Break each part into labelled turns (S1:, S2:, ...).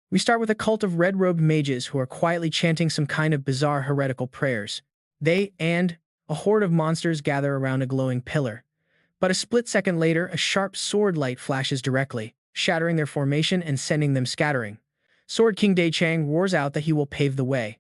S1: We start with a cult of red-robed mages who are quietly chanting some kind of bizarre heretical prayers. They and a horde of monsters gather around a glowing pillar. But a split second later, a sharp sword light flashes directly, shattering their formation and sending them scattering. Sword King Dai Chang roars out that he will pave the way.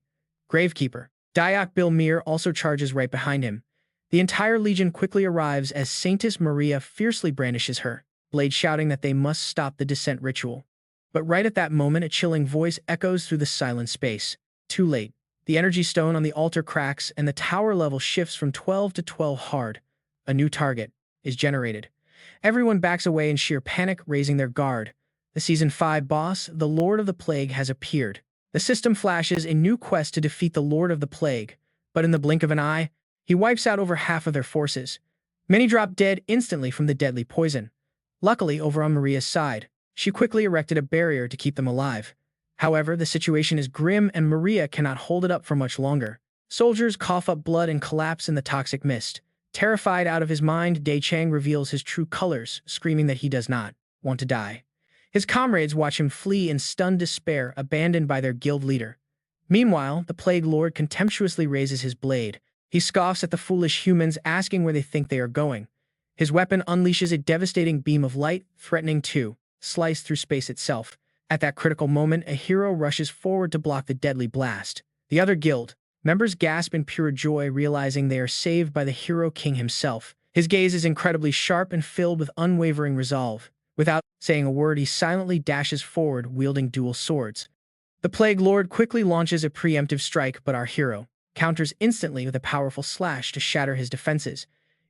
S1: Gravekeeper Dayak Bilmir also charges right behind him. The entire legion quickly arrives as Saintess Maria fiercely brandishes her blade, shouting that they must stop the descent ritual. But right at that moment, a chilling voice echoes through the silent space. Too late. The energy stone on the altar cracks, and the tower level shifts from 12 to 12 hard. A new target is generated. Everyone backs away in sheer panic, raising their guard. The Season 5 boss, the Lord of the Plague, has appeared. The system flashes a new quest to defeat the Lord of the Plague, but in the blink of an eye, he wipes out over half of their forces. Many drop dead instantly from the deadly poison. Luckily, over on Maria's side, she quickly erected a barrier to keep them alive. However, the situation is grim and Maria cannot hold it up for much longer. Soldiers cough up blood and collapse in the toxic mist. Terrified out of his mind, Dai Chang reveals his true colors, screaming that he does not want to die. His comrades watch him flee in stunned despair, abandoned by their guild leader. Meanwhile, the Plague Lord contemptuously raises his blade. He scoffs at the foolish humans, asking where they think they are going. His weapon unleashes a devastating beam of light, threatening to slice through space itself. At that critical moment, a hero rushes forward to block the deadly blast. The other guild members gasp in pure joy, realizing they are saved by the Hero King himself. His gaze is incredibly sharp and filled with unwavering resolve. Without saying a word, he silently dashes forward, wielding dual swords. The Plague Lord quickly launches a preemptive strike, but our hero counters instantly with a powerful slash to shatter his defenses.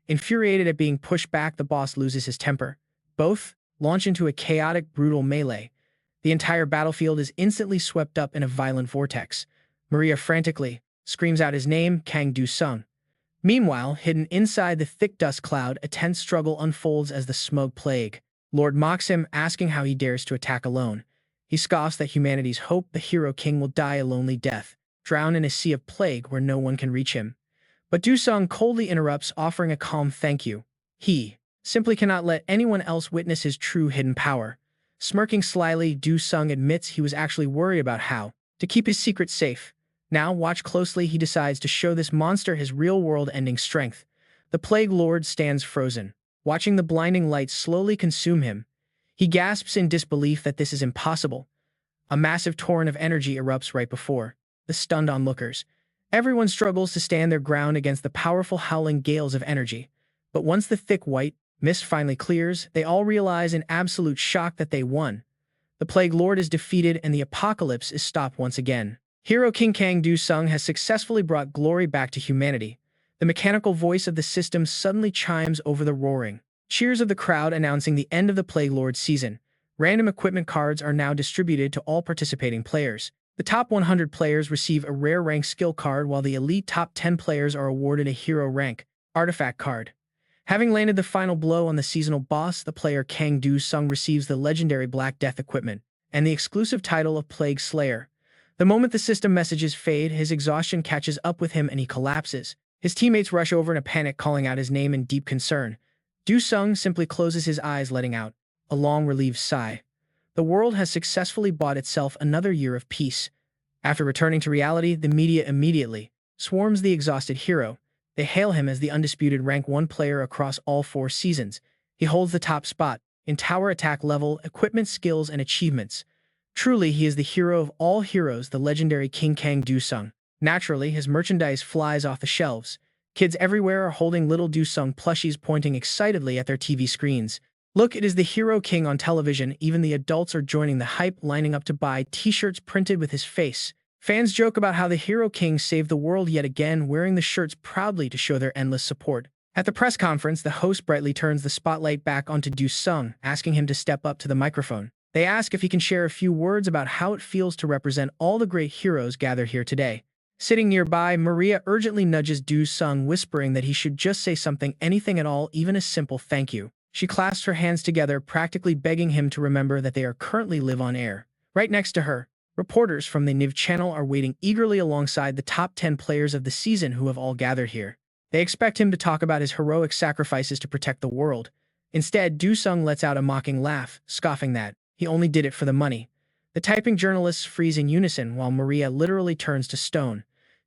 S1: Infuriated at being pushed back, the boss loses his temper. Both launch into a chaotic, brutal melee. The entire battlefield is instantly swept up in a violent vortex. Maria frantically screams out his name, Kang Du-sung. Meanwhile, hidden inside the thick dust cloud, a tense struggle unfolds as the smug Plague Lord mocks him, asking how he dares to attack alone. He scoffs that humanity's hope, the Hero King, will die a lonely death, drown in a sea of plague where no one can reach him. But Du-sung coldly interrupts, offering a calm thank you. He simply cannot let anyone else witness his true hidden power. Smirking slyly, Du-sung admits he was actually worried about how to keep his secret safe. Now, watch closely, he decides to show this monster his real-world ending strength. The Plague Lord stands frozen, watching the blinding light slowly consume him. He gasps in disbelief that this is impossible. A massive torrent of energy erupts right before the stunned onlookers. Everyone struggles to stand their ground against the powerful howling gales of energy. But once the thick white mist finally clears, they all realize in absolute shock that they won. The Plague Lord is defeated and the apocalypse is stopped once again. Hero King Kang Du-sung has successfully brought glory back to humanity. The mechanical voice of the system suddenly chimes over the roaring cheers of the crowd, announcing the end of the Plague Lord's season. Random equipment cards are now distributed to all participating players. The top 100 players receive a rare rank skill card, while the elite top 10 players are awarded a hero rank artifact card. Having landed the final blow on the seasonal boss, the player Kang Du-sung receives the legendary Black Death equipment and the exclusive title of Plague Slayer. The moment the system messages fade, his exhaustion catches up with him and he collapses. His teammates rush over in a panic, calling out his name in deep concern. Du-sung simply closes his eyes, letting out a long, relieved sigh. The world has successfully bought itself another year of peace. After returning to reality, the media immediately swarms the exhausted hero. They hail him as the undisputed rank 1 player across all 4 seasons. He holds the top spot in tower attack level, equipment, skills, and achievements. Truly, he is the hero of all heroes, the legendary King Kang Du-sung. Naturally, his merchandise flies off the shelves. Kids everywhere are holding little Du-sung plushies, pointing excitedly at their TV screens. Look, it is the Hero King on television. Even the adults are joining the hype, lining up to buy t-shirts printed with his face. Fans joke about how the Hero King saved the world yet again, wearing the shirts proudly to show their endless support. At the press conference, the host brightly turns the spotlight back onto Du-sung, asking him to step up to the microphone. They ask if he can share a few words about how it feels to represent all the great heroes gathered here today. Sitting nearby, Maria urgently nudges Du-sung, whispering that he should just say something, anything at all, even a simple thank you. She clasps her hands together, practically begging him to remember that they are currently live on air. Right next to her, reporters from the NIV channel are waiting eagerly alongside the top 10 players of the season who have all gathered here. They expect him to talk about his heroic sacrifices to protect the world. Instead, Du-sung lets out a mocking laugh, scoffing that he only did it for the money. The typing journalists freeze in unison while Maria literally turns to stone.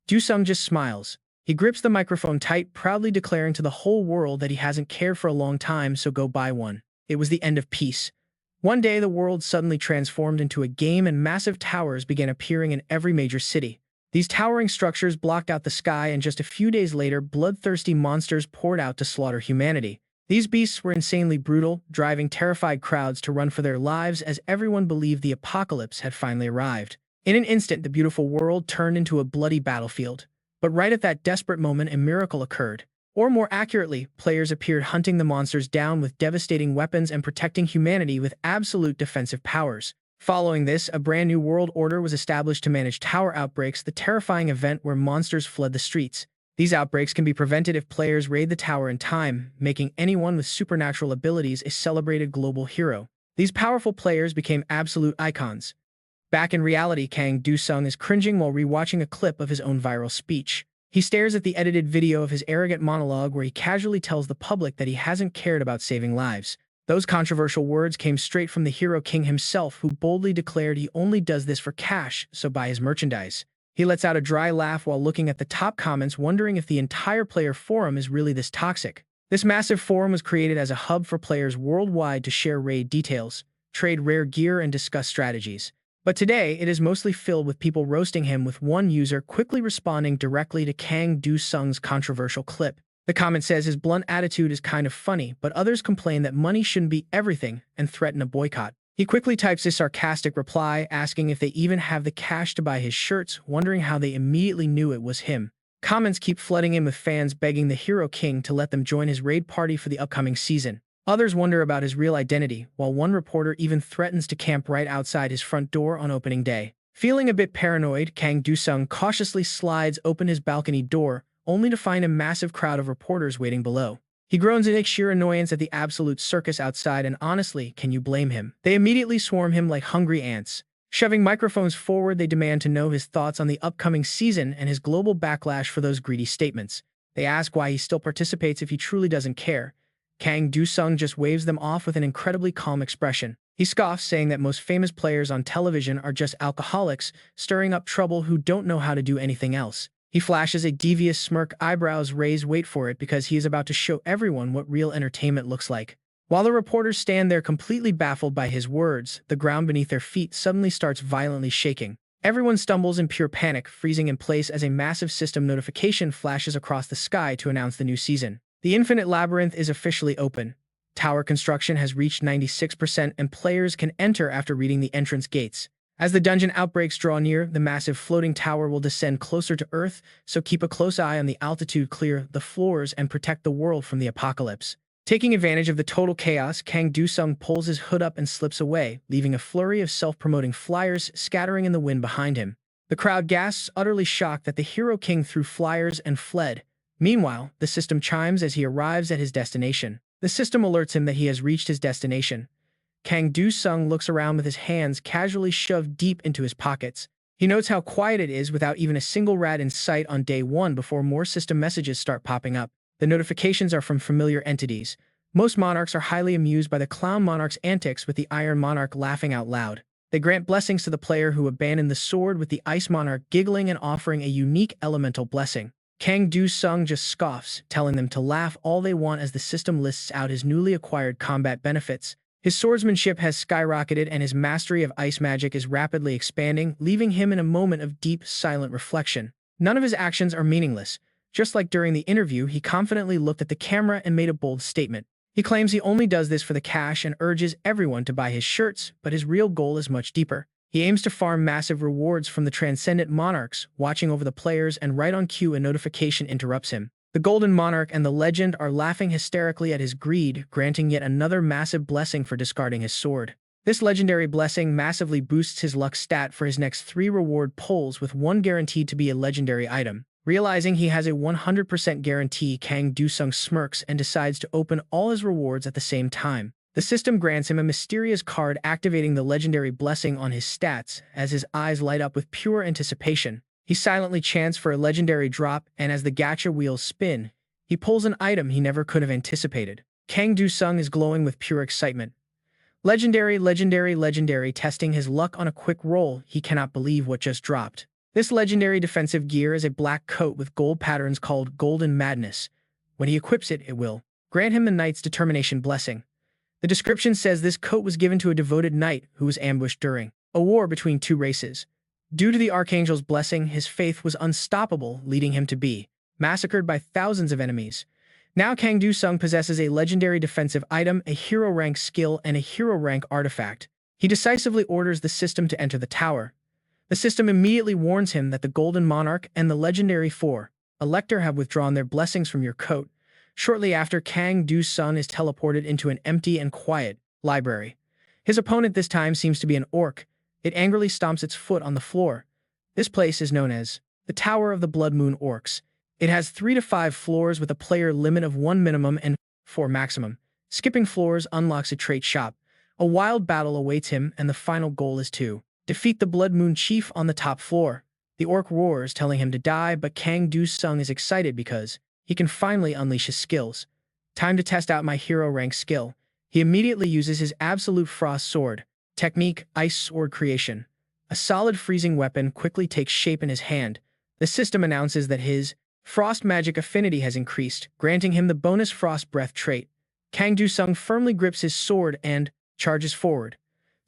S1: Du-sung just smiles. He grips the microphone tight, proudly declaring to the whole world that he hasn't cared for a long time, so go buy one. It was the end of peace. One day, the world suddenly transformed into a game and massive towers began appearing in every major city. These towering structures blocked out the sky, and just a few days later, bloodthirsty monsters poured out to slaughter humanity. These beasts were insanely brutal, driving terrified crowds to run for their lives as everyone believed the apocalypse had finally arrived. In an instant, the beautiful world turned into a bloody battlefield. But right at that desperate moment, a miracle occurred. Or more accurately, players appeared hunting the monsters down with devastating weapons and protecting humanity with absolute defensive powers. Following this, a brand new world order was established to manage tower outbreaks, the terrifying event where monsters flood the streets. These outbreaks can be prevented if players raid the tower in time, making anyone with supernatural abilities a celebrated global hero. These powerful players became absolute icons. Back in reality, Kang Du-sung is cringing while rewatching a clip of his own viral speech. He stares at the edited video of his arrogant monologue where he casually tells the public that he hasn't cared about saving lives. Those controversial words came straight from the Hero King himself, who boldly declared he only does this for cash, so buy his merchandise. He lets out a dry laugh while looking at the top comments, wondering if the entire player forum is really this toxic. This massive forum was created as a hub for players worldwide to share raid details, trade rare gear, and discuss strategies. But today, it is mostly filled with people roasting him, with one user quickly responding directly to Kang Du-sung's controversial clip. The comment says his blunt attitude is kind of funny, but others complain that money shouldn't be everything and threaten a boycott. He quickly types a sarcastic reply, asking if they even have the cash to buy his shirts, wondering how they immediately knew it was him. Comments keep flooding in with fans begging the Hero King to let them join his raid party for the upcoming season. Others wonder about his real identity, while one reporter even threatens to camp right outside his front door on opening day. Feeling a bit paranoid, Kang Du-sung cautiously slides open his balcony door, only to find a massive crowd of reporters waiting below. He groans in sheer annoyance at the absolute circus outside, and honestly, can you blame him? They immediately swarm him like hungry ants. Shoving microphones forward, they demand to know his thoughts on the upcoming season and his global backlash for those greedy statements. They ask why he still participates if he truly doesn't care. Kang Du-sung just waves them off with an incredibly calm expression. He scoffs, saying that most famous players on television are just alcoholics, stirring up trouble who don't know how to do anything else. He flashes a devious smirk, eyebrows raised, wait for it, because he is about to show everyone what real entertainment looks like. While the reporters stand there completely baffled by his words, the ground beneath their feet suddenly starts violently shaking. Everyone stumbles in pure panic, freezing in place as a massive system notification flashes across the sky to announce the new season. The Infinite Labyrinth is officially open. Tower construction has reached 96% and players can enter after reading the entrance gates. As the dungeon outbreaks draw near, the massive floating tower will descend closer to Earth, so keep a close eye on the altitude, clear the floors, and protect the world from the apocalypse. Taking advantage of the total chaos, Kang Du-sung pulls his hood up and slips away, leaving a flurry of self-promoting flyers scattering in the wind behind him. The crowd gasps, utterly shocked that the Hero King threw flyers and fled. Meanwhile, the system chimes as he arrives at his destination. The system alerts him that he has reached his destination. Kang Du-sung looks around with his hands casually shoved deep into his pockets. He notes how quiet it is without even a single rat in sight on day one before more system messages start popping up. The notifications are from familiar entities. Most monarchs are highly amused by the Clown Monarch's antics, with the Iron Monarch laughing out loud. They grant blessings to the player who abandoned the sword, with the Ice Monarch giggling and offering a unique elemental blessing. Kang Du-sung just scoffs, telling them to laugh all they want as the system lists out his newly acquired combat benefits. His swordsmanship has skyrocketed and his mastery of ice magic is rapidly expanding, leaving him in a moment of deep, silent reflection. None of his actions are meaningless. Just like during the interview, he confidently looked at the camera and made a bold statement. He claims he only does this for the cash and urges everyone to buy his shirts, but his real goal is much deeper. He aims to farm massive rewards from the transcendent monarchs, watching over the players, and right on cue a notification interrupts him. The Golden Monarch and the Legend are laughing hysterically at his greed, granting yet another massive blessing for discarding his sword. This legendary blessing massively boosts his luck stat for his next 3 reward pulls, with one guaranteed to be a legendary item. Realizing he has a 100% guarantee, Kang Du-sung smirks and decides to open all his rewards at the same time. The system grants him a mysterious card, activating the legendary blessing on his stats. As his eyes light up with pure anticipation, he silently chants for a legendary drop, and as the gacha wheels spin, he pulls an item he never could have anticipated. Kang Du-sung is glowing with pure excitement. Legendary, legendary, legendary, testing his luck on a quick roll, he cannot believe what just dropped. This legendary defensive gear is a black coat with gold patterns called Golden Madness. When he equips it, it will grant him the Knight's Determination blessing. The description says this coat was given to a devoted knight who was ambushed during a war between two races. Due to the Archangel's blessing, his faith was unstoppable, leading him to be massacred by thousands of enemies. Now Kang Do-sung possesses a legendary defensive item, a hero rank skill, and a hero rank artifact. He decisively orders the system to enter the tower. The system immediately warns him that the Golden Monarch and the legendary Four Elector have withdrawn their blessings from your coat. Shortly after, Kang Do-sung is teleported into an empty and quiet library. His opponent this time seems to be an orc. It angrily stomps its foot on the floor. This place is known as the Tower of the Blood Moon Orcs. It has 3 to 5 floors with a player limit of 1 minimum and 4 maximum. Skipping floors unlocks a trait shop. A wild battle awaits him, and the final goal is to defeat the Blood Moon Chief on the top floor. The orc roars, telling him to die, but Kang Do-sung is excited because he can finally unleash his skills. Time to test out my hero rank skill. He immediately uses his Absolute Frost Sword. Technique: Ice Sword Creation. A solid freezing weapon quickly takes shape in his hand. The system announces that his Frost Magic affinity has increased, granting him the bonus Frost Breath trait. Kang Do-sung firmly grips his sword and charges forward.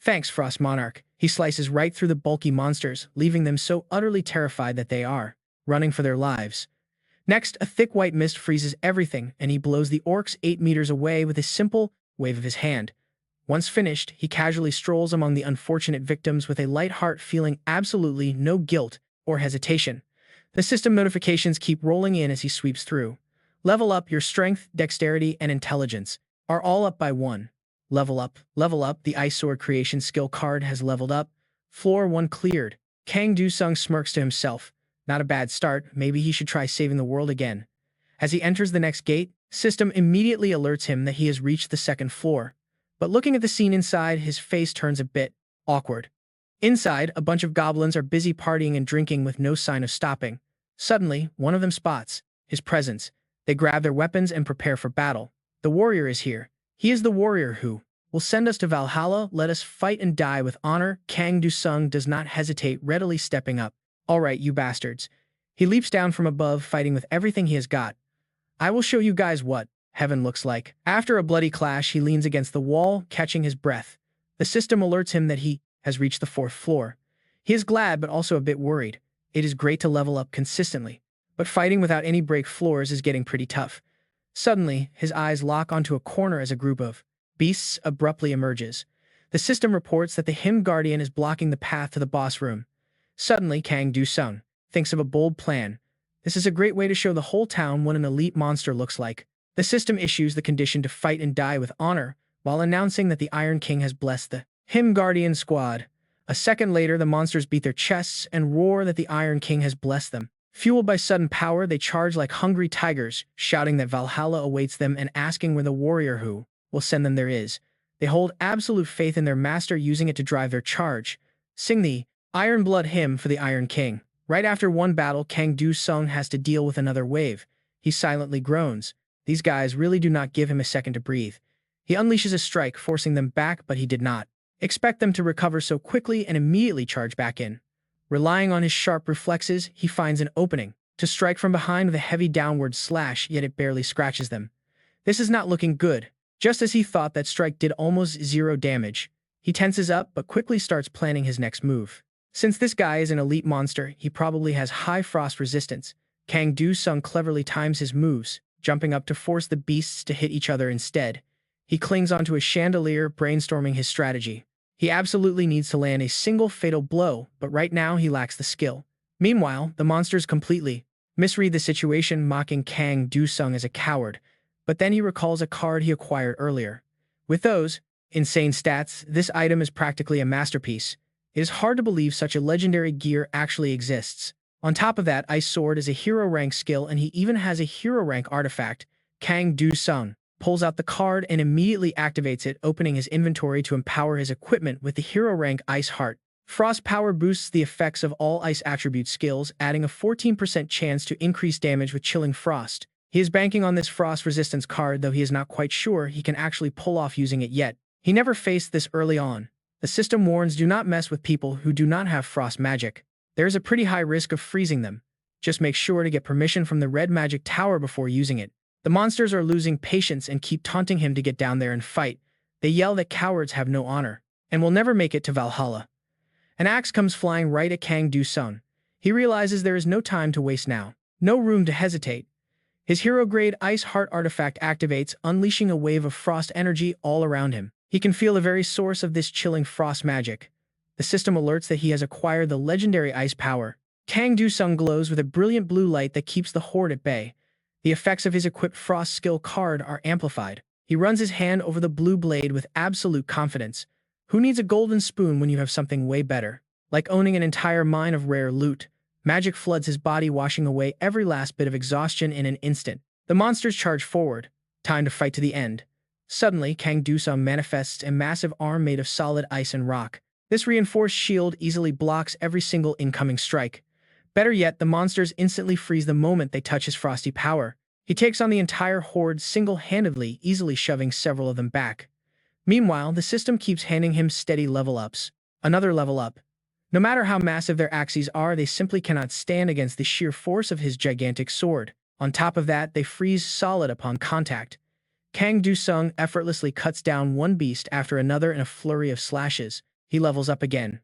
S1: Thanks, Frost Monarch. He slices right through the bulky monsters, leaving them so utterly terrified that they are running for their lives. Next, a thick white mist freezes everything, and he blows the orcs 8 meters away with a simple wave of his hand. Once finished, he casually strolls among the unfortunate victims with a light heart, feeling absolutely no guilt or hesitation. The system notifications keep rolling in as he sweeps through. Level up. Your strength, dexterity, and intelligence are all up by 1. Level up. Level up. The Ice Sword Creation skill card has leveled up. Floor 1 cleared. Kang Do-sung smirks to himself. Not a bad start. Maybe he should try saving the world again. As he enters the next gate, system immediately alerts him that he has reached the 2nd floor. But looking at the scene inside, his face turns a bit awkward. Inside, a bunch of goblins are busy partying and drinking with no sign of stopping. Suddenly, one of them spots his presence. They grab their weapons and prepare for battle. The warrior is here. He is the warrior who will send us to Valhalla. Let us fight and die with honor. Kang Do-sung does not hesitate, readily stepping up. All right, you bastards. He leaps down from above, fighting with everything he has got. I will show you guys what heaven looks like. After a bloody clash, he leans against the wall, catching his breath. The system alerts him that he has reached the 4th floor. He is glad, but also a bit worried. It is great to level up consistently, but fighting without any break floors is getting pretty tough. Suddenly, his eyes lock onto a corner as a group of beasts abruptly emerges. The system reports that the Hymn Guardian is blocking the path to the boss room. Suddenly, Kang Do-sung thinks of a bold plan. This is a great way to show the whole town what an elite monster looks like. The system issues the condition to fight and die with honor, while announcing that the Iron King has blessed the Hymn Guardian squad. A second later, the monsters beat their chests and roar that the Iron King has blessed them. Fueled by sudden power, they charge like hungry tigers, shouting that Valhalla awaits them and asking where the warrior who will send them there is. They hold absolute faith in their master, using it to drive their charge. Sing the Iron Blood hymn for the Iron King. Right after one battle, Kang Do-sung has to deal with another wave. He silently groans. These guys really do not give him a second to breathe. He unleashes a strike, forcing them back, but he did not expect them to recover so quickly and immediately charge back in. Relying on his sharp reflexes, he finds an opening to strike from behind with a heavy downward slash, yet it barely scratches them. This is not looking good. Just as he thought, that strike did almost 0 damage. He tenses up, but quickly starts planning his next move. Since this guy is an elite monster, he probably has high frost resistance. Kang Do-sung cleverly times his moves, jumping up to force the beasts to hit each other instead. He clings onto a chandelier, brainstorming his strategy. He absolutely needs to land a single fatal blow, but right now he lacks the skill. Meanwhile, the monsters completely misread the situation, mocking Kang Do-sung as a coward. But then he recalls a card he acquired earlier. With those insane stats, this item is practically a masterpiece. It is hard to believe such a legendary gear actually exists. On top of that, Ice Sword is a hero rank skill, and he even has a hero rank artifact. Kang Do-sung pulls out the card and immediately activates it, opening his inventory to empower his equipment with the hero rank Ice Heart. Frost Power boosts the effects of all ice attribute skills, adding a 14% chance to increase damage with Chilling Frost. He is banking on this frost resistance card, though he is not quite sure he can actually pull off using it yet. He never faced this early on. The system warns do not mess with people who do not have frost magic. There is a pretty high risk of freezing them. Just make sure to get permission from the red magic tower before using it. The monsters are losing patience and keep taunting him to get down there and fight. They yell that cowards have no honor and will never make it to Valhalla. An axe comes flying right at Kang Do-sung. He realizes there is no time to waste now. No room to hesitate. His hero-grade Ice Heart artifact activates, unleashing a wave of frost energy all around him. He can feel the very source of this chilling frost magic. The system alerts that he has acquired the legendary ice power. Kang Do-sung glows with a brilliant blue light that keeps the horde at bay. The effects of his equipped frost skill card are amplified. He runs his hand over the blue blade with absolute confidence. Who needs a golden spoon when you have something way better? Like owning an entire mine of rare loot, magic floods his body, washing away every last bit of exhaustion in an instant. The monsters charge forward. Time to fight to the end. Suddenly, Kang Do-sung manifests a massive arm made of solid ice and rock. This reinforced shield easily blocks every single incoming strike. Better yet, the monsters instantly freeze the moment they touch his frosty power. He takes on the entire horde single-handedly, easily shoving several of them back. Meanwhile, the system keeps handing him steady level-ups. Another level up. No matter how massive their axes are, they simply cannot stand against the sheer force of his gigantic sword. On top of that, they freeze solid upon contact. Kang Do-sung effortlessly cuts down one beast after another in a flurry of slashes. He levels up again.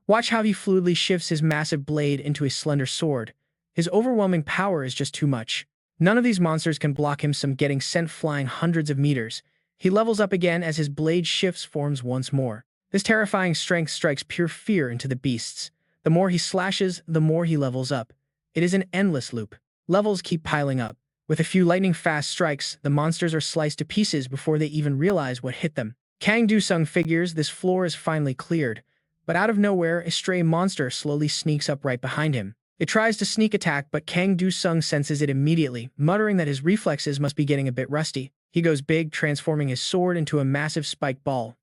S1: Watch how he fluidly shifts his massive blade into a slender sword. His overwhelming power is just too much. None of these monsters can block him, some getting sent flying hundreds of meters. He levels up again as his blade shifts forms once more. This terrifying strength strikes pure fear into the beasts. The more he slashes, the more he levels up. It is an endless loop. Levels keep piling up. With a few lightning-fast strikes, the monsters are sliced to pieces before they even realize what hit them. Kang Do-sung figures this floor is finally cleared. But out of nowhere, a stray monster slowly sneaks up right behind him. It tries to sneak attack, but Kang Do-sung senses it immediately, muttering that his reflexes must be getting a bit rusty. He goes big, transforming his sword into a massive spiked ball.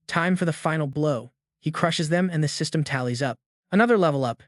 S1: Time for the final blow. He crushes them and the system tallies up. Another level up.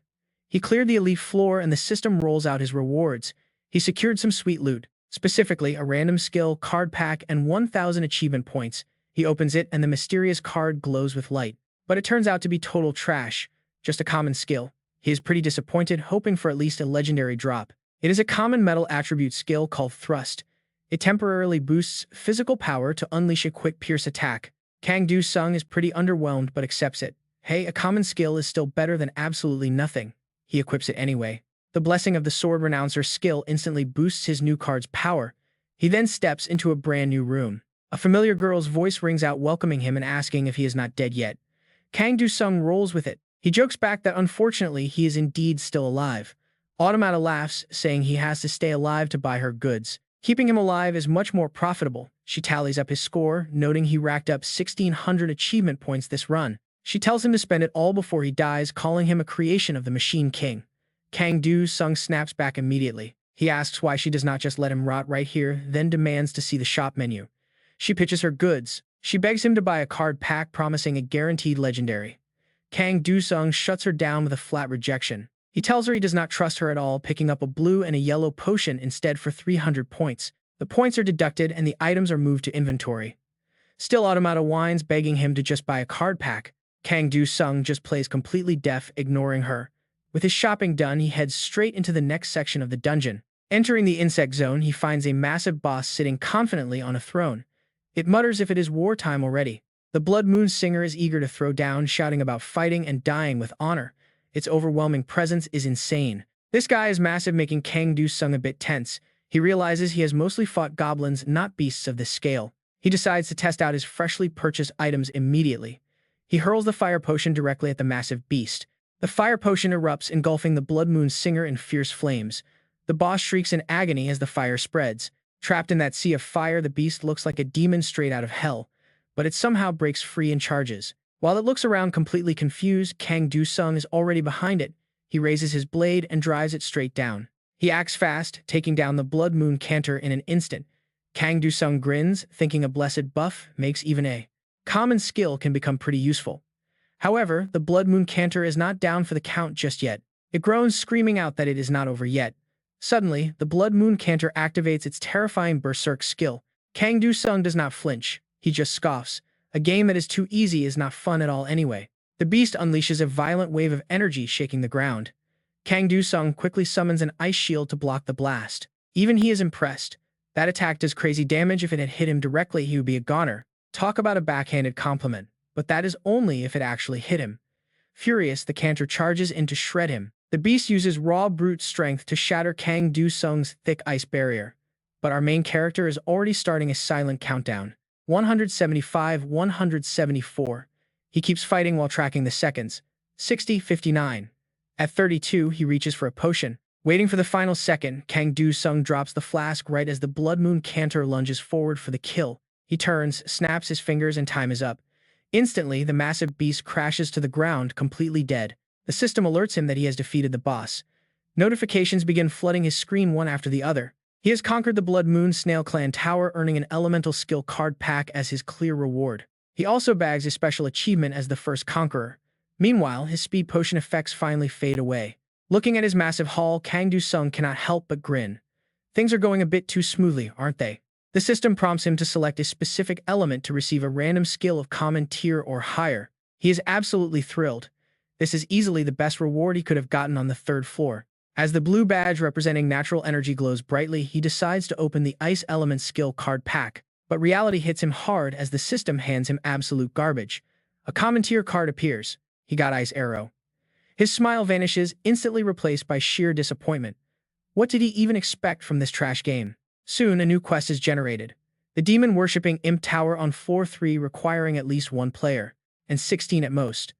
S1: He cleared the elite floor and the system rolls out his rewards. He secured some sweet loot, specifically a random skill card pack and 1,000 achievement points. He opens it and the mysterious card glows with light. But it turns out to be total trash, just a common skill. He is pretty disappointed, hoping for at least a legendary drop. It is a common metal attribute skill called Thrust. It temporarily boosts physical power to unleash a quick pierce attack. Kang Do-sung is pretty underwhelmed but accepts it. Hey, a common skill is still better than absolutely nothing. He equips it anyway. The Blessing of the Sword Renouncer skill instantly boosts his new card's power. He then steps into a brand new room. A familiar girl's voice rings out welcoming him and asking if he is not dead yet. Kang Do-sung rolls with it. He jokes back that unfortunately he is indeed still alive. Automata laughs, saying he has to stay alive to buy her goods. Keeping him alive is much more profitable. She tallies up his score, noting he racked up 1,600 achievement points this run. She tells him to spend it all before he dies, calling him a creation of the Machine King. Kang Do-sung snaps back immediately. He asks why she does not just let him rot right here, then demands to see the shop menu. She pitches her goods. She begs him to buy a card pack, promising a guaranteed legendary. Kang Do-sung shuts her down with a flat rejection. He tells her he does not trust her at all, picking up a blue and a yellow potion instead for 300 points. The points are deducted and the items are moved to inventory. Still, Automata whines, begging him to just buy a card pack. Kang Do-sung just plays completely deaf, ignoring her. With his shopping done, he heads straight into the next section of the dungeon. Entering the insect zone, he finds a massive boss sitting confidently on a throne. It mutters if it is wartime already. The Blood Moon Singer is eager to throw down, shouting about fighting and dying with honor. Its overwhelming presence is insane. This guy is massive, making Kang Do-sung a bit tense. He realizes he has mostly fought goblins, not beasts of this scale. He decides to test out his freshly purchased items immediately. He hurls the fire potion directly at the massive beast. The fire potion erupts, engulfing the Blood Moon Singer in fierce flames. The boss shrieks in agony as the fire spreads. Trapped in that sea of fire, the beast looks like a demon straight out of hell, but it somehow breaks free and charges. While it looks around completely confused, Kang Do-sung is already behind it. He raises his blade and drives it straight down. He acts fast, taking down the Blood Moon Canter in an instant. Kang Do-sung grins, thinking a blessed buff makes even a common skill can become pretty useful. However, the Blood Moon Canter is not down for the count just yet. It groans, screaming out that it is not over yet. Suddenly, the Blood Moon Canter activates its terrifying Berserk skill. Kang Do-sung does not flinch. He just scoffs. A game that is too easy is not fun at all anyway. The beast unleashes a violent wave of energy shaking the ground. Kang Du-sung quickly summons an ice shield to block the blast. Even he is impressed. That attack does crazy damage. If it had hit him directly, he would be a goner. Talk about a backhanded compliment. But that is only if it actually hit him. Furious, the cantor charges in to shred him. The beast uses raw brute strength to shatter Kang Du-sung's thick ice barrier. But our main character is already starting a silent countdown. 175, 174. He keeps fighting while tracking the seconds. 60, 59. At 32, he reaches for a potion. Waiting for the final second, Kang Du-sung drops the flask right as the Blood Moon cantor lunges forward for the kill. He turns, snaps his fingers, and time is up. Instantly, the massive beast crashes to the ground, completely dead. The system alerts him that he has defeated the boss. Notifications begin flooding his screen one after the other. He has conquered the Blood Moon Snail Clan Tower, earning an elemental skill card pack as his clear reward. He also bags a special achievement as the first conqueror. Meanwhile, his speed potion effects finally fade away. Looking at his massive haul, Kang Du-sung cannot help but grin. Things are going a bit too smoothly, aren't they? The system prompts him to select a specific element to receive a random skill of common tier or higher. He is absolutely thrilled. This is easily the best reward he could have gotten on the third floor. As the blue badge representing natural energy glows brightly, he decides to open the Ice Element skill card pack. But reality hits him hard as the system hands him absolute garbage. A common tier card appears. He got Ice Arrow. His smile vanishes, instantly replaced by sheer disappointment. What did he even expect from this trash game? Soon, a new quest is generated. The demon-worshipping Imp Tower on floor 3, requiring at least 1 player, and 16 at most.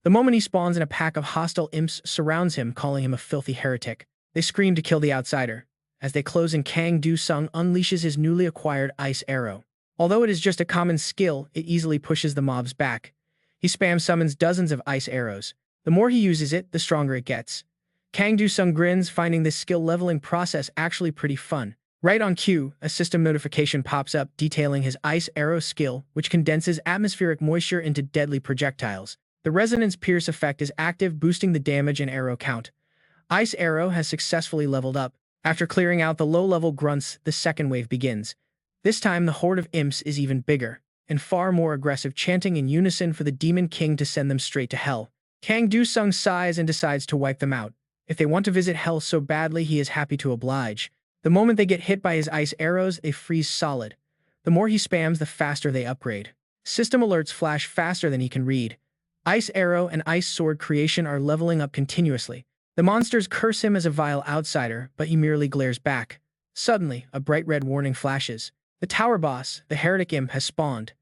S1: The moment he spawns in, a pack of hostile imps surrounds him, calling him a filthy heretic. They scream to kill the outsider. As they close in, Kang Du-sung unleashes his newly acquired Ice Arrow. Although it is just a common skill, it easily pushes the mobs back. He spam summons dozens of ice arrows. The more he uses it, the stronger it gets. Kang Du-sung grins, finding this skill leveling process actually pretty fun. Right on cue, a system notification pops up detailing his Ice Arrow skill, which condenses atmospheric moisture into deadly projectiles. The Resonance Pierce effect is active, boosting the damage and arrow count. Ice Arrow has successfully leveled up. After clearing out the low-level grunts, the second wave begins. This time, the horde of imps is even bigger, and far more aggressive, chanting in unison for the Demon King to send them straight to hell. Kang Du-sung sighs and decides to wipe them out. If they want to visit hell so badly, he is happy to oblige. The moment they get hit by his ice arrows, they freeze solid. The more he spams, the faster they upgrade. System alerts flash faster than he can read. Ice Arrow and Ice Sword creation are leveling up continuously. The monsters curse him as a vile outsider, but he merely glares back. Suddenly, a bright red warning flashes. The tower boss, the heretic imp, has spawned.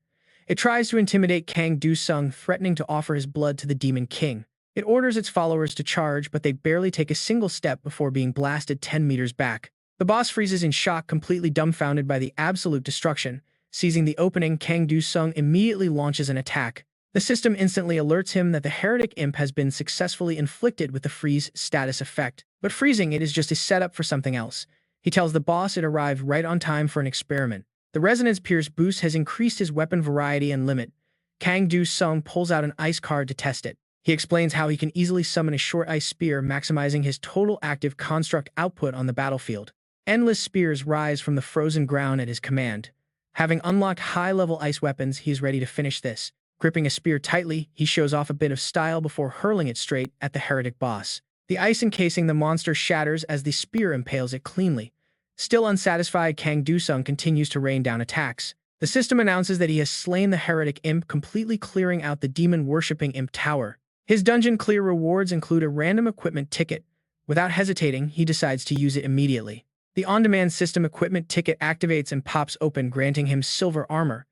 S1: It tries to intimidate Kang Du-sung, threatening to offer his blood to the Demon King. It orders its followers to charge, but they barely take a single step before being blasted 10 meters back. The boss freezes in shock, completely dumbfounded by the absolute destruction. Seizing the opening, Kang Du-sung immediately launches an attack. The system instantly alerts him that the heretic imp has been successfully inflicted with the freeze status effect. But freezing it is just a setup for something else. He tells the boss it arrived right on time for an experiment. The Resonance Pierce boost has increased his weapon variety and limit. Kang Du-sung pulls out an ice card to test it. He explains how he can easily summon a short ice spear, maximizing his total active construct output on the battlefield. Endless spears rise from the frozen ground at his command. Having unlocked high-level ice weapons, he is ready to finish this. Gripping a spear tightly, he shows off a bit of style before hurling it straight at the heretic boss. The ice encasing the monster shatters as the spear impales it cleanly. Still unsatisfied, Kang Du-sung continues to rain down attacks. The system announces that he has slain the heretic imp, completely clearing out the demon-worshipping imp tower. His dungeon clear rewards include a random equipment ticket. Without hesitating, he decides to use it immediately. The on-demand system equipment ticket activates and pops open, granting him silver armor.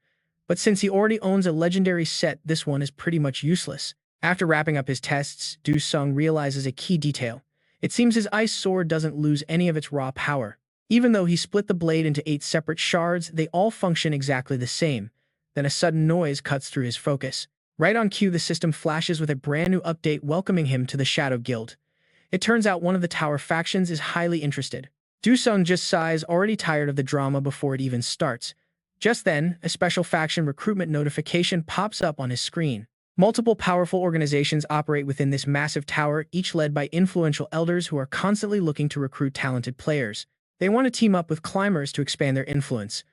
S1: But since he already owns a legendary set, this one is pretty much useless. After wrapping up his tests, Du-sung realizes a key detail. It seems his ice sword doesn't lose any of its raw power. Even though he split the blade into 8 separate shards, they all function exactly the same. Then a sudden noise cuts through his focus. Right on cue, the system flashes with a brand new update welcoming him to the Shadow Guild. It turns out one of the tower factions is highly interested. Du-sung just sighs, already tired of the drama before it even starts. Just then, a special faction recruitment notification pops up on his screen. Multiple powerful organizations operate within this massive tower, each led by influential elders who are constantly looking to recruit talented players. They want to team up with climbers to expand their influence.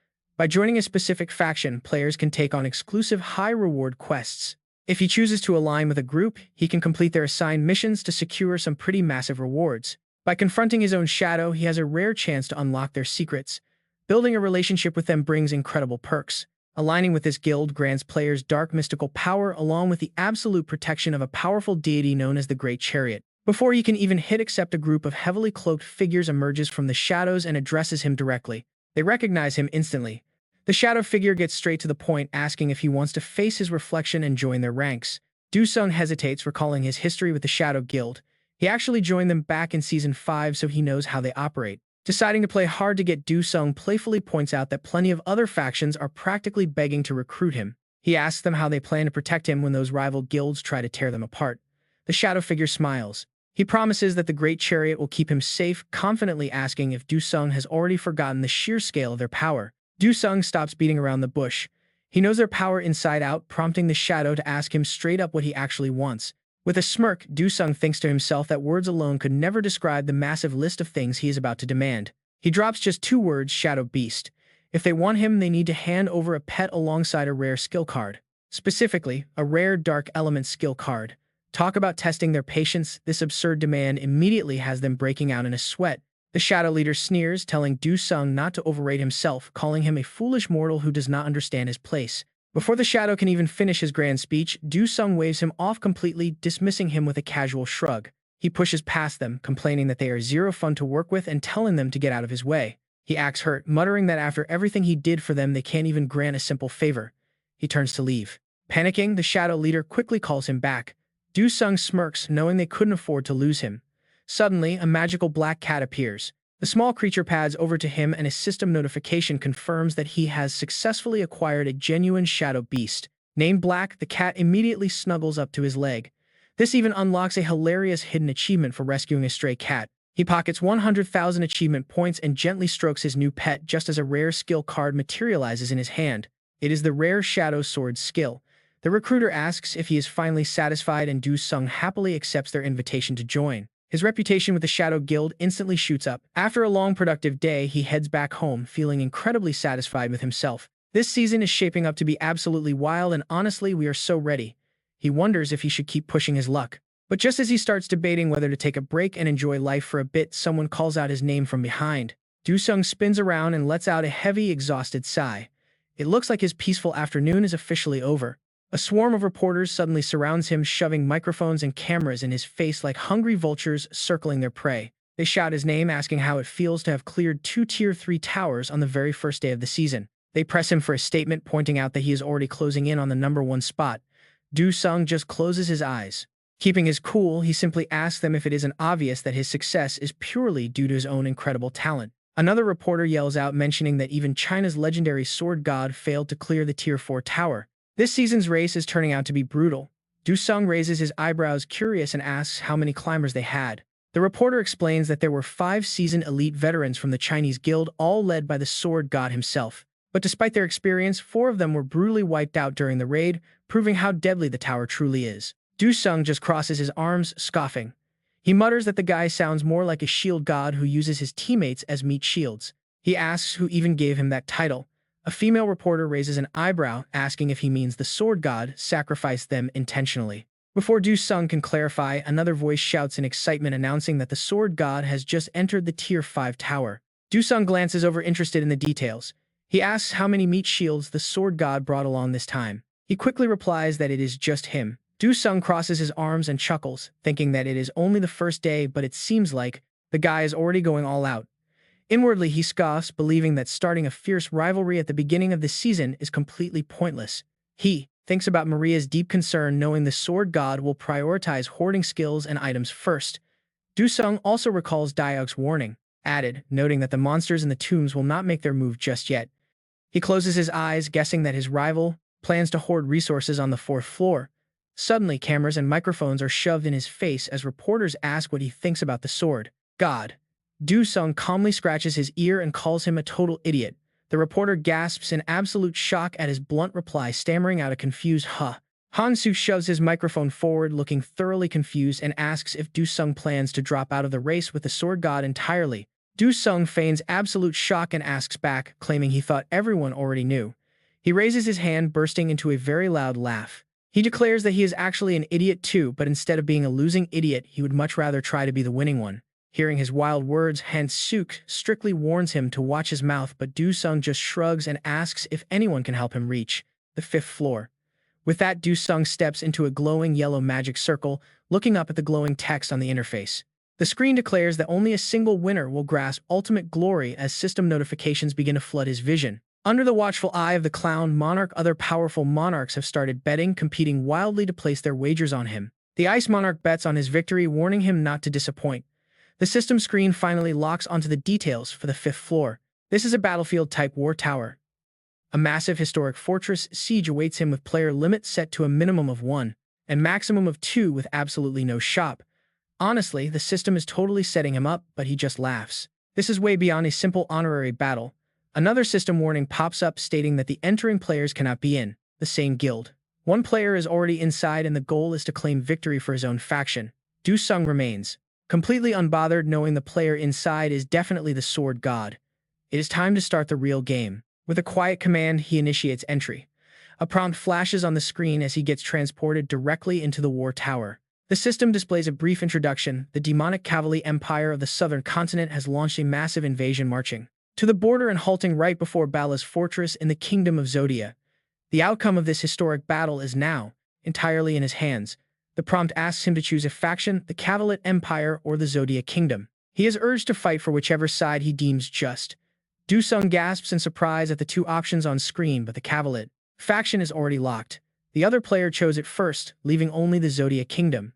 S1: By joining a specific faction, players can take on exclusive high-reward quests. If he chooses to align with a group, he can complete their assigned missions to secure some pretty massive rewards. By confronting his own shadow, he has a rare chance to unlock their secrets. Building a relationship with them brings incredible perks. Aligning with this guild grants players dark mystical power along with the absolute protection of a powerful deity known as the Great Chariot. Before he can even hit accept, a group of heavily cloaked figures emerges from the shadows and addresses him directly. They recognize him instantly. The shadow figure gets straight to the point, asking if he wants to face his reflection and join their ranks. Du-sung hesitates, recalling his history with the Shadow Guild. He actually joined them back in Season 5, so he knows how they operate. Deciding to play hard to get, Du-sung playfully points out that plenty of other factions are practically begging to recruit him. He asks them how they plan to protect him when those rival guilds try to tear them apart. The shadow figure smiles. He promises that the Great Chariot will keep him safe, confidently asking if Du-sung has already forgotten the sheer scale of their power. Du-sung stops beating around the bush. He knows their power inside out, prompting the shadow to ask him straight up what he actually wants. With a smirk, Du-sung thinks to himself that words alone could never describe the massive list of things he is about to demand. He drops just 2 words, Shadow Beast. If they want him, they need to hand over a pet alongside a rare skill card. Specifically, a rare Dark Element skill card. Talk about testing their patience, this absurd demand immediately has them breaking out in a sweat. The shadow leader sneers, telling Du-sung not to overrate himself, calling him a foolish mortal who does not understand his place. Before the shadow can even finish his grand speech, Du-sung waves him off completely, dismissing him with a casual shrug. He pushes past them, complaining that they are zero fun to work with and telling them to get out of his way. He acts hurt, muttering that after everything he did for them, they can't even grant a simple favor. He turns to leave. Panicking, the shadow leader quickly calls him back. Du-sung smirks, knowing they couldn't afford to lose him. Suddenly, a magical black cat appears. The small creature pads over to him and a system notification confirms that he has successfully acquired a genuine shadow beast. Named Black, the cat immediately snuggles up to his leg. This even unlocks a hilarious hidden achievement for rescuing a stray cat. He pockets 100,000 achievement points and gently strokes his new pet just as a rare skill card materializes in his hand. It is the rare Shadow Sword skill. The recruiter asks if he is finally satisfied, and Du-sung happily accepts their invitation to join. His reputation with the Shadow Guild instantly shoots up. After a long productive day, he heads back home, feeling incredibly satisfied with himself. This season is shaping up to be absolutely wild, and honestly, we are so ready. He wonders if he should keep pushing his luck. But just as he starts debating whether to take a break and enjoy life for a bit, someone calls out his name from behind. Du-sung spins around and lets out a heavy, exhausted sigh. It looks like his peaceful afternoon is officially over. A swarm of reporters suddenly surrounds him, shoving microphones and cameras in his face like hungry vultures circling their prey. They shout his name, asking how it feels to have cleared 2 Tier 3 towers on the very first day of the season. They press him for a statement, pointing out that he is already closing in on the #1 spot. Du-sung just closes his eyes. Keeping his cool, he simply asks them if it isn't obvious that his success is purely due to his own incredible talent. Another reporter yells out, mentioning that even China's legendary sword god failed to clear the Tier 4 tower. This season's race is turning out to be brutal. Du-sung raises his eyebrows, curious, and asks how many climbers they had. The reporter explains that there were 5 seasoned elite veterans from the Chinese guild, all led by the sword god himself. But despite their experience, 4 of them were brutally wiped out during the raid, proving how deadly the tower truly is. Du-sung just crosses his arms, scoffing. He mutters that the guy sounds more like a shield god who uses his teammates as meat shields. He asks who even gave him that title. A female reporter raises an eyebrow, asking if he means the sword god sacrificed them intentionally. Before Du-sung can clarify, another voice shouts in excitement, announcing that the sword god has just entered the Tier 5 tower. Du-sung glances over, interested in the details. He asks how many meat shields the sword god brought along this time. He quickly replies that it is just him. Du-sung crosses his arms and chuckles, thinking that it is only the first day, but it seems like the guy is already going all out. Inwardly, he scoffs, believing that starting a fierce rivalry at the beginning of the season is completely pointless. He thinks about Maria's deep concern, knowing the sword god will prioritize hoarding skills and items first. Du-sung also recalls Diog's warning, added, noting that the monsters in the tombs will not make their move just yet. He closes his eyes, guessing that his rival plans to hoard resources on the 4th floor. Suddenly, cameras and microphones are shoved in his face as reporters ask what he thinks about the sword god. Du-sung calmly scratches his ear and calls him a total idiot. The reporter gasps in absolute shock at his blunt reply, stammering out a confused "huh." Han-soo shoves his microphone forward, looking thoroughly confused, and asks if Du-sung plans to drop out of the race with the sword god entirely. Du Sung feigns absolute shock and asks back, claiming he thought everyone already knew. He raises his hand, bursting into a very loud laugh. He declares that he is actually an idiot too, but instead of being a losing idiot, he would much rather try to be the winning one. Hearing his wild words, Han Suk strictly warns him to watch his mouth, but Du Sung just shrugs and asks if anyone can help him reach the 5th floor. With that, Du Sung steps into a glowing yellow magic circle, looking up at the glowing text on the interface. The screen declares that only a single winner will grasp ultimate glory as system notifications begin to flood his vision. Under the watchful eye of the clown monarch, other powerful monarchs have started betting, competing wildly to place their wagers on him. The Ice Monarch bets on his victory, warning him not to disappoint. The system screen finally locks onto the details for the 5th floor. This is a battlefield-type war tower. A massive historic fortress siege awaits him with player limits set to a minimum of 1 and maximum of 2 with absolutely no shop. Honestly, the system is totally setting him up, but he just laughs. This is way beyond a simple honorary battle. Another system warning pops up stating that the entering players cannot be in the same guild. One player is already inside and the goal is to claim victory for his own faction. Du Sung remains completely unbothered, knowing the player inside is definitely the sword god. It is time to start the real game. With a quiet command, he initiates entry. A prompt flashes on the screen as he gets transported directly into the war tower. The system displays a brief introduction. The demonic cavalry empire of the southern continent has launched a massive invasion, marching to the border and halting right before Bala's fortress in the kingdom of Zodia. The outcome of this historic battle is now entirely in his hands. The prompt asks him to choose a faction, the Cavalite Empire or the Zodia Kingdom. He is urged to fight for whichever side he deems just. Du Sung gasps in surprise at the two options on screen, but the Cavalite faction is already locked. The other player chose it first, leaving only the Zodia Kingdom.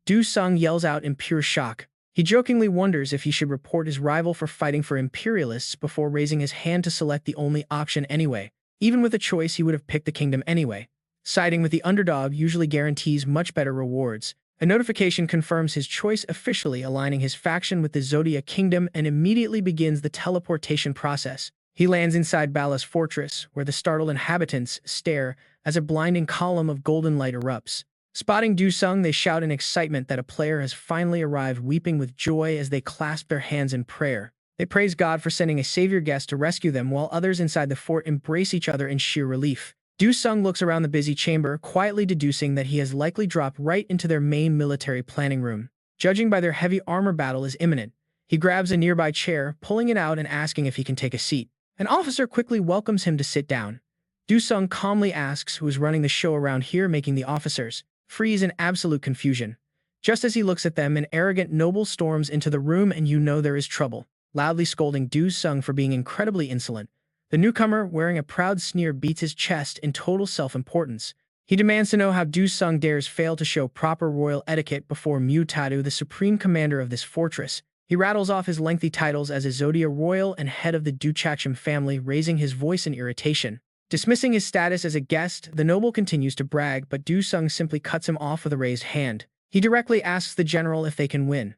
S1: Du Sung yells out in pure shock. He jokingly wonders if he should report his rival for fighting for imperialists before raising his hand to select the only option anyway. Even with a choice, he would have picked the kingdom anyway. Siding with the underdog usually guarantees much better rewards. A notification confirms his choice, officially aligning his faction with the Zodia Kingdom, and immediately begins the teleportation process. He lands inside Bala's fortress, where the startled inhabitants stare as a blinding column of golden light erupts. Spotting Du Sung, they shout in excitement that a player has finally arrived, weeping with joy as they clasp their hands in prayer. They praise God for sending a savior guest to rescue them, while others inside the fort embrace each other in sheer relief. Du Sung looks around the busy chamber, quietly deducing that he has likely dropped right into their main military planning room. Judging by their heavy armor, battle is imminent. He grabs a nearby chair, pulling it out and asking if he can take a seat. An officer quickly welcomes him to sit down. Du Sung calmly asks who is running the show around here, making the officers freeze in absolute confusion. Just as he looks at them, an arrogant noble storms into the room, and you know there is trouble, loudly scolding Du Sung for being incredibly insolent. The newcomer, wearing a proud sneer, beats his chest in total self-importance. He demands to know how Du Sung dares fail to show proper royal etiquette before Mu Tadu, the supreme commander of this fortress. He rattles off his lengthy titles as a Zodia royal and head of the Duchachim family, raising his voice in irritation. Dismissing his status as a guest, the noble continues to brag, but Du Sung simply cuts him off with a raised hand. He directly asks the general if they can win.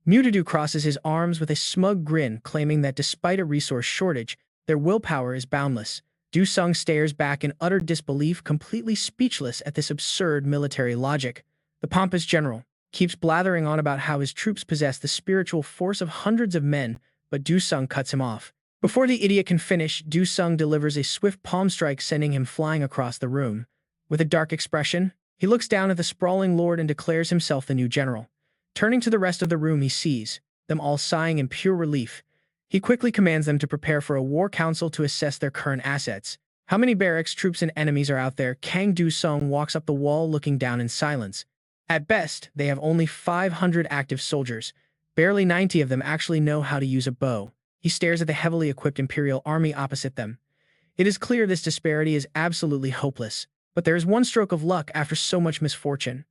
S1: Mu Tadu crosses his arms with a smug grin, claiming that despite a resource shortage, their willpower is boundless. Du Sung stares back in utter disbelief, completely speechless at this absurd military logic. The pompous general keeps blathering on about how his troops possess the spiritual force of hundreds of men, but Du Sung cuts him off. Before the idiot can finish, Du Sung delivers a swift palm strike, sending him flying across the room. With a dark expression, he looks down at the sprawling lord and declares himself the new general. Turning to the rest of the room, he sees them all sighing in pure relief. He quickly commands them to prepare for a war council to assess their current assets. How many barracks, troops, and enemies are out there? Kang Du Sung walks up the wall, looking down in silence. At best, they have only 500 active soldiers. Barely 90 of them actually know how to use a bow. He stares at the heavily equipped Imperial army opposite them. It is clear this disparity is absolutely hopeless. But there is one stroke of luck after so much misfortune.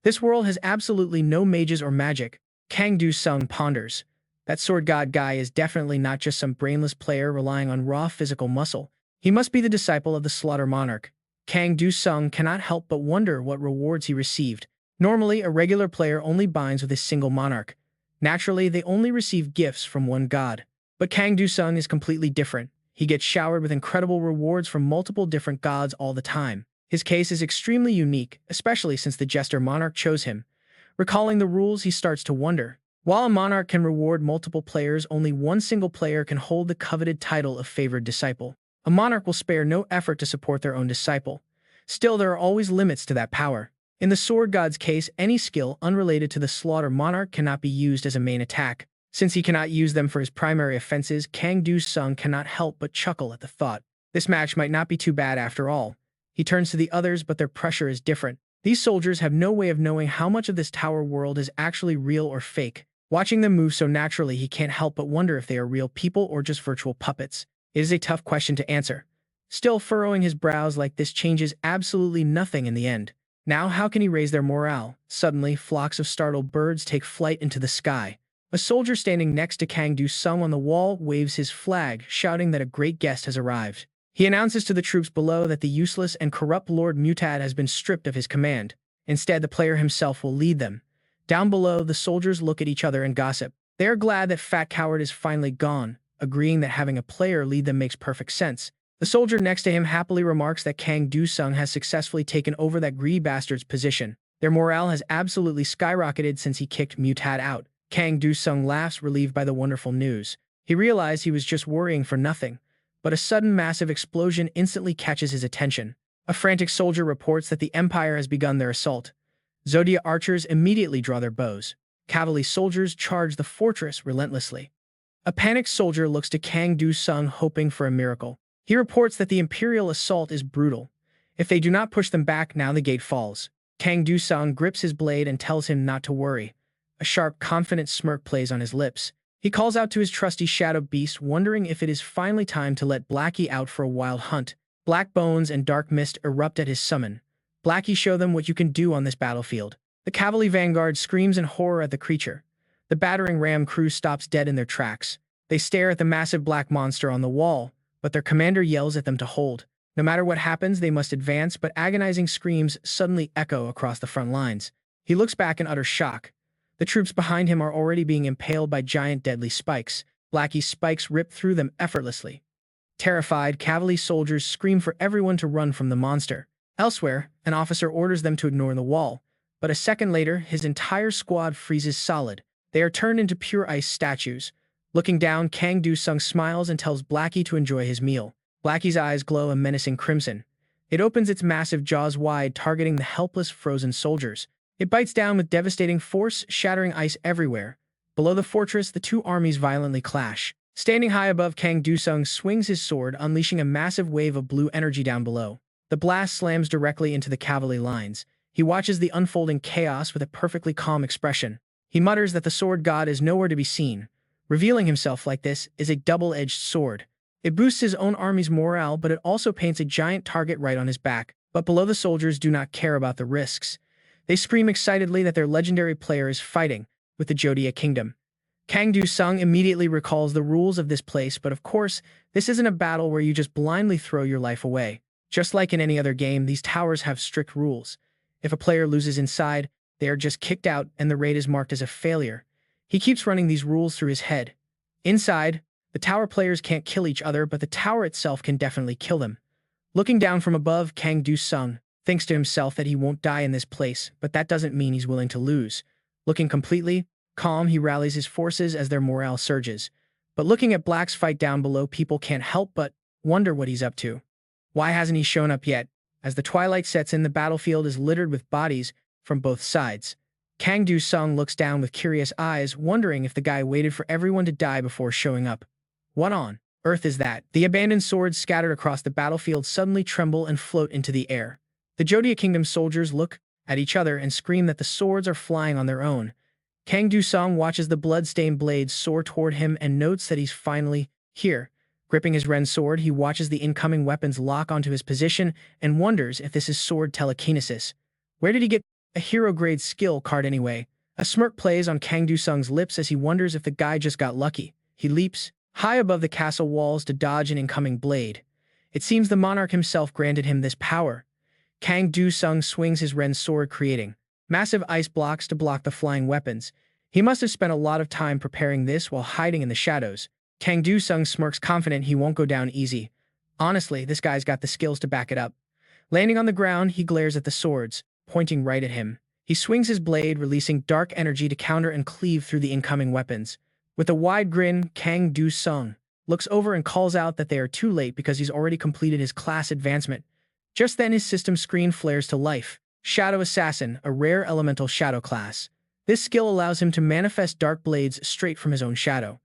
S1: This world has absolutely no mages or magic. Kang Du Sung ponders. That sword god guy is definitely not just some brainless player relying on raw physical muscle. He must be the disciple of the Slaughter Monarch. Kang Du Sung cannot help but wonder what rewards he received. Normally, a regular player only binds with a single monarch. Naturally, they only receive gifts from one god. But Kang Du Sung is completely different. He gets showered with incredible rewards from multiple different gods all the time. His case is extremely unique, especially since the Jester Monarch chose him. Recalling the rules, he starts to wonder, While a monarch can reward multiple players, only one single player can hold the coveted title of favored disciple. A monarch will spare no effort to support their own disciple. Still, there are always limits to that power. In the Sword God's case, any skill unrelated to the Slaughter Monarch cannot be used as a main attack. Since he cannot use them for his primary offenses, Kang Do-sung cannot help but chuckle at the thought. This match might not be too bad after all. He turns to the others, but their pressure is different. These soldiers have no way of knowing how much of this tower world is actually real or fake. Watching them move so naturally, he can't help but wonder if they are real people or just virtual puppets. It is a tough question to answer. Still, furrowing his brows like this changes absolutely nothing in the end. Now, how can he raise their morale? Suddenly, flocks of startled birds take flight into the sky. A soldier standing next to Kang Do-sung on the wall waves his flag, shouting that a great guest has arrived. He announces to the troops below that the useless and corrupt Lord Mutad has been stripped of his command. Instead, the player himself will lead them. Down below, the soldiers look at each other and gossip. They are glad that Fat Coward is finally gone, agreeing that having a player lead them makes perfect sense. The soldier next to him happily remarks that Kang Do-sung has successfully taken over that greedy bastard's position. Their morale has absolutely skyrocketed since he kicked Mutad out. Kang Do-sung laughs, relieved by the wonderful news. He realized he was just worrying for nothing, but a sudden massive explosion instantly catches his attention. A frantic soldier reports that the Empire has begun their assault. Zodia archers immediately draw their bows. Cavalry soldiers charge the fortress relentlessly. A panicked soldier looks to Kang Do-sung, hoping for a miracle. He reports that the Imperial assault is brutal. If they do not push them back, now the gate falls. Kang Do-sung grips his blade and tells him not to worry. A sharp, confident smirk plays on his lips. He calls out to his trusty shadow beast, wondering if it is finally time to let Blackie out for a wild hunt. Black bones and dark mist erupt at his summon. Blackie, show them what you can do on this battlefield. The cavalry vanguard screams in horror at the creature. The battering ram crew stops dead in their tracks. They stare at the massive black monster on the wall, but their commander yells at them to hold. No matter what happens, they must advance, but agonizing screams suddenly echo across the front lines. He looks back in utter shock. The troops behind him are already being impaled by giant deadly spikes. Blackie's spikes rip through them effortlessly. Terrified, cavalry soldiers scream for everyone to run from the monster. Elsewhere, an officer orders them to ignore the wall, but a second later, his entire squad freezes solid. They are turned into pure ice statues. Looking down, Kang Do-sung smiles and tells Blackie to enjoy his meal. Blackie's eyes glow a menacing crimson. It opens its massive jaws wide, targeting the helpless, frozen soldiers. It bites down with devastating force, shattering ice everywhere. Below the fortress, the two armies violently clash. Standing high above, Kang Do-sung swings his sword, unleashing a massive wave of blue energy down below. The blast slams directly into the cavalry lines. He watches the unfolding chaos with a perfectly calm expression. He mutters that the sword god is nowhere to be seen. Revealing himself like this is a double-edged sword. It boosts his own army's morale, but it also paints a giant target right on his back. But below, the soldiers do not care about the risks. They scream excitedly that their legendary player is fighting with the Jodia Kingdom. Kang Do-sung immediately recalls the rules of this place, but of course, this isn't a battle where you just blindly throw your life away. Just like in any other game, these towers have strict rules. If a player loses inside, they are just kicked out and the raid is marked as a failure. He keeps running these rules through his head. Inside, the tower players can't kill each other, but the tower itself can definitely kill them. Looking down from above, Kang Do-sung thinks to himself that he won't die in this place, but that doesn't mean he's willing to lose. Looking completely calm, he rallies his forces as their morale surges. But looking at Black's fight down below, people can't help but wonder what he's up to. Why hasn't he shown up yet? As the twilight sets in, the battlefield is littered with bodies from both sides. Kang Do-sung looks down with curious eyes, wondering if the guy waited for everyone to die before showing up. What on earth is that? The abandoned swords scattered across the battlefield suddenly tremble and float into the air. The Jodia Kingdom soldiers look at each other and scream that the swords are flying on their own. Kang Do-sung watches the blood-stained blades soar toward him and notes that he's finally here. Gripping his Ren sword, he watches the incoming weapons lock onto his position and wonders if this is sword telekinesis. Where did he get a hero-grade skill card anyway? A smirk plays on Kang Do-sung's lips as he wonders if the guy just got lucky. He leaps high above the castle walls to dodge an incoming blade. It seems the monarch himself granted him this power. Kang Do-sung swings his Ren sword, creating massive ice blocks to block the flying weapons. He must have spent a lot of time preparing this while hiding in the shadows. Kang Do-sung smirks, confident he won't go down easy. Honestly, this guy's got the skills to back it up. Landing on the ground, he glares at the swords, pointing right at him. He swings his blade, releasing dark energy to counter and cleave through the incoming weapons. With a wide grin, Kang Du-sung looks over and calls out that they are too late because he's already completed his class advancement. Just then his system screen flares to life. Shadow Assassin, a rare elemental shadow class. This skill allows him to manifest dark blades straight from his own shadow.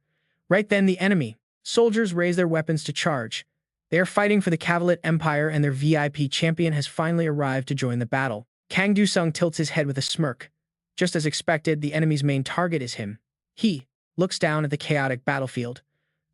S1: Right then the enemy soldiers raise their weapons to charge. They are fighting for the Cavalit Empire and their VIP champion has finally arrived to join the battle. Kang Du-sung tilts his head with a smirk. Just as expected, the enemy's main target is him. He looks down at the chaotic battlefield.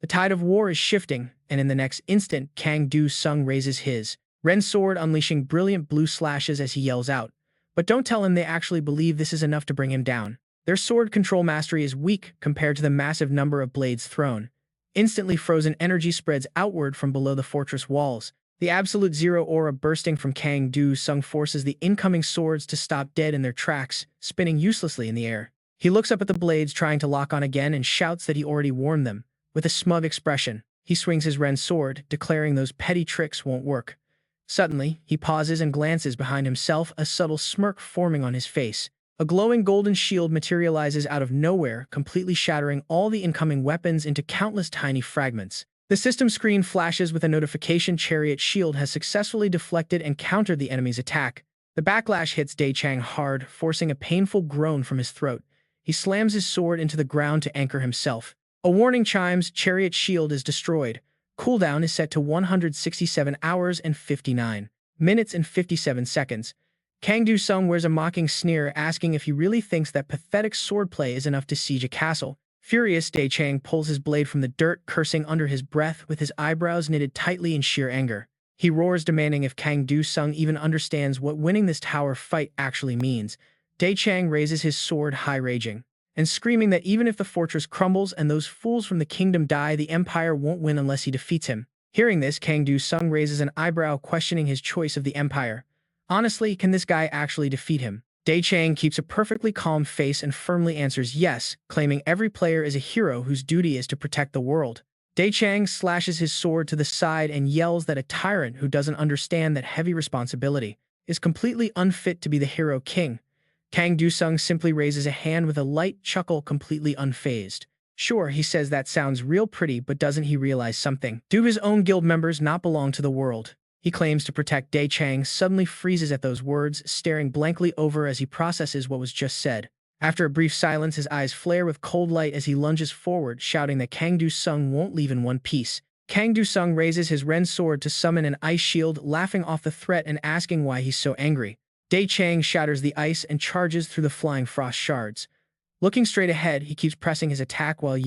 S1: The tide of war is shifting, and in the next instant, Kang Du-sung raises his Ren sword, unleashing brilliant blue slashes as he yells out. But don't tell him they actually believe this is enough to bring him down. Their sword control mastery is weak compared to the massive number of blades thrown. Instantly frozen energy spreads outward from below the fortress walls. The absolute zero aura bursting from Kang Du-sung forces the incoming swords to stop dead in their tracks, spinning uselessly in the air. He looks up at the blades trying to lock on again and shouts that he already warned them. With a smug expression, he swings his Ren sword, declaring those petty tricks won't work. Suddenly, he pauses and glances behind himself, a subtle smirk forming on his face. A glowing golden shield materializes out of nowhere, completely shattering all the incoming weapons into countless tiny fragments. The system screen flashes with a notification: Chariot Shield has successfully deflected and countered the enemy's attack. The backlash hits Dai-Chang hard, forcing a painful groan from his throat. He slams his sword into the ground to anchor himself. A warning chimes: Chariot Shield is destroyed. Cooldown is set to 167 hours and 59 minutes and 57 seconds. Kang Du-sung wears a mocking sneer, asking if he really thinks that pathetic swordplay is enough to siege a castle. Furious, Dai-Chang pulls his blade from the dirt, cursing under his breath with his eyebrows knitted tightly in sheer anger. He roars, demanding if Kang Du-sung even understands what winning this tower fight actually means. Dai-Chang raises his sword high, raging and screaming that even if the fortress crumbles and those fools from the kingdom die, the empire won't win unless he defeats him. Hearing this, Kang Du-sung raises an eyebrow, questioning his choice of the empire. Honestly, can this guy actually defeat him? Dai-Chang keeps a perfectly calm face and firmly answers yes, claiming every player is a hero whose duty is to protect the world. Dai-Chang slashes his sword to the side and yells that a tyrant who doesn't understand that heavy responsibility is completely unfit to be the hero king. Kang Du-sung simply raises a hand with a light chuckle, completely unfazed. Sure, he says that sounds real pretty, but doesn't he realize something? Do his own guild members not belong to the world? He claims to protect. Dai-Chang suddenly freezes at those words, staring blankly over as he processes what was just said. After a brief silence, his eyes flare with cold light as he lunges forward, shouting that Kang Du-sung won't leave in one piece. Kang Du-sung raises his Ren sword to summon an ice shield, laughing off the threat and asking why he's so angry. Dai-Chang shatters the ice and charges through the flying frost shards. Looking straight ahead, he keeps pressing his attack while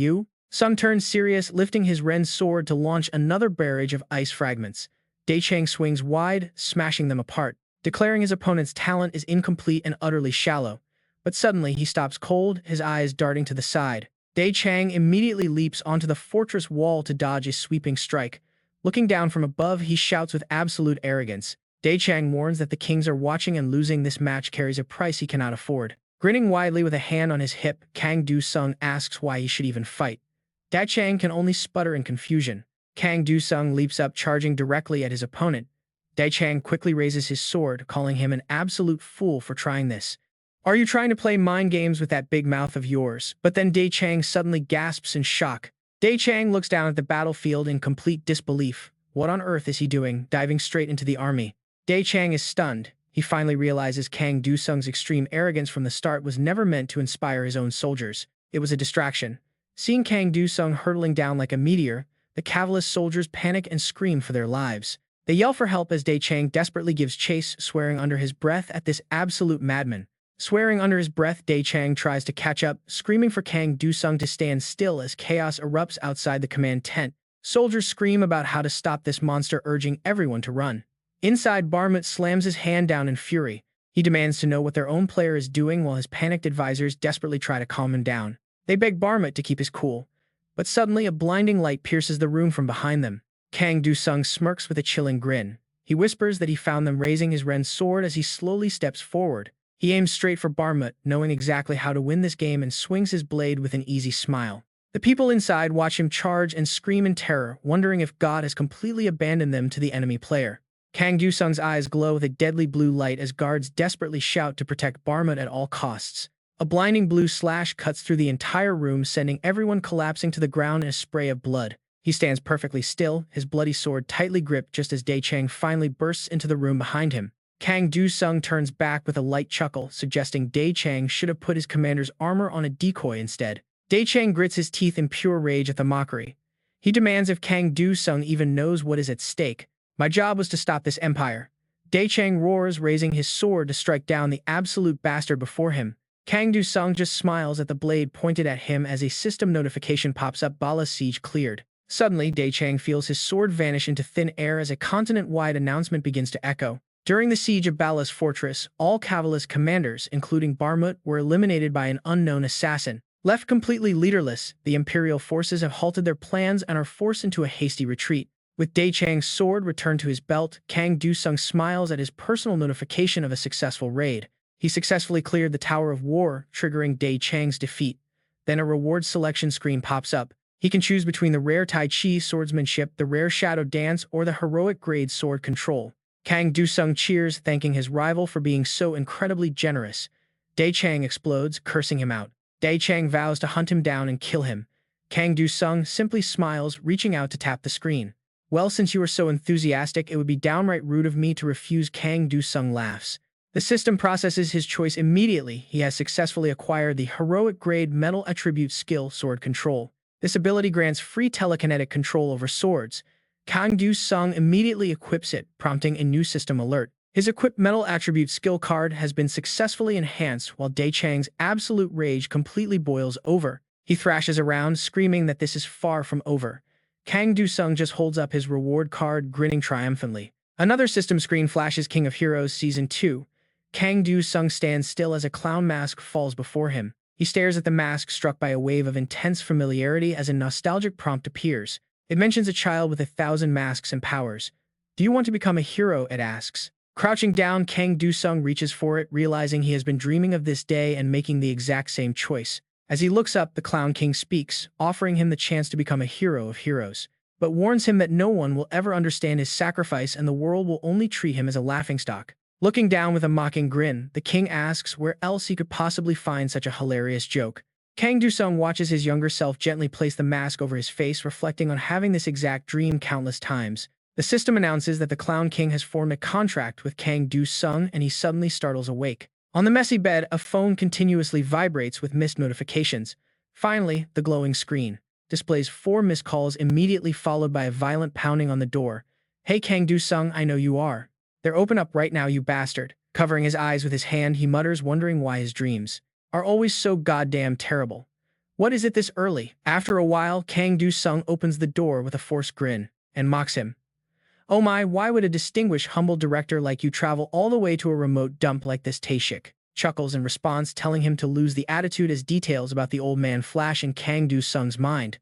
S1: Sung turns serious, lifting his Ren sword to launch another barrage of ice fragments. Dai-Chang swings wide, smashing them apart, declaring his opponent's talent is incomplete and utterly shallow. But suddenly, he stops cold, his eyes darting to the side. Dai-Chang immediately leaps onto the fortress wall to dodge a sweeping strike. Looking down from above, he shouts with absolute arrogance. Dai-Chang warns that the kings are watching and losing this match carries a price he cannot afford. Grinning widely with a hand on his hip, Kang Du-sung asks why he should even fight. Dai-Chang can only sputter in confusion. Kang Du-sung leaps up, charging directly at his opponent. Dai-Chang quickly raises his sword, calling him an absolute fool for trying this. Are you trying to play mind games with that big mouth of yours? But then Dai-Chang suddenly gasps in shock. Dai-Chang looks down at the battlefield in complete disbelief. What on earth is he doing, diving straight into the army? Dai-Chang is stunned. He finally realizes Kang Du-sung's extreme arrogance from the start was never meant to inspire his own soldiers. It was a distraction. Seeing Kang Du-sung hurtling down like a meteor, the cavalry soldiers panic and scream for their lives. They yell for help as Dai-Chang desperately gives chase, swearing under his breath at this absolute madman. Swearing under his breath, Dai-Chang tries to catch up, screaming for Kang Du-sung to stand still as chaos erupts outside the command tent. Soldiers scream about how to stop this monster, urging everyone to run. Inside, Barmut slams his hand down in fury. He demands to know what their own player is doing while his panicked advisors desperately try to calm him down. They beg Barmut to keep his cool. But suddenly, a blinding light pierces the room from behind them. Kang Du-sung smirks with a chilling grin. He whispers that he found them raising his Ren sword as he slowly steps forward. He aims straight for Barmut, knowing exactly how to win this game, and swings his blade with an easy smile. The people inside watch him charge and scream in terror, wondering if God has completely abandoned them to the enemy player. Kang Du-sung's eyes glow with a deadly blue light as guards desperately shout to protect Barmut at all costs. A blinding blue slash cuts through the entire room, sending everyone collapsing to the ground in a spray of blood. He stands perfectly still, his bloody sword tightly gripped just as Dae Chang finally bursts into the room behind him. Kang Du-sung turns back with a light chuckle, suggesting Dae Chang should have put his commander's armor on a decoy instead. Dae Chang grits his teeth in pure rage at the mockery. He demands if Kang Du-sung even knows what is at stake. My job was to stop this empire. Dae Chang roars, raising his sword to strike down the absolute bastard before him. Kang Du-sung just smiles at the blade pointed at him as a system notification pops up: Bala's siege cleared. Suddenly, Dae Chang feels his sword vanish into thin air as a continent-wide announcement begins to echo. During the siege of Bala's fortress, all cavalry commanders, including Barmut, were eliminated by an unknown assassin. Left completely leaderless, the Imperial forces have halted their plans and are forced into a hasty retreat. With Dae Chang's sword returned to his belt, Kang Du-sung smiles at his personal notification of a successful raid. He successfully cleared the Tower of War, triggering Dae Chang's defeat. Then a reward selection screen pops up. He can choose between the rare Tai Chi swordsmanship, the rare Shadow Dance, or the heroic grade sword control. Kang Du-sung cheers, thanking his rival for being so incredibly generous. Dae Chang explodes, cursing him out. Dae Chang vows to hunt him down and kill him. Kang Du-sung simply smiles, reaching out to tap the screen. Well, since you are so enthusiastic, it would be downright rude of me to refuse. Kang Du-sung laughs. The system processes his choice immediately. He has successfully acquired the heroic grade metal attribute skill sword control. This ability grants free telekinetic control over swords. Kang Du-sung immediately equips it, prompting a new system alert. His equipped metal attribute skill card has been successfully enhanced, while Dae Chang's absolute rage completely boils over. He thrashes around, screaming that this is far from over. Kang Du-sung just holds up his reward card, grinning triumphantly. Another system screen flashes: King of Heroes Season 2. Kang Du-sung stands still as a clown mask falls before him. He stares at the mask, struck by a wave of intense familiarity as a nostalgic prompt appears. It mentions a child with 1,000 masks and powers. Do you want to become a hero? It asks. Crouching down, Kang Du-sung reaches for it, realizing he has been dreaming of this day and making the exact same choice. As he looks up, the Clown King speaks, offering him the chance to become a hero of heroes, but warns him that no one will ever understand his sacrifice and the world will only treat him as a laughingstock. Looking down with a mocking grin, the king asks where else he could possibly find such a hilarious joke. Kang Du-sung watches his younger self gently place the mask over his face, reflecting on having this exact dream countless times. The system announces that the Clown King has formed a contract with Kang Du-sung, and he suddenly startles awake. On the messy bed, a phone continuously vibrates with missed notifications. Finally, the glowing screen displays 4 missed calls, immediately followed by a violent pounding on the door. Hey Kang Du-sung, I know you are. They're open up right now, you bastard. Covering his eyes with his hand, he mutters, wondering why his dreams are always so goddamn terrible. What is it this early? After a while, Kang Du-sung opens the door with a forced grin and mocks him. Oh my, why would a distinguished, humble director like you travel all the way to a remote dump like this? Tae-shik chuckles in response, telling him to lose the attitude as details about the old man flash in Kang Du-sung's mind.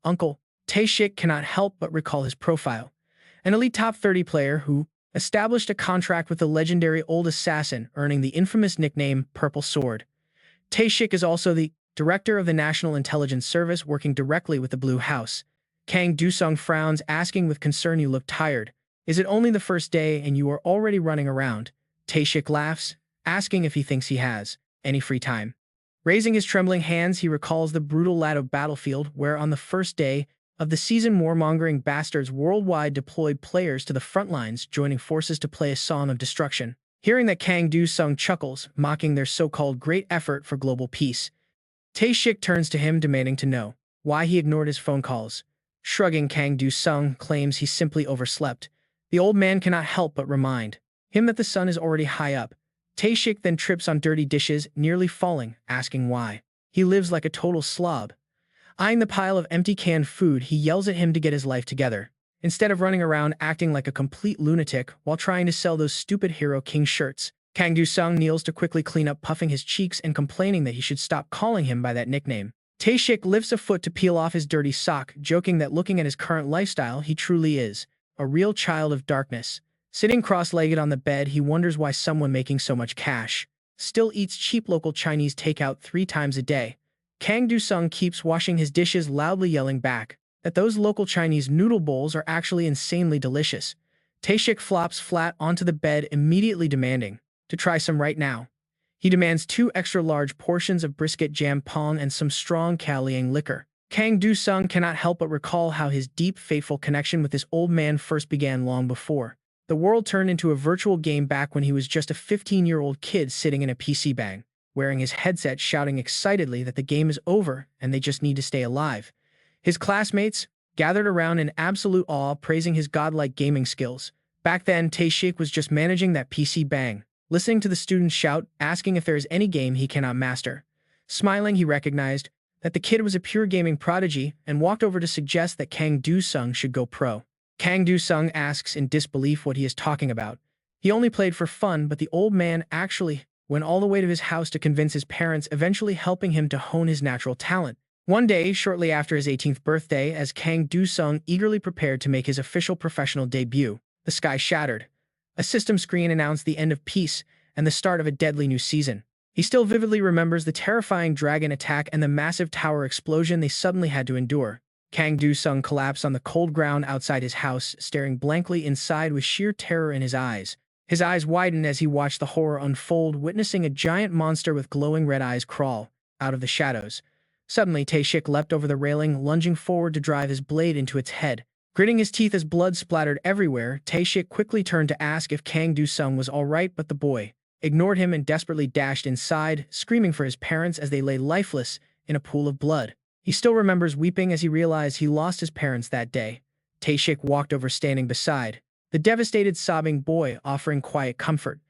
S1: Uncle Tae-shik cannot help but recall his profile. An elite top 30 player who established a contract with the legendary old assassin, earning the infamous nickname Purple Sword. Tae-shik is also the director of the National Intelligence Service, working directly with the Blue House. Kang Du-sung frowns, asking with concern, you look tired. Is it only the first day and you are already running around? Tae-shik laughs, asking if he thinks he has any free time. Raising his trembling hands, he recalls the brutal Lado battlefield where on the first day of the season, warmongering bastards worldwide deployed players to the front lines, joining forces to play a song of destruction. Hearing that, Kang Du-sung chuckles, mocking their so-called great effort for global peace. Tae-shik turns to him, demanding to know why he ignored his phone calls. Shrugging, Kang Du-sung claims he simply overslept. The old man cannot help but remind him that the sun is already high up. Tae-shik then trips on dirty dishes, nearly falling, asking why. He lives like a total slob. Eyeing the pile of empty canned food, he yells at him to get his life together, instead of running around acting like a complete lunatic while trying to sell those stupid Hero King shirts. Kang Du-sung kneels to quickly clean up, puffing his cheeks and complaining that he should stop calling him by that nickname. Tae-shik lifts a foot to peel off his dirty sock, joking that looking at his current lifestyle, he truly is a real child of darkness. Sitting cross-legged on the bed, he wonders why someone making so much cash still eats cheap local Chinese takeout 3 times a day. Kang Du-sung keeps washing his dishes, loudly yelling back that those local Chinese noodle bowls are actually insanely delicious. Taeshik flops flat onto the bed, immediately demanding to try some right now. He demands 2 extra large portions of brisket jam pong and some strong Kaoliang liquor. Kang Du-sung cannot help but recall how his deep, fateful connection with this old man first began long before. The world turned into a virtual game back when he was just a 15-year-old kid sitting in a PC bang, wearing his headset, shouting excitedly that the game is over and they just need to stay alive. His classmates gathered around in absolute awe, praising his godlike gaming skills. Back then, Taeshik was just managing that PC bang, listening to the students shout, asking if there is any game he cannot master. Smiling, he recognized that the kid was a pure gaming prodigy and walked over to suggest that Kang Du-sung should go pro. Kang Du-sung asks in disbelief what he is talking about. He only played for fun, but the old man actually went all the way to his house to convince his parents, eventually helping him to hone his natural talent. One day, shortly after his 18th birthday, as Kang Du-sung eagerly prepared to make his official professional debut, the sky shattered. A system screen announced the end of peace and the start of a deadly new season. He still vividly remembers the terrifying dragon attack and the massive tower explosion they suddenly had to endure. Kang Du-sung collapsed on the cold ground outside his house, staring blankly inside with sheer terror in his eyes. His eyes widened as he watched the horror unfold, witnessing a giant monster with glowing red eyes crawl out of the shadows. Suddenly, Taeshik leapt over the railing, lunging forward to drive his blade into its head. Gritting his teeth as blood splattered everywhere, Taeshik quickly turned to ask if Kang Du-sung was all right, but the boy ignored him and desperately dashed inside, screaming for his parents as they lay lifeless in a pool of blood. He still remembers weeping as he realized he lost his parents that day. Taeshik walked over, standing beside the devastated, sobbing boy, offering quiet comfort.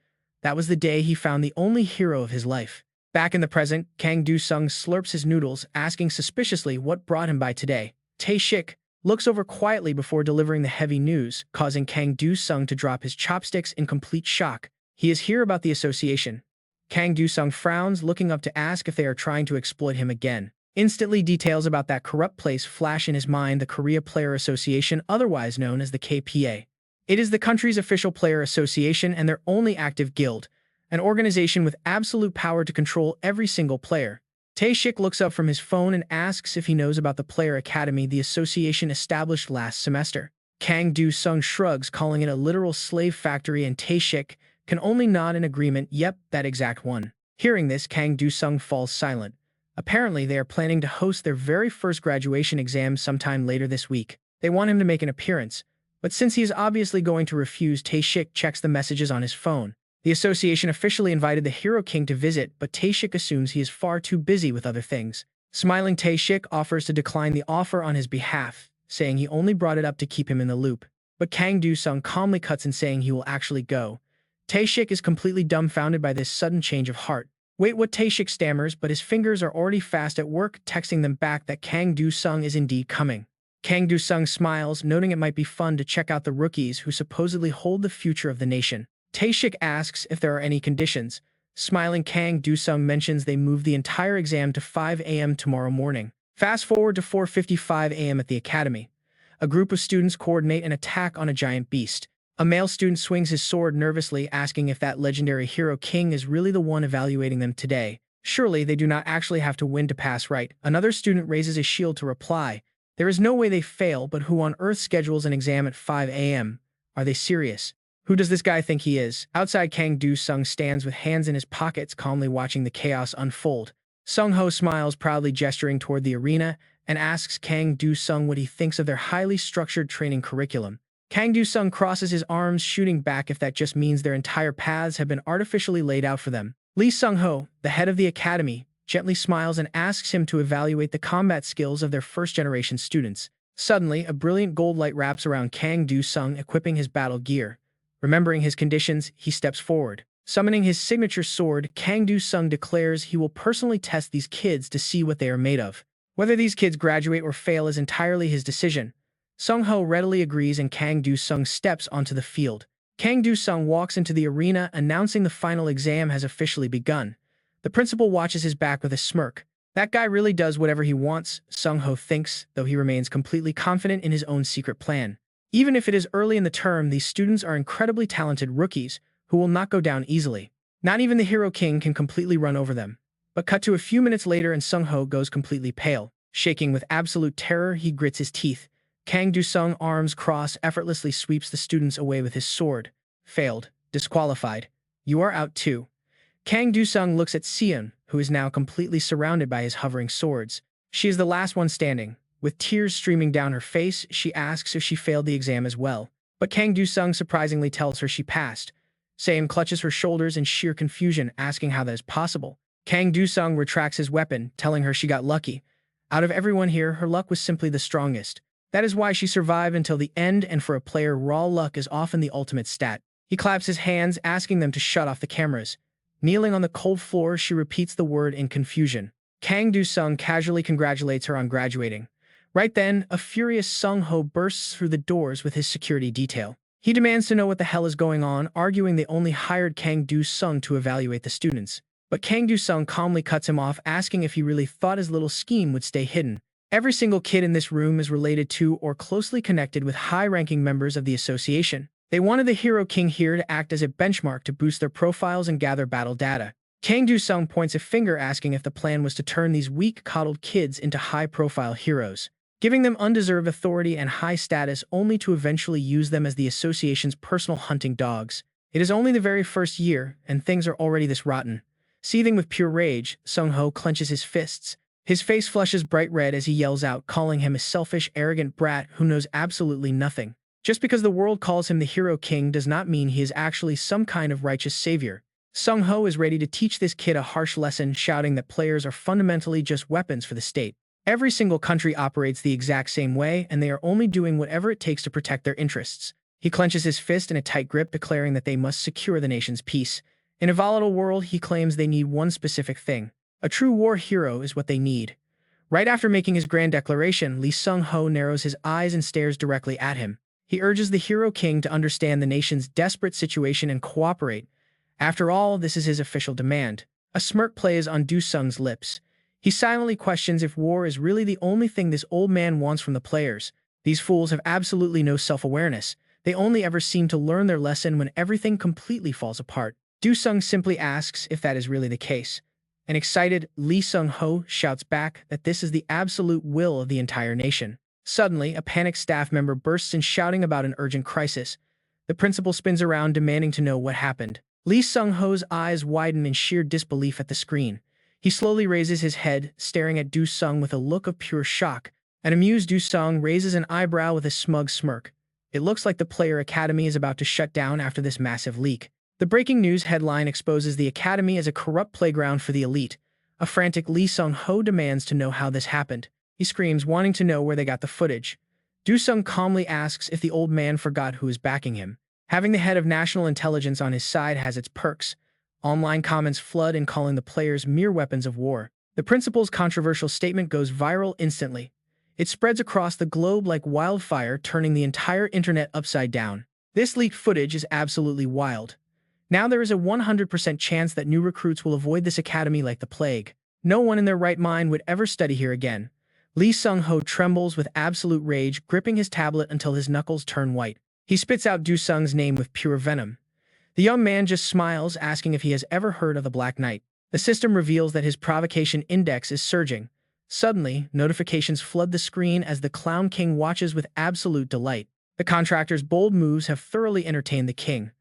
S1: That was the day he found the only hero of his life. Back in the present, Kang Du-sung slurps his noodles, asking suspiciously what brought him by today. Taeshik looks over quietly before delivering the heavy news, causing Kang Du-sung to drop his chopsticks in complete shock. He is here about the association. Kang Du-sung frowns, looking up to ask if they are trying to exploit him again. Instantly, details about that corrupt place flash in his mind: the Korea Player Association, otherwise known as the KPA. It is the country's official player association and their only active guild, an organization with absolute power to control every single player. Taeshik looks up from his phone and asks if he knows about the Player Academy the association established last semester. Kang Du-sung shrugs, calling it a literal slave factory, and Taeshik can only nod in agreement. Yep, that exact one. Hearing this, Kang Du-sung falls silent. Apparently, they are planning to host their very first graduation exam sometime later this week. They want him to make an appearance, but since he is obviously going to refuse, Taeshik checks the messages on his phone. The association officially invited the Hero King to visit, but Taeshik assumes he is far too busy with other things. Smiling, Taeshik offers to decline the offer on his behalf, saying he only brought it up to keep him in the loop. But Kang Du-sung calmly cuts in, saying he will actually go. Taeshik is completely dumbfounded by this sudden change of heart. Wait, what? Taeshik stammers, but his fingers are already fast at work, texting them back that Kang Du-sung is indeed coming. Kang Du-sung smiles, noting it might be fun to check out the rookies who supposedly hold the future of the nation. Taeshik asks if there are any conditions. Smiling, Kang Du-sung mentions they move the entire exam to 5 a.m. tomorrow morning. Fast forward to 4:55 a.m. at the academy. A group of students coordinate an attack on a giant beast. A male student swings his sword nervously, asking if that legendary Hero King is really the one evaluating them today. Surely they do not actually have to win to pass, right? Another student raises his shield to reply. There is no way they fail, but who on earth schedules an exam at 5 a.m.? Are they serious? Who does this guy think he is? Outside, Kang Du-sung stands with hands in his pockets, calmly watching the chaos unfold. Sung-ho smiles proudly, gesturing toward the arena, and asks Kang Du-sung what he thinks of their highly structured training curriculum. Kang Du-sung crosses his arms, shooting back if that just means their entire paths have been artificially laid out for them. Lee Sung-ho, the head of the academy, gently smiles and asks him to evaluate the combat skills of their first-generation students. Suddenly, a brilliant gold light wraps around Kang Du-sung, equipping his battle gear. Remembering his conditions, he steps forward. Summoning his signature sword, Kang Du-sung declares he will personally test these kids to see what they are made of. Whether these kids graduate or fail is entirely his decision. Sung-ho readily agrees, and Kang Du-sung steps onto the field. Kang Du-sung walks into the arena, announcing the final exam has officially begun. The principal watches his back with a smirk. That guy really does whatever he wants, Sung-ho thinks, though he remains completely confident in his own secret plan. Even if it is early in the term, these students are incredibly talented rookies who will not go down easily. Not even the Hero King can completely run over them. But cut to a few minutes later and Sung-ho goes completely pale. Shaking with absolute terror, he grits his teeth. Kang Du-sung, arms crossed, effortlessly sweeps the students away with his sword. Failed. Disqualified. You are out too. Kang Du-sung looks at Seon, who is now completely surrounded by his hovering swords. She is the last one standing. With tears streaming down her face, she asks if she failed the exam as well. But Kang Du-sung surprisingly tells her she passed. Seon clutches her shoulders in sheer confusion, asking how that is possible. Kang Du-sung retracts his weapon, telling her she got lucky. Out of everyone here, her luck was simply the strongest. That is why she survived until the end, and for a player, raw luck is often the ultimate stat. He claps his hands, asking them to shut off the cameras. Kneeling on the cold floor, she repeats the word in confusion. Kang Du-sung casually congratulates her on graduating. Right then, a furious Sung-ho bursts through the doors with his security detail. He demands to know what the hell is going on, arguing they only hired Kang Du-sung to evaluate the students. But Kang Du-sung calmly cuts him off, asking if he really thought his little scheme would stay hidden. Every single kid in this room is related to or closely connected with high-ranking members of the association. They wanted the Hero King here to act as a benchmark to boost their profiles and gather battle data. Kang Du-sung points a finger, asking if the plan was to turn these weak, coddled kids into high-profile heroes, giving them undeserved authority and high status only to eventually use them as the association's personal hunting dogs. It is only the very first year, and things are already this rotten. Seething with pure rage, Sung-ho clenches his fists. His face flushes bright red as he yells out, calling him a selfish, arrogant brat who knows absolutely nothing. Just because the world calls him the Hero King does not mean he is actually some kind of righteous savior. Sung-ho is ready to teach this kid a harsh lesson, shouting that players are fundamentally just weapons for the state. Every single country operates the exact same way, and they are only doing whatever it takes to protect their interests. He clenches his fist in a tight grip, declaring that they must secure the nation's peace. In a volatile world, he claims they need one specific thing. A true war hero is what they need. Right after making his grand declaration, Lee Sung-ho narrows his eyes and stares directly at him. He urges the Hero King to understand the nation's desperate situation and cooperate. After all, this is his official demand. A smirk plays on Du-sung's lips. He silently questions if war is really the only thing this old man wants from the players. These fools have absolutely no self-awareness. They only ever seem to learn their lesson when everything completely falls apart. Du-sung simply asks if that is really the case. An excited Lee Sung-ho shouts back that this is the absolute will of the entire nation. Suddenly, a panicked staff member bursts in, shouting about an urgent crisis. The principal spins around, demanding to know what happened. Lee Sung-ho's eyes widen in sheer disbelief at the screen. He slowly raises his head, staring at Du-sung with a look of pure shock. An amused Du-sung raises an eyebrow with a smug smirk. It looks like the Player Academy is about to shut down after this massive leak. The breaking news headline exposes the academy as a corrupt playground for the elite. A frantic Lee Sung-ho demands to know how this happened. He screams, wanting to know where they got the footage. Du-sung calmly asks if the old man forgot who is backing him. Having the head of national intelligence on his side has its perks. Online comments flood in, calling the players mere weapons of war. The principal's controversial statement goes viral instantly. It spreads across the globe like wildfire, turning the entire internet upside down. This leaked footage is absolutely wild. Now there is a 100% chance that new recruits will avoid this academy like the plague. No one in their right mind would ever study here again. Lee Sung-ho trembles with absolute rage, gripping his tablet until his knuckles turn white. He spits out Du-sung's name with pure venom. The young man just smiles, asking if he has ever heard of the Black Knight. The system reveals that his provocation index is surging. Suddenly, notifications flood the screen as the Clown King watches with absolute delight. The contractor's bold moves have thoroughly entertained the king.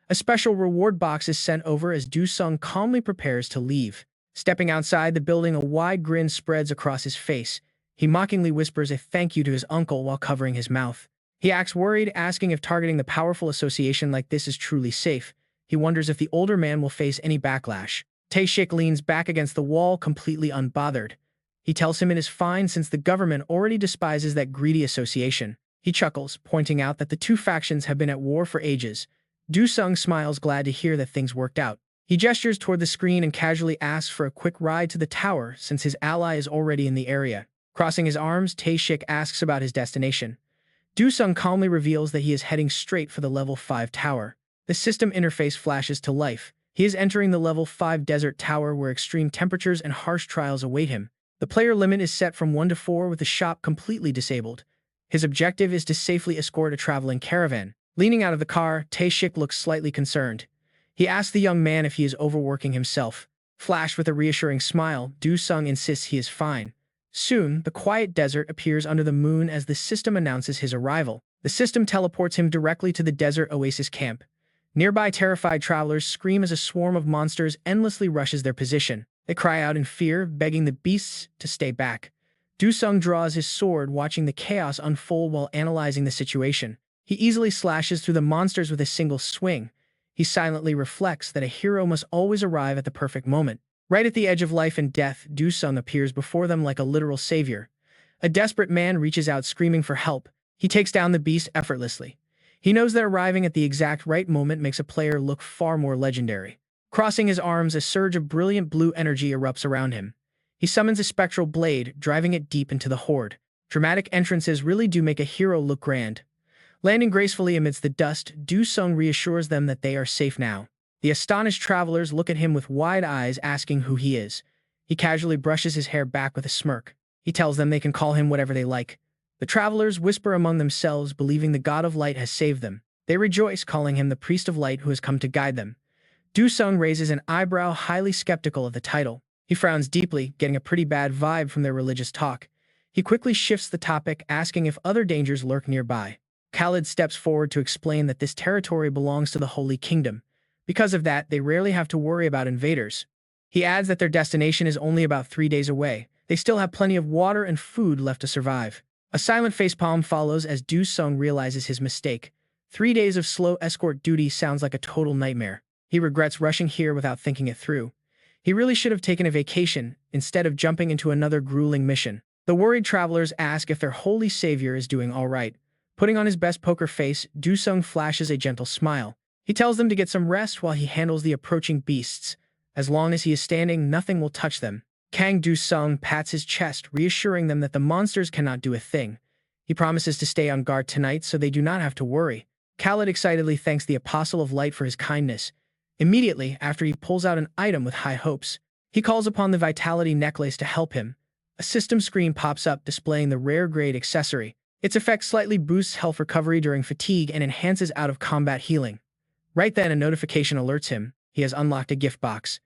S1: A special reward box is sent over as Du-sung calmly prepares to leave. Stepping outside the building, a wide grin spreads across his face. He mockingly whispers a thank you to his uncle while covering his mouth. He acts worried, asking if targeting the powerful association like this is truly safe. He wonders if the older man will face any backlash. Tae-shik leans back against the wall, completely unbothered. He tells him it is fine since the government already despises that greedy association. He chuckles, pointing out that the two factions have been at war for ages. Du-sung smiles, glad to hear that things worked out. He gestures toward the screen and casually asks for a quick ride to the tower since his ally is already in the area. Crossing his arms, Tae-shik asks about his destination. Du-sung calmly reveals that he is heading straight for the level 5 tower. The system interface flashes to life. He is entering the level 5 desert tower where extreme temperatures and harsh trials await him. The player limit is set from 1 to 4 with the shop completely disabled. His objective is to safely escort a traveling caravan. Leaning out of the car, Tae-shik looks slightly concerned. He asks the young man if he is overworking himself. Flashed with a reassuring smile, Du-sung insists he is fine. Soon, the quiet desert appears under the moon as the system announces his arrival. The system teleports him directly to the desert oasis camp. Nearby terrified travelers scream as a swarm of monsters endlessly rushes their position. They cry out in fear, begging the beasts to stay back. Du-sung draws his sword, watching the chaos unfold while analyzing the situation. He easily slashes through the monsters with a single swing. He silently reflects that a hero must always arrive at the perfect moment. Right at the edge of life and death, Du-sung appears before them like a literal savior. A desperate man reaches out screaming for help. He takes down the beast effortlessly. He knows that arriving at the exact right moment makes a player look far more legendary. Crossing his arms, a surge of brilliant blue energy erupts around him. He summons a spectral blade, driving it deep into the horde. Dramatic entrances really do make a hero look grand. Landing gracefully amidst the dust, Du-sung reassures them that they are safe now. The astonished travelers look at him with wide eyes, asking who he is. He casually brushes his hair back with a smirk. He tells them they can call him whatever they like. The travelers whisper among themselves, believing the god of light has saved them. They rejoice, calling him the priest of light who has come to guide them. Du-sung raises an eyebrow, highly skeptical of the title. He frowns deeply, getting a pretty bad vibe from their religious talk. He quickly shifts the topic, asking if other dangers lurk nearby. Khalid steps forward to explain that this territory belongs to the Holy Kingdom. Because of that, they rarely have to worry about invaders. He adds that their destination is only about 3 days away. They still have plenty of water and food left to survive. A silent facepalm follows as Du-sung realizes his mistake. 3 days of slow escort duty sounds like a total nightmare. He regrets rushing here without thinking it through. He really should have taken a vacation, instead of jumping into another grueling mission. The worried travelers ask if their holy savior is doing all right. Putting on his best poker face, Du-sung flashes a gentle smile. He tells them to get some rest while he handles the approaching beasts. As long as he is standing, nothing will touch them. Kang Du-sung pats his chest, reassuring them that the monsters cannot do a thing. He promises to stay on guard tonight so they do not have to worry. Khalid excitedly thanks the Apostle of Light for his kindness. Immediately after, he pulls out an item with high hopes. He calls upon the Vitality Necklace to help him. A system screen pops up displaying the rare grade accessory. Its effect slightly boosts health recovery during fatigue and enhances out-of-combat healing. Right then, a notification alerts him. He has unlocked a gift box.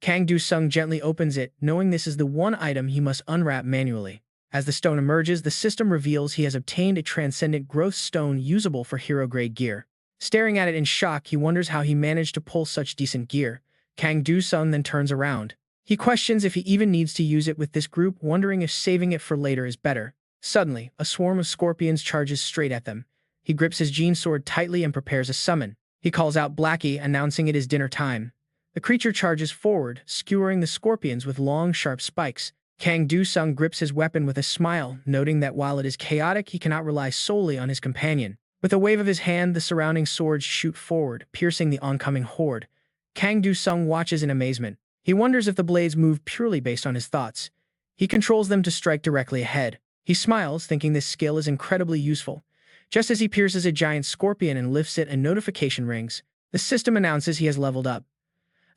S1: Kang Du-sung gently opens it, knowing this is the one item he must unwrap manually. As the stone emerges, the system reveals he has obtained a transcendent growth stone usable for hero-grade gear. Staring at it in shock, he wonders how he managed to pull such decent gear. Kang Du-sung then turns around. He questions if he even needs to use it with this group, wondering if saving it for later is better. Suddenly, a swarm of scorpions charges straight at them. He grips his jean sword tightly and prepares a summon. He calls out Blackie, announcing it is dinner time. The creature charges forward, skewering the scorpions with long, sharp spikes. Kang Du-sung grips his weapon with a smile, noting that while it is chaotic, he cannot rely solely on his companion. With a wave of his hand, the surrounding swords shoot forward, piercing the oncoming horde. Kang Du-sung watches in amazement. He wonders if the blades move purely based on his thoughts. He controls them to strike directly ahead. He smiles, thinking this skill is incredibly useful. Just as he pierces a giant scorpion and lifts it, a notification rings. The system announces he has leveled up.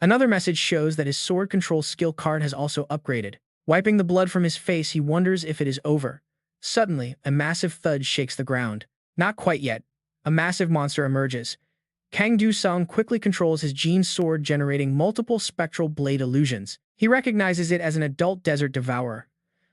S1: Another message shows that his sword control skill card has also upgraded. Wiping the blood from his face, he wonders if it is over. Suddenly, a massive thud shakes the ground. Not quite yet. A massive monster emerges. Kang Du-sung quickly controls his jean sword, generating multiple spectral blade illusions. He recognizes it as an adult desert devourer.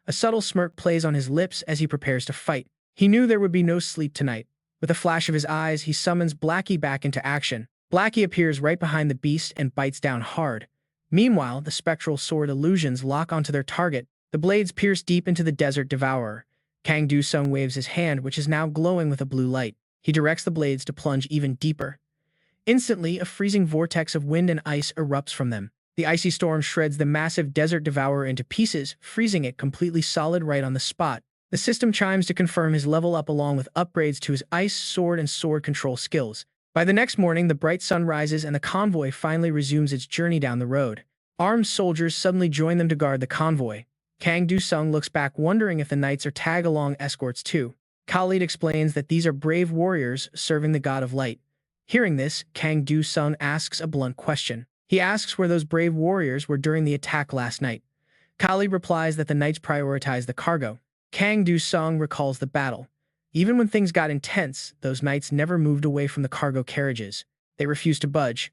S1: A subtle smirk plays on his lips as he prepares to fight. He knew there would be no sleep tonight. With a flash of his eyes, he summons Blackie back into action. Blackie appears right behind the beast and bites down hard. Meanwhile, the spectral sword illusions lock onto their target. The blades pierce deep into the desert devourer. Kang Du-sung waves his hand, which is now glowing with a blue light. He directs the blades to plunge even deeper. Instantly, a freezing vortex of wind and ice erupts from them. The icy storm shreds the massive desert devourer into pieces, freezing it completely solid right on the spot. The system chimes to confirm his level up along with upgrades to his ice, sword, and sword control skills. By the next morning, the bright sun rises and the convoy finally resumes its journey down the road. Armed soldiers suddenly join them to guard the convoy. Kang Du-sung looks back, wondering if the knights are tag-along escorts too. Khalid explains that these are brave warriors serving the god of light. Hearing this, Kang Du-sung asks a blunt question. He asks where those brave warriors were during the attack last night. Khalid replies that the knights prioritized the cargo. Kang Du-sung recalls the battle. Even when things got intense, those knights never moved away from the cargo carriages. They refused to budge.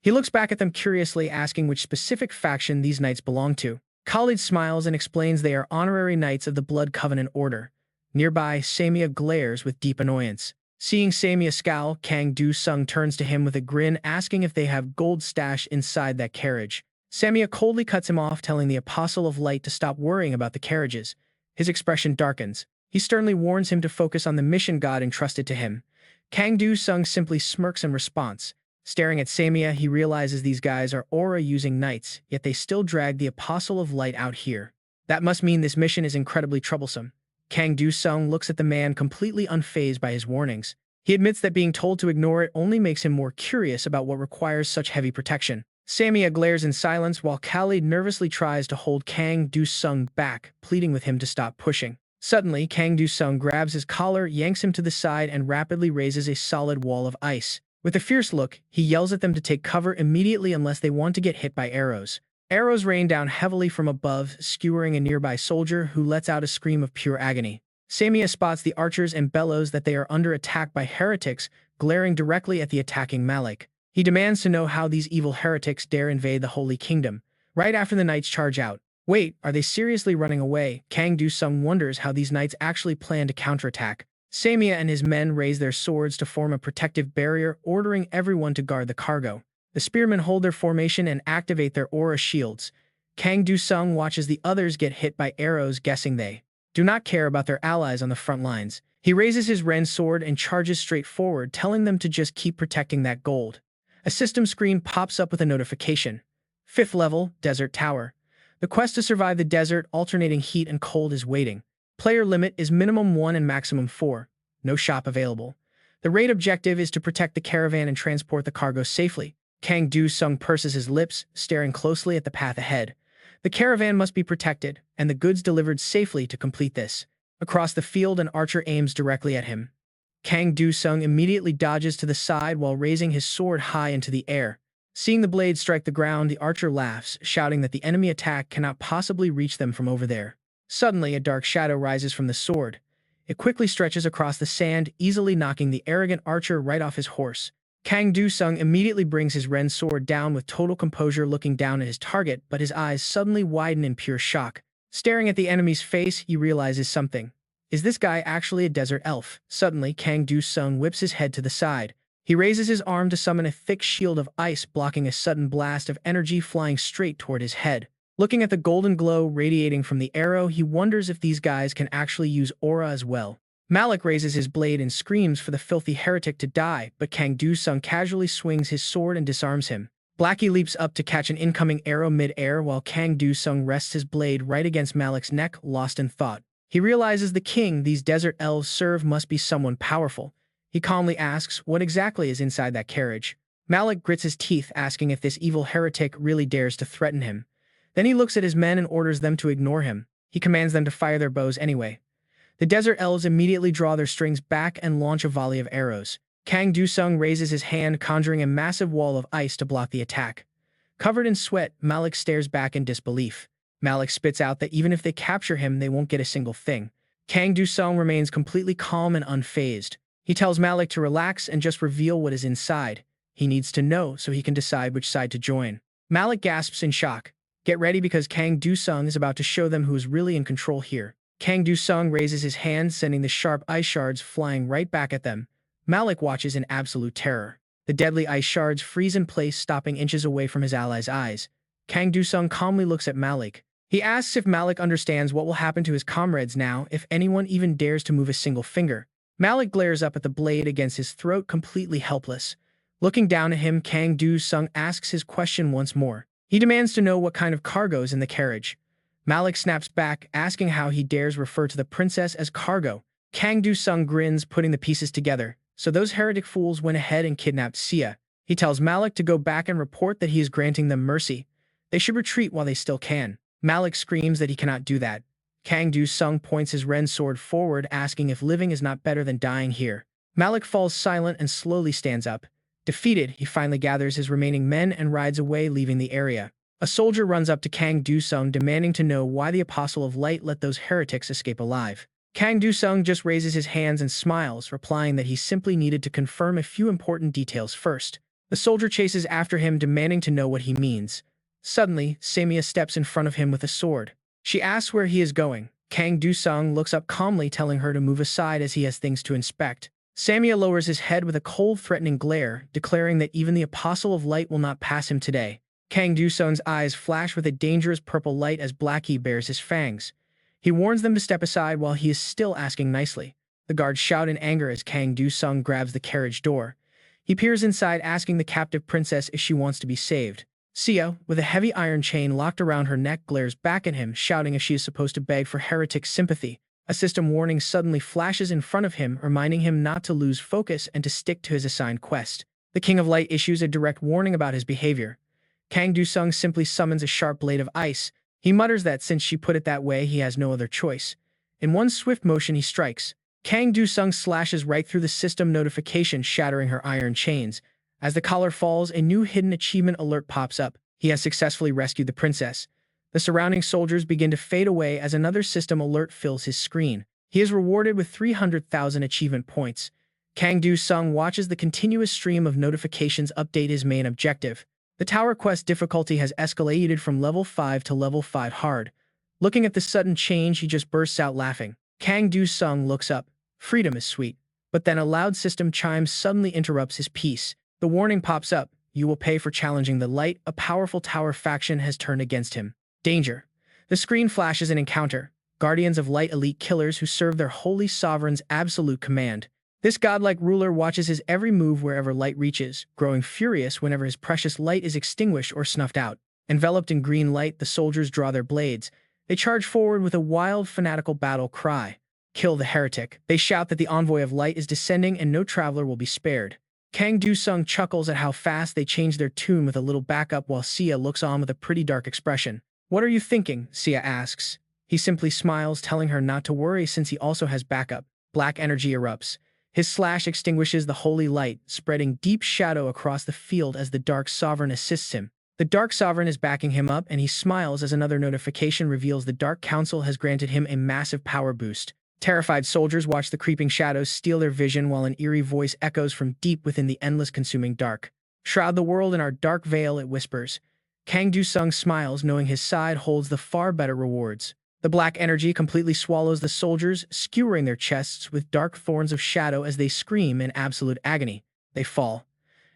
S1: He looks back at them curiously, asking which specific faction these knights belonged to. Khalid smiles and explains they are honorary knights of the Blood Covenant Order. Nearby, Samia glares with deep annoyance. Seeing Samia scowl, Kang Do-sung turns to him with a grin, asking if they have gold stashed inside that carriage. Samia coldly cuts him off, telling the Apostle of Light to stop worrying about the carriages. His expression darkens. He sternly warns him to focus on the mission God entrusted to him. Kang Do-sung simply smirks in response. Staring at Samia, he realizes these guys are aura-using knights, yet they still drag the Apostle of Light out here. That must mean this mission is incredibly troublesome. Kang Do-sung looks at the man completely unfazed by his warnings. He admits that being told to ignore it only makes him more curious about what requires such heavy protection. Samia glares in silence while Khalid nervously tries to hold Kang Do-sung back, pleading with him to stop pushing. Suddenly, Kang Do-sung grabs his collar, yanks him to the side, and rapidly raises a solid wall of ice. With a fierce look, he yells at them to take cover immediately unless they want to get hit by arrows. Arrows rain down heavily from above, skewering a nearby soldier who lets out a scream of pure agony. Samia spots the archers and bellows that they are under attack by heretics, glaring directly at the attacking Malik. He demands to know how these evil heretics dare invade the Holy Kingdom. Right after the knights charge out. Wait, are they seriously running away? Kang Do-sung wonders how these knights actually plan to counterattack. Samia and his men raise their swords to form a protective barrier, ordering everyone to guard the cargo. The spearmen hold their formation and activate their aura shields. Kang Do-sung watches the others get hit by arrows, guessing they do not care about their allies on the front lines. He raises his Ren sword and charges straight forward, telling them to just keep protecting that gold. A system screen pops up with a notification. 5th level, Desert Tower. The quest to survive the desert, alternating heat and cold, is waiting. Player limit is minimum 1 and maximum 4. No shop available. The raid objective is to protect the caravan and transport the cargo safely. Kang Do-sung purses his lips, staring closely at the path ahead. The caravan must be protected, and the goods delivered safely to complete this. Across the field, an archer aims directly at him. Kang Do-sung immediately dodges to the side while raising his sword high into the air. Seeing the blade strike the ground, the archer laughs, shouting that the enemy attack cannot possibly reach them from over there. Suddenly, a dark shadow rises from the sword. It quickly stretches across the sand, easily knocking the arrogant archer right off his horse. Kang Do-sung immediately brings his Ren sword down with total composure, looking down at his target, but his eyes suddenly widen in pure shock. Staring at the enemy's face, he realizes something. Is this guy actually a desert elf? Suddenly, Kang Do-sung whips his head to the side. He raises his arm to summon a thick shield of ice, blocking a sudden blast of energy flying straight toward his head. Looking at the golden glow radiating from the arrow, he wonders if these guys can actually use aura as well. Malik raises his blade and screams for the filthy heretic to die, but Kang Do-sung casually swings his sword and disarms him. Blackie leaps up to catch an incoming arrow mid-air while Kang Do-sung rests his blade right against Malik's neck, lost in thought. He realizes the king these desert elves serve must be someone powerful. He calmly asks what exactly is inside that carriage. Malik grits his teeth, asking if this evil heretic really dares to threaten him. Then he looks at his men and orders them to ignore him. He commands them to fire their bows anyway. The desert elves immediately draw their strings back and launch a volley of arrows. Kang Do-sung raises his hand, conjuring a massive wall of ice to block the attack. Covered in sweat, Malik stares back in disbelief. Malik spits out that even if they capture him, they won't get a single thing. Kang Do-sung remains completely calm and unfazed. He tells Malik to relax and just reveal what is inside. He needs to know so he can decide which side to join. Malik gasps in shock. Get ready, because Kang Do-sung is about to show them who is really in control here. Kang Do-sung raises his hand, sending the sharp ice shards flying right back at them. Malik watches in absolute terror. The deadly ice shards freeze in place, stopping inches away from his allies' eyes. Kang Do-sung calmly looks at Malik. He asks if Malik understands what will happen to his comrades now if anyone even dares to move a single finger. Malik glares up at the blade against his throat, completely helpless. Looking down at him, Kang Do-sung asks his question once more. He demands to know what kind of cargo is in the carriage. Malik snaps back, asking how he dares refer to the princess as cargo. Kang Do-sung grins, putting the pieces together. So those heretic fools went ahead and kidnapped Sia. He tells Malik to go back and report that he is granting them mercy. They should retreat while they still can. Malik screams that he cannot do that. Kang Do-sung points his Ren sword forward, asking if living is not better than dying here. Malik falls silent and slowly stands up. Defeated, he finally gathers his remaining men and rides away, leaving the area. A soldier runs up to Kang Do-sung, demanding to know why the Apostle of Light let those heretics escape alive. Kang Do-sung just raises his hands and smiles, replying that he simply needed to confirm a few important details first. The soldier chases after him, demanding to know what he means. Suddenly, Samia steps in front of him with a sword. She asks where he is going. Kang Du-sung looks up calmly, telling her to move aside as he has things to inspect. Samia lowers his head with a cold, threatening glare, declaring that even the Apostle of Light will not pass him today. Kang Du-sung's eyes flash with a dangerous purple light as Blackie bares his fangs. He warns them to step aside while he is still asking nicely. The guards shout in anger as Kang Du-sung grabs the carriage door. He peers inside, asking the captive princess if she wants to be saved. Sia, with a heavy iron chain locked around her neck, glares back at him, shouting if she is supposed to beg for heretic sympathy. A system warning suddenly flashes in front of him, reminding him not to lose focus and to stick to his assigned quest. The King of Light issues a direct warning about his behavior. Kang Du-sung simply summons a sharp blade of ice. He mutters that since she put it that way, he has no other choice. In one swift motion, he strikes. Kang Du-sung slashes right through the system notification, shattering her iron chains. As the collar falls, a new hidden achievement alert pops up. He has successfully rescued the princess. The surrounding soldiers begin to fade away as another system alert fills his screen. He is rewarded with 300,000 achievement points. Kang Du-sung watches the continuous stream of notifications update his main objective. The tower quest difficulty has escalated from level 5 to level 5 hard. Looking at the sudden change, he just bursts out laughing. Kang Du-sung looks up. Freedom is sweet. But then a loud system chime suddenly interrupts his peace. The warning pops up. You will pay for challenging the light. A powerful tower faction has turned against him. Danger. The screen flashes an encounter. Guardians of Light, elite killers who serve their holy sovereign's absolute command. This godlike ruler watches his every move wherever light reaches, growing furious whenever his precious light is extinguished or snuffed out. Enveloped in green light, the soldiers draw their blades. They charge forward with a wild, fanatical battle cry. Kill the heretic. They shout that the envoy of light is descending and no traveler will be spared. Kang Du-sung chuckles at how fast they change their tune with a little backup while Sia looks on with a pretty dark expression. What are you thinking? Sia asks. He simply smiles, telling her not to worry since he also has backup. Black energy erupts. His slash extinguishes the holy light, spreading deep shadow across the field as the Dark Sovereign assists him. The Dark Sovereign is backing him up, and he smiles as another notification reveals the Dark Council has granted him a massive power boost. Terrified soldiers watch the creeping shadows steal their vision while an eerie voice echoes from deep within the endless consuming dark. Shroud the world in our dark veil, it whispers. Kang Du-sung smiles, knowing his side holds the far better rewards. The black energy completely swallows the soldiers, skewering their chests with dark thorns of shadow as they scream in absolute agony. They fall.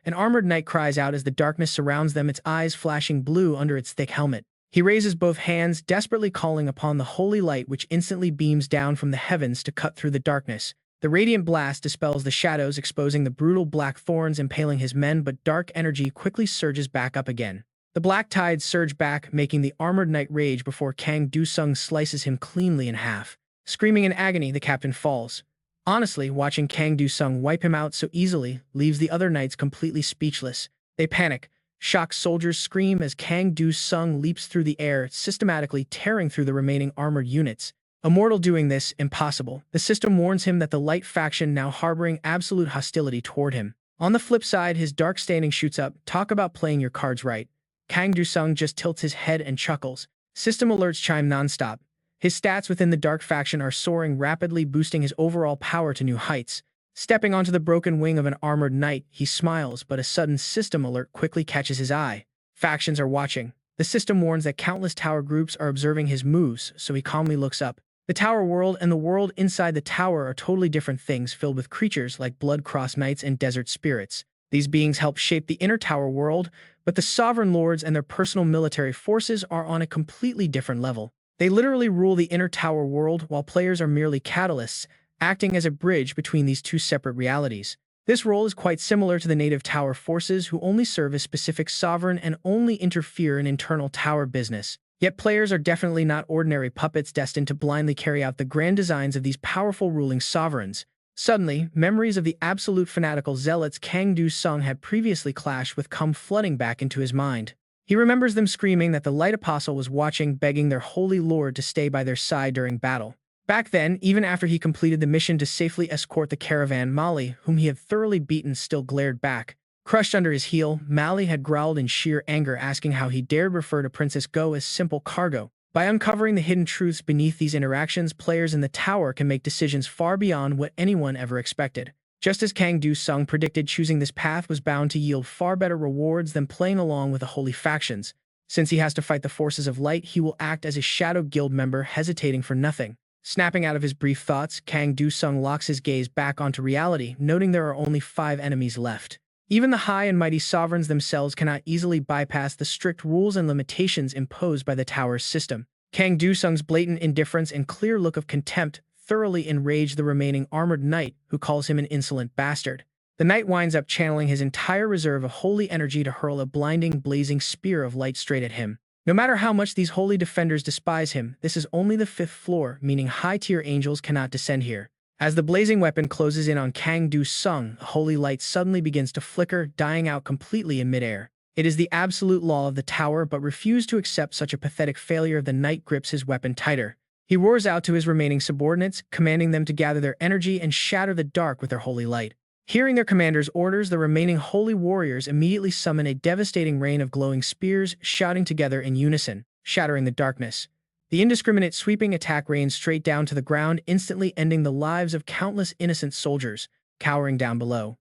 S1: An armored knight cries out as the darkness surrounds them, its eyes flashing blue under its thick helmet. He raises both hands, desperately calling upon the holy light, which instantly beams down from the heavens to cut through the darkness. The radiant blast dispels the shadows, exposing the brutal black thorns impaling his men, but dark energy quickly surges back up again. The black tides surge back, making the armored knight rage before Kang Du-sung slices him cleanly in half. Screaming in agony, the captain falls. Honestly, watching Kang Du-sung wipe him out so easily leaves the other knights completely speechless. They panic. Shocked soldiers scream as Kang Du-sung leaps through the air, systematically tearing through the remaining armored units. A mortal doing this, impossible. The system warns him that the light faction now harboring absolute hostility toward him. On the flip side, his dark standing shoots up. Talk about playing your cards right. Kang Du-sung just tilts his head and chuckles. System alerts chime nonstop. His stats within the dark faction are soaring rapidly, boosting his overall power to new heights. Stepping onto the broken wing of an armored knight, he smiles, but a sudden system alert quickly catches his eye. Factions are watching. The system warns that countless tower groups are observing his moves, so he calmly looks up. The tower world and the world inside the tower are totally different things, filled with creatures like blood-crossed knights and desert spirits. These beings help shape the inner tower world, but the sovereign lords and their personal military forces are on a completely different level. They literally rule the inner tower world, while players are merely catalysts, acting as a bridge between these two separate realities. This role is quite similar to the native tower forces, who only serve a specific sovereign and only interfere in internal tower business. Yet players are definitely not ordinary puppets destined to blindly carry out the grand designs of these powerful ruling sovereigns. Suddenly, memories of the absolute fanatical zealots Kang Du-sung had previously clashed with come flooding back into his mind. He remembers them screaming that the Light Apostle was watching, begging their holy lord to stay by their side during battle. Back then, even after he completed the mission to safely escort the caravan, Mali, whom he had thoroughly beaten, still glared back. Crushed under his heel, Mali had growled in sheer anger, asking how he dared refer to Princess Go as simple cargo. By uncovering the hidden truths beneath these interactions, players in the tower can make decisions far beyond what anyone ever expected. Just as Kang Du-sung predicted, choosing this path was bound to yield far better rewards than playing along with the holy factions. Since he has to fight the forces of light, he will act as a Shadow Guild member, hesitating for nothing. Snapping out of his brief thoughts, Kang Du-sung locks his gaze back onto reality, noting there are only 5 enemies left. Even the high and mighty sovereigns themselves cannot easily bypass the strict rules and limitations imposed by the tower's system. Kang Du-sung's blatant indifference and clear look of contempt thoroughly enrage the remaining armored knight, who calls him an insolent bastard. The knight winds up channeling his entire reserve of holy energy to hurl a blinding, blazing spear of light straight at him. No matter how much these holy defenders despise him, this is only the 5th floor, meaning high-tier angels cannot descend here. As the blazing weapon closes in on Kang Du-sung, a holy light suddenly begins to flicker, dying out completely in midair. It is the absolute law of the tower, but refused to accept such a pathetic failure, the knight grips his weapon tighter. He roars out to his remaining subordinates, commanding them to gather their energy and shatter the dark with their holy light. Hearing their commander's orders, the remaining holy warriors immediately summon a devastating rain of glowing spears, shouting together in unison, shattering the darkness. The indiscriminate sweeping attack rains straight down to the ground, instantly ending the lives of countless innocent soldiers, cowering down below.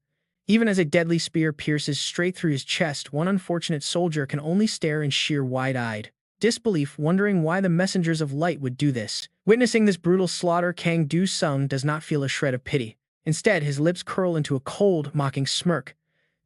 S1: Even as a deadly spear pierces straight through his chest, one unfortunate soldier can only stare in sheer wide-eyed disbelief, wondering why the messengers of light would do this. Witnessing this brutal slaughter, Kang Du-sung does not feel a shred of pity. Instead, his lips curl into a cold, mocking smirk.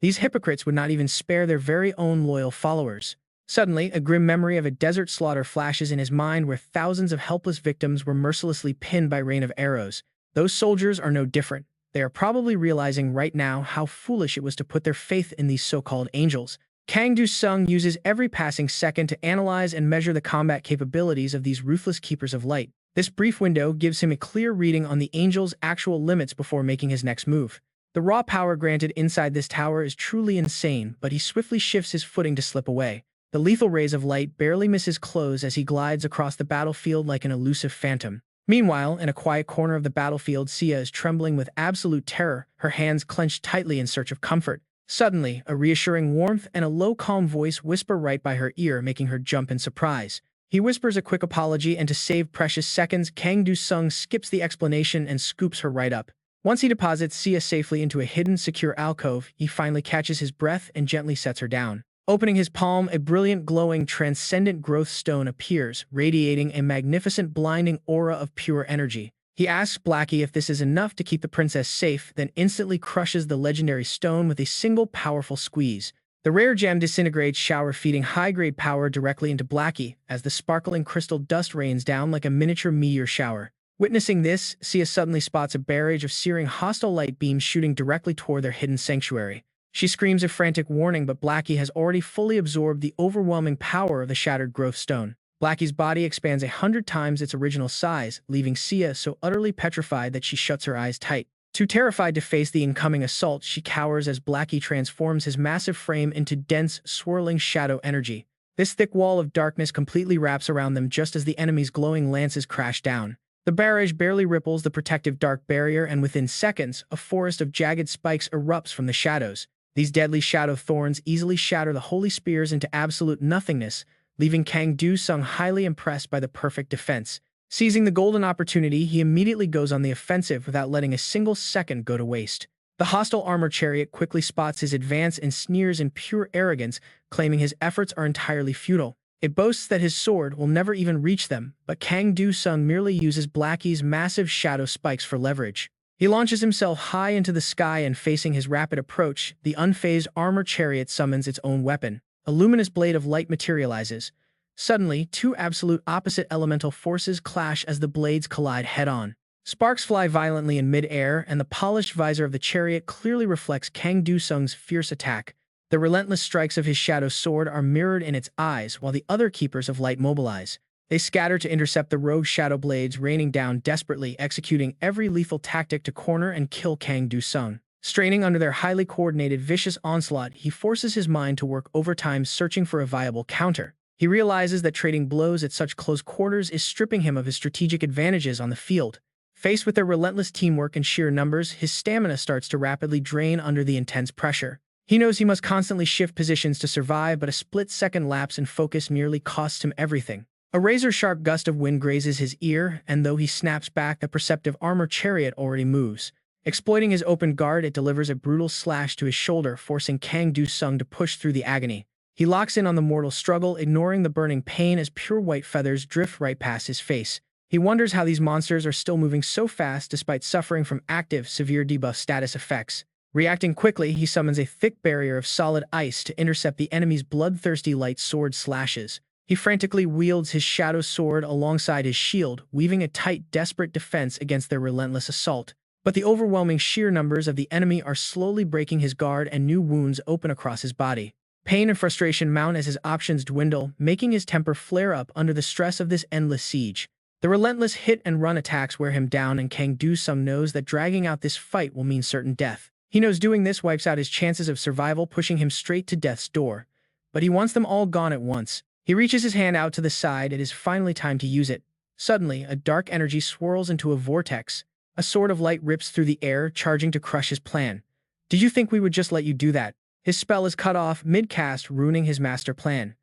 S1: These hypocrites would not even spare their very own loyal followers. Suddenly, a grim memory of a desert slaughter flashes in his mind where thousands of helpless victims were mercilessly pinned by rain of arrows. Those soldiers are no different. They are probably realizing right now how foolish it was to put their faith in these so-called angels. Kang Du-sung uses every passing second to analyze and measure the combat capabilities of these ruthless keepers of light. This brief window gives him a clear reading on the angels' actual limits before making his next move. The raw power granted inside this tower is truly insane, but he swiftly shifts his footing to slip away. The lethal rays of light barely miss his clothes as he glides across the battlefield like an elusive phantom. Meanwhile, in a quiet corner of the battlefield, Sia is trembling with absolute terror, her hands clenched tightly in search of comfort. Suddenly, a reassuring warmth and a low, calm voice whisper right by her ear, making her jump in surprise. He whispers a quick apology, and to save precious seconds, Kang Du-sung skips the explanation and scoops her right up. Once he deposits Sia safely into a hidden, secure alcove, he finally catches his breath and gently sets her down. Opening his palm, a brilliant, glowing, transcendent growth stone appears, radiating a magnificent, blinding aura of pure energy. He asks Blackie if this is enough to keep the princess safe, then instantly crushes the legendary stone with a single powerful squeeze. The rare gem disintegrates, feeding high-grade power directly into Blackie, as the sparkling crystal dust rains down like a miniature meteor shower. Witnessing this, Sia suddenly spots a barrage of searing hostile light beams shooting directly toward their hidden sanctuary. She screams a frantic warning, but Blackie has already fully absorbed the overwhelming power of the shattered growth stone. Blackie's body expands 100 times its original size, leaving Sia so utterly petrified that she shuts her eyes tight. Too terrified to face the incoming assault, she cowers as Blackie transforms his massive frame into dense, swirling shadow energy. This thick wall of darkness completely wraps around them just as the enemy's glowing lances crash down. The barrage barely ripples the protective dark barrier, and within seconds, a forest of jagged spikes erupts from the shadows. These deadly shadow thorns easily shatter the holy spears into absolute nothingness, leaving Kang Du-sung highly impressed by the perfect defense. Seizing the golden opportunity, he immediately goes on the offensive without letting a single second go to waste. The hostile armor chariot quickly spots his advance and sneers in pure arrogance, claiming his efforts are entirely futile. It boasts that his sword will never even reach them, but Kang Du-sung merely uses Blackie's massive shadow spikes for leverage. He launches himself high into the sky, and facing his rapid approach, the unfazed armor chariot summons its own weapon. A luminous blade of light materializes. Suddenly, 2 absolute opposite elemental forces clash as the blades collide head-on. Sparks fly violently in mid-air, and the polished visor of the chariot clearly reflects Kang Du-sung's fierce attack. The relentless strikes of his shadow sword are mirrored in its eyes, while the other keepers of light mobilize. They scatter to intercept the rogue shadow blades raining down desperately, executing every lethal tactic to corner and kill Kang Du-sung. Straining under their highly coordinated, vicious onslaught, he forces his mind to work overtime, searching for a viable counter. He realizes that trading blows at such close quarters is stripping him of his strategic advantages on the field. Faced with their relentless teamwork and sheer numbers, his stamina starts to rapidly drain under the intense pressure. He knows he must constantly shift positions to survive, but a split-second lapse in focus nearly costs him everything. A razor-sharp gust of wind grazes his ear, and though he snaps back, the perceptive armor chariot already moves. Exploiting his open guard, it delivers a brutal slash to his shoulder, forcing Kang Du-sung to push through the agony. He locks in on the mortal struggle, ignoring the burning pain as pure white feathers drift right past his face. He wonders how these monsters are still moving so fast despite suffering from active, severe debuff status effects. Reacting quickly, he summons a thick barrier of solid ice to intercept the enemy's bloodthirsty light sword slashes. He frantically wields his shadow sword alongside his shield, weaving a tight, desperate defense against their relentless assault. But the overwhelming sheer numbers of the enemy are slowly breaking his guard and new wounds open across his body. Pain and frustration mount as his options dwindle, making his temper flare up under the stress of this endless siege. The relentless hit-and-run attacks wear him down, and Kang Do-sung knows that dragging out this fight will mean certain death. He knows doing this wipes out his chances of survival, pushing him straight to death's door. But he wants them all gone at once. He reaches his hand out to the side. It is finally time to use it. Suddenly, a dark energy swirls into a vortex. A sword of light rips through the air, charging to crush his plan. Did you think we would just let you do that? His spell is cut off mid-cast, ruining his master plan.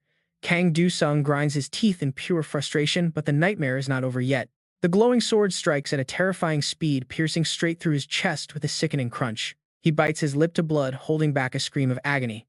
S1: Kang Do-sung grinds his teeth in pure frustration, but the nightmare is not over yet. The glowing sword strikes at a terrifying speed, piercing straight through his chest with a sickening crunch. He bites his lip to blood, holding back a scream of agony.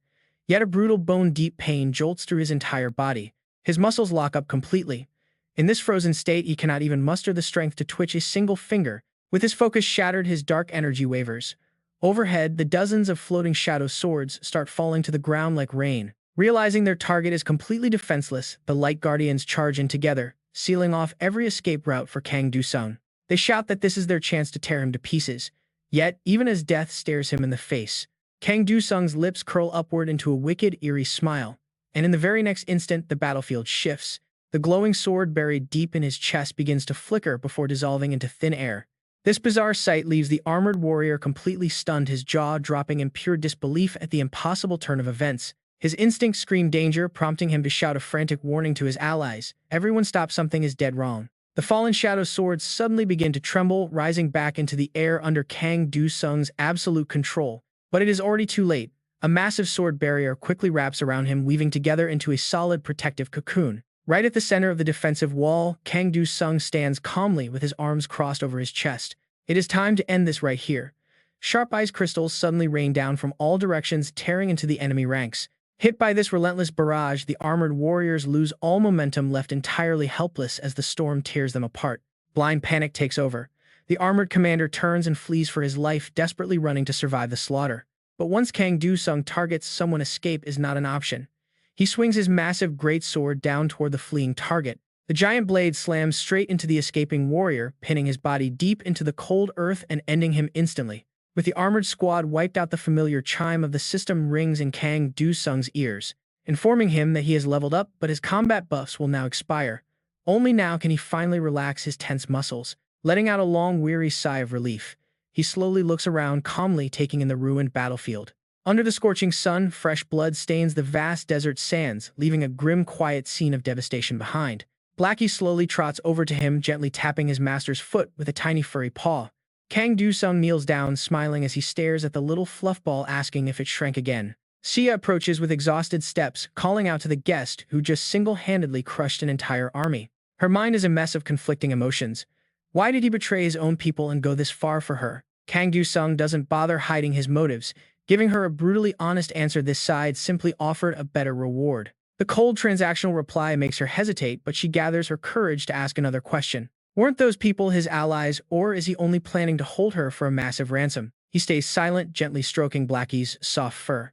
S1: Yet a brutal bone-deep pain jolts through his entire body. His muscles lock up completely. In this frozen state, he cannot even muster the strength to twitch a single finger. With his focus shattered, his dark energy wavers. Overhead, the dozens of floating shadow swords start falling to the ground like rain. Realizing their target is completely defenseless, the Light Guardians charge in together, sealing off every escape route for Kang Do-sung. They shout that this is their chance to tear him to pieces. Yet, even as death stares him in the face, Kang Do-sung's lips curl upward into a wicked, eerie smile. And in the very next instant, the battlefield shifts. The glowing sword buried deep in his chest begins to flicker before dissolving into thin air. This bizarre sight leaves the armored warrior completely stunned, his jaw dropping in pure disbelief at the impossible turn of events. His instincts scream danger, prompting him to shout a frantic warning to his allies. Everyone stop, something is dead wrong. The fallen shadow swords suddenly begin to tremble, rising back into the air under Kang Do-sung's absolute control. But it is already too late. A massive sword barrier quickly wraps around him, weaving together into a solid protective cocoon. Right at the center of the defensive wall, Kang Do-sung stands calmly with his arms crossed over his chest. It is time to end this right here. Sharp ice crystals suddenly rain down from all directions, tearing into the enemy ranks. Hit by this relentless barrage, the armored warriors lose all momentum, left entirely helpless as the storm tears them apart. Blind panic takes over. The armored commander turns and flees for his life, desperately running to survive the slaughter. But once Kang Do-sung targets someone, escape is not an option. He swings his massive greatsword down toward the fleeing target. The giant blade slams straight into the escaping warrior, pinning his body deep into the cold earth and ending him instantly. With the armored squad wiped out, the familiar chime of the system rings in Kang Do-sung's ears, informing him that he has leveled up, but his combat buffs will now expire. Only now can he finally relax his tense muscles, letting out a long, weary sigh of relief. He slowly looks around, calmly taking in the ruined battlefield. Under the scorching sun, fresh blood stains the vast desert sands, leaving a grim, quiet scene of devastation behind. Blackie slowly trots over to him, gently tapping his master's foot with a tiny furry paw. Kang Do-sung kneels down, smiling as he stares at the little fluff ball, asking if it shrank again. Sia approaches with exhausted steps, calling out to the guest who just single-handedly crushed an entire army. Her mind is a mess of conflicting emotions. Why did he betray his own people and go this far for her? Kang Do-sung doesn't bother hiding his motives, giving her a brutally honest answer. This side simply offered a better reward. The cold transactional reply makes her hesitate, but she gathers her courage to ask another question. Weren't those people his allies, or is he only planning to hold her for a massive ransom? He stays silent, gently stroking Blackie's soft fur.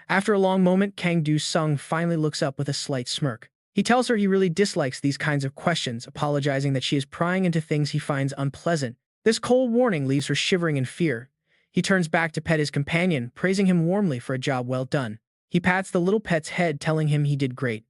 S1: After a long moment, Kang Do-sung finally looks up with a slight smirk. He tells her he really dislikes these kinds of questions, apologizing that she is prying into things he finds unpleasant. This cold warning leaves her shivering in fear. He turns back to pet his companion, praising him warmly for a job well done. He pats the little pet's head, telling him he did great.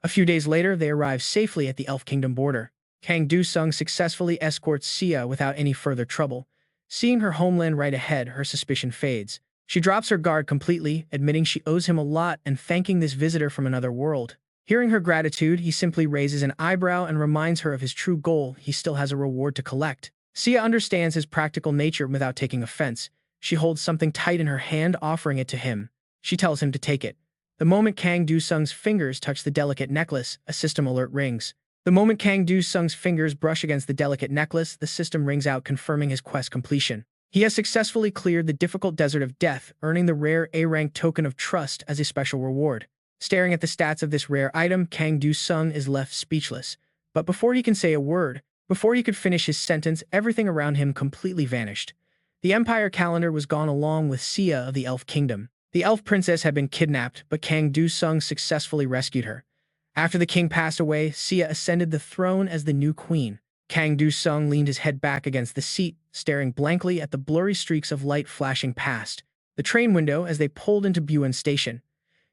S1: A few days later, they arrive safely at the Elf Kingdom border. Kang Do-sung successfully escorts Sia without any further trouble. Seeing her homeland right ahead, her suspicion fades. She drops her guard completely, admitting she owes him a lot and thanking this visitor from another world. Hearing her gratitude, he simply raises an eyebrow and reminds her of his true goal. He still has a reward to collect. Sia understands his practical nature without taking offense. She holds something tight in her hand, offering it to him. She tells him to take it. The moment Kang Do-sung's fingers touch the delicate necklace, a system alert rings. The moment Kang Do-sung's fingers brush against the delicate necklace, the system rings out, confirming his quest completion. He has successfully cleared the difficult desert of death, earning the rare A-rank token of trust as a special reward. Staring at the stats of this rare item, Kang Do-sung is left speechless. But before he can say a word, before he could finish his sentence, everything around him completely vanished. The Empire calendar was gone along with Sia of the Elf Kingdom. The elf princess had been kidnapped, but Kang Do-sung successfully rescued her. After the king passed away, Sia ascended the throne as the new queen. Kang Do-sung leaned his head back against the seat, staring blankly at the blurry streaks of light flashing past the train window as they pulled into Busan Station.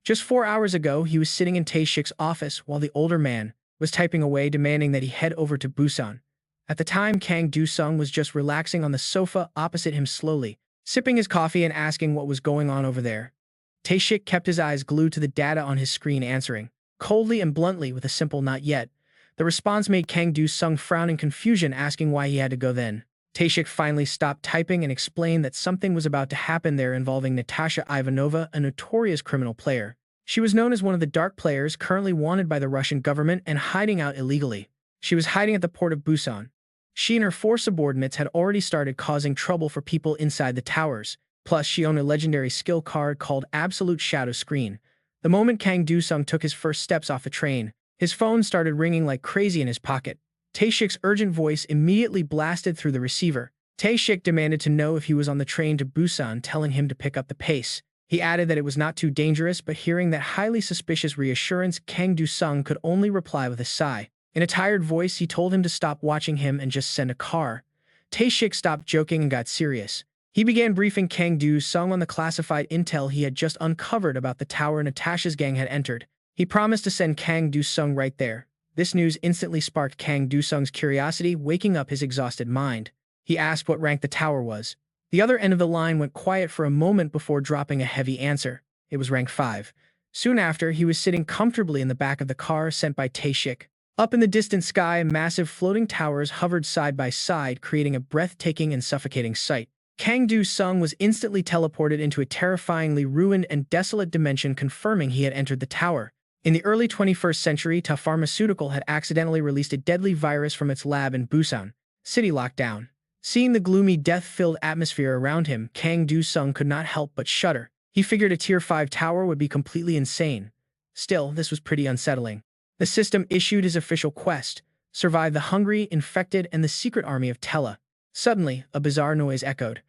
S1: Just 4 hours ago, he was sitting in Tae-shik's office while the older man was typing away, demanding that he head over to Busan. At the time, Kang Do-sung was just relaxing on the sofa opposite him, slowly sipping his coffee and asking what was going on over there. Tae-shik kept his eyes glued to the data on his screen, answering coldly and bluntly with a simple "not yet." The response made Kang Do-sung frown in confusion, asking why he had to go then. Tae-shik finally stopped typing and explained that something was about to happen there involving Natasha Ivanova, a notorious criminal player. She was known as one of the dark players currently wanted by the Russian government and hiding out illegally. She was hiding at the port of Busan. She and her 4 subordinates had already started causing trouble for people inside the towers. Plus, she owned a legendary skill card called Absolute Shadow Screen. The moment Kang Do-sung took his first steps off the train, his phone started ringing like crazy in his pocket. Tae-shik's urgent voice immediately blasted through the receiver. Tae-shik demanded to know if he was on the train to Busan, telling him to pick up the pace. He added that it was not too dangerous, but hearing that highly suspicious reassurance, Kang Do-sung could only reply with a sigh. In a tired voice, he told him to stop watching him and just send a car. Tae-shik stopped joking and got serious. He began briefing Kang Do-sung on the classified intel he had just uncovered about the tower Natasha's gang had entered. He promised to send Kang Do-sung right there. This news instantly sparked Kang Do-sung's curiosity, waking up his exhausted mind. He asked what rank the tower was. The other end of the line went quiet for a moment before dropping a heavy answer. It was rank 5. Soon after, he was sitting comfortably in the back of the car sent by Tae-shik. Up in the distant sky, massive floating towers hovered side by side, creating a breathtaking and suffocating sight. Kang Do-sung was instantly teleported into a terrifyingly ruined and desolate dimension, confirming he had entered the tower. In the early 21st century, Ta Pharmaceutical had accidentally released a deadly virus from its lab in Busan. City lockdown. Seeing the gloomy, death-filled atmosphere around him, Kang Do-sung could not help but shudder. He figured a Tier 5 tower would be completely insane. Still, this was pretty unsettling. The system issued his official quest: survive the hungry, infected, and the secret army of Tella. Suddenly, a bizarre noise echoed.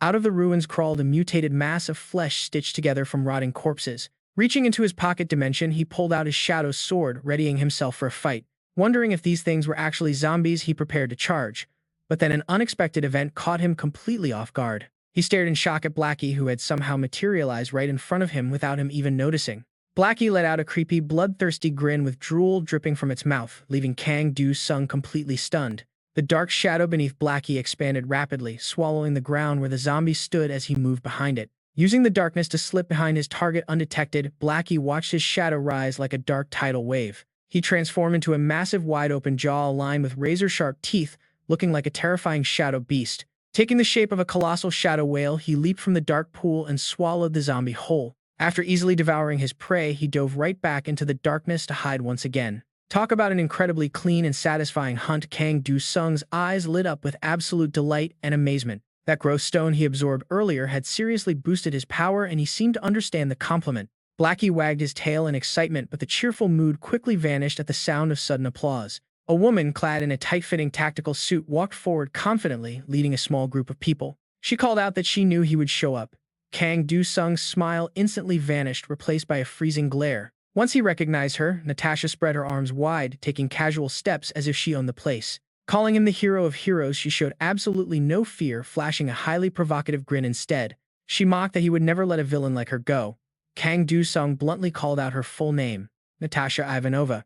S1: Out of the ruins crawled a mutated mass of flesh stitched together from rotting corpses. Reaching into his pocket dimension, he pulled out his shadow sword, readying himself for a fight. Wondering if these things were actually zombies, he prepared to charge. But then an unexpected event caught him completely off guard. He stared in shock at Blackie, who had somehow materialized right in front of him without him even noticing. Blackie let out a creepy, bloodthirsty grin with drool dripping from its mouth, leaving Kang Do-sung completely stunned. The dark shadow beneath Blackie expanded rapidly, swallowing the ground where the zombie stood as he moved behind it. Using the darkness to slip behind his target undetected, Blackie watched his shadow rise like a dark tidal wave. He transformed into a massive wide-open jaw lined with razor-sharp teeth, looking like a terrifying shadow beast. Taking the shape of a colossal shadow whale, he leaped from the dark pool and swallowed the zombie whole. After easily devouring his prey, he dove right back into the darkness to hide once again. Talk about an incredibly clean and satisfying hunt. Kang Do-sung's eyes lit up with absolute delight and amazement. That gross stone he absorbed earlier had seriously boosted his power, and he seemed to understand the compliment. Blackie wagged his tail in excitement, but the cheerful mood quickly vanished at the sound of sudden applause. A woman clad in a tight-fitting tactical suit walked forward confidently, leading a small group of people. She called out that she knew he would show up. Kang Do-sung's smile instantly vanished, replaced by a freezing glare. Once he recognized her, Natasha spread her arms wide, taking casual steps as if she owned the place. Calling him the hero of heroes, she showed absolutely no fear, flashing a highly provocative grin instead. She mocked that he would never let a villain like her go. Kang Do-sung bluntly called out her full name, Natasha Ivanova.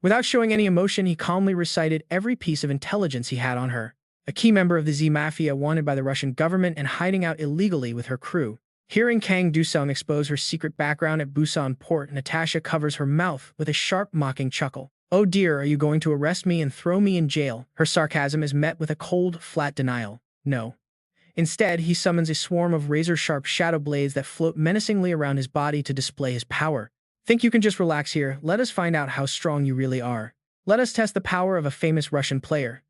S1: Without showing any emotion, he calmly recited every piece of intelligence he had on her. A key member of the Z Mafia wanted by the Russian government and hiding out illegally with her crew. Hearing Kang Do-sung expose her secret background at Busan port, Natasha covers her mouth with a sharp, mocking chuckle. "Oh dear, are you going to arrest me and throw me in jail?" Her sarcasm is met with a cold, flat denial. No. Instead, he summons a swarm of razor-sharp shadow blades that float menacingly around his body to display his power. "Think you can just relax here? Let us find out how strong you really are. Let us test the power of a famous Russian player."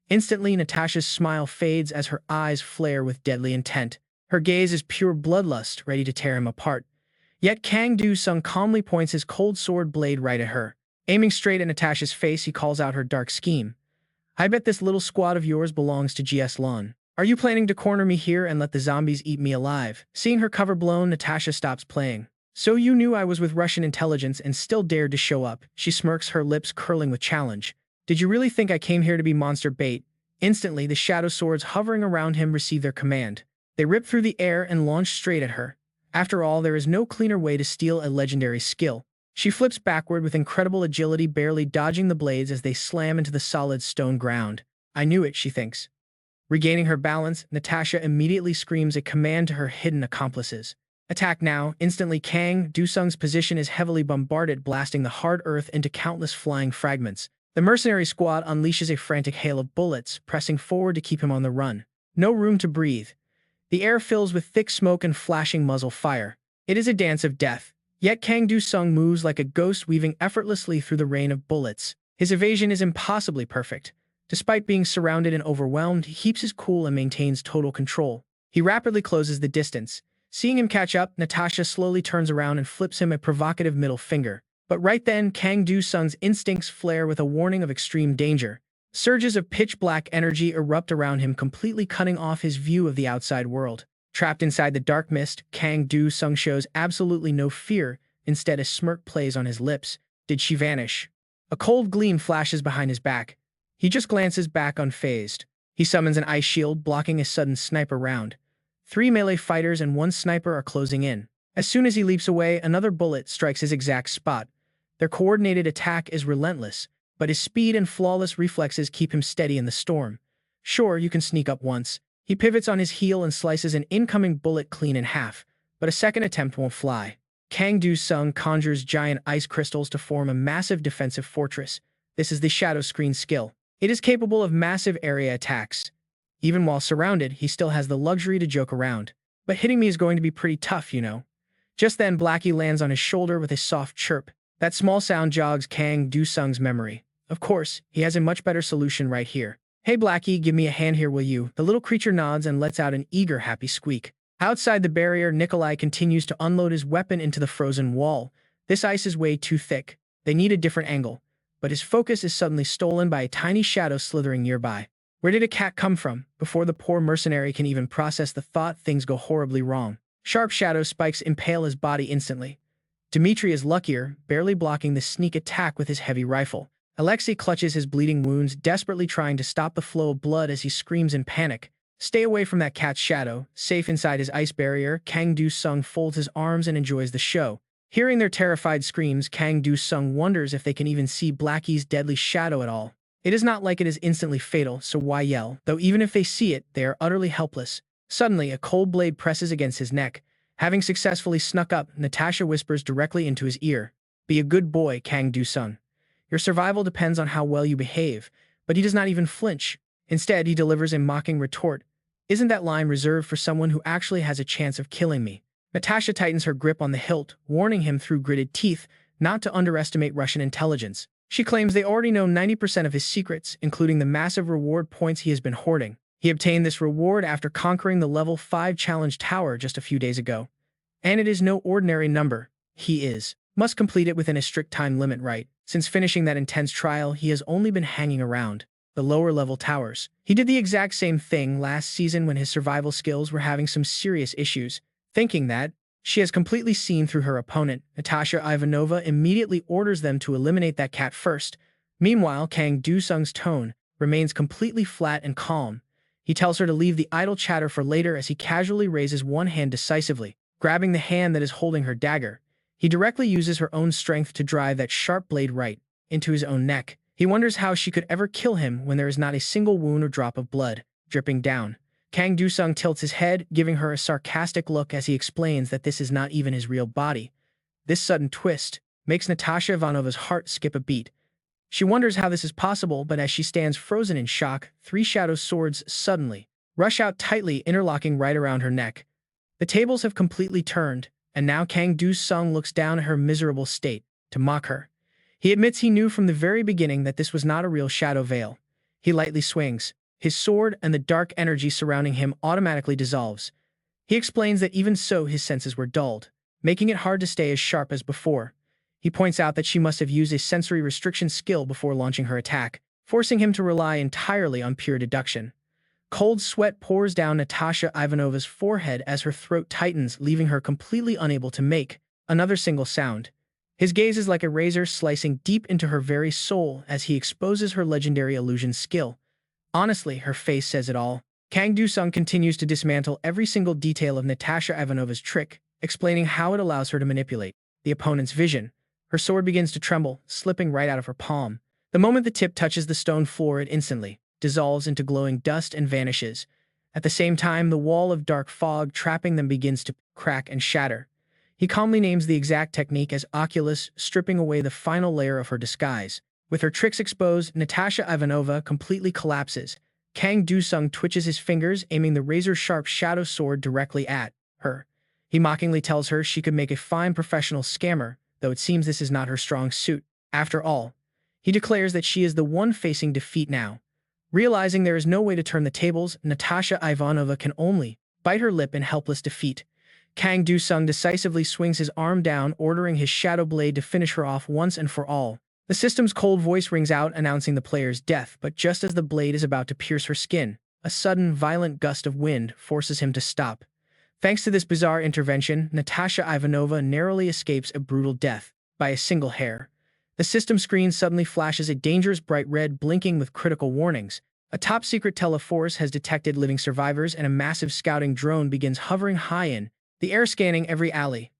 S1: Instantly, Natasha's smile fades as her eyes flare with deadly intent. Her gaze is pure bloodlust, ready to tear him apart. Yet Kang Do-sung calmly points his cold sword blade right at her. Aiming straight at Natasha's face, he calls out her dark scheme. I bet this little squad of yours belongs to GS Lon. Are you planning to corner me here and let the zombies eat me alive? Seeing her cover blown, Natasha stops playing. So you knew I was with Russian intelligence and still dared to show up, she smirks, her lips curling with challenge. Did you really think I came here to be monster bait? Instantly, the shadow swords hovering around him receive their command. They rip through the air and launch straight at her. After all, there is no cleaner way to steal a legendary skill. She flips backward with incredible agility, barely dodging the blades as they slam into the solid stone ground. I knew it, she thinks. Regaining her balance, Natasha immediately screams a command to her hidden accomplices. Attack now. Instantly, Kang Do-sung's position is heavily bombarded, blasting the hard earth into countless flying fragments. The mercenary squad unleashes a frantic hail of bullets, pressing forward to keep him on the run. No room to breathe. The air fills with thick smoke and flashing muzzle fire. It is a dance of death. Yet Kang Do-sung moves like a ghost, weaving effortlessly through the rain of bullets. His evasion is impossibly perfect. Despite being surrounded and overwhelmed, he keeps his cool and maintains total control. He rapidly closes the distance. Seeing him catch up, Natasha slowly turns around and flips him a provocative middle finger. But right then, Kang Do-sung's instincts flare with a warning of extreme danger. Surges of pitch-black energy erupt around him, completely cutting off his view of the outside world. Trapped inside the dark mist, Kang Do-sung shows absolutely no fear. Instead, a smirk plays on his lips. Did she vanish? A cold gleam flashes behind his back. He just glances back unfazed. He summons an ice shield, blocking a sudden sniper round. 3 melee fighters and 1 sniper are closing in. As soon as he leaps away, another bullet strikes his exact spot. Their coordinated attack is relentless, but his speed and flawless reflexes keep him steady in the storm. Sure, you can sneak up once. He pivots on his heel and slices an incoming bullet clean in half, but a second attempt won't fly. Kang Do-sung conjures giant ice crystals to form a massive defensive fortress. This is the shadow screen skill. It is capable of massive area attacks. Even while surrounded, he still has the luxury to joke around. But hitting me is going to be pretty tough, you know. Just then, Blackie lands on his shoulder with a soft chirp. That small sound jogs Kang Do-sung's memory. Of course, he has a much better solution right here. Hey Blackie, give me a hand here, will you? The little creature nods and lets out an eager, happy squeak. Outside the barrier, Nikolai continues to unload his weapon into the frozen wall. This ice is way too thick. They need a different angle. But his focus is suddenly stolen by a tiny shadow slithering nearby. Where did a cat come from? Before the poor mercenary can even process the thought, things go horribly wrong. Sharp shadow spikes impale his body instantly. Dmitri is luckier, barely blocking the sneak attack with his heavy rifle. Alexei clutches his bleeding wounds, desperately trying to stop the flow of blood as he screams in panic. Stay away from that cat's shadow. Safe inside his ice barrier, Kang Do-sung folds his arms and enjoys the show. Hearing their terrified screams, Kang Do-sung wonders if they can even see Blackie's deadly shadow at all. It is not like it is instantly fatal, so why yell? Though even if they see it, they are utterly helpless. Suddenly, a cold blade presses against his neck. Having successfully snuck up, Natasha whispers directly into his ear. Be a good boy, Kang Do-sung. Your survival depends on how well you behave, but he does not even flinch. Instead, he delivers a mocking retort. Isn't that line reserved for someone who actually has a chance of killing me? Natasha tightens her grip on the hilt, warning him through gritted teeth not to underestimate Russian intelligence. She claims they already know 90% of his secrets, including the massive reward points he has been hoarding. He obtained this reward after conquering the level 5 challenge tower just a few days ago. And it is no ordinary number. He must complete it within a strict time limit, right? Since finishing that intense trial, he has only been hanging around the lower level towers. He did the exact same thing last season when his survival skills were having some serious issues. Thinking that she has completely seen through her opponent, Natasha Ivanova immediately orders them to eliminate that cat first. Meanwhile, Kang Do-sung's tone remains completely flat and calm. He tells her to leave the idle chatter for later as he casually raises one hand decisively, grabbing the hand that is holding her dagger. He directly uses her own strength to drive that sharp blade right into his own neck. He wonders how she could ever kill him when there is not a single wound or drop of blood dripping down. Kang Do-sung tilts his head, giving her a sarcastic look as he explains that this is not even his real body. This sudden twist makes Natasha Ivanova's heart skip a beat. She wonders how this is possible, but as she stands frozen in shock, 3 shadow swords suddenly rush out, tightly interlocking right around her neck. The tables have completely turned, and now Kang Do-sung looks down at her miserable state to mock her. He admits he knew from the very beginning that this was not a real shadow veil. He lightly swings his sword, and the dark energy surrounding him automatically dissolves. He explains that even so, his senses were dulled. making it hard to stay as sharp as before. He points out that she must have used a sensory restriction skill before launching her attack, forcing him to rely entirely on pure deduction. Cold sweat pours down Natasha Ivanova's forehead as her throat tightens, leaving her completely unable to make another single sound. His gaze is like a razor slicing deep into her very soul as he exposes her legendary illusion skill. Honestly, her face says it all. Kang Do-sung continues to dismantle every single detail of Natasha Ivanova's trick, explaining how it allows her to manipulate the opponent's vision. Her sword begins to tremble, slipping right out of her palm. The moment the tip touches the stone floor, it instantly dissolves into glowing dust and vanishes. At the same time, the wall of dark fog trapping them begins to crack and shatter. He calmly names the exact technique as Oculus, stripping away the final layer of her disguise. With her tricks exposed, Natasha Ivanova completely collapses. Kang Do-sung twitches his fingers, aiming the razor-sharp shadow sword directly at her. He mockingly tells her she could make a fine professional scammer, though it seems this is not her strong suit. After all, he declares that she is the one facing defeat now. Realizing there is no way to turn the tables, Natasha Ivanova can only bite her lip in helpless defeat. Kang Do-sung decisively swings his arm down, ordering his shadow blade to finish her off once and for all. The system's cold voice rings out, announcing the player's death, but just as the blade is about to pierce her skin, a sudden, violent gust of wind forces him to stop. Thanks to this bizarre intervention, Natasha Ivanova narrowly escapes a brutal death by a single hair. The system screen suddenly flashes a dangerous bright red, blinking with critical warnings. A top-secret teleforce has detected living survivors, and a massive scouting drone begins hovering high in the air, scanning every alley.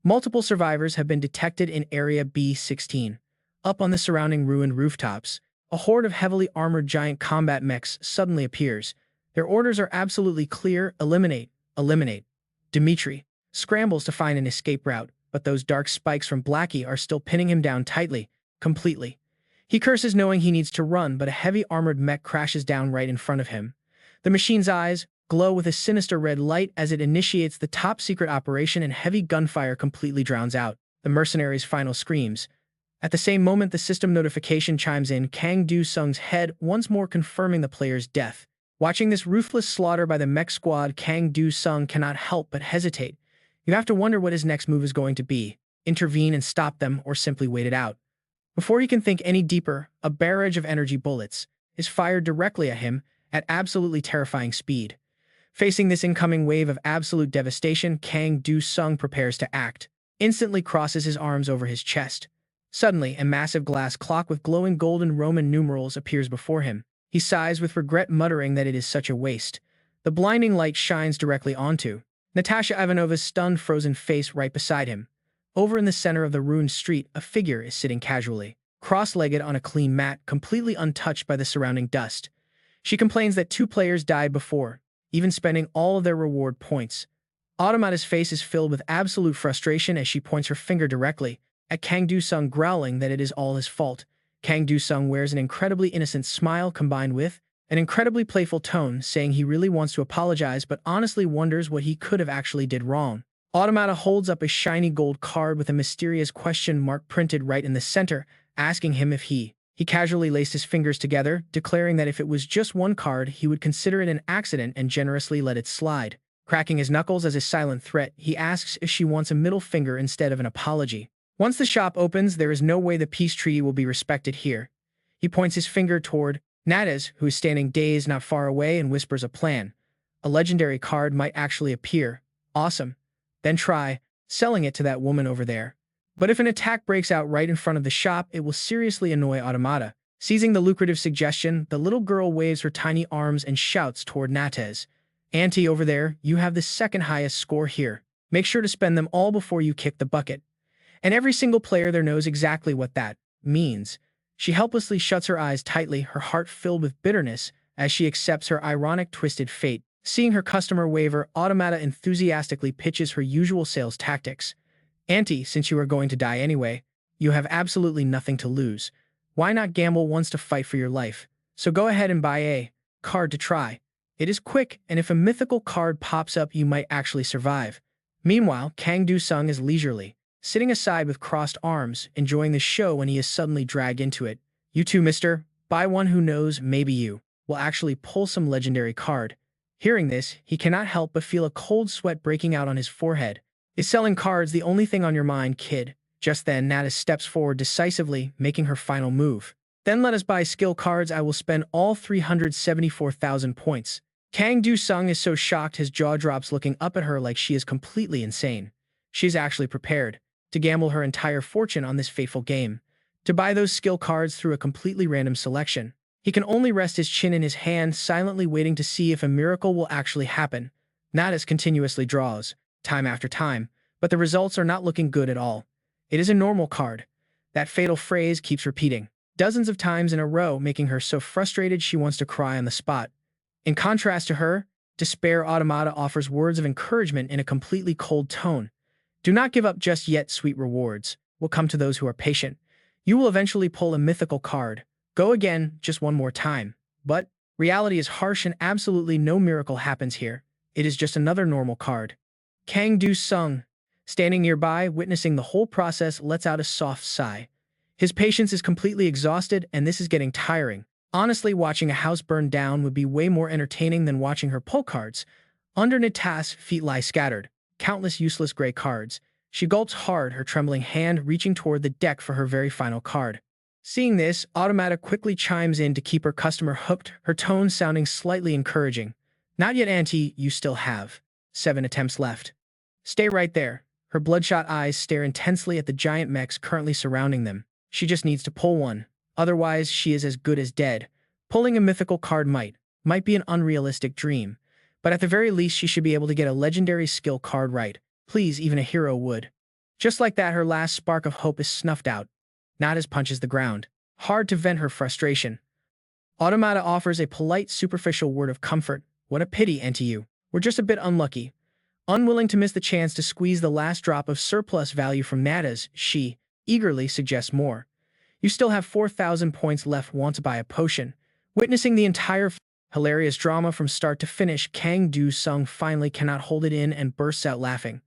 S1: Multiple survivors have been detected in Area B-16. Up on the surrounding ruined rooftops, a horde of heavily armored giant combat mechs suddenly appears. Their orders are absolutely clear: eliminate, eliminate. Dmitri scrambles to find an escape route, but those dark spikes from Blackie are still pinning him down tightly, completely. He curses knowing he needs to run, but a heavy armored mech crashes down right in front of him. The machine's eyes glow with a sinister red light as it initiates the top-secret operation, and heavy gunfire completely drowns out the mercenaries' final screams. At the same moment, the system notification chimes in, Kang Do-sung's head, once more confirming the player's death. Watching this ruthless slaughter by the mech squad, Kang Do-sung cannot help but hesitate. You have to wonder what his next move is going to be: intervene and stop them, or simply wait it out. Before he can think any deeper, a barrage of energy bullets is fired directly at him at absolutely terrifying speed. Facing this incoming wave of absolute devastation, Kang Do-sung prepares to act. Instantly crosses his arms over his chest. Suddenly, a massive glass clock with glowing golden Roman numerals appears before him. He sighs with regret, muttering that it is such a waste. The blinding light shines directly onto Natasha Ivanova's stunned, frozen face right beside him. Over in the center of the ruined street, a figure is sitting casually, cross-legged on a clean mat, completely untouched by the surrounding dust. She complains that 2 players died before, even spending all of their reward points. Automata's face is filled with absolute frustration as she points her finger directly at Kang Do-sung, growling that it is all his fault. Kang Do-sung wears an incredibly innocent smile combined with an incredibly playful tone, saying he really wants to apologize but honestly wonders what he could have actually did wrong. Automata holds up a shiny gold card with a mysterious question mark printed right in the center, asking him if he casually laced his fingers together, declaring that if it was just one card, he would consider it an accident and generously let it slide. Cracking his knuckles as a silent threat, he asks if she wants a middle finger instead of an apology. Once the shop opens, there is no way the peace treaty will be respected here. He points his finger toward Natas, who is standing dazed not far away, and whispers a plan. A legendary card might actually appear. Awesome. Then try selling it to that woman over there. But if an attack breaks out right in front of the shop, it will seriously annoy Automata. Seizing the lucrative suggestion, the little girl waves her tiny arms and shouts toward Natas. Auntie over there, you have the second highest score here. Make sure to spend them all before you kick the bucket. And every single player there knows exactly what that means. She helplessly shuts her eyes tightly, her heart filled with bitterness as she accepts her ironic, twisted fate. Seeing her customer waver, Automata enthusiastically pitches her usual sales tactics. Auntie, since you are going to die anyway, you have absolutely nothing to lose. Why not gamble once to fight for your life? So go ahead and buy a card to try. It is quick, and if a mythical card pops up, you might actually survive. Meanwhile, Kang Do-sung is leisurely sitting aside with crossed arms, enjoying the show when he is suddenly dragged into it. You too, mister. Buy one, who knows, maybe you will actually pull some legendary card. Hearing this, he cannot help but feel a cold sweat breaking out on his forehead. Is selling cards the only thing on your mind, kid? Just then, Nata steps forward decisively, making her final move. Then let us buy skill cards. I will spend all 374,000 points. Kang Do-sung is so shocked his jaw drops, looking up at her like she is completely insane. She's actually prepared to gamble her entire fortune on this fateful game, to buy those skill cards through a completely random selection. He can only rest his chin in his hand, silently waiting to see if a miracle will actually happen. Natus continuously draws, time after time, but the results are not looking good at all. It is a normal card. That fatal phrase keeps repeating dozens of times in a row, making her so frustrated she wants to cry on the spot. In contrast to her, Despair Automata offers words of encouragement in a completely cold tone. Do not give up just yet. Sweet rewards will come to those who are patient. You will eventually pull a mythical card. Go again, just one more time. But reality is harsh and absolutely no miracle happens here. It is just another normal card. Kang Do-sung, standing nearby, witnessing the whole process, lets out a soft sigh. His patience is completely exhausted, and this is getting tiring. Honestly, watching a house burn down would be way more entertaining than watching her pull cards. Under Natas's feet lie scattered countless useless gray cards. She gulps hard, her trembling hand reaching toward the deck for her very final card. Seeing this, Automata quickly chimes in to keep her customer hooked, her tone sounding slightly encouraging. Not yet, auntie, you still have 7 attempts left. Stay right there. Her bloodshot eyes stare intensely at the giant mechs currently surrounding them. She just needs to pull one. Otherwise, she is as good as dead. Pulling a mythical card might be an unrealistic dream, but at the very least she should be able to get a legendary skill card right. Please, even a hero would. Just like that, her last spark of hope is snuffed out. Natas punches the ground, hard to vent her frustration. Automata offers a polite, superficial word of comfort. What a pity, NTU. We're just a bit unlucky. Unwilling to miss the chance to squeeze the last drop of surplus value from Natas, she eagerly suggests more. You still have 4,000 points left. Want to buy a potion? Witnessing the entire hilarious drama from start to finish, Kang Do-sung finally cannot hold it in and bursts out laughing.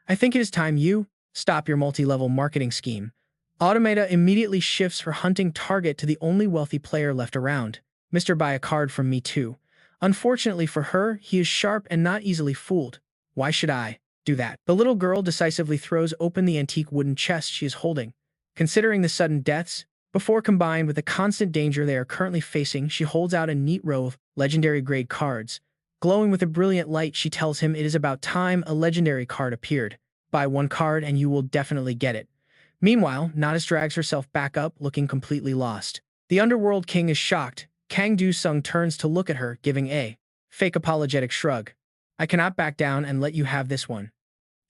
S1: I think it is time you stop your multi-level marketing scheme. Automata immediately shifts her hunting target to the only wealthy player left around. Mr. Buy a card from me too. Unfortunately for her, he is sharp and not easily fooled. Why should I do that? The little girl decisively throws open the antique wooden chest she is holding. Considering the sudden deaths, before combined with the constant danger they are currently facing, she holds out a neat row of legendary-grade cards. Glowing with a brilliant light, she tells him it is about time a legendary card appeared. Buy one card and you will definitely get it. Meanwhile, Natas drags herself back up, looking completely lost. The Underworld King is shocked. Kang Do-sung turns to look at her, giving a fake apologetic shrug. I cannot back down and let you have this one.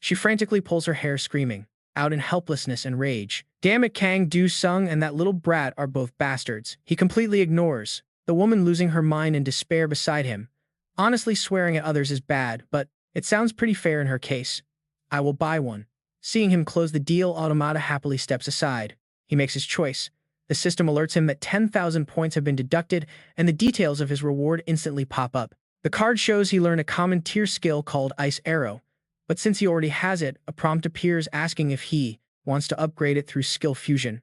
S1: She frantically pulls her hair, screaming out in helplessness and rage. Damn it, Kang Do-sung and that little brat are both bastards. He completely ignores the woman, losing her mind in despair beside him. Honestly, swearing at others is bad, but it sounds pretty fair in her case. I will buy one. Seeing him close the deal, Automata happily steps aside. He makes his choice. The system alerts him that 10,000 points have been deducted, and the details of his reward instantly pop up. The card shows he learned a common tier skill called Ice Arrow, but since he already has it, a prompt appears asking if he wants to upgrade it through skill fusion.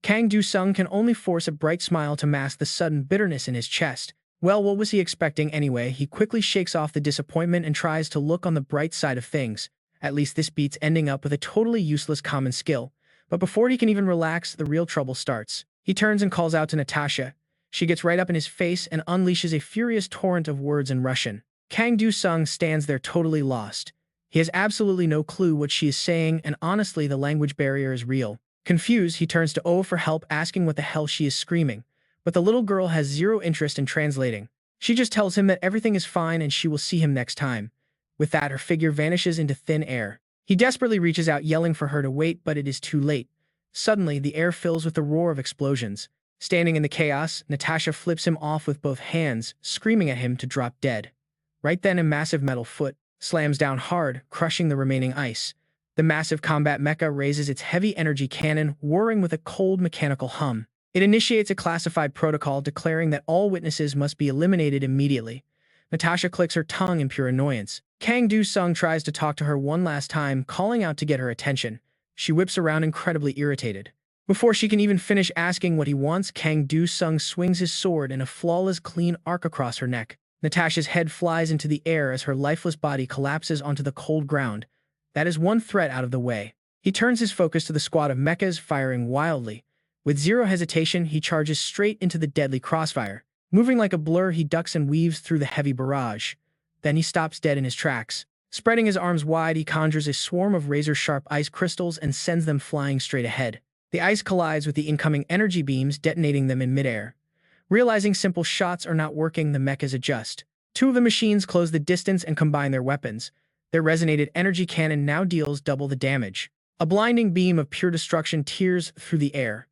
S1: Kang Do-sung can only force a bright smile to mask the sudden bitterness in his chest. Well, what was he expecting anyway? He quickly shakes off the disappointment and tries to look on the bright side of things. At least this beats ending up with a totally useless common skill. But before he can even relax, the real trouble starts. He turns and calls out to Natasha. She gets right up in his face and unleashes a furious torrent of words in Russian. Kang Do-sung stands there totally lost. He has absolutely no clue what she is saying, and honestly, the language barrier is real. Confused, he turns to O for help, asking what the hell she is screaming. But the little girl has zero interest in translating. She just tells him that everything is fine and she will see him next time. With that, her figure vanishes into thin air. He desperately reaches out, yelling for her to wait, but it is too late. Suddenly, the air fills with the roar of explosions. Standing in the chaos, Natasha flips him off with both hands, screaming at him to drop dead. Right then, a massive metal foot slams down hard, crushing the remaining ice. The massive combat mecha raises its heavy energy cannon, whirring with a cold mechanical hum. It initiates a classified protocol declaring that all witnesses must be eliminated immediately. Natasha clicks her tongue in pure annoyance. Kang Do-sung tries to talk to her one last time, calling out to get her attention. She whips around, incredibly irritated. Before she can even finish asking what he wants, Kang Do-sung swings his sword in a flawless, clean arc across her neck. Natasha's head flies into the air as her lifeless body collapses onto the cold ground. That is one threat out of the way. He turns his focus to the squad of mechas firing wildly. With zero hesitation, he charges straight into the deadly crossfire. Moving like a blur, he ducks and weaves through the heavy barrage. Then he stops dead in his tracks. Spreading his arms wide, he conjures a swarm of razor-sharp ice crystals and sends them flying straight ahead. The ice collides with the incoming energy beams, detonating them in midair. Realizing simple shots are not working, the mechas adjust. Two of the machines close the distance and combine their weapons. Their resonated energy cannon now deals double the damage. A blinding beam of pure destruction tears through the air.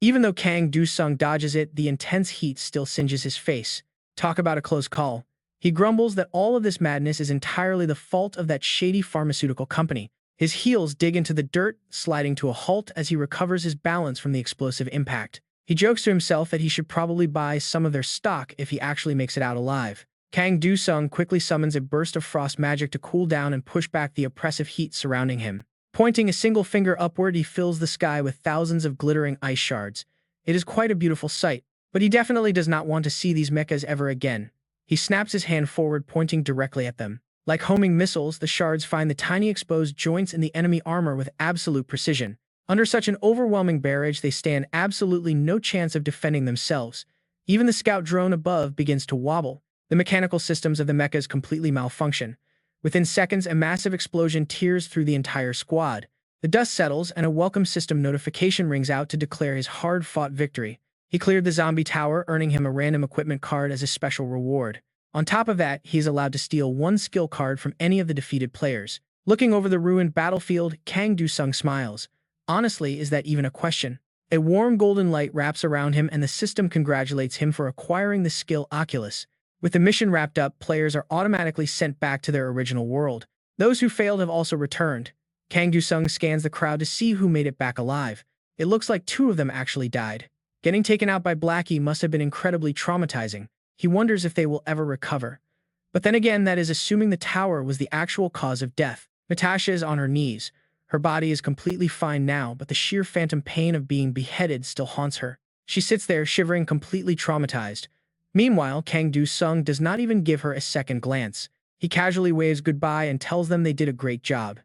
S1: Even though Kang Do-sung dodges it, the intense heat still singes his face. Talk about a close call. He grumbles that all of this madness is entirely the fault of that shady pharmaceutical company. His heels dig into the dirt, sliding to a halt as he recovers his balance from the explosive impact. He jokes to himself that he should probably buy some of their stock if he actually makes it out alive. Kang Do-sung quickly summons a burst of frost magic to cool down and push back the oppressive heat surrounding him. Pointing a single finger upward, he fills the sky with thousands of glittering ice shards. It is quite a beautiful sight, but he definitely does not want to see these mechas ever again. He snaps his hand forward, pointing directly at them. Like homing missiles, the shards find the tiny exposed joints in the enemy armor with absolute precision. Under such an overwhelming barrage, they stand absolutely no chance of defending themselves. Even the scout drone above begins to wobble. The mechanical systems of the mechas completely malfunction. Within seconds, a massive explosion tears through the entire squad. The dust settles, and a welcome system notification rings out to declare his hard-fought victory. He cleared the zombie tower, earning him a random equipment card as a special reward. On top of that, he is allowed to steal one skill card from any of the defeated players. Looking over the ruined battlefield, Kang Do-sung smiles. Honestly, is that even a question? A warm golden light wraps around him, and the system congratulates him for acquiring the skill Oculus. With the mission wrapped up, players are automatically sent back to their original world. Those who failed have also returned. Kang Do-sung scans the crowd to see who made it back alive. It looks like two of them actually died. Getting taken out by Blackie must have been incredibly traumatizing. He wonders if they will ever recover. But then again, that is assuming the tower was the actual cause of death. Natasha is on her knees. Her body is completely fine now, but the sheer phantom pain of being beheaded still haunts her. She sits there, shivering, completely traumatized. Meanwhile, Kang Do-sung does not even give her a second glance. He casually waves goodbye and tells them they did a great job.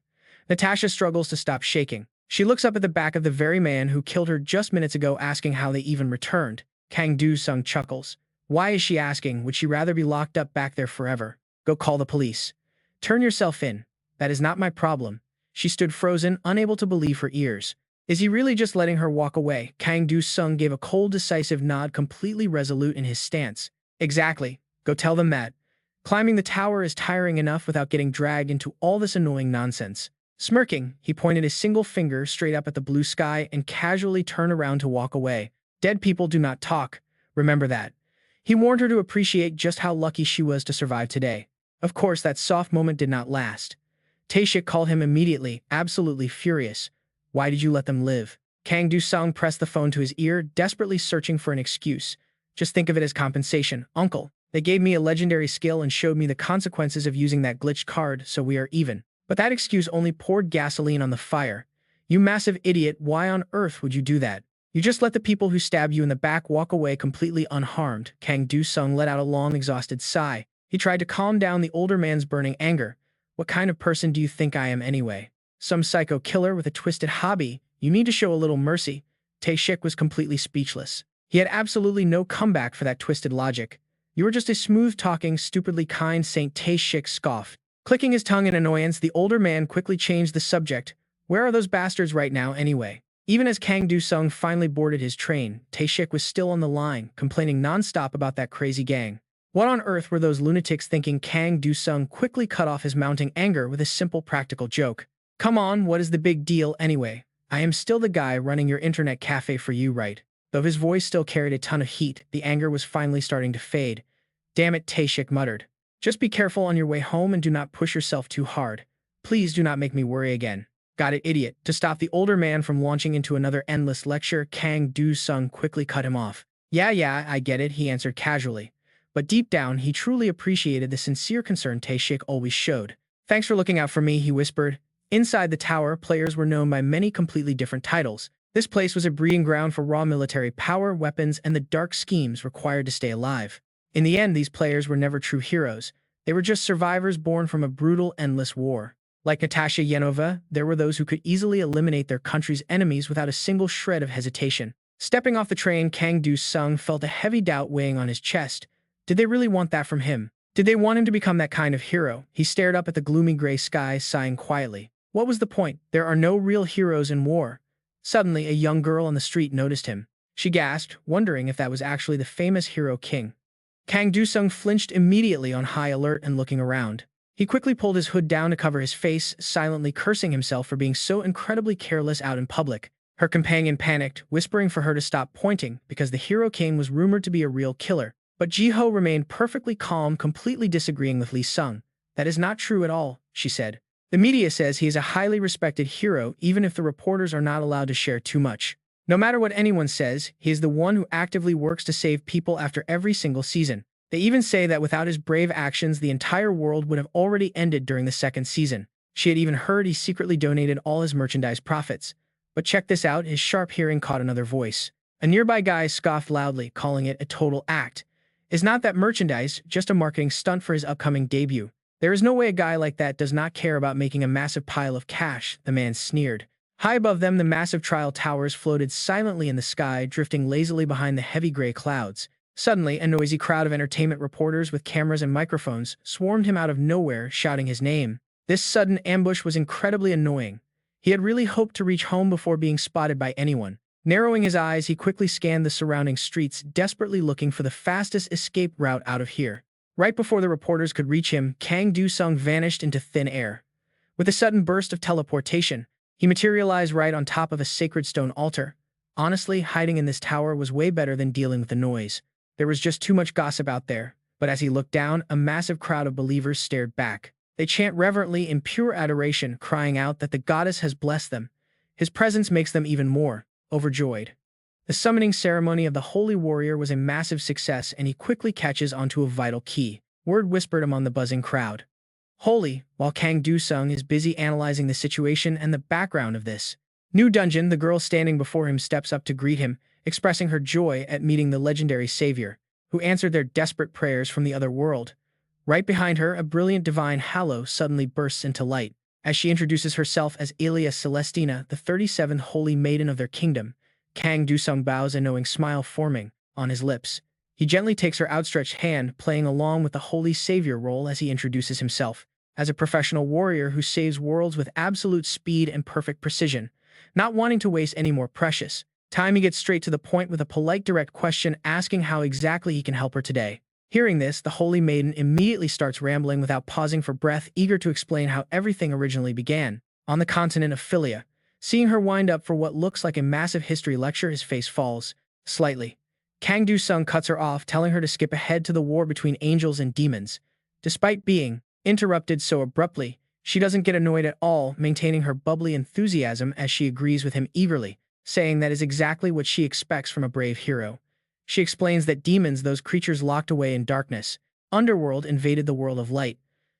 S1: Natasha struggles to stop shaking. She looks up at the back of the very man who killed her just minutes ago, asking how they even returned. Kang Do-sung chuckles. Why is she asking? Would she rather be locked up back there forever? Go call the police. Turn yourself in. That is not my problem. She stood frozen, unable to believe her ears. Is he really just letting her walk away? Kang Do-sung gave a cold, decisive nod, completely resolute in his stance. Exactly. Go tell them that. Climbing the tower is tiring enough without getting dragged into all this annoying nonsense. Smirking, he pointed his single finger straight up at the blue sky and casually turned around to walk away. Dead people do not talk. Remember that. He warned her to appreciate just how lucky she was to survive today. Of course, that soft moment did not last. Tae-shik called him immediately, absolutely furious. Why did you let them live? Kang Do-sung pressed the phone to his ear, desperately searching for an excuse. Just think of it as compensation, uncle. They gave me a legendary skill and showed me the consequences of using that glitched card, so we are even. But that excuse only poured gasoline on the fire. You massive idiot, why on earth would you do that? You just let the people who stabbed you in the back walk away completely unharmed. Kang Do-sung let out a long, exhausted sigh. He tried to calm down the older man's burning anger. What kind of person do you think I am anyway? Some psycho killer with a twisted hobby? You need to show a little mercy. Tae-shik was completely speechless. He had absolutely no comeback for that twisted logic. You are just a smooth-talking, stupidly kind Saint. Tae-shik scoffed. Clicking his tongue in annoyance, the older man quickly changed the subject. Where are those bastards right now anyway? Even as Kang Do-sung finally boarded his train, Tae-shik was still on the line, complaining nonstop about that crazy gang. What on earth were those lunatics thinking? Kang Do-sung quickly cut off his mounting anger with a simple practical joke. Come on, what is the big deal anyway? I am still the guy running your internet cafe for you, right? Though his voice still carried a ton of heat, the anger was finally starting to fade. Damn it, Tae-shik muttered. Just be careful on your way home and do not push yourself too hard. Please do not make me worry again. Got it, idiot. To stop the older man from launching into another endless lecture, Kang Do-sung quickly cut him off. Yeah, I get it, he answered casually. But deep down, he truly appreciated the sincere concern Tae-shik always showed. Thanks for looking out for me, he whispered. Inside the tower, players were known by many completely different titles. This place was a breeding ground for raw military power, weapons, and the dark schemes required to stay alive. In the end, these players were never true heroes. They were just survivors born from a brutal, endless war. Like Natasha Yenova, there were those who could easily eliminate their country's enemies without a single shred of hesitation. Stepping off the train, Kang Do-sung felt a heavy doubt weighing on his chest. Did they really want that from him? Did they want him to become that kind of hero? He stared up at the gloomy gray sky, sighing quietly. What was the point? There are no real heroes in war. Suddenly, a young girl on the street noticed him. She gasped, wondering if that was actually the famous hero King. Kang Do-sung flinched immediately, on high alert and looking around. He quickly pulled his hood down to cover his face, silently cursing himself for being so incredibly careless out in public. Her companion panicked, whispering for her to stop pointing because the hero King was rumored to be a real killer. But Ji-ho remained perfectly calm, completely disagreeing with Lee Sung. That is not true at all, she said. The media says he is a highly respected hero, even if the reporters are not allowed to share too much. No matter what anyone says, he is the one who actively works to save people after every single season. They even say that without his brave actions, the entire world would have already ended during the second season. She had even heard he secretly donated all his merchandise profits. But check this out, his sharp hearing caught another voice. A nearby guy scoffed loudly, calling it a total act. Is not that merchandise just a marketing stunt for his upcoming debut? There is no way a guy like that does not care about making a massive pile of cash, the man sneered. High above them, the massive trial towers floated silently in the sky, drifting lazily behind the heavy gray clouds. Suddenly, a noisy crowd of entertainment reporters with cameras and microphones swarmed him out of nowhere, shouting his name. This sudden ambush was incredibly annoying. He had really hoped to reach home before being spotted by anyone. Narrowing his eyes, he quickly scanned the surrounding streets, desperately looking for the fastest escape route out of here. Right before the reporters could reach him, Kang Do-sung vanished into thin air. With a sudden burst of teleportation, he materialized right on top of a sacred stone altar. Honestly, hiding in this tower was way better than dealing with the noise. There was just too much gossip out there. But as he looked down, a massive crowd of believers stared back. They chant reverently in pure adoration, crying out that the goddess has blessed them. His presence makes them even more overjoyed. The summoning ceremony of the holy warrior was a massive success, and he quickly catches onto a vital key. Word whispered among the buzzing crowd. Holy, while Kang Do-sung is busy analyzing the situation and the background of this new dungeon, the girl standing before him steps up to greet him, expressing her joy at meeting the legendary savior, who answered their desperate prayers from the other world. Right behind her, a brilliant divine halo suddenly bursts into light. As she introduces herself as Ilia Celestina, the 37th holy maiden of their kingdom, Kang Do-sung bows, a knowing smile forming on his lips. He gently takes her outstretched hand, playing along with the holy savior role as he introduces himself as a professional warrior who saves worlds with absolute speed and perfect precision. Not wanting to waste any more precious time, he gets straight to the point with a polite, direct question, asking how exactly he can help her today. Hearing this, the holy maiden immediately starts rambling without pausing for breath, eager to explain how everything originally began on the continent of Philia. Seeing her wind up for what looks like a massive history lecture, his face falls slightly. Kang Do-sung cuts her off, telling her to skip ahead to the war between angels and demons. Despite being interrupted so abruptly, she doesn't get annoyed at all, maintaining her bubbly enthusiasm as she agrees with him eagerly, saying that is exactly what she expects from a brave hero. She explains that demons, those creatures locked away in darkness, underworld, invaded the world of light.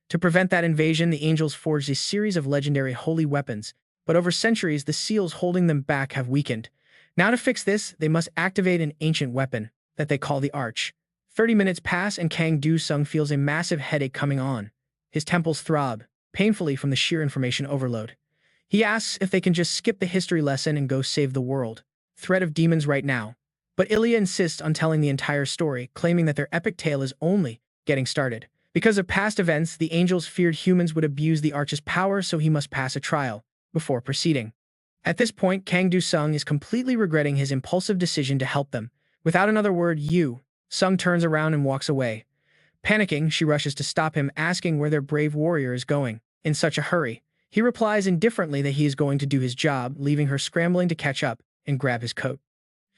S1: To prevent that invasion, the angels forged a series of legendary holy weapons, but over centuries, the seals holding them back have weakened. Now to fix this, they must activate an ancient weapon that they call the Arch. 30 minutes pass and Kang Do-sung feels a massive headache coming on. His temples throb painfully from the sheer information overload. He asks if they can just skip the history lesson and go save the world. Threat of demons right now. But Ilia insists on telling the entire story, claiming that their epic tale is only getting started. Because of past events, the angels feared humans would abuse the Arch's power, so he must pass a trial before proceeding. At this point, Kang Do-sung is completely regretting his impulsive decision to help them. Without another word, Sung turns around and walks away. Panicking, she rushes to stop him, asking where their brave warrior is going in such a hurry. He replies indifferently that he is going to do his job, leaving her scrambling to catch up and grab his coat.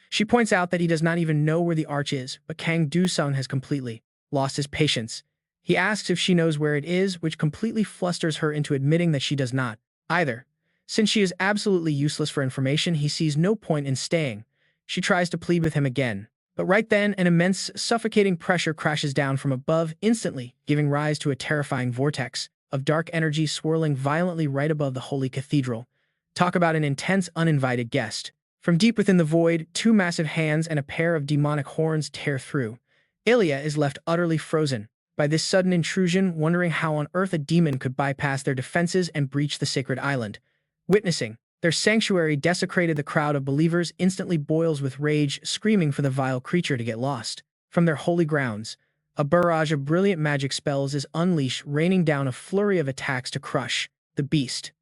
S1: She points out that he does not even know where the Arch is, but Kang Do-sung has completely lost his patience. He asks if she knows where it is, which completely flusters her into admitting that she does not either. Since she is absolutely useless for information, he sees no point in staying. She tries to plead with him again. But right then, an immense, suffocating pressure crashes down from above, instantly giving rise to a terrifying vortex of dark energy swirling violently right above the holy cathedral. Talk about an intense, uninvited guest. From deep within the void, two massive hands and a pair of demonic horns tear through. Ilia is left utterly frozen, by this sudden intrusion, wondering how on earth a demon could bypass their defenses and breach the sacred island. Witnessing their sanctuary desecrated, the crowd of believers instantly boils with rage, screaming for the vile creature to get lost. From their holy grounds, a barrage of brilliant magic spells is unleashed, raining down a flurry of attacks to crush the beast.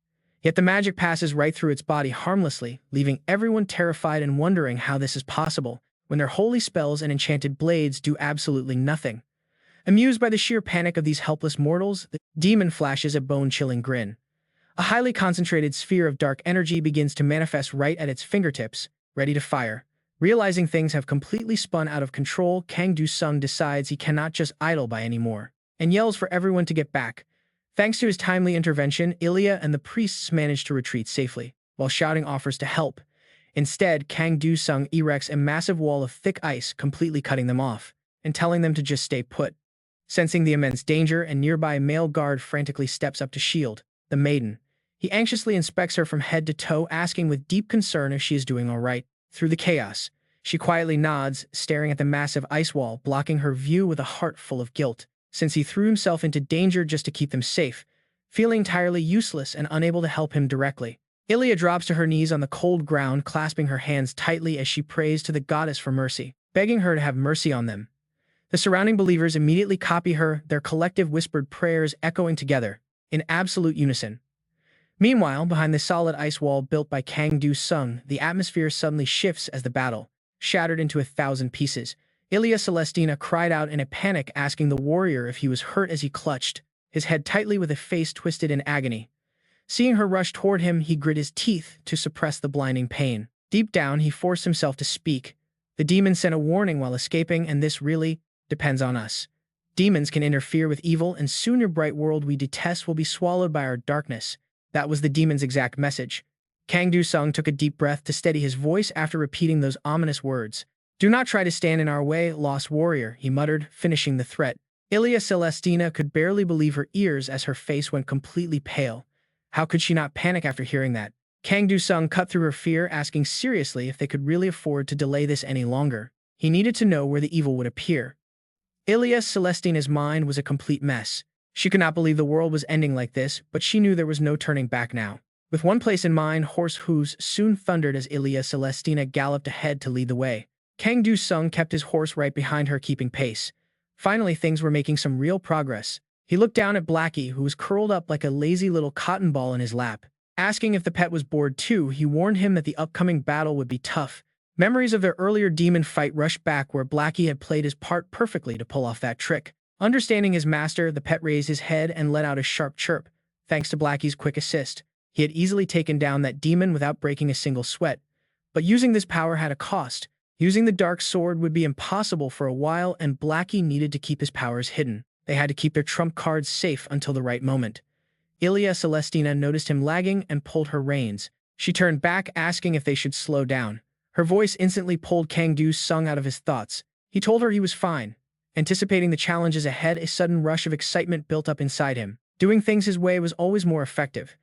S1: Yet the magic passes right through its body harmlessly, leaving everyone terrified and wondering how this is possible, when their holy spells and enchanted blades do absolutely nothing. Amused by the sheer panic of these helpless mortals, the demon flashes a bone-chilling grin. A highly concentrated sphere of dark energy begins to manifest right at its fingertips, ready to fire. Realizing things have completely spun out of control, Kang Do-sung decides he cannot just idle by anymore, and yells for everyone to get back. Thanks to his timely intervention, Ilya and the priests manage to retreat safely, while shouting offers to help. Instead, Kang Do-sung erects a massive wall of thick ice, completely cutting them off, and telling them to just stay put. Sensing the immense danger, a nearby male guard frantically steps up to shield the maiden. He anxiously inspects her from head to toe, asking with deep concern if she is doing all right. Through the chaos, she quietly nods, staring at the massive ice wall, blocking her view with a heart full of guilt, since he threw himself into danger just to keep them safe, feeling entirely useless and unable to help him directly. Ilya drops to her knees on the cold ground, clasping her hands tightly as she prays to the goddess for mercy, begging her to have mercy on them. The surrounding believers immediately copy her, their collective whispered prayers echoing together, in absolute unison. Meanwhile, behind the solid ice wall built by Kang Do-sung, the atmosphere suddenly shifts as the battle, shattered into 1,000 pieces. Ilya Celestina cried out in a panic, asking the warrior if he was hurt as he clutched his head tightly with a face twisted in agony. Seeing her rush toward him, he grit his teeth to suppress the blinding pain. Deep down, he forced himself to speak. The demon sent a warning while escaping, and this really depends on us. Demons can interfere with evil, and soon your bright world we detest will be swallowed by our darkness. That was the demon's exact message. Kang Do-sung took a deep breath to steady his voice after repeating those ominous words. "Do not try to stand in our way, lost warrior," he muttered, finishing the threat. Ilya Celestina could barely believe her ears as her face went completely pale. How could she not panic after hearing that? Kang Do-sung cut through her fear, asking seriously if they could really afford to delay this any longer. He needed to know where the evil would appear. Ilya Celestina's mind was a complete mess. She could not believe the world was ending like this, but she knew there was no turning back now. With one place in mind, horse hooves soon thundered as Ilya Celestina galloped ahead to lead the way. Kang Do-sung kept his horse right behind her, keeping pace. Finally, things were making some real progress. He looked down at Blackie, who was curled up like a lazy little cotton ball in his lap. Asking if the pet was bored too, he warned him that the upcoming battle would be tough. Memories of their earlier demon fight rushed back, where Blackie had played his part perfectly to pull off that trick. Understanding his master, the pet raised his head and let out a sharp chirp. Thanks to Blackie's quick assist, he had easily taken down that demon without breaking a single sweat. But using this power had a cost. Using the dark sword would be impossible for a while, and Blackie needed to keep his powers hidden. They had to keep their trump cards safe until the right moment. Ilya Celestina noticed him lagging and pulled her reins. She turned back, asking if they should slow down. Her voice instantly pulled Kang Do-sung out of his thoughts. He told her he was fine. Anticipating the challenges ahead, a sudden rush of excitement built up inside him. Doing things his way was always more effective.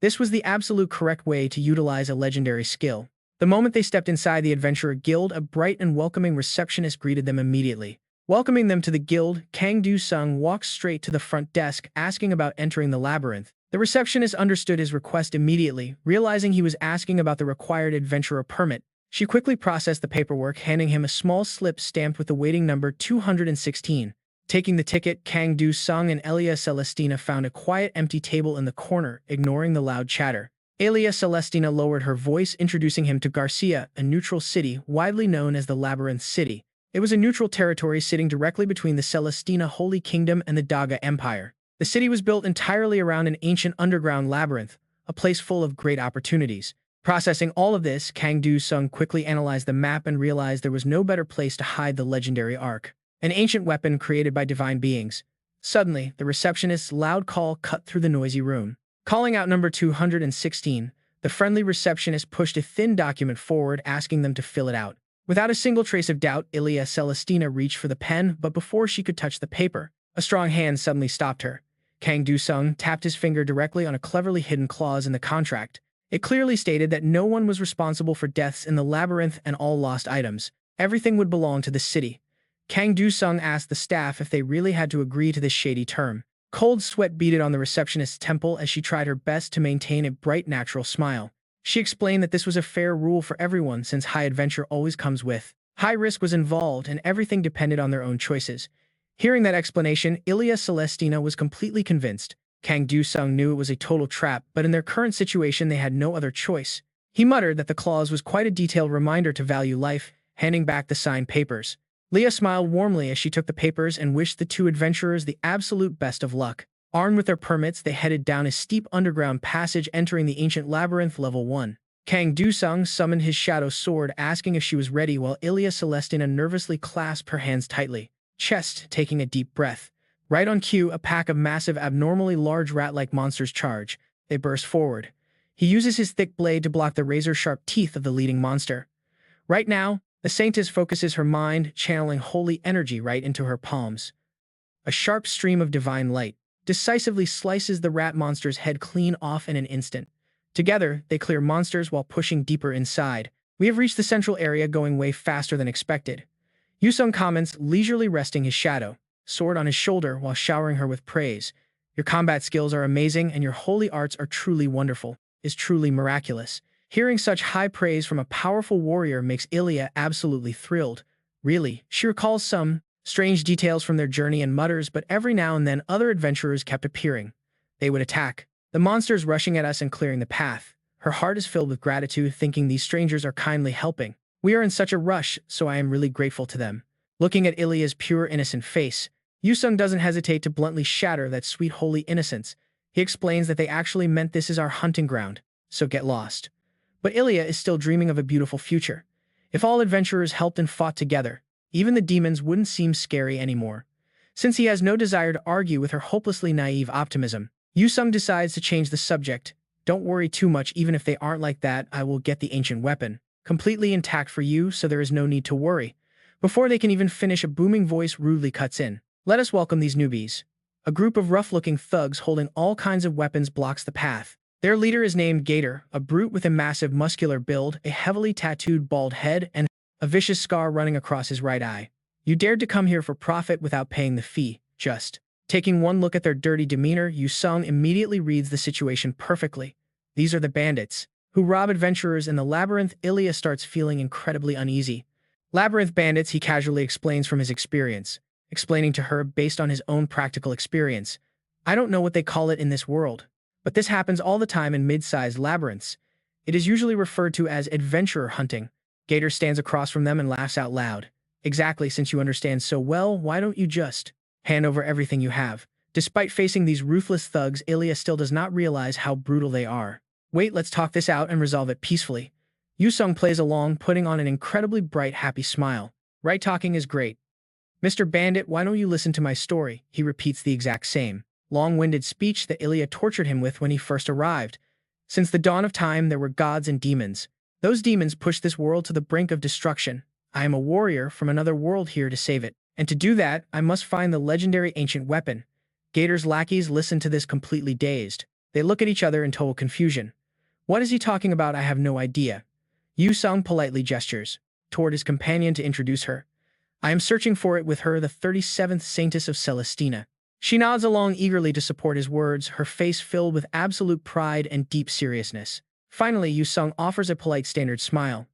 S1: This was the absolute correct way to utilize a legendary skill. The moment they stepped inside the Adventurer Guild, a bright and welcoming receptionist greeted them immediately. Welcoming them to the guild, Kang Do-sung walked straight to the front desk, asking about entering the labyrinth. The receptionist understood his request immediately, realizing he was asking about the required adventurer permit. She quickly processed the paperwork, handing him a small slip stamped with the waiting number 216. Taking the ticket, Kang Do-sung and Ilya Celestina found a quiet, empty table in the corner, ignoring the loud chatter. Ilya Celestina lowered her voice, introducing him to Garcia, a neutral city widely known as the Labyrinth City. It was a neutral territory sitting directly between the Celestina Holy Kingdom and the Daga Empire. The city was built entirely around an ancient underground labyrinth, a place full of great opportunities. Processing all of this, Kang Do-sung quickly analyzed the map and realized there was no better place to hide the legendary Ark, an ancient weapon created by divine beings. Suddenly, the receptionist's loud call cut through the noisy room. Calling out number 216, the friendly receptionist pushed a thin document forward, asking them to fill it out. Without a single trace of doubt, Ilya Celestina reached for the pen, but before she could touch the paper, a strong hand suddenly stopped her. Kang Do-sung tapped his finger directly on a cleverly hidden clause in the contract. It clearly stated that no one was responsible for deaths in the labyrinth and all lost items. Everything would belong to the city. Kang Du-sung asked the staff if they really had to agree to this shady term. Cold sweat beaded on the receptionist's temple as she tried her best to maintain a bright, natural smile. She explained that this was a fair rule for everyone since high adventure always comes with high risk was involved and everything depended on their own choices. Hearing that explanation, Ilya Celestina was completely convinced. Kang Du-sung knew it was a total trap, but in their current situation they had no other choice. He muttered that the clause was quite a detailed reminder to value life, handing back the signed papers. Leah smiled warmly as she took the papers and wished the two adventurers the absolute best of luck. Armed with their permits, they headed down a steep underground passage entering the ancient labyrinth level 1. Kang Du-sung summoned his shadow sword, asking if she was ready while Ilya Celestina nervously clasped her hands tightly. Chest, taking a deep breath. Right on cue, a pack of massive, abnormally large rat-like monsters charge. They burst forward. He uses his thick blade to block the razor-sharp teeth of the leading monster. Right now, the Saintess focuses her mind, channeling holy energy right into her palms. A sharp stream of divine light decisively slices the rat monster's head clean off in an instant. Together, they clear monsters while pushing deeper inside. We have reached the central area, going way faster than expected. Yusung comments, leisurely resting his shadow sword on his shoulder while showering her with praise. Your combat skills are amazing and your holy arts are truly wonderful, is truly miraculous. Hearing such high praise from a powerful warrior makes Ilya absolutely thrilled. Really, she recalls some strange details from their journey and mutters, but every now and then other adventurers kept appearing. They would attack, the monsters rushing at us and clearing the path. Her heart is filled with gratitude, thinking these strangers are kindly helping. We are in such a rush, so I am really grateful to them. Looking at Ilya's pure, innocent face, Yusung doesn't hesitate to bluntly shatter that sweet holy innocence. He explains that they actually meant this is our hunting ground, so get lost. But Ilya is still dreaming of a beautiful future. If all adventurers helped and fought together, even the demons wouldn't seem scary anymore. Since he has no desire to argue with her hopelessly naive optimism, Yusung decides to change the subject. Don't worry too much, even if they aren't like that, I will get the ancient weapon completely intact for you, so there is no need to worry. Before they can even finish, a booming voice rudely cuts in. Let us welcome these newbies. A group of rough-looking thugs holding all kinds of weapons blocks the path. Their leader is named Gator, a brute with a massive muscular build, a heavily tattooed bald head, and a vicious scar running across his right eye. You dared to come here for profit without paying the fee, just. Taking one look at their dirty demeanor, Yusung immediately reads the situation perfectly. These are the bandits who rob adventurers in the labyrinth. Ilya starts feeling incredibly uneasy. Labyrinth bandits, he casually explains from his experience, explaining to her based on his own practical experience. I don't know what they call it in this world, but this happens all the time in mid-sized labyrinths. It is usually referred to as adventurer hunting. Gator stands across from them and laughs out loud. Exactly, since you understand so well, why don't you just hand over everything you have? Despite facing these ruthless thugs, Ilya still does not realize how brutal they are. Wait, let's talk this out and resolve it peacefully. Yusung plays along, putting on an incredibly bright, happy smile. Right, talking is great. Mr. Bandit, why don't you listen to my story? He repeats the exact same long-winded speech that Ilya tortured him with when he first arrived. Since the dawn of time, there were gods and demons. Those demons pushed this world to the brink of destruction. I am a warrior from another world here to save it. And to do that, I must find the legendary ancient weapon. Gator's lackeys listen to this completely dazed. They look at each other in total confusion. What is he talking about? I have no idea. Yusung politely gestures toward his companion to introduce her. I am searching for it with her, the 37th Saintess of Celestina. She nods along eagerly to support his words, her face filled with absolute pride and deep seriousness. Finally, Yusung offers a polite standard smile.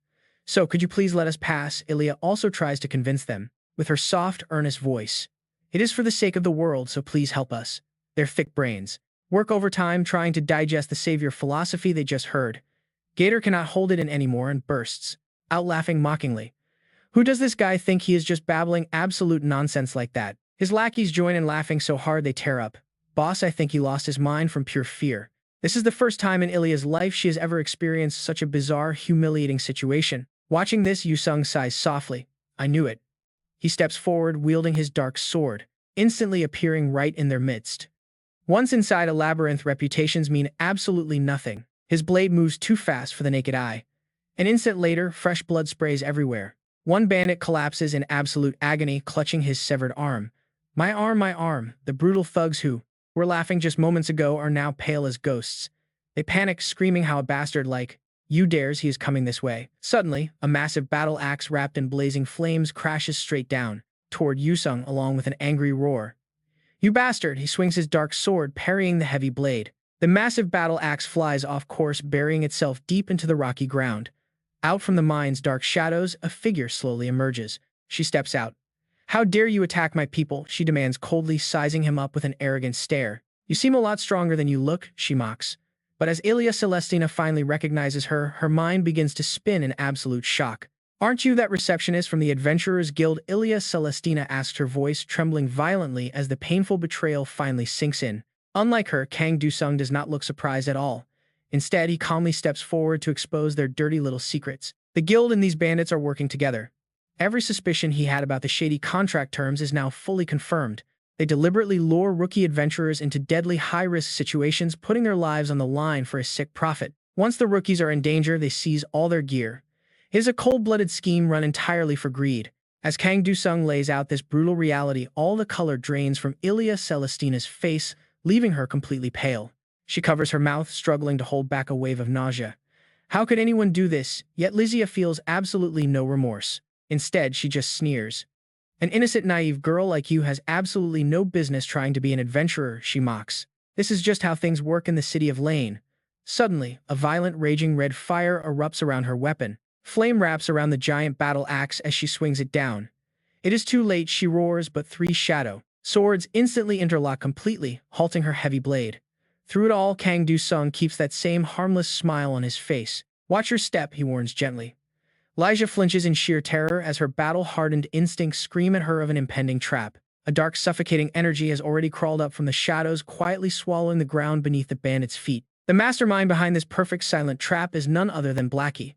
S1: So, could you please let us pass? Ilya also tries to convince them, with her soft, earnest voice. It is for the sake of the world, so please help us. Their thick brains work overtime trying to digest the savior philosophy they just heard. Gator cannot hold it in anymore and bursts out laughing mockingly. Who does this guy think he is, just babbling absolute nonsense like that? His lackeys join in laughing so hard they tear up. Boss, I think he lost his mind from pure fear. This is the first time in Ilya's life she has ever experienced such a bizarre, humiliating situation. Watching this, Yusung sighs softly. I knew it. He steps forward, wielding his dark sword, instantly appearing right in their midst. Once inside a labyrinth, reputations mean absolutely nothing. His blade moves too fast for the naked eye. An instant later, fresh blood sprays everywhere. One bandit collapses in absolute agony, clutching his severed arm. My arm, my arm. The brutal thugs who were laughing just moments ago are now pale as ghosts. They panic, screaming how a bastard like you dares, he is coming this way. Suddenly, a massive battle axe wrapped in blazing flames crashes straight down. toward Yusung along with an angry roar. "You bastard!" He swings his dark sword, parrying the heavy blade. The massive battle axe flies off course, burying itself deep into the rocky ground. Out from the mine's dark shadows, a figure slowly emerges. She steps out. "How dare you attack my people?" she demands coldly, sizing him up with an arrogant stare. "You seem a lot stronger than you look," she mocks. But as Ilia Celestina finally recognizes her, her mind begins to spin in absolute shock. "Aren't you that receptionist from the Adventurers Guild?" Ilia Celestina asks, her voice trembling violently as the painful betrayal finally sinks in. Unlike her, Kang Dusung does not look surprised at all. Instead, he calmly steps forward to expose their dirty little secrets. The guild and these bandits are working together. Every suspicion he had about the shady contract terms is now fully confirmed. They deliberately lure rookie adventurers into deadly high-risk situations, putting their lives on the line for a sick profit. Once the rookies are in danger, they seize all their gear. It is a cold-blooded scheme run entirely for greed. As Kang Dusung lays out this brutal reality, all the color drains from Ilia Celestina's face, leaving her completely pale. She covers her mouth, struggling to hold back a wave of nausea. How could anyone do this? Yet Lysia feels absolutely no remorse. Instead, she just sneers. "An innocent, naive girl like you has absolutely no business trying to be an adventurer," she mocks. "This is just how things work in the city of Lane." Suddenly, a violent, raging red fire erupts around her weapon. Flame wraps around the giant battle axe as she swings it down. "It is too late," she roars, but three shadow swords instantly interlock completely, halting her heavy blade. Through it all, Kang Dusung keeps that same harmless smile on his face. "Watch your step," he warns gently. Lysia flinches in sheer terror as her battle-hardened instincts scream at her of an impending trap. A dark, suffocating energy has already crawled up from the shadows, quietly swallowing the ground beneath the bandits' feet. The mastermind behind this perfect silent trap is none other than Blackie.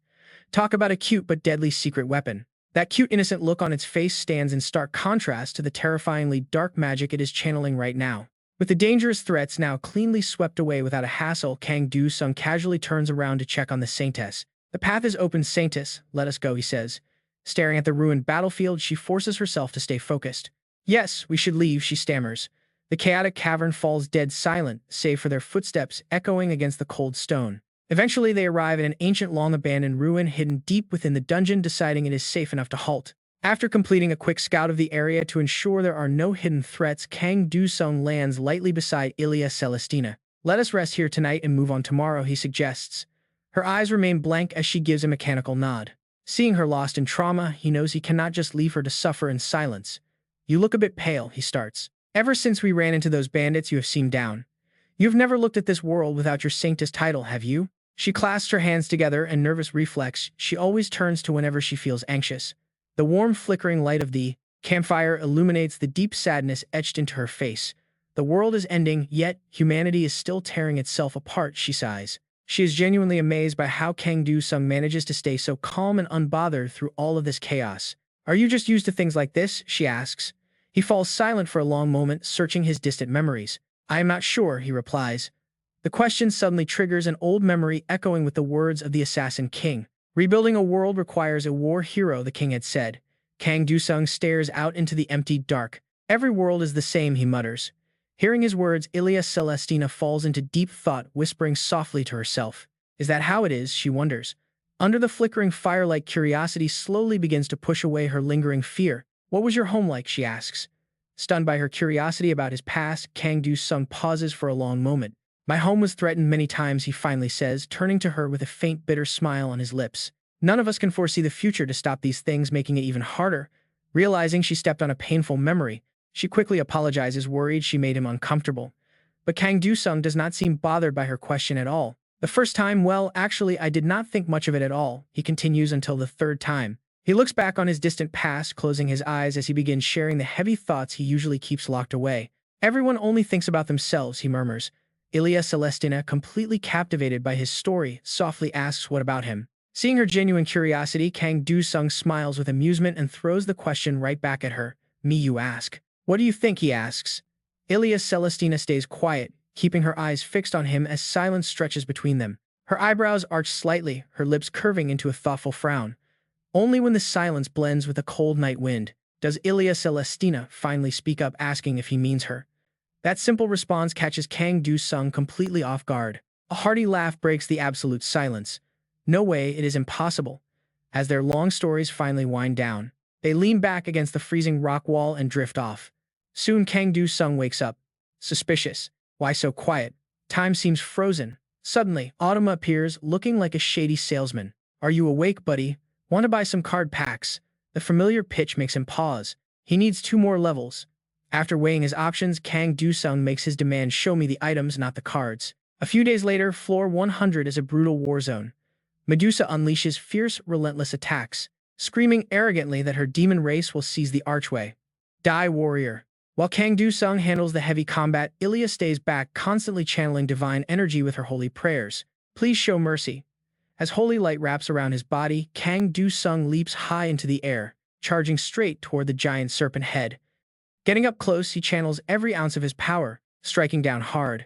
S1: Talk about a cute but deadly secret weapon. That cute, innocent look on its face stands in stark contrast to the terrifyingly dark magic it is channeling right now. With the dangerous threats now cleanly swept away without a hassle, Kang Dusung casually turns around to check on the Saintess. "The path is open, Saintess. Let us go," he says. Staring at the ruined battlefield, she forces herself to stay focused. "Yes, we should leave," she stammers. The chaotic cavern falls dead silent, save for their footsteps echoing against the cold stone. Eventually, they arrive at an ancient, long-abandoned ruin hidden deep within the dungeon, deciding it is safe enough to halt. After completing a quick scout of the area to ensure there are no hidden threats, Kang Dusung lands lightly beside Ilia Celestina. "Let us rest here tonight and move on tomorrow," he suggests. Her eyes remain blank as she gives a mechanical nod. Seeing her lost in trauma, he knows he cannot just leave her to suffer in silence. "You look a bit pale," he starts. "Ever since we ran into those bandits, you have seemed down. You've never looked at this world without your Saintess title, have you?" She clasps her hands together, a nervous reflex she always turns to whenever she feels anxious. The warm, flickering light of the campfire illuminates the deep sadness etched into her face. "The world is ending, yet humanity is still tearing itself apart," she sighs. She is genuinely amazed by how Kang Dusung manages to stay so calm and unbothered through all of this chaos. "Are you just used to things like this?" she asks. He falls silent for a long moment, searching his distant memories. "I am not sure," he replies. The question suddenly triggers an old memory, echoing with the words of the Assassin King. "Rebuilding a world requires a war hero," the king had said. Kang Dusung stares out into the empty dark. "Every world is the same," he mutters. Hearing his words, Ilia Celestina falls into deep thought, whispering softly to herself. Is that how it is, she wonders. Under the flickering firelight, curiosity slowly begins to push away her lingering fear. "What was your home like?" she asks. Stunned by her curiosity about his past, Kang Dusung pauses for a long moment. "My home was threatened many times," he finally says, turning to her with a faint, bitter smile on his lips. "None of us can foresee the future to stop these things, making it even harder." Realizing she stepped on a painful memory, she quickly apologizes, worried she made him uncomfortable. But Kang Dusung does not seem bothered by her question at all. "The first time, well, actually, I did not think much of it at all," he continues until the third time. He looks back on his distant past, closing his eyes as he begins sharing the heavy thoughts he usually keeps locked away. "Everyone only thinks about themselves," he murmurs. Ilia Celestina, completely captivated by his story, softly asks what about him. Seeing her genuine curiosity, Kang Dusung smiles with amusement and throws the question right back at her. "Me, you ask? What do you think?" he asks. Ilia Celestina stays quiet, keeping her eyes fixed on him as silence stretches between them. Her eyebrows arch slightly, her lips curving into a thoughtful frown. Only when the silence blends with the cold night wind does Ilia Celestina finally speak up, asking if he means her. That simple response catches Kang Dusung completely off guard. A hearty laugh breaks the absolute silence. "No way, it is impossible." As their long stories finally wind down, They lean back against the freezing rock wall and drift off. Soon Kang Do-sung wakes up. Suspicious. Why so quiet? Time seems frozen. Suddenly, Autumn appears, looking like a shady salesman. Are you awake, buddy? Want to buy some card packs? The familiar pitch makes him pause. He needs 2 more levels. After weighing his options, Kang Do-sung makes his demand: show me the items, not the cards. A few days later, floor 100 is a brutal war zone. Medusa unleashes fierce, relentless attacks, screaming arrogantly that her demon race will seize the archway. Die, warrior. While Kang Do-sung handles the heavy combat, Ilya stays back, constantly channeling divine energy with her holy prayers. Please show mercy. As holy light wraps around his body, Kang Do-sung leaps high into the air, charging straight toward the giant serpent head. Getting up close, he channels every ounce of his power, striking down hard.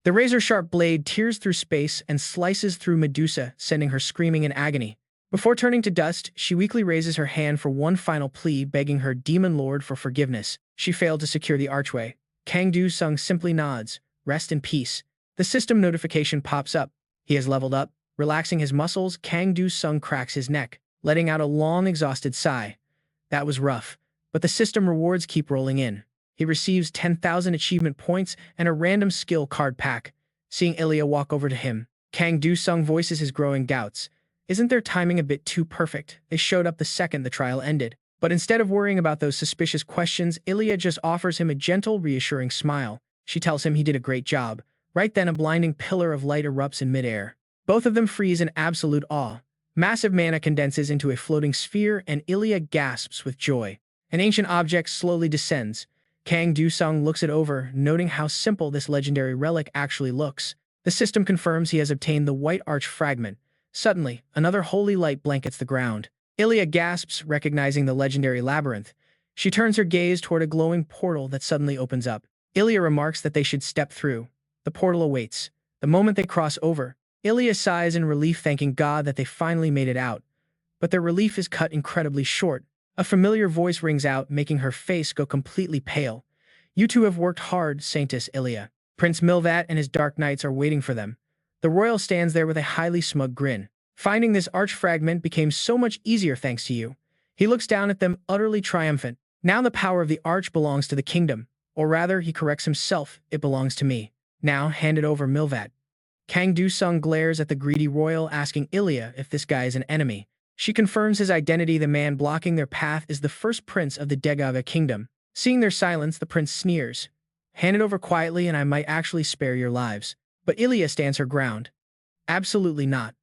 S1: The razor-sharp blade tears through space and slices through Medusa, sending her screaming in agony. Before turning to dust, she weakly raises her hand for one final plea, begging her demon lord for forgiveness. She failed to secure the archway. Kang Do-sung simply nods. Rest in peace. The system notification pops up. He has leveled up. Relaxing his muscles, Kang Do-sung cracks his neck, letting out a long, exhausted sigh. That was rough, but the system rewards keep rolling in. He receives 10,000 achievement points and a random skill card pack. Seeing Ilya walk over to him, Kang Do-sung voices his growing doubts. Isn't their timing a bit too perfect? They showed up the second the trial ended. But instead of worrying about those suspicious questions, Ilya just offers him a gentle, reassuring smile. She tells him he did a great job. Right then, a blinding pillar of light erupts in midair. Both of them freeze in absolute awe. Massive mana condenses into a floating sphere, and Ilya gasps with joy. An ancient object slowly descends. Kang Do-sung looks it over, noting how simple this legendary relic actually looks. The system confirms he has obtained the White Arch fragment. Suddenly, another holy light blankets the ground. Ilya gasps, recognizing the legendary labyrinth. She turns her gaze toward a glowing portal that suddenly opens up. Ilya remarks that they should step through. The portal awaits. The moment they cross over, Ilya sighs in relief, thanking God that they finally made it out. But their relief is cut incredibly short. A familiar voice rings out, making her face go completely pale. You two have worked hard, Saintess Ilya. Prince Milvat and his Dark Knights are waiting for them. The royal stands there with a highly smug grin. Finding this arch fragment became so much easier thanks to you. He looks down at them, utterly triumphant. Now the power of the arch belongs to the kingdom. Or rather, he corrects himself, it belongs to me. Now, hand it over, Milvat. Kang Do-sung glares at the greedy royal, asking Ilya if this guy is an enemy. She confirms his identity. The man blocking their path is the first prince of the Degaga kingdom. Seeing their silence, the prince sneers. Hand it over quietly and I might actually spare your lives. But Ilya stands her ground. Absolutely not.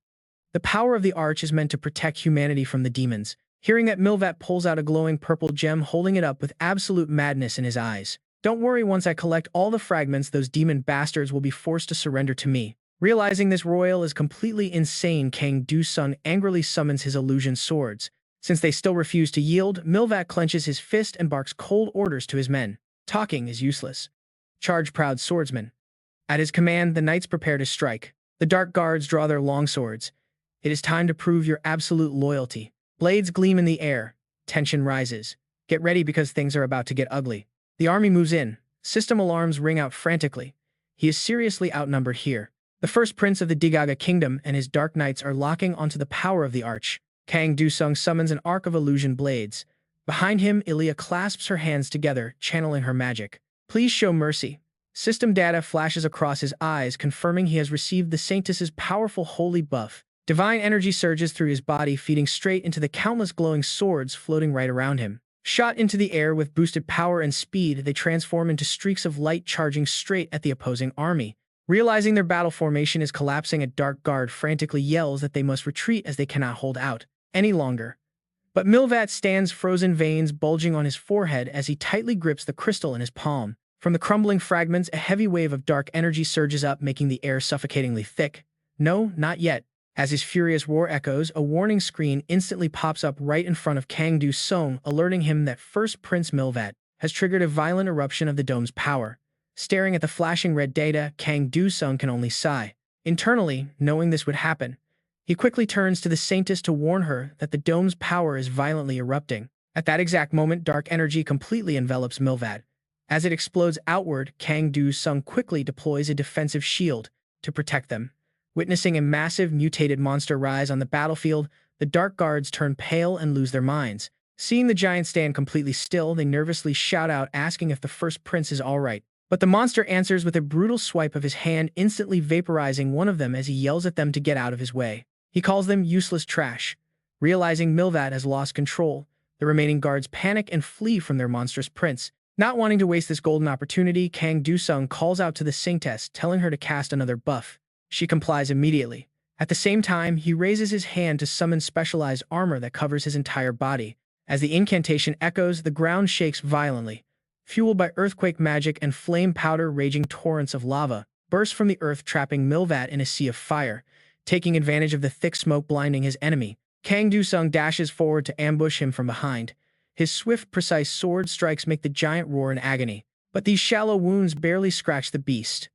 S1: The power of the arch is meant to protect humanity from the demons. Hearing that, Milvat pulls out a glowing purple gem, holding it up with absolute madness in his eyes. Don't worry, once I collect all the fragments, those demon bastards will be forced to surrender to me. Realizing this royal is completely insane, Kang Do-sung angrily summons his illusion swords. Since they still refuse to yield, Milvat clenches his fist and barks cold orders to his men. Talking is useless. Charge, proud swordsman. At his command, the knights prepare to strike. The dark guards draw their longswords. It is time to prove your absolute loyalty. Blades gleam in the air. Tension rises. Get ready because things are about to get ugly. The army moves in. System alarms ring out frantically. He is seriously outnumbered here. The first prince of the Degaga kingdom and his dark knights are locking onto the power of the arch. Kang Do-sung summons an arc of illusion blades. Behind him, Ilya clasps her hands together, channeling her magic. Please show mercy. System data flashes across his eyes, confirming he has received the Saintess's powerful holy buff. Divine energy surges through his body, feeding straight into the countless glowing swords floating right around him. Shot into the air with boosted power and speed, they transform into streaks of light, charging straight at the opposing army. Realizing their battle formation is collapsing, a dark guard frantically yells that they must retreat as they cannot hold out any longer. But Milvat stands, frozen veins bulging on his forehead as he tightly grips the crystal in his palm. From the crumbling fragments, a heavy wave of dark energy surges up, making the air suffocatingly thick. No, not yet. As his furious roar echoes, a warning screen instantly pops up right in front of Kang Do-sung, alerting him that First Prince Milvat has triggered a violent eruption of the dome's power. Staring at the flashing red data, Kang Do-sung can only sigh. Internally, knowing this would happen, he quickly turns to the Saintess to warn her that the dome's power is violently erupting. At that exact moment, dark energy completely envelops Milvat. As it explodes outward, Kang Do-sung quickly deploys a defensive shield to protect them. Witnessing a massive, mutated monster rise on the battlefield, the dark guards turn pale and lose their minds. Seeing the giant stand completely still, they nervously shout out asking if the first prince is alright. But the monster answers with a brutal swipe of his hand, instantly vaporizing one of them as he yells at them to get out of his way. He calls them useless trash. Realizing Milvat has lost control, the remaining guards panic and flee from their monstrous prince. Not wanting to waste this golden opportunity, Kang Do-sung calls out to the Saintess, telling her to cast another buff. She complies immediately. At the same time, he raises his hand to summon specialized armor that covers his entire body. As the incantation echoes, the ground shakes violently. Fueled by earthquake magic and flame powder, raging torrents of lava burst from the earth, trapping Milvat in a sea of fire. Taking advantage of the thick smoke blinding his enemy, Kang Do-sung dashes forward to ambush him from behind. His swift, precise sword strikes make the giant roar in agony, but these shallow wounds barely scratch the beast.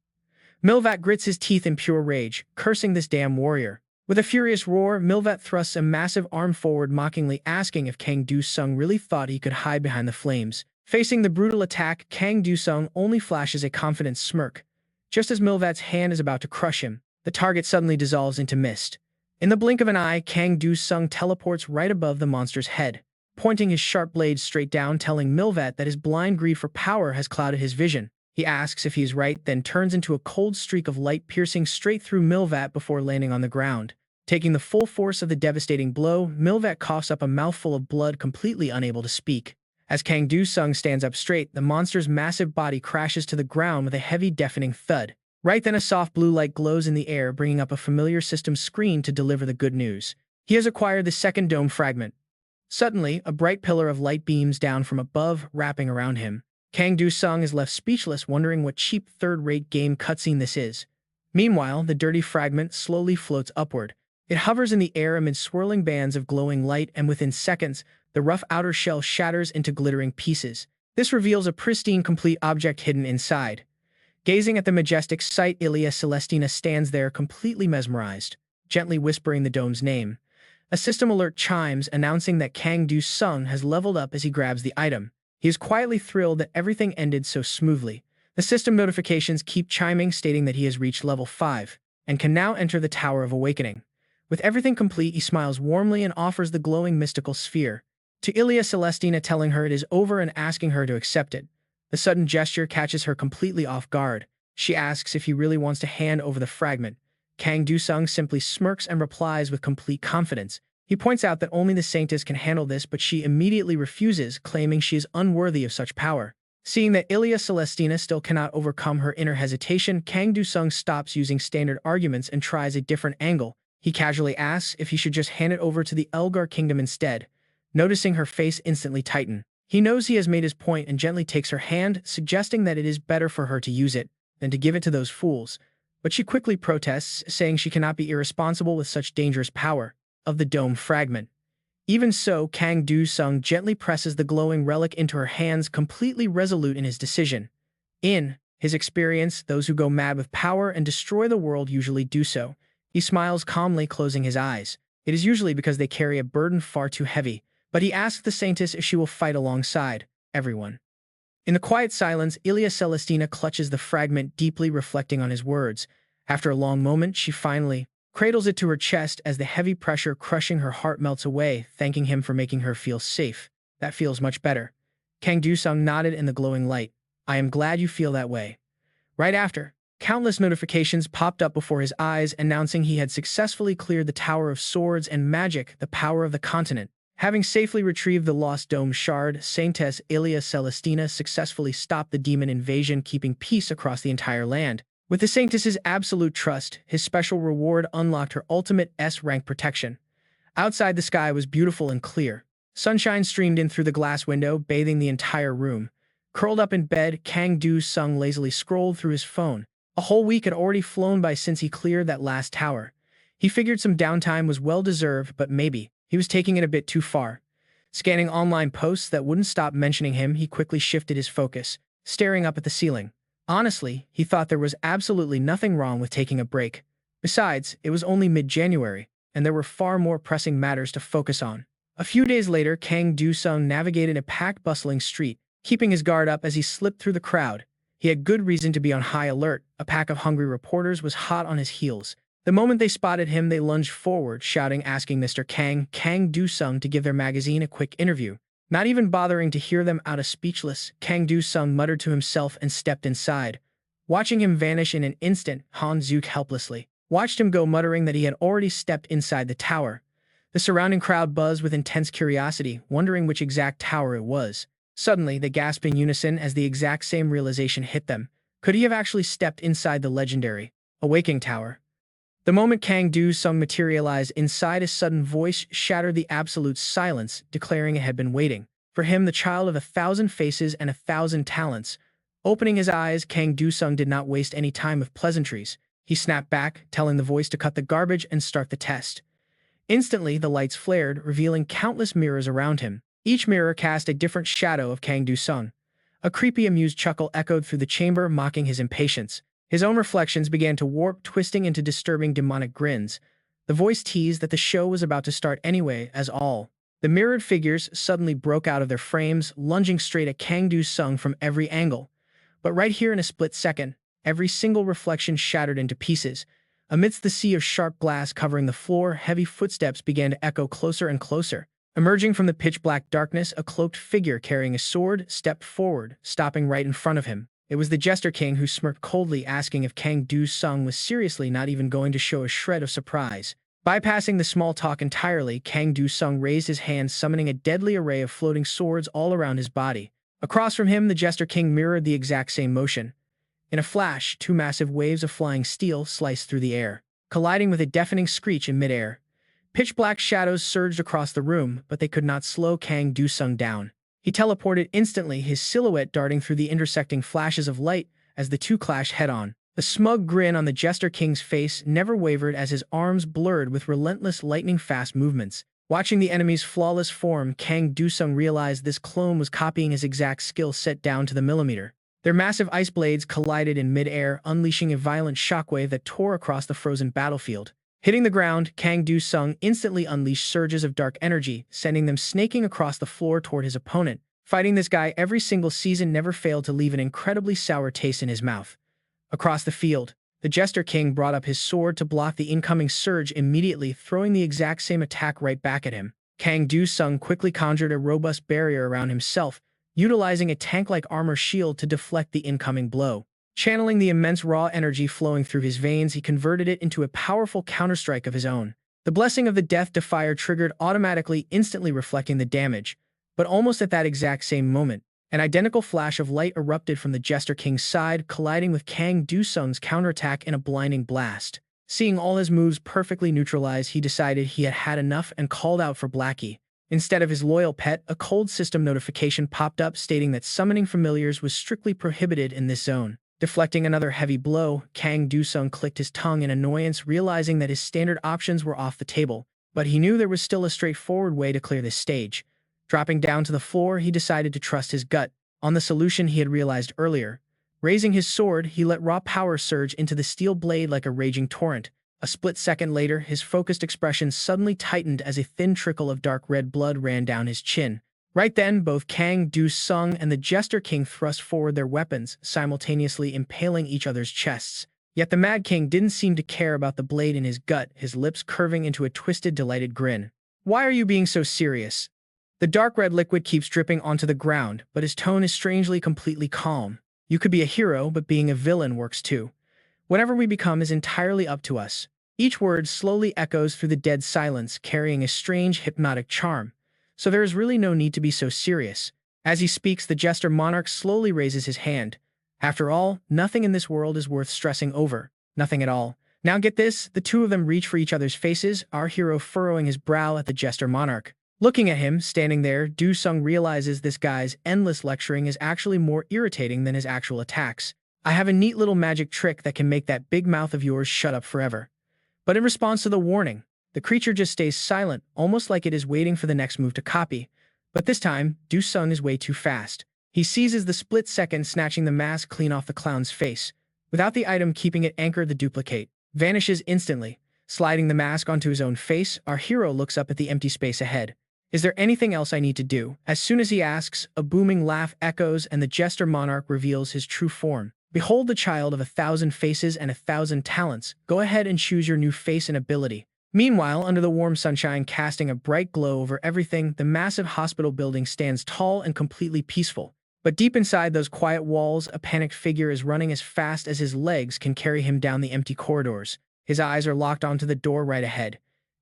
S1: Milvat grits his teeth in pure rage, cursing this damn warrior. With a furious roar, Milvat thrusts a massive arm forward, mockingly asking if Kang Do-sung really thought he could hide behind the flames. Facing the brutal attack, Kang Do-sung only flashes a confident smirk. Just as Milvat's hand is about to crush him, the target suddenly dissolves into mist. In the blink of an eye, Kang Do-sung teleports right above the monster's head, pointing his sharp blade straight down, telling Milvat that his blind greed for power has clouded his vision. He asks if he's right, then turns into a cold streak of light piercing straight through Milvat before landing on the ground. Taking the full force of the devastating blow, Milvat coughs up a mouthful of blood, completely unable to speak. As Kang Do-sung stands up straight, the monster's massive body crashes to the ground with a heavy, deafening thud. Right then, a soft blue light glows in the air, bringing up a familiar system screen to deliver the good news. He has acquired the second dome fragment. Suddenly, a bright pillar of light beams down from above, wrapping around him. Kang Do-sung is left speechless, wondering what cheap third-rate game cutscene this is. Meanwhile, the dirty fragment slowly floats upward. It hovers in the air amid swirling bands of glowing light, and within seconds, the rough outer shell shatters into glittering pieces. This reveals a pristine, complete object hidden inside. Gazing at the majestic sight, Ilia Celestina stands there completely mesmerized, gently whispering the dome's name. A system alert chimes, announcing that Kang Do-sung has leveled up as he grabs the item. He is quietly thrilled that everything ended so smoothly. The system notifications keep chiming, stating that he has reached level 5 and can now enter the Tower of Awakening. With everything complete, he smiles warmly and offers the glowing mystical sphere to Ilia Celestina, telling her it is over and asking her to accept it. The sudden gesture catches her completely off guard. She asks if he really wants to hand over the fragment. Kang Do-sung simply smirks and replies with complete confidence. He points out that only the Saintess can handle this, but she immediately refuses, claiming she is unworthy of such power. Seeing that Ilia Celestina still cannot overcome her inner hesitation, Kang Do-sung stops using standard arguments and tries a different angle. He casually asks if he should just hand it over to the Elgar Kingdom instead. Noticing her face instantly tighten, he knows he has made his point and gently takes her hand, suggesting that it is better for her to use it than to give it to those fools. But she quickly protests, saying she cannot be irresponsible with such dangerous power of the dome fragment. Even so, Kang Do-sung gently presses the glowing relic into her hands, completely resolute in his decision. In his experience, those who go mad with power and destroy the world usually do so. He smiles calmly, closing his eyes. It is usually because they carry a burden far too heavy. But he asks the Saintess if she will fight alongside everyone. In the quiet silence, Ilia Celestina clutches the fragment, deeply reflecting on his words. After a long moment, she finally cradles it to her chest as the heavy pressure crushing her heart melts away, thanking him for making her feel safe. That feels much better. Kang Do-sung nodded in the glowing light. I am glad you feel that way. Right after, countless notifications popped up before his eyes, announcing he had successfully cleared the Tower of Swords and Magic, the power of the continent. Having safely retrieved the lost dome shard, Saintess Ilia Celestina successfully stopped the demon invasion, keeping peace across the entire land. With the Saintess's absolute trust, his special reward unlocked her ultimate S-rank protection. Outside, the sky was beautiful and clear. Sunshine streamed in through the glass window, bathing the entire room. Curled up in bed, Kang Do-sung lazily scrolled through his phone. A whole week had already flown by since he cleared that last tower. He figured some downtime was well-deserved, but maybe he was taking it a bit too far. Scanning online posts that wouldn't stop mentioning him, he quickly shifted his focus, staring up at the ceiling. Honestly, he thought there was absolutely nothing wrong with taking a break. Besides, it was only mid-January, and there were far more pressing matters to focus on. A few days later, Kang Do-sung navigated a packed, bustling street, keeping his guard up as he slipped through the crowd. He had good reason to be on high alert. A pack of hungry reporters was hot on his heels. The moment they spotted him, they lunged forward, shouting, asking Mr. Kang Do-sung to give their magazine a quick interview. Not even bothering to hear them out, speechless, Kang Du-sung muttered to himself and stepped inside. Watching him vanish in an instant, Han Zuk helplessly watched him go, muttering that he had already stepped inside the tower. The surrounding crowd buzzed with intense curiosity, wondering which exact tower it was. Suddenly, they gasped in unison as the exact same realization hit them. Could he have actually stepped inside the legendary Awakening Tower? The moment Kang Du-sung materialized inside, a sudden voice shattered the absolute silence, declaring it had been waiting for him, the child of 1,000 faces and 1,000 talents. Opening his eyes, Kang Du-sung did not waste any time with pleasantries. He snapped back, telling the voice to cut the garbage and start the test. Instantly, the lights flared, revealing countless mirrors around him. Each mirror cast a different shadow of Kang Du-sung. A creepy, amused chuckle echoed through the chamber, mocking his impatience. His own reflections began to warp, twisting into disturbing demonic grins. The voice teased that the show was about to start anyway, as all the mirrored figures suddenly broke out of their frames, lunging straight at Kang Du-sung from every angle. But right here, in a split second, every single reflection shattered into pieces. Amidst the sea of sharp glass covering the floor, heavy footsteps began to echo closer and closer. Emerging from the pitch-black darkness, a cloaked figure carrying a sword stepped forward, stopping right in front of him. It was the Jester King, who smirked coldly, asking if Kang Du-sung was seriously not even going to show a shred of surprise. Bypassing the small talk entirely, Kang Du-sung raised his hand, summoning a deadly array of floating swords all around his body. Across from him, the Jester King mirrored the exact same motion. In a flash, two massive waves of flying steel sliced through the air, colliding with a deafening screech in midair. Pitch-black shadows surged across the room, but they could not slow Kang Du-sung down. He teleported instantly, his silhouette darting through the intersecting flashes of light as the two clashed head-on. The smug grin on the Jester King's face never wavered as his arms blurred with relentless lightning-fast movements. Watching the enemy's flawless form, Kang Du-sung realized this clone was copying his exact skill set down to the millimeter. Their massive ice blades collided in mid-air, unleashing a violent shockwave that tore across the frozen battlefield. Hitting the ground, Kang Du-sung instantly unleashed surges of dark energy, sending them snaking across the floor toward his opponent. Fighting this guy every single season never failed to leave an incredibly sour taste in his mouth. Across the field, the Jester King brought up his sword to block the incoming surge, immediately throwing the exact same attack right back at him. Kang Du-sung quickly conjured a robust barrier around himself, utilizing a tank-like armor shield to deflect the incoming blow. Channeling the immense raw energy flowing through his veins, he converted it into a powerful counterstrike of his own. The blessing of the Death Defier triggered automatically, instantly reflecting the damage. But almost at that exact same moment, an identical flash of light erupted from the Jester King's side, colliding with Kang Du-sung's counterattack in a blinding blast. Seeing all his moves perfectly neutralized, he decided he had had enough and called out for Blackie. Instead of his loyal pet, a cold system notification popped up stating that summoning familiars was strictly prohibited in this zone. Deflecting another heavy blow, Kang Du-sung clicked his tongue in annoyance, realizing that his standard options were off the table. But he knew there was still a straightforward way to clear this stage. Dropping down to the floor, he decided to trust his gut on the solution he had realized earlier. Raising his sword, he let raw power surge into the steel blade like a raging torrent. A split second later, his focused expression suddenly tightened as a thin trickle of dark red blood ran down his chin. Right then, both Kang Du-sung and the Jester King thrust forward their weapons, simultaneously impaling each other's chests. Yet the Mad King didn't seem to care about the blade in his gut, his lips curving into a twisted, delighted grin. "Why are you being so serious?" The dark red liquid keeps dripping onto the ground, but his tone is strangely completely calm. "You could be a hero, but being a villain works too. Whatever we become is entirely up to us." Each word slowly echoes through the dead silence, carrying a strange, hypnotic charm. So there is really no need to be so serious. As he speaks, the Jester Monarch slowly raises his hand. After all, nothing in this world is worth stressing over. Nothing at all. Now get this, the two of them reach for each other's faces, our hero furrowing his brow at the Jester Monarch. Looking at him, standing there, Du-sung realizes this guy's endless lecturing is actually more irritating than his actual attacks. "I have a neat little magic trick that can make that big mouth of yours shut up forever." But in response to the warning, the creature just stays silent, almost like it is waiting for the next move to copy. But this time, Du-sung is way too fast. He seizes the split second, snatching the mask clean off the clown's face. Without the item keeping it anchored, the duplicate vanishes instantly. Sliding the mask onto his own face, our hero looks up at the empty space ahead. "Is there anything else I need to do?" As soon as he asks, a booming laugh echoes and the Jester Monarch reveals his true form. "Behold the child of 1,000 faces and 1,000 talents. Go ahead and choose your new face and ability." Meanwhile, under the warm sunshine casting a bright glow over everything, the massive hospital building stands tall and completely peaceful. But deep inside those quiet walls, a panicked figure is running as fast as his legs can carry him down the empty corridors. His eyes are locked onto the door right ahead.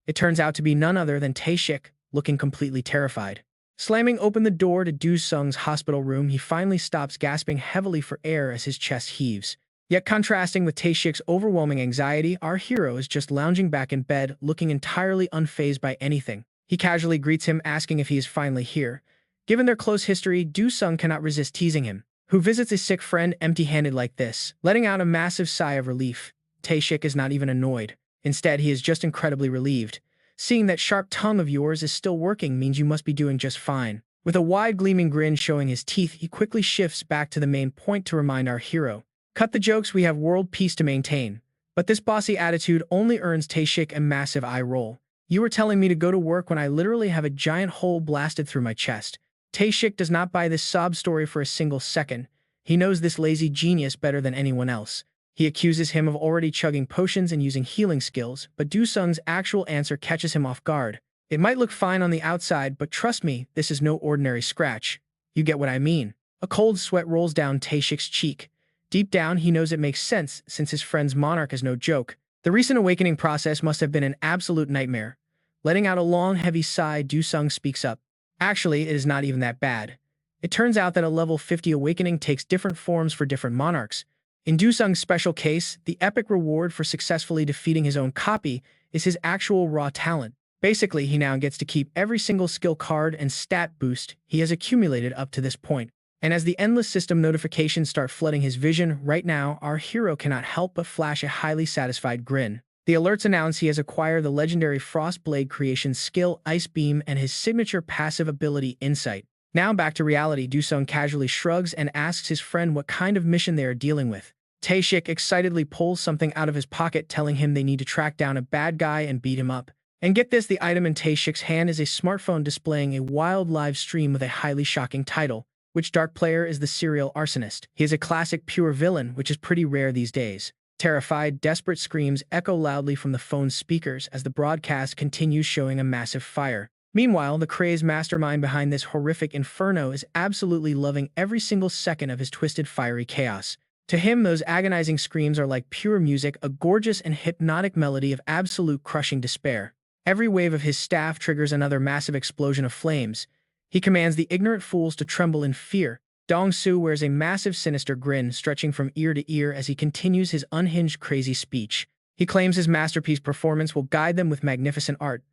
S1: It turns out to be none other than Tae-shik, looking completely terrified. Slamming open the door to Do-sung's hospital room, he finally stops, gasping heavily for air as his chest heaves. Yet contrasting with Tae-shik's overwhelming anxiety, our hero is just lounging back in bed, looking entirely unfazed by anything. He casually greets him, asking if he is finally here. Given their close history, Do-sung cannot resist teasing him. Who visits a sick friend empty-handed like this? Letting out a massive sigh of relief, Tae-shik is not even annoyed. Instead, he is just incredibly relieved. Seeing that sharp tongue of yours is still working means you must be doing just fine. With a wide gleaming grin showing his teeth, he quickly shifts back to the main point to remind our hero. Cut the jokes, we have world peace to maintain. But this bossy attitude only earns Tae-shik a massive eye roll. You were telling me to go to work when I literally have a giant hole blasted through my chest. Tae-shik does not buy this sob story for a single second. He knows this lazy genius better than anyone else. He accuses him of already chugging potions and using healing skills, but Do-sung's actual answer catches him off guard. It might look fine on the outside, but trust me, this is no ordinary scratch. You get what I mean. A cold sweat rolls down Tae-shik's cheek. Deep down, he knows it makes sense, since his friend's monarch is no joke. The recent awakening process must have been an absolute nightmare. Letting out a long, heavy sigh, Do-sung speaks up. Actually, it is not even that bad. It turns out that a level 50 awakening takes different forms for different monarchs. In Do-sung's special case, the epic reward for successfully defeating his own copy is his actual raw talent. Basically, he now gets to keep every single skill card and stat boost he has accumulated up to this point. And as the endless system notifications start flooding his vision, right now, our hero cannot help but flash a highly satisfied grin. The alerts announce he has acquired the legendary Frost Blade creation skill Ice Beam and his signature passive ability Insight. Now back to reality, Do-sung casually shrugs and asks his friend what kind of mission they are dealing with. Tae-shik excitedly pulls something out of his pocket, telling him they need to track down a bad guy and beat him up. And get this, the item in Tae-shik's hand is a smartphone displaying a wild live stream with a highly shocking title. Which dark player is the serial arsonist? He is a classic pure villain, which is pretty rare these days. Terrified, desperate screams echo loudly from the phone's speakers as the broadcast continues, showing a massive fire. Meanwhile, the crazed mastermind behind this horrific inferno is absolutely loving every single second of his twisted, fiery chaos. To him, those agonizing screams are like pure music, a gorgeous and hypnotic melody of absolute crushing despair. Every wave of his staff triggers another massive explosion of flames. He commands the ignorant fools to tremble in fear. Dong-soo wears a massive sinister grin stretching from ear to ear as he continues his unhinged crazy speech. He claims his masterpiece performance will guide them with magnificent art.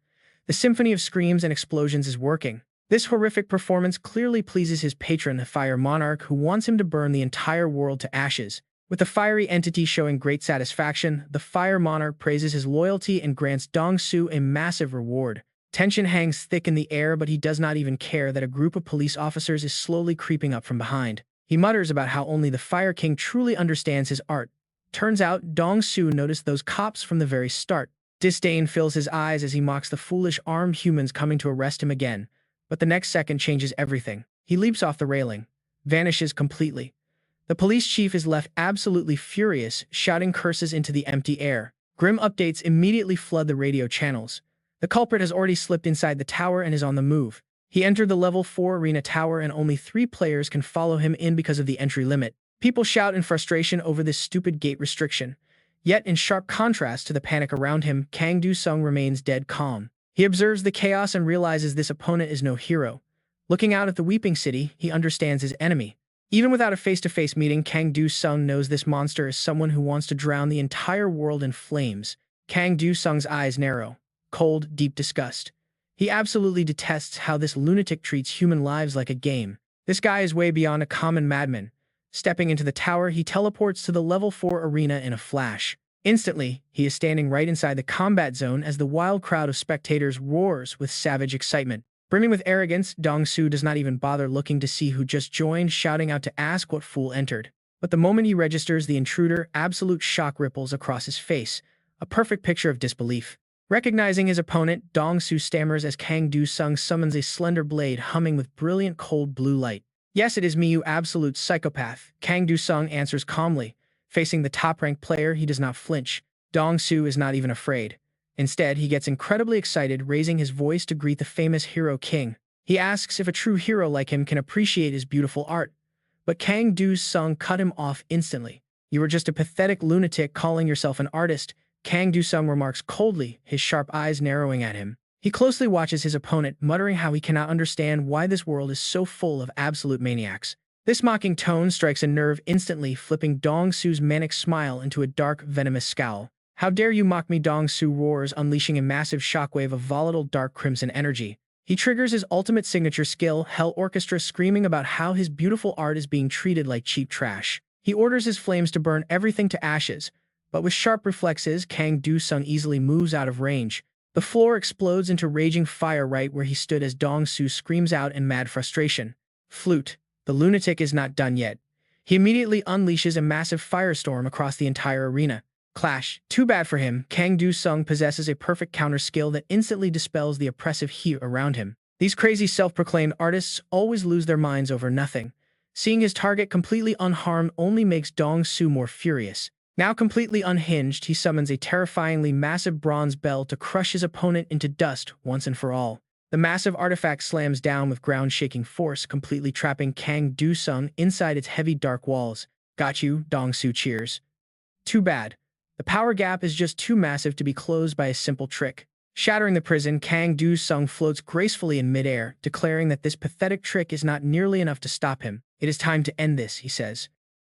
S1: The symphony of screams and explosions is working. This horrific performance clearly pleases his patron, the Fire Monarch, who wants him to burn the entire world to ashes. With the fiery entity showing great satisfaction, the Fire Monarch praises his loyalty and grants Dong-soo a massive reward. Tension hangs thick in the air, but he does not even care that a group of police officers is slowly creeping up from behind. He mutters about how only the Fire King truly understands his art. Turns out, Dong-soo noticed those cops from the very start. Disdain fills his eyes as he mocks the foolish armed humans coming to arrest him again. But the next second changes everything. He leaps off the railing, vanishes completely. The police chief is left absolutely furious, shouting curses into the empty air. Grim updates immediately flood the radio channels. The culprit has already slipped inside the tower and is on the move. He entered the level 4 arena tower and only 3 players can follow him in because of the entry limit. People shout in frustration over this stupid gate restriction. Yet, in sharp contrast to the panic around him, Kang Do-sung remains dead calm. He observes the chaos and realizes this opponent is no hero. Looking out at the Weeping City, he understands his enemy. Even without a face-to-face meeting, Kang Do-sung knows this monster is someone who wants to drown the entire world in flames. Kang Do-sung's eyes narrow. Cold, deep disgust. He absolutely detests how this lunatic treats human lives like a game. This guy is way beyond a common madman. Stepping into the tower, he teleports to the level 4 arena in a flash. Instantly, he is standing right inside the combat zone as the wild crowd of spectators roars with savage excitement. Brimming with arrogance, Dong-soo does not even bother looking to see who just joined, shouting out to ask what fool entered. But the moment he registers the intruder, absolute shock ripples across his face, a perfect picture of disbelief. Recognizing his opponent, Dong-soo stammers as Kang Do-sung summons a slender blade humming with brilliant cold blue light. "Yes, it is me, you absolute psychopath," Kang Do-sung answers calmly. Facing the top-ranked player, he does not flinch. Dong-soo is not even afraid. Instead, he gets incredibly excited, raising his voice to greet the famous hero king. He asks if a true hero like him can appreciate his beautiful art. But Kang Do-sung cut him off instantly. "You are just a pathetic lunatic calling yourself an artist," Kang Do-sung remarks coldly, his sharp eyes narrowing at him. He closely watches his opponent, muttering how he cannot understand why this world is so full of absolute maniacs. This mocking tone strikes a nerve instantly, flipping Dong-su's manic smile into a dark, venomous scowl. "How dare you mock me?" Dong-su roars, unleashing a massive shockwave of volatile dark crimson energy. He triggers his ultimate signature skill, Hell Orchestra, screaming about how his beautiful art is being treated like cheap trash. He orders his flames to burn everything to ashes, but with sharp reflexes, Kang Do-sung easily moves out of range. The floor explodes into raging fire right where he stood as Dong-su screams out in mad frustration. "Flute, the lunatic is not done yet." He immediately unleashes a massive firestorm across the entire arena. Clash. Too bad for him, Kang Do-sung possesses a perfect counter skill that instantly dispels the oppressive heat around him. These crazy self-proclaimed artists always lose their minds over nothing. Seeing his target completely unharmed only makes Dong-su more furious. Now completely unhinged, he summons a terrifyingly massive bronze bell to crush his opponent into dust once and for all. The massive artifact slams down with ground-shaking force, completely trapping Kang Do-sung inside its heavy dark walls. "Got you," Dong-su cheers. "Too bad. The power gap is just too massive to be closed by a simple trick." Shattering the prison, Kang Do-sung floats gracefully in midair, declaring that this pathetic trick is not nearly enough to stop him. "It is time to end this," he says.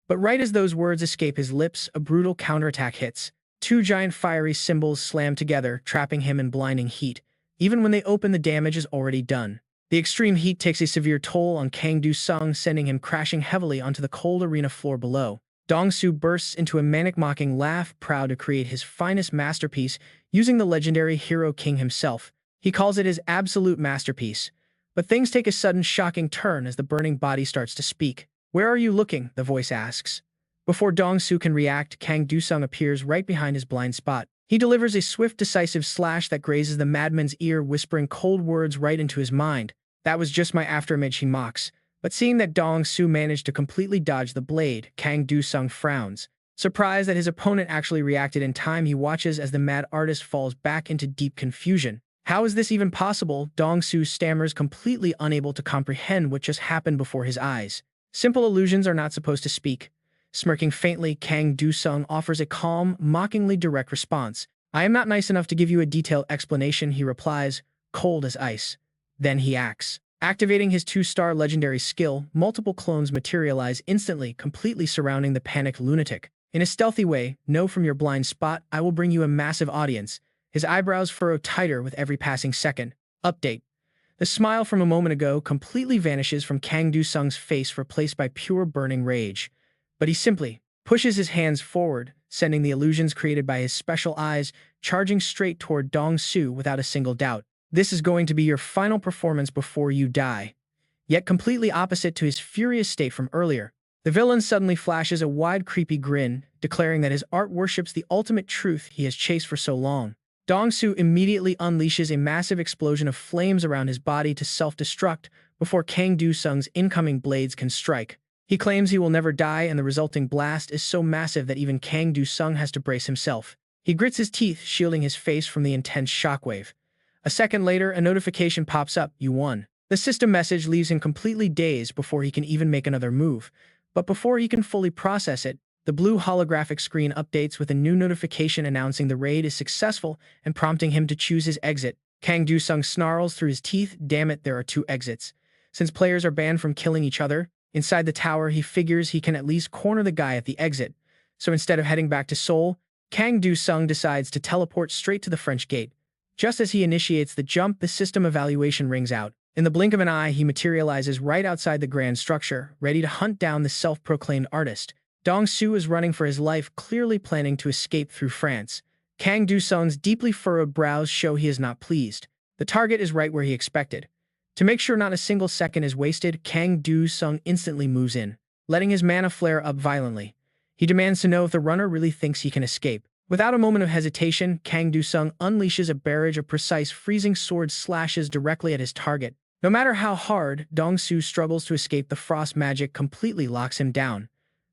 S1: But right as those words escape his lips, a brutal counterattack hits. Two giant fiery symbols slam together, trapping him in blinding heat. Even when they open, the damage is already done. The extreme heat takes a severe toll on Kang Do-sung, sending him crashing heavily onto the cold arena floor below. Dong-su bursts into a manic mocking laugh, proud to create his finest masterpiece using the legendary hero king himself. He calls it his absolute masterpiece. But things take a sudden shocking turn as the burning body starts to speak. "Where are you looking?" the voice asks. Before Dong-su can react, Kang Do-sung appears right behind his blind spot. He delivers a swift, decisive slash that grazes the madman's ear, whispering cold words right into his mind. "That was just my afterimage," he mocks. But seeing that Dong-su managed to completely dodge the blade, Kang Do-sung frowns. Surprised that his opponent actually reacted in time, he watches as the mad artist falls back into deep confusion. How is this even possible? Dong-su stammers, completely unable to comprehend what just happened before his eyes. Simple illusions are not supposed to speak. Smirking faintly, Kang Do-sung offers a calm, mockingly direct response. "I am not nice enough to give you a detailed explanation," he replies, cold as ice. Then he acts. Activating his 2-star legendary skill, multiple clones materialize instantly, completely surrounding the panicked lunatic. In a stealthy way, "Know from your blind spot, I will bring you a massive audience." His eyebrows furrow tighter with every passing second. Update. The smile from a moment ago completely vanishes from Kang Do-sung's face, replaced by pure burning rage. But he simply pushes his hands forward, sending the illusions created by his special eyes charging straight toward Dong-su without a single doubt. "This is going to be your final performance before you die." Yet completely opposite to his furious state from earlier, the villain suddenly flashes a wide, creepy grin, declaring that his art worships the ultimate truth he has chased for so long. Dong-su immediately unleashes a massive explosion of flames around his body to self-destruct before Kang Do-sung's incoming blades can strike. He claims he will never die, and the resulting blast is so massive that even Kang Do-sung has to brace himself. He grits his teeth, shielding his face from the intense shockwave. A second later, a notification pops up: "You won." The system message leaves him completely dazed before he can even make another move. But before he can fully process it, the blue holographic screen updates with a new notification announcing the raid is successful and prompting him to choose his exit. Kang Do-sung snarls through his teeth, "Damn it, there are 2 exits." Since players are banned from killing each other inside the tower, he figures he can at least corner the guy at the exit. So instead of heading back to Seoul, Kang Do-sung decides to teleport straight to the French gate. Just as he initiates the jump, the system evaluation rings out. In the blink of an eye, he materializes right outside the grand structure, ready to hunt down the self-proclaimed artist. Dong-su is running for his life, clearly planning to escape through France. Kang Do-sung's deeply furrowed brows show he is not pleased. The target is right where he expected. To make sure not a single second is wasted, Kang Do-sung instantly moves in, letting his mana flare up violently. He demands to know if the runner really thinks he can escape. Without a moment of hesitation, Kang Do-sung unleashes a barrage of precise, freezing sword slashes directly at his target. No matter how hard Dong-su struggles to escape, the frost magic completely locks him down.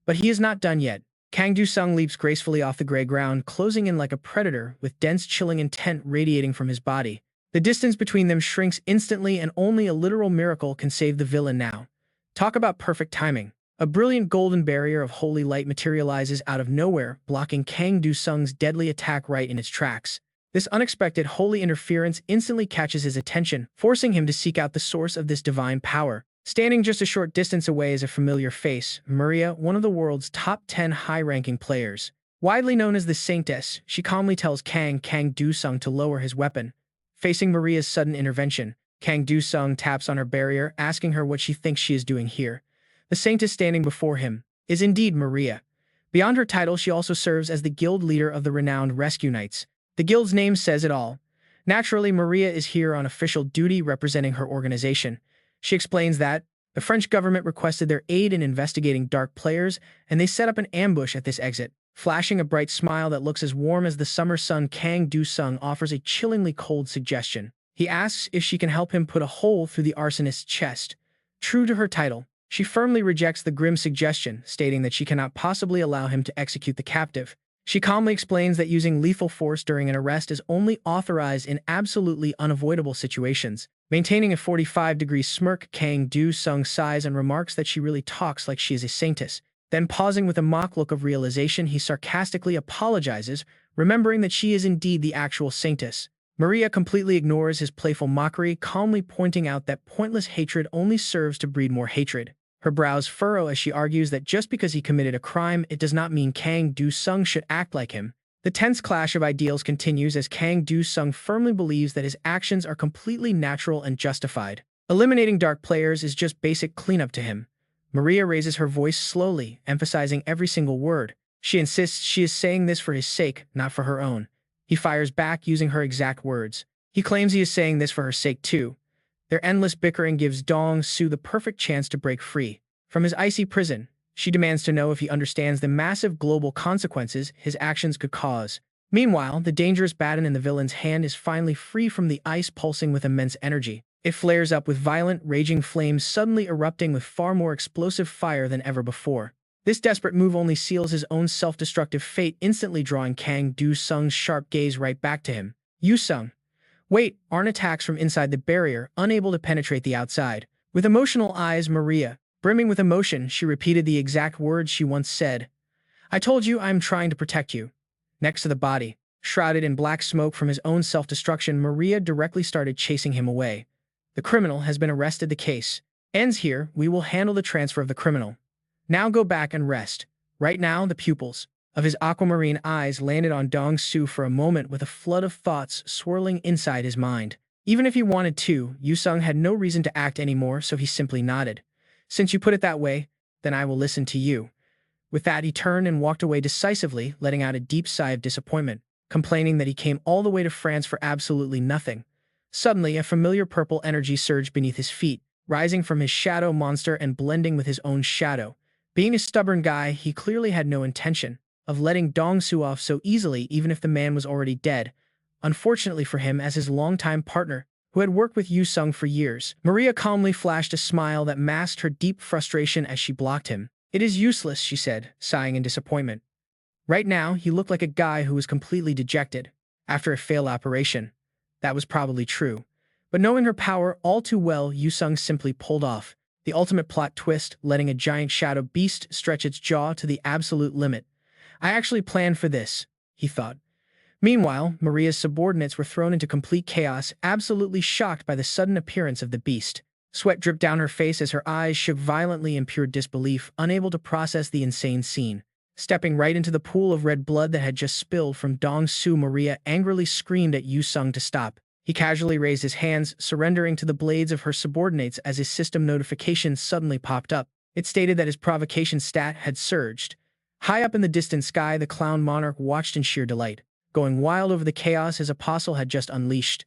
S1: But he is not done yet. Kang Du-sung leaps gracefully off the gray ground, closing in like a predator with dense chilling intent radiating from his body. The distance between them shrinks instantly, and only a literal miracle can save the villain now. Talk about perfect timing. A brilliant golden barrier of holy light materializes out of nowhere, blocking Kang Du-sung's deadly attack right in its tracks. This unexpected holy interference instantly catches his attention, forcing him to seek out the source of this divine power. Standing just a short distance away is a familiar face, Maria, one of the world's top 10 high-ranking players. Widely known as the Saintess, she calmly tells Kang Du-sung to lower his weapon. Facing Maria's sudden intervention, Kang Du-sung taps on her barrier, asking her what she thinks she is doing here. The Saintess standing before him is indeed Maria. Beyond her title, she also serves as the guild leader of the renowned Rescue Knights. The guild's name says it all. Naturally, Maria is here on official duty representing her organization. She explains that the French government requested their aid in investigating dark players, and they set up an ambush at this exit. Flashing a bright smile that looks as warm as the summer sun, Kang Du-sung offers a chillingly cold suggestion. He asks if she can help him put a hole through the arsonist's chest. True to her title, she firmly rejects the grim suggestion, stating that she cannot possibly allow him to execute the captive. She calmly explains that using lethal force during an arrest is only authorized in absolutely unavoidable situations. Maintaining a 45-degree smirk, Kang Du-sung sighs and remarks that she really talks like she is a saintess. Then, pausing with a mock look of realization, he sarcastically apologizes, remembering that she is indeed the actual saintess. Maria completely ignores his playful mockery, calmly pointing out that pointless hatred only serves to breed more hatred. Her brows furrow as she argues that just because he committed a crime, it does not mean Kang Du-sung should act like him. The tense clash of ideals continues as Kang Du-sung firmly believes that his actions are completely natural and justified. Eliminating dark players is just basic cleanup to him. Maria raises her voice slowly, emphasizing every single word. She insists she is saying this for his sake, not for her own. He fires back using her exact words. He claims he is saying this for her sake too. Their endless bickering gives Dong-su the perfect chance to break free. From his icy prison, she demands to know if he understands the massive global consequences his actions could cause. Meanwhile, the dangerous baton in the villain's hand is finally free from the ice, pulsing with immense energy. It flares up with violent, raging flames suddenly erupting with far more explosive fire than ever before. This desperate move only seals his own self-destructive fate, instantly drawing Kang Du-sung's sharp gaze right back to him. "You-sung, wait," Arn attacks from inside the barrier, unable to penetrate the outside. With emotional eyes, Maria, brimming with emotion, she repeated the exact words she once said. "I told you I am trying to protect you." Next to the body, shrouded in black smoke from his own self-destruction, Maria directly started chasing him away. "The criminal has been arrested. The case ends here. We will handle the transfer of the criminal. Now go back and rest." Right now, the pupils of his aquamarine eyes landed on Dong-su for a moment, with a flood of thoughts swirling inside his mind. Even if he wanted to, Yu-sung had no reason to act anymore, so he simply nodded. "Since you put it that way, then I will listen to you." With that, he turned and walked away decisively, letting out a deep sigh of disappointment, complaining that he came all the way to France for absolutely nothing. Suddenly, a familiar purple energy surged beneath his feet, rising from his shadow monster and blending with his own shadow. Being a stubborn guy, he clearly had no intention of letting Dong-su off so easily, even if the man was already dead. Unfortunately for him, as his longtime partner, who had worked with Yu-sung for years, Maria calmly flashed a smile that masked her deep frustration as she blocked him. "It is useless," she said, sighing in disappointment. Right now, he looked like a guy who was completely dejected after a failed operation. That was probably true. But knowing her power all too well, Yu-sung simply pulled off the ultimate plot twist, letting a giant shadow beast stretch its jaw to the absolute limit. "I actually planned for this," he thought. Meanwhile, Maria's subordinates were thrown into complete chaos, absolutely shocked by the sudden appearance of the beast. Sweat dripped down her face as her eyes shook violently in pure disbelief, unable to process the insane scene. Stepping right into the pool of red blood that had just spilled from Dong-su, Maria angrily screamed at Yu-sung to stop. He casually raised his hands, surrendering to the blades of her subordinates as his system notification suddenly popped up. It stated that his provocation stat had surged. High up in the distant sky, the clown monarch watched in sheer delight, going wild over the chaos his apostle had just unleashed.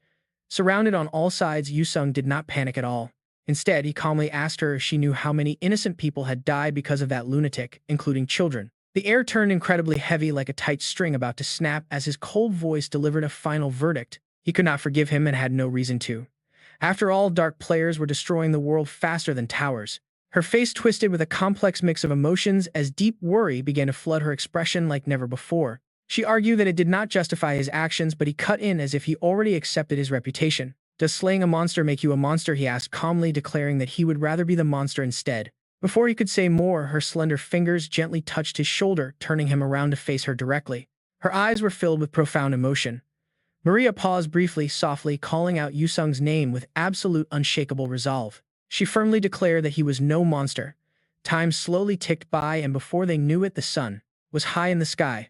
S1: Surrounded on all sides, Yu-sung did not panic at all. Instead, he calmly asked her if she knew how many innocent people had died because of that lunatic, including children. The air turned incredibly heavy, like a tight string about to snap, as his cold voice delivered a final verdict. He could not forgive him and had no reason to. After all, dark players were destroying the world faster than towers. Her face twisted with a complex mix of emotions as deep worry began to flood her expression like never before. She argued that it did not justify his actions, but he cut in as if he already accepted his reputation. "Does slaying a monster make you a monster?" he asked calmly, declaring that he would rather be the monster instead. Before he could say more, her slender fingers gently touched his shoulder, turning him around to face her directly. Her eyes were filled with profound emotion. Maria paused briefly, softly calling out Yusung's name with absolute unshakable resolve. She firmly declared that he was no monster. Time slowly ticked by, and before they knew it, the sun was high in the sky.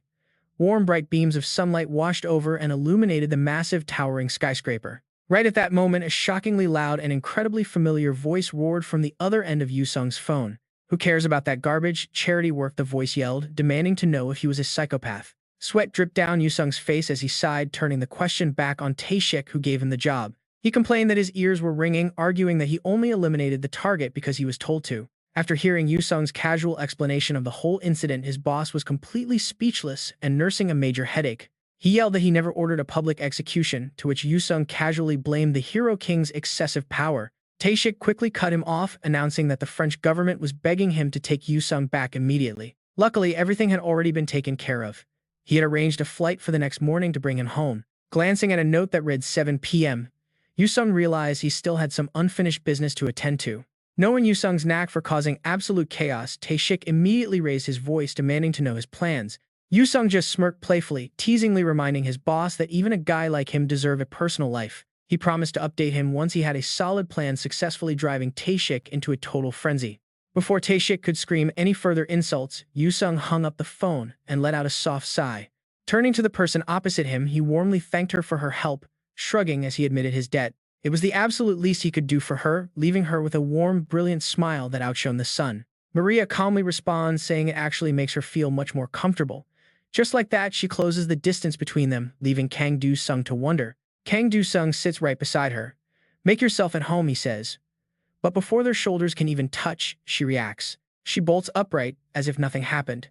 S1: Warm, bright beams of sunlight washed over and illuminated the massive, towering skyscraper. Right at that moment, a shockingly loud and incredibly familiar voice roared from the other end of Yusung's phone. "Who cares about that garbage? Charity work," the voice yelled, demanding to know if he was a psychopath. Sweat dripped down Yusung's face as he sighed, turning the question back on Taeshik, who gave him the job. He complained that his ears were ringing, arguing that he only eliminated the target because he was told to. After hearing Yusung's casual explanation of the whole incident, his boss was completely speechless and nursing a major headache. He yelled that he never ordered a public execution, to which Yusung casually blamed the Hero King's excessive power. Taeshik quickly cut him off, announcing that the French government was begging him to take Yusung back immediately. Luckily, everything had already been taken care of. He had arranged a flight for the next morning to bring him home. Glancing at a note that read 7 p.m., Yusung realized he still had some unfinished business to attend to. Knowing Yusung's knack for causing absolute chaos, Taeshik immediately raised his voice, demanding to know his plans. Yusung just smirked playfully, teasingly reminding his boss that even a guy like him deserved a personal life. He promised to update him once he had a solid plan, successfully driving Taeshik into a total frenzy. Before Taeshik could scream any further insults, Yusung hung up the phone and let out a soft sigh. Turning to the person opposite him, he warmly thanked her for her help, shrugging as he admitted his debt. It was the absolute least he could do for her, leaving her with a warm, brilliant smile that outshone the sun. Maria calmly responds, saying it actually makes her feel much more comfortable. Just like that, she closes the distance between them, leaving Kang Do-sung to wonder. Kang Do-sung sits right beside her. "Make yourself at home," he says. But before their shoulders can even touch, she reacts. She bolts upright, as if nothing happened.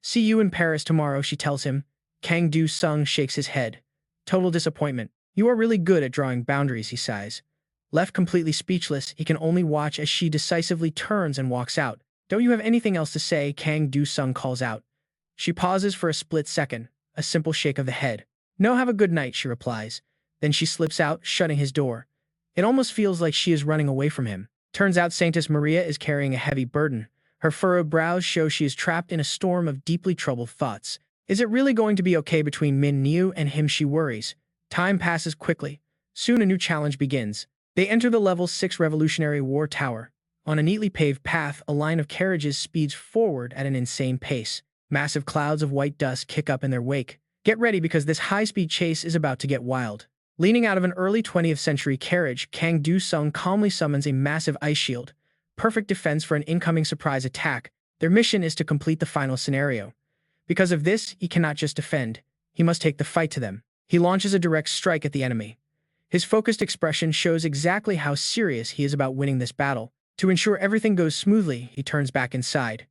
S1: "See you in Paris tomorrow," she tells him. Kang Do-sung shakes his head. Total disappointment. "You are really good at drawing boundaries," he sighs. Left completely speechless, he can only watch as she decisively turns and walks out. "Don't you have anything else to say?" Kang Do-sung calls out. She pauses for a split second, a simple shake of the head. "No, have a good night," she replies. Then she slips out, shutting his door. It almost feels like she is running away from him. Turns out Saintess Maria is carrying a heavy burden. Her furrowed brows show she is trapped in a storm of deeply troubled thoughts. Is it really going to be okay between Min Niu and him, she worries. Time passes quickly. Soon a new challenge begins. They enter the Level 6 Revolutionary War Tower. On a neatly paved path, a line of carriages speeds forward at an insane pace. Massive clouds of white dust kick up in their wake. Get ready, because this high-speed chase is about to get wild. Leaning out of an early 20th century carriage, Kang Do-sung calmly summons a massive ice shield. Perfect defense for an incoming surprise attack. Their mission is to complete the final scenario. Because of this, he cannot just defend. He must take the fight to them. He launches a direct strike at the enemy. His focused expression shows exactly how serious he is about winning this battle. To ensure everything goes smoothly, he turns back inside.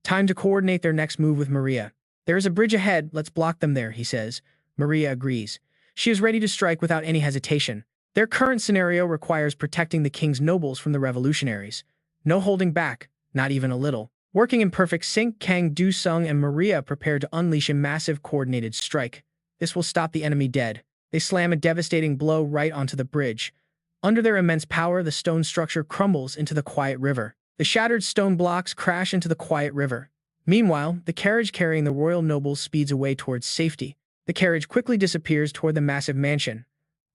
S1: Time to coordinate their next move with Maria. "There is a bridge ahead, let's block them there," he says. Maria agrees. She is ready to strike without any hesitation. Their current scenario requires protecting the king's nobles from the revolutionaries. No holding back, not even a little. Working in perfect sync, Kang Do-sung and Maria prepare to unleash a massive coordinated strike. This will stop the enemy dead. They slam a devastating blow right onto the bridge. Under their immense power, the stone structure crumbles into the quiet river. The shattered stone blocks crash into the quiet river. Meanwhile, the carriage carrying the royal nobles speeds away towards safety. The carriage quickly disappears toward the massive mansion.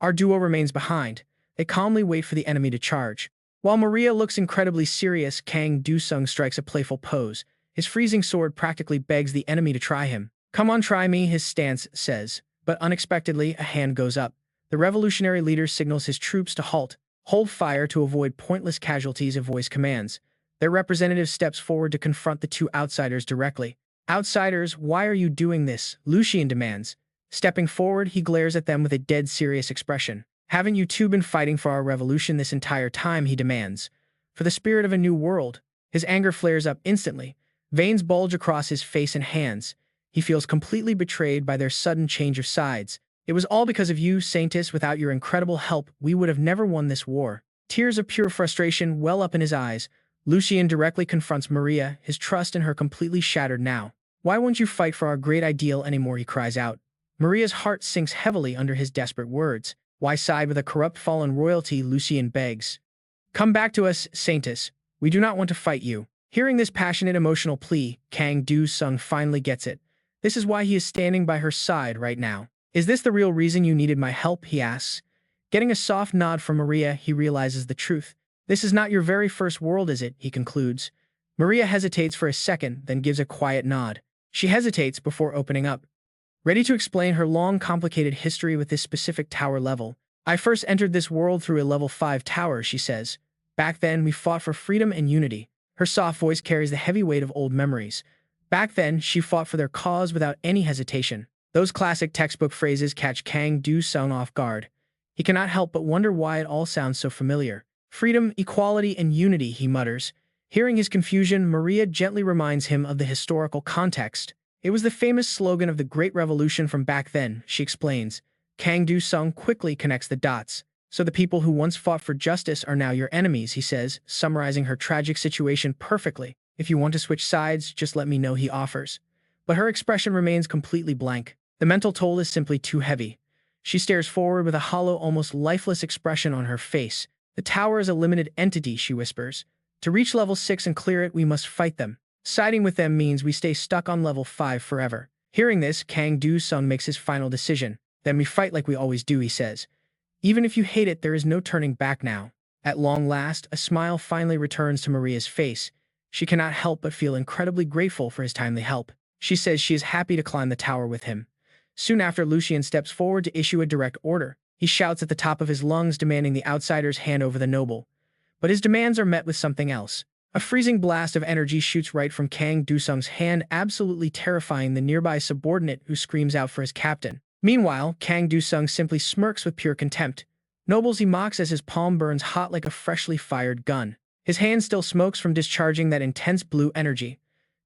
S1: Our duo remains behind. They calmly wait for the enemy to charge. While Maria looks incredibly serious, Kang Do-sung strikes a playful pose. His freezing sword practically begs the enemy to try him. "Come on, try me," his stance says. But unexpectedly, a hand goes up. The revolutionary leader signals his troops to halt. "Hold fire to avoid pointless casualties," a voice commands. Their representative steps forward to confront the two outsiders directly. "Outsiders, why are you doing this?" Lucian demands. Stepping forward, he glares at them with a dead serious expression. "Haven't you two been fighting for our revolution this entire time?" he demands. "For the spirit of a new world." His anger flares up instantly. Veins bulge across his face and hands. He feels completely betrayed by their sudden change of sides. "It was all because of you, Saintess. Without your incredible help, we would have never won this war." Tears of pure frustration well up in his eyes. Lucian directly confronts Maria, his trust in her completely shattered now. "Why won't you fight for our great ideal anymore?" he cries out. Maria's heart sinks heavily under his desperate words. "Why side with a corrupt fallen royalty?" Lucian begs. "Come back to us, Saintess. We do not want to fight you." Hearing this passionate emotional plea, Kang Do-sung finally gets it. This is why he is standing by her side right now. "Is this the real reason you needed my help?" he asks. Getting a soft nod from Maria, he realizes the truth. "This is not your very first world, is it?" he concludes. Maria hesitates for a second, then gives a quiet nod. She hesitates before opening up, ready to explain her long, complicated history with this specific tower level. "I first entered this world through a level 5 tower," she says. "Back then, we fought for freedom and unity." Her soft voice carries the heavy weight of old memories. Back then, she fought for their cause without any hesitation. Those classic textbook phrases catch Kang Do-sung off guard. He cannot help but wonder why it all sounds so familiar. "Freedom, equality, and unity," he mutters. Hearing his confusion, Maria gently reminds him of the historical context. "It was the famous slogan of the Great Revolution from back then," she explains. Kang Do-sung quickly connects the dots. "So the people who once fought for justice are now your enemies," he says, summarizing her tragic situation perfectly. "If you want to switch sides, just let me know," he offers. But her expression remains completely blank. The mental toll is simply too heavy. She stares forward with a hollow, almost lifeless expression on her face. "The tower is a limited entity," she whispers. "To reach level 6 and clear it, we must fight them. Siding with them means we stay stuck on level 5 forever." Hearing this, Kang Do-sung makes his final decision. "Then we fight like we always do," he says. "Even if you hate it, there is no turning back now." At long last, a smile finally returns to Maria's face. She cannot help but feel incredibly grateful for his timely help. She says she is happy to climb the tower with him. Soon after, Lucian steps forward to issue a direct order. He shouts at the top of his lungs, demanding the outsiders hand over the noble. But his demands are met with something else. A freezing blast of energy shoots right from Kang Do-sung's hand, absolutely terrifying the nearby subordinate, who screams out for his captain. Meanwhile, Kang Do-sung simply smirks with pure contempt. "Nobles," he mocks as his palm burns hot like a freshly fired gun. His hand still smokes from discharging that intense blue energy.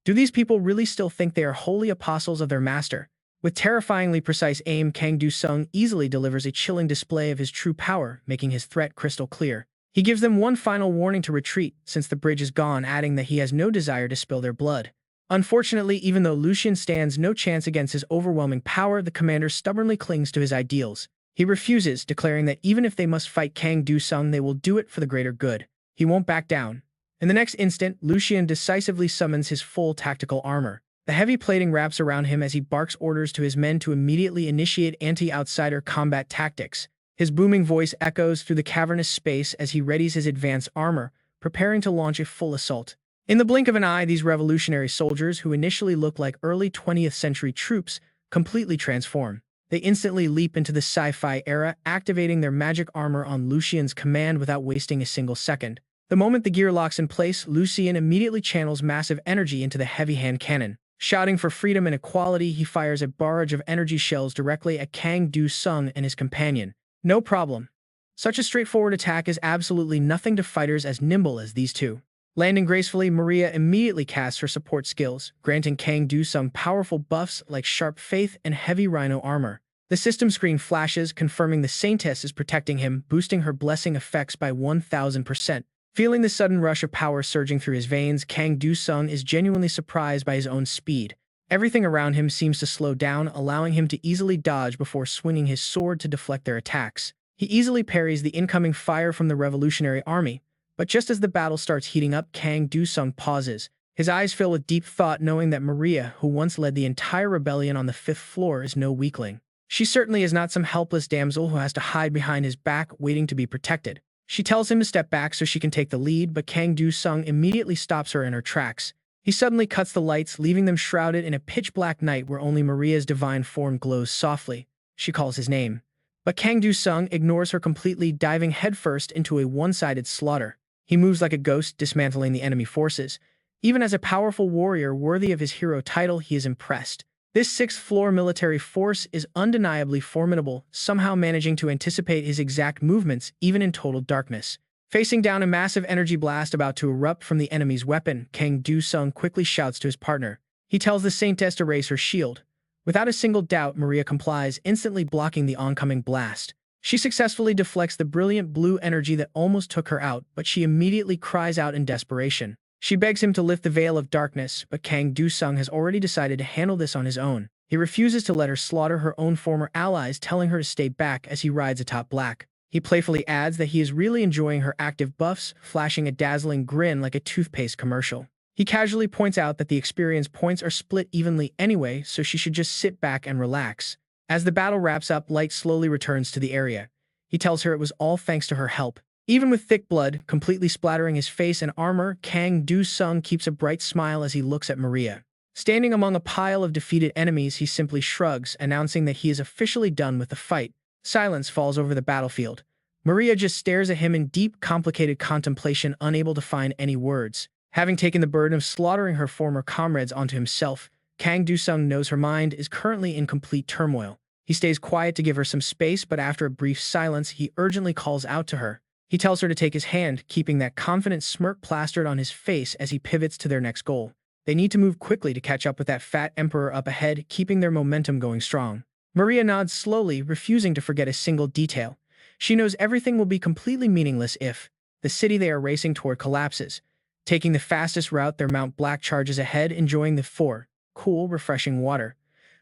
S1: Do these people really still think they are holy apostles of their master? With terrifyingly precise aim, Kang Do-sung easily delivers a chilling display of his true power, making his threat crystal clear. He gives them one final warning to retreat, since the bridge is gone, adding that he has no desire to spill their blood. Unfortunately, even though Lucian stands no chance against his overwhelming power, the commander stubbornly clings to his ideals. He refuses, declaring that even if they must fight Kang Do-sung, they will do it for the greater good. He won't back down. In the next instant, Lucian decisively summons his full tactical armor. The heavy plating wraps around him as he barks orders to his men to immediately initiate anti-outsider combat tactics. His booming voice echoes through the cavernous space as he readies his advanced armor, preparing to launch a full assault. In the blink of an eye, these revolutionary soldiers, who initially look like early 20th century troops, completely transform. They instantly leap into the sci-fi era, activating their magic armor on Lucian's command without wasting a single second. The moment the gear locks in place, Lucian immediately channels massive energy into the heavy hand cannon. Shouting for freedom and equality, he fires a barrage of energy shells directly at Kang Do-sung and his companion. No problem. Such a straightforward attack is absolutely nothing to fighters as nimble as these two. Landing gracefully, Maria immediately casts her support skills, granting Kang Do-sung powerful buffs like Sharp Faith and Heavy Rhino armor. The system screen flashes, confirming the Saintess is protecting him, boosting her blessing effects by 1000%. Feeling the sudden rush of power surging through his veins, Kang Do-sung is genuinely surprised by his own speed. Everything around him seems to slow down, allowing him to easily dodge before swinging his sword to deflect their attacks. He easily parries the incoming fire from the Revolutionary Army, but just as the battle starts heating up, Kang Do-sung pauses. His eyes fill with deep thought, knowing that Maria, who once led the entire rebellion on the 5th floor, is no weakling. She certainly is not some helpless damsel who has to hide behind his back, waiting to be protected. She tells him to step back so she can take the lead, but Kang Do-sung immediately stops her in her tracks. He suddenly cuts the lights, leaving them shrouded in a pitch-black night where only Maria's divine form glows softly. She calls his name. But Kang Do-sung ignores her completely, diving headfirst into a one-sided slaughter. He moves like a ghost, dismantling the enemy forces. Even as a powerful warrior worthy of his hero title, he is impressed. This 6th-floor military force is undeniably formidable, somehow managing to anticipate his exact movements even in total darkness. Facing down a massive energy blast about to erupt from the enemy's weapon, Kang Do-sung quickly shouts to his partner. He tells the Saintess to raise her shield. Without a single doubt, Maria complies, instantly blocking the oncoming blast. She successfully deflects the brilliant blue energy that almost took her out, but she immediately cries out in desperation. She begs him to lift the veil of darkness, but Kang Do-sung has already decided to handle this on his own. He refuses to let her slaughter her own former allies, telling her to stay back as he rides atop Black. He playfully adds that he is really enjoying her active buffs, flashing a dazzling grin like a toothpaste commercial. He casually points out that the experience points are split evenly anyway, so she should just sit back and relax. As the battle wraps up, light slowly returns to the area. He tells her it was all thanks to her help. Even with thick blood completely splattering his face and armor, Kang Do-sung keeps a bright smile as he looks at Maria. Standing among a pile of defeated enemies, he simply shrugs, announcing that he is officially done with the fight. Silence falls over the battlefield. Maria just stares at him in deep, complicated contemplation, unable to find any words. Having taken the burden of slaughtering her former comrades onto himself, Kang Do-sung knows her mind is currently in complete turmoil. He stays quiet to give her some space, but after a brief silence, he urgently calls out to her. He tells her to take his hand, keeping that confident smirk plastered on his face as he pivots to their next goal. They need to move quickly to catch up with that fat emperor up ahead, keeping their momentum going strong. Maria nods slowly, refusing to forget a single detail. She knows everything will be completely meaningless if the city they are racing toward collapses. Taking the fastest route, their Mount Black charges ahead, enjoying the cool, refreshing water.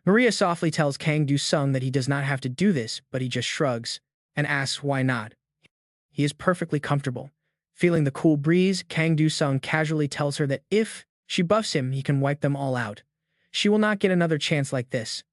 S1: Maria softly tells Kang Do-sung that he does not have to do this, but he just shrugs and asks why not. He is perfectly comfortable. Feeling the cool breeze, Kang Do-sung casually tells her that if she buffs him, he can wipe them all out. She will not get another chance like this.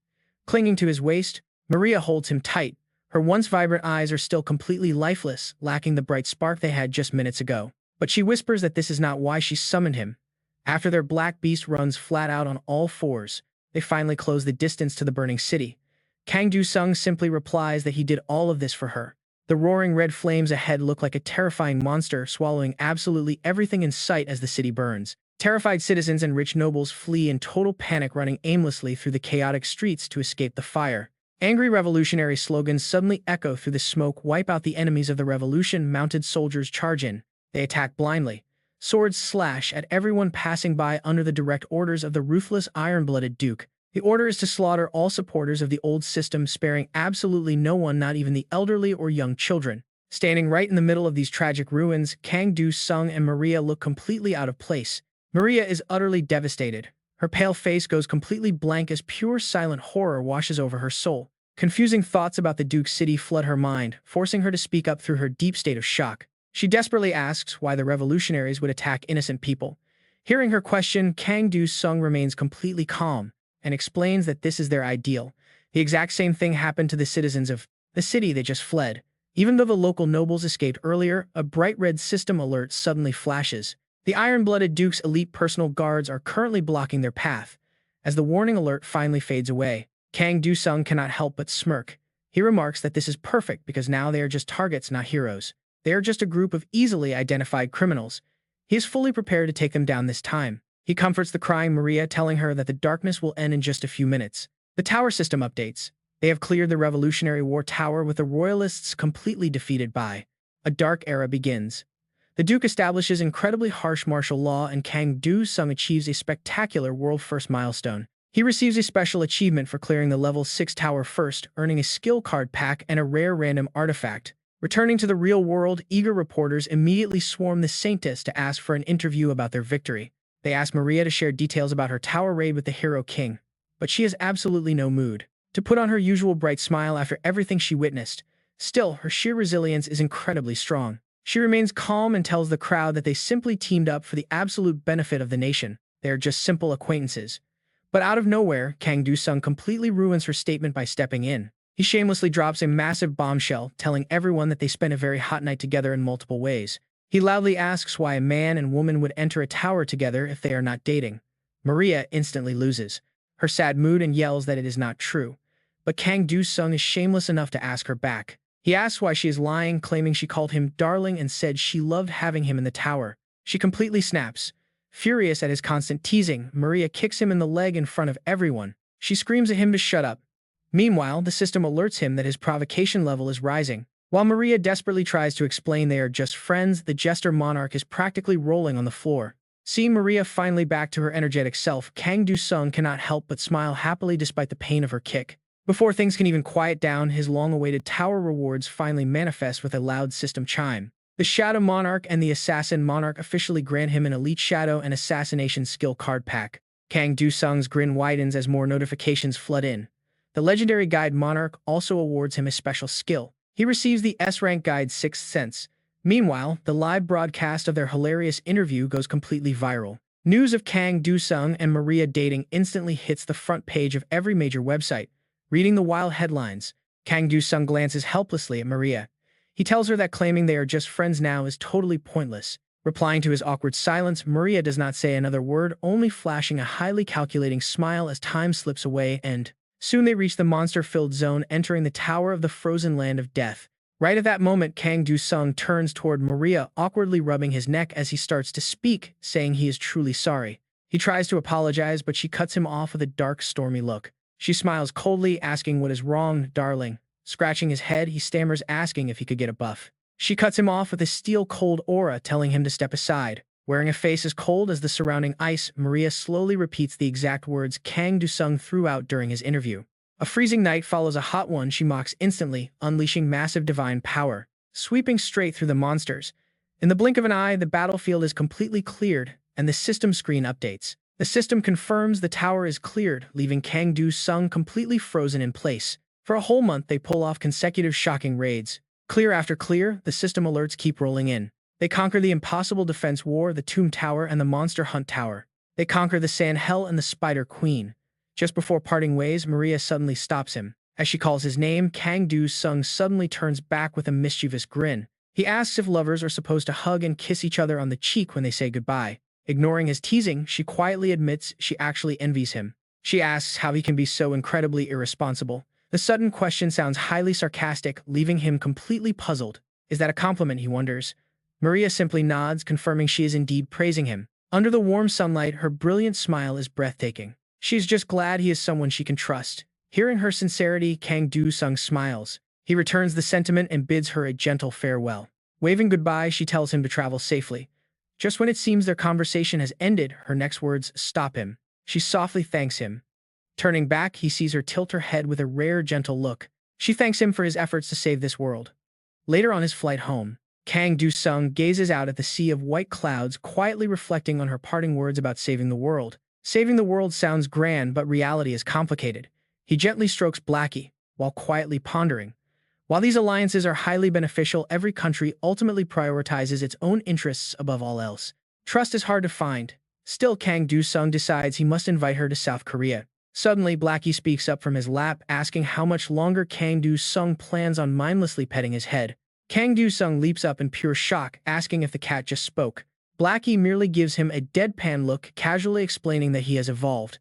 S1: Clinging to his waist, Maria holds him tight. Her once vibrant eyes are still completely lifeless, lacking the bright spark they had just minutes ago. But she whispers that this is not why she summoned him. After their black beast runs flat out on all fours, they finally close the distance to the burning city. Kang Do-sung simply replies that he did all of this for her. The roaring red flames ahead look like a terrifying monster, swallowing absolutely everything in sight as the city burns. Terrified citizens and rich nobles flee in total panic, running aimlessly through the chaotic streets to escape the fire. Angry revolutionary slogans suddenly echo through the smoke. Wipe out the enemies of the revolution. Mounted soldiers charge in. They attack blindly. Swords slash at everyone passing by under the direct orders of the ruthless iron-blooded Duke. The order is to slaughter all supporters of the old system, sparing absolutely no one, not even the elderly or young children. Standing right in the middle of these tragic ruins, Kang Do-sung and Maria look completely out of place. Maria is utterly devastated. Her pale face goes completely blank as pure silent horror washes over her soul. Confusing thoughts about the Duke's city flood her mind, forcing her to speak up through her deep state of shock. She desperately asks why the revolutionaries would attack innocent people. Hearing her question, Kang Do-sung remains completely calm and explains that this is their ideal. The exact same thing happened to the citizens of the city they just fled. Even though the local nobles escaped earlier, a bright red system alert suddenly flashes. The iron-blooded Duke's elite personal guards are currently blocking their path. As the warning alert finally fades away, Kang Do-sung cannot help but smirk. He remarks that this is perfect because now they are just targets, not heroes. They are just a group of easily identified criminals. He is fully prepared to take them down this time. He comforts the crying Maria, telling her that the darkness will end in just a few minutes. The tower system updates. They have cleared the Revolutionary War Tower, with the Royalists completely defeated. By a dark era begins. The Duke establishes incredibly harsh martial law, and Kang Do-sung achieves a spectacular world-first milestone. He receives a special achievement for clearing the level 6 tower first, earning a skill card pack and a rare random artifact. Returning to the real world, eager reporters immediately swarm the Saintess to ask for an interview about their victory. They ask Maria to share details about her tower raid with the Hero King, but she has absolutely no mood to put on her usual bright smile after everything she witnessed. Still, her sheer resilience is incredibly strong. She remains calm and tells the crowd that they simply teamed up for the absolute benefit of the nation. They are just simple acquaintances. But out of nowhere, Kang Do-sung completely ruins her statement by stepping in. He shamelessly drops a massive bombshell, telling everyone that they spent a very hot night together in multiple ways. He loudly asks why a man and woman would enter a tower together if they are not dating. Maria instantly loses her sad mood and yells that it is not true. But Kang Do-sung is shameless enough to ask her back. He asks why she is lying, claiming she called him darling and said she loved having him in the tower. She completely snaps. Furious at his constant teasing, Maria kicks him in the leg in front of everyone. She screams at him to shut up. Meanwhile, the system alerts him that his provocation level is rising. While Maria desperately tries to explain they are just friends, the jester Monarch is practically rolling on the floor. Seeing Maria finally back to her energetic self, Kang Do-sung cannot help but smile happily despite the pain of her kick. Before things can even quiet down, his long-awaited tower rewards finally manifest with a loud system chime. The Shadow Monarch and the Assassin Monarch officially grant him an Elite Shadow and Assassination Skill card pack. Kang Do-sung's grin widens as more notifications flood in. The legendary Guide Monarch also awards him a special skill. He receives the S-rank Guide Sixth Sense. Meanwhile, the live broadcast of their hilarious interview goes completely viral. News of Kang Do-sung and Maria dating instantly hits the front page of every major website. Reading the wild headlines, Kang Do-sung glances helplessly at Maria. He tells her that claiming they are just friends now is totally pointless. Replying to his awkward silence, Maria does not say another word, only flashing a highly calculating smile as time slips away, and soon they reach the monster-filled zone, entering the Tower of the Frozen Land of Death. Right at that moment, Kang Do-sung turns toward Maria, awkwardly rubbing his neck as he starts to speak, saying he is truly sorry. He tries to apologize, but she cuts him off with a dark, stormy look. She smiles coldly, asking what is wrong, darling. Scratching his head, he stammers, asking if he could get a buff. She cuts him off with a steel-cold aura, telling him to step aside. Wearing a face as cold as the surrounding ice, Maria slowly repeats the exact words Kang Do-sung threw out during his interview. A freezing night follows a hot one, she mocks instantly, unleashing massive divine power, sweeping straight through the monsters. In the blink of an eye, the battlefield is completely cleared, and the system screen updates. The system confirms the tower is cleared, leaving Kang Do-sung completely frozen in place. For a whole month, they pull off consecutive shocking raids. Clear after clear, the system alerts keep rolling in. They conquer the Impossible Defense War, the Tomb Tower, and the Monster Hunt Tower. They conquer the Sand Hell and the Spider Queen. Just before parting ways, Maria suddenly stops him. As she calls his name, Kang Do-sung suddenly turns back with a mischievous grin. He asks if lovers are supposed to hug and kiss each other on the cheek when they say goodbye. Ignoring his teasing, she quietly admits she actually envies him. She asks how he can be so incredibly irresponsible. The sudden question sounds highly sarcastic, leaving him completely puzzled. Is that a compliment, he wonders. Maria simply nods, confirming she is indeed praising him. Under the warm sunlight, her brilliant smile is breathtaking. She is just glad he is someone she can trust. Hearing her sincerity, Kang Do-sung smiles. He returns the sentiment and bids her a gentle farewell. Waving goodbye, she tells him to travel safely. Just when it seems their conversation has ended, her next words stop him. She softly thanks him. Turning back, he sees her tilt her head with a rare, gentle look. She thanks him for his efforts to save this world. Later on his flight home, Kang Do-sung gazes out at the sea of white clouds, quietly reflecting on her parting words about saving the world. Saving the world sounds grand, but reality is complicated. He gently strokes Blackie, while quietly pondering. While these alliances are highly beneficial, every country ultimately prioritizes its own interests above all else. Trust is hard to find. Still, Kang Do-sung decides he must invite her to South Korea. Suddenly, Blackie speaks up from his lap, asking how much longer Kang Do-sung plans on mindlessly petting his head. Kang Do-sung leaps up in pure shock, asking if the cat just spoke. Blackie merely gives him a deadpan look, casually explaining that he has evolved.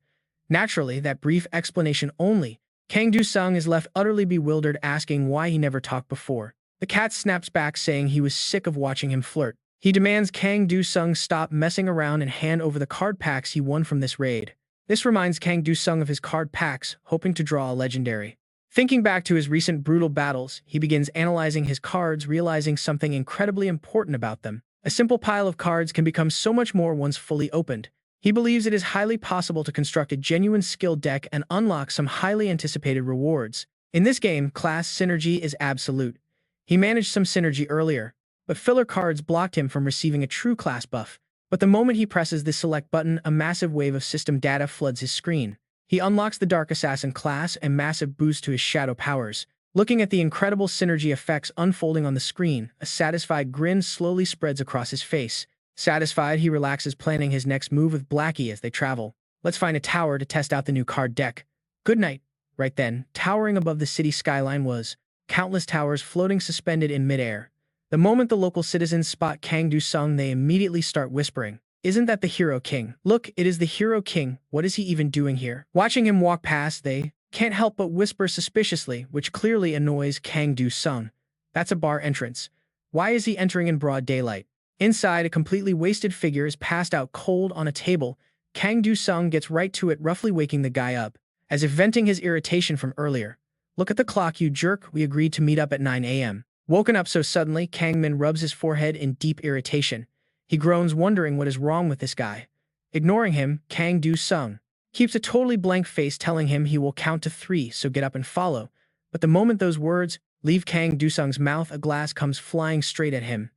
S1: Naturally, that brief explanation only, Kang Do-sung is left utterly bewildered, asking why he never talked before. The cat snaps back, saying he was sick of watching him flirt. He demands Kang Do-sung stop messing around and hand over the card packs he won from this raid. This reminds Kang Do-sung of his card packs, hoping to draw a legendary. Thinking back to his recent brutal battles, he begins analyzing his cards, realizing something incredibly important about them. A simple pile of cards can become so much more once fully opened. He believes it is highly possible to construct a genuine skill deck and unlock some highly anticipated rewards. In this game, class synergy is absolute. He managed some synergy earlier, but filler cards blocked him from receiving a true class buff. But the moment he presses the select button, a massive wave of system data floods his screen. He unlocks the Dark Assassin class, a massive boost to his shadow powers. Looking at the incredible synergy effects unfolding on the screen, a satisfied grin slowly spreads across his face. Satisfied, he relaxes, planning his next move with Blackie as they travel. Let's find a tower to test out the new card deck. Good night. Right then, towering above the city skyline was countless towers floating suspended in midair. The moment the local citizens spot Kang Do-sung, they immediately start whispering, "Isn't that the Hero King? Look, it is the Hero King. What is he even doing here?" Watching him walk past, they can't help but whisper suspiciously, which clearly annoys Kang Do-sung. That's a bar entrance. Why is he entering in broad daylight? Inside, a completely wasted figure is passed out cold on a table. Kang Do-sung gets right to it, roughly waking the guy up, as if venting his irritation from earlier. "Look at the clock, you jerk. We agreed to meet up at 9 a.m. Woken up so suddenly, Kangmin rubs his forehead in deep irritation. He groans, wondering what is wrong with this guy. Ignoring him, Kang Do-sung keeps a totally blank face telling him he will count to 3, so get up and follow. But the moment those words leave Kang Dusung's mouth, a glass comes flying straight at him.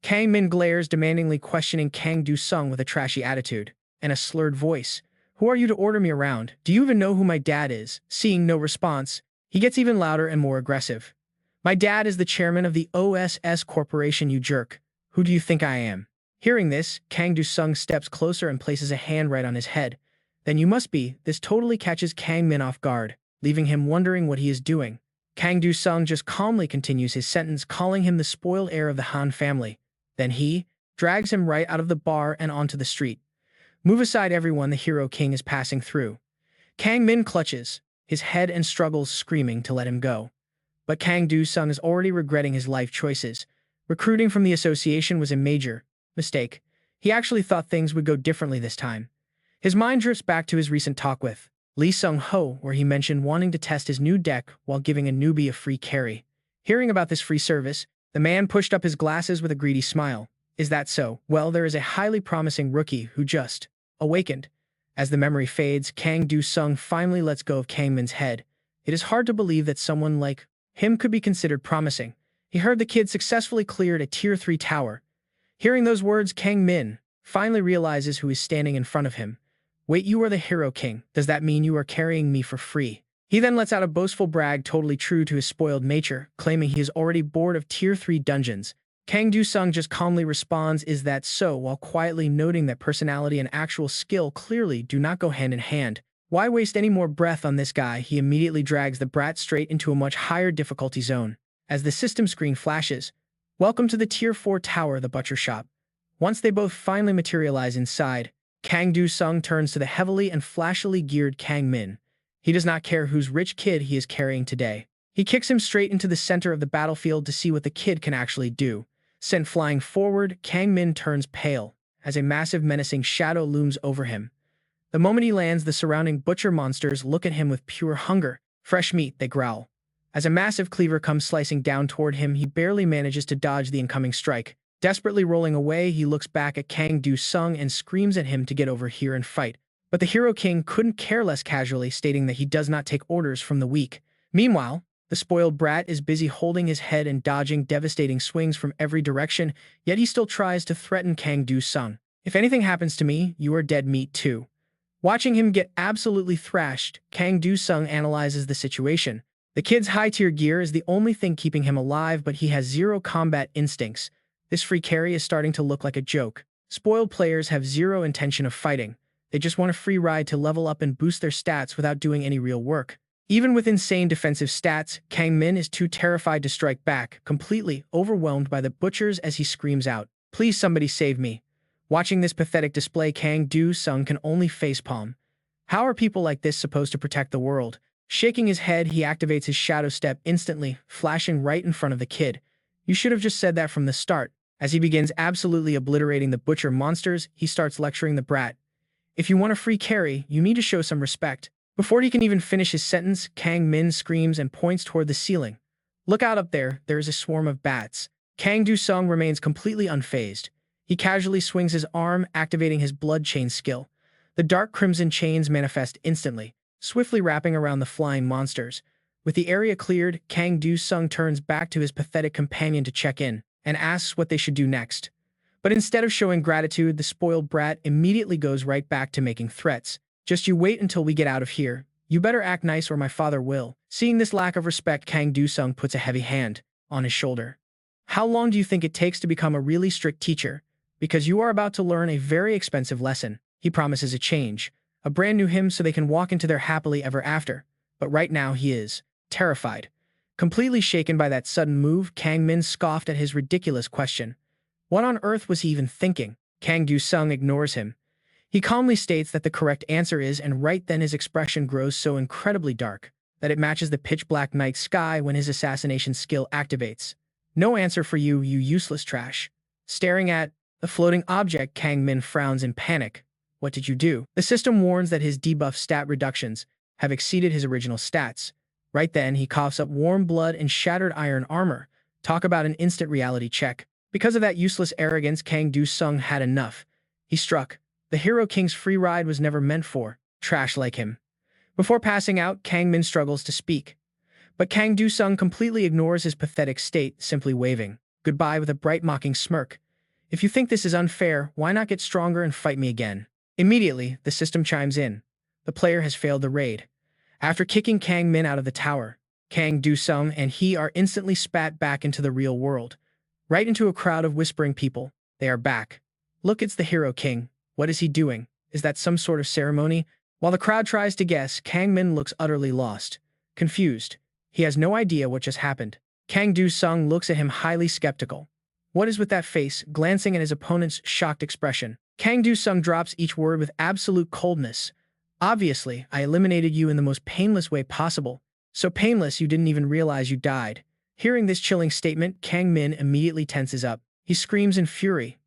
S1: Kang Min glares, demandingly questioning Kang Dusung with a trashy attitude and a slurred voice. Who are you to order me around? Do you even know who my dad is? Seeing no response, he gets even louder and more aggressive. My dad is the chairman of the OSS Corporation, you jerk. Who do you think I am? Hearing this, Kang Dusung steps closer and places a hand right on his head. Then you must be. This totally catches Kang Min off guard, leaving him wondering what he is doing. Kang Dusung just calmly continues his sentence, calling him the spoiled heir of the Han family. Then he drags him right out of the bar and onto the street. Move aside, everyone, the Hero King is passing through. Kang Min clutches his head and struggles, screaming to let him go. But Kang Dusung is already regretting his life choices. Recruiting from the association was a major mistake. He actually thought things would go differently this time. His mind drifts back to his recent talk with Lee Sung-ho, where he mentioned wanting to test his new deck while giving a newbie a free carry. Hearing about this free service, the man pushed up his glasses with a greedy smile. Is that so? Well, there is a highly promising rookie who just awakened. As the memory fades, Kang Dusung finally lets go of Kang Min's head. It is hard to believe that someone like him could be considered promising. He heard the kid successfully cleared a Tier 3 tower. Hearing those words, Kang Min finally realizes who is standing in front of him. Wait, you are the Hero King. Does that mean you are carrying me for free? He then lets out a boastful brag, totally true to his spoiled nature, claiming he is already bored of Tier 3 dungeons. Kang Dusung just calmly responds, is that so, while quietly noting that personality and actual skill clearly do not go hand in hand. Why waste any more breath on this guy? He immediately drags the brat straight into a much higher difficulty zone. As the system screen flashes, welcome to the Tier 4 tower, the butcher shop. Once they both finally materialize inside, Kang Dusung turns to the heavily and flashily geared Kang Min. He does not care whose rich kid he is carrying today. He kicks him straight into the center of the battlefield to see what the kid can actually do. Sent flying forward, Kang Min turns pale as a massive menacing shadow looms over him. The moment he lands, the surrounding butcher monsters look at him with pure hunger. Fresh meat, they growl. As a massive cleaver comes slicing down toward him, he barely manages to dodge the incoming strike. Desperately rolling away, he looks back at Kang Dusung and screams at him to get over here and fight. But the Hero King couldn't care less, casually stating that he does not take orders from the weak. Meanwhile, the spoiled brat is busy holding his head and dodging devastating swings from every direction, yet he still tries to threaten Kang Dusung. If anything happens to me, you are dead meat too. Watching him get absolutely thrashed, Kang Dusung analyzes the situation. The kid's high-tier gear is the only thing keeping him alive, but he has zero combat instincts. This free carry is starting to look like a joke. Spoiled players have zero intention of fighting. They just want a free ride to level up and boost their stats without doing any real work. Even with insane defensive stats, Kang Min is too terrified to strike back, completely overwhelmed by the butchers as he screams out, "Please somebody save me." Watching this pathetic display, Kang Dusung can only facepalm. How are people like this supposed to protect the world? Shaking his head, he activates his shadow step instantly, flashing right in front of the kid. You should have just said that from the start. As he begins absolutely obliterating the butcher monsters, he starts lecturing the brat. If you want a free carry, you need to show some respect. Before he can even finish his sentence, Kang Min screams and points toward the ceiling. Look out up there, there is a swarm of bats. Kang Dusung remains completely unfazed. He casually swings his arm, activating his blood chain skill. The dark crimson chains manifest instantly, swiftly wrapping around the flying monsters. With the area cleared, Kang Dusung turns back to his pathetic companion to check in, and asks what they should do next. But instead of showing gratitude, the spoiled brat immediately goes right back to making threats. Just you wait until we get out of here. You better act nice or my father will. Seeing this lack of respect, Kang Dusung puts a heavy hand on his shoulder. How long do you think it takes to become a really strict teacher? Because you are about to learn a very expensive lesson. He promises a change, a brand new him so they can walk into their happily ever after. But right now he is terrified. Completely shaken by that sudden move, Kang Min scoffed at his ridiculous question. What on earth was he even thinking? Kang Dusung ignores him. He calmly states that the correct answer is, and right then his expression grows so incredibly dark that it matches the pitch-black night sky when his assassination skill activates. No answer for you, you useless trash. Staring at the floating object, Kang Min frowns in panic. What did you do? The system warns that his debuff stat reductions have exceeded his original stats. Right then, he coughs up warm blood and shattered iron armor. Talk about an instant reality check. Because of that useless arrogance, Kang Dusung had enough. He struck. The Hero King's free ride was never meant for trash like him. Before passing out, Kang Min struggles to speak. But Kang Do-sung completely ignores his pathetic state, simply waving goodbye with a bright mocking smirk. If you think this is unfair, why not get stronger and fight me again? Immediately, the system chimes in. The player has failed the raid. After kicking Kang Min out of the tower, Kang Do-sung and he are instantly spat back into the real world. Right into a crowd of whispering people. They are back. Look, it's the Hero King. What is he doing? Is that some sort of ceremony? While the crowd tries to guess, Kang Min looks utterly lost. Confused. He has no idea what just happened. Kang Do-sung looks at him highly skeptical. What is with that face, glancing at his opponent's shocked expression? Kang Do-sung drops each word with absolute coldness. Obviously, I eliminated you in the most painless way possible. So painless you didn't even realize you died. Hearing this chilling statement, Kang Min immediately tenses up. He screams in fury.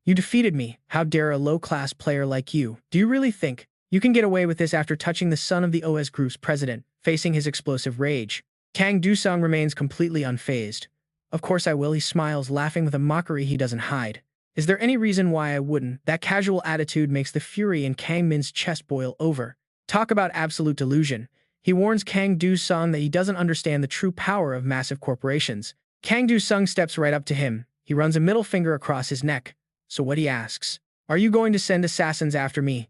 S1: You defeated me. How dare a low-class player like you? Do you really think you can get away with this after touching the son of the OS Group's president, facing his explosive rage? Kang Do-sung remains completely unfazed. Of course I will, he smiles, laughing with a mockery he doesn't hide. Is there any reason why I wouldn't? That casual attitude makes the fury in Kang Min's chest boil over. Talk about absolute delusion. He warns Kang Do-sung that he doesn't understand the true power of massive corporations. Kang Do-sung steps right up to him. He runs a middle finger across his neck. So what, he asks? Are you going to send assassins after me?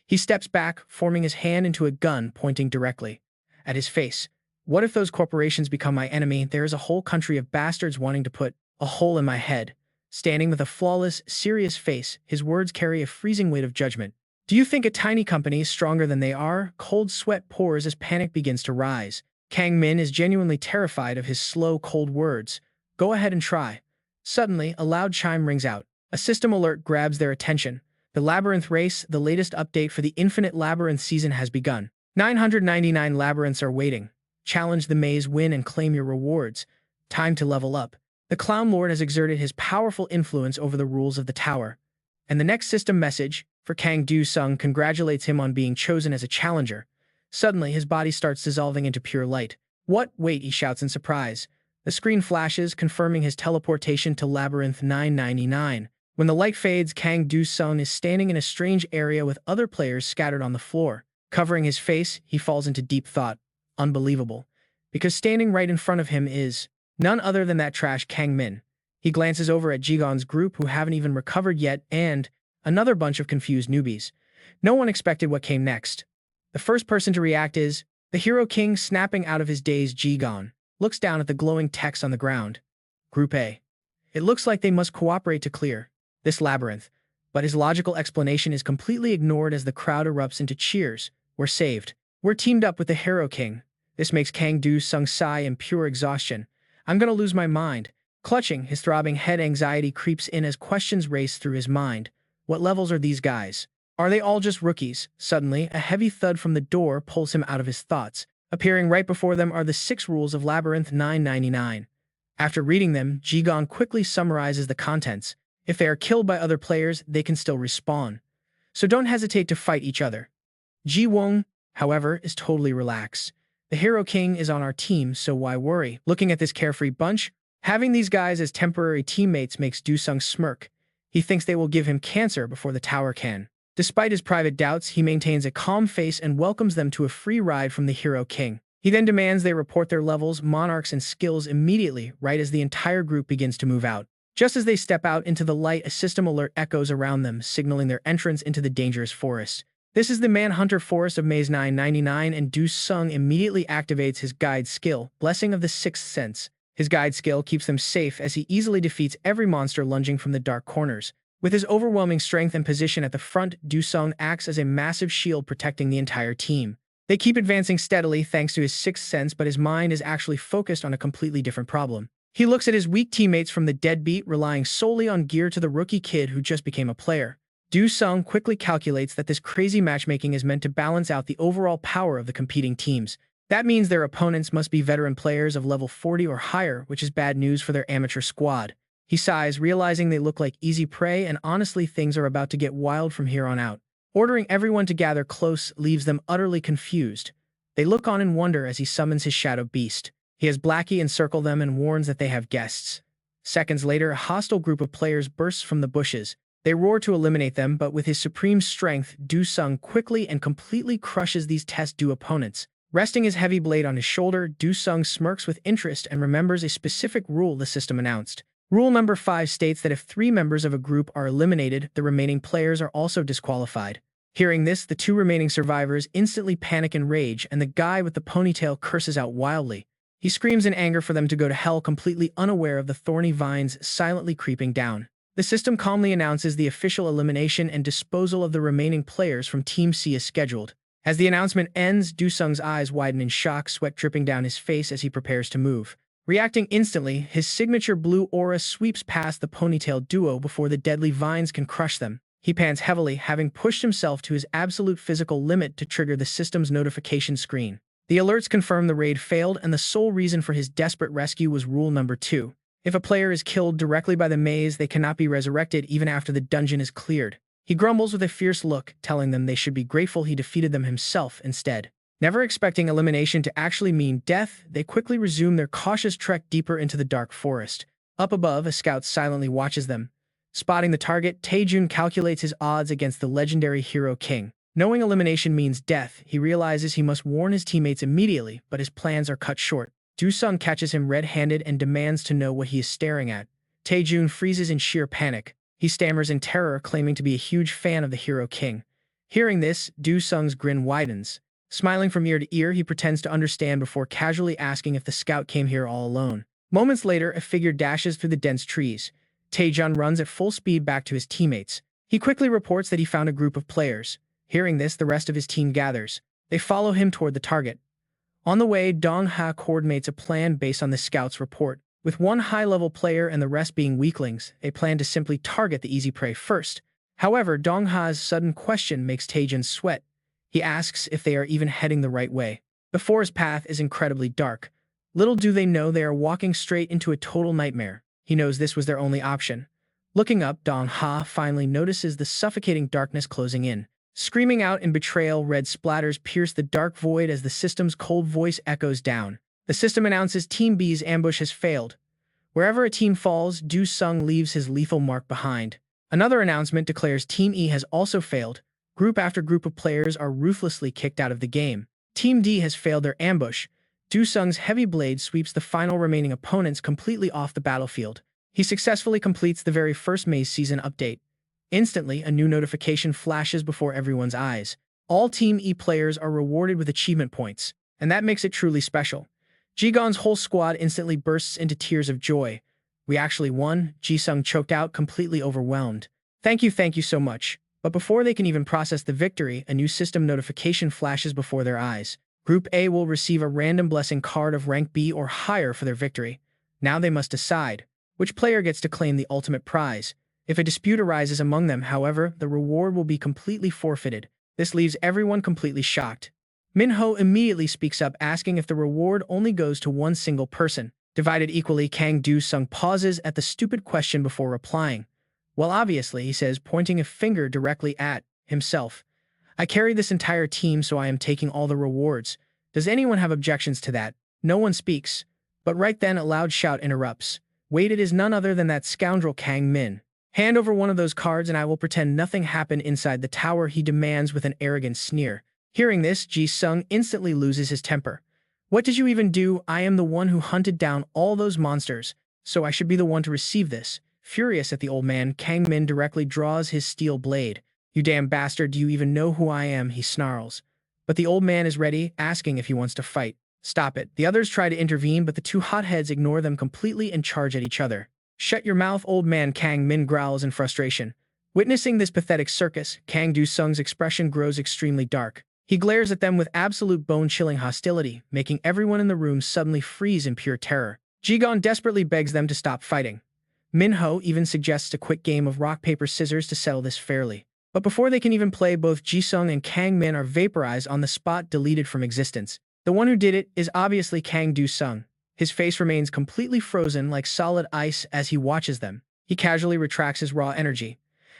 S1: He steps back, forming his hand into a gun, pointing directly at his face. What if those corporations become my enemy? There is a whole country of bastards wanting to put a hole in my head. Standing with a flawless, serious face, his words carry a freezing weight of judgment. Do you think a tiny company is stronger than they are? Cold sweat pours as panic begins to rise. Kang Min is genuinely terrified of his slow, cold words. Go ahead and try. Suddenly, a loud chime rings out. A system alert grabs their attention. The Labyrinth race, the latest update for the Infinite Labyrinth season, has begun. 999 labyrinths are waiting. Challenge the maze, win, and claim your rewards. Time to level up. The Clown Lord has exerted his powerful influence over the rules of the tower. And the next system message, for Kang Do-sung, congratulates him on being chosen as a challenger. Suddenly, his body starts dissolving into pure light. What? Wait, he shouts in surprise. The screen flashes, confirming his teleportation to Labyrinth 999. When the light fades, Kang Do-sung is standing in a strange area with other players scattered on the floor. Covering his face, he falls into deep thought. Unbelievable. Because standing right in front of him is none other than that trash Kang Min. He glances over at Jigon's group, who haven't even recovered yet, and another bunch of confused newbies. No one expected what came next. The first person to react is the Hero King. Snapping out of his daze, Jigon looks down at the glowing text on the ground. Group A. It looks like they must cooperate to clear this labyrinth, but his logical explanation is completely ignored as the crowd erupts into cheers. We're saved. We're teamed up with the Hero King. This makes Kang Do-sung sigh in pure exhaustion. I'm gonna lose my mind. Clutching his throbbing head, anxiety creeps in as questions race through his mind. What levels are these guys? Are they all just rookies? Suddenly, a heavy thud from the door pulls him out of his thoughts. Appearing right before them are the 6 rules of Labyrinth 999. After reading them, Jigon quickly summarizes the contents. If they are killed by other players, they can still respawn. So don't hesitate to fight each other. Ji Wong, however, is totally relaxed. The Hero King is on our team, so why worry? Looking at this carefree bunch, having these guys as temporary teammates makes Do-sung smirk. He thinks they will give him cancer before the tower can. Despite his private doubts, he maintains a calm face and welcomes them to a free ride from the Hero King. He then demands they report their levels, monarchs, and skills immediately, right as the entire group begins to move out. Just as they step out into the light, a system alert echoes around them, signaling their entrance into the dangerous forest. This is the Manhunter Forest of Maze 999, and Do-sung immediately activates his guide skill, Blessing of the Sixth Sense. His guide skill keeps them safe as he easily defeats every monster lunging from the dark corners. With his overwhelming strength and position at the front, Do-sung acts as a massive shield protecting the entire team. They keep advancing steadily thanks to his sixth sense, but his mind is actually focused on a completely different problem. He looks at his weak teammates from the deadbeat, relying solely on gear to the rookie kid who just became a player. Do-sung quickly calculates that this crazy matchmaking is meant to balance out the overall power of the competing teams. That means their opponents must be veteran players of level 40 or higher, which is bad news for their amateur squad. He sighs, realizing they look like easy prey, and honestly, things are about to get wild from here on out. Ordering everyone to gather close leaves them utterly confused. They look on in wonder as he summons his shadow beast. He has Blackie encircle them and warns that they have guests. Seconds later, a hostile group of players bursts from the bushes. They roar to eliminate them, but with his supreme strength, Du-sung quickly and completely crushes these test Du opponents. Resting his heavy blade on his shoulder, Du-sung smirks with interest and remembers a specific rule the system announced. Rule number 5 states that if 3 members of a group are eliminated, the remaining players are also disqualified. Hearing this, the 2 remaining survivors instantly panic in rage, and the guy with the ponytail curses out wildly. He screams in anger for them to go to hell, completely unaware of the thorny vines silently creeping down. The system calmly announces the official elimination and disposal of the remaining players from Team C as scheduled. As the announcement ends, Du-sung's eyes widen in shock, sweat dripping down his face as he prepares to move. Reacting instantly, his signature blue aura sweeps past the ponytail duo before the deadly vines can crush them. He pants heavily, having pushed himself to his absolute physical limit to trigger the system's notification screen. The alerts confirm the raid failed, and the sole reason for his desperate rescue was rule number 2. If a player is killed directly by the maze, they cannot be resurrected even after the dungeon is cleared. He grumbles with a fierce look, telling them they should be grateful he defeated them himself instead. Never expecting elimination to actually mean death, they quickly resume their cautious trek deeper into the dark forest. Up above, a scout silently watches them. Spotting the target, Taejun calculates his odds against the legendary Hero King. Knowing elimination means death, he realizes he must warn his teammates immediately, but his plans are cut short. Du-sung catches him red-handed and demands to know what he is staring at. Taejun freezes in sheer panic. He stammers in terror, claiming to be a huge fan of the Hero King. Hearing this, Du-sung's grin widens. Smiling from ear to ear, he pretends to understand before casually asking if the scout came here all alone. Moments later, a figure dashes through the dense trees. Taejun runs at full speed back to his teammates. He quickly reports that he found a group of players. Hearing this, the rest of his team gathers. They follow him toward the target. On the way, Dong-ha coordinates a plan based on the scout's report. With one high-level player and the rest being weaklings, they plan to simply target the easy prey first. However, Dong-ha's sudden question makes Taejun sweat. He asks if they are even heading the right way. The forest path is incredibly dark. Little do they know they are walking straight into a total nightmare. He knows this was their only option. Looking up, Dong-ha finally notices the suffocating darkness closing in. Screaming out in betrayal, red splatters pierce the dark void as the system's cold voice echoes down. The system announces Team B's ambush has failed. Wherever a team falls, Du-sung leaves his lethal mark behind. Another announcement declares Team E has also failed. Group after group of players are ruthlessly kicked out of the game. Team D has failed their ambush. Du-sung's heavy blade sweeps the final remaining opponents completely off the battlefield. He successfully completes the very first Maze Season update. Instantly, a new notification flashes before everyone's eyes. All Team E players are rewarded with achievement points, and that makes it truly special. Jigon's whole squad instantly bursts into tears of joy. We actually won, Ji-sung choked out, completely overwhelmed. Thank you so much. But before they can even process the victory, a new system notification flashes before their eyes. Group A will receive a random blessing card of rank B or higher for their victory. Now they must decide which player gets to claim the ultimate prize. If a dispute arises among them, however, the reward will be completely forfeited. This leaves everyone completely shocked. Minho immediately speaks up, asking if the reward only goes to one single person. Divided equally, Kang Du-sung pauses at the stupid question before replying. Well, obviously, he says, pointing a finger directly at himself. I carry this entire team, so I am taking all the rewards. Does anyone have objections to that? No one speaks. But right then, a loud shout interrupts. Wait, it is none other than that scoundrel Kang Min. Hand over one of those cards and I will pretend nothing happened inside the tower, he demands with an arrogant sneer. Hearing this, Ji-sung instantly loses his temper. What did you even do? I am the one who hunted down all those monsters, so I should be the one to receive this. Furious at the old man, Kang Min directly draws his steel blade. You damn bastard, do you even know who I am? He snarls. But the old man is ready, asking if he wants to fight. Stop it. The others try to intervene, but the two hotheads ignore them completely and charge at each other. Shut your mouth, old man, Kang Min growls in frustration. Witnessing this pathetic circus, Kang Du-sung's expression grows extremely dark. He glares at them with absolute bone-chilling hostility, making everyone in the room suddenly freeze in pure terror. Jigon desperately begs them to stop fighting. Minho even suggests a quick game of rock, paper, scissors to settle this fairly. But before they can even play, both Ji-sung and Kang Min are vaporized on the spot, deleted from existence. The one who did it is obviously Kang Du-sung. His face remains completely frozen like solid ice as he watches them. He casually retracts his raw energy.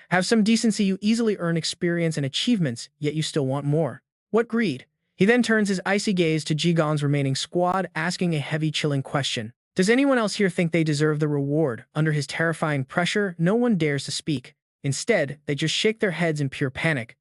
S1: Have some decency, you easily earn experience and achievements, yet you still want more. What greed? He then turns his icy gaze to Jigon's remaining squad, asking a heavy, chilling question. Does anyone else here think they deserve the reward? Under his terrifying pressure, no one dares to speak. Instead, they just shake their heads in pure panic.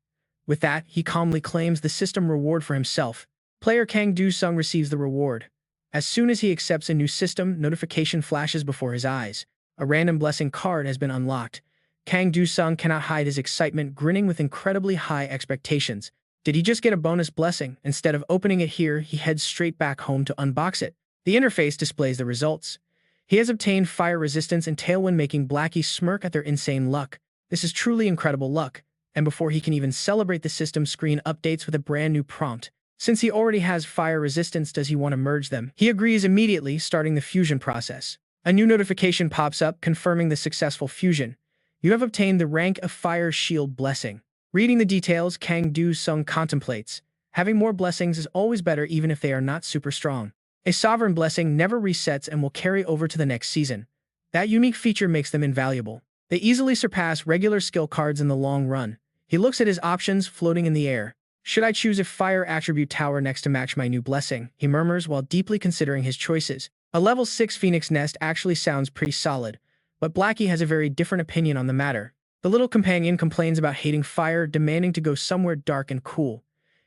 S1: With that, he calmly claims the system reward for himself. Player Kang Do-sung receives the reward. As soon as he accepts a new system, notification flashes before his eyes. A random blessing card has been unlocked. Kang Do-sung cannot hide his excitement, grinning with incredibly high expectations. Did he just get a bonus blessing? Instead of opening it here, he heads straight back home to unbox it. The interface displays the results. He has obtained fire resistance and tailwind, making Blackie smirk at their insane luck. This is truly incredible luck. And before he can even celebrate, the system screen updates with a brand new prompt. Since he already has fire resistance, does he want to merge them? He agrees immediately, starting the fusion process. A new notification pops up, confirming the successful fusion. You have obtained the rank of Fire Shield Blessing. Reading the details, Kang Do-sung contemplates. Having more blessings is always better, even if they are not super strong. A sovereign blessing never resets and will carry over to the next season. That unique feature makes them invaluable. They easily surpass regular skill cards in the long run. He looks at his options floating in the air. Should I choose a fire attribute tower next to match my new blessing? He murmurs while deeply considering his choices. A level 6 Phoenix Nest actually sounds pretty solid, but Blackie has a very different opinion on the matter. The little companion complains about hating fire, demanding to go somewhere dark and cool.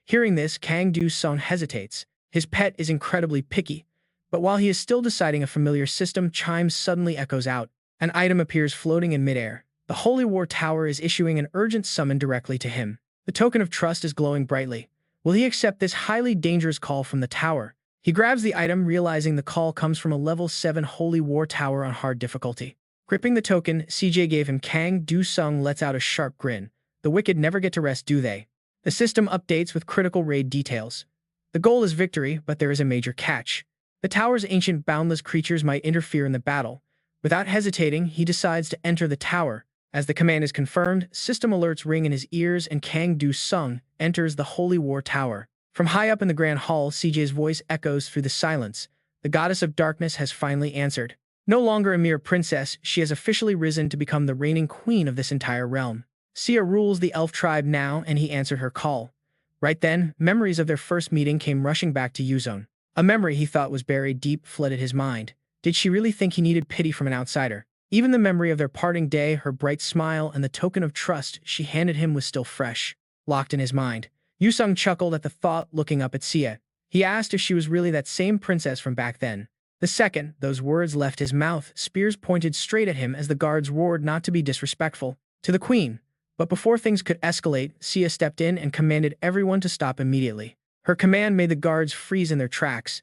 S1: Hearing this, Kang Do-sung hesitates. His pet is incredibly picky, but while he is still deciding, a familiar system chime suddenly echoes out. An item appears floating in midair. The Holy War Tower is issuing an urgent summon directly to him. The token of trust is glowing brightly. Will he accept this highly dangerous call from the tower? He grabs the item, realizing the call comes from a level 7 Holy War Tower on hard difficulty. Gripping the token CJ gave him, Kang Do-sung lets out a sharp grin. The wicked never get to rest, do they? The system updates with critical raid details. The goal is victory, but there is a major catch. The tower's ancient boundless creatures might interfere in the battle. Without hesitating, he decides to enter the tower. As the command is confirmed, system alerts ring in his ears and Kang Do-sung enters the Holy War Tower. From high up in the Grand Hall, CJ's voice echoes through the silence. The goddess of darkness has finally answered. No longer a mere princess, she has officially risen to become the reigning queen of this entire realm. Sia rules the elf tribe now, and he answered her call. Right then, memories of their first meeting came rushing back to Yuzong. A memory he thought was buried deep flooded his mind. Did she really think he needed pity from an outsider? Even the memory of their parting day, her bright smile, and the token of trust she handed him was still fresh, locked in his mind. Yuzong chuckled at the thought, looking up at Sia. He asked if she was really that same princess from back then. The second those words left his mouth, spears pointed straight at him as the guards roared not to be disrespectful to the queen. But before things could escalate, Sia stepped in and commanded everyone to stop immediately. Her command made the guards freeze in their tracks.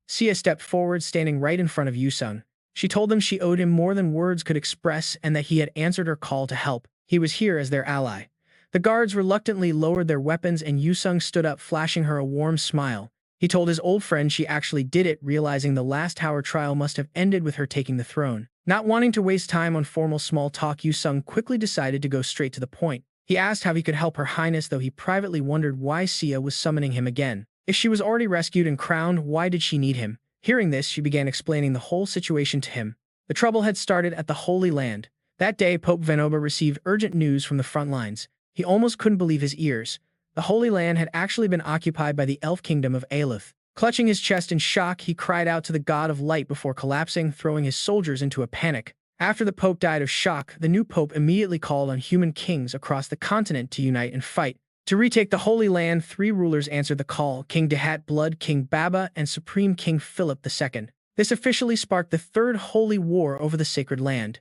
S1: Sia stepped forward, standing right in front of Yuzong. She told them she owed him more than words could express and that he had answered her call to help. He was here as their ally. The guards reluctantly lowered their weapons and Yuzong stood up, flashing her a warm smile. He told his old friend she actually did it, realizing the last tower trial must have ended with her taking the throne. Not wanting to waste time on formal small talk, Yuzong quickly decided to go straight to the point. He asked how he could help Her Highness, though he privately wondered why Sia was summoning him again. If she was already rescued and crowned, why did she need him? Hearing this, she began explaining the whole situation to him. The trouble had started at the Holy Land. That day, Pope Venoba received urgent news from the front lines. He almost couldn't believe his ears. The Holy Land had actually been occupied by the elf kingdom of Aluth. Clutching his chest in shock, he cried out to the god of light before collapsing, throwing his soldiers into a panic. After the pope died of shock, the new pope immediately called on human kings across the continent to unite and fight. To retake the Holy Land, 3 rulers answered the call: King Dehat Blood, King Baba, and Supreme King Philip II. This officially sparked the Third Holy War over the Sacred Land.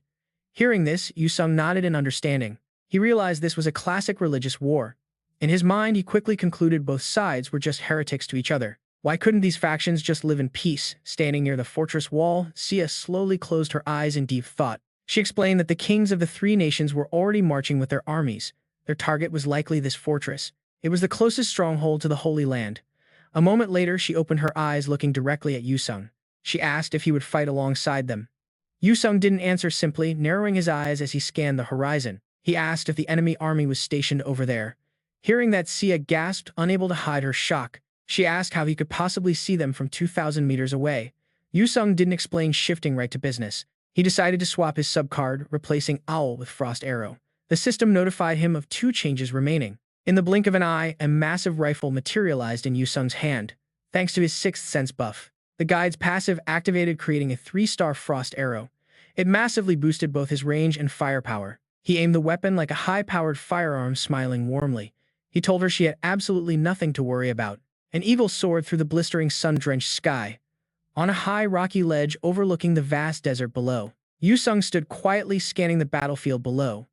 S1: Hearing this, Yuzong nodded in understanding. He realized this was a classic religious war. In his mind, he quickly concluded both sides were just heretics to each other. Why couldn't these factions just live in peace? Standing near the fortress wall, Sia slowly closed her eyes in deep thought. She explained that the kings of the 3 nations were already marching with their armies. Their target was likely this fortress. It was the closest stronghold to the Holy Land. A moment later, she opened her eyes, looking directly at Yuzong. She asked if he would fight alongside them. Yuzong didn't answer, simply narrowing his eyes as he scanned the horizon. He asked if the enemy army was stationed over there. Hearing that, Sia gasped, unable to hide her shock. She asked how he could possibly see them from 2,000 meters away. Yuzong didn't explain, shifting right to business. He decided to swap his subcard, replacing Owl with Frost Arrow. The system notified him of 2 changes remaining. In the blink of an eye, a massive rifle materialized in Yuzong's hand, thanks to his 6th sense buff. The guide's passive activated, creating a 3-star Frost Arrow. It massively boosted both his range and firepower. He aimed the weapon like a high-powered firearm, smiling warmly. He told her she had absolutely nothing to worry about. An eagle soared through the blistering sun-drenched sky. On a high rocky ledge overlooking the vast desert below, Yu Sung stood quietly scanning the battlefield below.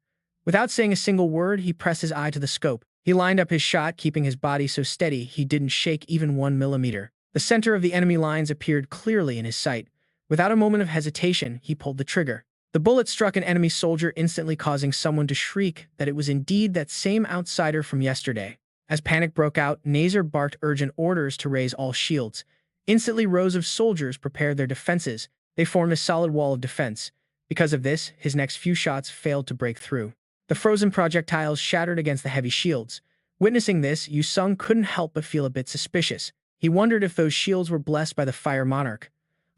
S1: Without saying a single word, he pressed his eye to the scope. He lined up his shot, keeping his body so steady he didn't shake even 1 millimeter. The center of the enemy lines appeared clearly in his sight. Without a moment of hesitation, he pulled the trigger. The bullet struck an enemy soldier, instantly causing someone to shriek that it was indeed that same outsider from yesterday. As panic broke out, Nazer barked urgent orders to raise all shields. Instantly, rows of soldiers prepared their defenses. They formed a solid wall of defense. Because of this, his next few shots failed to break through. The frozen projectiles shattered against the heavy shields. Witnessing this, Yu Sung couldn't help but feel a bit suspicious. He wondered if those shields were blessed by the Fire Monarch.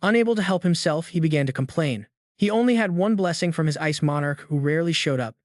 S1: Unable to help himself, he began to complain. He only had one blessing from his Ice Monarch, who rarely showed up.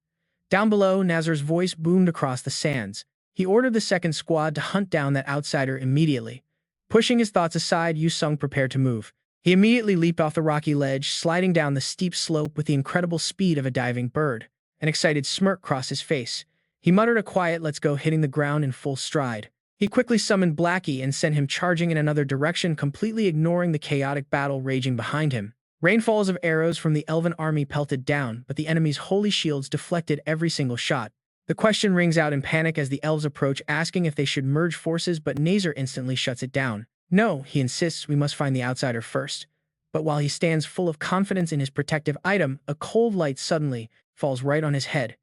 S1: Down below, Nazar's voice boomed across the sands. He ordered the second squad to hunt down that outsider immediately. Pushing his thoughts aside, Yu Sung prepared to move. He immediately leaped off the rocky ledge, sliding down the steep slope with the incredible speed of a diving bird. An excited smirk crossed his face. He muttered a quiet "let's go," hitting the ground in full stride. He quickly summoned Blackie and sent him charging in another direction, completely ignoring the chaotic battle raging behind him. Rainfalls of arrows from the elven army pelted down, but the enemy's holy shields deflected every single shot. The question rings out in panic as the elves approach, asking if they should merge forces, but Nazer instantly shuts it down. No, he insists, we must find the outsider first. But while he stands full of confidence in his protective item, a cold light suddenly falls right on his head.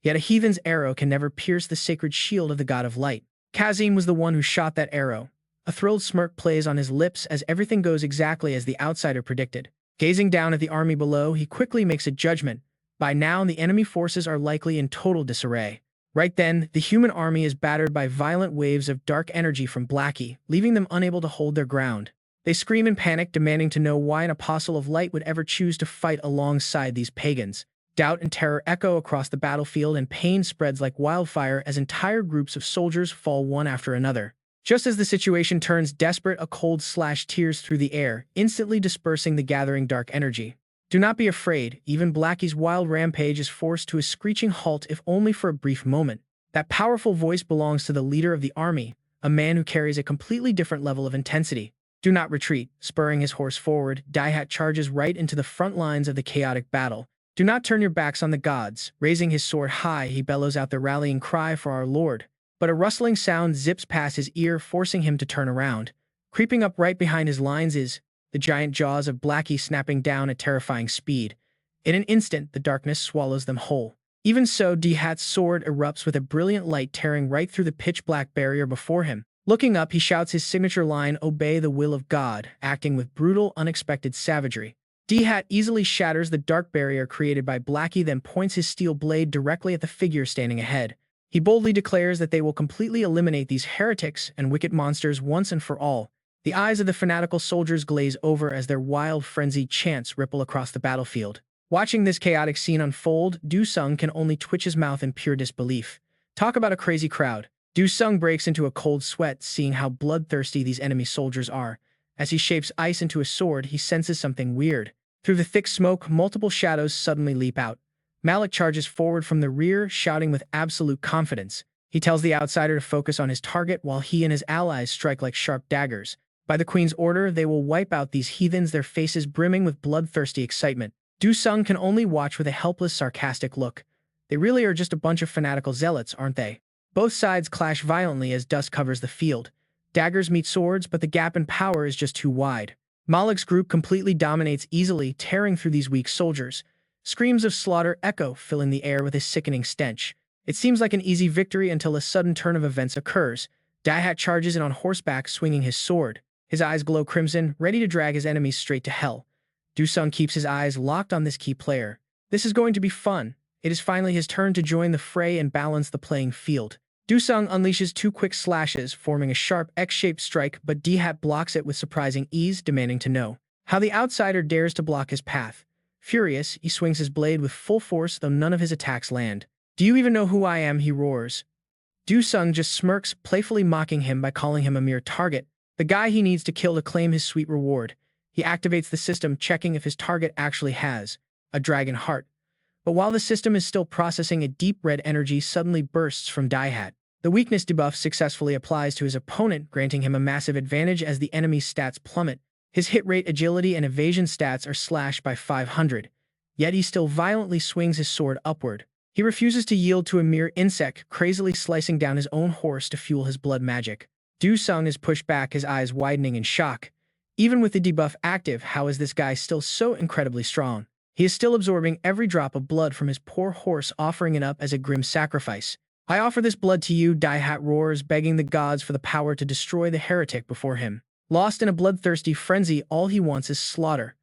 S1: Yet a heathen's arrow can never pierce the sacred shield of the god of light. Kazim was the one who shot that arrow. A thrilled smirk plays on his lips as everything goes exactly as the outsider predicted. Gazing down at the army below, he quickly makes a judgment. By now, the enemy forces are likely in total disarray. Right then, the human army is battered by violent waves of dark energy from Blackie, leaving them unable to hold their ground. They scream in panic, demanding to know why an apostle of light would ever choose to fight alongside these pagans. Doubt and terror echo across the battlefield, and pain spreads like wildfire as entire groups of soldiers fall one after another. Just as the situation turns desperate, a cold slash tears through the air, instantly dispersing the gathering dark energy. Do not be afraid, even Blackie's wild rampage is forced to a screeching halt, if only for a brief moment. That powerful voice belongs to the leader of the army, a man who carries a completely different level of intensity. Do not retreat. Spurring his horse forward, Daihat charges right into the front lines of the chaotic battle. Do not turn your backs on the gods. Raising his sword high, he bellows out the rallying cry for our lord. But a rustling sound zips past his ear, forcing him to turn around. Creeping up right behind his lines is the giant jaws of Blackie, snapping down at terrifying speed. In an instant, the darkness swallows them whole. Even so, Daihat's sword erupts with a brilliant light, tearing right through the pitch-black barrier before him. Looking up, he shouts his signature line, "Obey the will of God," acting with brutal, unexpected savagery. Daihat easily shatters the dark barrier created by Blackie, then points his steel blade directly at the figure standing ahead. He boldly declares that they will completely eliminate these heretics and wicked monsters once and for all. The eyes of the fanatical soldiers glaze over as their wild, frenzied chants ripple across the battlefield. Watching this chaotic scene unfold, Du Sung can only twitch his mouth in pure disbelief. Talk about a crazy crowd. Du Sung breaks into a cold sweat, seeing how bloodthirsty these enemy soldiers are. As he shapes ice into a sword, he senses something weird. Through the thick smoke, multiple shadows suddenly leap out. Malik charges forward from the rear, shouting with absolute confidence. He tells the outsider to focus on his target while he and his allies strike like sharp daggers. By the Queen's order, they will wipe out these heathens, their faces brimming with bloodthirsty excitement. Du Sung can only watch with a helpless, sarcastic look. They really are just a bunch of fanatical zealots, aren't they? Both sides clash violently as dust covers the field. Daggers meet swords, but the gap in power is just too wide. Malik's group completely dominates, easily tearing through these weak soldiers. Screams of slaughter echo, filling the air with a sickening stench. It seems like an easy victory until a sudden turn of events occurs. Daihat charges in on horseback, swinging his sword. His eyes glow crimson, ready to drag his enemies straight to hell. Du Sung keeps his eyes locked on this key player. This is going to be fun. It is finally his turn to join the fray and balance the playing field. Du Sung unleashes two quick slashes, forming a sharp X-shaped strike, but Daihat blocks it with surprising ease, demanding to know how the outsider dares to block his path. Furious, he swings his blade with full force, though none of his attacks land. "Do you even know who I am?" he roars. Du Sung just smirks, playfully mocking him by calling him a mere target, the guy he needs to kill to claim his sweet reward. He activates the system, checking if his target actually has a dragon heart. But while the system is still processing, a deep red energy suddenly bursts from Daihat. The weakness debuff successfully applies to his opponent, granting him a massive advantage as the enemy's stats plummet. His hit rate, agility, and evasion stats are slashed by 500. Yet he still violently swings his sword upward. He refuses to yield to a mere insect, crazily slicing down his own horse to fuel his blood magic. Du Sung is pushed back, his eyes widening in shock. Even with the debuff active, how is this guy still so incredibly strong? He is still absorbing every drop of blood from his poor horse, offering it up as a grim sacrifice. I offer this blood to you, Daihat roars, begging the gods for the power to destroy the heretic before him. Lost in a bloodthirsty frenzy, all he wants is slaughter.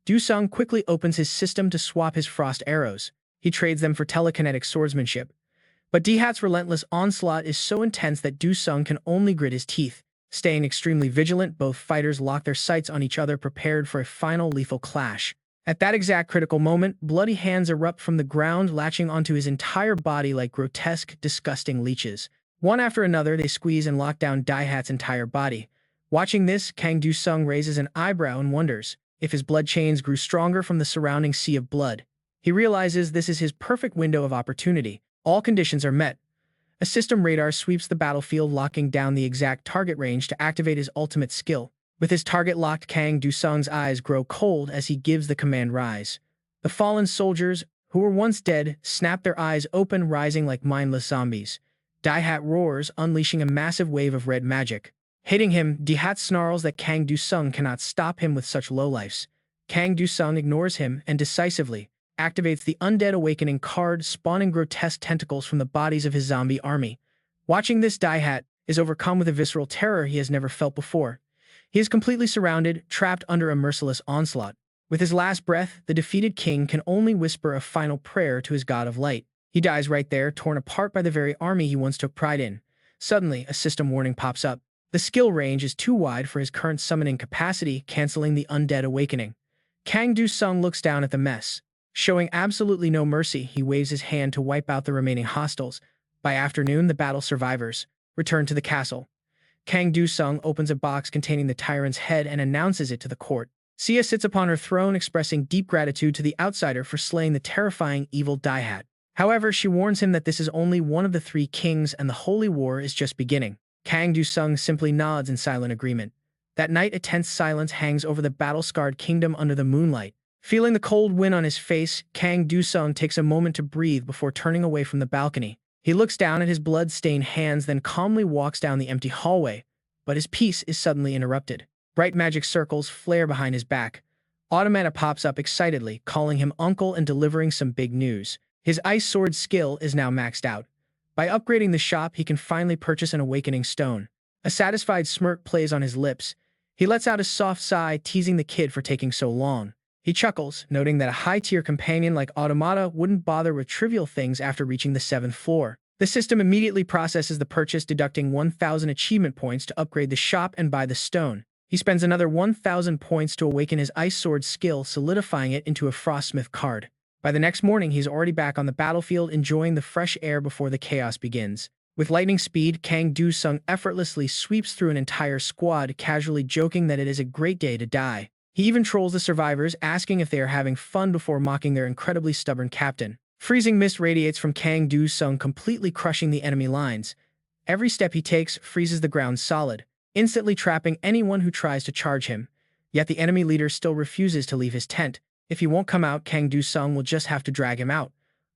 S1: Du Sung quickly opens his system to swap his frost arrows. He trades them for telekinetic swordsmanship. But Daihat's relentless onslaught is so intense that Du Sung can only grit his teeth. Staying extremely vigilant, both fighters lock their sights on each other, prepared for a final lethal clash. At that exact critical moment, bloody hands erupt from the ground, latching onto his entire body like grotesque, disgusting leeches. One after another, they squeeze and lock down Daihat's entire body. Watching this, Kang Du Sung raises an eyebrow and wonders if his blood chains grew stronger from the surrounding sea of blood. He realizes this is his perfect window of opportunity. All conditions are met. A system radar sweeps the battlefield, locking down the exact target range to activate his ultimate skill. With his target locked, Kang Du Sung's eyes grow cold as he gives the command rise. The fallen soldiers, who were once dead, snap their eyes open, rising like mindless zombies. Daihat roars, unleashing a massive wave of red magic. Hitting him, Daihat snarls that Kang Du Sung cannot stop him with such lowlifes. Kang Du Sung ignores him and decisively activates the Undead Awakening card, spawning grotesque tentacles from the bodies of his zombie army. Watching this, Daihat is overcome with a visceral terror he has never felt before. He is completely surrounded, trapped under a merciless onslaught. With his last breath, the defeated king can only whisper a final prayer to his god of light. He dies right there, torn apart by the very army he once took pride in. Suddenly, a system warning pops up. The skill range is too wide for his current summoning capacity, canceling the Undead Awakening. Kang Du Sung looks down at the mess. Showing absolutely no mercy, he waves his hand to wipe out the remaining hostiles. By afternoon, the battle survivors return to the castle. Kang Du Sung opens a box containing the tyrant's head and announces it to the court. Sia sits upon her throne, expressing deep gratitude to the outsider for slaying the terrifying evil Daihat. However, she warns him that this is only one of the three kings and the holy war is just beginning. Kang Du Sung simply nods in silent agreement. That night, a tense silence hangs over the battle-scarred kingdom under the moonlight. Feeling the cold wind on his face, Kang Du Sung takes a moment to breathe before turning away from the balcony. He looks down at his blood-stained hands, then calmly walks down the empty hallway. But his peace is suddenly interrupted. Bright magic circles flare behind his back. Automata pops up excitedly, calling him uncle and delivering some big news. His ice sword skill is now maxed out. By upgrading the shop, he can finally purchase an awakening stone. A satisfied smirk plays on his lips. He lets out a soft sigh, teasing the kid for taking so long. He chuckles, noting that a high-tier companion like Automata wouldn't bother with trivial things after reaching the 7th floor. The system immediately processes the purchase, deducting 1,000 achievement points to upgrade the shop and buy the stone. He spends another 1,000 points to awaken his ice sword skill, solidifying it into a frostsmith card. By the next morning, he's already back on the battlefield, enjoying the fresh air before the chaos begins. With lightning speed, Kang Du Sung effortlessly sweeps through an entire squad, casually joking that it is a great day to die. He even trolls the survivors, asking if they are having fun before mocking their incredibly stubborn captain. Freezing mist radiates from Kang Du Sung, completely crushing the enemy lines. Every step he takes freezes the ground solid, instantly trapping anyone who tries to charge him. Yet the enemy leader still refuses to leave his tent. If he won't come out, Kang Du Sung will just have to drag him out.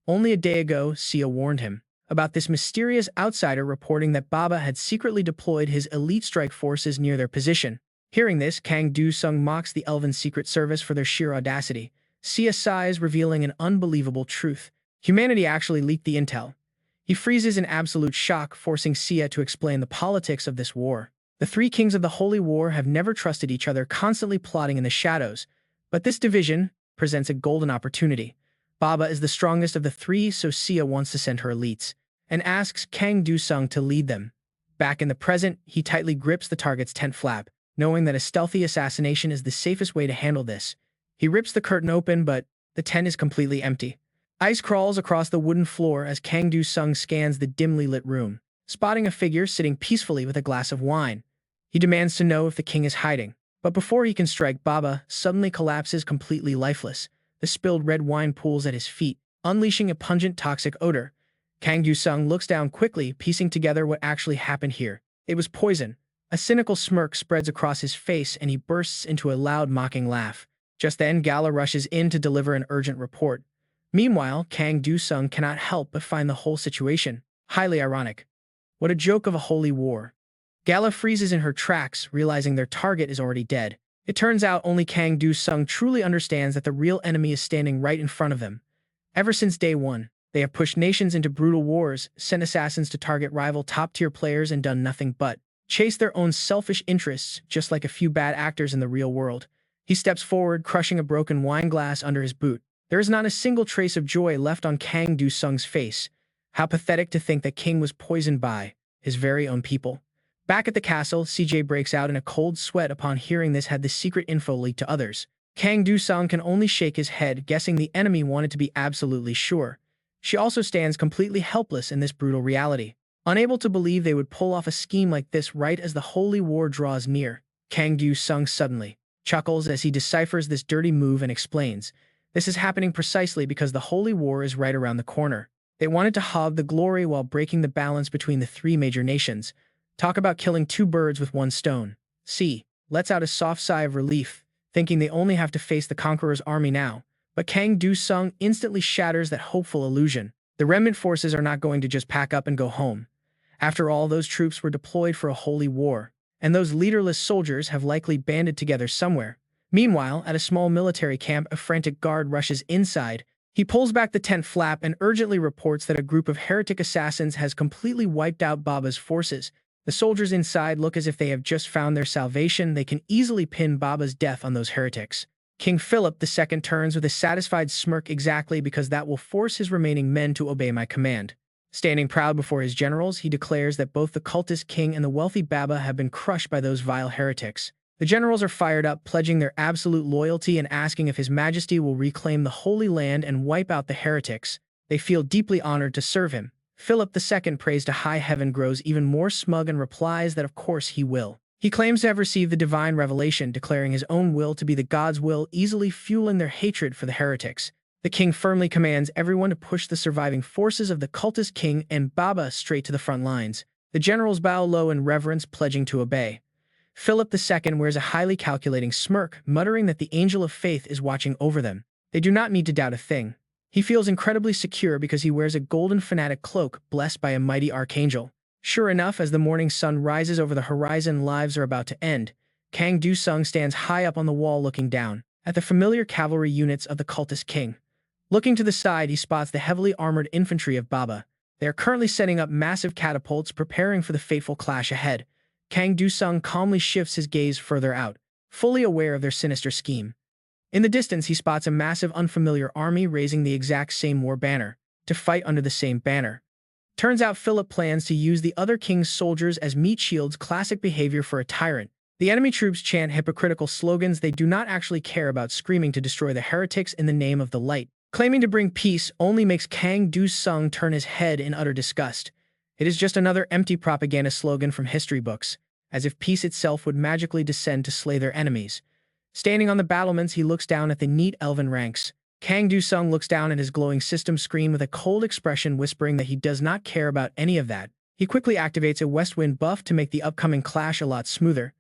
S1: Only a day ago, Sia warned him about this mysterious outsider, reporting that Baba had secretly deployed his elite strike forces near their position. Hearing this, Kang Du Sung mocks the Elven Secret Service for their sheer audacity. Sia sighs, revealing an unbelievable truth. Humanity actually leaked the intel. He freezes in absolute shock, forcing Sia to explain the politics of this war. The three kings of the Holy War have never trusted each other, constantly plotting in the shadows. But this division presents a golden opportunity. Baba is the strongest of the three, so Sia wants to send her elites, and asks Kang Du Sung to lead them. Back in the present, he tightly grips the target's tent flap, knowing that a stealthy assassination is the safest way to handle this. He rips the curtain open, but the tent is completely empty. Ice crawls across the wooden floor as Kang Du Sung scans the dimly lit room, spotting a figure sitting peacefully with a glass of wine. He demands to know if the king is hiding. But before he can strike, Baba suddenly collapses, completely lifeless. The spilled red wine pools at his feet. unleashing a pungent toxic odor. Kang Du-sung looks down quickly, piecing together what actually happened here. It was poison. A cynical smirk spreads across his face and he bursts into a loud mocking laugh. Just then, Gala rushes in to deliver an urgent report. Meanwhile, Kang Du-sung cannot help but find the whole situation highly ironic. What a joke of a holy war. Gala freezes in her tracks, realizing their target is already dead. It turns out only Kang Du-sung truly understands that the real enemy is standing right in front of them. Ever since day one, they have pushed nations into brutal wars, sent assassins to target rival top-tier players, and done nothing but chase their own selfish interests, just like a few bad actors in the real world. He steps forward, crushing a broken wine glass under his boot. There is not a single trace of joy left on Kang Du-sung's face. How pathetic to think that King was poisoned by his very own people. Back at the castle, CJ breaks out in a cold sweat upon hearing this had the secret info leaked to others. Kang Du-sung can only shake his head, guessing the enemy wanted to be absolutely sure. She also stands completely helpless in this brutal reality. Unable to believe they would pull off a scheme like this right as the holy war draws near, Kang Du-sung suddenly chuckles as he deciphers this dirty move and explains. This is happening precisely because the holy war is right around the corner. They wanted to hog the glory while breaking the balance between the three major nations. Talk about killing two birds with one stone. C lets out a soft sigh of relief, thinking they only have to face the conqueror's army now. But Kang Du-sung instantly shatters that hopeful illusion. The remnant forces are not going to just pack up and go home. After all, those troops were deployed for a holy war, and those leaderless soldiers have likely banded together somewhere. Meanwhile, at a small military camp, a frantic guard rushes inside. He pulls back the tent flap and urgently reports that a group of heretic assassins has completely wiped out Baba's forces. The soldiers inside look as if they have just found their salvation. They can easily pin Baba's death on those heretics. King Philip II turns with a satisfied smirk exactly because that will force his remaining men to obey my command. Standing proud before his generals, he declares that both the cultist king and the wealthy Baba have been crushed by those vile heretics. The generals are fired up, pledging their absolute loyalty and asking if His Majesty will reclaim the Holy Land and wipe out the heretics. They feel deeply honored to serve him. Philip II, praised to high heaven, grows even more smug and replies that of course he will. He claims to have received the divine revelation, declaring his own will to be the God's will, easily fueling their hatred for the heretics. The king firmly commands everyone to push the surviving forces of the cultist king and Baba straight to the front lines. The generals bow low in reverence, pledging to obey. Philip II wears a highly calculating smirk, muttering that the angel of faith is watching over them. They do not need to doubt a thing. He feels incredibly secure because he wears a golden fanatic cloak blessed by a mighty archangel. Sure enough, as the morning sun rises over the horizon, lives are about to end. Kang Du-sung stands high up on the wall looking down at the familiar cavalry units of the cultist king. Looking to the side, he spots the heavily armored infantry of Baba. They are currently setting up massive catapults, preparing for the fateful clash ahead. Kang Du-sung calmly shifts his gaze further out, fully aware of their sinister scheme. In the distance, he spots a massive unfamiliar army raising the exact same war banner, to fight under the same banner. Turns out Philip plans to use the other king's soldiers as meat shields, classic behavior for a tyrant. The enemy troops chant hypocritical slogans. They do not actually care about screaming to destroy the heretics in the name of the light. Claiming to bring peace only makes Kang Du-sung turn his head in utter disgust. It is just another empty propaganda slogan from history books, as if peace itself would magically descend to slay their enemies. Standing on the battlements, he looks down at the neat elven ranks. Kang Du-sung looks down at his glowing system screen with a cold expression, whispering that he does not care about any of that. He quickly activates a west wind buff to make the upcoming clash a lot smoother.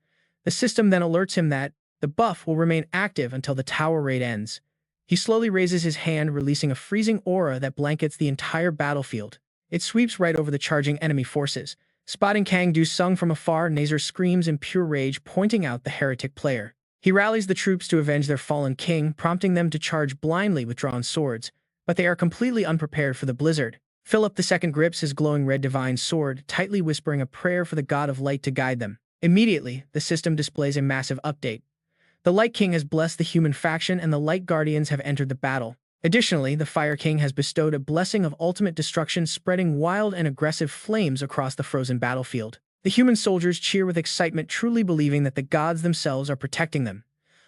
S1: The system then alerts him that the buff will remain active until the tower raid ends. He slowly raises his hand, releasing a freezing aura that blankets the entire battlefield. It sweeps right over the charging enemy forces. Spotting Kang Du-sung from afar, Nazer screams in pure rage, pointing out the heretic player. He rallies the troops to avenge their fallen king, prompting them to charge blindly with drawn swords, but they are completely unprepared for the blizzard. Philip II grips his glowing red divine sword, tightly whispering a prayer for the god of light to guide them. Immediately, the system displays a massive update. The Light King has blessed the human faction and the Light Guardians have entered the battle. Additionally, the Fire King has bestowed a blessing of ultimate destruction, spreading wild and aggressive flames across the frozen battlefield. The human soldiers cheer with excitement, truly believing that the gods themselves are protecting them.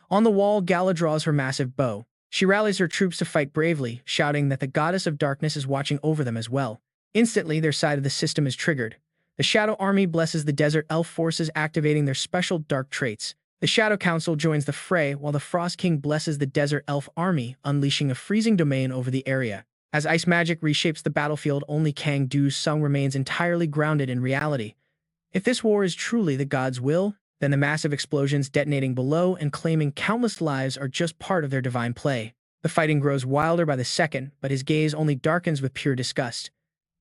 S1: On the wall, Gala draws her massive bow. She rallies her troops to fight bravely, shouting that the goddess of darkness is watching over them as well. Instantly, their side of the system is triggered. The Shadow Army blesses the Desert Elf forces, activating their special dark traits. The Shadow Council joins the fray, while the Frost King blesses the Desert Elf army, unleashing a freezing domain over the area. As ice magic reshapes the battlefield, only Kang Do-sung remains entirely grounded in reality. If this war is truly the god's will, then the massive explosions detonating below and claiming countless lives are just part of their divine play. The fighting grows wilder by the second, but his gaze only darkens with pure disgust.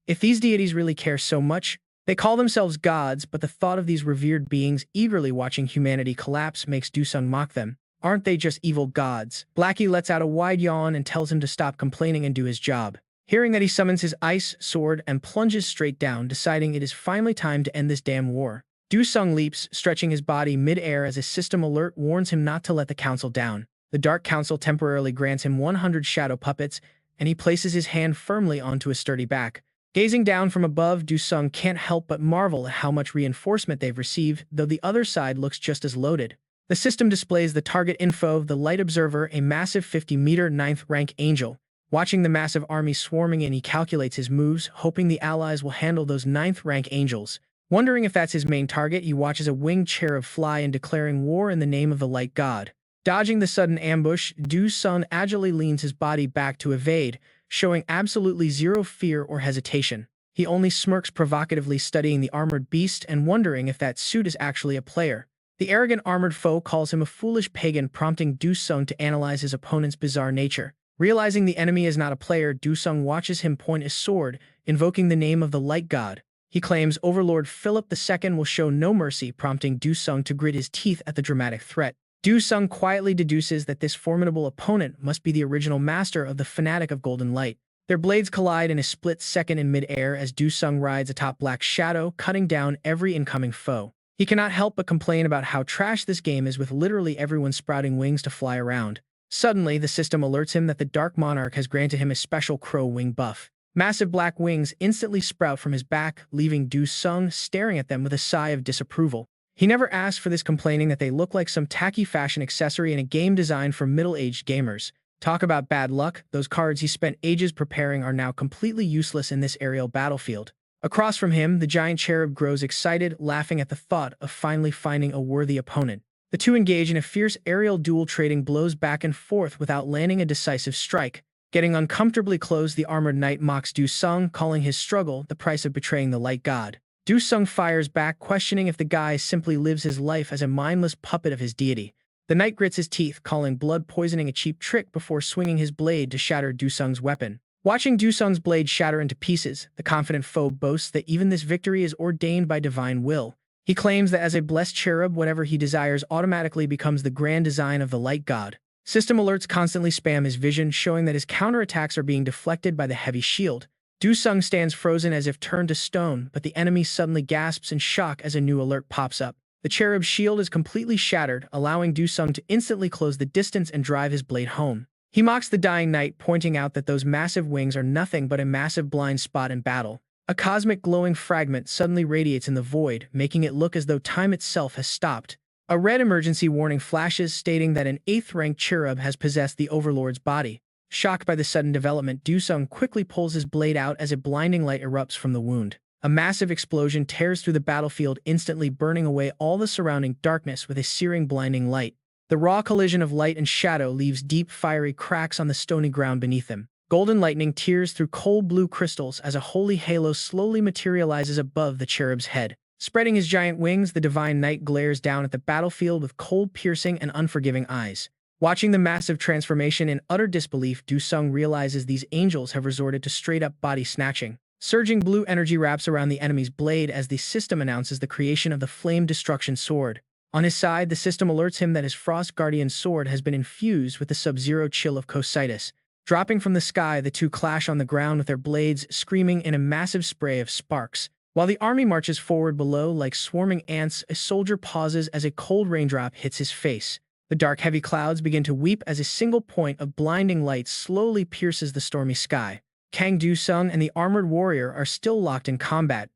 S1: If these deities really care so much, they call themselves gods, but the thought of these revered beings eagerly watching humanity collapse makes Do-sung mock them. Aren't they just evil gods? Blackie lets out a wide yawn and tells him to stop complaining and do his job. Hearing that, he summons his ice sword and plunges straight down, deciding it is finally time to end this damn war. Do-sung leaps, stretching his body mid-air as a system alert warns him not to let the council down. The Dark Council temporarily grants him 100 shadow puppets, and he places his hand firmly onto a sturdy back. Gazing down from above, Do-sung can't help but marvel at how much reinforcement they've received, though the other side looks just as loaded. The system displays the target info of the Light Observer, a massive 50-meter 9th-rank angel. Watching the massive army swarming in, he calculates his moves, hoping the allies will handle those 9th-rank angels. Wondering if that's his main target, he watches a winged cherub fly in, declaring war in the name of the light god. Dodging the sudden ambush, Do-sung agilely leans his body back to evade, showing absolutely zero fear or hesitation. He only smirks provocatively, studying the armored beast and wondering if that suit is actually a player. The arrogant armored foe calls him a foolish pagan, prompting Do-sung to analyze his opponent's bizarre nature. Realizing the enemy is not a player, Do-sung watches him point his sword, invoking the name of the light god. He claims Overlord Philip II will show no mercy, prompting Do-sung to grit his teeth at the dramatic threat. Do-sung quietly deduces that this formidable opponent must be the original master of the Fanatic of Golden Light. Their blades collide in a split second in mid-air as Do-sung rides atop Black Shadow, cutting down every incoming foe. He cannot help but complain about how trash this game is, with literally everyone sprouting wings to fly around. Suddenly, the system alerts him that the Dark Monarch has granted him a special crow wing buff. Massive black wings instantly sprout from his back, leaving Do-sung staring at them with a sigh of disapproval. He never asked for this, complaining that they look like some tacky fashion accessory in a game designed for middle-aged gamers. Talk about bad luck, those cards he spent ages preparing are now completely useless in this aerial battlefield. Across from him, the giant cherub grows excited, laughing at the thought of finally finding a worthy opponent. The two engage in a fierce aerial duel, trading blows back and forth without landing a decisive strike. Getting uncomfortably close, the armored knight mocks Do-sung, calling his struggle the price of betraying the light god. Do-sung fires back, questioning if the guy simply lives his life as a mindless puppet of his deity. The knight grits his teeth, calling blood poisoning a cheap trick before swinging his blade to shatter Do-sung's weapon. Watching Do-sung's blade shatter into pieces, the confident foe boasts that even this victory is ordained by divine will. He claims that as a blessed cherub, whatever he desires automatically becomes the grand design of the light god. System alerts constantly spam his vision, showing that his counterattacks are being deflected by the heavy shield. Do-sung stands frozen as if turned to stone, but the enemy suddenly gasps in shock as a new alert pops up. The cherub's shield is completely shattered, allowing Do-sung to instantly close the distance and drive his blade home. He mocks the dying knight, pointing out that those massive wings are nothing but a massive blind spot in battle. A cosmic glowing fragment suddenly radiates in the void, making it look as though time itself has stopped. A red emergency warning flashes, stating that an 8th-rank cherub has possessed the Overlord's body. Shocked by the sudden development, Do-sung quickly pulls his blade out as a blinding light erupts from the wound. A massive explosion tears through the battlefield, instantly burning away all the surrounding darkness with a searing, blinding light. The raw collision of light and shadow leaves deep, fiery cracks on the stony ground beneath him. Golden lightning tears through cold blue crystals as a holy halo slowly materializes above the cherub's head. Spreading his giant wings, the divine knight glares down at the battlefield with cold, piercing, and unforgiving eyes. Watching the massive transformation in utter disbelief, Do-sung realizes these angels have resorted to straight-up body snatching. Surging blue energy wraps around the enemy's blade as the system announces the creation of the Flame Destruction Sword. On his side, the system alerts him that his Frost Guardian sword has been infused with the Sub-Zero Chill of Cositus. Dropping from the sky, the two clash on the ground with their blades screaming in a massive spray of sparks. While the army marches forward below like swarming ants, a soldier pauses as a cold raindrop hits his face. The dark, heavy clouds begin to weep as a single point of blinding light slowly pierces the stormy sky. Kang Do-sung and the armored warrior are still locked in combat.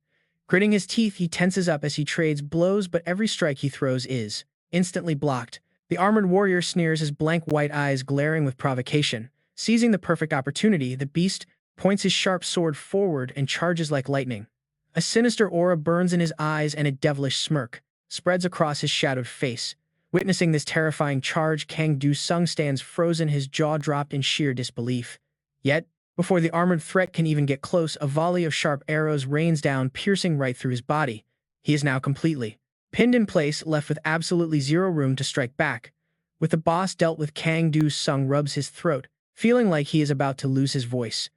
S1: Gritting his teeth, he tenses up as he trades blows, but every strike he throws is instantly blocked. The armored warrior sneers, his blank white eyes glaring with provocation. Seizing the perfect opportunity, the beast points his sharp sword forward and charges like lightning. A sinister aura burns in his eyes and a devilish smirk spreads across his shadowed face. Witnessing this terrifying charge, Kang Do-sung stands frozen, his jaw dropped in sheer disbelief. Yet, Before the armored threat can even get close, a volley of sharp arrows rains down, piercing right through his body. He is now completely pinned in place, left with absolutely zero room to strike back. With the boss dealt with, Kang Do-sung rubs his throat, feeling like he is about to lose his voice.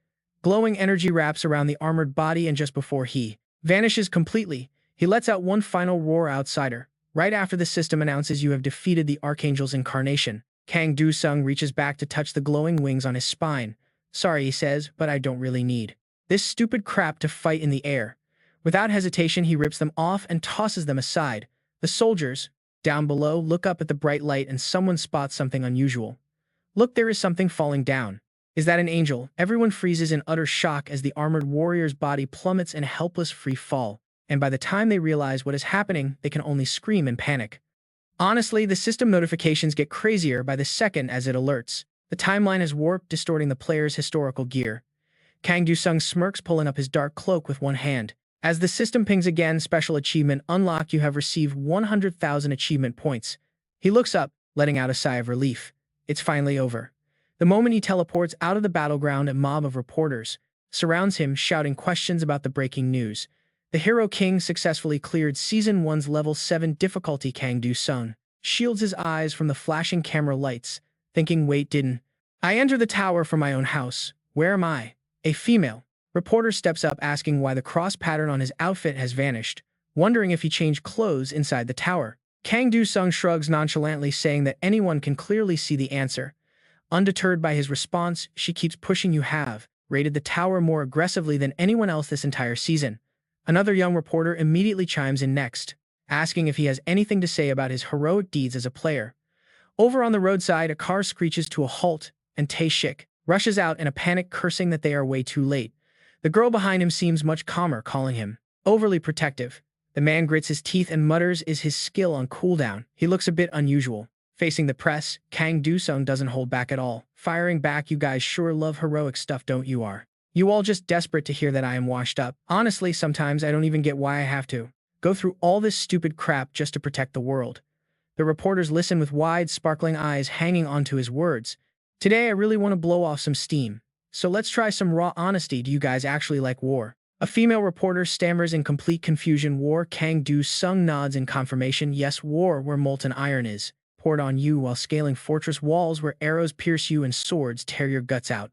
S1: Glowing energy wraps around the armored body, and just before he vanishes completely, he lets out one final roar. Outsider. Right after the system announces you have defeated the Archangel's incarnation, Kang Do-sung reaches back to touch the glowing wings on his spine. Sorry, he says, but I don't really need this stupid crap to fight in the air. Without hesitation, he rips them off and tosses them aside. The soldiers, down below, look up at the bright light and someone spots something unusual. Look, there is something falling down. Is that an angel? Everyone freezes in utter shock as the armored warrior's body plummets in a helpless free fall, and by the time they realize what is happening, they can only scream in panic. Honestly, the system notifications get crazier by the second as it alerts. The timeline is warped, distorting the player's historical gear. Kang Do-sung smirks, pulling up his dark cloak with one hand. As the system pings again, special achievement unlocked, you have received 100,000 achievement points. He looks up, letting out a sigh of relief. It's finally over. The moment he teleports out of the battleground, a mob of reporters surrounds him, shouting questions about the breaking news. The Hero King successfully cleared Season 1's Level 7 difficulty. Kang Do-sung shields his eyes from the flashing camera lights, thinking, wait, didn't I enter the tower from my own house? Where am I? A female reporter steps up, asking why the cross pattern on his outfit has vanished, wondering if he changed clothes inside the tower. Kang Do-sung shrugs nonchalantly, saying that anyone can clearly see the answer. Undeterred by his response, she keeps pushing. You have raided the tower more aggressively than anyone else this entire season. Another young reporter immediately chimes in next, asking if he has anything to say about his heroic deeds as a player. Over on the roadside, a car screeches to a halt, and Tae-shik rushes out in a panic, cursing that they are way too late. The girl behind him seems much calmer, calling him overly protective. The man grits his teeth and mutters, is his skill on cooldown? He looks a bit unusual. Facing the press, Kang Do-sung doesn't hold back at all, firing back, you guys sure love heroic stuff, don't you? Are you all just desperate to hear that I am washed up? Honestly, sometimes I don't even get why I have to go through all this stupid crap just to protect the world. The reporters listen with wide, sparkling eyes, hanging onto his words. Today I really want to blow off some steam. So let's try some raw honesty. Do you guys actually like war? A female reporter stammers in complete confusion. War? Kang Do-sung nods in confirmation. Yes, war, where molten iron is poured on you while scaling fortress walls where arrows pierce you and swords tear your guts out.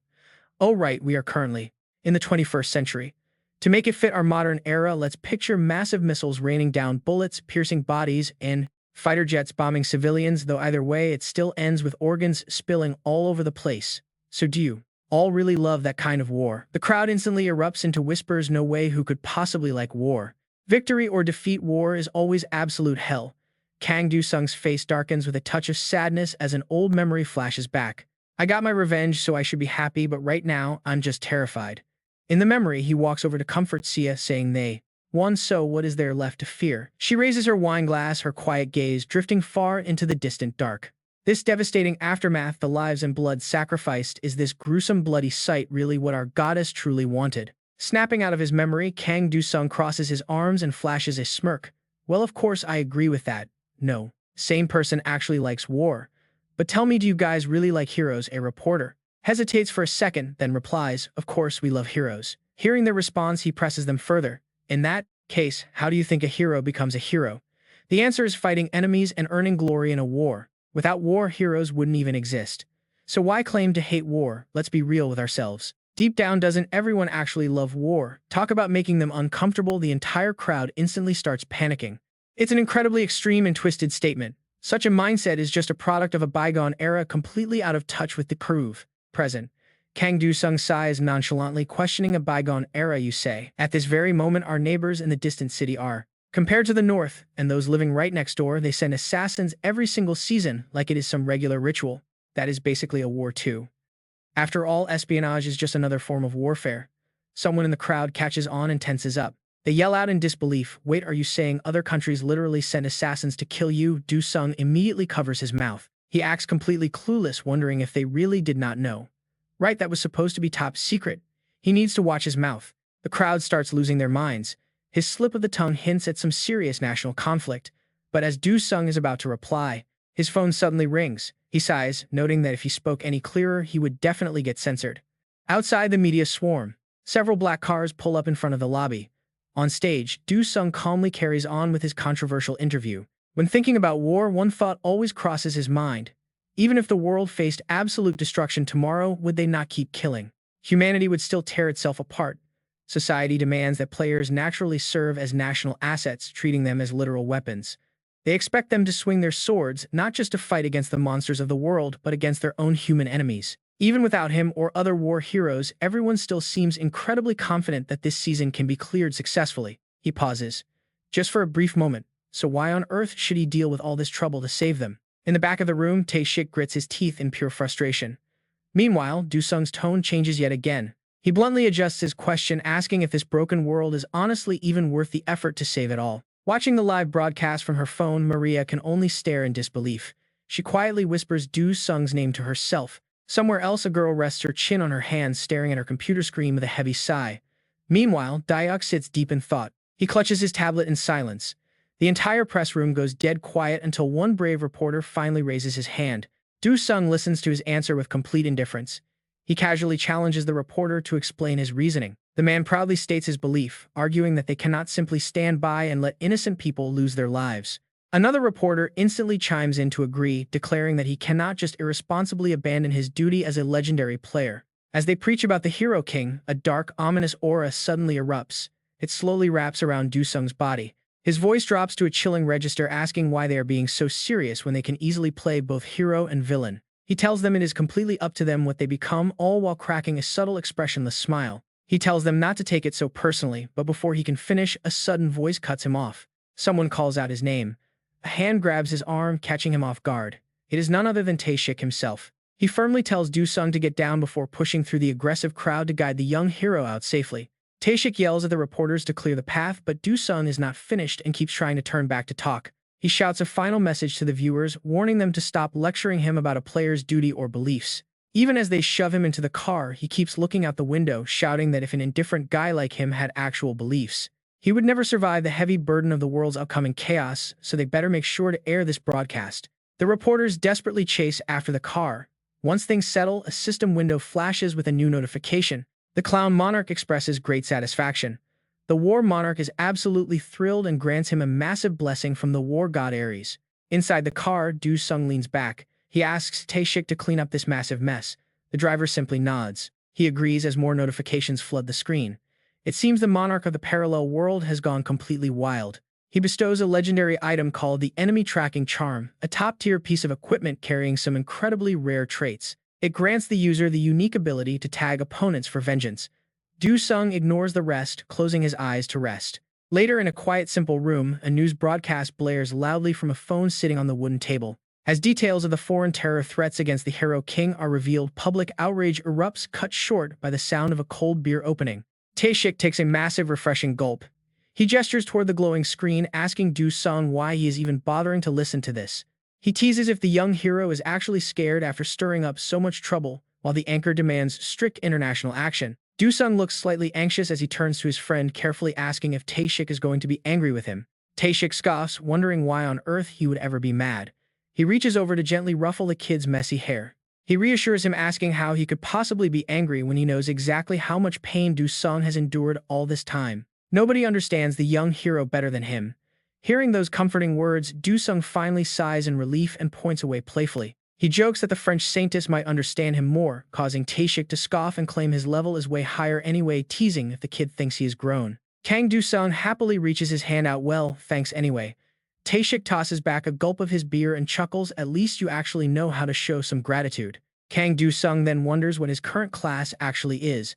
S1: Oh right, we are currently in the 21st century. To make it fit our modern era, let's picture massive missiles raining down, bullets piercing bodies, and fighter jets bombing civilians, though either way it still ends with organs spilling all over the place. So do you all really love that kind of war? The crowd instantly erupts into whispers. No way, who could possibly like war? Victory or defeat, war is always absolute hell. Kang Do-sung's face darkens with a touch of sadness as an old memory flashes back. I got my revenge, so I should be happy, but right now, I'm just terrified. In the memory, he walks over to comfort Sia, saying they won, so what is there left to fear? She raises her wine glass, her quiet gaze drifting far into the distant dark. This devastating aftermath, the lives and blood sacrificed, is this gruesome bloody sight really what our goddess truly wanted? Snapping out of his memory, Kang Do-sung crosses his arms and flashes a smirk. Well, of course I agree with that. No sane person actually likes war. But tell me, do you guys really like heroes? A reporter hesitates for a second, then replies, of course we love heroes. Hearing their response, he presses them further. In that case, how do you think a hero becomes a hero? The answer is fighting enemies and earning glory in a war. Without war, heroes wouldn't even exist. So why claim to hate war? Let's be real with ourselves. Deep down, doesn't everyone actually love war? Talk about making them uncomfortable. The entire crowd instantly starts panicking. It's an incredibly extreme and twisted statement. Such a mindset is just a product of a bygone era, completely out of touch with the curve present. Kang Do-sung sighs nonchalantly, questioning a bygone era, you say? At this very moment, our neighbors in the distant city are compared to the north, and those living right next door, they send assassins every single season like it is some regular ritual. That is basically a war too. After all, espionage is just another form of warfare. Someone in the crowd catches on and tenses up. They yell out in disbelief, wait, are you saying other countries literally send assassins to kill you? Do-sung immediately covers his mouth. He acts completely clueless, wondering if they really did not know. Right, that was supposed to be top secret. He needs to watch his mouth. The crowd starts losing their minds. His slip of the tongue hints at some serious national conflict. But as Do-sung is about to reply, his phone suddenly rings. He sighs, noting that if he spoke any clearer, he would definitely get censored. Outside, the media swarm. Several black cars pull up in front of the lobby. On stage, Do-sung calmly carries on with his controversial interview. When thinking about war, one thought always crosses his mind. Even if the world faced absolute destruction tomorrow, would they not keep killing? Humanity would still tear itself apart. Society demands that players naturally serve as national assets, treating them as literal weapons. They expect them to swing their swords, not just to fight against the monsters of the world, but against their own human enemies. Even without him or other war heroes, everyone still seems incredibly confident that this season can be cleared successfully. He pauses, just for a brief moment. So why on earth should he deal with all this trouble to save them? In the back of the room, Tae-shik grits his teeth in pure frustration. Meanwhile, Do-sung's tone changes yet again. He bluntly adjusts his question, asking if this broken world is honestly even worth the effort to save it all. Watching the live broadcast from her phone, Maria can only stare in disbelief. She quietly whispers Do-sung's name to herself. Somewhere else, a girl rests her chin on her hand, staring at her computer screen with a heavy sigh. Meanwhile, Daeok sits deep in thought. He clutches his tablet in silence. The entire press room goes dead quiet until one brave reporter finally raises his hand. Do-sung listens to his answer with complete indifference. He casually challenges the reporter to explain his reasoning. The man proudly states his belief, arguing that they cannot simply stand by and let innocent people lose their lives. Another reporter instantly chimes in to agree, declaring that he cannot just irresponsibly abandon his duty as a legendary player. As they preach about the Hero King, a dark, ominous aura suddenly erupts. It slowly wraps around Do-sung's body. His voice drops to a chilling register, asking why they are being so serious when they can easily play both hero and villain. He tells them it is completely up to them what they become, all while cracking a subtle, expressionless smile. He tells them not to take it so personally, but before he can finish, a sudden voice cuts him off. Someone calls out his name. A hand grabs his arm, catching him off guard. It is none other than Tae-shik himself. He firmly tells Do-sung to get down before pushing through the aggressive crowd to guide the young hero out safely. Tae-shik yells at the reporters to clear the path, but Do-sung is not finished and keeps trying to turn back to talk. He shouts a final message to the viewers, warning them to stop lecturing him about a player's duty or beliefs. Even as they shove him into the car, he keeps looking out the window, shouting that if an indifferent guy like him had actual beliefs, he would never survive the heavy burden of the world's upcoming chaos, so they better make sure to air this broadcast. The reporters desperately chase after the car. Once things settle, a system window flashes with a new notification. The clown monarch expresses great satisfaction. The war monarch is absolutely thrilled and grants him a massive blessing from the war god Ares. Inside the car, Do-sung leans back. He asks Tae-shik to clean up this massive mess. The driver simply nods. He agrees as more notifications flood the screen. It seems the monarch of the parallel world has gone completely wild. He bestows a legendary item called the Enemy Tracking Charm, a top-tier piece of equipment carrying some incredibly rare traits. It grants the user the unique ability to tag opponents for vengeance. Do-sung ignores the rest, closing his eyes to rest. Later, in a quiet, simple room, a news broadcast blares loudly from a phone sitting on the wooden table. As details of the foreign terror threats against the Hero King are revealed, public outrage erupts, cut short by the sound of a cold beer opening. Tae-shik takes a massive, refreshing gulp. He gestures toward the glowing screen, asking Do-sung why he is even bothering to listen to this. He teases if the young hero is actually scared after stirring up so much trouble, while the anchor demands strict international action. Do-sung looks slightly anxious as he turns to his friend, carefully asking if Tae-shik is going to be angry with him. Tae-shik scoffs, wondering why on earth he would ever be mad. He reaches over to gently ruffle the kid's messy hair. He reassures him, asking how he could possibly be angry when he knows exactly how much pain Do-sung has endured all this time. Nobody understands the young hero better than him. Hearing those comforting words, Do-sung finally sighs in relief and points away playfully. He jokes that the French saintess might understand him more, causing Tae-shik to scoff and claim his level is way higher anyway, teasing if the kid thinks he is grown. Kang Do-sung happily reaches his hand out. Well, thanks anyway. Tae-shik tosses back a gulp of his beer and chuckles, at least you actually know how to show some gratitude. Kang Do-sung then wonders what his current class actually is.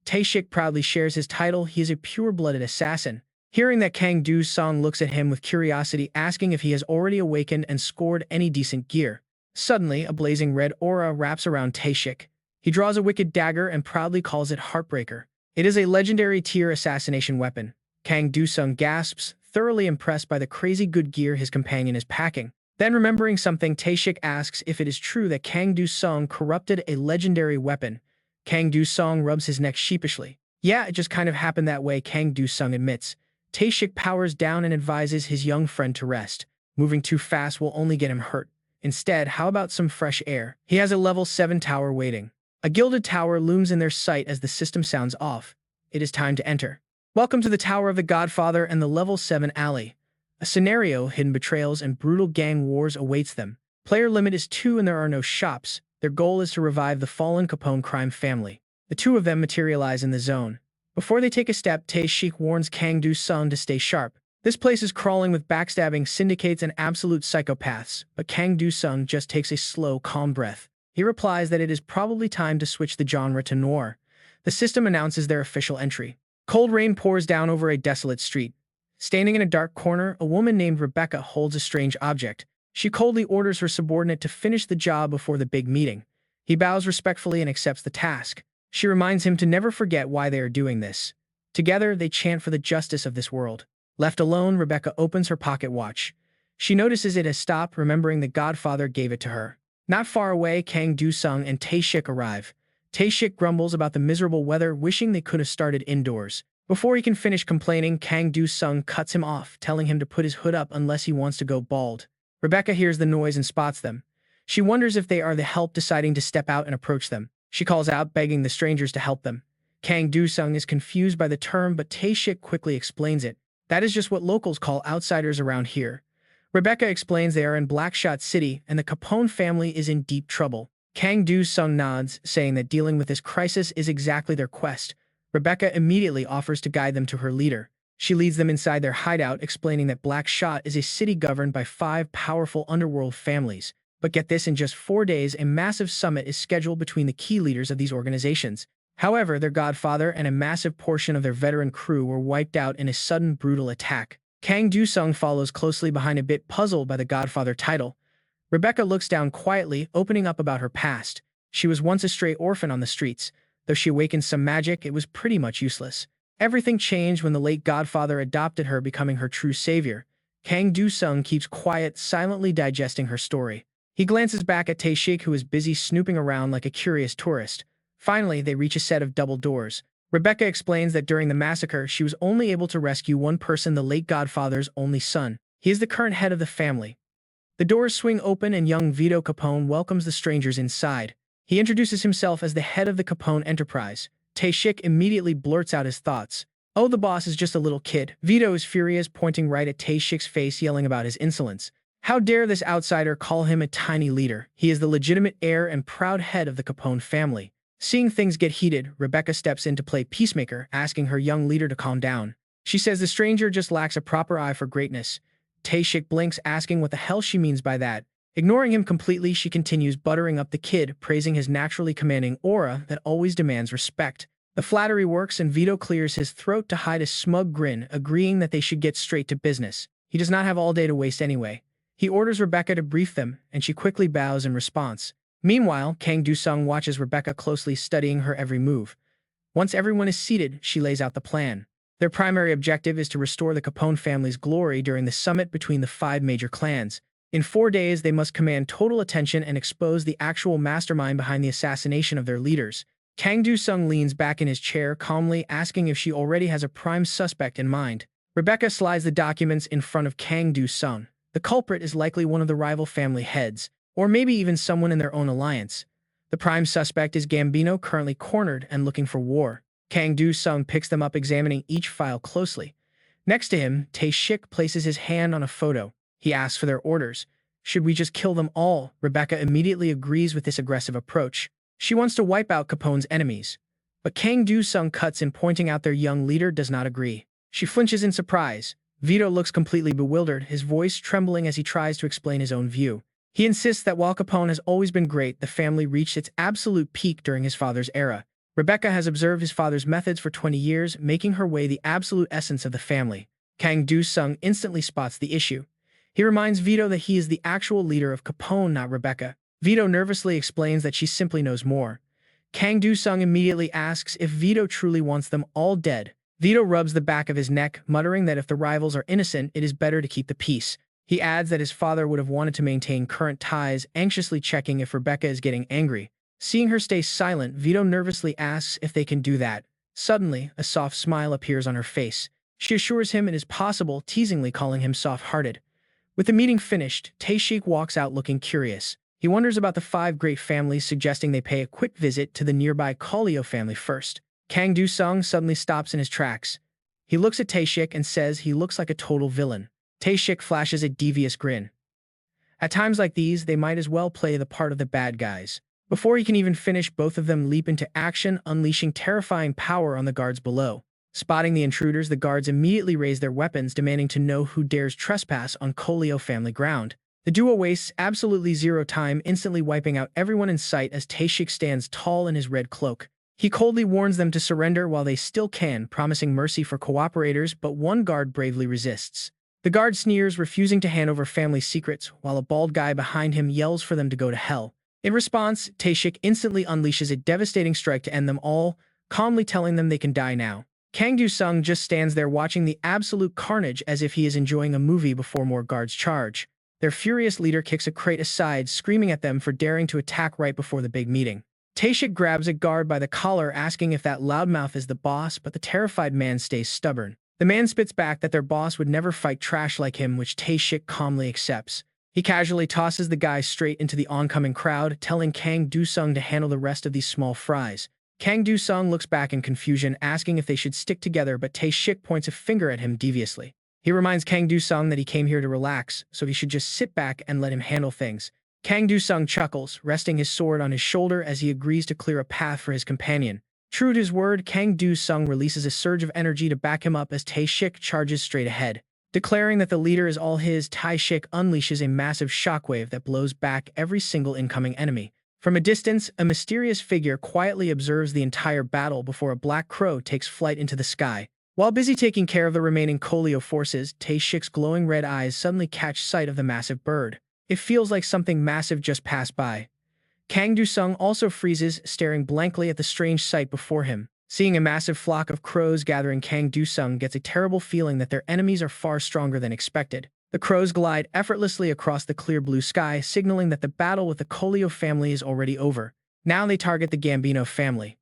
S1: Tae-shik proudly shares his title. He is a pure-blooded assassin. Hearing that, Kang Do-sung looks at him with curiosity, asking if he has already awakened and scored any decent gear. Suddenly, a blazing red aura wraps around Tae-shik. He draws a wicked dagger and proudly calls it Heartbreaker. It is a legendary tier assassination weapon. Kang Do-sung gasps, thoroughly impressed by the crazy good gear his companion is packing. Then, remembering something, Tae-shik asks if it is true that Kang Do-sung corrupted a legendary weapon. Kang Do-sung rubs his neck sheepishly. Yeah, it just kind of happened that way, Kang Do-sung admits. Tae-shik powers down and advises his young friend to rest. Moving too fast will only get him hurt. Instead, how about some fresh air? He has a level 7 tower waiting. A gilded tower looms in their sight as the system sounds off. It is time to enter. Welcome to the Tower of the Godfather and the Level 7 Alley. A scenario, hidden betrayals, and brutal gang wars awaits them. Player limit is 2 and there are no shops. Their goal is to revive the fallen Capone crime family. The two of them materialize in the zone. Before they take a step, Tae-shik warns Kang Do-sung to stay sharp. This place is crawling with backstabbing syndicates and absolute psychopaths, but Kang Do-sung just takes a slow, calm breath. He replies that it is probably time to switch the genre to noir. The system announces their official entry. Cold rain pours down over a desolate street. Standing in a dark corner, a woman named Rebecca holds a strange object. She coldly orders her subordinate to finish the job before the big meeting. He bows respectfully and accepts the task. She reminds him to never forget why they are doing this. Together, they chant for the justice of this world. Left alone, Rebecca opens her pocket watch. She notices it has stopped, remembering the Godfather gave it to her. Not far away, Kang Do-sung and Tae-shik arrive. Tae-shik grumbles about the miserable weather, wishing they could have started indoors. Before he can finish complaining, Kang Do-sung cuts him off, telling him to put his hood up unless he wants to go bald. Rebecca hears the noise and spots them. She wonders if they are the help, deciding to step out and approach them. She calls out, begging the strangers to help them. Kang Do-sung is confused by the term, but Tae-shik quickly explains it. That is just what locals call outsiders around here. Rebecca explains they are in Blackshot City, and the Capone family is in deep trouble. Kang Do-sung nods, saying that dealing with this crisis is exactly their quest. Rebecca immediately offers to guide them to her leader. She leads them inside their hideout, explaining that Blackshot is a city governed by 5 powerful underworld families. But get this, in just 4 days, a massive summit is scheduled between the key leaders of these organizations. However, their godfather and a massive portion of their veteran crew were wiped out in a sudden, brutal attack. Kang Do-sung follows closely behind, a bit puzzled by the Godfather title. Rebecca looks down quietly, opening up about her past. She was once a stray orphan on the streets. Though she awakened some magic, it was pretty much useless. Everything changed when the late Godfather adopted her, becoming her true savior. Kang Do-sung keeps quiet, silently digesting her story. He glances back at Tae-shik, who is busy snooping around like a curious tourist. Finally, they reach a set of double doors. Rebecca explains that during the massacre, she was only able to rescue one person, the late Godfather's only son. He is the current head of the family. The doors swing open and young Vito Capone welcomes the strangers inside. He introduces himself as the head of the Capone enterprise. Tae-shik immediately blurts out his thoughts. Oh, the boss is just a little kid. Vito is furious, pointing right at Tae-shik's face, yelling about his insolence. How dare this outsider call him a tiny leader? He is the legitimate heir and proud head of the Capone family. Seeing things get heated, Rebecca steps in to play peacemaker, asking her young leader to calm down. She says the stranger just lacks a proper eye for greatness. Tae-shik blinks, asking what the hell she means by that. Ignoring him completely, she continues buttering up the kid, praising his naturally commanding aura that always demands respect. The flattery works and Vito clears his throat to hide a smug grin, agreeing that they should get straight to business. He does not have all day to waste anyway. He orders Rebecca to brief them, and she quickly bows in response. Meanwhile, Kang Do-sung watches Rebecca closely, studying her every move. Once everyone is seated, she lays out the plan. Their primary objective is to restore the Capone family's glory during the summit between the 5 major clans. In 4 days, they must command total attention and expose the actual mastermind behind the assassination of their leaders. Kang Do-sung leans back in his chair, calmly asking if she already has a prime suspect in mind. Rebecca slides the documents in front of Kang Do-sung. The culprit is likely one of the rival family heads, or maybe even someone in their own alliance. The prime suspect is Gambino, currently cornered and looking for war. Kang Do-sung picks them up, examining each file closely. Next to him, Tae-shik places his hand on a photo. He asks for their orders. Should we just kill them all? Rebecca immediately agrees with this aggressive approach. She wants to wipe out Capone's enemies. But Kang Do-sung cuts in, pointing out their young leader does not agree. She flinches in surprise. Vito looks completely bewildered, his voice trembling as he tries to explain his own view. He insists that while Capone has always been great, the family reached its absolute peak during his father's era. Rebecca has observed his father's methods for 20 years, making her way the absolute essence of the family. Kang Do-sung instantly spots the issue. He reminds Vito that he is the actual leader of Capone, not Rebecca. Vito nervously explains that she simply knows more. Kang Do-sung immediately asks if Vito truly wants them all dead. Vito rubs the back of his neck, muttering that if the rivals are innocent, it is better to keep the peace. He adds that his father would have wanted to maintain current ties, anxiously checking if Rebecca is getting angry. Seeing her stay silent, Vito nervously asks if they can do that. Suddenly, a soft smile appears on her face. She assures him it is possible, teasingly calling him soft-hearted. With the meeting finished, Tae-shik walks out looking curious. He wonders about the five great families, suggesting they pay a quick visit to the nearby Collio family first. Kang Do-sung suddenly stops in his tracks. He looks at Tae-shik and says he looks like a total villain. Tae-shik flashes a devious grin. At times like these, they might as well play the part of the bad guys. Before he can even finish, both of them leap into action, unleashing terrifying power on the guards below. Spotting the intruders, the guards immediately raise their weapons, demanding to know who dares trespass on Collio family ground. The duo wastes absolutely zero time, instantly wiping out everyone in sight as Tae-shik stands tall in his red cloak. He coldly warns them to surrender while they still can, promising mercy for cooperators, but one guard bravely resists. The guard sneers, refusing to hand over family secrets, while a bald guy behind him yells for them to go to hell. In response, Tae-shik instantly unleashes a devastating strike to end them all, calmly telling them they can die now. Kang Do-sung just stands there watching the absolute carnage as if he is enjoying a movie before more guards charge. Their furious leader kicks a crate aside, screaming at them for daring to attack right before the big meeting. Tae-shik grabs a guard by the collar, asking if that loudmouth is the boss, but the terrified man stays stubborn. The man spits back that their boss would never fight trash like him, which Tae-shik calmly accepts. He casually tosses the guy straight into the oncoming crowd, telling Kang Do-sung to handle the rest of these small fries. Kang Do-sung looks back in confusion, asking if they should stick together, but Tae-shik points a finger at him deviously. He reminds Kang Do-sung that he came here to relax, so he should just sit back and let him handle things. Kang Do-sung chuckles, resting his sword on his shoulder as he agrees to clear a path for his companion. True to his word, Kang Do-sung releases a surge of energy to back him up as Tae-shik charges straight ahead. Declaring that the leader is all his, Tae-shik unleashes a massive shockwave that blows back every single incoming enemy. From a distance, a mysterious figure quietly observes the entire battle before a black crow takes flight into the sky. While busy taking care of the remaining Collio forces, Tae-shik's glowing red eyes suddenly catch sight of the massive bird. It feels like something massive just passed by. Kang Do-sung also freezes, staring blankly at the strange sight before him. Seeing a massive flock of crows gathering, Kang Do-sung gets a terrible feeling that their enemies are far stronger than expected. The crows glide effortlessly across the clear blue sky, signaling that the battle with the Collio family is already over. Now they target the Gambino family.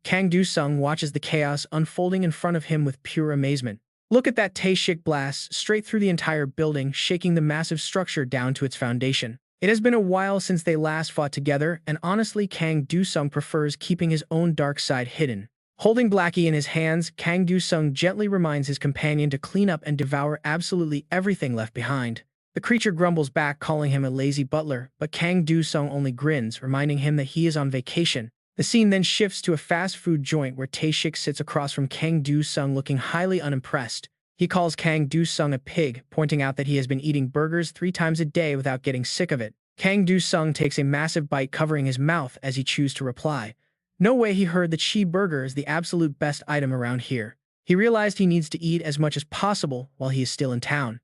S1: Kang Do-sung watches the chaos unfolding in front of him with pure amazement. Look at that! Tae-shik blasts straight through the entire building, shaking the massive structure down to its foundation. It has been a while since they last fought together, and honestly, Kang Do-sung prefers keeping his own dark side hidden. Holding Blackie in his hands, Kang Do-sung gently reminds his companion to clean up and devour absolutely everything left behind. The creature grumbles back, calling him a lazy butler, but Kang Do-sung only grins, reminding him that he is on vacation. The scene then shifts to a fast food joint where Tae-shik sits across from Kang Do-sung looking highly unimpressed. He calls Kang Do-sung a pig, pointing out that he has been eating burgers 3 times a day without getting sick of it. Kang Do-sung takes a massive bite, covering his mouth as he chooses to reply. No way he heard that Chi burger is the absolute best item around here. He realized he needs to eat as much as possible while he is still in town.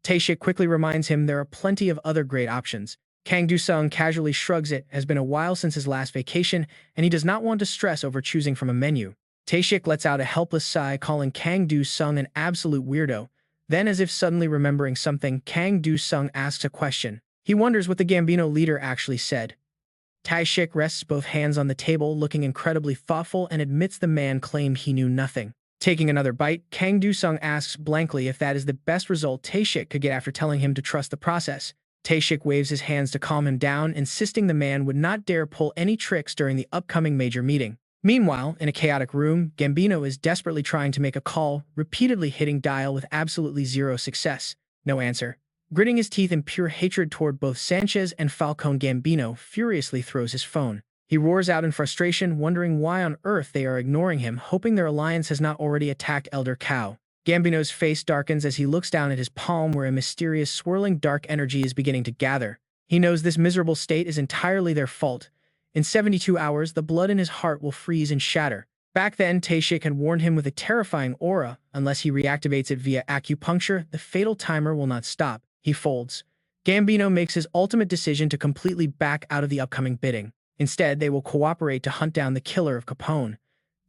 S1: Tae-shik quickly reminds him there are plenty of other great options. Kang Do-sung casually shrugs. It has been a while since his last vacation, and he does not want to stress over choosing from a menu. Tae-shik lets out a helpless sigh, calling Kang Do-sung an absolute weirdo. Then, as if suddenly remembering something, Kang Do-sung asks a question. He wonders what the Gambino leader actually said. Tae-shik rests both hands on the table, looking incredibly thoughtful, and admits the man claimed he knew nothing. Taking another bite, Kang Do-sung asks blankly if that is the best result Tae-shik could get after telling him to trust the process. Tae-shik waves his hands to calm him down, insisting the man would not dare pull any tricks during the upcoming major meeting. Meanwhile, in a chaotic room, Gambino is desperately trying to make a call, repeatedly hitting dial with absolutely zero success. No answer. Gritting his teeth in pure hatred toward both Sanchez and Falcone, Gambino furiously throws his phone. He roars out in frustration, wondering why on earth they are ignoring him, hoping their alliance has not already attacked Elder Cow. Gambino's face darkens as he looks down at his palm, where a mysterious swirling dark energy is beginning to gather. He knows this miserable state is entirely their fault. In 72 hours, the blood in his heart will freeze and shatter. Back then, Tae-shik had warned him with a terrifying aura. Unless he reactivates it via acupuncture, the fatal timer will not stop. He folds. Gambino makes his ultimate decision to completely back out of the upcoming bidding. Instead, they will cooperate to hunt down the killer of Capone.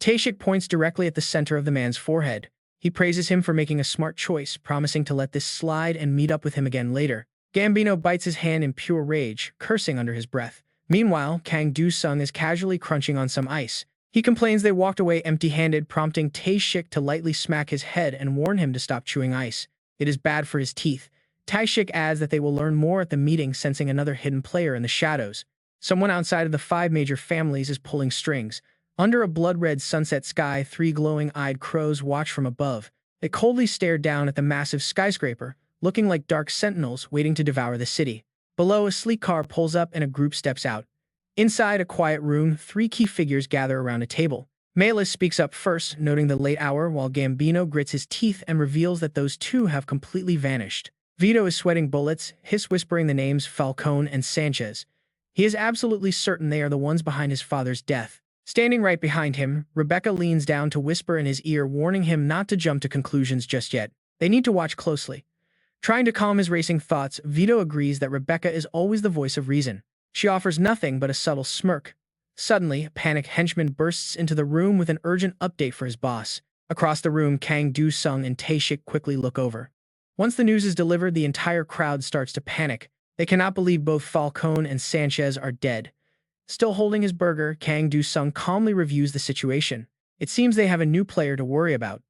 S1: Tae-shik points directly at the center of the man's forehead. He praises him for making a smart choice, promising to let this slide and meet up with him again later. Gambino bites his hand in pure rage, cursing under his breath. Meanwhile, Kang Do-sung is casually crunching on some ice. He complains they walked away empty-handed, prompting Tae-shik to lightly smack his head and warn him to stop chewing ice. It is bad for his teeth. Taishik adds that they will learn more at the meeting, sensing another hidden player in the shadows. Someone outside of the five major families is pulling strings. Under a blood-red sunset sky, three glowing-eyed crows watch from above. They coldly stare down at the massive skyscraper, looking like dark sentinels waiting to devour the city. Below, a sleek car pulls up and a group steps out. Inside a quiet room, three key figures gather around a table. Malus speaks up first, noting the late hour, while Gambino grits his teeth and reveals that those two have completely vanished. Vito is sweating bullets, whispering the names Falcone and Sanchez. He is absolutely certain they are the ones behind his father's death. Standing right behind him, Rebecca leans down to whisper in his ear, warning him not to jump to conclusions just yet. They need to watch closely. Trying to calm his racing thoughts, Vito agrees that Rebecca is always the voice of reason. She offers nothing but a subtle smirk. Suddenly, a panicked henchman bursts into the room with an urgent update for his boss. Across the room, Kang Do-sung and Tae-shik quickly look over. Once the news is delivered, the entire crowd starts to panic. They cannot believe both Falcone and Sanchez are dead. Still holding his burger, Kang Do-sung calmly reviews the situation. It seems they have a new player to worry about.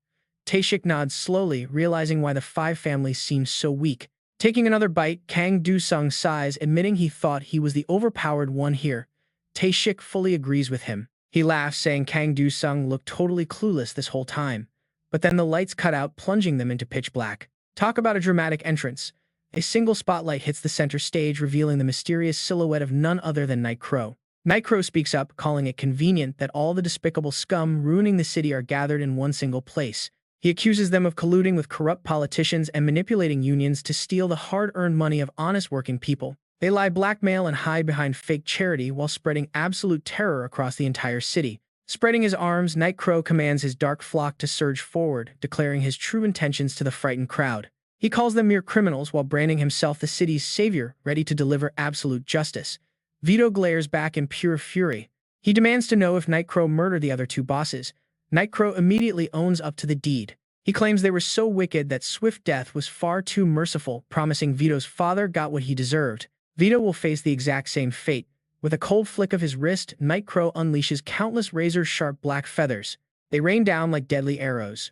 S1: Tae-shik nods slowly, realizing why the five families seem so weak. Taking another bite, Kang Do-sung sighs, admitting he thought he was the overpowered one here. Tae-shik fully agrees with him. He laughs, saying Kang Do-sung looked totally clueless this whole time. But then the lights cut out, plunging them into pitch black. Talk about a dramatic entrance. A single spotlight hits the center stage, revealing the mysterious silhouette of none other than Night Crow. Night Crow speaks up, calling it convenient that all the despicable scum ruining the city are gathered in one single place. He accuses them of colluding with corrupt politicians and manipulating unions to steal the hard-earned money of honest working people. They lie, blackmail, and hide behind fake charity while spreading absolute terror across the entire city. Spreading his arms, Night Crow commands his dark flock to surge forward, declaring his true intentions to the frightened crowd. He calls them mere criminals while branding himself the city's savior, ready to deliver absolute justice. Vito glares back in pure fury. He demands to know if Night Crow murdered the other two bosses. Night Crow immediately owns up to the deed. He claims they were so wicked that swift death was far too merciful, promising Vito's father got what he deserved. Vito will face the exact same fate. With a cold flick of his wrist, Night Crow unleashes countless razor-sharp black feathers. They rain down like deadly arrows.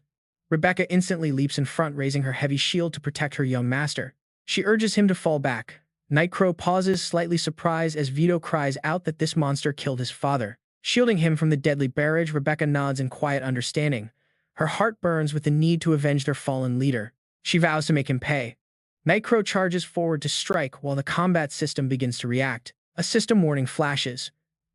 S1: Rebecca instantly leaps in front, raising her heavy shield to protect her young master. She urges him to fall back. Night Crow pauses, slightly surprised as Vito cries out that this monster killed his father. Shielding him from the deadly barrage, Rebecca nods in quiet understanding. Her heart burns with the need to avenge their fallen leader. She vows to make him pay. Night Crow charges forward to strike while the combat system begins to react. A system warning flashes.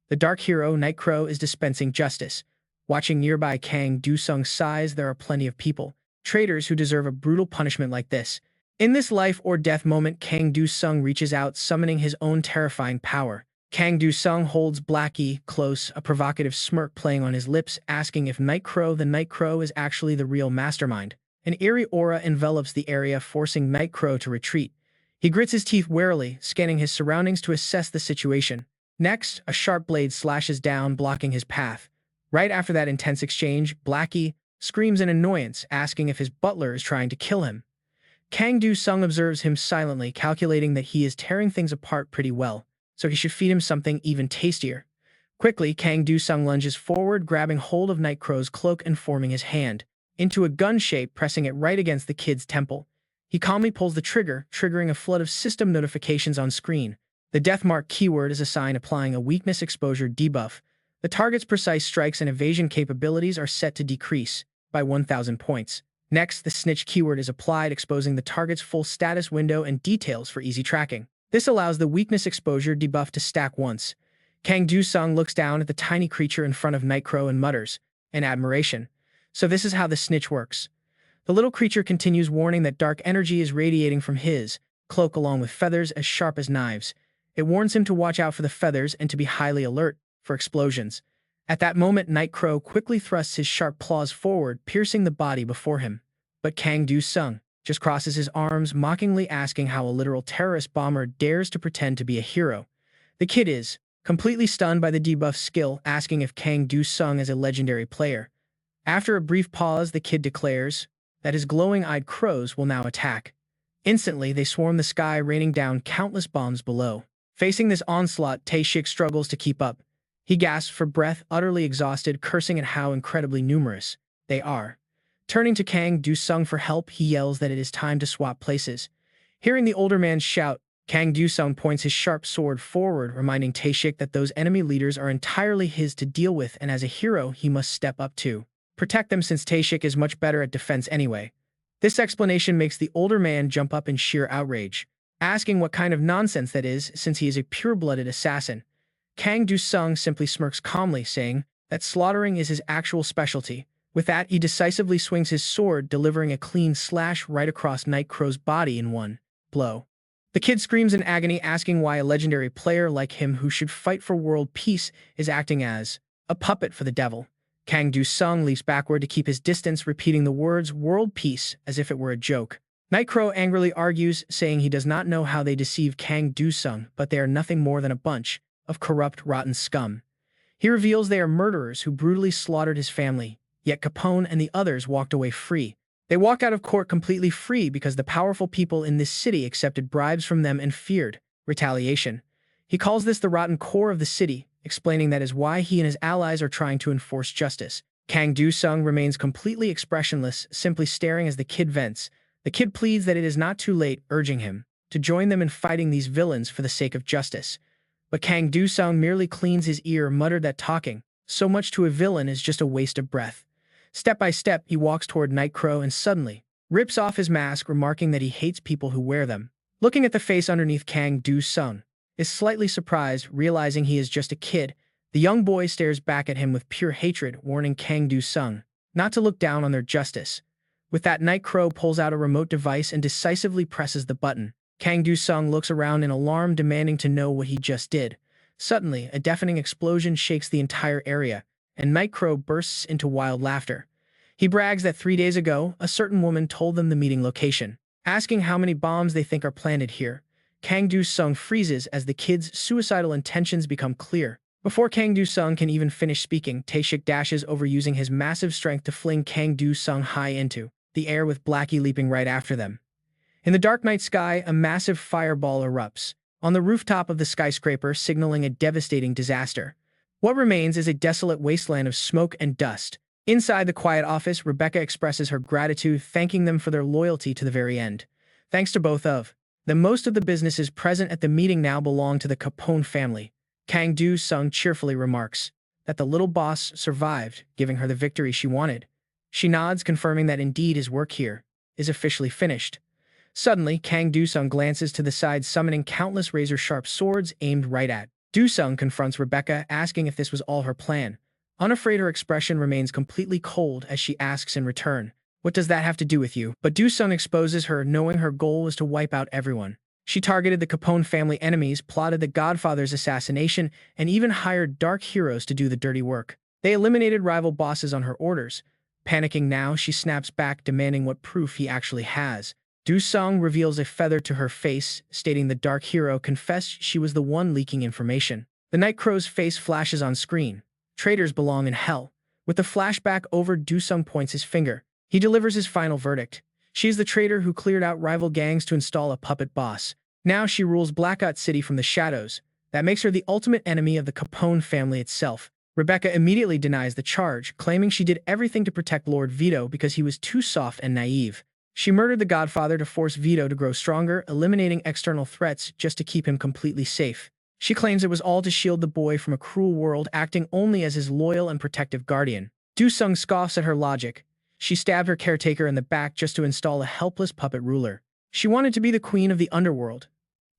S1: The dark hero, Night Crow, is dispensing justice. Watching nearby, Kang Do-sung sighs, there are plenty of people, traitors who deserve a brutal punishment like this. In this life or death moment, Kang Do-sung reaches out, summoning his own terrifying power. Kang Do-sung holds Blackie close, a provocative smirk playing on his lips, asking if the Night Crow is actually the real mastermind. An eerie aura envelops the area, forcing Night Crow to retreat. He grits his teeth warily, scanning his surroundings to assess the situation. Next, a sharp blade slashes down, blocking his path. Right after that intense exchange, Blackie screams in annoyance, asking if his butler is trying to kill him. Kang Do-sung observes him silently, calculating that he is tearing things apart pretty well, so he should feed him something even tastier. Quickly, Kang Do-sung lunges forward, grabbing hold of Night Crow's cloak and forming his hand into a gun shape, pressing it right against the kid's temple. He calmly pulls the trigger, triggering a flood of system notifications on screen. The death mark keyword is a sign applying a weakness exposure debuff. The target's precise strikes and evasion capabilities are set to decrease by 1,000 points. Next, the snitch keyword is applied, exposing the target's full status window and details for easy tracking. This allows the weakness exposure debuff to stack once. Kang Do-sung looks down at the tiny creature in front of Night Crow and mutters, in admiration. So this is how the snitch works. The little creature continues, warning that dark energy is radiating from his cloak along with feathers as sharp as knives. It warns him to watch out for the feathers and to be highly alert for explosions. At that moment, Night Crow quickly thrusts his sharp claws forward, piercing the body before him. But Kang Do-sung just crosses his arms, mockingly asking how a literal terrorist bomber dares to pretend to be a hero. The kid is completely stunned by the debuff skill, asking if Kang Do-sung is a legendary player. After a brief pause, the kid declares that his glowing-eyed crows will now attack. Instantly, they swarm the sky, raining down countless bombs below. Facing this onslaught, Tae-shik struggles to keep up. He gasps for breath, utterly exhausted, cursing at how incredibly numerous they are. Turning to Kang Do-sung for help, he yells that it is time to swap places. Hearing the older man shout, Kang Du-sung points his sharp sword forward, reminding Tae-shik that those enemy leaders are entirely his to deal with, and as a hero, he must step up to protect them since Tae-shik is much better at defense anyway. This explanation makes the older man jump up in sheer outrage, asking what kind of nonsense that is since he is a pure-blooded assassin. Kang Du-sung simply smirks calmly, saying that slaughtering is his actual specialty. With that, he decisively swings his sword, delivering a clean slash right across Nightcrow's body in one blow. The kid screams in agony, asking why a legendary player like him who should fight for world peace is acting as a puppet for the devil. Kang Du-sung leaps backward to keep his distance, repeating the words world peace as if it were a joke. Nightcrow angrily argues, saying he does not know how they deceived Kang Du-sung, but they are nothing more than a bunch of corrupt, rotten scum. He reveals they are murderers who brutally slaughtered his family, yet Capone and the others walked away free. They walked out of court completely free because the powerful people in this city accepted bribes from them and feared retaliation. He calls this the rotten core of the city, explaining that is why he and his allies are trying to enforce justice. Kang Du-sung remains completely expressionless, simply staring as the kid vents. The kid pleads that it is not too late, urging him to join them in fighting these villains for the sake of justice. But Kang Du-sung merely cleans his ear, muttered that talking so much to a villain is just a waste of breath. Step by step, he walks toward Nightcrow and suddenly rips off his mask, remarking that he hates people who wear them. Looking at the face underneath, Kang Du-sung is slightly surprised, realizing he is just a kid. The young boy stares back at him with pure hatred, warning Kang Du-sung not to look down on their justice. With that, Nightcrow pulls out a remote device and decisively presses the button. Kang Du-sung looks around in alarm, demanding to know what he just did. Suddenly, a deafening explosion shakes the entire area, and Nightcrow bursts into wild laughter. He brags that 3 days ago, a certain woman told them the meeting location, asking how many bombs they think are planted here. Kang Du-sung freezes as the kid's suicidal intentions become clear. Before Kang Du-sung can even finish speaking, Tae-shik dashes over, using his massive strength to fling Kang Du-sung high into the air, with Blackie leaping right after them. In the dark night sky, a massive fireball erupts on the rooftop of the skyscraper, signaling a devastating disaster. What remains is a desolate wasteland of smoke and dust. Inside the quiet office, Rebecca expresses her gratitude, thanking them for their loyalty to the very end. Thanks to both of them, most of the businesses present at the meeting now belong to the Capone family. Kang Du-sung cheerfully remarks that the little boss survived, giving her the victory she wanted. She nods, confirming that indeed his work here is officially finished. Suddenly, Kang Du-sung glances to the side, summoning countless razor-sharp swords aimed right at Du-sung confronts Rebecca, asking if this was all her plan. Unafraid, her expression remains completely cold as she asks in return, "What does that have to do with you?" But Du-sung exposes her, knowing her goal was to wipe out everyone. She targeted the Capone family enemies, plotted the Godfather's assassination, and even hired dark heroes to do the dirty work. They eliminated rival bosses on her orders. Panicking now, she snaps back, demanding what proof he actually has. Du-sung reveals a feather to her face, stating the dark hero confessed she was the one leaking information. The Nightcrow's face flashes on screen. Traitors belong in hell. With the flashback over, Du-sung points his finger. He delivers his final verdict. She is the traitor who cleared out rival gangs to install a puppet boss. Now she rules Blackout City from the shadows. That makes her the ultimate enemy of the Capone family itself. Rebecca immediately denies the charge, claiming she did everything to protect Lord Vito because he was too soft and naive. She murdered the Godfather to force Vito to grow stronger, eliminating external threats just to keep him completely safe. She claims it was all to shield the boy from a cruel world, acting only as his loyal and protective guardian. Du-sung scoffs at her logic. She stabbed her caretaker in the back just to install a helpless puppet ruler. She wanted to be the queen of the underworld.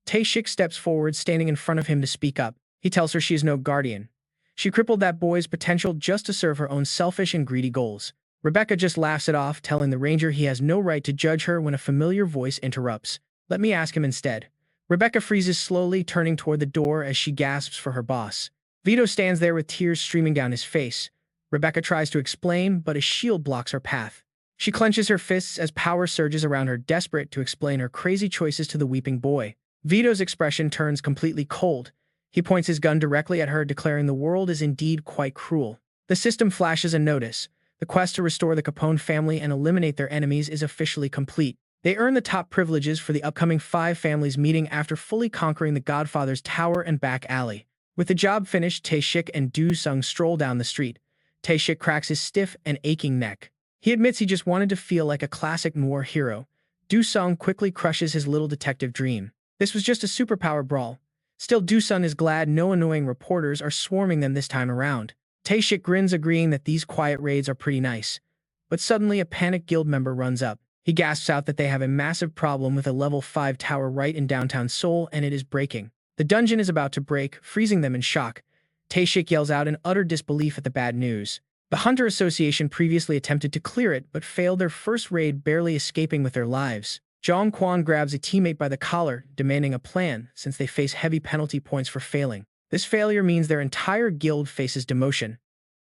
S1: Tae-shik steps forward, standing in front of him to speak up. He tells her she is no guardian. She crippled that boy's potential just to serve her own selfish and greedy goals. Rebecca just laughs it off, telling the ranger he has no right to judge her when a familiar voice interrupts. "Let me ask him instead." Rebecca freezes, slowly turning toward the door as she gasps for her boss. Vito stands there with tears streaming down his face. Rebecca tries to explain, but a shield blocks her path. She clenches her fists as power surges around her, desperate to explain her crazy choices to the weeping boy. Vito's expression turns completely cold. He points his gun directly at her, declaring the world is indeed quite cruel. The system flashes a notice. The quest to restore the Capone family and eliminate their enemies is officially complete. They earn the top privileges for the upcoming 5 families meeting after fully conquering the Godfather's tower and back alley. With the job finished, Tae-shik and Du-sung stroll down the street. Tae-shik cracks his stiff and aching neck. He admits he just wanted to feel like a classic noir hero. Do-sung quickly crushes his little detective dream. This was just a superpower brawl. Still, Do-sung is glad no annoying reporters are swarming them this time around. Tae-shik grins, agreeing that these quiet raids are pretty nice. But suddenly a panicked guild member runs up. He gasps out that they have a massive problem with a level 5 tower right in downtown Seoul, and it is breaking. The dungeon is about to break, freezing them in shock. Tae-shik yells out in utter disbelief at the bad news. The Hunter Association previously attempted to clear it, but failed their first raid, barely escaping with their lives. Jong Kwon grabs a teammate by the collar, demanding a plan, since they face heavy penalty points for failing. This failure means their entire guild faces demotion.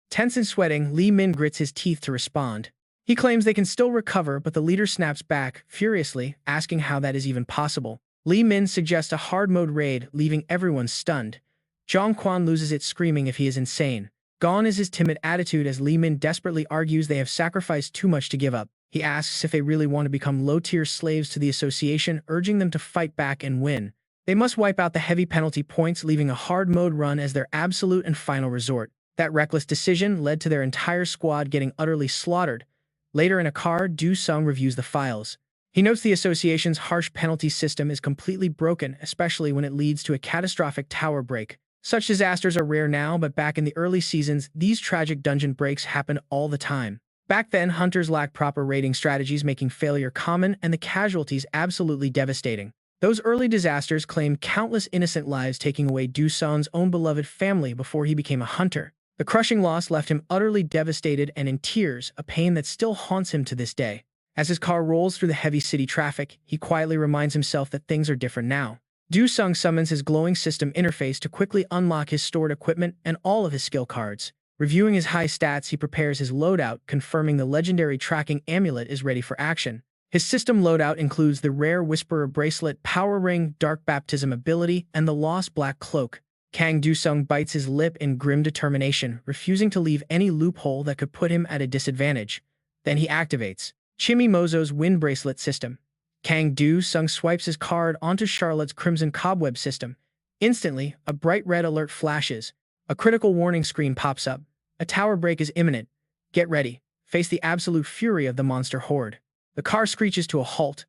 S1: Tense and sweating, Lee Min grits his teeth to respond. He claims they can still recover, but the leader snaps back, furiously, asking how that is even possible. Lee Min suggests a hard mode raid, leaving everyone stunned. Jong Kwon loses it, screaming if he is insane. Gone is his timid attitude as Lee Min desperately argues they have sacrificed too much to give up. He asks if they really want to become low-tier slaves to the association, urging them to fight back and win. They must wipe out the heavy penalty points, leaving a hard mode run as their absolute and final resort. That reckless decision led to their entire squad getting utterly slaughtered. Later in a car, Do-sung reviews the files. He notes the association's harsh penalty system is completely broken, especially when it leads to a catastrophic tower break. Such disasters are rare now, but back in the early seasons, these tragic dungeon breaks happened all the time. Back then, hunters lacked proper raiding strategies, making failure common and the casualties absolutely devastating. Those early disasters claimed countless innocent lives, taking away Do-sung's own beloved family before he became a hunter. The crushing loss left him utterly devastated and in tears, a pain that still haunts him to this day. As his car rolls through the heavy city traffic, he quietly reminds himself that things are different now. Do-sung summons his glowing system interface to quickly unlock his stored equipment and all of his skill cards. Reviewing his high stats, he prepares his loadout, confirming the legendary tracking amulet is ready for action. His system loadout includes the rare Whisperer bracelet, power ring, dark baptism ability, and the lost black cloak. Kang Do-sung bites his lip in grim determination, refusing to leave any loophole that could put him at a disadvantage. Then he activates Chimi Mozo's wind bracelet system. Kang Do-sung swipes his card onto Charlotte's crimson cobweb system. Instantly, a bright red alert flashes. A critical warning screen pops up. A tower break is imminent. Get ready. Face the absolute fury of the monster horde. The car screeches to a halt.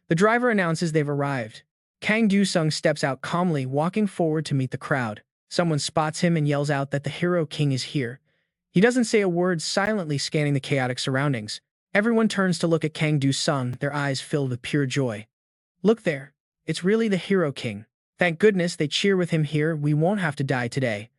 S1: The driver announces they've arrived. Kang Do-sung steps out calmly, walking forward to meet the crowd. Someone spots him and yells out that the Hero King is here. He doesn't say a word, silently scanning the chaotic surroundings. Everyone turns to look at Kang Do-sung, their eyes filled with pure joy. Look there. It's really the Hero King. Thank goodness, they cheer with him here. We won't have to die today.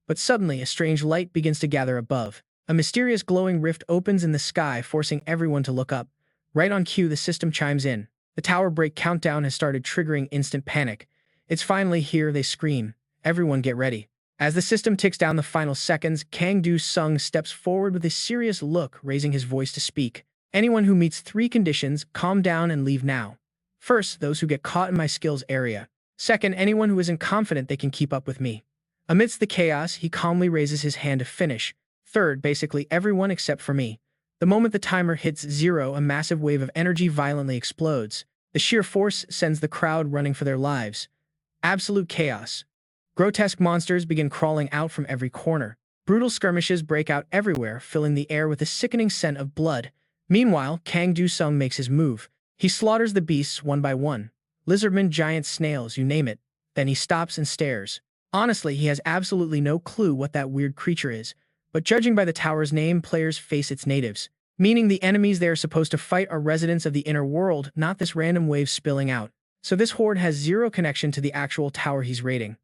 S1: But suddenly, a strange light begins to gather above. A mysterious glowing rift opens in the sky, forcing everyone to look up. Right on cue, the system chimes in. The tower break countdown has started, triggering instant panic. It's finally here, they scream. Everyone get ready. As the system ticks down the final seconds, Kang Do-sung steps forward with a serious look, raising his voice to speak. Anyone who meets 3 conditions, calm down and leave now. First, those who get caught in my skills area. Second, anyone who isn't confident they can keep up with me. Amidst the chaos, he calmly raises his hand to finish. Third, basically everyone except for me. The moment the timer hits 0, a massive wave of energy violently explodes. The sheer force sends the crowd running for their lives. Absolute chaos. Grotesque monsters begin crawling out from every corner. Brutal skirmishes break out everywhere, filling the air with a sickening scent of blood. Meanwhile, Kang Do-sung makes his move. He slaughters the beasts one by one. Lizardmen, giant snails, you name it. Then he stops and stares. Honestly, he has absolutely no clue what that weird creature is. But judging by the tower's name, players face its natives. Meaning the enemies they are supposed to fight are residents of the inner world, not this random wave spilling out. So this horde has 0 connection to the actual tower he's raiding.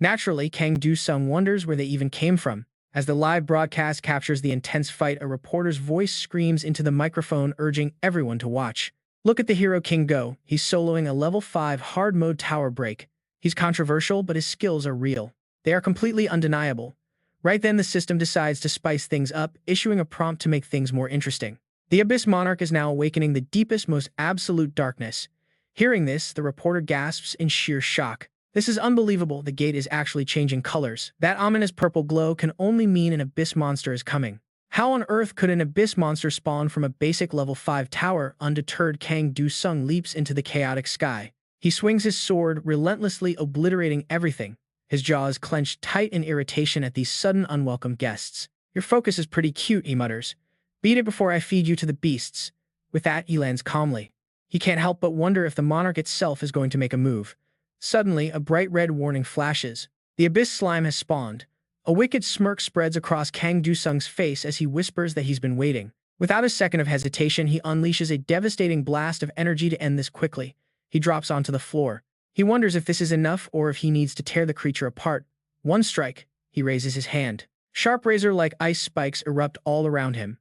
S1: Naturally, Kang Do-sung wonders where they even came from. As the live broadcast captures the intense fight, a reporter's voice screams into the microphone, urging everyone to watch. Look at the Hero King go. He's soloing a level 5 hard mode tower break. He's controversial, but his skills are real. They are completely undeniable. Right then, the system decides to spice things up, issuing a prompt to make things more interesting. The Abyss Monarch is now awakening the deepest, most absolute darkness. Hearing this, the reporter gasps in sheer shock. This is unbelievable. The gate is actually changing colors. That ominous purple glow can only mean an Abyss monster is coming. How on earth could an Abyss monster spawn from a basic level 5 tower? Undeterred, Kang Do-sung leaps into the chaotic sky. He swings his sword, relentlessly obliterating everything. His jaws clenched tight in irritation at these sudden unwelcome guests. Your focus is pretty cute, he mutters. Beat it before I feed you to the beasts. With that, he lands calmly. He can't help but wonder if the monarch itself is going to make a move. Suddenly, a bright red warning flashes. The abyss slime has spawned. A wicked smirk spreads across Kang Dusung's face as he whispers that he's been waiting. Without a second of hesitation, he unleashes a devastating blast of energy to end this quickly. He drops onto the floor. He wonders if this is enough or if he needs to tear the creature apart. One strike. He raises his hand. Sharp razor-like ice spikes erupt all around him.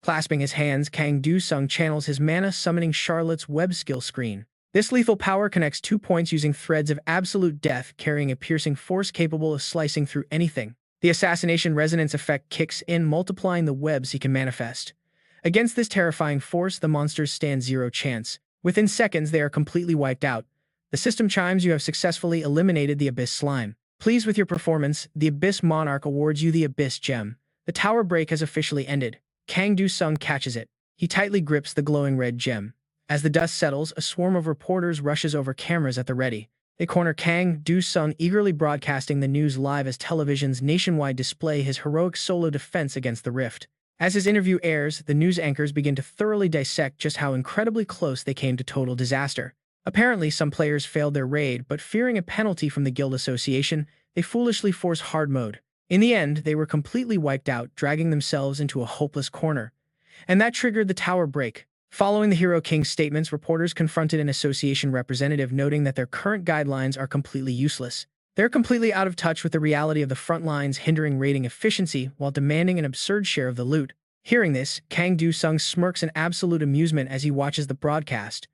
S1: Clasping his hands, Kang Dusung channels his mana, summoning Charlotte's web skill screen. This lethal power connects 2 points using threads of absolute death, carrying a piercing force capable of slicing through anything. The assassination resonance effect kicks in, multiplying the webs he can manifest. Against this terrifying force, the monsters stand zero chance. Within seconds, they are completely wiped out. The system chimes. You have successfully eliminated the Abyss Slime. Pleased with your performance, the Abyss Monarch awards you the Abyss Gem. The tower break has officially ended. Kang Dusung catches it. He tightly grips the glowing red gem. As the dust settles, a swarm of reporters rushes over, cameras at the ready. They corner Kang Dusung, eagerly broadcasting the news live as television's nationwide display his heroic solo defense against the rift. As his interview airs, the news anchors begin to thoroughly dissect just how incredibly close they came to total disaster. Apparently, some players failed their raid, but fearing a penalty from the Guild Association, they foolishly forced hard mode. In the end, they were completely wiped out, dragging themselves into a hopeless corner. And that triggered the tower break. Following the Hero King's statements, reporters confronted an association representative, noting that their current guidelines are completely useless. They're completely out of touch with the reality of the front lines, hindering raiding efficiency while demanding an absurd share of the loot. Hearing this, Kang Dusung smirks in absolute amusement as he watches the broadcast.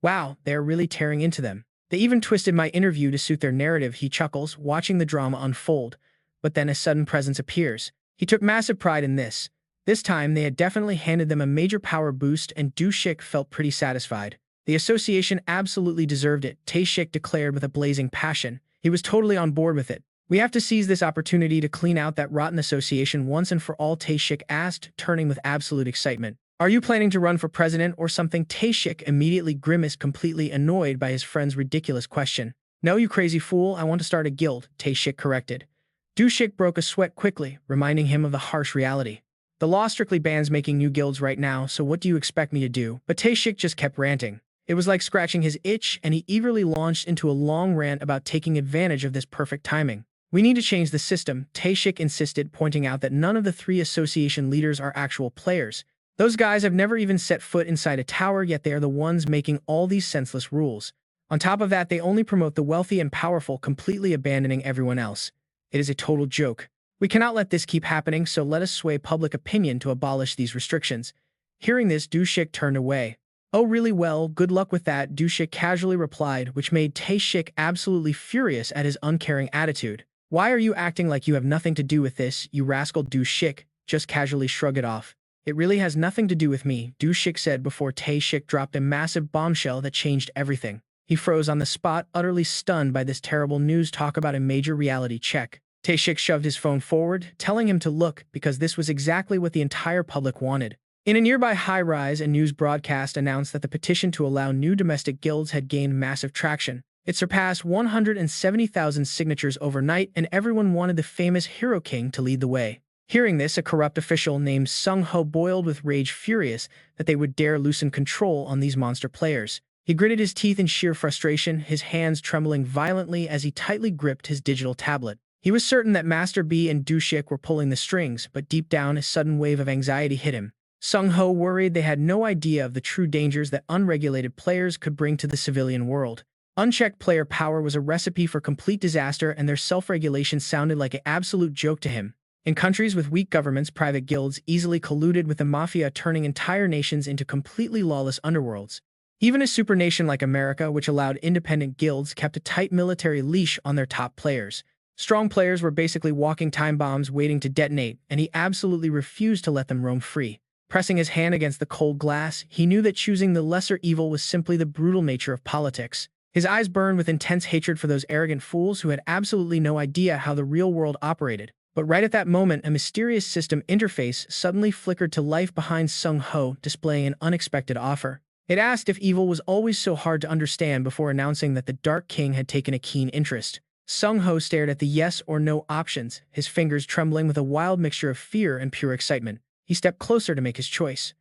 S1: Wow, they are really tearing into them. They even twisted my interview to suit their narrative, he chuckles, watching the drama unfold. But then a sudden presence appears. He took massive pride in this. This time, they had definitely handed them a major power boost, and Dushik felt pretty satisfied. The association absolutely deserved it, Taeshik declared with a blazing passion. He was totally on board with it. We have to seize this opportunity to clean out that rotten association once and for all, Taeshik asked, turning with absolute excitement. Are you planning to run for president or something? Taeshik immediately grimaced, completely annoyed by his friend's ridiculous question. No, you crazy fool, I want to start a guild, Taeshik corrected. Dushik broke a sweat quickly, reminding him of the harsh reality. The law strictly bans making new guilds right now, so what do you expect me to do? But Taeshik just kept ranting. It was like scratching his itch, and he eagerly launched into a long rant about taking advantage of this perfect timing. We need to change the system, Taeshik insisted, pointing out that none of the 3 association leaders are actual players. Those guys have never even set foot inside a tower, yet they are the ones making all these senseless rules. On top of that, they only promote the wealthy and powerful, completely abandoning everyone else. It is a total joke. We cannot let this keep happening, so let us sway public opinion to abolish these restrictions. Hearing this, Dushik turned away. Oh really? Well, good luck with that, Dushik casually replied, which made Taeshik absolutely furious at his uncaring attitude. Why are you acting like you have nothing to do with this, you rascal? Dushik just casually shrugged it off. It really has nothing to do with me, Dushik said before Taeshik dropped a massive bombshell that changed everything. He froze on the spot, utterly stunned by this terrible news. Talk about a major reality check. Taeshik shoved his phone forward, telling him to look, because this was exactly what the entire public wanted. In a nearby high-rise, a news broadcast announced that the petition to allow new domestic guilds had gained massive traction. It surpassed 170,000 signatures overnight, and everyone wanted the famous Hero King to lead the way. Hearing this, a corrupt official named Sung Ho boiled with rage, furious that they would dare loosen control on these monster players. He gritted his teeth in sheer frustration, his hands trembling violently as he tightly gripped his digital tablet. He was certain that Master B and Dushik were pulling the strings, but deep down a sudden wave of anxiety hit him. Sung Ho worried they had no idea of the true dangers that unregulated players could bring to the civilian world. Unchecked player power was a recipe for complete disaster, and their self-regulation sounded like an absolute joke to him. In countries with weak governments, private guilds easily colluded with the mafia, turning entire nations into completely lawless underworlds. Even a supernation like America, which allowed independent guilds, kept a tight military leash on their top players. Strong players were basically walking time bombs waiting to detonate, and he absolutely refused to let them roam free. Pressing his hand against the cold glass, he knew that choosing the lesser evil was simply the brutal nature of politics. His eyes burned with intense hatred for those arrogant fools who had absolutely no idea how the real world operated. But right at that moment, a mysterious system interface suddenly flickered to life behind Sung Ho, displaying an unexpected offer. It asked if evil was always so hard to understand before announcing that the Dark King had taken a keen interest. Sung Ho stared at the yes or no options, his fingers trembling with a wild mixture of fear and pure excitement. He stepped closer to make his choice.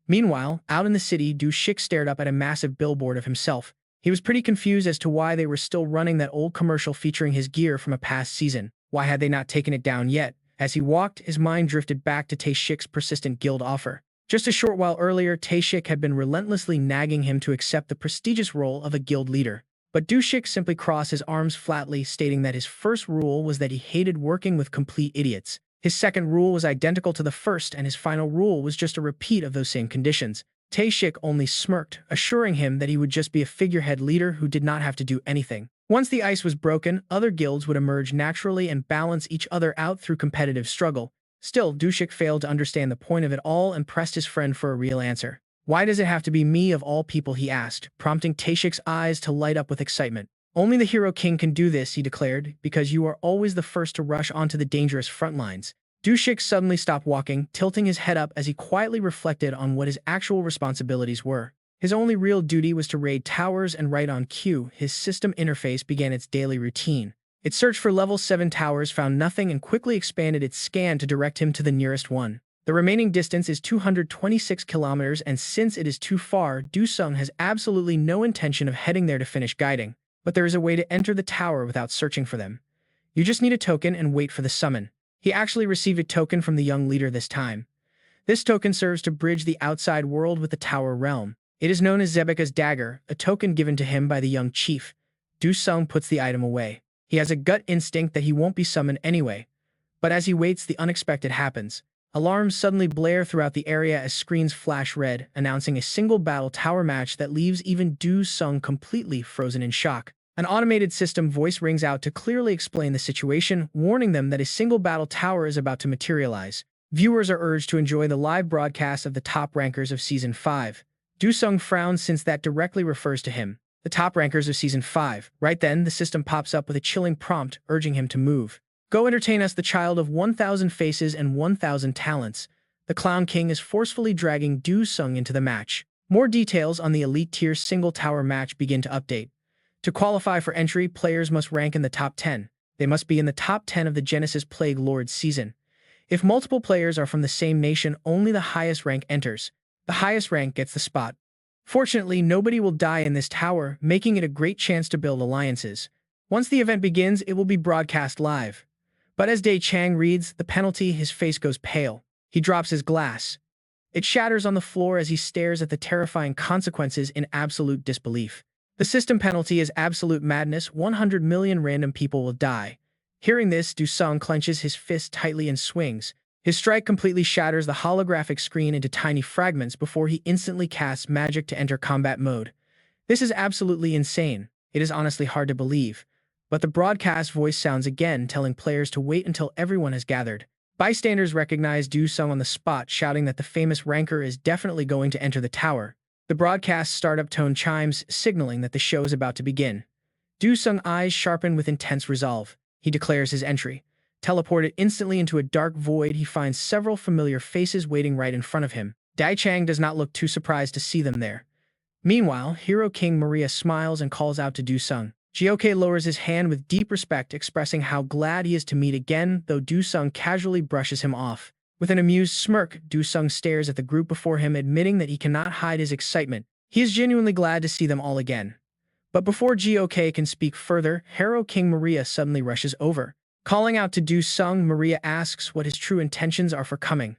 S1: Meanwhile, out in the city, Du Shik stared up at a massive billboard of himself. He was pretty confused as to why they were still running that old commercial featuring his gear from a past season. Why had they not taken it down yet? As he walked, his mind drifted back to Tae-shik's persistent guild offer. Just a short while earlier, Tae-shik had been relentlessly nagging him to accept the prestigious role of a guild leader. But Du-shik simply crossed his arms flatly, stating that his first rule was that he hated working with complete idiots. His second rule was identical to the first, and his final rule was just a repeat of those same conditions. Tae-shik only smirked, assuring him that he would just be a figurehead leader who did not have to do anything. Once the ice was broken, other guilds would emerge naturally and balance each other out through competitive struggle. Still, Du-shik failed to understand the point of it all and pressed his friend for a real answer. "Why does it have to be me of all people?" he asked, prompting Tae-shik's eyes to light up with excitement. "Only the Hero King can do this," he declared, "because you are always the first to rush onto the dangerous front lines." Du-shik suddenly stopped walking, tilting his head up as he quietly reflected on what his actual responsibilities were. His only real duty was to raid towers and right on cue, his system interface began its daily routine. It searched for level 7 towers, found nothing, and quickly expanded its scan to direct him to the nearest one. The remaining distance is 226 kilometers, and since it is too far, Du-sung has absolutely no intention of heading there to finish guiding. But there is a way to enter the tower without searching for them. You just need a token and wait for the summon. He actually received a token from the young leader this time. This token serves to bridge the outside world with the tower realm. It is known as Zebeka's dagger, a token given to him by the young chief. Du-sung puts the item away. He has a gut instinct that he won't be summoned anyway. But as he waits, the unexpected happens. Alarms suddenly blare throughout the area as screens flash red, announcing a single battle tower match that leaves even Du-sung completely frozen in shock. An automated system voice rings out to clearly explain the situation, warning them that a single battle tower is about to materialize. Viewers are urged to enjoy the live broadcast of the top rankers of Season 5. Du-sung frowns since that directly refers to him. The top rankers of Season 5. Right then, the system pops up with a chilling prompt, urging him to move. "Go entertain us, the child of 1,000 faces and 1,000 talents." The Clown King is forcefully dragging Du-sung into the match. More details on the Elite Tier single tower match begin to update. To qualify for entry, players must rank in the top 10. They must be in the top 10 of the Genesis Plague Lord season. If multiple players are from the same nation, only the highest rank enters. The highest rank gets the spot. Fortunately, nobody will die in this tower, making it a great chance to build alliances. Once the event begins, it will be broadcast live. But as Dae Chang reads the penalty, his face goes pale. He drops his glass. It shatters on the floor as he stares at the terrifying consequences in absolute disbelief. The system penalty is absolute madness. 100 million random people will die. Hearing this, Du-sung clenches his fist tightly and swings. His strike completely shatters the holographic screen into tiny fragments before he instantly casts magic to enter combat mode. This is absolutely insane. It is honestly hard to believe. But the broadcast voice sounds again, telling players to wait until everyone has gathered. Bystanders recognize Du-sung on the spot, shouting that the famous ranker is definitely going to enter the tower. The broadcast startup tone chimes, signaling that the show is about to begin. Du-sung's eyes sharpen with intense resolve. He declares his entry. Teleported instantly into a dark void, he finds several familiar faces waiting right in front of him. Dae Chang does not look too surprised to see them there. Meanwhile, Hero King Maria smiles and calls out to Du-sung. Gok lowers his hand with deep respect, expressing how glad he is to meet again, though Du-sung casually brushes him off. With an amused smirk, Du-sung stares at the group before him, admitting that he cannot hide his excitement. He is genuinely glad to see them all again. But before Gok can speak further, Hero King Maria suddenly rushes over. Calling out to Du-sung, Maria asks what his true intentions are for coming.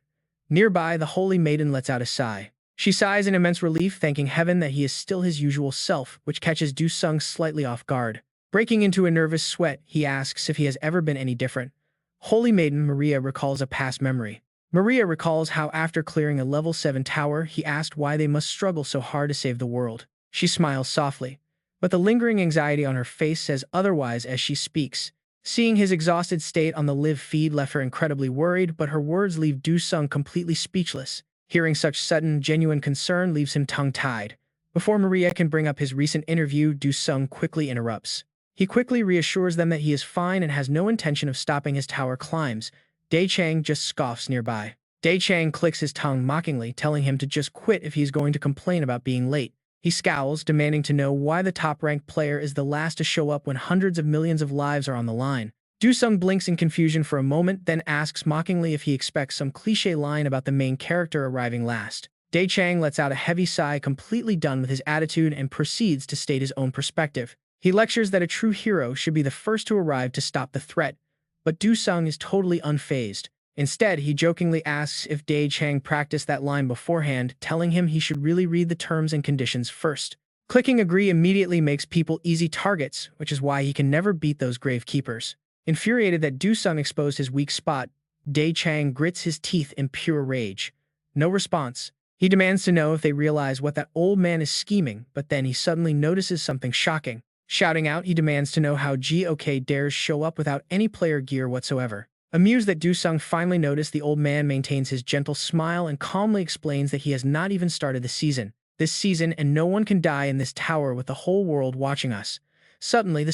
S1: Nearby, the Holy Maiden lets out a sigh. She sighs in immense relief, thanking heaven that he is still his usual self, which catches Du-sung slightly off guard. Breaking into a nervous sweat, he asks if he has ever been any different. Holy Maiden Maria recalls a past memory. Maria recalls how after clearing a level 7 tower, he asked why they must struggle so hard to save the world. She smiles softly, but the lingering anxiety on her face says otherwise as she speaks. Seeing his exhausted state on the live feed left her incredibly worried, but her words leave Du-sung completely speechless. Hearing such sudden, genuine concern leaves him tongue-tied. Before Maria can bring up his recent interview, Du-sung quickly interrupts. He quickly reassures them that he is fine and has no intention of stopping his tower climbs. Dae Chang just scoffs nearby. Dae Chang clicks his tongue mockingly, telling him to just quit if he's going to complain about being late. He scowls, demanding to know why the top-ranked player is the last to show up when hundreds of millions of lives are on the line. Du-sung blinks in confusion for a moment, then asks mockingly if he expects some cliché line about the main character arriving last. Dae Chang lets out a heavy sigh, completely done with his attitude, and proceeds to state his own perspective. He lectures that a true hero should be the first to arrive to stop the threat, but Du Sung is totally unfazed. Instead, he jokingly asks if Dae Chang practiced that line beforehand, telling him he should really read the terms and conditions first. Clicking agree immediately makes people easy targets, which is why he can never beat those gravekeepers. Infuriated that Du Sung exposed his weak spot, Dae Chang grits his teeth in pure rage. No response. He demands to know if they realize what that old man is scheming, but then he suddenly notices something shocking. Shouting out, he demands to know how GOK dares show up without any player gear whatsoever. Amused that Du Sung finally noticed, the old man maintains his gentle smile and calmly explains that he has not even started the season. This season, and no one can die in this tower with the whole world watching us. Suddenly,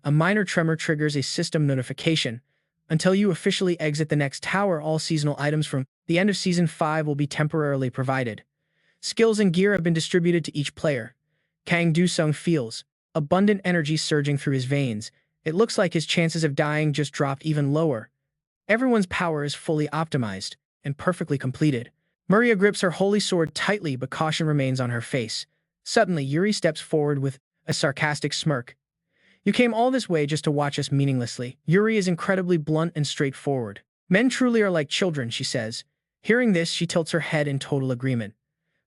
S1: a minor tremor triggers a system notification. Until you officially exit the next tower, all seasonal items from the end of Season 5 will be temporarily provided. Skills and gear have been distributed to each player. Kang Du-sung feels abundant energy surging through his veins. It looks like his chances of dying just dropped even lower. Everyone's power is fully optimized and perfectly completed. Maria grips her holy sword tightly, but caution remains on her face. Suddenly, Yuri steps forward with a sarcastic smirk. "You came all this way just to watch us meaninglessly." Yuri is incredibly blunt and straightforward. "Men truly are like children," she says. Hearing this, she tilts her head in total agreement.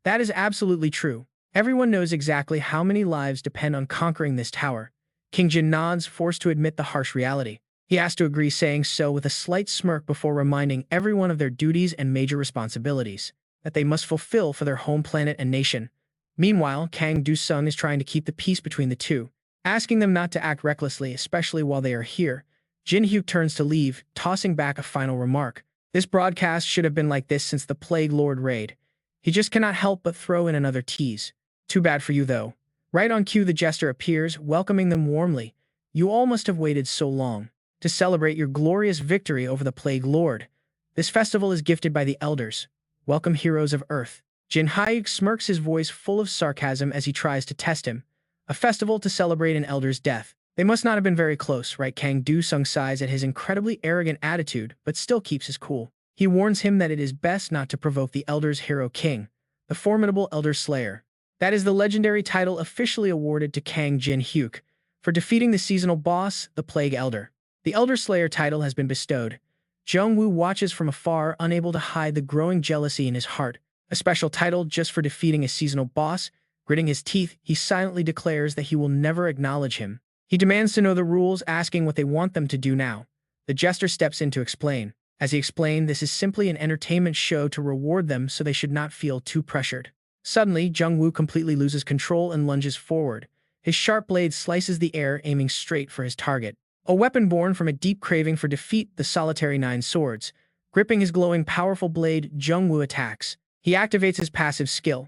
S1: That is absolutely true. Everyone knows exactly how many lives depend on conquering this tower. King Jin nods, forced to admit the harsh reality. He has to agree, saying so with a slight smirk before reminding everyone of their duties and major responsibilities that they must fulfill for their home planet and nation. Meanwhile, Kang Du-sung is trying to keep the peace between the two, asking them not to act recklessly, especially while they are here. Jin Hyuk turns to leave, tossing back a final remark. This broadcast should have been like this since the Plague Lord raid. He just cannot help but throw in another tease. Too bad for you, though. Right on cue, the jester appears, welcoming them warmly. You all must have waited so long to celebrate your glorious victory over the Plague Lord. This festival is gifted by the elders. Welcome, heroes of Earth. Jin Hyuk smirks, his voice full of sarcasm as he tries to test him. A festival to celebrate an elder's death. They must not have been very close, right? Kang Du-sung sighs at his incredibly arrogant attitude, but still keeps his cool. He warns him that it is best not to provoke the Elder's hero king, the formidable Elder Slayer. That is the legendary title officially awarded to Kang Jin Hyuk for defeating the seasonal boss, the Plague Elder. The Elder Slayer title has been bestowed. Jung-woo watches from afar, unable to hide the growing jealousy in his heart. A special title just for defeating a seasonal boss. Gritting his teeth, he silently declares that he will never acknowledge him. He demands to know the rules, asking what they want them to do now. The jester steps in to explain. As he explained, this is simply an entertainment show to reward them, so they should not feel too pressured. Suddenly, Jung-woo completely loses control and lunges forward. His sharp blade slices the air, aiming straight for his target. A weapon born from a deep craving for defeat, the solitary 9 swords. Gripping his glowing, powerful blade, Jung-woo attacks. He activates his passive skill.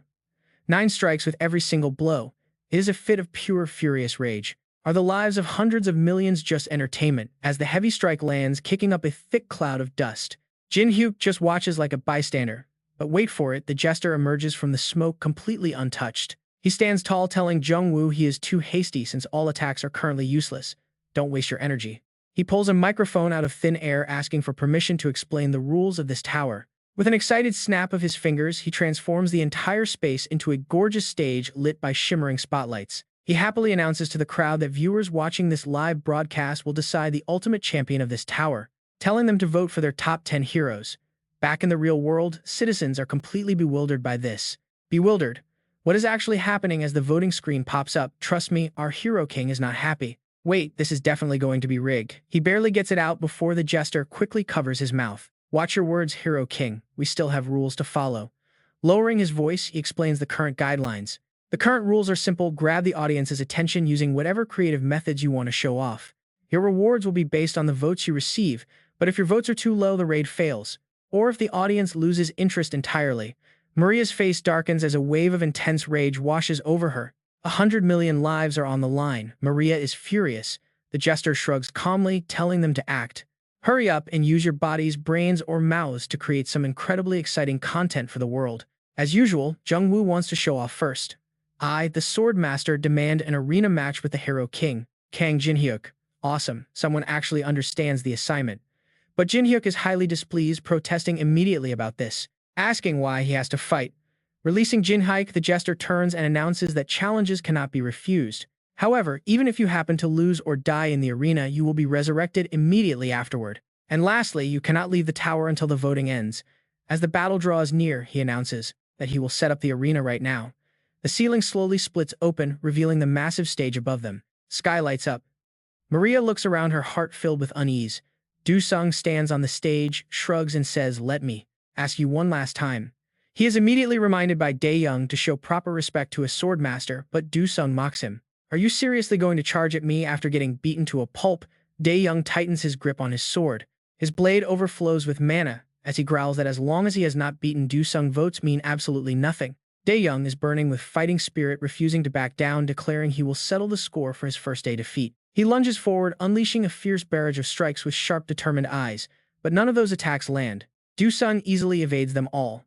S1: 9 strikes with every single blow. It is a fit of pure, furious rage. Are the lives of hundreds of millions just entertainment? As the heavy strike lands, kicking up a thick cloud of dust, Jin Hyuk just watches like a bystander. But wait for it, the jester emerges from the smoke completely untouched. He stands tall, telling Jung-woo he is too hasty since all attacks are currently useless. Don't waste your energy. He pulls a microphone out of thin air, asking for permission to explain the rules of this tower. With an excited snap of his fingers, he transforms the entire space into a gorgeous stage lit by shimmering spotlights. He happily announces to the crowd that viewers watching this live broadcast will decide the ultimate champion of this tower, telling them to vote for their top 10 heroes. Back in the real world, citizens are completely bewildered by this. Bewildered. What is actually happening as the voting screen pops up? Trust me, our hero king is not happy. Wait, this is definitely going to be rigged. He barely gets it out before the jester quickly covers his mouth. Watch your words, hero king. We still have rules to follow. Lowering his voice, he explains the current guidelines. The current rules are simple. Grab the audience's attention using whatever creative methods you want to show off. Your rewards will be based on the votes you receive, but if your votes are too low, the raid fails. Or if the audience loses interest entirely. Maria's face darkens as a wave of intense rage washes over her. 100 million lives are on the line. Maria is furious. The jester shrugs calmly, telling them to act. Hurry up and use your bodies, brains, or mouths to create some incredibly exciting content for the world. As usual, Jung-woo wants to show off first. I, the Sword Master, demand an arena match with the Hero King, Kang Jin Hyuk. Awesome, someone actually understands the assignment. But Jin Hyuk is highly displeased, protesting immediately about this. asking why he has to fight. Releasing Jinhaik, the jester turns and announces that challenges cannot be refused. However, even if you happen to lose or die in the arena, you will be resurrected immediately afterward. And lastly, you cannot leave the tower until the voting ends. As the battle draws near, he announces that he will set up the arena right now. The ceiling slowly splits open, revealing the massive stage above them. Sky lights up. Maria looks around, her heart filled with unease. Du-sung stands on the stage, shrugs and says, "Let me ask you one last time." He is immediately reminded by Dae-young to show proper respect to a sword master, but Du-sung mocks him. "Are you seriously going to charge at me after getting beaten to a pulp?" Dae-young tightens his grip on his sword. His blade overflows with mana, as he growls that as long as he has not beaten Du-sung, votes mean absolutely nothing. Dae-young is burning with fighting spirit, refusing to back down, declaring he will settle the score for his first day defeat. He lunges forward, unleashing a fierce barrage of strikes with sharp, determined eyes, but none of those attacks land. Du-sung easily evades them all.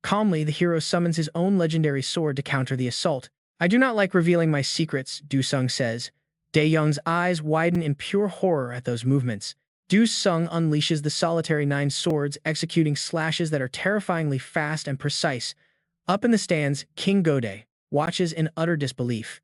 S1: Calmly, the hero summons his own legendary sword to counter the assault. "I do not like revealing my secrets," Du-sung says. Dae-young's eyes widen in pure horror at those movements. Du-sung unleashes the solitary 9 swords, executing slashes that are terrifyingly fast and precise. Up in the stands, King Gode watches in utter disbelief.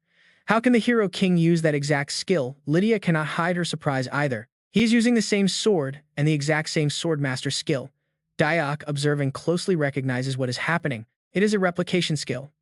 S1: How can the hero king use that exact skill? Lydia cannot hide her surprise either. He is using the same sword and the exact same swordmaster skill. Dayak, observing closely, recognizes what is happening. It is a replication skill.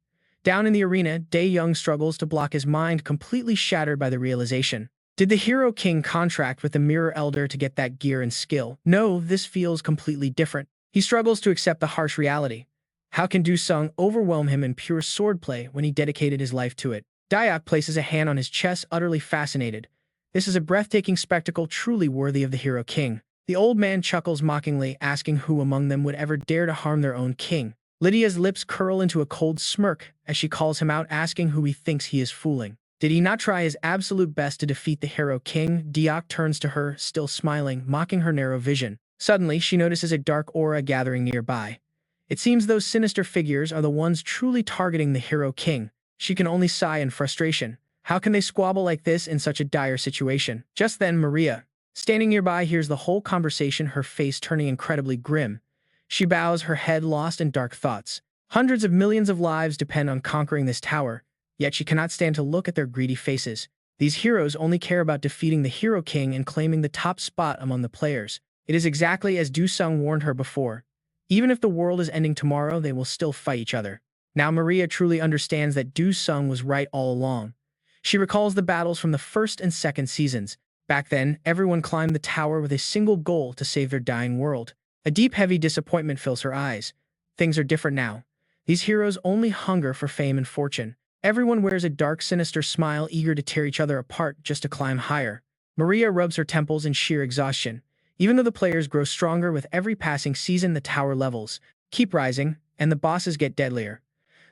S1: Down in the arena, Dae-young struggles to block his mind, completely shattered by the realization. Did the hero king contract with the Mirror Elder to get that gear and skill? No, this feels completely different. He struggles to accept the harsh reality. How can Du-sung overwhelm him in pure swordplay when he dedicated his life to it? Dayak places a hand on his chest, utterly fascinated. This is a breathtaking spectacle, truly worthy of the hero king. The old man chuckles mockingly, asking who among them would ever dare to harm their own king. Lydia's lips curl into a cold smirk as she calls him out, asking who he thinks he is fooling. Did he not try his absolute best to defeat the hero king? Dayak turns to her, still smiling, mocking her narrow vision. Suddenly, she notices a dark aura gathering nearby. It seems those sinister figures are the ones truly targeting the hero king. She can only sigh in frustration. How can they squabble like this in such a dire situation? Just then, Maria, standing nearby, hears the whole conversation, her face turning incredibly grim. She bows, her head lost in dark thoughts. Hundreds of millions of lives depend on conquering this tower, yet she cannot stand to look at their greedy faces. These heroes only care about defeating the hero king and claiming the top spot among the players. It is exactly as Du-sung warned her before. Even if the world is ending tomorrow, they will still fight each other. Now Maria truly understands that Du-sung was right all along. She recalls the battles from the first and second seasons. Back then, everyone climbed the tower with a single goal: to save their dying world. A deep, heavy disappointment fills her eyes. Things are different now. These heroes only hunger for fame and fortune. Everyone wears a dark, sinister smile, eager to tear each other apart just to climb higher. Maria rubs her temples in sheer exhaustion. Even though the players grow stronger with every passing season, the tower levels keep rising, and the bosses get deadlier.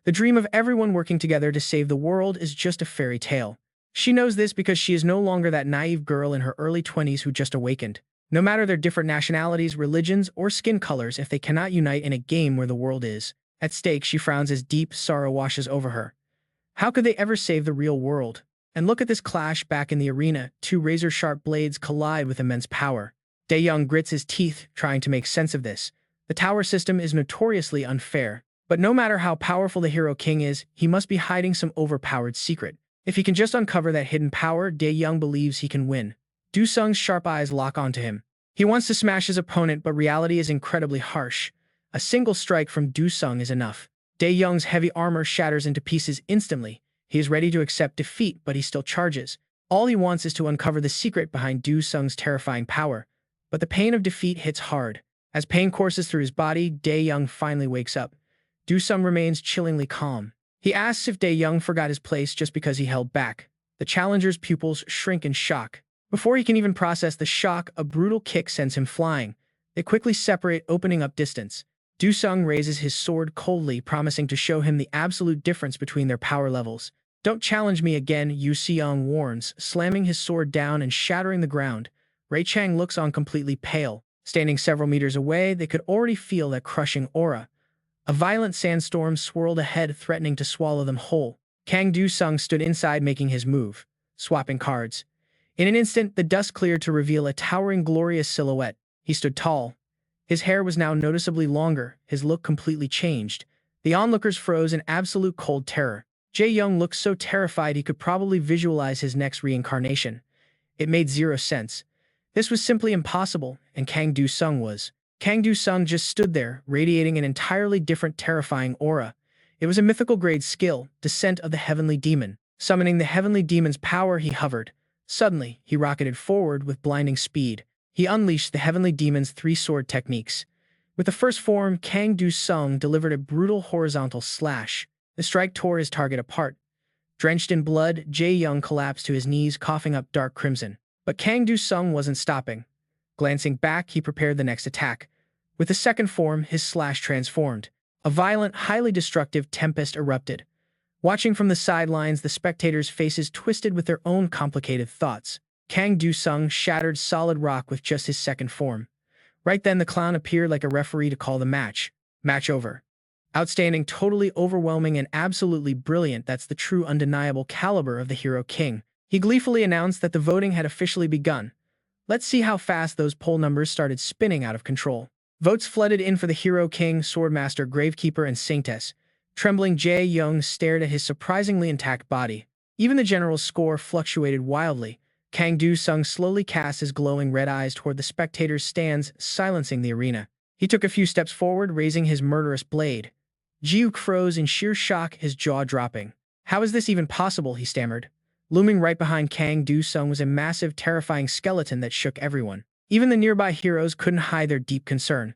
S1: The dream of everyone working together to save the world is just a fairy tale. She knows this because she is no longer that naive girl in her early 20s who just awakened. No matter their different nationalities, religions, or skin colors, if they cannot unite in a game where the world is at stake, she frowns as deep sorrow washes over her. How could they ever save the real world? And look at this clash back in the arena. 2 razor-sharp blades collide with immense power. Dae-young grits his teeth, trying to make sense of this. The tower system is notoriously unfair. But no matter how powerful the hero king is, he must be hiding some overpowered secret. If he can just uncover that hidden power, Dae-young believes he can win. Du-sung's sharp eyes lock onto him. He wants to smash his opponent, but reality is incredibly harsh. A single strike from Du-sung is enough. Dae-young's heavy armor shatters into pieces instantly. He is ready to accept defeat, but he still charges. All he wants is to uncover the secret behind Du-sung's terrifying power. But the pain of defeat hits hard. As pain courses through his body, Dae-young finally wakes up. Du-sung remains chillingly calm. He asks if Dae-young forgot his place just because he held back. The challenger's pupils shrink in shock. Before he can even process the shock, a brutal kick sends him flying. They quickly separate, opening up distance. Du-sung raises his sword coldly, promising to show him the absolute difference between their power levels. "Don't challenge me again," Yu Seong warns, slamming his sword down and shattering the ground. Ray Chang looks on, completely pale. Standing several meters away, they could already feel that crushing aura. A violent sandstorm swirled ahead, threatening to swallow them whole. Kang Du-sung stood inside, making his move, swapping cards. In an instant, the dust cleared to reveal a towering, glorious silhouette. He stood tall, His hair was now noticeably longer, his look completely changed. The onlookers froze in absolute cold terror. Jae-young looked so terrified he could probably visualize his next reincarnation. It made zero sense. This was simply impossible, and Kang Do-sung was. Kang Do-sung just stood there, radiating an entirely different terrifying aura. It was a mythical-grade skill, Descent of the Heavenly Demon. Summoning the Heavenly Demon's power, he hovered. Suddenly, he rocketed forward with blinding speed. He unleashed the Heavenly Demon's three-sword techniques. With the first form, Kang Do-sung delivered a brutal horizontal slash. The strike tore his target apart. Drenched in blood, Jae-young collapsed to his knees, coughing up dark crimson. But Kang Do-sung wasn't stopping. Glancing back, he prepared the next attack. With the second form, his slash transformed. A violent, highly destructive tempest erupted. Watching from the sidelines, the spectators' faces twisted with their own complicated thoughts. Kang Do-sung shattered solid rock with just his second form. Right then, the clown appeared like a referee to call the match. Match over. Outstanding, totally overwhelming, and absolutely brilliant. That's the true undeniable caliber of the Hero King. He gleefully announced that the voting had officially begun. Let's see how fast those poll numbers started spinning out of control. Votes flooded in for the Hero King, Swordmaster, Gravekeeper, and Saintess. Trembling Jae-young stared at his surprisingly intact body. Even the general's score fluctuated wildly. Kang Do-sung slowly cast his glowing red eyes toward the spectators' stands, silencing the arena. He took a few steps forward, raising his murderous blade. Ji-wook froze in sheer shock, his jaw dropping. How is this even possible, he stammered. Looming right behind Kang Do-sung was a massive, terrifying skeleton that shook everyone. Even the nearby heroes couldn't hide their deep concern.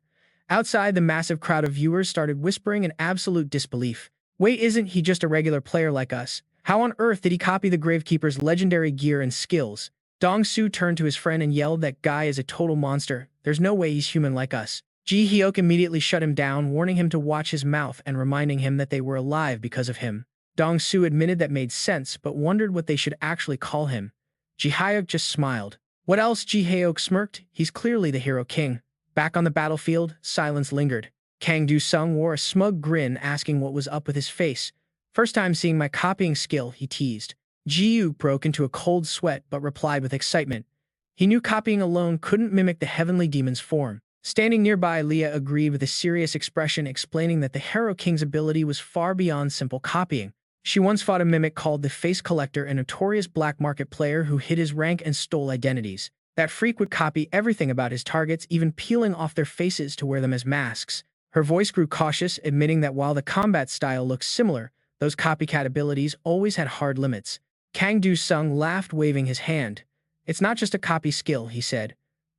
S1: Outside, the massive crowd of viewers started whispering in absolute disbelief. Wait, isn't he just a regular player like us? How on earth did he copy the Gravekeeper's legendary gear and skills? Dong-soo turned to his friend and yelled, that guy is a total monster. There's no way he's human like us. Ji-hyuk immediately shut him down, warning him to watch his mouth and reminding him that they were alive because of him. Dong-soo admitted that made sense, but wondered what they should actually call him. Ji-hyuk just smiled. What else? Ji-hyuk smirked. He's clearly the Hero King. Back on the battlefield, silence lingered. Kang Do-sung wore a smug grin, asking what was up with his face. First time seeing my copying skill, he teased. Ji-hyuk broke into a cold sweat but replied with excitement. He knew copying alone couldn't mimic the Heavenly Demon's form. Standing nearby, Leah agreed with a serious expression, explaining that the Hero King's ability was far beyond simple copying. She once fought a mimic called the Face Collector, a notorious black market player who hid his rank and stole identities. That freak would copy everything about his targets, even peeling off their faces to wear them as masks. Her voice grew cautious, admitting that while the combat style looked similar, those copycat abilities always had hard limits. Kang Do-sung laughed, waving his hand. It's not just a copy skill, he said.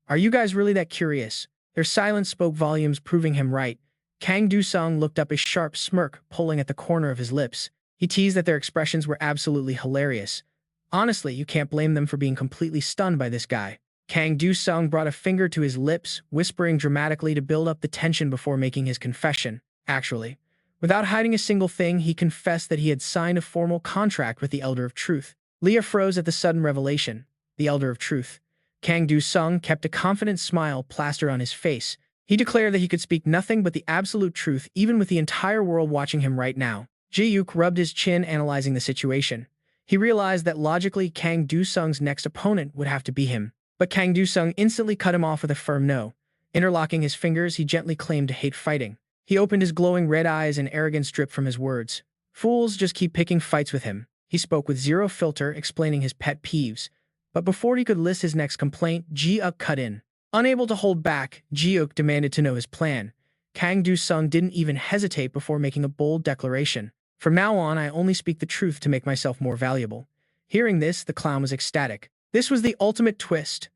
S1: Are you guys really that curious? Their silence spoke volumes, proving him right. Kang Do-sung looked up, a sharp smirk pulling at the corner of his lips. He teased that their expressions were absolutely hilarious. Honestly, you can't blame them for being completely stunned by this guy. Kang Do-sung brought a finger to his lips, whispering dramatically to build up the tension before making his confession. Actually, without hiding a single thing, he confessed that he had signed a formal contract with the Elder of Truth. Leah froze at the sudden revelation. The Elder of Truth. Kang Do-sung kept a confident smile plastered on his face. He declared that he could speak nothing but the absolute truth, even with the entire world watching him right now. Ji-hyuk rubbed his chin, analyzing the situation. He realized that logically, Kang Do-sung's next opponent would have to be him. But Kang Do-sung instantly cut him off with a firm no. Interlocking his fingers, he gently claimed to hate fighting. He opened his glowing red eyes, and arrogance dripped from his words. Fools just keep picking fights with him. He spoke with zero filter, explaining his pet peeves. But before he could list his next complaint, Ji-hyuk cut in. Unable to hold back, Ji-hyuk demanded to know his plan. Kang Do-sung didn't even hesitate before making a bold declaration. From now on, I only speak the truth to make myself more valuable. Hearing this, the clown was ecstatic. This was the ultimate twist.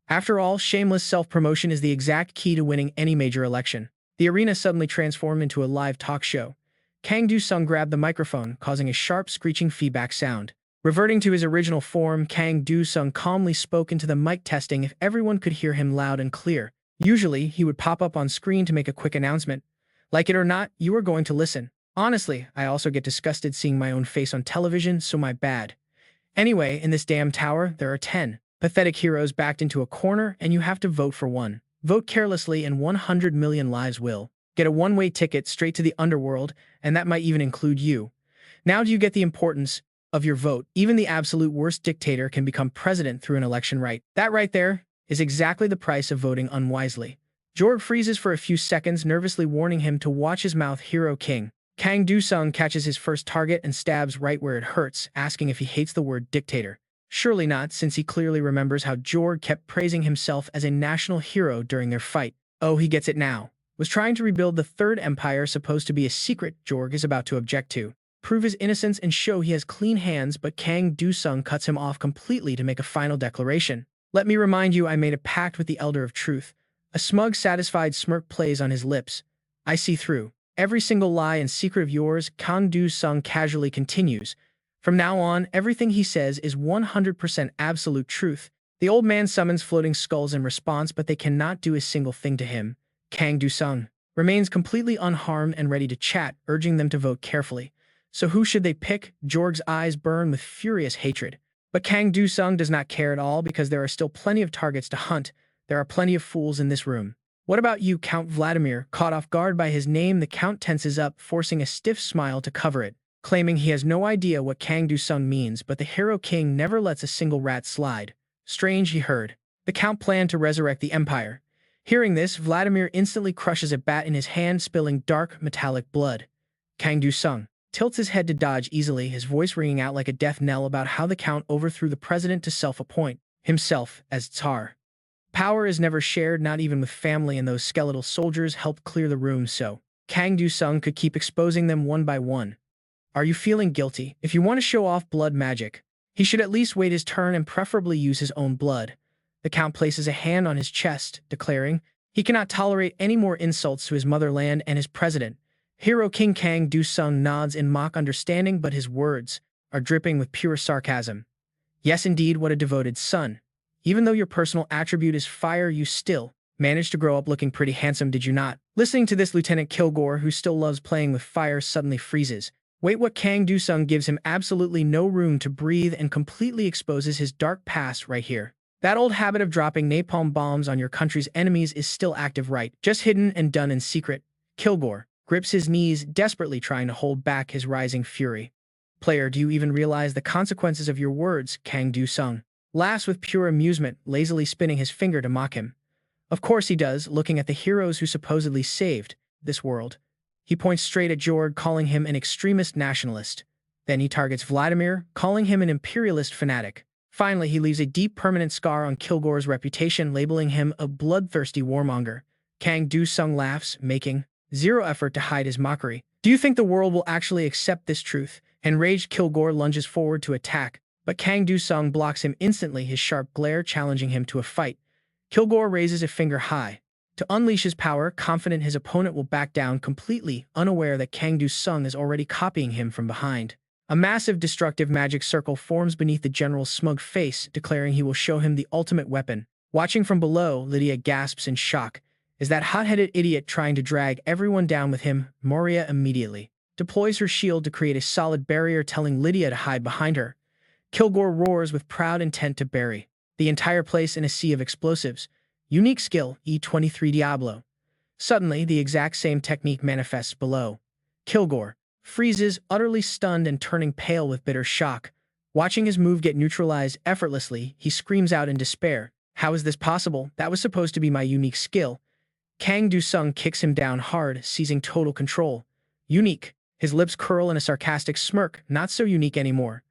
S1: After all, shameless self-promotion is the exact key to winning any major election. The arena suddenly transformed into a live talk show. Kang Do-sung grabbed the microphone, causing a sharp, screeching feedback sound. Reverting to his original form, Kang Do-sung calmly spoke into the mic, testing if everyone could hear him loud and clear. Usually, he would pop up on screen to make a quick announcement. Like it or not, you are going to listen. Honestly, I also get disgusted seeing my own face on television, so my bad. Anyway, in this damn tower, there are 10 pathetic heroes backed into a corner, and you have to vote for one. Vote carelessly and 100 million lives will get a one-way ticket straight to the underworld, and that might even include you. Now do you get the importance of your vote? Even the absolute worst dictator can become president through an election right. That right there is exactly the price of voting unwisely. Jorg freezes for a few seconds, nervously warning him to watch his mouth. Hero King Kang Du-sung catches his first target and stabs right where it hurts, asking if he hates the word dictator. Surely not, since he clearly remembers how Jorg kept praising himself as a national hero during their fight. Oh, he gets it now. Was trying to rebuild the Third Empire supposed to be a secret Jorg is about to object to. Prove his innocence and show he has clean hands, but Kang Du-sung cuts him off completely to make a final declaration. Let me remind you, I made a pact with the Elder of Truth. A smug, satisfied smirk plays on his lips. I see through every single lie and secret of yours. Kang Du-sung casually continues. From now on, everything he says is 100% absolute truth. The old man summons floating skulls in response, but they cannot do a single thing to him. Kang Du-sung remains completely unharmed and ready to chat, urging them to vote carefully. So who should they pick? Jorg's eyes burn with furious hatred. But Kang Du-sung does not care at all because there are still plenty of targets to hunt. There are plenty of fools in this room. What about you, Count Vladimir? Caught off guard by his name, the Count tenses up, forcing a stiff smile to cover it, claiming he has no idea what Kang Du-sung means, but the Hero King never lets a single rat slide. Strange, he heard. The Count planned to resurrect the Empire. Hearing this, Vladimir instantly crushes a bat in his hand, spilling dark, metallic blood. Kang Du-sung tilts his head to dodge easily, his voice ringing out like a death knell about how the Count overthrew the president to self-appoint himself as Tsar. Power is never shared, not even with family, and those skeletal soldiers helped clear the room so Kang Du-sung could keep exposing them one by one. Are you feeling guilty? If you want to show off blood magic, he should at least wait his turn and preferably use his own blood. The Count places a hand on his chest, declaring he cannot tolerate any more insults to his motherland and his president. Hero King Kang Du-sung nods in mock understanding, but his words are dripping with pure sarcasm. Yes, indeed, what a devoted son. Even though your personal attribute is fire, you still managed to grow up looking pretty handsome, did you not? Listening to this, Lieutenant Kilgore, who still loves playing with fire, suddenly freezes. Wait, what? Kang Du-sung gives him absolutely no room to breathe and completely exposes his dark past right here. That old habit of dropping napalm bombs on your country's enemies is still active, right? Just hidden and done in secret. Kilgore grips his knees, desperately trying to hold back his rising fury. Player, do you even realize the consequences of your words? Kang Du-sung laughs with pure amusement, lazily spinning his finger to mock him. Of course he does, looking at the heroes who supposedly saved this world. He points straight at Jorg, calling him an extremist nationalist. Then he targets Vladimir, calling him an imperialist fanatic. Finally, he leaves a deep permanent scar on Kilgore's reputation, labeling him a bloodthirsty warmonger. Kang Du-sung laughs, making zero effort to hide his mockery. Do you think the world will actually accept this truth? Enraged, Kilgore lunges forward to attack, but Kang Du-sung blocks him instantly, his sharp glare challenging him to a fight. Kilgore raises a finger high to unleash his power, confident his opponent will back down completely, unaware that Kang Du-sung is already copying him from behind. A massive destructive magic circle forms beneath the general's smug face, declaring he will show him the ultimate weapon. Watching from below, Lydia gasps in shock. Is that hot-headed idiot trying to drag everyone down with him? Moria immediately deploys her shield to create a solid barrier, telling Lydia to hide behind her. Kilgore roars with proud intent to bury the entire place in a sea of explosives. Unique skill, E23 Diablo. Suddenly, the exact same technique manifests below. Kilgore freezes, utterly stunned and turning pale with bitter shock. Watching his move get neutralized effortlessly, he screams out in despair. How is this possible? That was supposed to be my unique skill. Kang Du-sung kicks him down hard, seizing total control. Unique. His lips curl in a sarcastic smirk, not so unique anymore.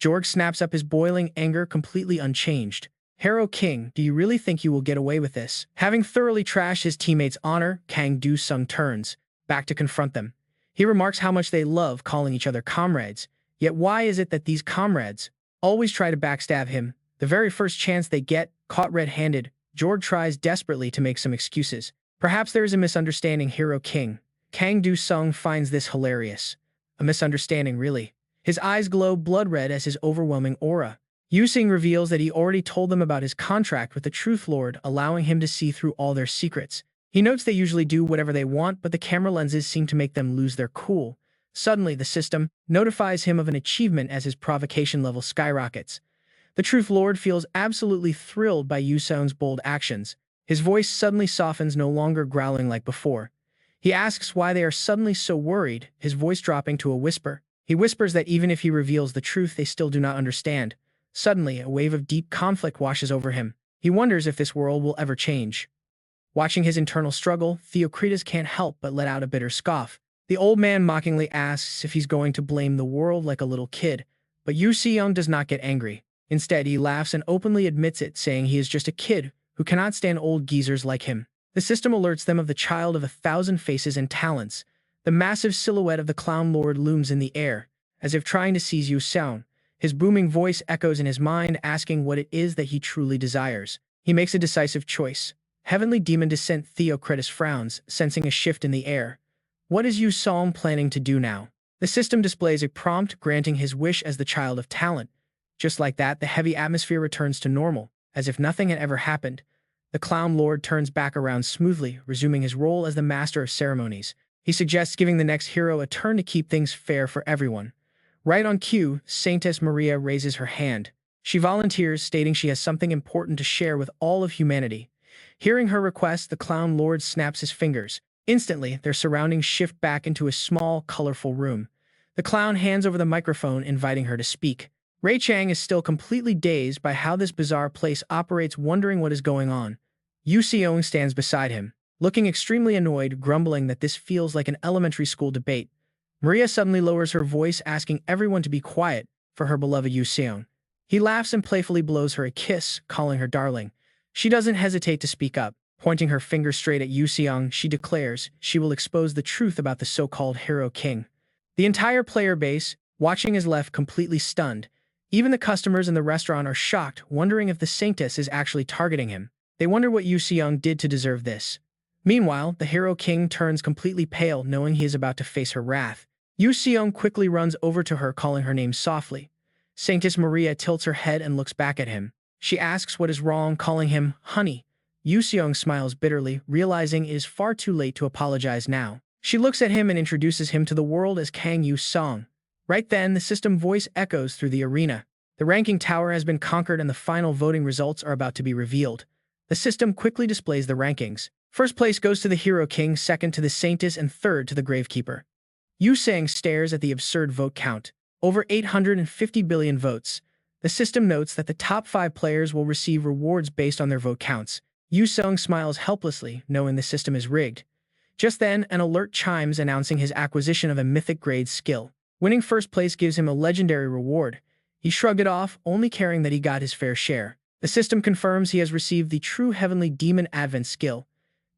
S1: Jorg snaps up, his boiling anger completely unchanged. Hero King, do you really think you will get away with this? Having thoroughly trashed his teammates' honor, Kang Du-sung turns back to confront them. He remarks how much they love calling each other comrades. Yet why is it that these comrades always try to backstab him? The very first chance they get, caught red-handed, Jorg tries desperately to make some excuses. Perhaps there is a misunderstanding, Hero King. Kang Du-sung finds this hilarious. A misunderstanding, really. His eyes glow blood-red as his overwhelming aura. Yusing reveals that he already told them about his contract with the Truth Lord, allowing him to see through all their secrets. He notes they usually do whatever they want, but the camera lenses seem to make them lose their cool. Suddenly, the system notifies him of an achievement as his provocation level skyrockets. The Truth Lord feels absolutely thrilled by Yusung's bold actions. His voice suddenly softens, no longer growling like before. He asks why they are suddenly so worried, his voice dropping to a whisper. He whispers that even if he reveals the truth, they still do not understand. Suddenly, a wave of deep conflict washes over him. He wonders if this world will ever change. Watching his internal struggle, Theocritus can't help but let out a bitter scoff. The old man mockingly asks if he's going to blame the world like a little kid, but Yu Seong does not get angry. Instead, he laughs and openly admits it, saying he is just a kid who cannot stand old geezers like him. The system alerts them of the child of 1,000 faces and talents. The massive silhouette of the Clown Lord looms in the air, as if trying to seize Yu Seong. His booming voice echoes in his mind, asking what it is that he truly desires. He makes a decisive choice. Heavenly Demon Descent Theocritus frowns, sensing a shift in the air. What is Yu Seong planning to do now? The system displays a prompt granting his wish as the child of talent. Just like that, the heavy atmosphere returns to normal, as if nothing had ever happened. The Clown Lord turns back around smoothly, resuming his role as the master of ceremonies. He suggests giving the next hero a turn to keep things fair for everyone. Right on cue, Saintess Maria raises her hand. She volunteers, stating she has something important to share with all of humanity. Hearing her request, the Clown Lord snaps his fingers. Instantly, their surroundings shift back into a small, colorful room. The clown hands over the microphone, inviting her to speak. Ray Chang is still completely dazed by how this bizarre place operates, wondering what is going on. Yu Seong stands beside him, looking extremely annoyed, grumbling that this feels like an elementary school debate. Maria suddenly lowers her voice, asking everyone to be quiet for her beloved Yu Seong. He laughs and playfully blows her a kiss, calling her darling. She doesn't hesitate to speak up. Pointing her finger straight at Yu Seong, she declares she will expose the truth about the so-called Hero King. The entire player base, watching, is left completely stunned. Even the customers in the restaurant are shocked, wondering if the Saintess is actually targeting him. They wonder what Yu Seong did to deserve this. Meanwhile, the Hero King turns completely pale, knowing he is about to face her wrath. Yu Seong quickly runs over to her, calling her name softly. Saintess Maria tilts her head and looks back at him. She asks what is wrong, calling him honey. Yu Seong smiles bitterly, realizing it is far too late to apologize now. She looks at him and introduces him to the world as Kang Yu Song. Right then, the system voice echoes through the arena. The ranking tower has been conquered and the final voting results are about to be revealed. The system quickly displays the rankings. First place goes to the Hero King, second to the Saintess, and third to the Gravekeeper. Yu Sang stares at the absurd vote count. Over 850 billion votes. The system notes that the top 5 players will receive rewards based on their vote counts. Yu Seong smiles helplessly, knowing the system is rigged. Just then, an alert chimes announcing his acquisition of a mythic grade skill. Winning first place gives him a legendary reward. He shrugged it off, only caring that he got his fair share. The system confirms he has received the true Heavenly Demon Advent skill.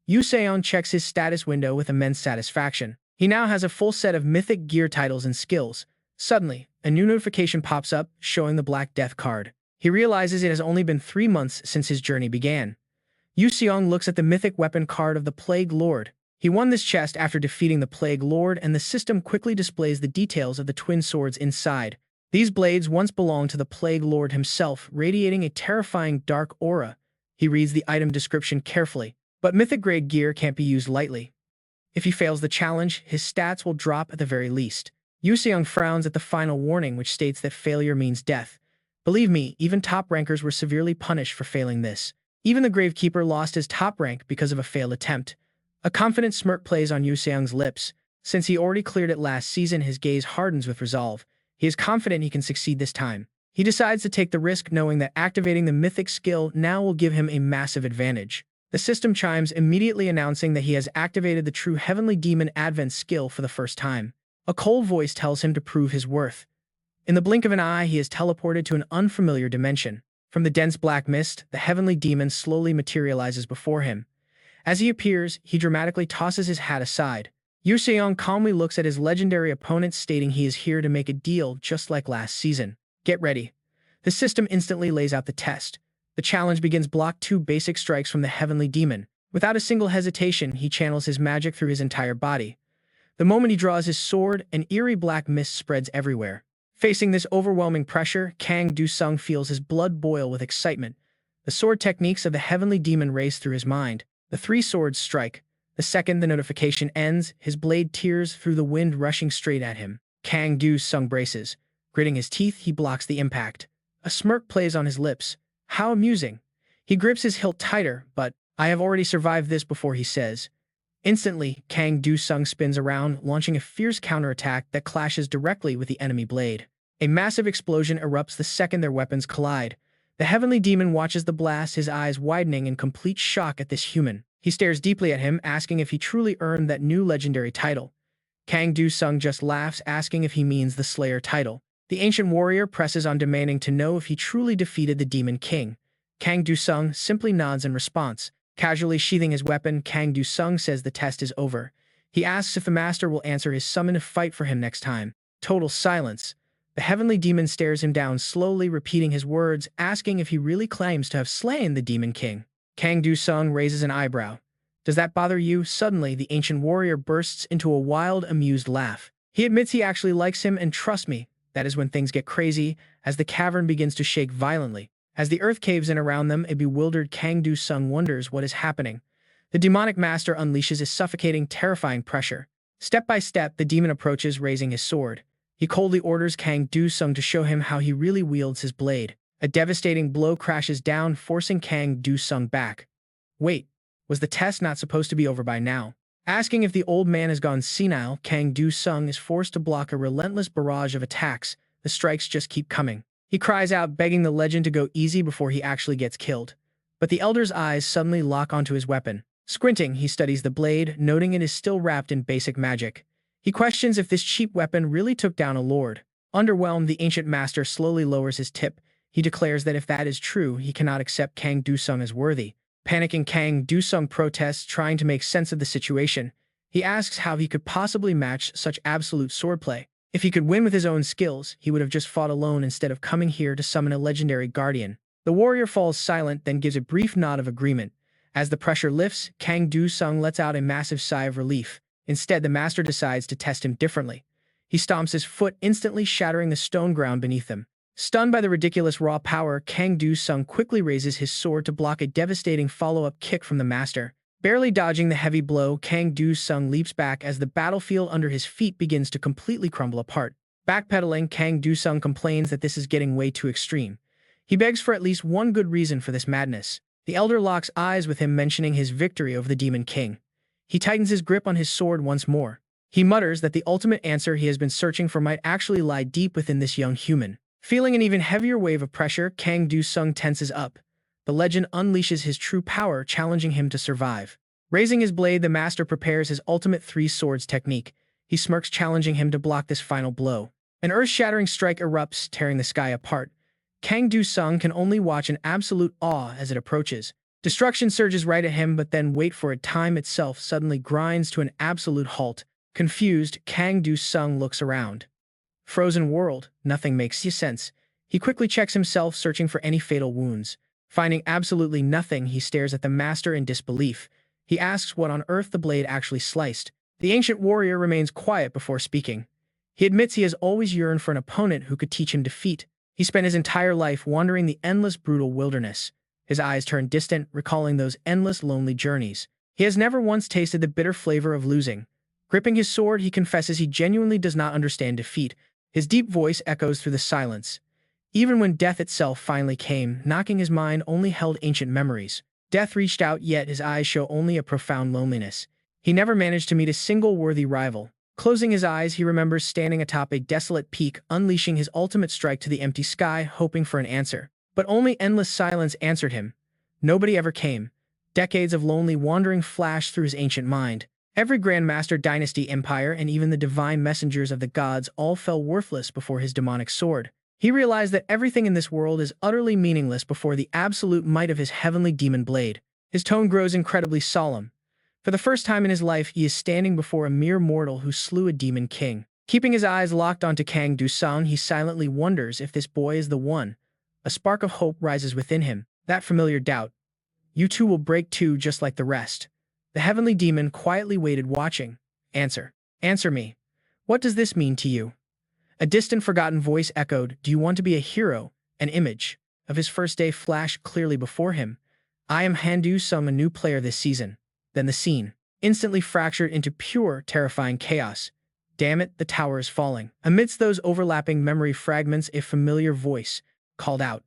S1: Yu Seong checks his status window with immense satisfaction. He now has a full set of mythic gear titles and skills. Suddenly, a new notification pops up, showing the Black Death card. He realizes it has only been 3 months since his journey began. Yu Seong looks at the mythic weapon card of the Plague Lord. He won this chest after defeating the Plague Lord, and the system quickly displays the details of the twin swords inside. These blades once belonged to the Plague Lord himself, radiating a terrifying dark aura. He reads the item description carefully, but mythic grade gear can't be used lightly. If he fails the challenge, his stats will drop at the very least. Yu Seong frowns at the final warning, which states that failure means death. Believe me, even top rankers were severely punished for failing this. Even the Gravekeeper lost his top rank because of a failed attempt. A confident smirk plays on Yu Seong's lips. Since he already cleared it last season, his gaze hardens with resolve. He is confident he can succeed this time. He decides to take the risk, knowing that activating the mythic skill now will give him a massive advantage. The system chimes, immediately announcing that he has activated the true Heavenly Demon Advent skill for the first time. A cold voice tells him to prove his worth. In the blink of an eye, he is teleported to an unfamiliar dimension. From the dense black mist, the Heavenly Demon slowly materializes before him. As he appears, he dramatically tosses his hat aside. Yu Seong calmly looks at his legendary opponent, stating he is here to make a deal just like last season. Get ready. The system instantly lays out the test. The challenge begins. Block 2 basic strikes from the Heavenly Demon. Without a single hesitation, he channels his magic through his entire body. The moment he draws his sword, an eerie black mist spreads everywhere. Facing this overwhelming pressure, Kang Du-sung feels his blood boil with excitement. The sword techniques of the Heavenly Demon race through his mind. The 3 swords strike. The second the notification ends, his blade tears through the wind, rushing straight at him. Kang Du-sung braces. Gritting his teeth, he blocks the impact. A smirk plays on his lips. How amusing. He grips his hilt tighter, but, "I have already survived this before," he says. Instantly, Kang Du-sung spins around, launching a fierce counterattack that clashes directly with the enemy blade. A massive explosion erupts the second their weapons collide. The Heavenly Demon watches the blast, his eyes widening in complete shock at this human. He stares deeply at him, asking if he truly earned that new legendary title. Kang Du-sung just laughs, asking if he means the Slayer title. The ancient warrior presses on, demanding to know if he truly defeated the Demon King. Kang Du-sung simply nods in response. Casually sheathing his weapon, Kang Du-sung says the test is over. He asks if the master will answer his summon to fight for him next time. Total silence. The heavenly demon stares him down, slowly repeating his words, asking if he really claims to have slain the Demon King. Kang Du-sung raises an eyebrow. Does that bother you? Suddenly, the ancient warrior bursts into a wild, amused laugh. He admits he actually likes him, and trust me, that is when things get crazy, as the cavern begins to shake violently. As the earth caves in around them, a bewildered Kang Du-sung wonders what is happening. The demonic master unleashes his suffocating, terrifying pressure. Step by step, the demon approaches, raising his sword. He coldly orders Kang Du-sung to show him how he really wields his blade. A devastating blow crashes down, forcing Kang Du-sung back. Wait, was the test not supposed to be over by now? Asking if the old man has gone senile, Kang Du-sung is forced to block a relentless barrage of attacks. The strikes just keep coming. He cries out, begging the legend to go easy before he actually gets killed. But the elder's eyes suddenly lock onto his weapon. Squinting, he studies the blade, noting it is still wrapped in basic magic. He questions if this cheap weapon really took down a lord. Underwhelmed, the ancient master slowly lowers his tip. He declares that if that is true, he cannot accept Kang Du-sung as worthy. Panicking, Kang Du-sung protests, trying to make sense of the situation. He asks how he could possibly match such absolute swordplay. If he could win with his own skills, he would have just fought alone instead of coming here to summon a legendary guardian. The warrior falls silent, then gives a brief nod of agreement. As the pressure lifts, Kang Du-sung lets out a massive sigh of relief. Instead, the master decides to test him differently. He stomps his foot, instantly shattering the stone ground beneath him. Stunned by the ridiculous raw power, Kang Du-sung quickly raises his sword to block a devastating follow-up kick from the master. Barely dodging the heavy blow, Kang Du-sung leaps back as the battlefield under his feet begins to completely crumble apart. Backpedaling, Kang Du-sung complains that this is getting way too extreme. He begs for at least one good reason for this madness. The elder locks eyes with him, mentioning his victory over the Demon King. He tightens his grip on his sword once more. He mutters that the ultimate answer he has been searching for might actually lie deep within this young human. Feeling an even heavier wave of pressure, Kang Du-sung tenses up. The legend unleashes his true power, challenging him to survive. Raising his blade, the master prepares his ultimate three swords technique. He smirks, challenging him to block this final blow. An earth-shattering strike erupts, tearing the sky apart. Kang Du-sung can only watch in absolute awe as it approaches. Destruction surges right at him, but then wait for it, time itself suddenly grinds to an absolute halt. Confused, Kang Du-sung looks around. Frozen world, nothing makes sense. He quickly checks himself, searching for any fatal wounds. Finding absolutely nothing, he stares at the master in disbelief. He asks what on earth the blade actually sliced. The ancient warrior remains quiet before speaking. He admits he has always yearned for an opponent who could teach him defeat. He spent his entire life wandering the endless, brutal wilderness. His eyes turn distant, recalling those endless, lonely journeys. He has never once tasted the bitter flavor of losing. Gripping his sword, he confesses he genuinely does not understand defeat. His deep voice echoes through the silence. Even when death itself finally came, knocking his mind, only held ancient memories. Death reached out, yet his eyes show only a profound loneliness. He never managed to meet a single worthy rival. Closing his eyes, he remembers standing atop a desolate peak, unleashing his ultimate strike to the empty sky, hoping for an answer. But only endless silence answered him. Nobody ever came. Decades of lonely wandering flashed through his ancient mind. Every Grandmaster dynasty, empire, and even the divine messengers of the gods all fell worthless before his demonic sword. He realized that everything in this world is utterly meaningless before the absolute might of his heavenly demon blade. His tone grows incredibly solemn. For the first time in his life, he is standing before a mere mortal who slew a demon king. Keeping his eyes locked onto Kang Du-sung, he silently wonders if this boy is the one. A spark of hope rises within him, that familiar doubt. You too will break too, just like the rest. The heavenly demon quietly waited, watching. Answer. Answer me. What does this mean to you? A distant, forgotten voice echoed, do you want to be a hero? An image of his first day flashed clearly before him. I am Han Du-sung, a new player this season. Then the scene instantly fractured into pure, terrifying chaos. Damn it, the tower is falling. Amidst those overlapping memory fragments, a familiar voice called out.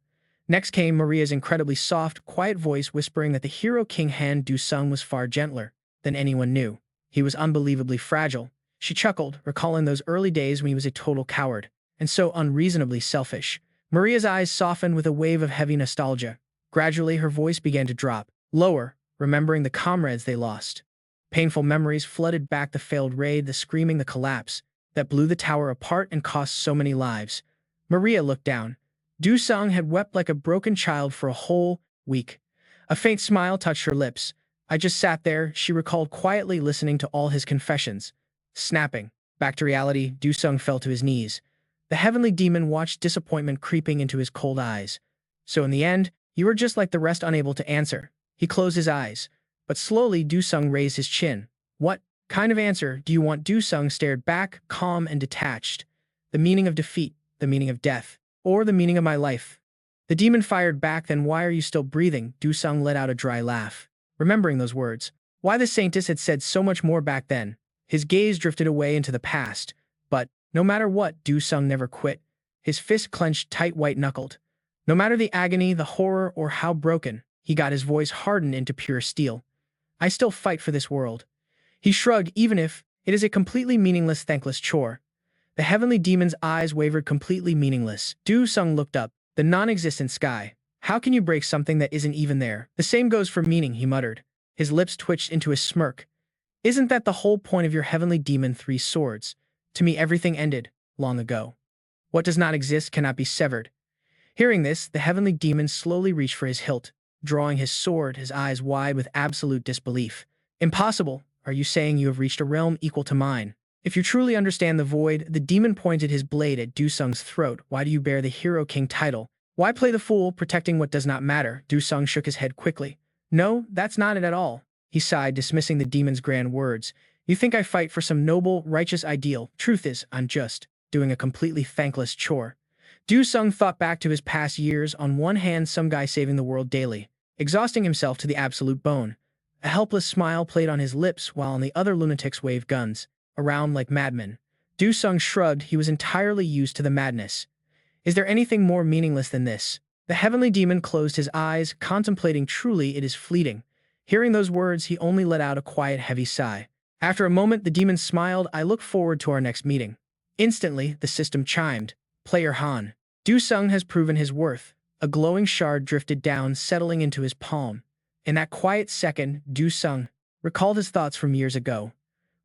S1: Next came Maria's incredibly soft, quiet voice, whispering that the hero King Han Du-sung was far gentler than anyone knew. He was unbelievably fragile. She chuckled, recalling those early days when he was a total coward, and so unreasonably selfish. Maria's eyes softened with a wave of heavy nostalgia. Gradually, her voice began to drop, lower, remembering the comrades they lost. Painful memories flooded back: the failed raid, the screaming, the collapse that blew the tower apart and cost so many lives. Maria looked down. Du-sung had wept like a broken child for a whole week. A faint smile touched her lips. I just sat there, she recalled quietly, listening to all his confessions. Snapping back to reality, Du-sung fell to his knees. The heavenly demon watched disappointment creeping into his cold eyes. So in the end, you were just like the rest, unable to answer. He closed his eyes. But slowly, Du-sung raised his chin. What kind of answer do you want? Du-sung stared back, calm and detached. The meaning of defeat, the meaning of death, or the meaning of my life? The demon fired back. Then why are you still breathing? Du-sung let out a dry laugh, remembering those words. Why the saintess had said so much more back then. His gaze drifted away into the past. But no matter what, Du-sung never quit. His fist clenched tight, white-knuckled. No matter the agony, the horror, or how broken, he got his voice hardened into pure steel. I still fight for this world. He shrugged. Even if it is a completely meaningless, thankless chore. The heavenly demon's eyes wavered. Completely meaningless. Du-sung looked up. The non-existent sky. How can you break something that isn't even there? The same goes for meaning, he muttered. His lips twitched into a smirk. Isn't that the whole point of your heavenly demon? Three swords. To me, everything ended long ago. What does not exist cannot be severed. Hearing this, the heavenly demon slowly reached for his hilt, drawing his sword, his eyes wide with absolute disbelief. Impossible. Are you saying you have reached a realm equal to mine? If you truly understand the void, the demon pointed his blade at Du-sung's throat. Why do you bear the Hero King title? Why play the fool, protecting what does not matter? Du-sung shook his head quickly. No, that's not it at all. He sighed, dismissing the demon's grand words. You think I fight for some noble, righteous ideal. Truth is, I'm just doing a completely thankless chore. Du-sung thought back to his past years. On one hand, some guy saving the world daily, exhausting himself to the absolute bone. A helpless smile played on his lips, while on the other, lunatics waved guns around like madmen. Du-sung shrugged. He was entirely used to the madness. Is there anything more meaningless than this? The heavenly demon closed his eyes, contemplating. Truly, it is fleeting. Hearing those words, he only let out a quiet, heavy sigh. After a moment, the demon smiled. I look forward to our next meeting. Instantly, the system chimed. Player Han. Du-sung has proven his worth. A glowing shard drifted down, settling into his palm. In that quiet second, Du-sung recalled his thoughts from years ago.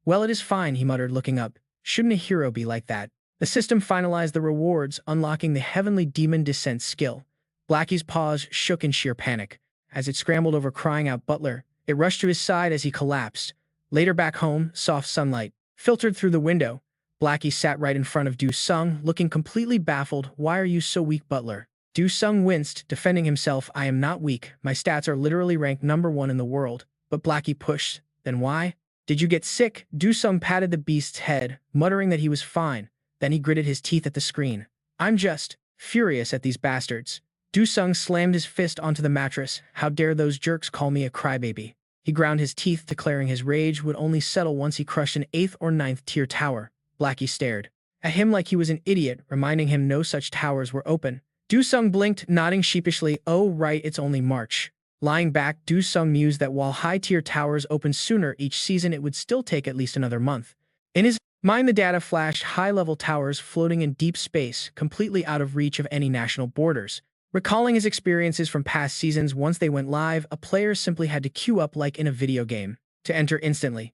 S1: Well, it is fine, he muttered, looking up. Shouldn't a hero be like that? The system finalized the rewards, unlocking the heavenly demon descent skill. Blackie's paws shook in sheer panic. As it scrambled over, crying out, Butler. It rushed to his side as he collapsed. Later back home, soft sunlight filtered through the window. Blackie sat right in front of Du-sung, looking completely baffled. Why are you so weak, Butler? Du-sung winced, defending himself. I am not weak. My stats are literally ranked #1 in the world. But Blackie pushed. Then why? Did you get sick? Du-sung patted the beast's head, muttering that he was fine. Then he gritted his teeth at the screen. I'm just furious at these bastards. Du-sung slammed his fist onto the mattress. How dare those jerks call me a crybaby? He ground his teeth, declaring his rage would only settle once he crushed an 8th or 9th tier tower. Blackie stared at him like he was an idiot, reminding him no such towers were open. Du-sung blinked, nodding sheepishly. Oh right, it's only March. Lying back, Du-sung mused that while high-tier towers opened sooner each season, it would still take at least another month. In his mind, the data flashed: high-level towers floating in deep space, completely out of reach of any national borders. Recalling his experiences from past seasons, once they went live, a player simply had to queue up like in a video game to enter instantly.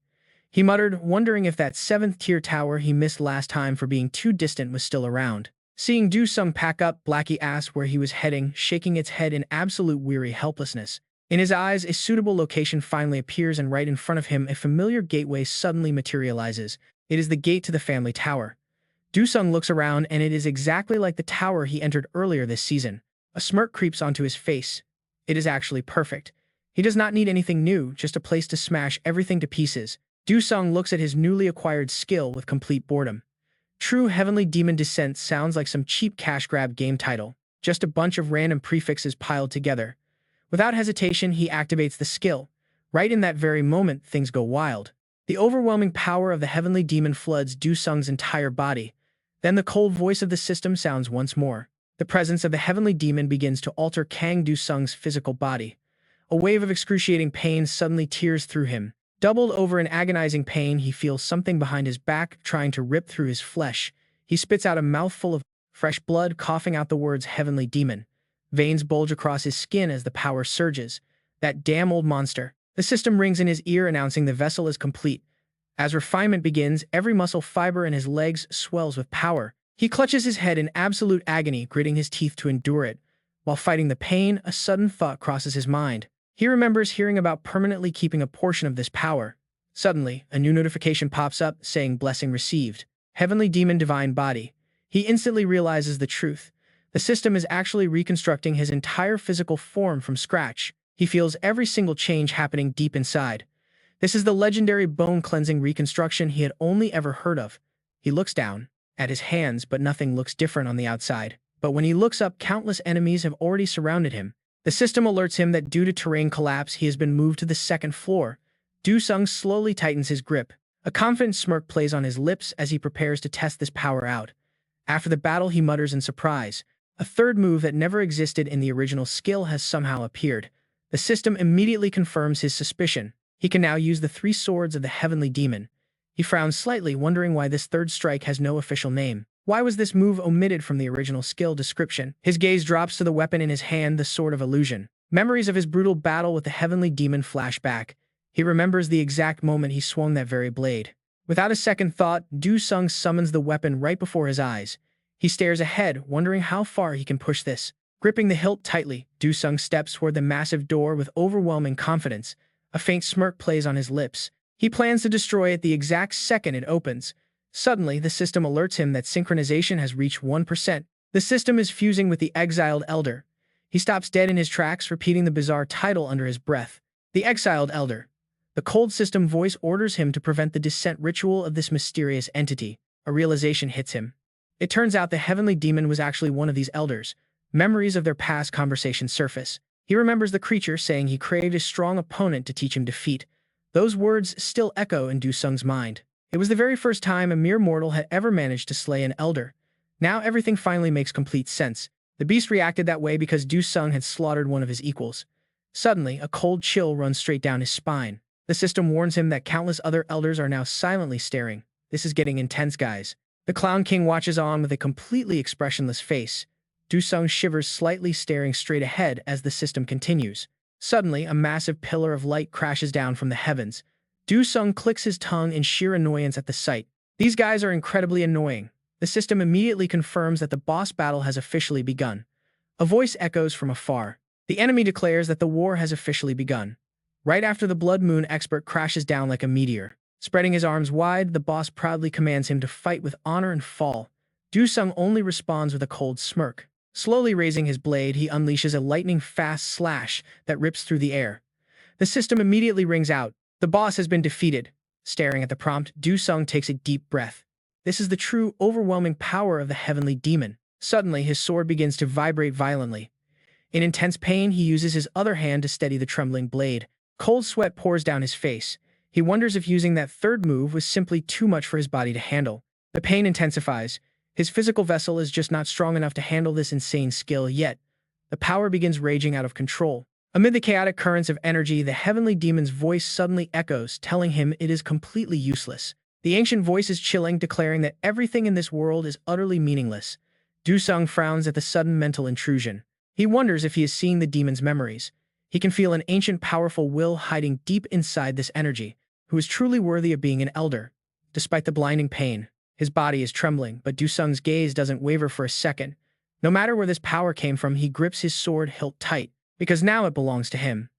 S1: He muttered, wondering if that 7th-tier tower he missed last time for being too distant was still around. Seeing Du-sung pack up, Blackie asked where he was heading, shaking its head in absolute weary helplessness. In his eyes, a suitable location finally appears, and right in front of him, a familiar gateway suddenly materializes. It is the gate to the family tower. Du-sung looks around, and it is exactly like the tower he entered earlier this season. A smirk creeps onto his face. It is actually perfect. He does not need anything new, just a place to smash everything to pieces. Du-sung looks at his newly acquired skill with complete boredom. True Heavenly Demon Descent sounds like some cheap cash grab game title, just a bunch of random prefixes piled together. Without hesitation, he activates the skill. Right in that very moment, things go wild. The overwhelming power of the Heavenly Demon floods Du-sung's entire body. Then the cold voice of the system sounds once more. The presence of the Heavenly Demon begins to alter Kang Du-sung's physical body. A wave of excruciating pain suddenly tears through him. Doubled over in agonizing pain, he feels something behind his back trying to rip through his flesh. He spits out a mouthful of fresh blood, coughing out the words Heavenly Demon. Veins bulge across his skin as the power surges. That damn old monster. The system rings in his ear announcing the vessel is complete. As refinement begins, every muscle fiber in his legs swells with power. He clutches his head in absolute agony, gritting his teeth to endure it. While fighting the pain, a sudden thought crosses his mind. He remembers hearing about permanently keeping a portion of this power. Suddenly, a new notification pops up saying blessing received. Heavenly Demon Divine Body. He instantly realizes the truth. The system is actually reconstructing his entire physical form from scratch. He feels every single change happening deep inside. This is the legendary bone-cleansing reconstruction he had only ever heard of. He looks down at his hands, but nothing looks different on the outside. But when he looks up, countless enemies have already surrounded him. The system alerts him that due to terrain collapse, he has been moved to the second floor. Du-sung slowly tightens his grip. A confident smirk plays on his lips as he prepares to test this power out. After the battle, he mutters in surprise. A third move that never existed in the original skill has somehow appeared. The system immediately confirms his suspicion. He can now use the 3 swords of the Heavenly Demon. He frowns slightly, wondering why this third strike has no official name. Why was this move omitted from the original skill description? His gaze drops to the weapon in his hand, the Sword of Illusion. Memories of his brutal battle with the Heavenly Demon flash back. He remembers the exact moment he swung that very blade. Without a second thought, Du-sung summons the weapon right before his eyes. He stares ahead, wondering how far he can push this. Gripping the hilt tightly, Du-sung steps toward the massive door with overwhelming confidence. A faint smirk plays on his lips. He plans to destroy it the exact second it opens. Suddenly, the system alerts him that synchronization has reached 1%. The system is fusing with the Exiled Elder. He stops dead in his tracks, repeating the bizarre title under his breath. The Exiled Elder. The cold system voice orders him to prevent the descent ritual of this mysterious entity. A realization hits him. It turns out the Heavenly Demon was actually one of these elders. Memories of their past conversation surface. He remembers the creature saying he craved a strong opponent to teach him defeat. Those words still echo in Du-sung's mind. It was the very first time a mere mortal had ever managed to slay an elder. Now everything finally makes complete sense. The beast reacted that way because Du-sung had slaughtered one of his equals. Suddenly, a cold chill runs straight down his spine. The system warns him that countless other elders are now silently staring. This is getting intense, guys. The Clown King watches on with a completely expressionless face. Du-sung shivers slightly, staring straight ahead as the system continues. Suddenly, a massive pillar of light crashes down from the heavens. Du-sung clicks his tongue in sheer annoyance at the sight. These guys are incredibly annoying. The system immediately confirms that the boss battle has officially begun. A voice echoes from afar. The enemy declares that the war has officially begun. Right after the Blood Moon expert crashes down like a meteor. Spreading his arms wide, the boss proudly commands him to fight with honor and fall. Du-sung only responds with a cold smirk. Slowly raising his blade, he unleashes a lightning-fast slash that rips through the air. The system immediately rings out. The boss has been defeated. Staring at the prompt, Du-sung takes a deep breath. This is the true, overwhelming power of the Heavenly Demon. Suddenly, his sword begins to vibrate violently. In intense pain, he uses his other hand to steady the trembling blade. Cold sweat pours down his face. He wonders if using that third move was simply too much for his body to handle. The pain intensifies. His physical vessel is just not strong enough to handle this insane skill yet. The power begins raging out of control. Amid the chaotic currents of energy, the Heavenly Demon's voice suddenly echoes, telling him it is completely useless. The ancient voice is chilling, declaring that everything in this world is utterly meaningless. Du-sung frowns at the sudden mental intrusion. He wonders if he is seeing the demon's memories. He can feel an ancient, powerful will hiding deep inside this energy, who is truly worthy of being an elder. Despite the blinding pain, his body is trembling, but Du-sung's gaze doesn't waver for a second. No matter where this power came from, he grips his sword hilt tight, because now it belongs to him.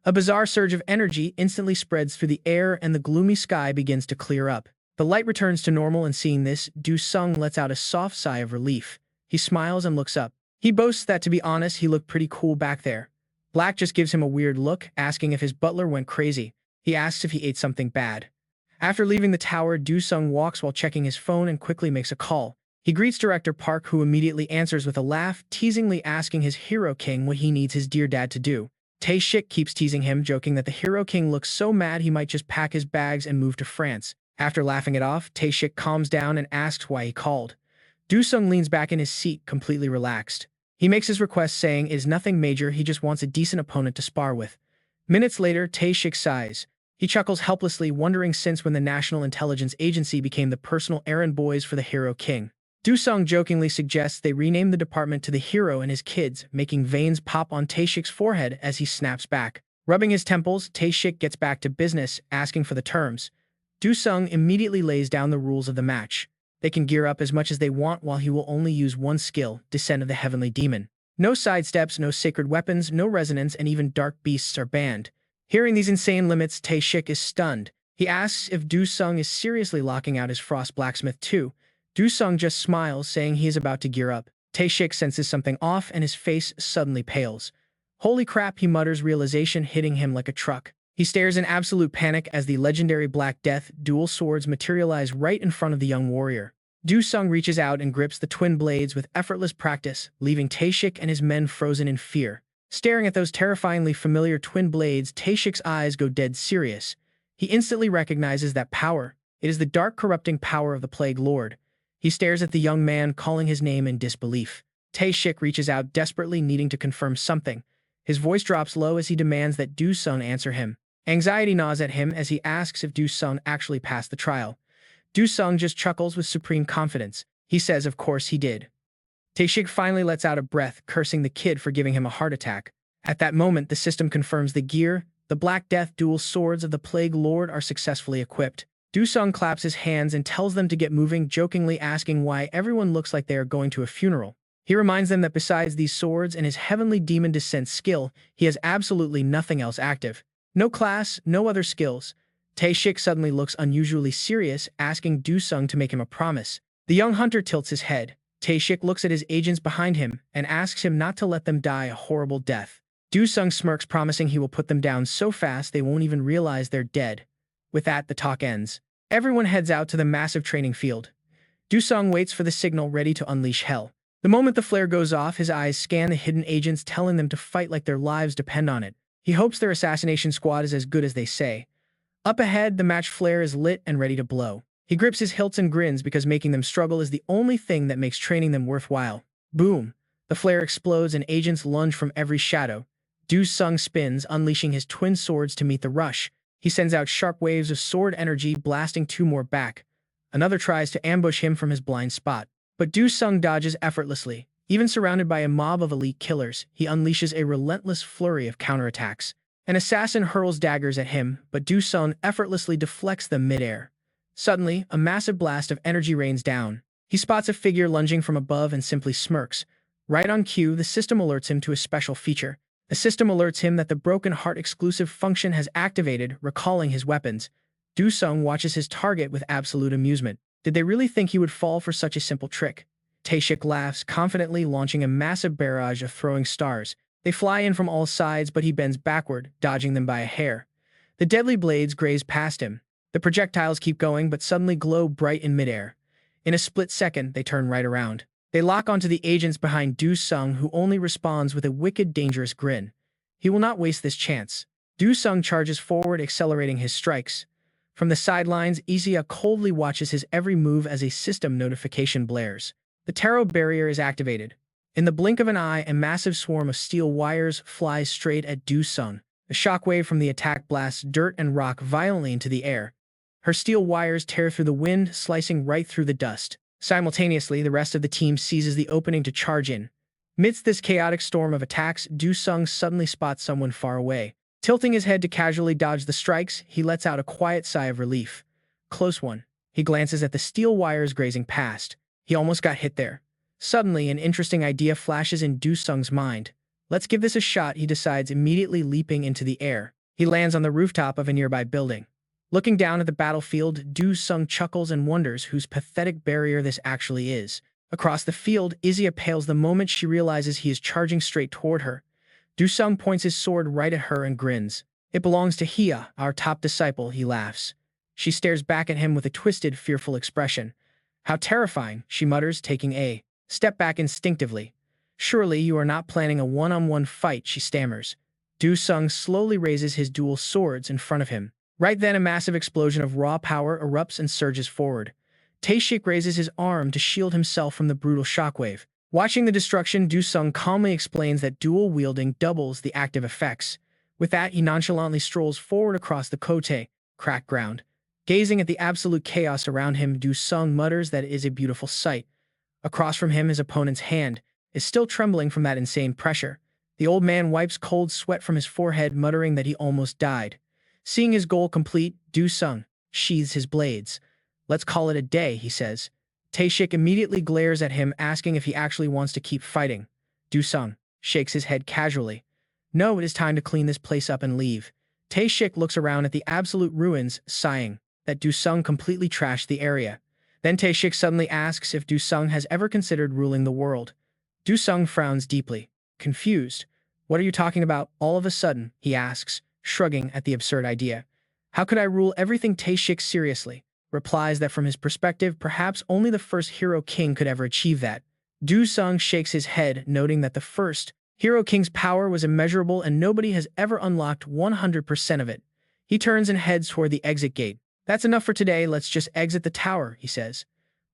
S1: A bizarre surge of energy instantly spreads through the air and the gloomy sky begins to clear up. The light returns to normal, and seeing this, Du-sung lets out a soft sigh of relief. He smiles and looks up. He boasts that, to be honest, he looked pretty cool back there. Black just gives him a weird look, asking if his butler went crazy. He asks if he ate something bad. After leaving the tower, Du-sung walks while checking his phone and quickly makes a call. He greets Director Park, who immediately answers with a laugh, teasingly asking his Hero King what he needs his dear dad to do. Tae-shik keeps teasing him, joking that the Hero King looks so mad he might just pack his bags and move to France. After laughing it off, Tae-shik calms down and asks why he called. Du-sung leans back in his seat, completely relaxed. He makes his request, saying it is nothing major, he just wants a decent opponent to spar with. Minutes later, Tae-shik sighs. He chuckles helplessly, wondering since when the National Intelligence Agency became the personal errand boys for the Hero King. Du-sung jokingly suggests they rename the department to the Hero and his kids, making veins pop on Tae-shik's forehead as he snaps back. Rubbing his temples, Tae-shik gets back to business, asking for the terms. Do-sung immediately lays down the rules of the match. They can gear up as much as they want while he will only use one skill, Descent of the Heavenly Demon. No sidesteps, no sacred weapons, no resonance, and even dark beasts are banned. Hearing these insane limits, Tae-shik is stunned. He asks if Do-sung is seriously locking out his Frost Blacksmith too. Do-sung just smiles, saying he is about to gear up. Tae-shik senses something off and his face suddenly pales. Holy crap, he mutters, realization hitting him like a truck. He stares in absolute panic as the legendary Black Death dual swords materialize right in front of the young warrior. Do-sung reaches out and grips the twin blades with effortless practice, leaving Tae-shik and his men frozen in fear. Staring at those terrifyingly familiar twin blades, Tae-shik's eyes go dead serious. He instantly recognizes that power. It is the dark, corrupting power of the Plague Lord. He stares at the young man, calling his name in disbelief. Tae-shik reaches out desperately, needing to confirm something. His voice drops low as he demands that Do-sung answer him. Anxiety gnaws at him as he asks if Do-sung actually passed the trial. Do-sung just chuckles with supreme confidence. He says of course he did. Tae-shik finally lets out a breath, cursing the kid for giving him a heart attack. At that moment, the system confirms the gear. The Black Death dual swords of the Plague Lord are successfully equipped. Do-sung claps his hands and tells them to get moving, jokingly asking why everyone looks like they are going to a funeral. He reminds them that besides these swords and his Heavenly Demon Descent skill, he has absolutely nothing else active. No class, no other skills. Tae-shik suddenly looks unusually serious, asking Do-sung to make him a promise. The young hunter tilts his head. Tae-shik looks at his agents behind him and asks him not to let them die a horrible death. Do-sung smirks, promising he will put them down so fast they won't even realize they're dead. With that, the talk ends. Everyone heads out to the massive training field. Do-sung waits for the signal, ready to unleash hell. The moment the flare goes off, his eyes scan the hidden agents, telling them to fight like their lives depend on it. He hopes their assassination squad is as good as they say. Up ahead, the match flare is lit and ready to blow. He grips his hilts and grins because making them struggle is the only thing that makes training them worthwhile. Boom! The flare explodes and agents lunge from every shadow. Do-sung spins, unleashing his twin swords to meet the rush. He sends out sharp waves of sword energy, blasting two more back. Another tries to ambush him from his blind spot. But Do-sung dodges effortlessly. Even surrounded by a mob of elite killers, he unleashes a relentless flurry of counterattacks. An assassin hurls daggers at him, but Do-sung effortlessly deflects them midair. Suddenly, a massive blast of energy rains down. He spots a figure lunging from above and simply smirks. Right on cue, the system alerts him to a special feature. The system alerts him that the Broken Heart exclusive function has activated, recalling his weapons. Do-sung watches his target with absolute amusement. Did they really think he would fall for such a simple trick? Tae-shik laughs, confidently launching a massive barrage of throwing stars. They fly in from all sides, but he bends backward, dodging them by a hair. The deadly blades graze past him. The projectiles keep going, but suddenly glow bright in midair. In a split second, they turn right around. They lock onto the agents behind Do-sung, who only responds with a wicked, dangerous grin. He will not waste this chance. Do-sung charges forward, accelerating his strikes. From the sidelines, Isia coldly watches his every move as a system notification blares. The tarot barrier is activated. In the blink of an eye, a massive swarm of steel wires flies straight at Do-sung. A shockwave from the attack blasts dirt and rock violently into the air. Her steel wires tear through the wind, slicing right through the dust. Simultaneously, the rest of the team seizes the opening to charge in. Amidst this chaotic storm of attacks, Do-sung suddenly spots someone far away. Tilting his head to casually dodge the strikes, he lets out a quiet sigh of relief. Close one. He glances at the steel wires grazing past. He almost got hit there. Suddenly, an interesting idea flashes in Do-sung's mind. Let's give this a shot, he decides, immediately leaping into the air. He lands on the rooftop of a nearby building. Looking down at the battlefield, Do-sung chuckles and wonders whose pathetic barrier this actually is. Across the field, Isia pales the moment she realizes he is charging straight toward her. Do-sung points his sword right at her and grins. It belongs to Hia, our top disciple, he laughs. She stares back at him with a twisted, fearful expression. How terrifying, she mutters, taking a step back instinctively. Surely you are not planning a one-on-one fight, she stammers. Do-sung slowly raises his dual swords in front of him. Right then, a massive explosion of raw power erupts and surges forward. Tae-shik raises his arm to shield himself from the brutal shockwave. Watching the destruction, Do-sung calmly explains that dual wielding doubles the active effects. With that, he nonchalantly strolls forward across the Kote, cracked ground. Gazing at the absolute chaos around him, Do-sung mutters that it is a beautiful sight. Across from him, his opponent's hand is still trembling from that insane pressure. The old man wipes cold sweat from his forehead, muttering that he almost died. Seeing his goal complete, Du Sung sheathes his blades. "Let's call it a day," he says. Tae-shik immediately glares at him, asking if he actually wants to keep fighting. Du Sung shakes his head casually. "No, it is time to clean this place up and leave." Tae-shik looks around at the absolute ruins, sighing that Du Sung completely trashed the area. Then Tae-shik suddenly asks if Du Sung has ever considered ruling the world. Du Sung frowns deeply, confused. "What are you talking about all of a sudden?" he asks, shrugging at the absurd idea. "How could I rule everything?" Tae-shik seriously replies that from his perspective, perhaps only the first hero king could ever achieve that. Du Sung shakes his head, noting that the first hero king's power was immeasurable and nobody has ever unlocked 100% of it. He turns and heads toward the exit gate. "That's enough for today, let's just exit the tower," he says.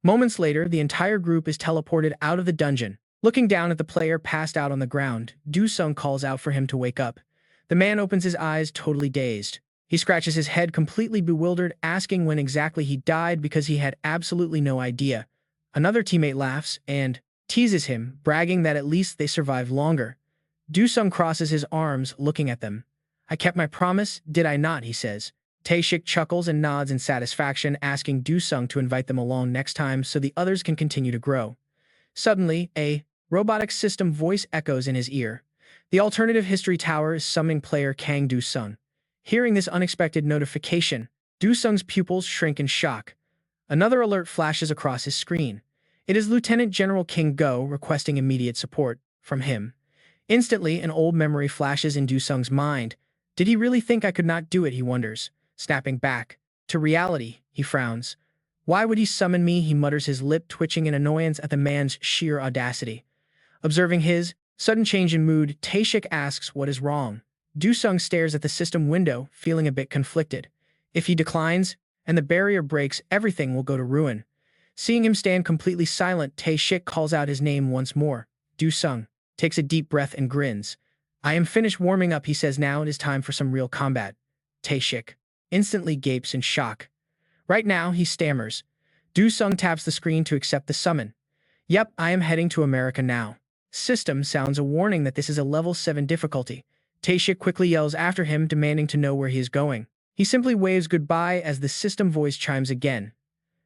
S1: Moments later, the entire group is teleported out of the dungeon. Looking down at the player passed out on the ground, Du Sung calls out for him to wake up. The man opens his eyes, totally dazed. He scratches his head, completely bewildered, asking when exactly he died because he had absolutely no idea. Another teammate laughs and teases him, bragging that at least they survived longer. Du Sung crosses his arms, looking at them. "I kept my promise, did I not?" he says. Tae-shik chuckles and nods in satisfaction, asking Du Sung to invite them along next time so the others can continue to grow. Suddenly, a robotic system voice echoes in his ear. The alternative history tower is summoning player Kang Du Sung. Hearing this unexpected notification, Du Sung's pupils shrink in shock. Another alert flashes across his screen. It is Lieutenant General King Go requesting immediate support from him. Instantly, an old memory flashes in Du Sung's mind. Did he really think I could not do it, he wonders. Snapping back to reality, he frowns. "Why would he summon me?" he mutters, his lip twitching in annoyance at the man's sheer audacity. Observing his sudden change in mood, Tae-shik asks what is wrong. Du Sung stares at the system window, feeling a bit conflicted. If he declines, and the barrier breaks, everything will go to ruin. Seeing him stand completely silent, Tae-shik calls out his name once more. Du Sung takes a deep breath and grins. "I am finished warming up," he says. "Now it is time for some real combat." Tae-shik instantly gapes in shock. Right now, he stammers. Du Sung taps the screen to accept the summon. "Yep, I am heading to America now." System sounds a warning that this is a level 7 difficulty. Tae-shik quickly yells after him, demanding to know where he is going. He simply waves goodbye as the system voice chimes again.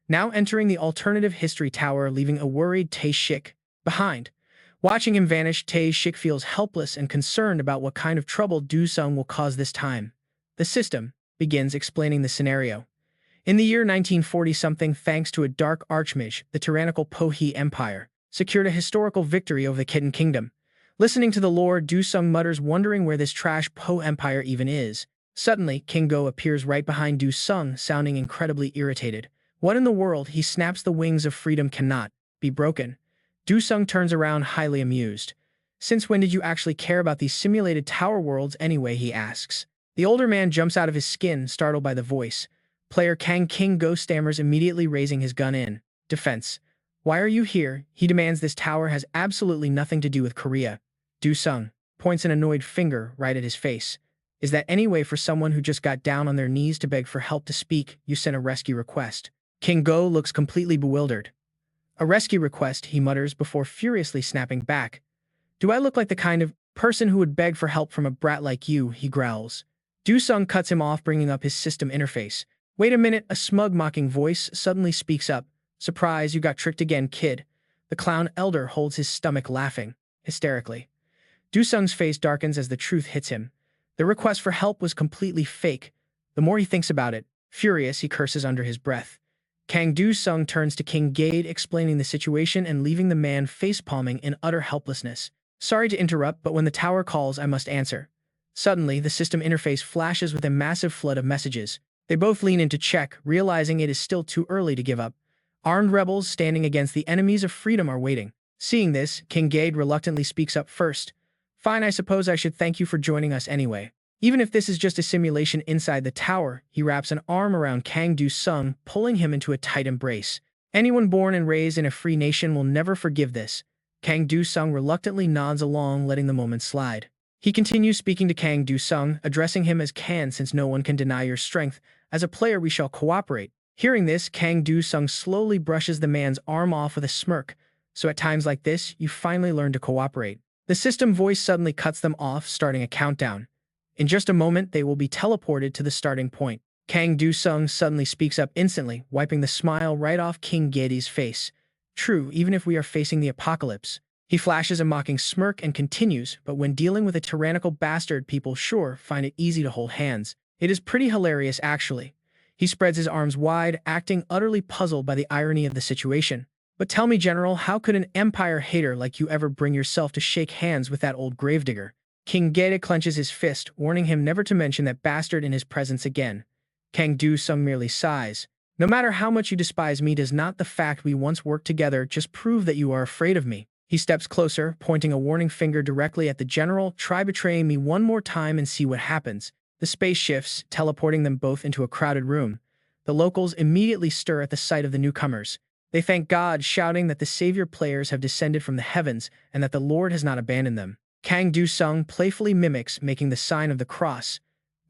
S1: Now entering the alternative history tower, leaving a worried Tae-shik behind. Watching him vanish, Tae-shik feels helpless and concerned about what kind of trouble Du Sung will cause this time. The system begins explaining the scenario. In the year 1940-something, thanks to a dark archmage, the tyrannical Po-he Empire secured a historical victory over the Kitten Kingdom. Listening to the lore, Du Sung mutters, wondering where this trash Po Empire even is. Suddenly, King Go appears right behind Du Sung, sounding incredibly irritated. "What in the world?" He snaps. "The wings of freedom cannot be broken." Du Sung turns around, highly amused. "Since when did you actually care about these simulated tower worlds anyway?" he asks. The older man jumps out of his skin, startled by the voice. Player King Go stammers, immediately raising his gun in defense. "Why are you here?" he demands. "This tower has absolutely nothing to do with Korea." Du Sung points an annoyed finger right at his face. "Is that any way for someone who just got down on their knees to beg for help to speak? You sent a rescue request." King Go looks completely bewildered. "A rescue request," he mutters before furiously snapping back. "Do I look like the kind of person who would beg for help from a brat like you?" he growls. Du Sung cuts him off, bringing up his system interface. "Wait a minute," a smug, mocking voice suddenly speaks up. "Surprise, you got tricked again, kid." The clown elder holds his stomach, laughing hysterically. Du Sung's face darkens as the truth hits him. The request for help was completely fake. The more he thinks about it, furious, he curses under his breath. Kang Du Sung turns to King Gade, explaining the situation and leaving the man facepalming in utter helplessness. "Sorry to interrupt, but when the tower calls, I must answer." Suddenly, the system interface flashes with a massive flood of messages. They both lean in to check, realizing it is still too early to give up. Armed rebels standing against the enemies of freedom are waiting. Seeing this, King Gade reluctantly speaks up first. "Fine, I suppose I should thank you for joining us anyway. Even if this is just a simulation inside the tower," he wraps an arm around Kang Du Sung, pulling him into a tight embrace. "Anyone born and raised in a free nation will never forgive this." Kang Du Sung reluctantly nods along, letting the moment slide. He continues speaking to Kang Du Sung, addressing him as Kan, "Since no one can deny your strength, as a player we shall cooperate." Hearing this, Kang Du Sung slowly brushes the man's arm off with a smirk. "So at times like this, you finally learn to cooperate." The system voice suddenly cuts them off, starting a countdown. In just a moment, they will be teleported to the starting point. Kang Do-sung suddenly speaks up instantly, wiping the smile right off King Gaedi's face. True, even if we are facing the apocalypse. He flashes a mocking smirk and continues, but when dealing with a tyrannical bastard, people sure find it easy to hold hands. It is pretty hilarious, actually. He spreads his arms wide, acting utterly puzzled by the irony of the situation. But tell me, General, how could an Empire hater like you ever bring yourself to shake hands with that old gravedigger? King Gaedi clenches his fist, warning him never to mention that bastard in his presence again. Kang Do-sung merely sighs. No matter how much you despise me, does not the fact we once worked together just prove that you are afraid of me? He steps closer, pointing a warning finger directly at the general. Try betraying me one more time and see what happens. The space shifts, teleporting them both into a crowded room. The locals immediately stir at the sight of the newcomers. They thank God, shouting that the savior players have descended from the heavens and that the Lord has not abandoned them. Kang Do-sung playfully mimics, making the sign of the cross.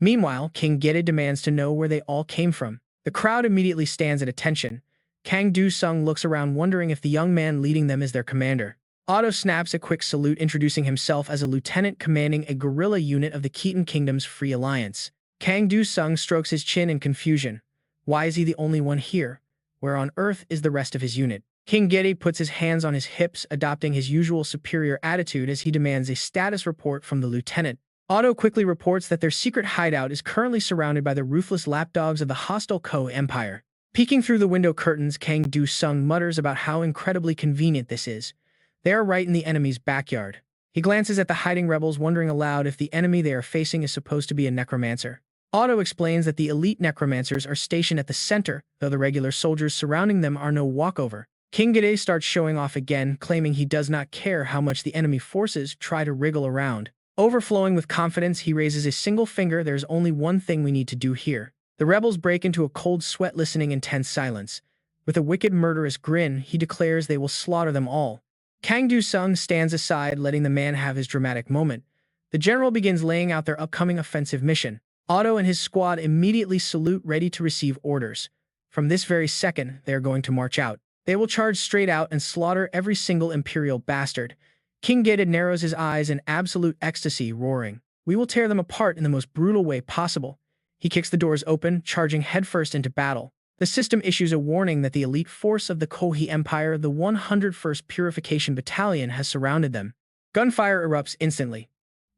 S1: Meanwhile, King Gaedi demands to know where they all came from. The crowd immediately stands at attention. Kang Do-sung looks around, wondering if the young man leading them is their commander. Otto snaps a quick salute, introducing himself as a lieutenant commanding a guerrilla unit of the Khitan Kingdom's Free Alliance. Kang Do-sung strokes his chin in confusion. Why is he the only one here? Where on earth is the rest of his unit? King Gaedi puts his hands on his hips, adopting his usual superior attitude as he demands a status report from the lieutenant. Otto quickly reports that their secret hideout is currently surrounded by the ruthless lapdogs of the hostile Ko Empire. Peeking through the window curtains, Kang Do-sung mutters about how incredibly convenient this is. They are right in the enemy's backyard. He glances at the hiding rebels, wondering aloud if the enemy they are facing is supposed to be a necromancer. Otto explains that the elite necromancers are stationed at the center, though the regular soldiers surrounding them are no walkover. King Gaedi starts showing off again, claiming he does not care how much the enemy forces try to wriggle around. Overflowing with confidence, he raises a single finger. There's only one thing we need to do here. The rebels break into a cold sweat, listening in tense silence. With a wicked, murderous grin, he declares they will slaughter them all. Kang Do-sung stands aside, letting the man have his dramatic moment. The general begins laying out their upcoming offensive mission. Otto and his squad immediately salute, ready to receive orders. From this very second, they are going to march out. They will charge straight out and slaughter every single imperial bastard. King Gaedi narrows his eyes in absolute ecstasy, roaring, "We will tear them apart in the most brutal way possible." He kicks the doors open, charging headfirst into battle. The system issues a warning that the elite force of the Kohi Empire, the 101st Purification Battalion, has surrounded them. Gunfire erupts instantly.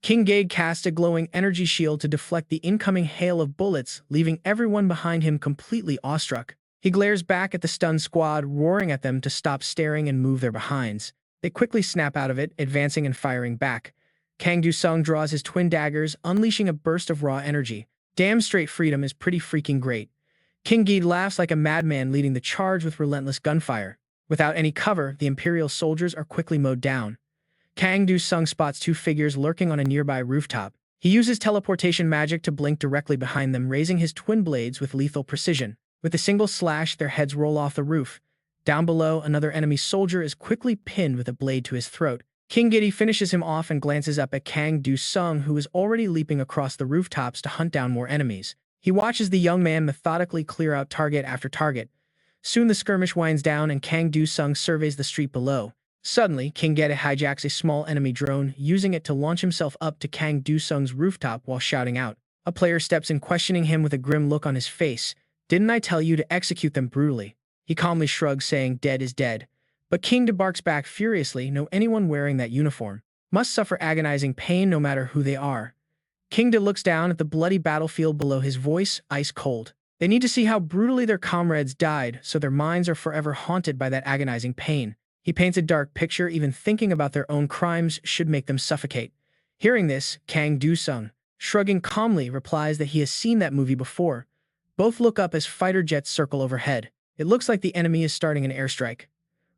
S1: King Gaedi casts a glowing energy shield to deflect the incoming hail of bullets, leaving everyone behind him completely awestruck. He glares back at the stunned squad, roaring at them to stop staring and move their behinds. They quickly snap out of it, advancing and firing back. Kang Do-sung draws his twin daggers, unleashing a burst of raw energy. Damn straight freedom is pretty freaking great. King Gaedi laughs like a madman, leading the charge with relentless gunfire. Without any cover, the Imperial soldiers are quickly mowed down. Kang Do-sung spots two figures lurking on a nearby rooftop. He uses teleportation magic to blink directly behind them, raising his twin blades with lethal precision. With a single slash, their heads roll off the roof. Down below, another enemy soldier is quickly pinned with a blade to his throat. King Gaedi finishes him off and glances up at Kang Do-sung, who is already leaping across the rooftops to hunt down more enemies. He watches the young man methodically clear out target after target. Soon the skirmish winds down and Kang Do-sung surveys the street below. Suddenly, King Gaedi hijacks a small enemy drone, using it to launch himself up to Kang Do-sung's rooftop while shouting out. A player steps in, questioning him with a grim look on his face. "Didn't I tell you to execute them brutally?" He calmly shrugs, saying, "Dead is dead." But King Da barks back furiously, "No, anyone wearing that uniform must suffer agonizing pain no matter who they are." King Da looks down at the bloody battlefield below, his voice ice cold. They need to see how brutally their comrades died, so their minds are forever haunted by that agonizing pain. He paints a dark picture. Even thinking about their own crimes should make them suffocate. Hearing this, Kang Do-sung, shrugging calmly, replies that he has seen that movie before. Both look up as fighter jets circle overhead. It looks like the enemy is starting an airstrike.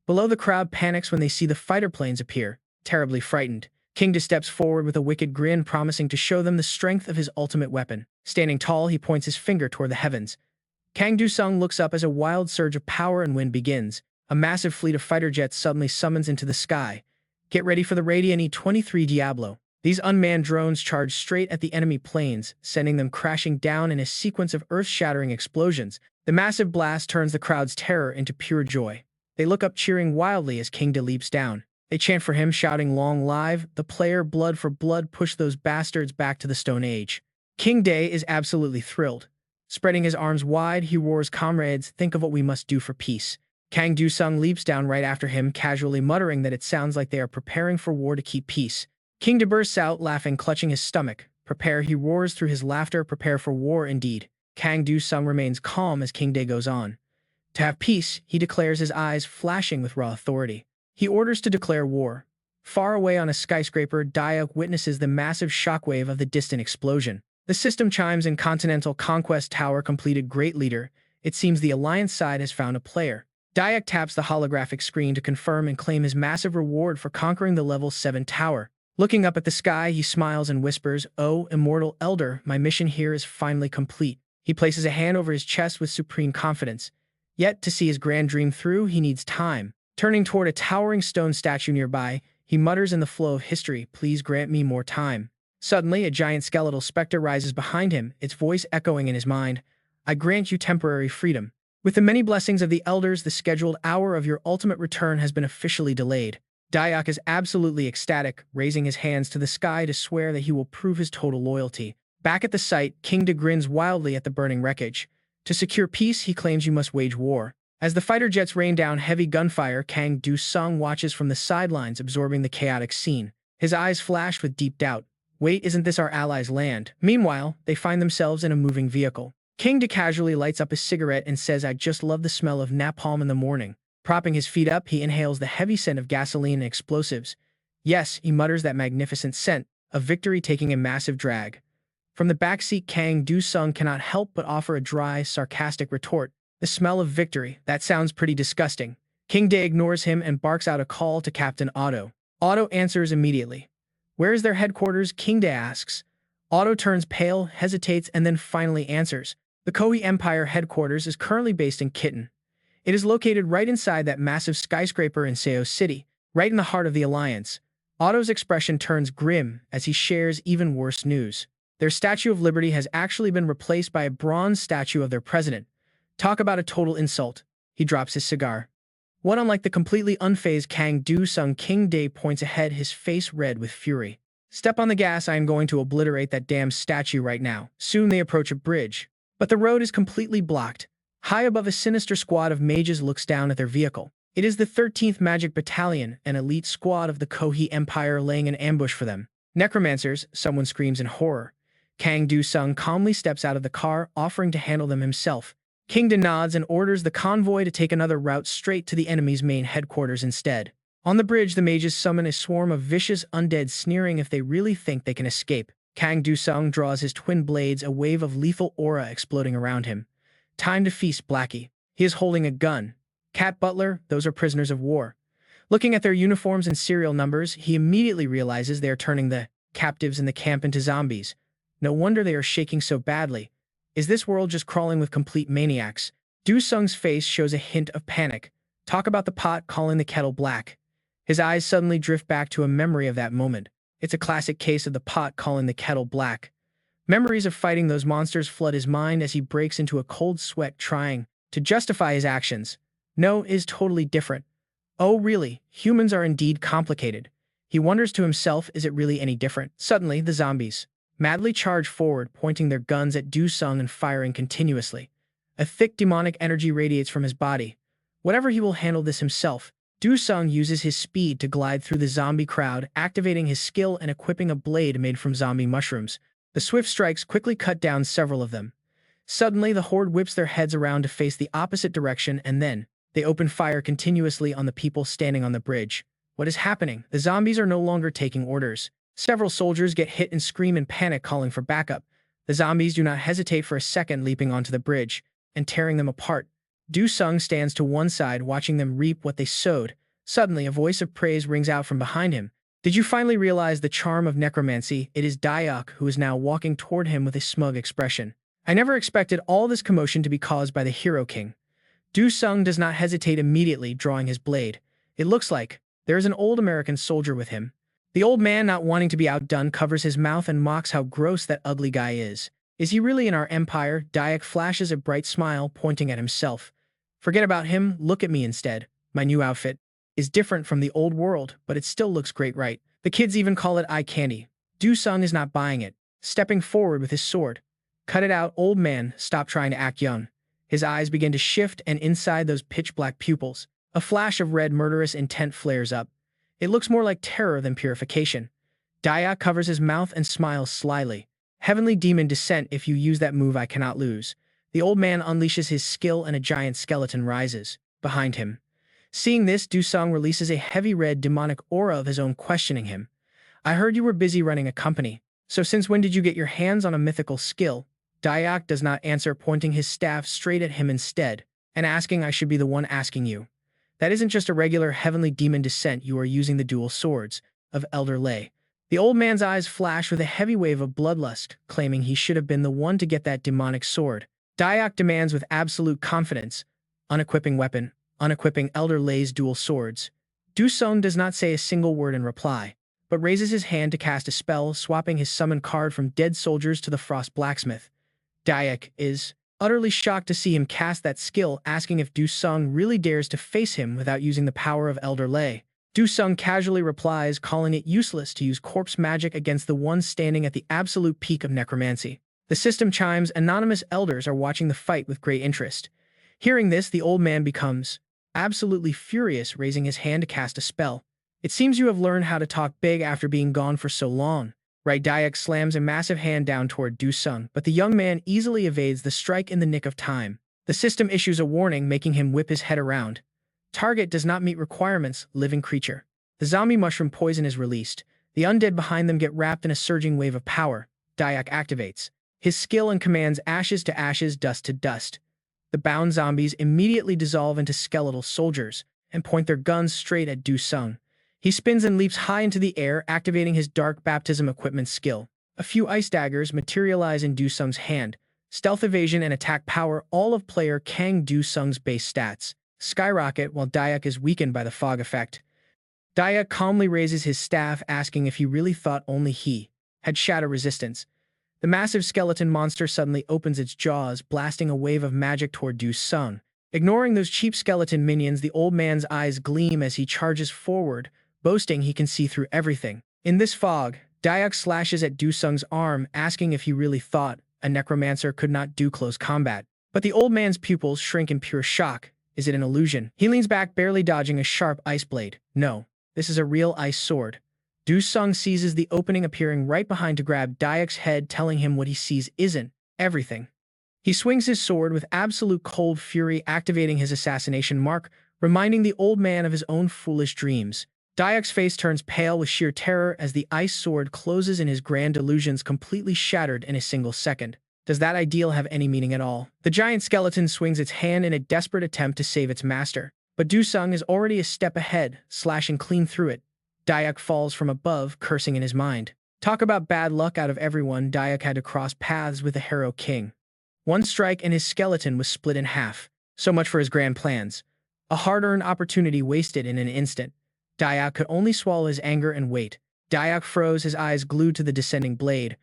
S1: Below, the crowd panics when they see the fighter planes appear. Terribly frightened, King Da steps forward with a wicked grin, promising to show them the strength of his ultimate weapon. Standing tall, he points his finger toward the heavens. Kang Do-sung looks up as a wild surge of power and wind begins. A massive fleet of fighter jets suddenly summons into the sky. Get ready for the Radiant E-23 Diablo. These unmanned drones charge straight at the enemy planes, sending them crashing down in a sequence of earth-shattering explosions. The massive blast turns the crowd's terror into pure joy. They look up, cheering wildly as King Da leaps down. They chant for him, shouting, "Long live the player, blood for blood, push those bastards back to the Stone Age." King Dae is absolutely thrilled. Spreading his arms wide, he roars, "Comrades, think of what we must do for peace." Kang Do-sung leaps down right after him, casually muttering that it sounds like they are preparing for war to keep peace. King Da bursts out, laughing, clutching his stomach. "Prepare," he roars through his laughter, "prepare for war indeed." Kang Do-sung remains calm as King Dae goes on. "To have peace," he declares, his eyes flashing with raw authority. He orders to declare war. Far away on a skyscraper, Dayak witnesses the massive shockwave of the distant explosion. The system chimes in Continental Conquest Tower completed, great leader. It seems the Alliance side has found a player. Dayak taps the holographic screen to confirm and claim his massive reward for conquering the Level 7 tower. Looking up at the sky, he smiles and whispers, "Oh, immortal elder, my mission here is finally complete." He places a hand over his chest with supreme confidence. Yet, to see his grand dream through, he needs time. Turning toward a towering stone statue nearby, he mutters in the flow of history, "Please grant me more time." Suddenly, a giant skeletal specter rises behind him, its voice echoing in his mind, "I grant you temporary freedom. With the many blessings of the elders, the scheduled hour of your ultimate return has been officially delayed." Dayak is absolutely ecstatic, raising his hands to the sky to swear that he will prove his total loyalty. Back at the site, King Da grins wildly at the burning wreckage. To secure peace, he claims you must wage war. As the fighter jets rain down heavy gunfire, Kang Do-sung watches from the sidelines, absorbing the chaotic scene. His eyes flash with deep doubt. Wait, isn't this our allies' land? Meanwhile, they find themselves in a moving vehicle. King Da casually lights up his cigarette and says, "I just love the smell of napalm in the morning." Propping his feet up, he inhales the heavy scent of gasoline and explosives. "Yes," he mutters, "that magnificent scent of victory taking a massive drag." From the backseat, Kang Do-sung cannot help but offer a dry, sarcastic retort. "The smell of victory, that sounds pretty disgusting." King Dae ignores him and barks out a call to Captain Otto. Otto answers immediately. "Where is their headquarters?" King Dae asks. Otto turns pale, hesitates, and then finally answers. "The Koei Empire headquarters is currently based in Kitten. It is located right inside that massive skyscraper in Seo City, right in the heart of the Alliance." Otto's expression turns grim as he shares even worse news. Their Statue of Liberty has actually been replaced by a bronze statue of their president. Talk about a total insult. He drops his cigar. What, unlike the completely unfazed Kang Do-sung, King Dae points ahead, his face red with fury. "Step on the gas, I am going to obliterate that damn statue right now." Soon they approach a bridge. But the road is completely blocked. High above, a sinister squad of mages looks down at their vehicle. It is the 13th Magic Battalion, an elite squad of the Koei Empire, laying an ambush for them. "Necromancers," someone screams in horror. Kang Do-sung calmly steps out of the car, offering to handle them himself. King Da nods and orders the convoy to take another route straight to the enemy's main headquarters instead. On the bridge, the mages summon a swarm of vicious undead, sneering if they really think they can escape. Kang Do-sung draws his twin blades, a wave of lethal aura exploding around him. "Time to feast, Blackie." He is holding a gun. "Cat Butler, those are prisoners of war." Looking at their uniforms and serial numbers, he immediately realizes they are turning the captives in the camp into zombies. No wonder they are shaking so badly. Is this world just crawling with complete maniacs? Do-sung's face shows a hint of panic. Talk about the pot calling the kettle black. His eyes suddenly drift back to a memory of that moment. It's a classic case of the pot calling the kettle black. Memories of fighting those monsters flood his mind as he breaks into a cold sweat, trying to justify his actions. No, it is totally different. Oh, really? Humans are indeed complicated. He wonders to himself, is it really any different? Suddenly, the zombies madly charge forward, pointing their guns at Do-sung and firing continuously. A thick demonic energy radiates from his body. Whatever, he will handle this himself. Do-sung uses his speed to glide through the zombie crowd, activating his skill and equipping a blade made from zombie mushrooms. The swift strikes quickly cut down several of them. Suddenly, the horde whips their heads around to face the opposite direction, and then they open fire continuously on the people standing on the bridge. What is happening? The zombies are no longer taking orders. Several soldiers get hit and scream in panic, calling for backup. The zombies do not hesitate for a second, leaping onto the bridge and tearing them apart. Do-sung stands to one side, watching them reap what they sowed. Suddenly, a voice of praise rings out from behind him. Did you finally realize the charm of necromancy? It is Dayak, who is now walking toward him with a smug expression. I never expected all this commotion to be caused by the Hero King. Do-sung does not hesitate, immediately drawing his blade. It looks like there is an old American soldier with him. The old man, not wanting to be outdone, covers his mouth and mocks how gross that ugly guy is. Is he really in our empire? Dayak flashes a bright smile, pointing at himself. Forget about him, look at me instead. My new outfit. is different from the old world, but it still looks great, right? The kids even call it eye candy. Du-sung is not buying it, stepping forward with his sword. Cut it out, old man, stop trying to act young. His eyes begin to shift, and inside those pitch-black pupils, a flash of red murderous intent flares up. It looks more like terror than purification. Dayak covers his mouth and smiles slyly. Heavenly demon descent, if you use that move I cannot lose. The old man unleashes his skill and a giant skeleton rises behind him. Seeing this, Du-sung releases a heavy red demonic aura of his own, questioning him. I heard you were busy running a company, so since when did you get your hands on a mythical skill? Dayak does not answer, pointing his staff straight at him instead, and asking I should be the one asking you. That isn't just a regular heavenly demon descent, you are using the dual swords of Elder Lei. The old man's eyes flash with a heavy wave of bloodlust, claiming he should have been the one to get that demonic sword. Dayak demands with absolute confidence, unequipping weapon, unequipping Elder Lei's dual swords. Du-sung does not say a single word in reply, but raises his hand to cast a spell, swapping his summon card from Dead Soldiers to the Frost Blacksmith. Dayak is utterly shocked to see him cast that skill, asking if Du-sung really dares to face him without using the power of Elder Lei. Du-sung casually replies, calling it useless to use corpse magic against the one standing at the absolute peak of necromancy. The system chimes, anonymous elders are watching the fight with great interest. Hearing this, the old man becomes absolutely furious, raising his hand to cast a spell. It seems you have learned how to talk big after being gone for so long. Right, Dayak slams a massive hand down toward Du-sung, but the young man easily evades the strike in the nick of time. The system issues a warning, making him whip his head around. Target does not meet requirements, living creature. The zombie mushroom poison is released. The undead behind them get wrapped in a surging wave of power. Dayak activates his skill and commands ashes to ashes, dust to dust. The bound zombies immediately dissolve into skeletal soldiers and point their guns straight at Du-sung. He spins and leaps high into the air, activating his dark baptism equipment skill. A few ice daggers materialize in Du-sung's hand. Stealth evasion and attack power, all of player Kang Du-sung's base stats, skyrocket while Dayak is weakened by the fog effect. Dayak calmly raises his staff, asking if he really thought only he had shadow resistance. The massive skeleton monster suddenly opens its jaws, blasting a wave of magic toward Du-sung. Ignoring those cheap skeleton minions, the old man's eyes gleam as he charges forward, boasting he can see through everything. In this fog, Dayak slashes at Du-sung's arm, asking if he really thought a necromancer could not do close combat. But the old man's pupils shrink in pure shock. Is it an illusion? He leans back, barely dodging a sharp ice blade. No, this is a real ice sword. Du-sung seizes the opening, appearing right behind to grab Dayak's head, telling him what he sees isn't everything. He swings his sword with absolute cold fury, activating his assassination mark, reminding the old man of his own foolish dreams. Dayak's face turns pale with sheer terror as the ice sword closes in, his grand illusions completely shattered in a single second. Does that ideal have any meaning at all? The giant skeleton swings its hand in a desperate attempt to save its master, but Du-sung is already a step ahead, slashing clean through it. Dayak falls from above, cursing in his mind. Talk about bad luck. Out of everyone, Dayak had to cross paths with the Hero King. One strike and his skeleton was split in half. So much for his grand plans. A hard-earned opportunity wasted in an instant. Dayak could only swallow his anger and wait. Dayak froze, his eyes glued to the descending blade.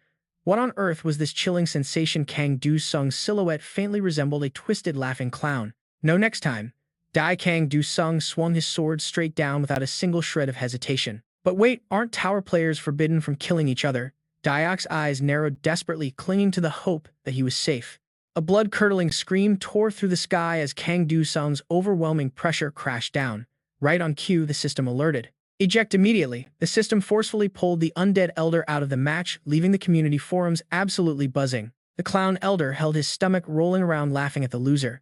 S1: What on earth was this chilling sensation? Kang Du-sung's silhouette faintly resembled a twisted, laughing clown. No, next time. Kang Du-sung swung his sword straight down without a single shred of hesitation. But wait, aren't tower players forbidden from killing each other? Dayak's eyes narrowed desperately, clinging to the hope that he was safe. A blood-curdling scream tore through the sky as Kang Du-sung's overwhelming pressure crashed down. Right on cue, the system alerted. Eject immediately. The system forcefully pulled the undead elder out of the match, leaving the community forums absolutely buzzing. The clown elder held his stomach, rolling around laughing at the loser.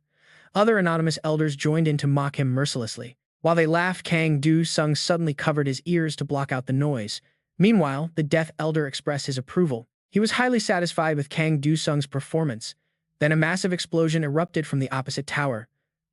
S1: Other anonymous elders joined in to mock him mercilessly. While they laughed, Kang Du-sung suddenly covered his ears to block out the noise. Meanwhile, the death elder expressed his approval. He was highly satisfied with Kang Du-sung's performance. Then a massive explosion erupted from the opposite tower.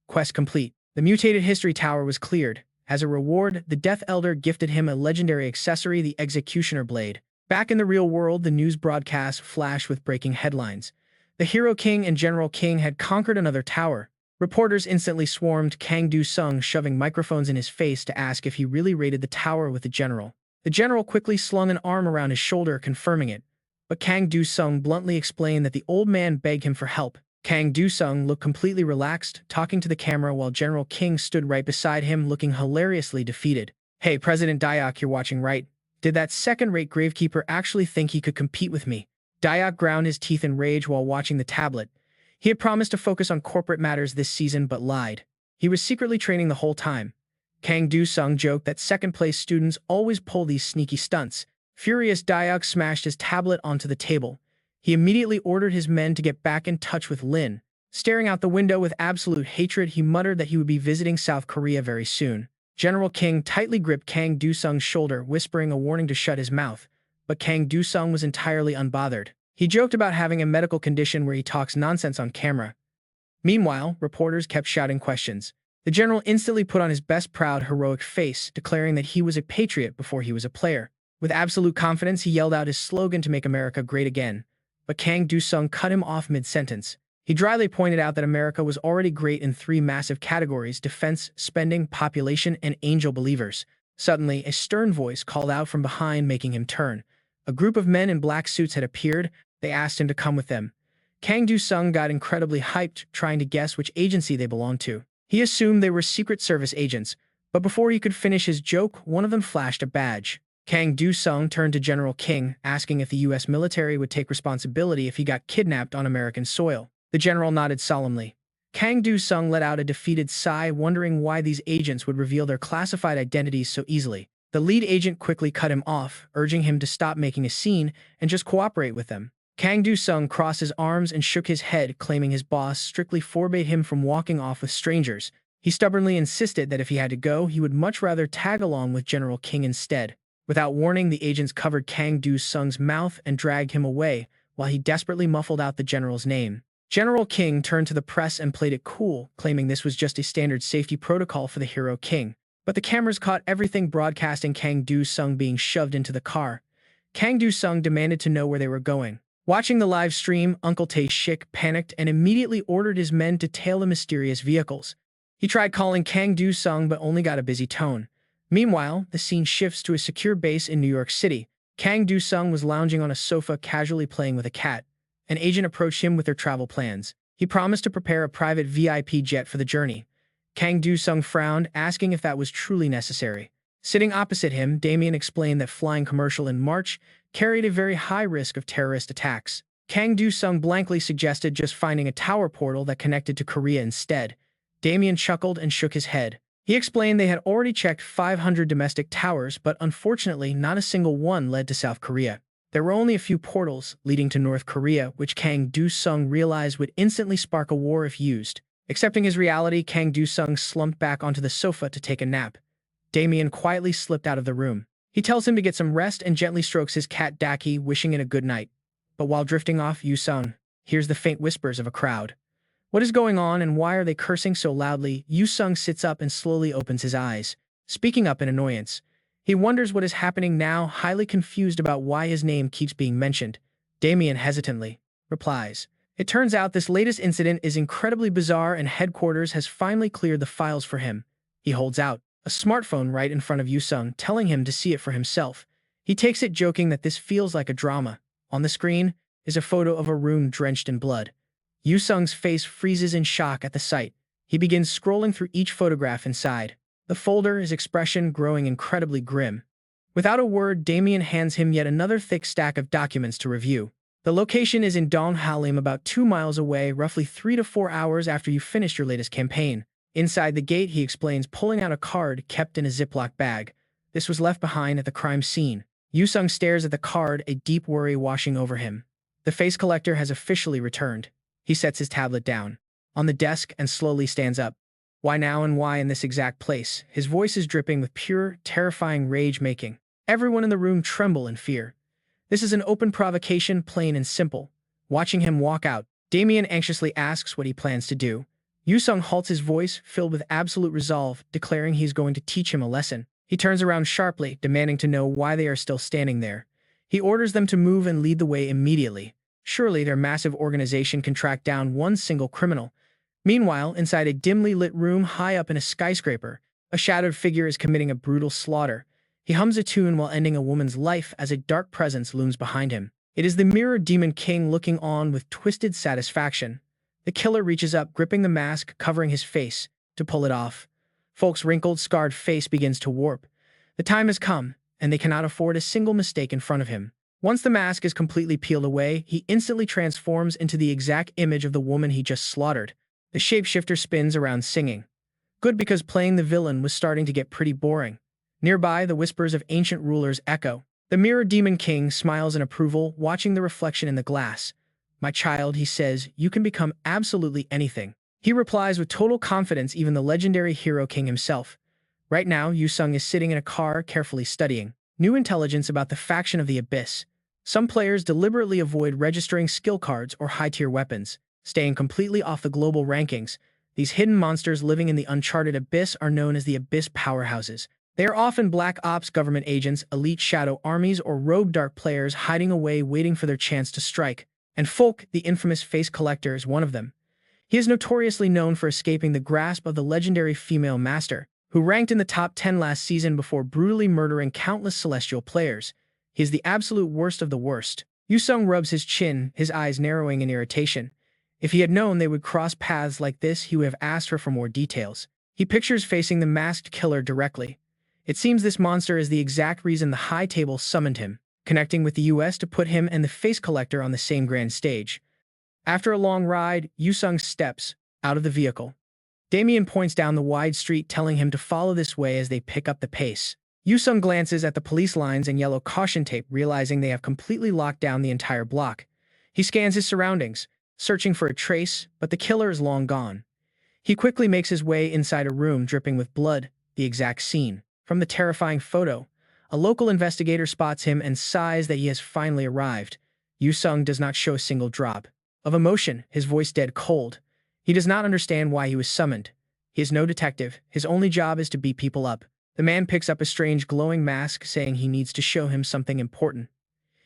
S1: Quest complete. The mutated history tower was cleared. As a reward, the Death Elder gifted him a legendary accessory, the Executioner Blade. Back in the real world, the news broadcast flashed with breaking headlines. The Hero King and General King had conquered another tower. Reporters instantly swarmed Kang Du-sung, shoving microphones in his face to ask if he really raided the tower with the general. The general quickly slung an arm around his shoulder, confirming it. But Kang Du-sung bluntly explained that the old man begged him for help. Kang Do-sung looked completely relaxed, talking to the camera while General King stood right beside him looking hilariously defeated. "Hey, President Dayak, you're watching, right? Did that second-rate gravekeeper actually think he could compete with me?" Dayak ground his teeth in rage while watching the tablet. He had promised to focus on corporate matters this season but lied. He was secretly training the whole time. Kang Do-sung joked that second-place students always pull these sneaky stunts. Furious, Dayak smashed his tablet onto the table. He immediately ordered his men to get back in touch with Lin. Staring out the window with absolute hatred, he muttered that he would be visiting South Korea very soon. General King tightly gripped Kang Do-sung's shoulder, whispering a warning to shut his mouth. But Kang Do-sung was entirely unbothered. He joked about having a medical condition where he talks nonsense on camera. Meanwhile, reporters kept shouting questions. The general instantly put on his best proud, heroic face, declaring that he was a patriot before he was a player. With absolute confidence, he yelled out his slogan to make America great again. But Kang Do-sung cut him off mid-sentence. He dryly pointed out that America was already great in three massive categories: defense, spending, population, and angel believers. Suddenly, a stern voice called out from behind, making him turn. A group of men in black suits had appeared. They asked him to come with them. Kang Do-sung got incredibly hyped, trying to guess which agency they belonged to. He assumed they were Secret Service agents, but before he could finish his joke, one of them flashed a badge. Kang Do-sung turned to General King, asking if the U.S. military would take responsibility if he got kidnapped on American soil. The general nodded solemnly. Kang Do-sung let out a defeated sigh, wondering why these agents would reveal their classified identities so easily. The lead agent quickly cut him off, urging him to stop making a scene and just cooperate with them. Kang Do-sung crossed his arms and shook his head, claiming his boss strictly forbade him from walking off with strangers. He stubbornly insisted that if he had to go, he would much rather tag along with General King instead. Without warning, the agents covered Kang Do-sung's mouth and dragged him away, while he desperately muffled out the general's name. General King turned to the press and played it cool, claiming this was just a standard safety protocol for the hero King. But the cameras caught everything, broadcasting Kang Do-sung being shoved into the car. Kang Do-sung demanded to know where they were going. Watching the live stream, Uncle Tae-shik panicked and immediately ordered his men to tail the mysterious vehicles. He tried calling Kang Do-sung but only got a busy tone. Meanwhile, the scene shifts to a secure base in New York City. Kang Do-sung was lounging on a sofa, casually playing with a cat. An agent approached him with their travel plans. He promised to prepare a private VIP jet for the journey. Kang Do-sung frowned, asking if that was truly necessary. Sitting opposite him, Damien explained that flying commercial in March carried a very high risk of terrorist attacks. Kang Do-sung blankly suggested just finding a tower portal that connected to Korea instead. Damien chuckled and shook his head. He explained they had already checked 500 domestic towers, but unfortunately not a single one led to South Korea. There were only a few portals leading to North Korea, which Kang Do-sung realized would instantly spark a war if used. Accepting his reality, Kang Do-sung slumped back onto the sofa to take a nap. Damien quietly slipped out of the room. He tells him to get some rest and gently strokes his cat Daki, wishing it a good night. But while drifting off, Yu-sung hears the faint whispers of a crowd. What is going on and why are they cursing so loudly? Yu-sung sits up and slowly opens his eyes, speaking up in annoyance. He wonders what is happening now, highly confused about why his name keeps being mentioned. Damien hesitantly replies, "It turns out this latest incident is incredibly bizarre and headquarters has finally cleared the files for him." He holds out a smartphone right in front of Yu-sung, telling him to see it for himself. He takes it, joking that this feels like a drama. On the screen is a photo of a room drenched in blood. Yu-sung's face freezes in shock at the sight. He begins scrolling through each photograph inside. The folder, his expression growing incredibly grim. Without a word, Damien hands him yet another thick stack of documents to review. The location is in Donghalim, about 2 miles away, roughly 3 to 4 hours after you finished your latest campaign. Inside the gate, he explains, pulling out a card kept in a Ziploc bag. This was left behind at the crime scene. Yu-sung stares at the card, a deep worry washing over him. The face collector has officially returned. He sets his tablet down on the desk and slowly stands up. Why now and why in this exact place? His voice is dripping with pure, terrifying rage, making everyone in the room tremble in fear. This is an open provocation, plain and simple. Watching him walk out, Damien anxiously asks what he plans to do. Yu-sung halts, his voice filled with absolute resolve, declaring he's going to teach him a lesson. He turns around sharply, demanding to know why they are still standing there. He orders them to move and lead the way immediately. Surely their massive organization can track down one single criminal. Meanwhile, inside a dimly lit room high up in a skyscraper, a shadowed figure is committing a brutal slaughter. He hums a tune while ending a woman's life as a dark presence looms behind him. It is the Mirror Demon King, looking on with twisted satisfaction. The killer reaches up, gripping the mask covering his face, to pull it off. Folk's wrinkled, scarred face begins to warp. The time has come, and they cannot afford a single mistake in front of him. Once the mask is completely peeled away, he instantly transforms into the exact image of the woman he just slaughtered. The shapeshifter spins around singing. Good, because playing the villain was starting to get pretty boring. Nearby, the whispers of ancient rulers echo. The Mirror Demon King smiles in approval, watching the reflection in the glass. "My child," he says, "you can become absolutely anything." He replies with total confidence, even the legendary Hero King himself. Right now, Yu-sung is sitting in a car, carefully studying new intelligence about the faction of the Abyss. Some players deliberately avoid registering skill cards or high-tier weapons, staying completely off the global rankings. These hidden monsters living in the uncharted Abyss are known as the Abyss Powerhouses. They are often Black Ops government agents, elite shadow armies, or rogue dark players hiding away waiting for their chance to strike. And Folk, the infamous face collector, is one of them. He is notoriously known for escaping the grasp of the legendary female master, who ranked in the top 10 last season before brutally murdering countless celestial players. He is the absolute worst of the worst. Yu-sung rubs his chin, his eyes narrowing in irritation. If he had known they would cross paths like this, he would have asked her for more details. He pictures facing the masked killer directly. It seems this monster is the exact reason the High Table summoned him, connecting with the US to put him and the face collector on the same grand stage. After a long ride, Yu-sung steps out of the vehicle. Damien points down the wide street, telling him to follow this way as they pick up the pace. Yu-sung glances at the police lines and yellow caution tape, realizing they have completely locked down the entire block. He scans his surroundings, searching for a trace, but the killer is long gone. He quickly makes his way inside a room dripping with blood, the exact scene from the terrifying photo. A local investigator spots him and sighs that he has finally arrived. Yu-sung does not show a single drop of emotion, his voice dead cold. He does not understand why he was summoned. He is no detective. His only job is to beat people up. The man picks up a strange glowing mask, saying he needs to show him something important.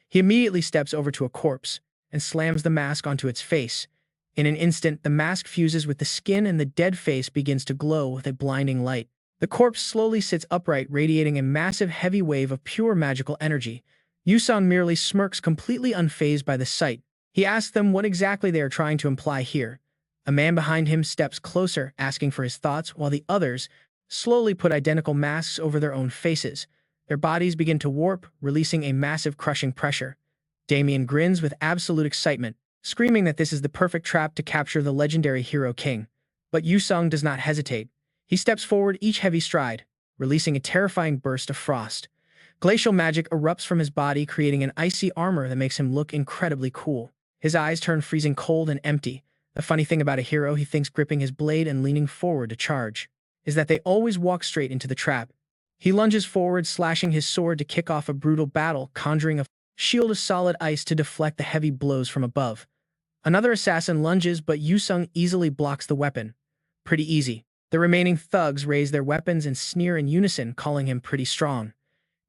S1: He immediately steps over to a corpse and slams the mask onto its face. In an instant, the mask fuses with the skin and the dead face begins to glow with a blinding light. The corpse slowly sits upright, radiating a massive heavy wave of pure magical energy. Yu-sung merely smirks, completely unfazed by the sight. He asks them what exactly they are trying to imply here. A man behind him steps closer, asking for his thoughts, while the others slowly put identical masks over their own faces. Their bodies begin to warp, releasing a massive crushing pressure. Damien grins with absolute excitement, screaming that this is the perfect trap to capture the legendary Hero King. But Yu-sung does not hesitate. He steps forward each heavy stride, releasing a terrifying burst of frost. Glacial magic erupts from his body, creating an icy armor that makes him look incredibly cool. His eyes turn freezing cold and empty. The funny thing about a hero, he thinks, gripping his blade and leaning forward to charge, is that they always walk straight into the trap. He lunges forward, slashing his sword to kick off a brutal battle, conjuring a shield of solid ice to deflect the heavy blows from above. Another assassin lunges, but Yu-sung easily blocks the weapon. Pretty easy. The remaining thugs raise their weapons and sneer in unison, calling him pretty strong.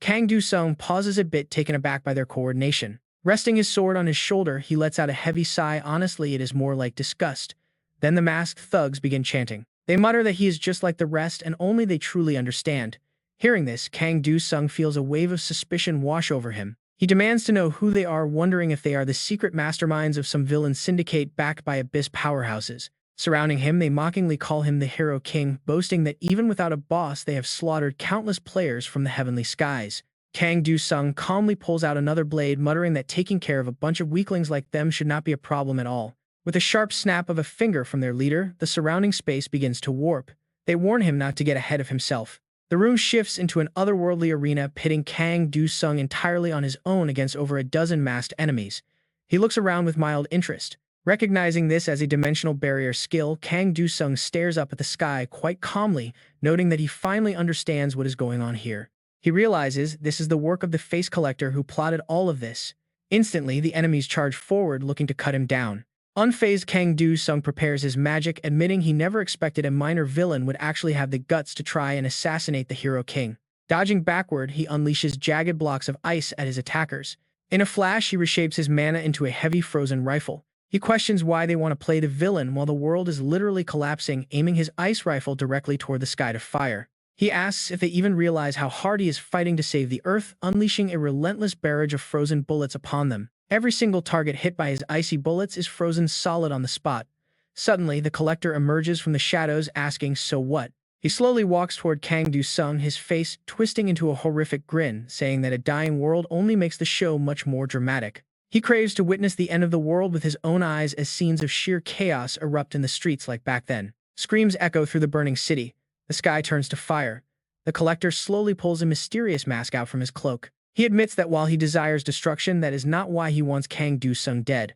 S1: Kang Do-sung pauses a bit, taken aback by their coordination. Resting his sword on his shoulder, he lets out a heavy sigh. Honestly, it is more like disgust. Then the masked thugs begin chanting. They mutter that he is just like the rest and only they truly understand. Hearing this, Kang Do-sung feels a wave of suspicion wash over him. He demands to know who they are, wondering if they are the secret masterminds of some villain syndicate backed by Abyss powerhouses. Surrounding him, they mockingly call him the Hero King, boasting that even without a boss, they have slaughtered countless players from the heavenly skies. Kang Do-sung calmly pulls out another blade, muttering that taking care of a bunch of weaklings like them should not be a problem at all. With a sharp snap of a finger from their leader, the surrounding space begins to warp. They warn him not to get ahead of himself. The room shifts into an otherworldly arena, pitting Kang Do-sung entirely on his own against over a dozen masked enemies. He looks around with mild interest. Recognizing this as a dimensional barrier skill, Kang Do-sung stares up at the sky quite calmly, noting that he finally understands what is going on here. He realizes this is the work of the face collector who plotted all of this. Instantly, the enemies charge forward, looking to cut him down. Unfazed, Kang Do-sung prepares his magic, admitting he never expected a minor villain would actually have the guts to try and assassinate the Hero King. Dodging backward, he unleashes jagged blocks of ice at his attackers. In a flash, he reshapes his mana into a heavy frozen rifle. He questions why they want to play the villain while the world is literally collapsing, aiming his ice rifle directly toward the sky to fire. He asks if they even realize how hard he is fighting to save the Earth, unleashing a relentless barrage of frozen bullets upon them. Every single target hit by his icy bullets is frozen solid on the spot. Suddenly, the collector emerges from the shadows asking, "So what?" He slowly walks toward Kang Du-sung, his face twisting into a horrific grin, saying that a dying world only makes the show much more dramatic. He craves to witness the end of the world with his own eyes as scenes of sheer chaos erupt in the streets like back then. Screams echo through the burning city. The sky turns to fire. The collector slowly pulls a mysterious mask out from his cloak. He admits that while he desires destruction, that is not why he wants Kang Du-sung dead.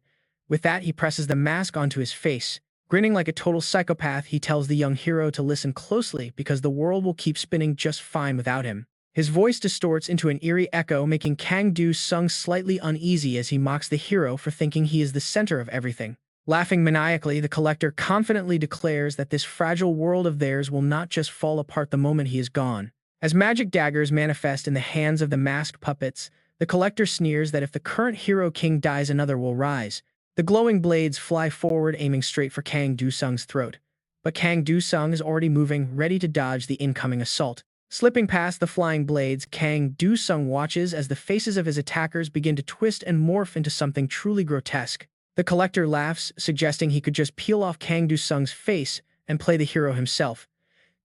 S1: With that, he presses the mask onto his face. Grinning like a total psychopath, he tells the young hero to listen closely because the world will keep spinning just fine without him. His voice distorts into an eerie echo, making Kang Du-sung slightly uneasy as he mocks the hero for thinking he is the center of everything. Laughing maniacally, the collector confidently declares that this fragile world of theirs will not just fall apart the moment he is gone. As magic daggers manifest in the hands of the masked puppets, the collector sneers that if the current hero king dies, another will rise. The glowing blades fly forward, aiming straight for Kang Du-sung's throat. But Kang Du-sung is already moving, ready to dodge the incoming assault. Slipping past the flying blades, Kang Du-sung watches as the faces of his attackers begin to twist and morph into something truly grotesque. The collector laughs, suggesting he could just peel off Kang Du-sung's face and play the hero himself.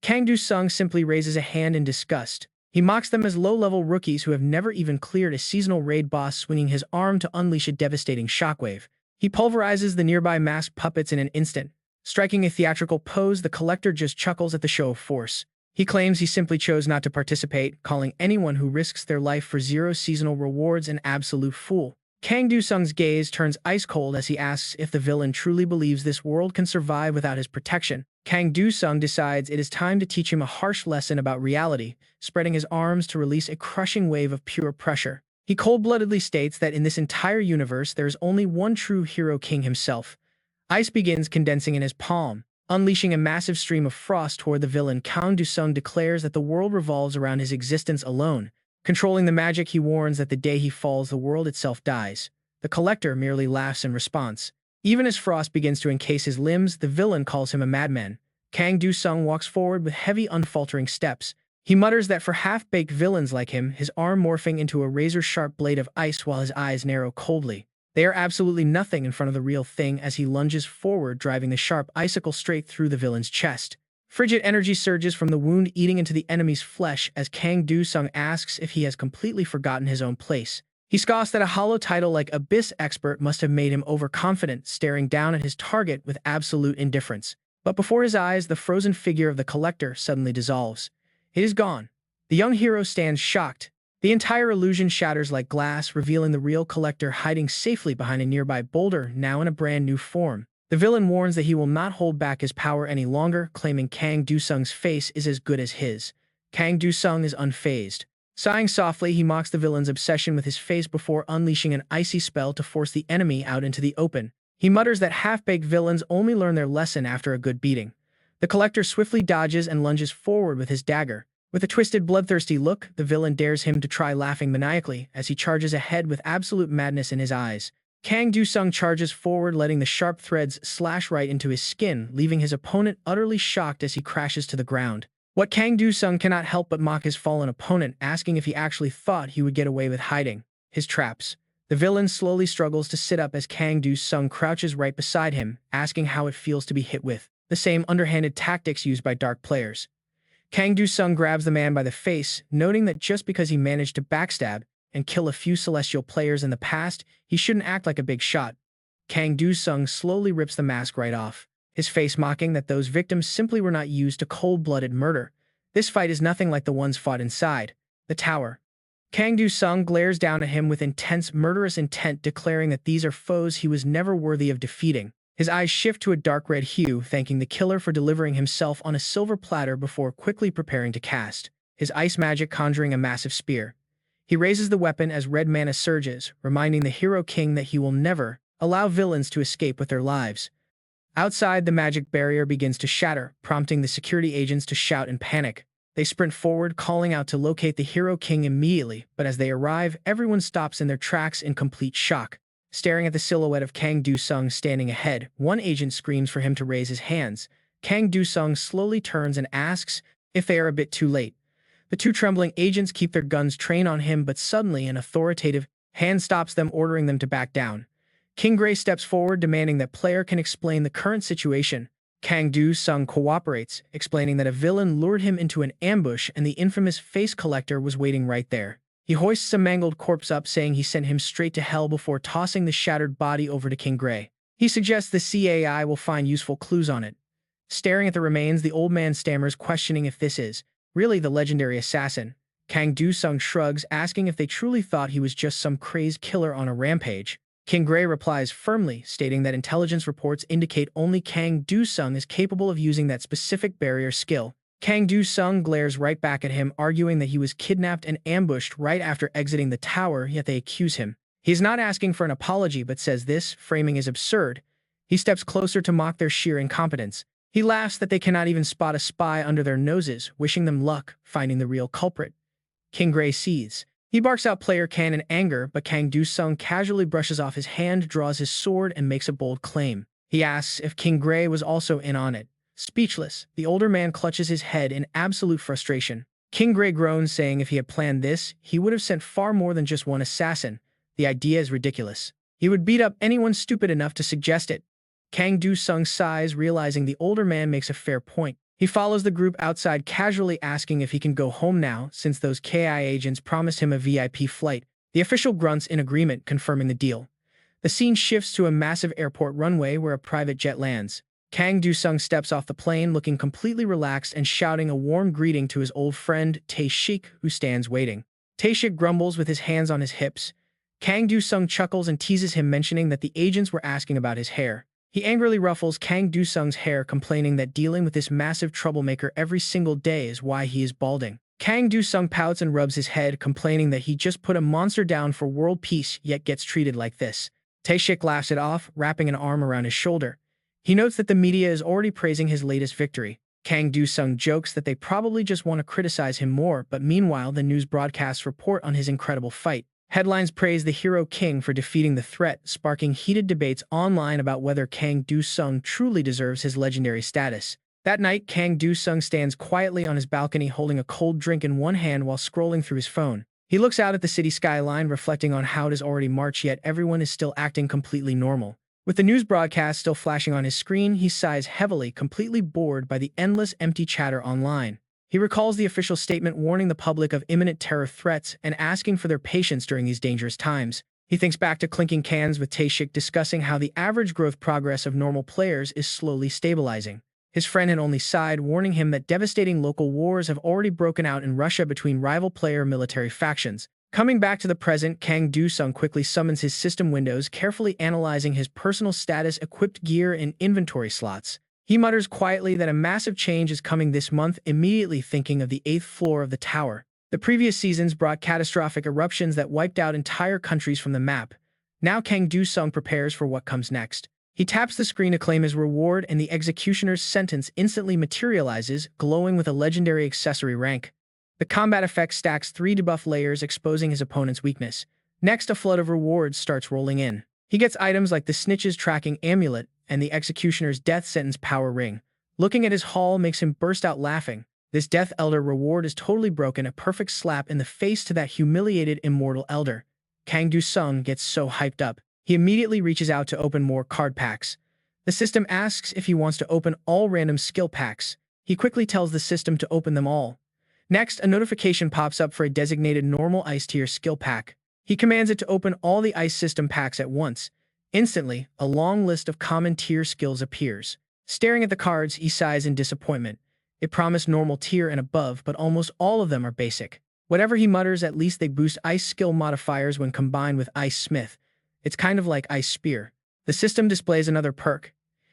S1: Kang Du-sung simply raises a hand in disgust. He mocks them as low-level rookies who have never even cleared a seasonal raid boss, swinging his arm to unleash a devastating shockwave. He pulverizes the nearby masked puppets in an instant. Striking a theatrical pose, the collector just chuckles at the show of force. He claims he simply chose not to participate, calling anyone who risks their life for zero seasonal rewards an absolute fool. Kang Du-sung's gaze turns ice-cold as he asks if the villain truly believes this world can survive without his protection. Kang Du-sung decides it is time to teach him a harsh lesson about reality, spreading his arms to release a crushing wave of pure pressure. He cold-bloodedly states that in this entire universe there is only one true hero king himself. Ice begins condensing in his palm, unleashing a massive stream of frost toward the villain. Kang Du-sung declares that the world revolves around his existence alone. Controlling the magic, he warns that the day he falls, the world itself dies. The collector merely laughs in response. Even as frost begins to encase his limbs, the villain calls him a madman. Kang Du-sung walks forward with heavy, unfaltering steps. He mutters that for half-baked villains like him, his arm morphing into a razor-sharp blade of ice while his eyes narrow coldly. They are absolutely nothing in front of the real thing as he lunges forward, driving the sharp icicle straight through the villain's chest. Frigid energy surges from the wound, eating into the enemy's flesh as Kang Du-sung asks if he has completely forgotten his own place. He scoffs that a hollow title like Abyss Expert must have made him overconfident, staring down at his target with absolute indifference. But before his eyes, the frozen figure of the collector suddenly dissolves. It is gone. The young hero stands shocked. The entire illusion shatters like glass, revealing the real collector hiding safely behind a nearby boulder, now in a brand new form. The villain warns that he will not hold back his power any longer, claiming Kang Du-sung's face is as good as his. Kang Du-sung is unfazed. Sighing softly, he mocks the villain's obsession with his face before unleashing an icy spell to force the enemy out into the open. He mutters that half-baked villains only learn their lesson after a good beating. The collector swiftly dodges and lunges forward with his dagger. With a twisted, bloodthirsty look, the villain dares him to try, laughing maniacally as he charges ahead with absolute madness in his eyes. Kang Du-sung charges forward, letting the sharp threads slash right into his skin, leaving his opponent utterly shocked as he crashes to the ground. What Kang Du-sung cannot help but mock his fallen opponent, asking if he actually thought he would get away with hiding his traps. The villain slowly struggles to sit up as Kang Du-sung crouches right beside him, asking how it feels to be hit with the same underhanded tactics used by dark players. Kang Du-sung grabs the man by the face, noting that just because he managed to backstab and kill a few celestial players in the past, he shouldn't act like a big shot. Kang Du-sung slowly rips the mask right off, his face mocking that those victims simply were not used to cold-blooded murder. This fight is nothing like the ones fought inside the tower. Kang Du-sung glares down at him with intense, murderous intent, declaring that these are foes he was never worthy of defeating. His eyes shift to a dark red hue, thanking the killer for delivering himself on a silver platter before quickly preparing to cast his ice magic, conjuring a massive spear. He raises the weapon as red mana surges, reminding the hero king that he will never allow villains to escape with their lives. Outside, the magic barrier begins to shatter, prompting the security agents to shout in panic. They sprint forward, calling out to locate the hero king immediately, but as they arrive, everyone stops in their tracks in complete shock. Staring at the silhouette of Kang Du-sung standing ahead, one agent screams for him to raise his hands. Kang Du-sung slowly turns and asks if they are a bit too late. The two trembling agents keep their guns trained on him, but suddenly an authoritative hand stops them, ordering them to back down. King Gray steps forward, demanding that player can explain the current situation. Kang Do-sung cooperates, explaining that a villain lured him into an ambush and the infamous face collector was waiting right there. He hoists a mangled corpse up, saying he sent him straight to hell before tossing the shattered body over to King Gray. He suggests the CAI will find useful clues on it. Staring at the remains, the old man stammers, questioning if this is really the legendary assassin. Kang Do-sung shrugs, asking if they truly thought he was just some crazed killer on a rampage. King Gray replies firmly, stating that intelligence reports indicate only Kang Do-sung is capable of using that specific barrier skill. Kang Do-sung glares right back at him, arguing that he was kidnapped and ambushed right after exiting the tower, yet they accuse him. He is not asking for an apology, but says this framing is absurd. He steps closer to mock their sheer incompetence. He laughs that they cannot even spot a spy under their noses, wishing them luck finding the real culprit. King Gray seethes. He barks out player can in anger, but Kang Do-sung casually brushes off his hand, draws his sword, and makes a bold claim. He asks if King Gray was also in on it. Speechless, the older man clutches his head in absolute frustration. King Gray groans, saying if he had planned this, he would have sent far more than just one assassin. The idea is ridiculous. He would beat up anyone stupid enough to suggest it. Kang Do-sung sighs, realizing the older man makes a fair point. He follows the group outside, casually asking if he can go home now, since those KI agents promised him a VIP flight. The official grunts in agreement, confirming the deal. The scene shifts to a massive airport runway where a private jet lands. Kang Do-sung steps off the plane, looking completely relaxed and shouting a warm greeting to his old friend, Tae-shik, who stands waiting. Tae-shik grumbles with his hands on his hips. Kang Do-sung chuckles and teases him, mentioning that the agents were asking about his hair. He angrily ruffles Kang Do-sung's hair, complaining that dealing with this massive troublemaker every single day is why he is balding. Kang Do-sung pouts and rubs his head, complaining that he just put a monster down for world peace, yet gets treated like this. Tae-shik laughs it off, wrapping an arm around his shoulder. He notes that the media is already praising his latest victory. Kang Do-sung jokes that they probably just want to criticize him more, but meanwhile the news broadcasts report on his incredible fight. Headlines praise the hero king for defeating the threat, sparking heated debates online about whether Kang Do-sung truly deserves his legendary status. That night, Kang Do-sung stands quietly on his balcony, holding a cold drink in one hand while scrolling through his phone. He looks out at the city skyline, reflecting on how it is already March, yet everyone is still acting completely normal. With the news broadcast still flashing on his screen, he sighs heavily, completely bored by the endless empty chatter online. He recalls the official statement warning the public of imminent terror threats and asking for their patience during these dangerous times. He thinks back to clinking cans with Tae-shik, discussing how the average growth progress of normal players is slowly stabilizing. His friend had only sighed, warning him that devastating local wars have already broken out in Russia between rival player military factions. Coming back to the present, Kang Do-sung quickly summons his system windows, carefully analyzing his personal status, equipped gear, and inventory slots. He mutters quietly that a massive change is coming this month, immediately thinking of the 8th floor of the tower. The previous seasons brought catastrophic eruptions that wiped out entire countries from the map. Now Kang Do-sung prepares for what comes next. He taps the screen to claim his reward, and the executioner's sentence instantly materializes, glowing with a legendary accessory rank. The combat effect stacks 3 debuff layers, exposing his opponent's weakness. Next, a flood of rewards starts rolling in. He gets items like the Snitch's tracking amulet and the executioner's death sentence power ring. Looking at his haul makes him burst out laughing. This Death Elder reward is totally broken, a perfect slap in the face to that humiliated immortal elder. Kang Do-sung gets so hyped up. He immediately reaches out to open more card packs. The system asks if he wants to open all random skill packs. He quickly tells the system to open them all. Next, a notification pops up for a designated normal ice tier skill pack. He commands it to open all the ice system packs at once. Instantly, a long list of common tier skills appears. Staring at the cards, he sighs in disappointment. It promised normal tier and above, but almost all of them are basic. Whatever he mutters, at least they boost ice skill modifiers when combined with Ice Smith. It's kind of like Ice Spear. The system displays another perk.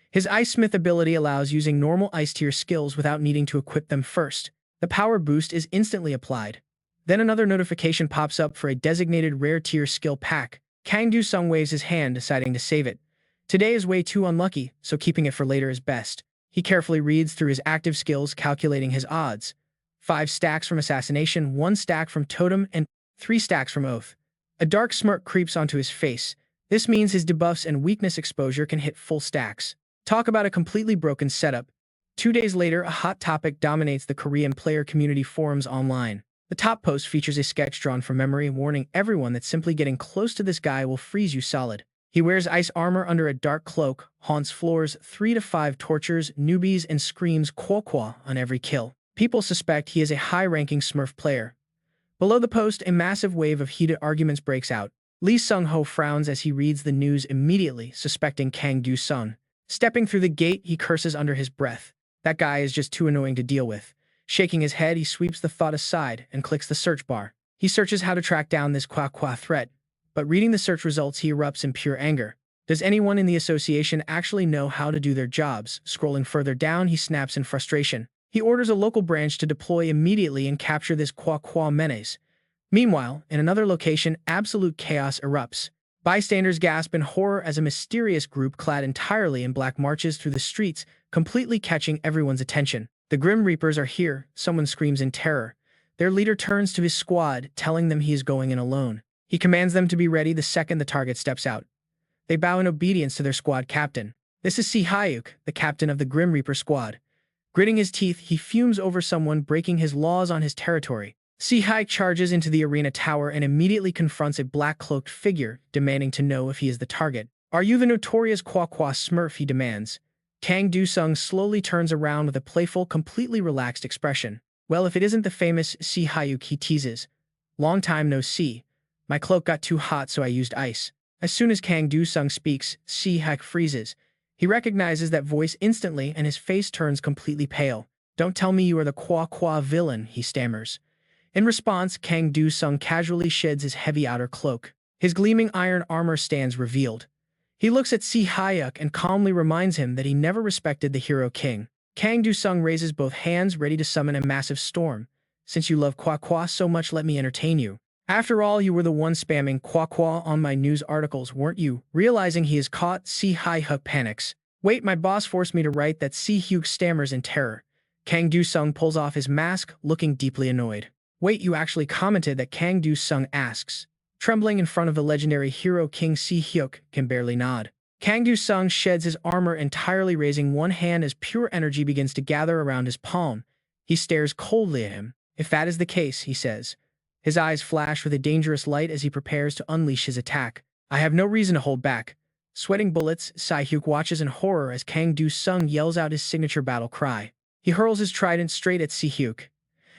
S1: His Ice Smith ability allows using normal ice tier skills without needing to equip them first. The power boost is instantly applied. Then another notification pops up for a designated rare tier skill pack. Kang Do-sung waves his hand, deciding to save it. Today is way too unlucky, so keeping it for later is best. He carefully reads through his active skills, calculating his odds. 5 stacks from Assassination, 1 stack from Totem, and 3 stacks from Oath. A dark smirk creeps onto his face. This means his debuffs and weakness exposure can hit full stacks. Talk about a completely broken setup. 2 days later, a hot topic dominates the Korean player community forums online. The top post features a sketch drawn from memory, warning everyone that simply getting close to this guy will freeze you solid. He wears ice armor under a dark cloak, haunts floors 3 to 5, tortures newbies, and screams "Kwa on every kill. People suspect he is a high-ranking Smurf player. Below the post, a massive wave of heated arguments breaks out. Lee Sung-ho frowns as he reads the news, immediately suspecting Kang Do-sung. Stepping through the gate, he curses under his breath. That guy is just too annoying to deal with. Shaking his head, he sweeps the thought aside and clicks the search bar. He searches how to track down this Kwa threat, but reading the search results, he erupts in pure anger. Does anyone in the association actually know how to do their jobs? Scrolling further down, he snaps in frustration. He orders a local branch to deploy immediately and capture this Kwa menace. Meanwhile, in another location, absolute chaos erupts. Bystanders gasp in horror as a mysterious group clad entirely in black marches through the streets, completely catching everyone's attention. The Grim Reapers are here, someone screams in terror. Their leader turns to his squad, telling them he is going in alone. He commands them to be ready the second the target steps out. They bow in obedience to their squad captain. This is Si-hyuk, the captain of the Grim Reaper squad. Gritting his teeth, he fumes over someone breaking his laws on his territory. Si-hyuk charges into the arena tower and immediately confronts a black-cloaked figure, demanding to know if he is the target. "Are you the notorious Kwa Smurf?" he demands. Kang Do-sung slowly turns around with a playful, completely relaxed expression. "Well, if it isn't the famous Si-hyuk," he teases. "Long time no see. My cloak got too hot, so I used ice." As soon as Kang Do-sung speaks, Si-hyuk freezes. He recognizes that voice instantly and his face turns completely pale. "Don't tell me you are the Kwa villain," he stammers. In response, Kang Do-sung casually sheds his heavy outer cloak. His gleaming iron armor stands revealed. He looks at Si-hyuk and calmly reminds him that he never respected the Hero King. Kang Do-sung raises both hands, ready to summon a massive storm. "Since you love Kwa so much, let me entertain you. After all, you were the one spamming Kwa on my news articles, weren't you?" Realizing he is caught, Si-hyuk panics. "Wait, my boss forced me to write that." Si-hyuk stammers in terror. Kang Do-sung pulls off his mask, looking deeply annoyed. "Wait, you actually commented that?" Kang Do-sung asks. Trembling in front of the legendary Hero King, Si-hyuk can barely nod. Kang Do-sung sheds his armor entirely, raising one hand as pure energy begins to gather around his palm. He stares coldly at him. "If that is the case," he says. His eyes flash with a dangerous light as he prepares to unleash his attack. "I have no reason to hold back." Sweating bullets, Si-hyuk watches in horror as Kang Do-sung yells out his signature battle cry. He hurls his trident straight at Si-hyuk.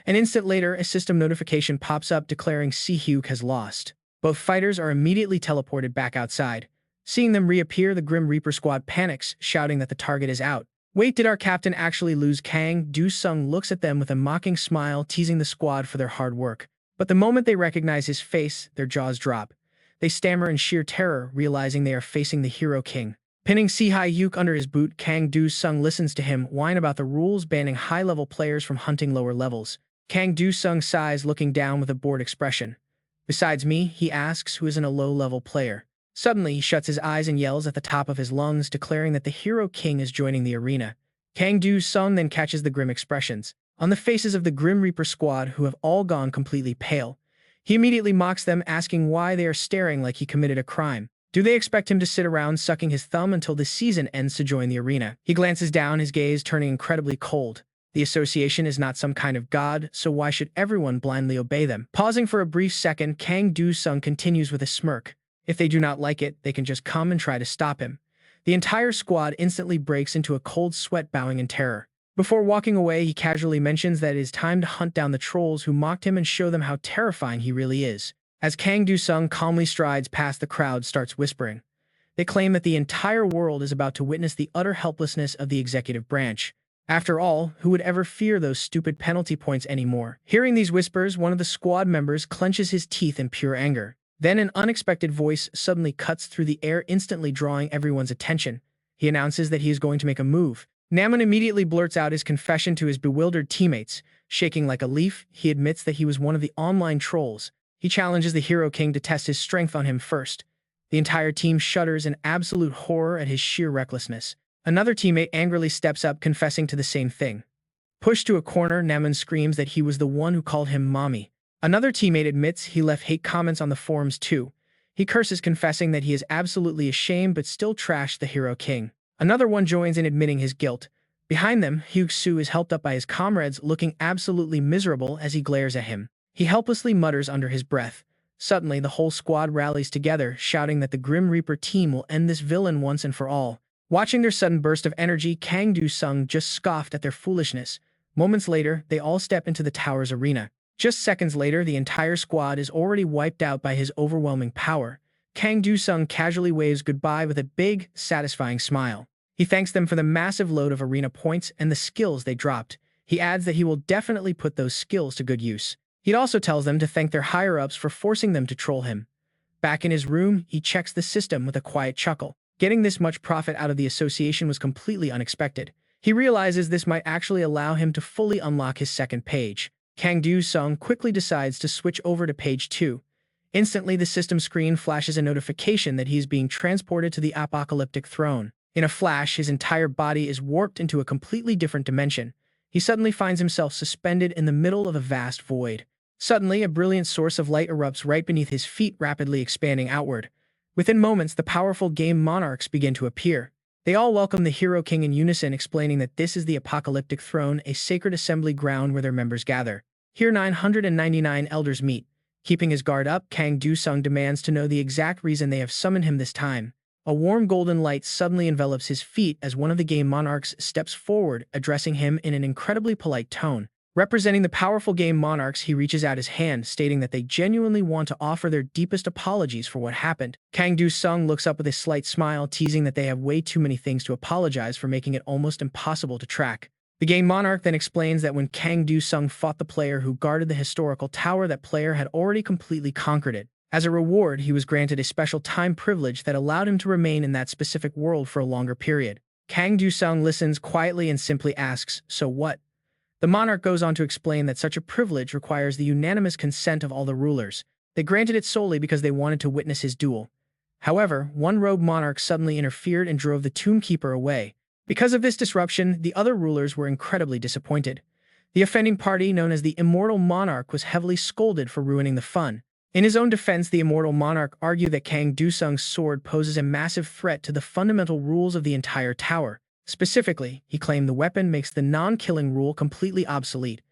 S1: An instant later, a system notification pops up declaring Si-hyuk has lost. Both fighters are immediately teleported back outside. Seeing them reappear, the Grim Reaper squad panics, shouting that the target is out. "Wait, did our captain actually lose?" Kang Do-sung looks at them with a mocking smile, teasing the squad for their hard work. But the moment they recognize his face, their jaws drop. They stammer in sheer terror, realizing they are facing the Hero King. Pinning Si-hyuk under his boot, Kang Do-sung listens to him whine about the rules banning high-level players from hunting lower levels. Kang Do-sung sighs, looking down with a bored expression. "Besides me," he asks, "who isn't a low-level player?" Suddenly, he shuts his eyes and yells at the top of his lungs, declaring that the Hero King is joining the arena. Kang Do-sung then catches the grim expressions on the faces of the Grim Reaper squad, who have all gone completely pale. He immediately mocks them, asking why they are staring like he committed a crime. Do they expect him to sit around sucking his thumb until the season ends to join the arena? He glances down, his gaze turning incredibly cold. The association is not some kind of god, so why should everyone blindly obey them? Pausing for a brief second, Kang Do-sung continues with a smirk. If they do not like it, they can just come and try to stop him. The entire squad instantly breaks into a cold sweat, bowing in terror. Before walking away, he casually mentions that it is time to hunt down the trolls who mocked him and show them how terrifying he really is. As Kang Do-sung calmly strides past, the crowd starts whispering. They claim that the entire world is about to witness the utter helplessness of the executive branch. After all, who would ever fear those stupid penalty points anymore? Hearing these whispers, one of the squad members clenches his teeth in pure anger. Then an unexpected voice suddenly cuts through the air, instantly drawing everyone's attention. He announces that he is going to make a move. Naman immediately blurts out his confession to his bewildered teammates. Shaking like a leaf, he admits that he was one of the online trolls. He challenges the Hero King to test his strength on him first. The entire team shudders in absolute horror at his sheer recklessness. Another teammate angrily steps up, confessing to the same thing. Pushed to a corner, Naman screams that he was the one who called him mommy. Another teammate admits he left hate comments on the forums too. He curses, confessing that he is absolutely ashamed but still trashed the Hero King. Another one joins in admitting his guilt. Behind them, Hyuk-soo is helped up by his comrades, looking absolutely miserable as he glares at him. He helplessly mutters under his breath, Suddenly, the whole squad rallies together, shouting that the Grim Reaper team will end this villain once and for all. Watching their sudden burst of energy, Kang Do-sung just scoffed at their foolishness. Moments later, they all step into the tower's arena. Just seconds later, the entire squad is already wiped out by his overwhelming power. Kang Do-sung casually waves goodbye with a big, satisfying smile. He thanks them for the massive load of arena points and the skills they dropped. He adds that he will definitely put those skills to good use. He also tells them to thank their higher-ups for forcing them to troll him. Back in his room, he checks the system with a quiet chuckle. Getting this much profit out of the association was completely unexpected. He realizes this might actually allow him to fully unlock his second page. Kang Do-sung quickly decides to switch over to page 2. Instantly, the system screen flashes a notification that he is being transported to the apocalyptic throne. In a flash, his entire body is warped into a completely different dimension. He suddenly finds himself suspended in the middle of a vast void. Suddenly, a brilliant source of light erupts right beneath his feet, rapidly expanding outward. Within moments, the powerful game monarchs begin to appear. They all welcome the Hero King in unison, explaining that this is the apocalyptic throne, a sacred assembly ground where their members gather. Here 999 elders meet. Keeping his guard up, Kang Do-sung demands to know the exact reason they have summoned him this time. A warm golden light suddenly envelops his feet as one of the game monarchs steps forward, addressing him in an incredibly polite tone. Representing the powerful game monarchs, he reaches out his hand, stating that they genuinely want to offer their deepest apologies for what happened. Kang Do-sung looks up with a slight smile, teasing that they have way too many things to apologize for, making it almost impossible to track. The game monarch then explains that when Kang Do-sung fought the player who guarded the historical tower, that player had already completely conquered it. As a reward, he was granted a special time privilege that allowed him to remain in that specific world for a longer period. Kang Do-sung listens quietly and simply asks, "So what?" The monarch goes on to explain that such a privilege requires the unanimous consent of all the rulers. They granted it solely because they wanted to witness his duel. However, one rogue monarch suddenly interfered and drove the Tomb Keeper away. Because of this disruption, the other rulers were incredibly disappointed. The offending party, known as the Immortal Monarch, was heavily scolded for ruining the fun. In his own defense, the Immortal Monarch argued that Kang Do-sung's sword poses a massive threat to the fundamental rules of the entire tower. Specifically, he claimed the weapon makes the non-killing rule completely obsolete.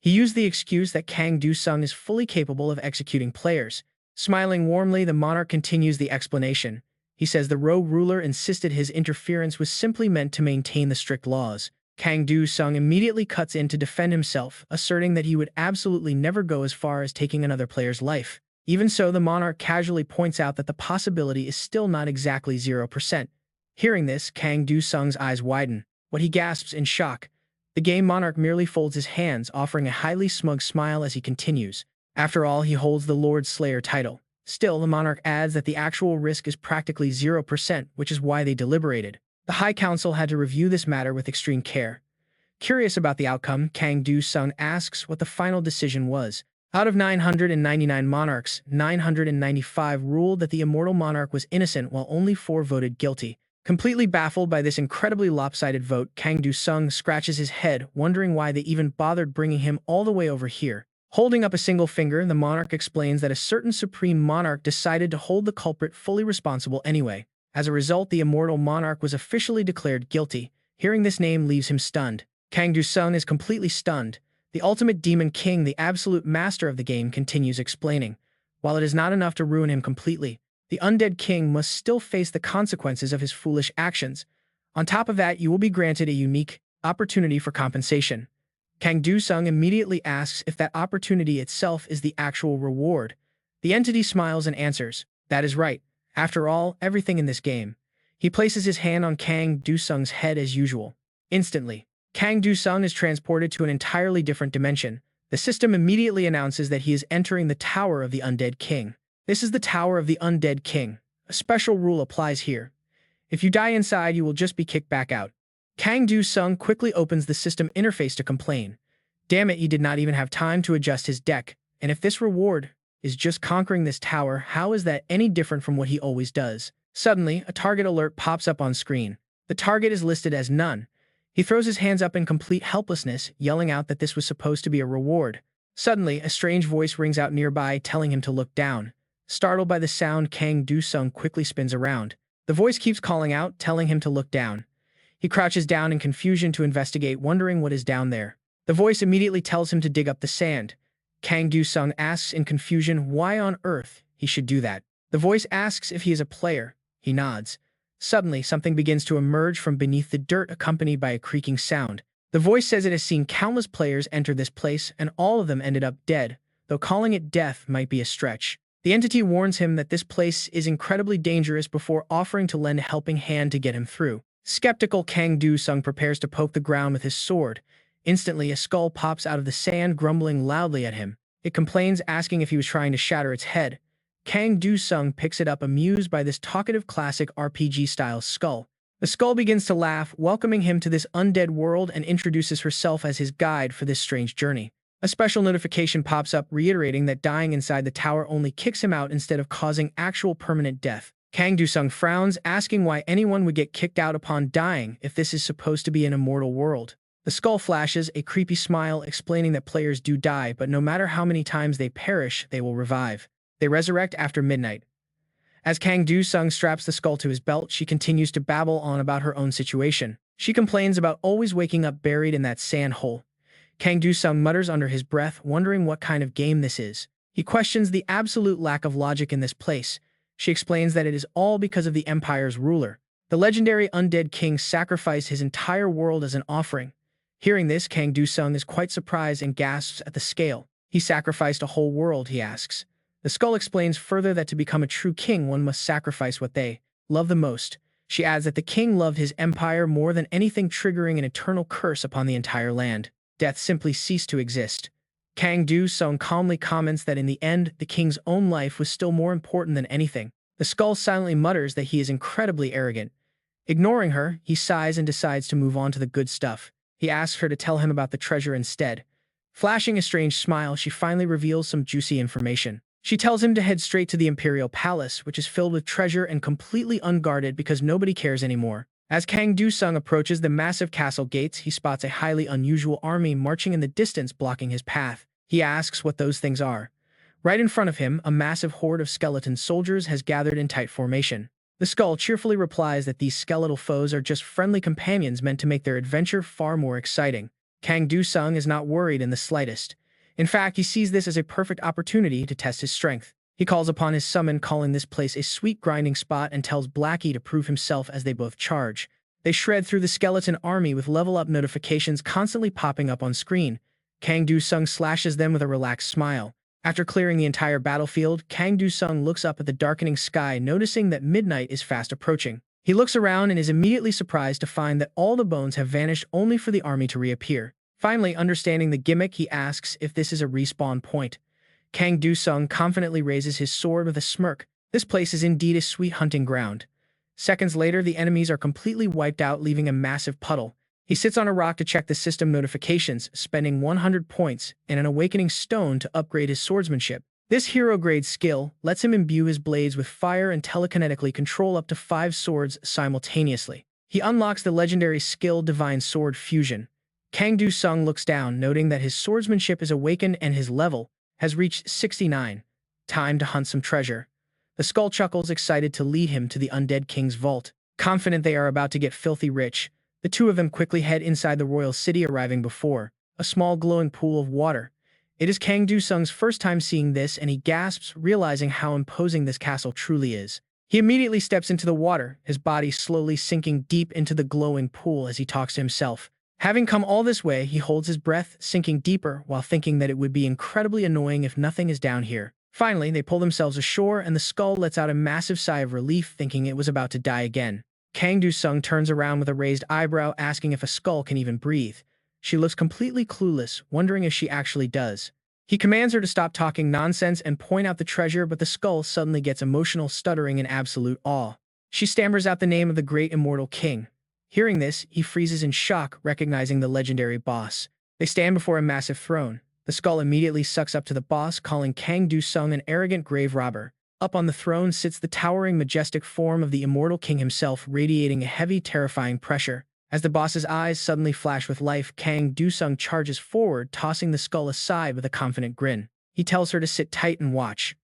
S1: He used the excuse that Kang Do-sung is fully capable of executing players. Smiling warmly, the monarch continues the explanation. He says the rogue ruler insisted his interference was simply meant to maintain the strict laws. Kang Do-sung immediately cuts in to defend himself, asserting that he would absolutely never go as far as taking another player's life. Even so, the monarch casually points out that the possibility is still not exactly 0%. Hearing this, Kang Do-sung's eyes widen. What he gasps in shock. The game monarch merely folds his hands, offering a highly smug smile as he continues. After all, he holds the Lord Slayer title. Still, the monarch adds that the actual risk is practically 0%, which is why they deliberated. The High Council had to review this matter with extreme care. Curious about the outcome, Kang Do-sung asks what the final decision was. Out of 999 monarchs, 995 ruled that the Immortal Monarch was innocent, while only 4 voted guilty. Completely baffled by this incredibly lopsided vote, Kang Do-sung scratches his head, wondering why they even bothered bringing him all the way over here. Holding up a single finger, the monarch explains that a certain supreme monarch decided to hold the culprit fully responsible anyway. As a result, the Immortal Monarch was officially declared guilty. Hearing this name leaves him stunned. Kang Do-sung is completely stunned. The ultimate demon king, the absolute master of the game, continues explaining. While it is not enough to ruin him completely, the undead king must still face the consequences of his foolish actions. On top of that, you will be granted a unique opportunity for compensation. Kang Do-sung immediately asks if that opportunity itself is the actual reward. The entity smiles and answers, "That is right. After all, everything in this game." He places his hand on Kang Do-sung's head as usual. Instantly, Kang Do-sung is transported to an entirely different dimension. The system immediately announces that he is entering the Tower of the Undead King. This is the Tower of the Undead King. A special rule applies here. If you die inside, you will just be kicked back out. Kang Do-sung quickly opens the system interface to complain. Damn it, he did not even have time to adjust his deck. And if this reward is just conquering this tower, how is that any different from what he always does? Suddenly, a target alert pops up on screen. The target is listed as none. He throws his hands up in complete helplessness, yelling out that this was supposed to be a reward. Suddenly, a strange voice rings out nearby, telling him to look down. Startled by the sound, Kang Do-sung quickly spins around. The voice keeps calling out, telling him to look down. He crouches down in confusion to investigate, wondering what is down there. The voice immediately tells him to dig up the sand. Kang Du-sung asks in confusion why on earth he should do that. The voice asks if he is a player. He nods. Suddenly, something begins to emerge from beneath the dirt accompanied by a creaking sound. The voice says it has seen countless players enter this place and all of them ended up dead, though calling it death might be a stretch. The entity warns him that this place is incredibly dangerous before offering to lend a helping hand to get him through. Skeptical Kang Du-sung prepares to poke the ground with his sword. Instantly, a skull pops out of the sand, grumbling loudly at him. It complains, asking if he was trying to shatter its head. Kang Du-sung picks it up, amused by this talkative classic RPG-style skull. The skull begins to laugh, welcoming him to this undead world and introduces herself as his guide for this strange journey. A special notification pops up reiterating that dying inside the tower only kicks him out instead of causing actual permanent death. Kang Du-sung frowns, asking why anyone would get kicked out upon dying if this is supposed to be an immortal world. The skull flashes a creepy smile, explaining that players do die, but no matter how many times they perish, they will revive. They resurrect after midnight. As Kang Du-sung straps the skull to his belt, she continues to babble on about her own situation. She complains about always waking up buried in that sand hole. Kang Du-sung mutters under his breath, wondering what kind of game this is. He questions the absolute lack of logic in this place. She explains that it is all because of the Empire's ruler. The legendary undead king sacrificed his entire world as an offering. Hearing this, Kang Du-sung is quite surprised and gasps at the scale. He sacrificed a whole world, he asks. The skull explains further that to become a true king, one must sacrifice what they love the most. She adds that the king loved his empire more than anything, triggering an eternal curse upon the entire land. Death simply ceased to exist. Kang Du-sung calmly comments that in the end, the king's own life was still more important than anything. The skull silently mutters that he is incredibly arrogant. Ignoring her, he sighs and decides to move on to the good stuff. He asks her to tell him about the treasure instead. Flashing a strange smile, she finally reveals some juicy information. She tells him to head straight to the Imperial Palace, which is filled with treasure and completely unguarded because nobody cares anymore. As Kang Du-sung approaches the massive castle gates, he spots a highly unusual army marching in the distance, blocking his path. He asks what those things are. Right in front of him, a massive horde of skeleton soldiers has gathered in tight formation. The skull cheerfully replies that these skeletal foes are just friendly companions meant to make their adventure far more exciting. Kang Du-sung is not worried in the slightest. In fact, he sees this as a perfect opportunity to test his strength. He calls upon his summon, calling this place a sweet grinding spot, and tells Blackie to prove himself as they both charge. They shred through the skeleton army with level-up notifications constantly popping up on screen. Kang Du-sung slashes them with a relaxed smile. After clearing the entire battlefield, Kang Du-sung looks up at the darkening sky, noticing that midnight is fast approaching. He looks around and is immediately surprised to find that all the bones have vanished, only for the army to reappear. Finally, understanding the gimmick, he asks if this is a respawn point. Kang Du-sung confidently raises his sword with a smirk. This place is indeed a sweet hunting ground. Seconds later, the enemies are completely wiped out, leaving a massive puddle. He sits on a rock to check the system notifications, spending 100 points and an awakening stone to upgrade his swordsmanship. This hero-grade skill lets him imbue his blades with fire and telekinetically control up to 5 swords simultaneously. He unlocks the legendary skill Divine Sword Fusion. Kang Du-sung looks down, noting that his swordsmanship is awakened and his level has reached 69. Time to hunt some treasure. The skull chuckles, excited to lead him to the undead king's vault. Confident they are about to get filthy rich, the two of them quickly head inside the royal city, arriving before a small glowing pool of water. It is Kang Du-sung's first time seeing this, and he gasps, realizing how imposing this castle truly is. He immediately steps into the water, his body slowly sinking deep into the glowing pool as he talks to himself. Having come all this way, he holds his breath, sinking deeper while thinking that it would be incredibly annoying if nothing is down here. Finally, they pull themselves ashore, and the skull lets out a massive sigh of relief, thinking it was about to die again. Kang Du-sung turns around with a raised eyebrow, asking if a skull can even breathe. She looks completely clueless, wondering if she actually does. He commands her to stop talking nonsense and point out the treasure, but the skull suddenly gets emotional, stuttering in absolute awe. She stammers out the name of the great immortal king. Hearing this, he freezes in shock, recognizing the legendary boss. They stand before a massive throne. The skull immediately sucks up to the boss, calling Kang Du-sung an arrogant grave robber. Up on the throne sits the towering, majestic form of the immortal king himself, radiating a heavy, terrifying pressure. As the boss's eyes suddenly flash with life, Kang Du-sung charges forward, tossing the skull aside with a confident grin. He tells her to sit tight and watch.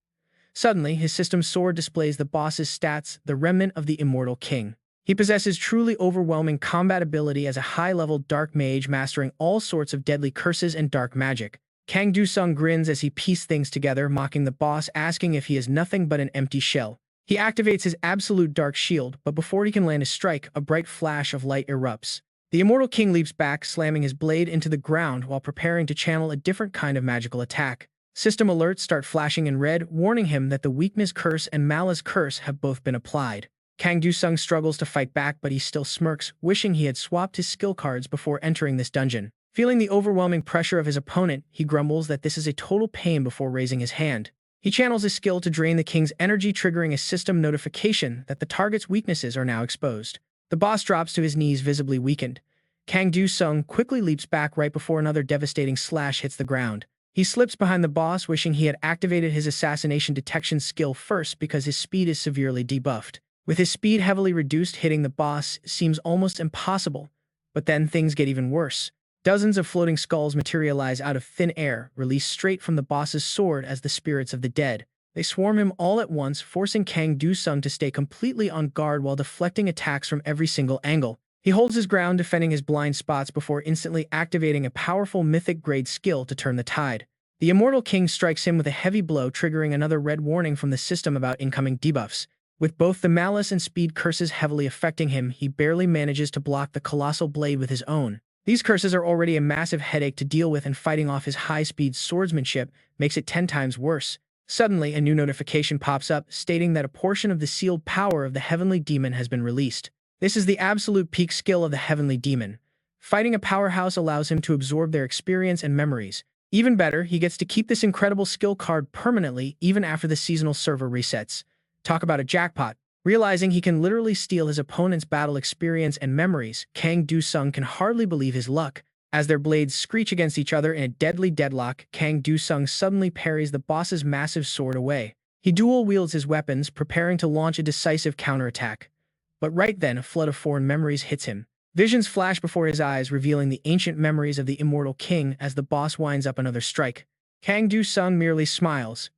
S1: Suddenly, his system sword displays the boss's stats, the remnant of the immortal king. He possesses truly overwhelming combat ability as a high-level dark mage, mastering all sorts of deadly curses and dark magic. Kang Do-sung grins as he pieced things together, mocking the boss, asking if he is nothing but an empty shell. He activates his absolute dark shield, but before he can land a strike, a bright flash of light erupts. The Immortal King leaps back, slamming his blade into the ground while preparing to channel a different kind of magical attack. System alerts start flashing in red, warning him that the Weakness Curse and Malice Curse have both been applied. Kang Do-sung struggles to fight back, but he still smirks, wishing he had swapped his skill cards before entering this dungeon. Feeling the overwhelming pressure of his opponent, he grumbles that this is a total pain before raising his hand. He channels his skill to drain the king's energy, triggering a system notification that the target's weaknesses are now exposed. The boss drops to his knees, visibly weakened. Kang Do-sung quickly leaps back right before another devastating slash hits the ground. He slips behind the boss, wishing he had activated his assassination detection skill first because his speed is severely debuffed. With his speed heavily reduced, hitting the boss seems almost impossible. But then things get even worse. Dozens of floating skulls materialize out of thin air, released straight from the boss's sword as the spirits of the dead. They swarm him all at once, forcing Kang Do-sung to stay completely on guard while deflecting attacks from every single angle. He holds his ground, defending his blind spots before instantly activating a powerful mythic-grade skill to turn the tide. The Immortal King strikes him with a heavy blow, triggering another red warning from the system about incoming debuffs. With both the Malice and Speed curses heavily affecting him, he barely manages to block the Colossal Blade with his own. These curses are already a massive headache to deal with, and fighting off his high-speed swordsmanship makes it 10 times worse. Suddenly, a new notification pops up, stating that a portion of the sealed power of the Heavenly Demon has been released. This is the absolute peak skill of the Heavenly Demon. Fighting a powerhouse allows him to absorb their experience and memories. Even better, he gets to keep this incredible skill card permanently, even after the seasonal server resets. Talk about a jackpot. Realizing he can literally steal his opponent's battle experience and memories, Kang Do-sung can hardly believe his luck. As their blades screech against each other in a deadly deadlock, Kang Do-sung suddenly parries the boss's massive sword away. He dual-wields his weapons, preparing to launch a decisive counterattack. But right then, a flood of foreign memories hits him. Visions flash before his eyes, revealing the ancient memories of the Immortal King as the boss winds up another strike. Kang Do-sung merely smiles.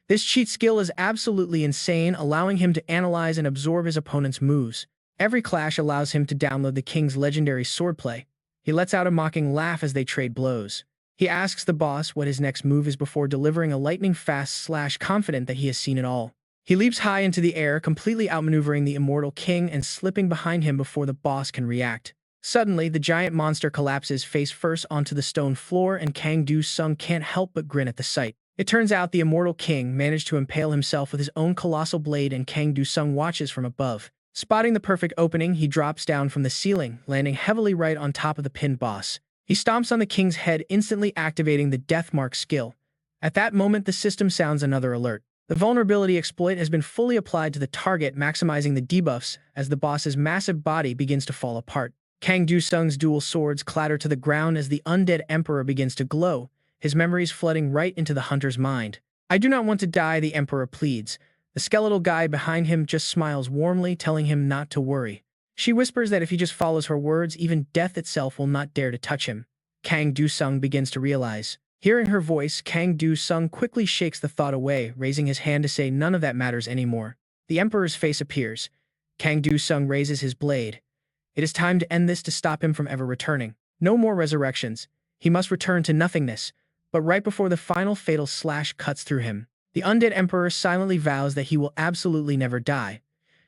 S1: This cheat skill is absolutely insane, allowing him to analyze and absorb his opponent's moves. Every clash allows him to download the king's legendary swordplay. He lets out a mocking laugh as they trade blows. He asks the boss what his next move is before delivering a lightning-fast slash, confident that he has seen it all. He leaps high into the air, completely outmaneuvering the Immortal King and slipping behind him before the boss can react. Suddenly, the giant monster collapses face first onto the stone floor, and Kang Do-sung can't help but grin at the sight. It turns out the Immortal King managed to impale himself with his own colossal blade, and Kang Do-sung watches from above. Spotting the perfect opening, he drops down from the ceiling, landing heavily right on top of the pinned boss. He stomps on the king's head, instantly activating the Death Mark skill. At that moment, the system sounds another alert. The vulnerability exploit has been fully applied to the target, maximizing the debuffs as the boss's massive body begins to fall apart. Kang Do-sung's dual swords clatter to the ground as the undead emperor begins to glow, his memories flooding right into the hunter's mind. "I do not want to die," the emperor pleads. The skeletal guy behind him just smiles warmly, telling him not to worry. She whispers that if he just follows her words, even death itself will not dare to touch him. Kang Do-sung begins to realize. Hearing her voice, Kang Do-sung quickly shakes the thought away, raising his hand to say none of that matters anymore. The emperor's face appears. Kang Do-sung raises his blade. It is time to end this, to stop him from ever returning. No more resurrections. He must return to nothingness. But right before the final fatal slash cuts through him, the undead emperor silently vows that he will absolutely never die.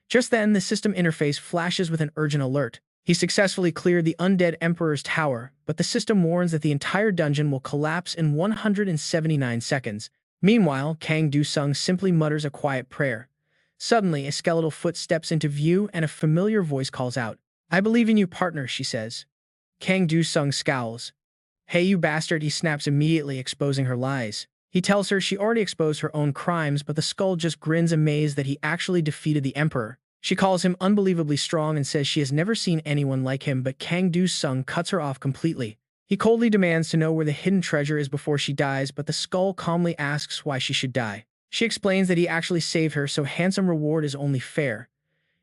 S1: Just then, the system interface flashes with an urgent alert. He successfully cleared the undead emperor's tower, but the system warns that the entire dungeon will collapse in 179 seconds. Meanwhile, Kang Do-sung simply mutters a quiet prayer. Suddenly, a skeletal foot steps into view and a familiar voice calls out. "I believe in you, partner," she says. Kang Do-sung scowls. "Hey, you bastard," he snaps, immediately exposing her lies. He tells her she already exposed her own crimes, but the skull just grins, amazed that he actually defeated the emperor. She calls him unbelievably strong and says she has never seen anyone like him, but Kang Do-sung cuts her off completely. He coldly demands to know where the hidden treasure is before she dies, but the skull calmly asks why she should die. She explains that he actually saved her, so handsome reward is only fair.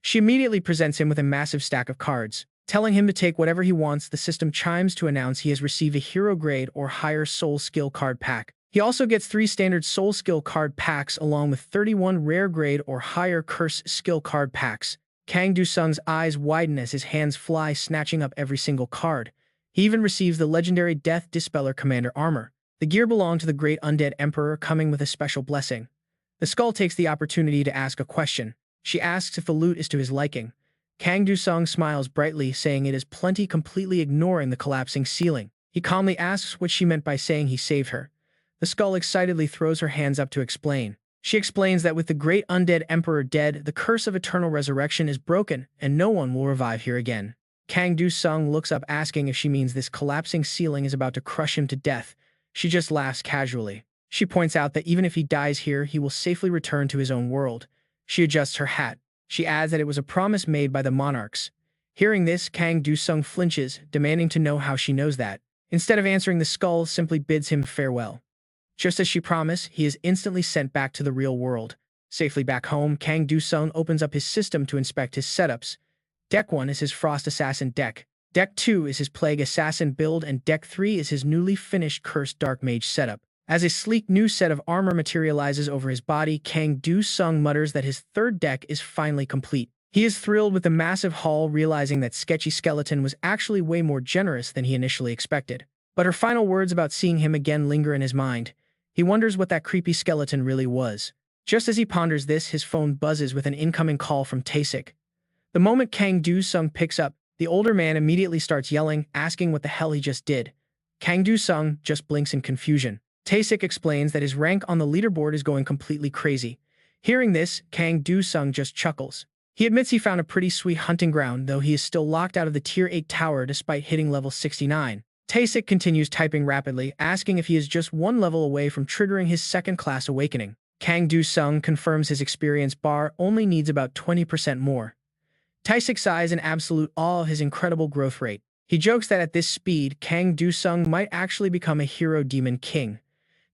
S1: She immediately presents him with a massive stack of cards. Telling him to take whatever he wants, the system chimes to announce he has received a hero grade or higher soul skill card pack. He also gets 3 standard soul skill card packs along with 31 rare grade or higher curse skill card packs. Kang Do-sung's eyes widen as his hands fly, snatching up every single card. He even receives the legendary Death Dispeller Commander armor. The gear belonged to the great undead emperor, coming with a special blessing. The skull takes the opportunity to ask a question. She asks if the loot is to his liking. Kang Du-sung smiles brightly, saying it is plenty, completely ignoring the collapsing ceiling. He calmly asks what she meant by saying he saved her. The skull excitedly throws her hands up to explain. She explains that with the great undead emperor dead, the curse of eternal resurrection is broken, and no one will revive here again. Kang Du-sung looks up, asking if she means this collapsing ceiling is about to crush him to death. She just laughs casually. She points out that even if he dies here, he will safely return to his own world. She adjusts her hat. She adds that it was a promise made by the monarchs. Hearing this, Kang Du-sung flinches, demanding to know how she knows that. Instead of answering, the skull simply bids him farewell. Just as she promised, he is instantly sent back to the real world. Safely back home, Kang Du-sung opens up his system to inspect his setups. Deck 1 is his Frost Assassin deck. Deck 2 is his Plague Assassin build, and Deck 3 is his newly finished Cursed Dark Mage setup. As a sleek new set of armor materializes over his body, Kang Du-sung mutters that his third deck is finally complete. He is thrilled with the massive haul, realizing that Sketchy Skeleton was actually way more generous than he initially expected. But her final words about seeing him again linger in his mind. He wonders what that creepy skeleton really was. Just as he ponders this, his phone buzzes with an incoming call from Taesik. The moment Kang Du-sung picks up, the older man immediately starts yelling, asking what the hell he just did. Kang Du-sung just blinks in confusion. Taesik explains that his rank on the leaderboard is going completely crazy. Hearing this, Kang Du-sung just chuckles. He admits he found a pretty sweet hunting ground, though he is still locked out of the Tier 8 tower despite hitting level 69. Taesik continues typing rapidly, asking if he is just one level away from triggering his second-class awakening. Kang Du-sung confirms his experience bar only needs about 20% more. Taesik sighs in absolute awe of his incredible growth rate. He jokes that at this speed, Kang Du-sung might actually become a hero demon king.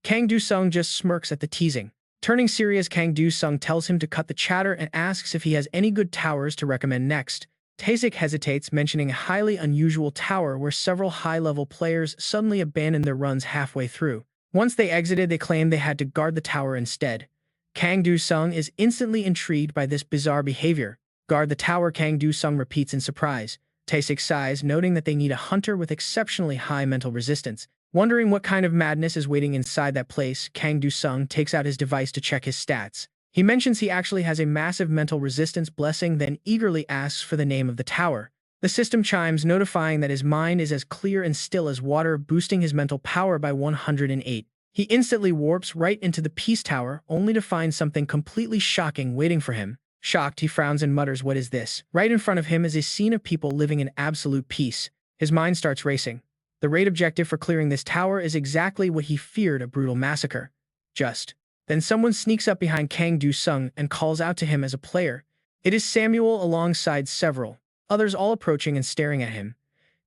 S1: Kang Du-sung just smirks at the teasing. Turning serious, Kang Du-sung tells him to cut the chatter and asks if he has any good towers to recommend next. Taesik hesitates, mentioning a highly unusual tower where several high-level players suddenly abandoned their runs halfway through. Once they exited, they claimed they had to guard the tower instead. Kang Du-sung is instantly intrigued by this bizarre behavior. Guard the tower, Kang Du-sung repeats in surprise. Taesik sighs, noting that they need a hunter with exceptionally high mental resistance. Wondering what kind of madness is waiting inside that place, Kang Du-sung takes out his device to check his stats. He mentions he actually has a massive mental resistance blessing, then eagerly asks for the name of the tower. The system chimes, notifying that his mind is as clear and still as water, boosting his mental power by 108. He instantly warps right into the Peace Tower, only to find something completely shocking waiting for him. Shocked, he frowns and mutters, "What is this?" Right in front of him is a scene of people living in absolute peace. His mind starts racing. The raid objective for clearing this tower is exactly what he feared, a brutal massacre. Then someone sneaks up behind Kang Du-sung and calls out to him as a player. It is Samuel, alongside several others, all approaching and staring at him.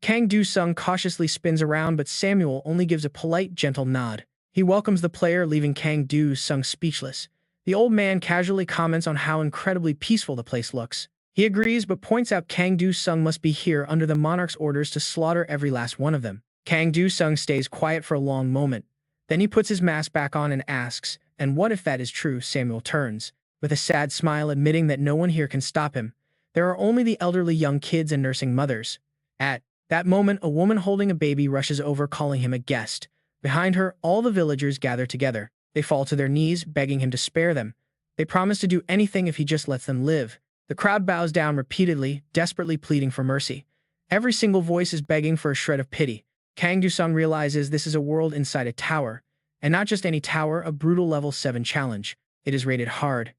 S1: Kang Du-sung cautiously spins around, but Samuel only gives a polite, gentle nod. He welcomes the player, leaving Kang Du-sung speechless. The old man casually comments on how incredibly peaceful the place looks. He agrees, but points out Kang Du-sung must be here under the monarch's orders to slaughter every last one of them. Kang Du-sung stays quiet for a long moment. Then he puts his mask back on and asks, "And what if that is true?" Samuel turns, with a sad smile, admitting that no one here can stop him. There are only the elderly, young kids, and nursing mothers. At that moment, a woman holding a baby rushes over, calling him a guest. Behind her, all the villagers gather together. They fall to their knees, begging him to spare them. They promise to do anything if he just lets them live. The crowd bows down repeatedly, desperately pleading for mercy. Every single voice is begging for a shred of pity. Kang Du-sung realizes this is a world inside a tower. And not just any tower, a brutal level 7 challenge. It is rated hard.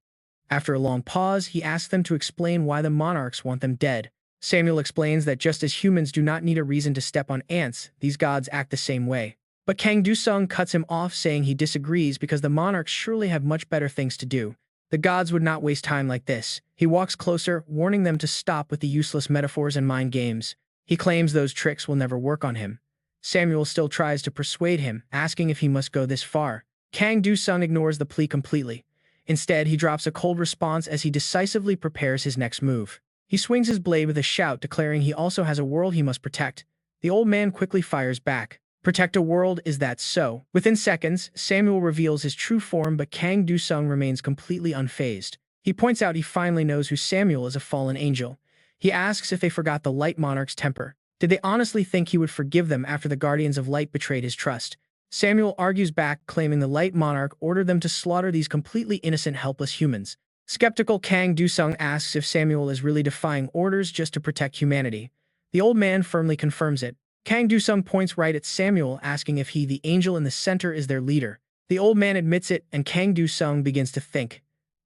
S1: After a long pause, he asks them to explain why the monarchs want them dead. Samuel explains that just as humans do not need a reason to step on ants, these gods act the same way. But Kang Du-sung cuts him off, saying he disagrees because the monarchs surely have much better things to do. The gods would not waste time like this. He walks closer, warning them to stop with the useless metaphors and mind games. He claims those tricks will never work on him. Samuel still tries to persuade him, asking if he must go this far. Kang Du-sung ignores the plea completely. Instead, he drops a cold response as he decisively prepares his next move. He swings his blade with a shout, declaring he also has a world he must protect. The old man quickly fires back. "Protect a world, is that so?" Within seconds, Samuel reveals his true form, but Kang Du-sung remains completely unfazed. He points out he finally knows who Samuel is, a fallen angel. He asks if they forgot the Light Monarch's temper. Did they honestly think he would forgive them after the Guardians of Light betrayed his trust? Samuel argues back, claiming the Light Monarch ordered them to slaughter these completely innocent, helpless humans. Skeptical Kang Dusung asks if Samuel is really defying orders just to protect humanity. The old man firmly confirms it. Kang Dusung points right at Samuel, asking if he, the angel in the center, is their leader. The old man admits it, and Kang Dusung begins to think.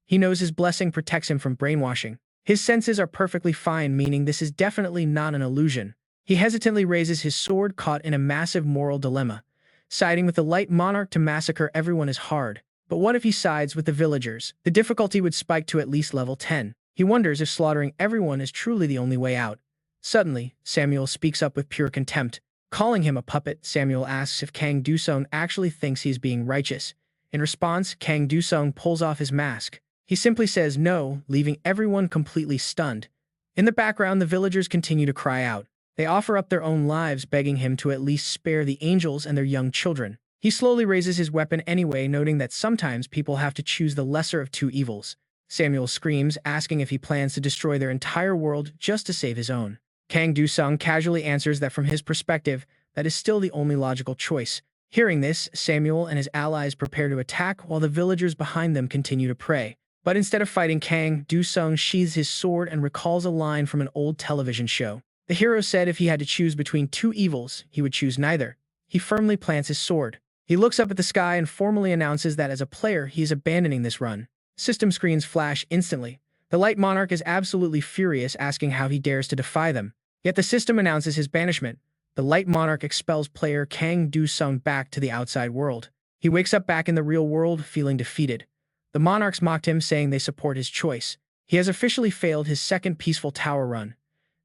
S1: He knows his blessing protects him from brainwashing. His senses are perfectly fine, meaning this is definitely not an illusion. He hesitantly raises his sword, caught in a massive moral dilemma. Siding with the Light Monarch to massacre everyone is hard. But what if he sides with the villagers? The difficulty would spike to at least level 10. He wonders if slaughtering everyone is truly the only way out. Suddenly, Samuel speaks up with pure contempt. Calling him a puppet, Samuel asks if Kang Dusung actually thinks he is being righteous. In response, Kang Dusung pulls off his mask. He simply says no, leaving everyone completely stunned. In the background, the villagers continue to cry out. They offer up their own lives, begging him to at least spare the angels and their young children. He slowly raises his weapon anyway, noting that sometimes people have to choose the lesser of two evils. Samuel screams, asking if he plans to destroy their entire world just to save his own. Kang Dusung casually answers that from his perspective, that is still the only logical choice. Hearing this, Samuel and his allies prepare to attack while the villagers behind them continue to pray. But instead of fighting, Kang Dusung sheathes his sword and recalls a line from an old television show. The hero said if he had to choose between two evils, he would choose neither. He firmly plants his sword. He looks up at the sky and formally announces that as a player, he is abandoning this run. System screens flash instantly. The Light Monarch is absolutely furious, asking how he dares to defy them. Yet the system announces his banishment. The Light Monarch expels player Kang Dusung back to the outside world. He wakes up back in the real world, feeling defeated. The monarchs mocked him, saying they support his choice. He has officially failed his second peaceful tower run.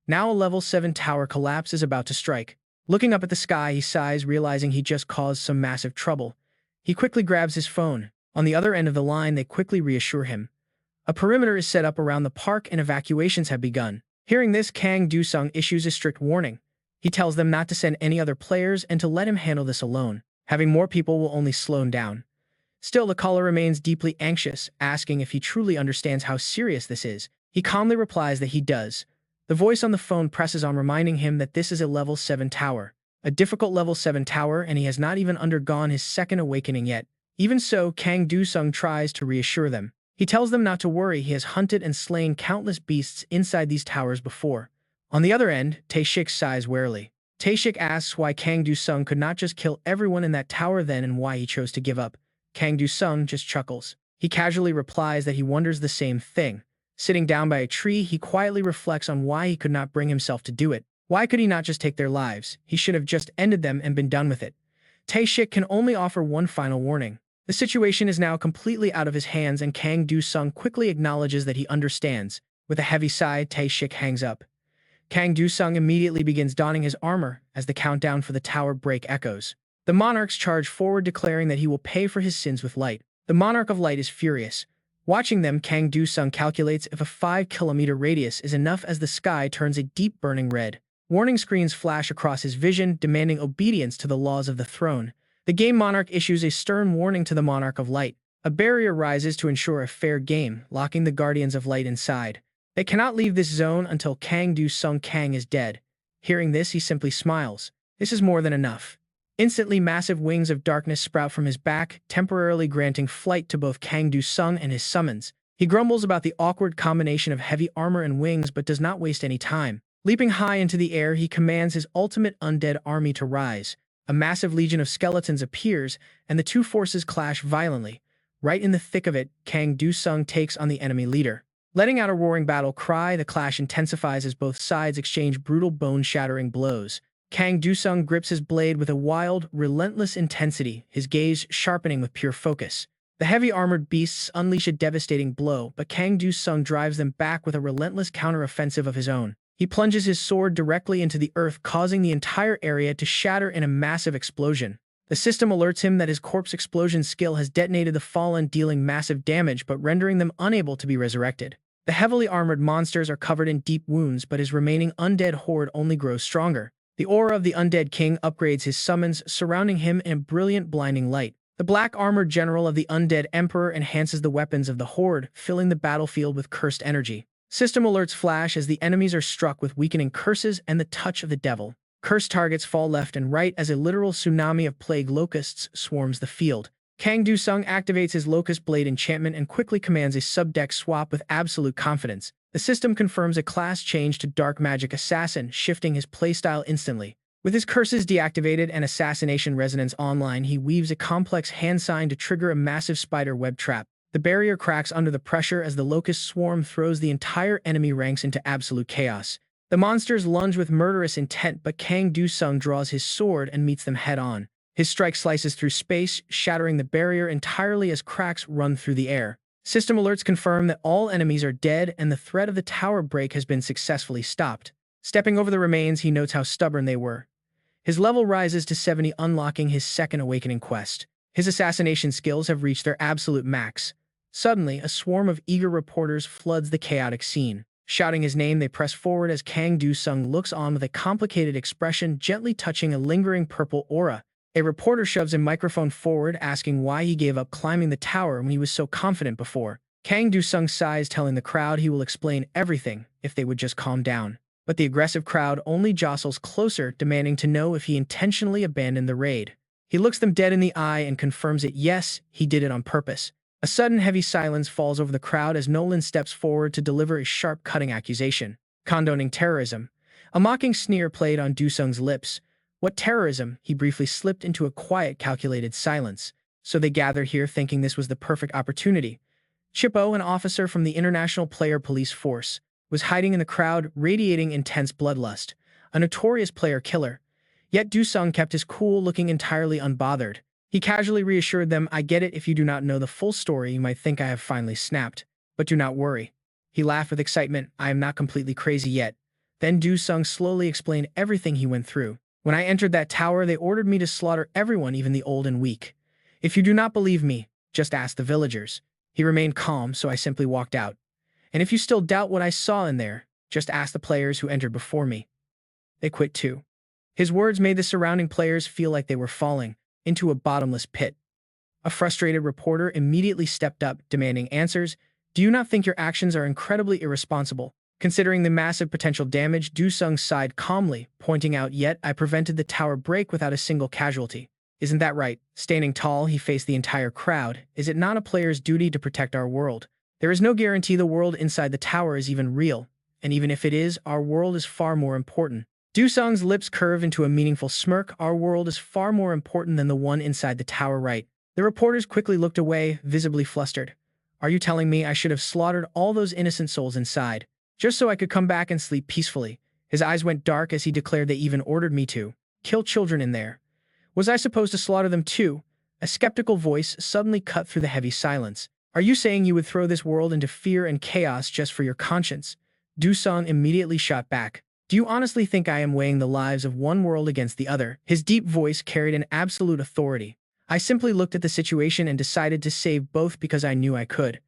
S1: Now a level 7 tower collapse is about to strike. Looking up at the sky, he sighs, realizing he just caused some massive trouble. He quickly grabs his phone. On the other end of the line, they quickly reassure him. A perimeter is set up around the park and evacuations have begun. Hearing this, Kang Dusung issues a strict warning. He tells them not to send any other players and to let him handle this alone. Having more people will only slow him down. Still, the caller remains deeply anxious, asking if he truly understands how serious this is. He calmly replies that he does. The voice on the phone presses on, reminding him that this is a level 7 tower. A difficult level 7 tower, and he has not even undergone his second awakening yet. Even so, Kang Dusung tries to reassure them. He tells them not to worry, he has hunted and slain countless beasts inside these towers before. On the other end, Taeshik sighs warily. Taeshik asks why Kang Dusung could not just kill everyone in that tower then and why he chose to give up. Kang Dusung just chuckles. He casually replies that he wonders the same thing. Sitting down by a tree, he quietly reflects on why he could not bring himself to do it. Why could he not just take their lives? He should have just ended them and been done with it. Taeshik can only offer one final warning. The situation is now completely out of his hands, and Kang Dusung quickly acknowledges that he understands. With a heavy sigh, Taeshik hangs up. Kang Dusung immediately begins donning his armor as the countdown for the tower break echoes. The monarchs charge forward, declaring that he will pay for his sins with light. The Monarch of Light is furious. Watching them, Kang Dusung calculates if a 5-kilometer radius is enough as the sky turns a deep burning red. Warning screens flash across his vision, demanding obedience to the laws of the throne. The game monarch issues a stern warning to the Monarch of Light. A barrier rises to ensure a fair game, locking the Guardians of Light inside. They cannot leave this zone until Kang Dusung Kang is dead. Hearing this, he simply smiles. This is more than enough. Instantly, massive wings of darkness sprout from his back, temporarily granting flight to both Kang Dusung and his summons. He grumbles about the awkward combination of heavy armor and wings, but does not waste any time. Leaping high into the air, he commands his ultimate undead army to rise. A massive legion of skeletons appears, and the two forces clash violently. Right in the thick of it, Kang Dusung takes on the enemy leader. Letting out a roaring battle cry, the clash intensifies as both sides exchange brutal bone-shattering blows. Kang Dusung grips his blade with a wild, relentless intensity, his gaze sharpening with pure focus. The heavy armored beasts unleash a devastating blow, but Kang Dusung drives them back with a relentless counteroffensive of his own. He plunges his sword directly into the earth, causing the entire area to shatter in a massive explosion. The system alerts him that his corpse explosion skill has detonated the fallen, dealing massive damage but rendering them unable to be resurrected. The heavily armored monsters are covered in deep wounds, but his remaining undead horde only grows stronger. The aura of the Undead King upgrades his summons, surrounding him in a brilliant, blinding light. The black-armored general of the Undead Emperor enhances the weapons of the horde, filling the battlefield with cursed energy. System alerts flash as the enemies are struck with weakening curses and the touch of the devil. Cursed targets fall left and right as a literal tsunami of plague locusts swarms the field. Kang Du-sung activates his Locust Blade enchantment and quickly commands a subdeck swap with absolute confidence. The system confirms a class change to Dark Magic Assassin, shifting his playstyle instantly. With his curses deactivated and Assassination Resonance online, he weaves a complex hand sign to trigger a massive spider web trap. The barrier cracks under the pressure as the Locust Swarm throws the entire enemy ranks into absolute chaos. The monsters lunge with murderous intent, but Kang Du-sung draws his sword and meets them head-on. His strike slices through space, shattering the barrier entirely as cracks run through the air. System alerts confirm that all enemies are dead and the threat of the tower break has been successfully stopped. Stepping over the remains, he notes how stubborn they were. His level rises to 70, unlocking his second awakening quest. His assassination skills have reached their absolute max. Suddenly, a swarm of eager reporters floods the chaotic scene. Shouting his name, they press forward as Kang Du-sung looks on with a complicated expression, gently touching a lingering purple aura. A reporter shoves a microphone forward, asking why he gave up climbing the tower when he was so confident before. Kang Du-sung sighs, telling the crowd he will explain everything if they would just calm down. But the aggressive crowd only jostles closer, demanding to know if he intentionally abandoned the raid. He looks them dead in the eye and confirms it. Yes, he did it on purpose. A sudden heavy silence falls over the crowd as Nolan steps forward to deliver a sharp, cutting accusation. Condoning terrorism. A mocking sneer played on Du-sung's lips. What terrorism? He briefly slipped into a quiet, calculated silence. So they gathered here thinking this was the perfect opportunity. Chippo, an officer from the International Player Police Force, was hiding in the crowd, radiating intense bloodlust. A notorious player killer. Yet Du-sung kept his cool, looking entirely unbothered. He casually reassured them, "I get it, if you do not know the full story, you might think I have finally snapped. But do not worry." He laughed with excitement. "I am not completely crazy yet." Then Du-sung slowly explained everything he went through. "When I entered that tower, they ordered me to slaughter everyone, even the old and weak. If you do not believe me, just ask the villagers." He remained calm, so I simply walked out. "And if you still doubt what I saw in there, just ask the players who entered before me. They quit too." His words made the surrounding players feel like they were falling into a bottomless pit. A frustrated reporter immediately stepped up, demanding answers. "Do you not think your actions are incredibly irresponsible? Considering the massive potential damage?" Du-sung sighed calmly, pointing out, "Yet I prevented the tower break without a single casualty. Isn't that right?" Standing tall, he faced the entire crowd. "Is it not a player's duty to protect our world? There is no guarantee the world inside the tower is even real, and even if it is, our world is far more important." Du-sung's lips curved into a meaningful smirk. "Our world is far more important than the one inside the tower, right?" The reporters quickly looked away, visibly flustered. "Are you telling me I should have slaughtered all those innocent souls inside, just so I could come back and sleep peacefully?" His eyes went dark as he declared, "They even ordered me to kill children in there. Was I supposed to slaughter them too?" A skeptical voice suddenly cut through the heavy silence. "Are you saying you would throw this world into fear and chaos just for your conscience?" Du-sung immediately shot back. "Do you honestly think I am weighing the lives of one world against the other?" His deep voice carried an absolute authority. "I simply looked at the situation and decided to save both because I knew I could.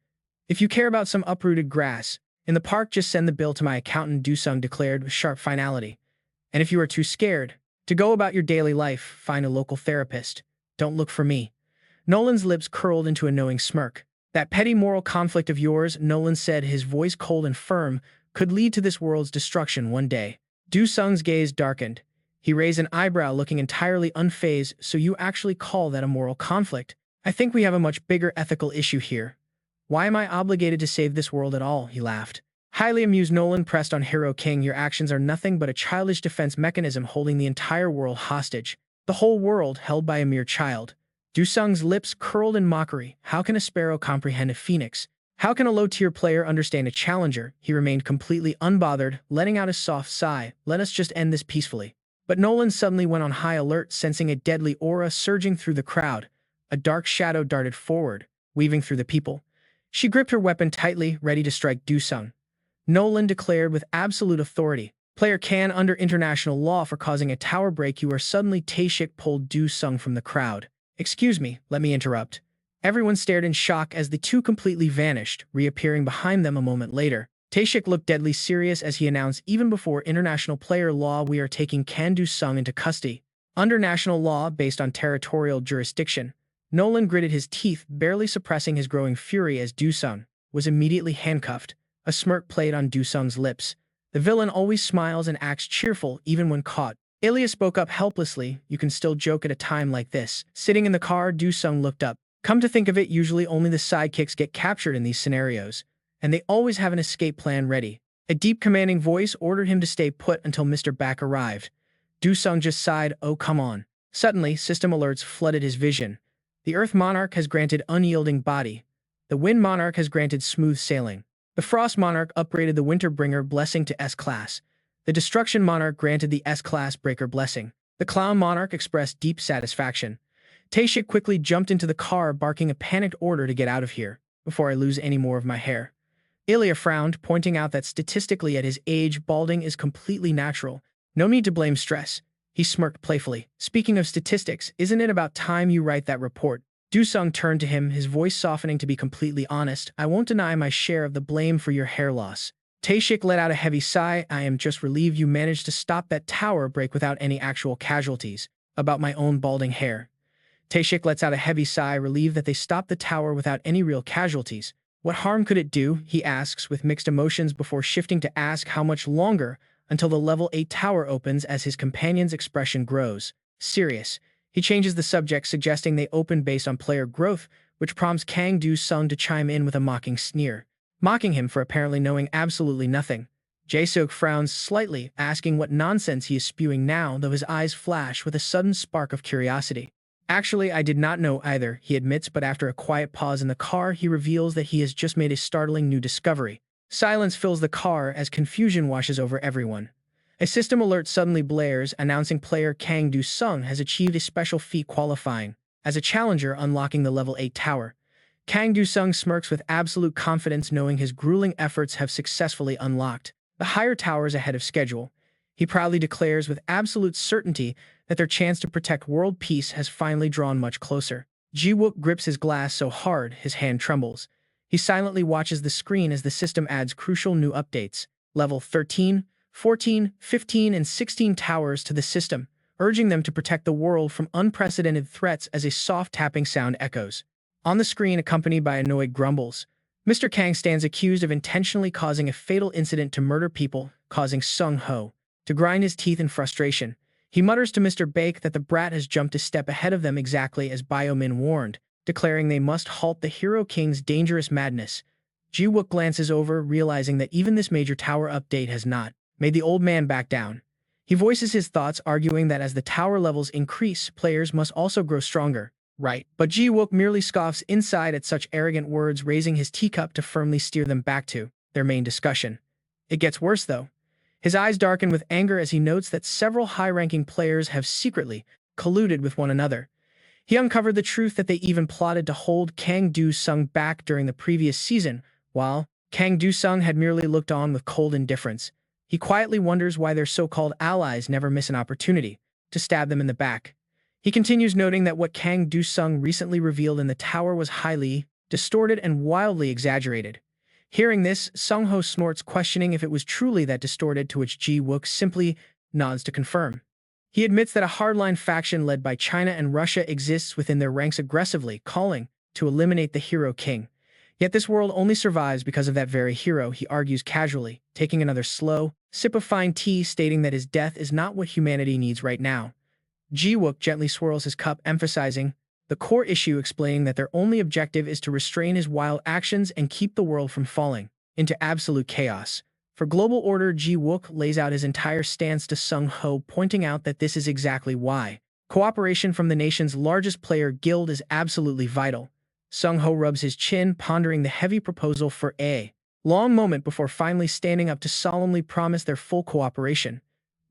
S1: If you care about some uprooted grass in the park, just send the bill to my accountant," Du-sung declared with sharp finality. "And if you are too scared to go about your daily life, find a local therapist. Don't look for me." Nolan's lips curled into a knowing smirk. "That petty moral conflict of yours," Nolan said, his voice cold and firm, "could lead to this world's destruction one day." Du-sung's gaze darkened. He raised an eyebrow, looking entirely unfazed. "So you actually call that a moral conflict? I think we have a much bigger ethical issue here. Why am I obligated to save this world at all?" He laughed. Highly amused, Nolan pressed on. "Hero King, your actions are nothing but a childish defense mechanism holding the entire world hostage. The whole world held by a mere child." Du-sung's lips curled in mockery. "How can a sparrow comprehend a phoenix? How can a low-tier player understand a challenger?" He remained completely unbothered, letting out a soft sigh. "Let us just end this peacefully." But Nolan suddenly went on high alert, sensing a deadly aura surging through the crowd. A dark shadow darted forward, weaving through the people. She gripped her weapon tightly, ready to strike Du-sung. Nolan declared with absolute authority, "Player can under international law for causing a tower break." "You are suddenly..." Taeshik pulled Du-sung from the crowd. "Excuse me, let me interrupt." Everyone stared in shock as the two completely vanished, reappearing behind them a moment later. Taeshik looked deadly serious as he announced, "Even before international player law, we are taking Kang Du-sung into custody. Under national law based on territorial jurisdiction." Nolan gritted his teeth, barely suppressing his growing fury as Du-sung was immediately handcuffed. A smirk played on Du-sung's lips. The villain always smiles and acts cheerful even when caught. Ilya spoke up helplessly. You can still joke at a time like this. Sitting in the car, Du-sung looked up. Come to think of it, usually only the sidekicks get captured in these scenarios, and they always have an escape plan ready. A deep commanding voice ordered him to stay put until Mr. Back arrived. Du-sung just sighed, oh come on. Suddenly, system alerts flooded his vision. The Earth Monarch has granted unyielding body. The Wind Monarch has granted smooth sailing. The Frost Monarch upgraded the Winter Bringer blessing to S-Class. The Destruction Monarch granted the S-Class Breaker blessing. The Clown Monarch expressed deep satisfaction. Taeshik quickly jumped into the car, barking a panicked order to get out of here, before I lose any more of my hair. Ilya frowned, pointing out that statistically at his age, balding is completely natural. No need to blame stress. He smirked playfully. Speaking of statistics, isn't it about time you write that report? Du-sung turned to him, his voice softening to be completely honest. I won't deny my share of the blame for your hair loss. Taeshik let out a heavy sigh. I am just relieved you managed to stop that tower break without any actual casualties. About my own balding hair. Taeshik lets out a heavy sigh, relieved that they stopped the tower without any real casualties. What harm could it do? He asks with mixed emotions before shifting to ask how much longer until the level 8 tower opens as his companion's expression grows. Serious. He changes the subject, suggesting they open based on player growth, which prompts Kang Du-sung to chime in with a mocking sneer. Mocking him for apparently knowing absolutely nothing. Jae-seok frowns slightly, asking what nonsense he is spewing now, though his eyes flash with a sudden spark of curiosity. Actually, I did not know either, he admits, but after a quiet pause in the car, he reveals that he has just made a startling new discovery. Silence fills the car as confusion washes over everyone. A system alert suddenly blares, announcing player Kang Du-sung has achieved a special feat, qualifying as a challenger, unlocking the level 8 tower. Kang Du-sung smirks with absolute confidence, knowing his grueling efforts have successfully unlocked the higher towers ahead of schedule. He proudly declares with absolute certainty that their chance to protect world peace has finally drawn much closer. Ji-wook grips his glass so hard his hand trembles. He silently watches the screen as the system adds crucial new updates. Level 13, 14, 15, and 16 towers to the system, urging them to protect the world from unprecedented threats as a soft tapping sound echoes. On the screen, accompanied by annoyed grumbles, Mr. Kang stands accused of intentionally causing a fatal incident to murder people, causing Sung-ho to grind his teeth in frustration. He mutters to Mr. Baek that the brat has jumped a step ahead of them, exactly as Biomin warned, declaring they must halt the Hero King's dangerous madness. Ji-wook glances over, realizing that even this major tower update has not made the old man back down. He voices his thoughts, arguing that as the tower levels increase, players must also grow stronger. Right. But Ji-wook merely scoffs inside at such arrogant words, raising his teacup to firmly steer them back to their main discussion. It gets worse, though. His eyes darken with anger as he notes that several high-ranking players have secretly colluded with one another. He uncovered the truth that they even plotted to hold Kang Du-sung back during the previous season, while Kang Du-sung had merely looked on with cold indifference. He quietly wonders why their so-called allies never miss an opportunity to stab them in the back. He continues, noting that what Kang Du-sung recently revealed in the tower was highly distorted and wildly exaggerated. Hearing this, Sung-ho snorts, questioning if it was truly that distorted, to which Ji-wook simply nods to confirm. He admits that a hardline faction led by China and Russia exists within their ranks, aggressively calling to eliminate the Hero King. Yet this world only survives because of that very hero, he argues casually, taking another slow sip of fine tea, stating that his death is not what humanity needs right now. Ji-wook gently swirls his cup, emphasizing the core issue, explaining that their only objective is to restrain his wild actions and keep the world from falling into absolute chaos. For global order, Ji-wook lays out his entire stance to Sung-ho, pointing out that this is exactly why cooperation from the nation's largest player guild is absolutely vital. Sung-ho rubs his chin, pondering the heavy proposal for a long moment before finally standing up to solemnly promise their full cooperation.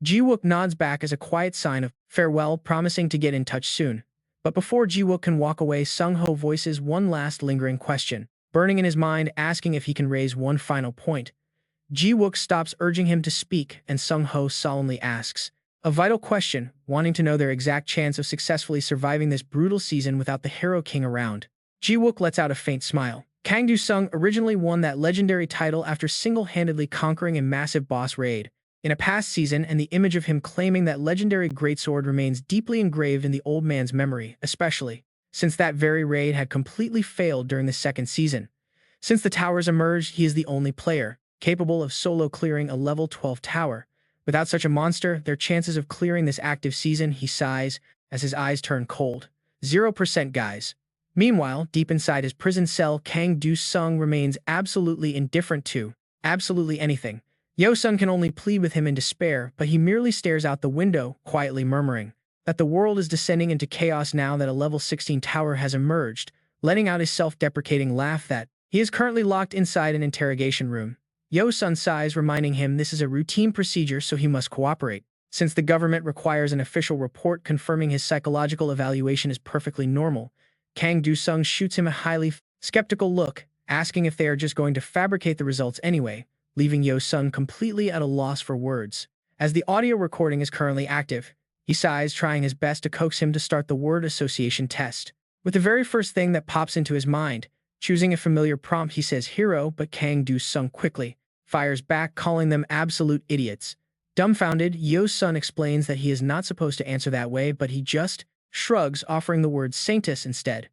S1: Ji-wook nods back as a quiet sign of farewell, promising to get in touch soon. But before Ji-wook can walk away, Sung-ho voices one last lingering question, burning in his mind, asking if he can raise one final point. Ji-wook stops urging him to speak, and Sung-ho solemnly asks a vital question, wanting to know their exact chance of successfully surviving this brutal season without the Hero King around. Ji-wook lets out a faint smile. Kang Du-sung originally won that legendary title after single-handedly conquering a massive boss raid in a past season, and the image of him claiming that legendary greatsword remains deeply engraved in the old man's memory, especially since that very raid had completely failed during the second season. Since the towers emerged, he is the only player capable of solo clearing a level 12 tower, Without such a monster, their chances of clearing this active season, he sighs as his eyes turn cold. 0% guys. Meanwhile, deep inside his prison cell, Kang Do-sung remains absolutely indifferent to absolutely anything. Yo-sun can only plead with him in despair, but he merely stares out the window, quietly murmuring that the world is descending into chaos now that a level 16 tower has emerged, letting out his self-deprecating laugh that he is currently locked inside an interrogation room. Yo-sun sighs, reminding him this is a routine procedure, so he must cooperate. Since the government requires an official report confirming his psychological evaluation is perfectly normal, Kang Do-sung shoots him a highly skeptical look, asking if they are just going to fabricate the results anyway, leaving Yo-sun completely at a loss for words. As the audio recording is currently active, he sighs, trying his best to coax him to start the word association test. With the very first thing that pops into his mind, choosing a familiar prompt, he says hero, but Kang Do-sung quickly fires back, calling them absolute idiots. Dumbfounded, Yo-sun explains that he is not supposed to answer that way, but he just shrugs, offering the word saintus instead.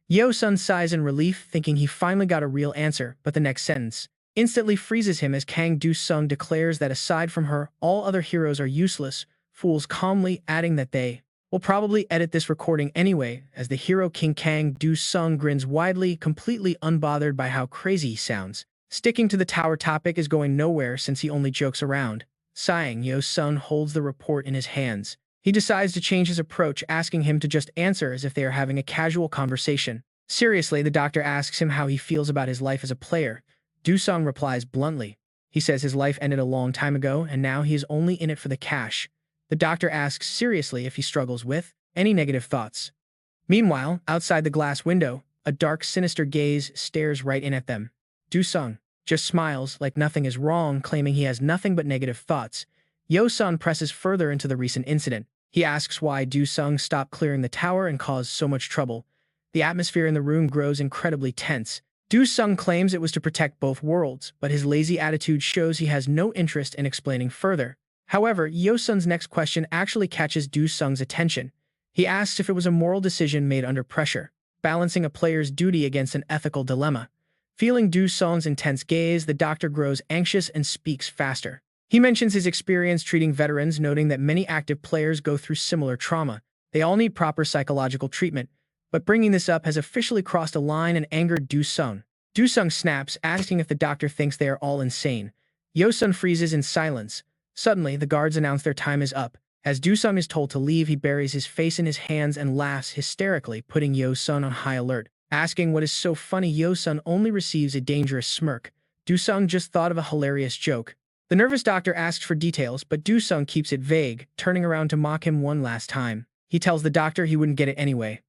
S1: Yo-sun sighs in relief, thinking he finally got a real answer, but the next sentence instantly freezes him as Kang Do-sung declares that aside from her, all other heroes are useless, fools, calmly adding that they will probably edit this recording anyway, as the hero King Kang Do-sung grins widely, completely unbothered by how crazy he sounds. Sticking to the tower topic is going nowhere since he only jokes around. Sighing, Yo-sun holds the report in his hands. He decides to change his approach, asking him to just answer as if they are having a casual conversation. Seriously, the doctor asks him how he feels about his life as a player. Do-sung replies bluntly. He says his life ended a long time ago and now he is only in it for the cash. The doctor asks seriously if he struggles with any negative thoughts. Meanwhile, outside the glass window, a dark, sinister gaze stares right in at them. Do-sung just smiles like nothing is wrong, claiming he has nothing but negative thoughts. Yo-sun presses further into the recent incident. He asks why Do-sung stopped clearing the tower and caused so much trouble. The atmosphere in the room grows incredibly tense. Do-sung claims it was to protect both worlds, but his lazy attitude shows he has no interest in explaining further. However, Yo-sun's next question actually catches Do-sung's attention. He asks if it was a moral decision made under pressure, balancing a player's duty against an ethical dilemma. Feeling Do-sung's intense gaze, the doctor grows anxious and speaks faster. He mentions his experience treating veterans, noting that many active players go through similar trauma. They all need proper psychological treatment, but bringing this up has officially crossed a line and angered Do-sung. Do-sung snaps, asking if the doctor thinks they are all insane. Yo-sun freezes in silence. Suddenly, the guards announce their time is up. As Do-sung is told to leave, he buries his face in his hands and laughs hysterically, putting Yo-sun on high alert. Asking what is so funny, Yo-sun only receives a dangerous smirk. Do-sung just thought of a hilarious joke. The nervous doctor asks for details, but Do-sung keeps it vague, turning around to mock him one last time. He tells the doctor he wouldn't get it anyway.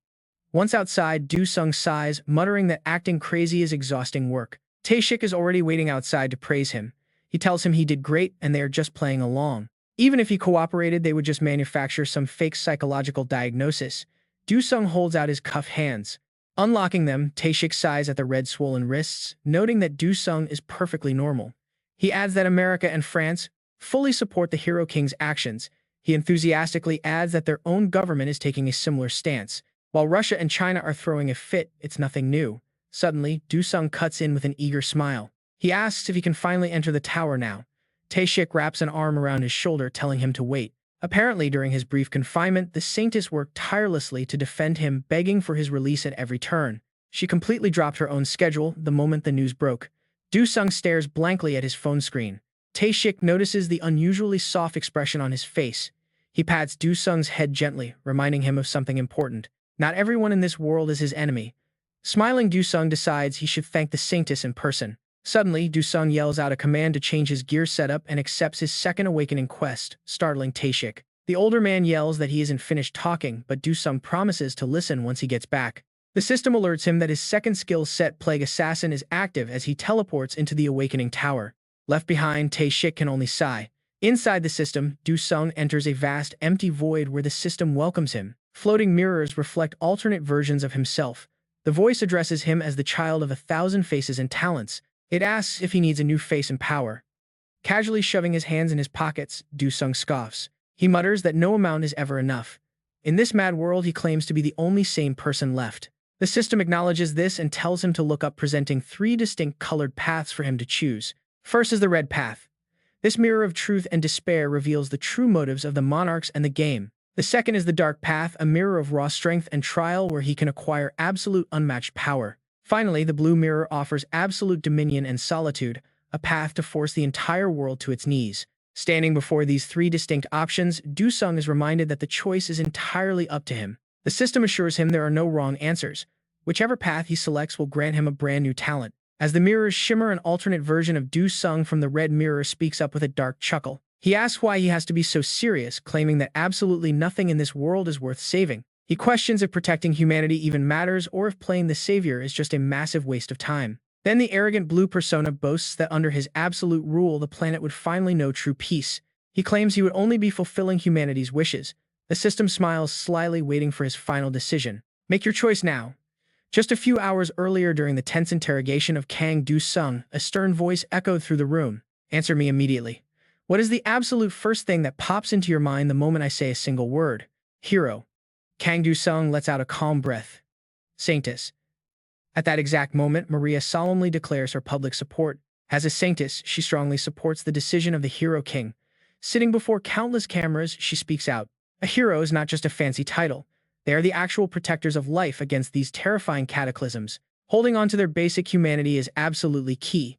S1: Once outside, Do-sung sighs, muttering that acting crazy is exhausting work. Tae-shik is already waiting outside to praise him. He tells him he did great and they are just playing along. Even if he cooperated, they would just manufacture some fake psychological diagnosis. Do-sung holds out his cuffed hands. Unlocking them, Tae-shik sighs at the red swollen wrists, noting that Do-sung is perfectly normal. He adds that America and France fully support the Hero King's actions. He enthusiastically adds that their own government is taking a similar stance. While Russia and China are throwing a fit, it's nothing new. Suddenly, Do-sung cuts in with an eager smile. He asks if he can finally enter the tower now. Tae-shik wraps an arm around his shoulder, telling him to wait. Apparently, during his brief confinement, the Saintess worked tirelessly to defend him, begging for his release at every turn. She completely dropped her own schedule the moment the news broke. Do-sung stares blankly at his phone screen. Tae-shik notices the unusually soft expression on his face. He pats Do-sung's head gently, reminding him of something important. Not everyone in this world is his enemy. Smiling, Do-sung decides he should thank the Saintess in person. Suddenly, Do-sung yells out a command to change his gear setup and accepts his second awakening quest, startling Tae-shik. The older man yells that he isn't finished talking, but Do-sung promises to listen once he gets back. The system alerts him that his second skill set, Plague Assassin, is active as he teleports into the awakening tower. Left behind, Tae-shik can only sigh. Inside the system, Do-sung enters a vast, empty void where the system welcomes him. Floating mirrors reflect alternate versions of himself. The voice addresses him as the child of 1,000 faces and talents. It asks if he needs a new face and power. Casually shoving his hands in his pockets, Do-sung scoffs. He mutters that no amount is ever enough. In this mad world, he claims to be the only sane person left. The system acknowledges this and tells him to look up, presenting 3 distinct colored paths for him to choose. First is the red path. This mirror of truth and despair reveals the true motives of the monarchs and the game. The second is the dark path, a mirror of raw strength and trial where he can acquire absolute unmatched power. Finally, the blue mirror offers absolute dominion and solitude, a path to force the entire world to its knees. Standing before these three distinct options, Du-sung is reminded that the choice is entirely up to him. The system assures him there are no wrong answers. Whichever path he selects will grant him a brand new talent. As the mirrors shimmer, an alternate version of Du-sung from the red mirror speaks up with a dark chuckle. He asks why he has to be so serious, claiming that absolutely nothing in this world is worth saving. He questions if protecting humanity even matters or if playing the savior is just a massive waste of time. Then the arrogant blue persona boasts that under his absolute rule the planet would finally know true peace. He claims he would only be fulfilling humanity's wishes. The system smiles slyly, waiting for his final decision. Make your choice now. Just a few hours earlier, during the tense interrogation of Kang Du-sung, a stern voice echoed through the room. Answer me immediately. What is the absolute first thing that pops into your mind the moment I say a single word? Hero. Kang Du-sung lets out a calm breath. Saintess. At that exact moment, Maria solemnly declares her public support. As a saintess, she strongly supports the decision of the Hero King. Sitting before countless cameras, she speaks out. A hero is not just a fancy title. They are the actual protectors of life against these terrifying cataclysms. Holding on to their basic humanity is absolutely key.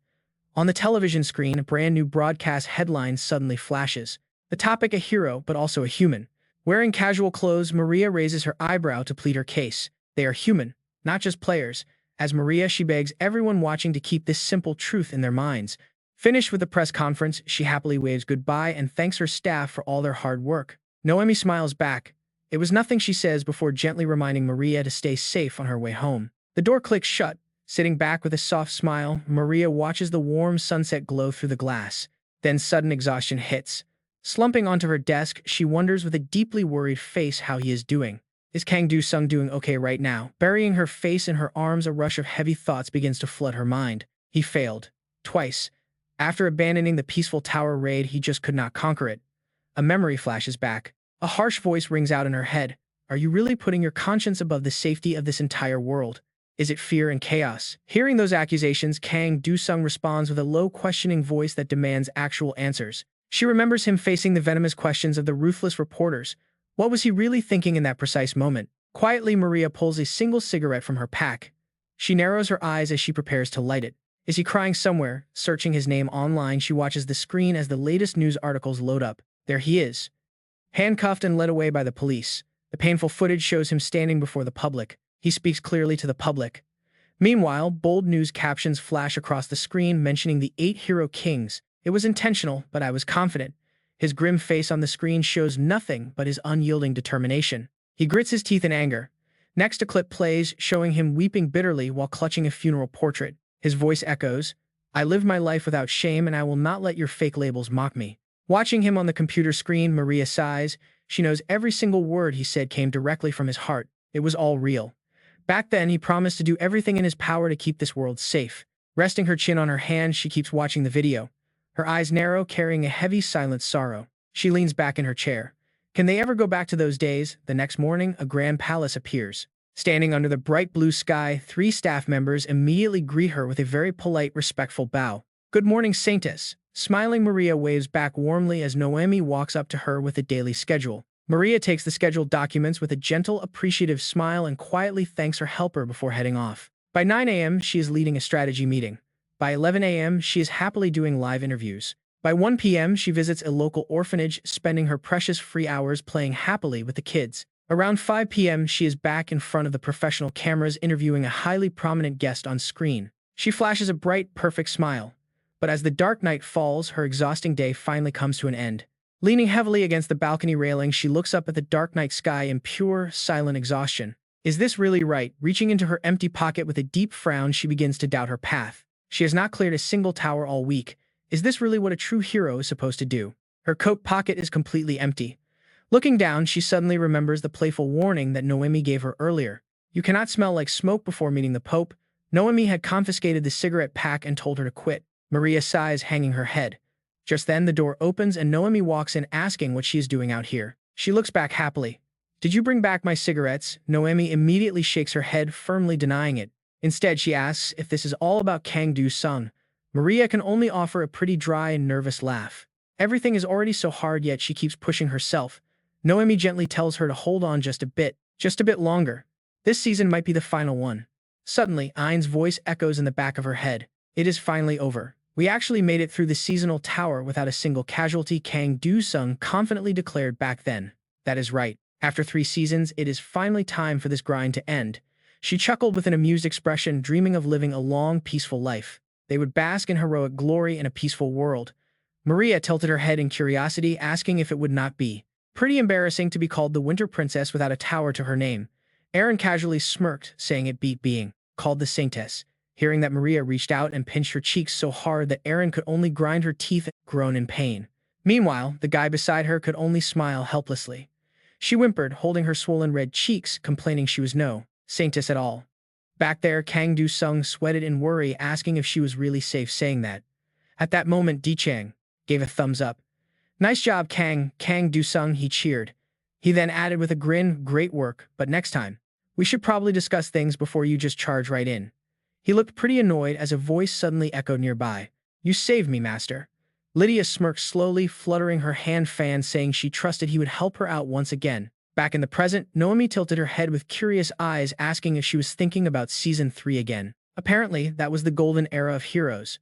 S1: On the television screen, a brand new broadcast headline suddenly flashes. The topic: a hero, but also a human. Wearing casual clothes, Maria raises her eyebrow to plead her case. They are human, not just players. As Maria, she begs everyone watching to keep this simple truth in their minds. Finished with the press conference, she happily waves goodbye and thanks her staff for all their hard work. Noemi smiles back. It was nothing, she says, before gently reminding Maria to stay safe on her way home. The door clicks shut. Sitting back with a soft smile, Maria watches the warm sunset glow through the glass. Then sudden exhaustion hits. Slumping onto her desk, she wonders with a deeply worried face how he is doing. Is Kang Du-sung doing okay right now? Burying her face in her arms, a rush of heavy thoughts begins to flood her mind. He failed. Twice. After abandoning the peaceful tower raid, he just could not conquer it. A memory flashes back. A harsh voice rings out in her head. Are you really putting your conscience above the safety of this entire world? Is it fear and chaos? Hearing those accusations, Kang Du-sung responds with a low, questioning voice that demands actual answers. She remembers him facing the venomous questions of the ruthless reporters. What was he really thinking in that precise moment? Quietly, Maria pulls a single cigarette from her pack. She narrows her eyes as she prepares to light it. Is he crying somewhere? Searching his name online, she watches the screen as the latest news articles load up. There he is, handcuffed and led away by the police. The painful footage shows him standing before the public. He speaks clearly to the public. Meanwhile, bold news captions flash across the screen mentioning the 8 Hero Kings. It was intentional, but I was confident. His grim face on the screen shows nothing but his unyielding determination. He grits his teeth in anger. Next, a clip plays, showing him weeping bitterly while clutching a funeral portrait. His voice echoes, I live my life without shame, and I will not let your fake labels mock me. Watching him on the computer screen, Maria sighs. She knows every single word he said came directly from his heart. It was all real. Back then, he promised to do everything in his power to keep this world safe. Resting her chin on her hand, she keeps watching the video. Her eyes narrow, carrying a heavy, silent sorrow. She leans back in her chair. Can they ever go back to those days? The next morning, a grand palace appears. Standing under the bright blue sky, 3 staff members immediately greet her with a very polite, respectful bow. Good morning, Saintess. Smiling, Maria waves back warmly as Noemi walks up to her with a daily schedule. Maria takes the scheduled documents with a gentle, appreciative smile and quietly thanks her helper before heading off. By 9 a.m., she is leading a strategy meeting. By 11 a.m., she is happily doing live interviews. By 1 p.m., she visits a local orphanage, spending her precious free hours playing happily with the kids. Around 5 p.m., she is back in front of the professional cameras interviewing a highly prominent guest on screen. She flashes a bright, perfect smile. But as the dark night falls, her exhausting day finally comes to an end. Leaning heavily against the balcony railing, she looks up at the dark night sky in pure, silent exhaustion. Is this really right? Reaching into her empty pocket with a deep frown, she begins to doubt her path. She has not cleared a single tower all week. Is this really what a true hero is supposed to do? Her coat pocket is completely empty. Looking down, she suddenly remembers the playful warning that Noemi gave her earlier. You cannot smell like smoke before meeting the Pope. Noemi had confiscated the cigarette pack and told her to quit. Maria sighs, hanging her head. Just then, the door opens and Noemi walks in, asking what she is doing out here. She looks back happily. Did you bring back my cigarettes? Noemi immediately shakes her head, firmly denying it. Instead, she asks if this is all about Kang Du-sung. Maria can only offer a pretty dry and nervous laugh. Everything is already so hard, yet she keeps pushing herself. Noemi gently tells her to hold on just a bit longer. This season might be the final one. Suddenly, Ain's voice echoes in the back of her head. It is finally over. We actually made it through the seasonal tower without a single casualty, Kang Do-sung confidently declared back then. That is right. After 3 seasons, it is finally time for this grind to end. She chuckled with an amused expression, dreaming of living a long, peaceful life. They would bask in heroic glory in a peaceful world. Maria tilted her head in curiosity, asking if it would not be pretty embarrassing to be called the Winter Princess without a tower to her name. Aaron casually smirked, saying it beat being called the Saintess. Hearing that, Maria reached out and pinched her cheeks so hard that Aaron could only grind her teeth and groan in pain. Meanwhile, the guy beside her could only smile helplessly. She whimpered, holding her swollen red cheeks, complaining she was no Saintess at all. Back there, Kang Do-sung sweated in worry, asking if she was really safe saying that. At that moment, Di-chang gave a thumbs up. Nice job, Kang Do-sung, he cheered. He then added with a grin, great work, but next time, we should probably discuss things before you just charge right in. He looked pretty annoyed as a voice suddenly echoed nearby. You saved me, master. Lydia smirked slowly, fluttering her hand fan, saying she trusted he would help her out once again. Back in the present, Noemi tilted her head with curious eyes, asking if she was thinking about Season 3 again. Apparently, that was the golden era of heroes.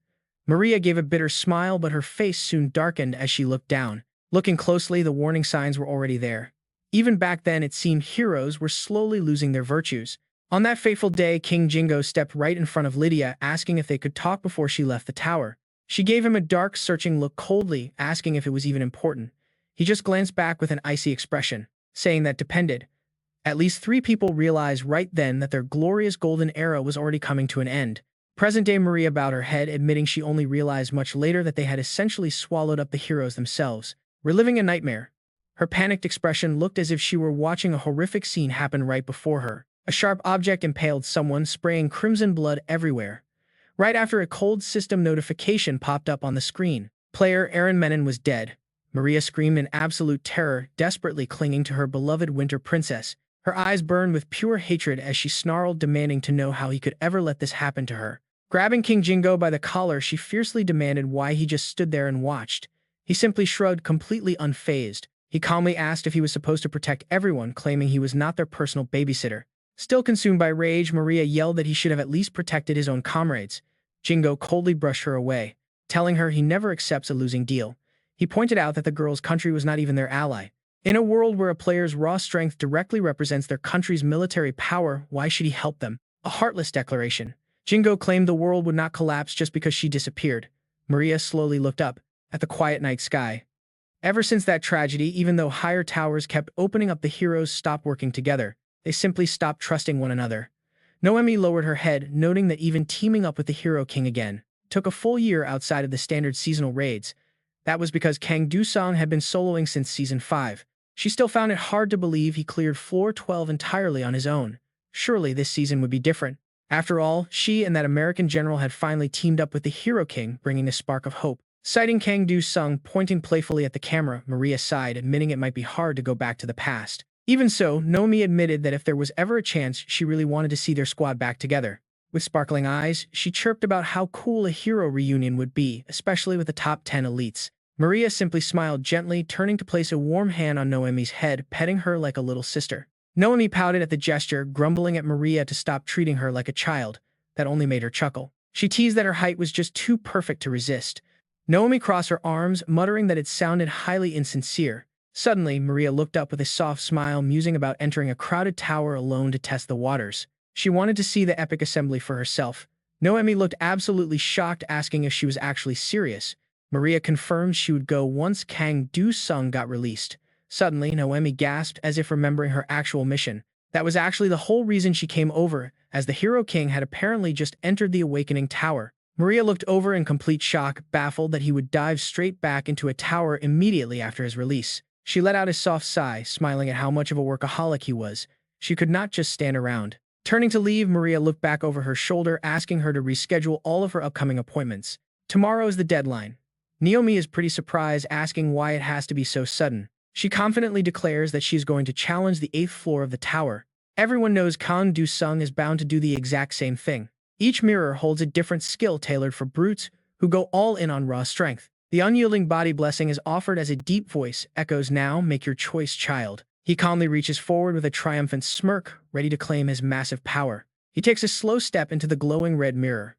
S1: Maria gave a bitter smile, but her face soon darkened as she looked down. Looking closely, the warning signs were already there. Even back then, it seemed heroes were slowly losing their virtues. On that fateful day, King Jingo stepped right in front of Lydia, asking if they could talk before she left the tower. She gave him a dark, searching look coldly, asking if it was even important. He just glanced back with an icy expression, saying that depended. At least 3 people realized right then that their glorious golden era was already coming to an end. Present-day Maria bowed her head, admitting she only realized much later that they had essentially swallowed up the heroes themselves, reliving a nightmare. Her panicked expression looked as if she were watching a horrific scene happen right before her. A sharp object impaled someone, spraying crimson blood everywhere. Right after, a cold system notification popped up on the screen. Player Aaron Menon was dead. Maria screamed in absolute terror, desperately clinging to her beloved Winter Princess. Her eyes burned with pure hatred as she snarled, demanding to know how he could ever let this happen to her. Grabbing King Jingo by the collar, she fiercely demanded why he just stood there and watched. He simply shrugged, completely unfazed. He calmly asked if he was supposed to protect everyone, claiming he was not their personal babysitter. Still consumed by rage, Maria yelled that he should have at least protected his own comrades. Jingo coldly brushed her away, telling her he never accepts a losing deal. He pointed out that the girl's country was not even their ally. In a world where a player's raw strength directly represents their country's military power, why should he help them? A heartless declaration. Jingo claimed the world would not collapse just because she disappeared. Maria slowly looked up at the quiet night sky. Ever since that tragedy, even though higher towers kept opening up, the heroes stopped working together. They simply stopped trusting one another. Noemi lowered her head, noting that even teaming up with the Hero King again took a full year outside of the standard seasonal raids. That was because Kang Do-sung had been soloing since Season 5. She still found it hard to believe he cleared Floor 12 entirely on his own. Surely this season would be different. After all, she and that American general had finally teamed up with the Hero King, bringing a spark of hope. Sighting Kang Do-sung pointing playfully at the camera, Maria sighed, admitting it might be hard to go back to the past. Even so, Noemi admitted that if there was ever a chance, she really wanted to see their squad back together. With sparkling eyes, she chirped about how cool a hero reunion would be, especially with the top 10 elites. Maria simply smiled gently, turning to place a warm hand on Noemi's head, petting her like a little sister. Noemi pouted at the gesture, grumbling at Maria to stop treating her like a child. That only made her chuckle. She teased that her height was just too perfect to resist. Noemi crossed her arms, muttering that it sounded highly insincere. Suddenly, Maria looked up with a soft smile, musing about entering a crowded tower alone to test the waters. She wanted to see the epic assembly for herself. Noemi looked absolutely shocked, asking if she was actually serious. Maria confirmed she would go once Kang Do-sung got released. Suddenly, Noemi gasped, as if remembering her actual mission. That was actually the whole reason she came over, as the Hero King had apparently just entered the Awakening Tower. Maria looked over in complete shock, baffled that he would dive straight back into a tower immediately after his release. She let out a soft sigh, smiling at how much of a workaholic he was. She could not just stand around. Turning to leave, Maria looked back over her shoulder, asking her to reschedule all of her upcoming appointments. Tomorrow is the deadline. Naomi is pretty surprised, asking why it has to be so sudden. She confidently declares that she is going to challenge the 8th floor of the tower. Everyone knows Kang Do-sung is bound to do the exact same thing. Each mirror holds a different skill tailored for brutes who go all in on raw strength. The unyielding body blessing is offered as a deep voice echoes, "Now make your choice, child." He calmly reaches forward with a triumphant smirk, ready to claim his massive power. He takes a slow step into the glowing red mirror.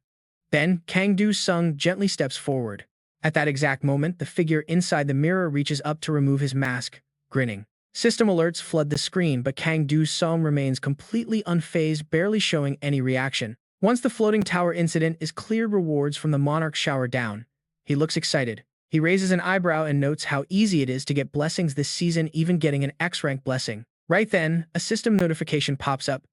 S1: Then, Kang Do-sung gently steps forward. At that exact moment, the figure inside the mirror reaches up to remove his mask, grinning. System alerts flood the screen, but Kang Do-sung remains completely unfazed, barely showing any reaction. Once the floating tower incident is cleared, rewards from the monarch shower down. He looks excited. He raises an eyebrow and notes how easy it is to get blessings this season, even getting an X-rank blessing. Right then, a system notification pops up.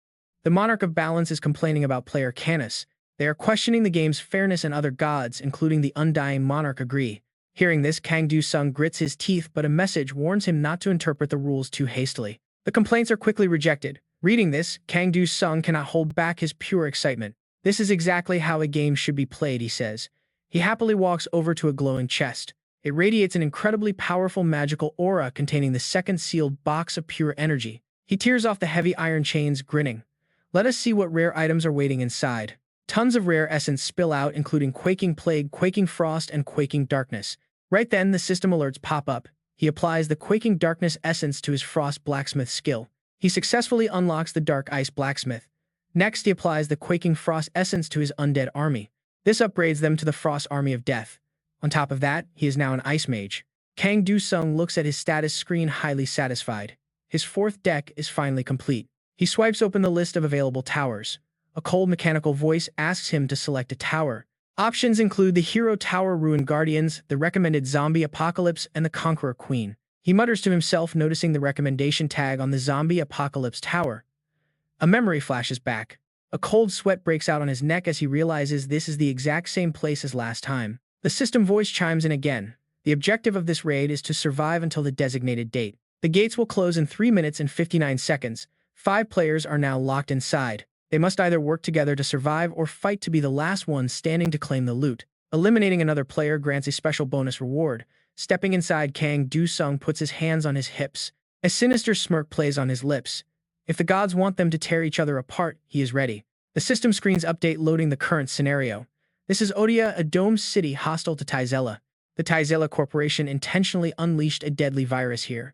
S1: The Monarch of Balance is complaining about player Canis. They are questioning the game's fairness, and other gods, including the Undying Monarch, agree. Hearing this, Kang Do-sung grits his teeth, but a message warns him not to interpret the rules too hastily. The complaints are quickly rejected. Reading this, Kang Do-sung cannot hold back his pure excitement. This is exactly how a game should be played, he says. He happily walks over to a glowing chest. It radiates an incredibly powerful magical aura containing the second sealed box of pure energy. He tears off the heavy iron chains, grinning. Let us see what rare items are waiting inside. Tons of rare essence spill out, including Quaking Plague, Quaking Frost, and Quaking Darkness. Right then, the system alerts pop up. He applies the Quaking Darkness essence to his Frost Blacksmith skill. He successfully unlocks the Dark Ice Blacksmith. Next, he applies the Quaking Frost essence to his Undead Army. This upgrades them to the Frost Army of Death. On top of that, he is now an Ice Mage. Kang Do-sung looks at his status screen, highly satisfied. His fourth deck is finally complete. He swipes open the list of available towers. A cold mechanical voice asks him to select a tower. Options include the Hero Tower, Ruin Guardians, the recommended Zombie Apocalypse, and the Conqueror Queen. He mutters to himself, noticing the recommendation tag on the Zombie Apocalypse tower. A memory flashes back. A cold sweat breaks out on his neck as he realizes this is the exact same place as last time. The system voice chimes in again. The objective of this raid is to survive until the designated date. The gates will close in 3 minutes and 59 seconds. 5 players are now locked inside. They must either work together to survive or fight to be the last one standing to claim the loot. Eliminating another player grants a special bonus reward. Stepping inside, Kang Do-sung puts his hands on his hips. A sinister smirk plays on his lips. If the gods want them to tear each other apart, he is ready. The system screens update, loading the current scenario. This is Odia, a domed city hostile to Tizella. The Tizella Corporation intentionally unleashed a deadly virus here.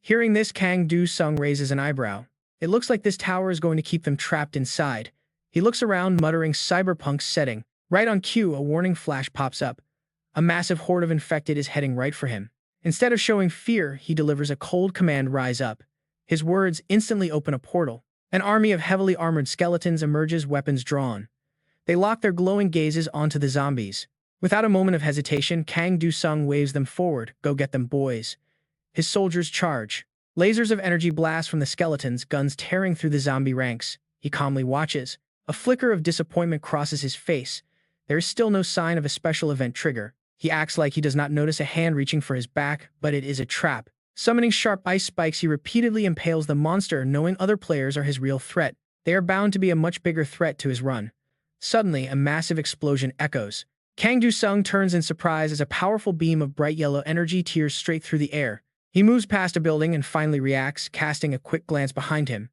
S1: Hearing this, Kang Do-sung raises an eyebrow. It looks like this tower is going to keep them trapped inside. He looks around, muttering, "Cyberpunk setting." Right on cue, a warning flash pops up. A massive horde of infected is heading right for him. Instead of showing fear, he delivers a cold command, "Rise up." His words instantly open a portal. An army of heavily armored skeletons emerges, weapons drawn. They lock their glowing gazes onto the zombies. Without a moment of hesitation, Kang Do-sung waves them forward. "Go get them, boys." His soldiers charge. Lasers of energy blast from the skeletons, guns tearing through the zombie ranks. He calmly watches. A flicker of disappointment crosses his face. There is still no sign of a special event trigger. He acts like he does not notice a hand reaching for his back, but it is a trap. Summoning sharp ice spikes, he repeatedly impales the monster, knowing other players are his real threat. They are bound to be a much bigger threat to his run. Suddenly, a massive explosion echoes. Kang Do-sung turns in surprise as a powerful beam of bright yellow energy tears straight through the air. He moves past a building and finally reacts, casting a quick glance behind him.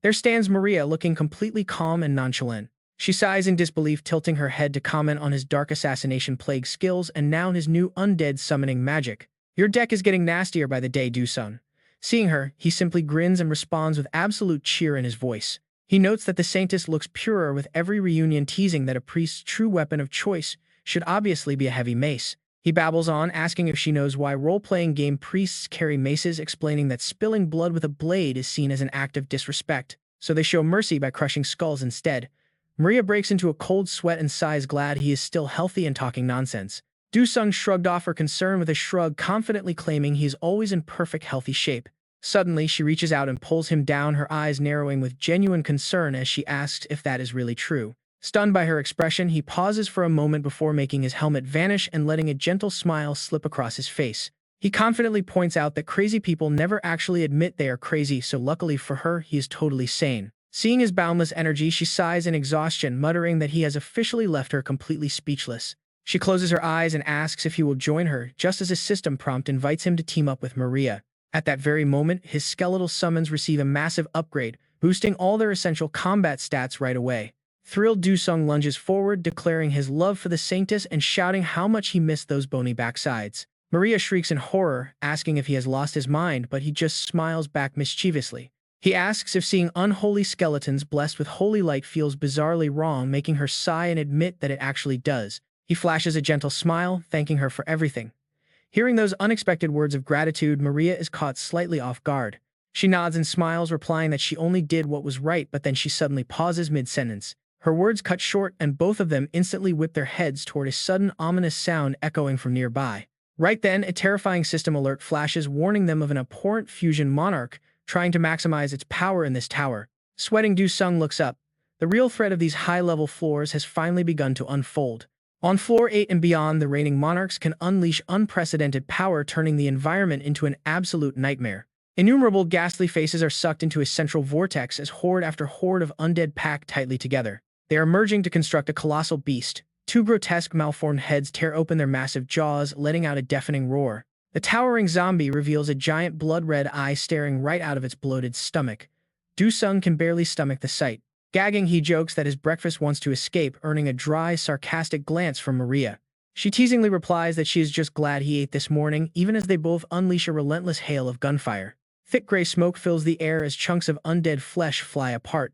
S1: There stands Maria, looking completely calm and nonchalant. She sighs in disbelief, tilting her head to comment on his dark assassination plague skills and now his new undead summoning magic. "Your deck is getting nastier by the day, Do-sung." Seeing her, he simply grins and responds with absolute cheer in his voice. He notes that the Saintess looks purer with every reunion, teasing that a priest's true weapon of choice should obviously be a heavy mace. He babbles on, asking if she knows why role-playing game priests carry maces, explaining that spilling blood with a blade is seen as an act of disrespect, so they show mercy by crushing skulls instead. Maria breaks into a cold sweat and sighs, glad he is still healthy and talking nonsense. Do-sung shrugged off her concern with a shrug, confidently claiming he is always in perfect healthy shape. Suddenly, she reaches out and pulls him down, her eyes narrowing with genuine concern as she asks if that is really true. Stunned by her expression, he pauses for a moment before making his helmet vanish and letting a gentle smile slip across his face. He confidently points out that crazy people never actually admit they are crazy, so luckily for her, he is totally sane. Seeing his boundless energy, she sighs in exhaustion, muttering that he has officially left her completely speechless. She closes her eyes and asks if he will join her, just as a system prompt invites him to team up with Maria. At that very moment, his skeletal summons receive a massive upgrade, boosting all their essential combat stats right away. Thrilled, Du-sung lunges forward, declaring his love for the Sanctus and shouting how much he missed those bony backsides. Maria shrieks in horror, asking if he has lost his mind, but he just smiles back mischievously. He asks if seeing unholy skeletons blessed with holy light feels bizarrely wrong, making her sigh and admit that it actually does. He flashes a gentle smile, thanking her for everything. Hearing those unexpected words of gratitude, Maria is caught slightly off guard. She nods and smiles, replying that she only did what was right, but then she suddenly pauses mid-sentence. Her words cut short, and both of them instantly whip their heads toward a sudden ominous sound echoing from nearby. Right then, a terrifying system alert flashes, warning them of an abhorrent fusion monarch trying to maximize its power in this tower. Sweating, Du-sung looks up. The real threat of these high-level floors has finally begun to unfold. On Floor 8 and beyond, the reigning monarchs can unleash unprecedented power, turning the environment into an absolute nightmare. Innumerable ghastly faces are sucked into a central vortex as horde after horde of undead pack tightly together. They are merging to construct a colossal beast. Two grotesque malformed heads tear open their massive jaws, letting out a deafening roar. The towering zombie reveals a giant blood-red eye staring right out of its bloated stomach. Du-sung can barely stomach the sight. Gagging, he jokes that his breakfast wants to escape, earning a dry, sarcastic glance from Maria. She teasingly replies that she is just glad he ate this morning, even as they both unleash a relentless hail of gunfire. Thick gray smoke fills the air as chunks of undead flesh fly apart.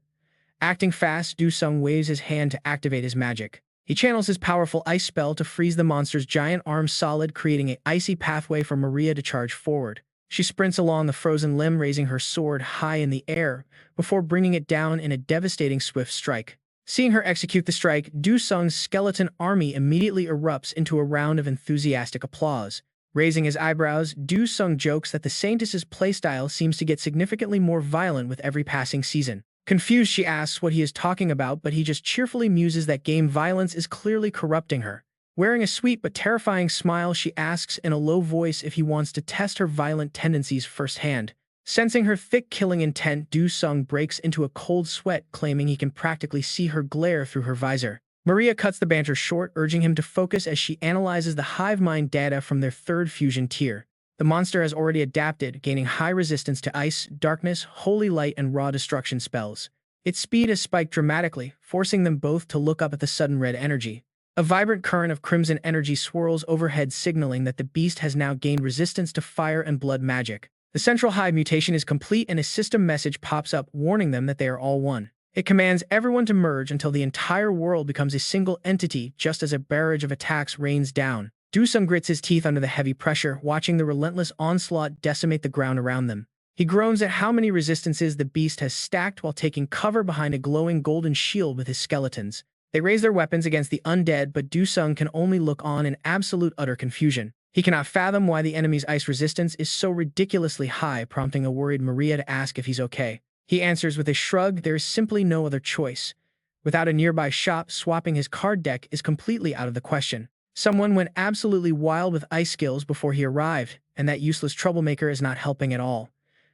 S1: Acting fast, Du-sung waves his hand to activate his magic. He channels his powerful ice spell to freeze the monster's giant arms solid, creating an icy pathway for Maria to charge forward. She sprints along the frozen limb, raising her sword high in the air, before bringing it down in a devastating swift strike. Seeing her execute the strike, Du-sung's skeleton army immediately erupts into a round of enthusiastic applause. Raising his eyebrows, Du-sung jokes that the Saintess's playstyle seems to get significantly more violent with every passing season. Confused, she asks what he is talking about, but he just cheerfully muses that game violence is clearly corrupting her. Wearing a sweet but terrifying smile, she asks in a low voice if he wants to test her violent tendencies firsthand. Sensing her thick killing intent, Du-sung breaks into a cold sweat, claiming he can practically see her glare through her visor. Maria cuts the banter short, urging him to focus as she analyzes the hive mind data from their third fusion tier. The monster has already adapted, gaining high resistance to ice, darkness, holy light, and raw destruction spells. Its speed has spiked dramatically, forcing them both to look up at the sudden red energy. A vibrant current of crimson energy swirls overhead, signaling that the beast has now gained resistance to fire and blood magic. The central hive mutation is complete, and a system message pops up warning them that they are all one. It commands everyone to merge until the entire world becomes a single entity, just as a barrage of attacks rains down. Du-sung grits his teeth under the heavy pressure, watching the relentless onslaught decimate the ground around them. He groans at how many resistances the beast has stacked while taking cover behind a glowing golden shield with his skeletons. They raise their weapons against the undead, but Du-sung can only look on in absolute utter confusion. He cannot fathom why the enemy's ice resistance is so ridiculously high, prompting a worried Maria to ask if he's okay. He answers with a shrug, there is simply no other choice. Without a nearby shop, swapping his card deck is completely out of the question. Someone went absolutely wild with ice skills before he arrived, and that useless troublemaker is not helping at all.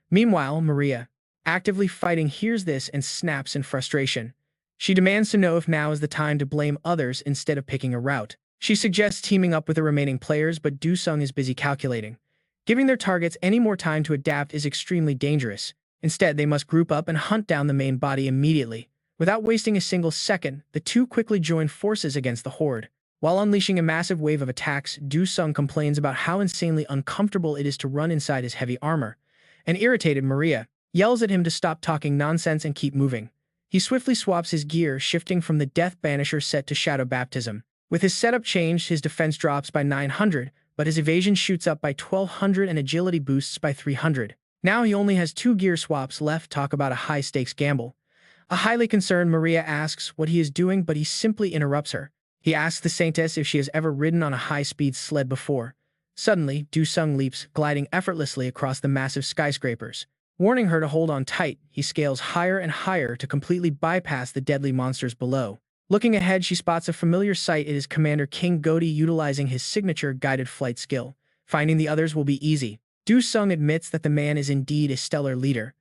S1: Meanwhile, Maria, actively fighting, hears this and snaps in frustration. She demands to know if now is the time to blame others instead of picking a route. She suggests teaming up with the remaining players, but Du-sung is busy calculating. Giving their targets any more time to adapt is extremely dangerous. Instead, they must group up and hunt down the main body immediately. Without wasting a single second, the two quickly join forces against the horde. While unleashing a massive wave of attacks, Du-sung complains about how insanely uncomfortable it is to run inside his heavy armor. An irritated Maria yells at him to stop talking nonsense and keep moving. He swiftly swaps his gear, shifting from the Death Banisher set to Shadow Baptism. With his setup changed, his defense drops by 900, but his evasion shoots up by 1200 and agility boosts by 300. Now he only has 2 gear swaps left. Talk about a high-stakes gamble. A highly concerned Maria asks what he is doing, but he simply interrupts her. He asks the Saintess if she has ever ridden on a high-speed sled before. Suddenly, Du-sung leaps, gliding effortlessly across the massive skyscrapers. Warning her to hold on tight, he scales higher and higher to completely bypass the deadly monsters below. Looking ahead, she spots a familiar sight. It is Commander King Godi utilizing his signature guided flight skill. Finding the others will be easy. Du-sung admits that the man is indeed a stellar leader.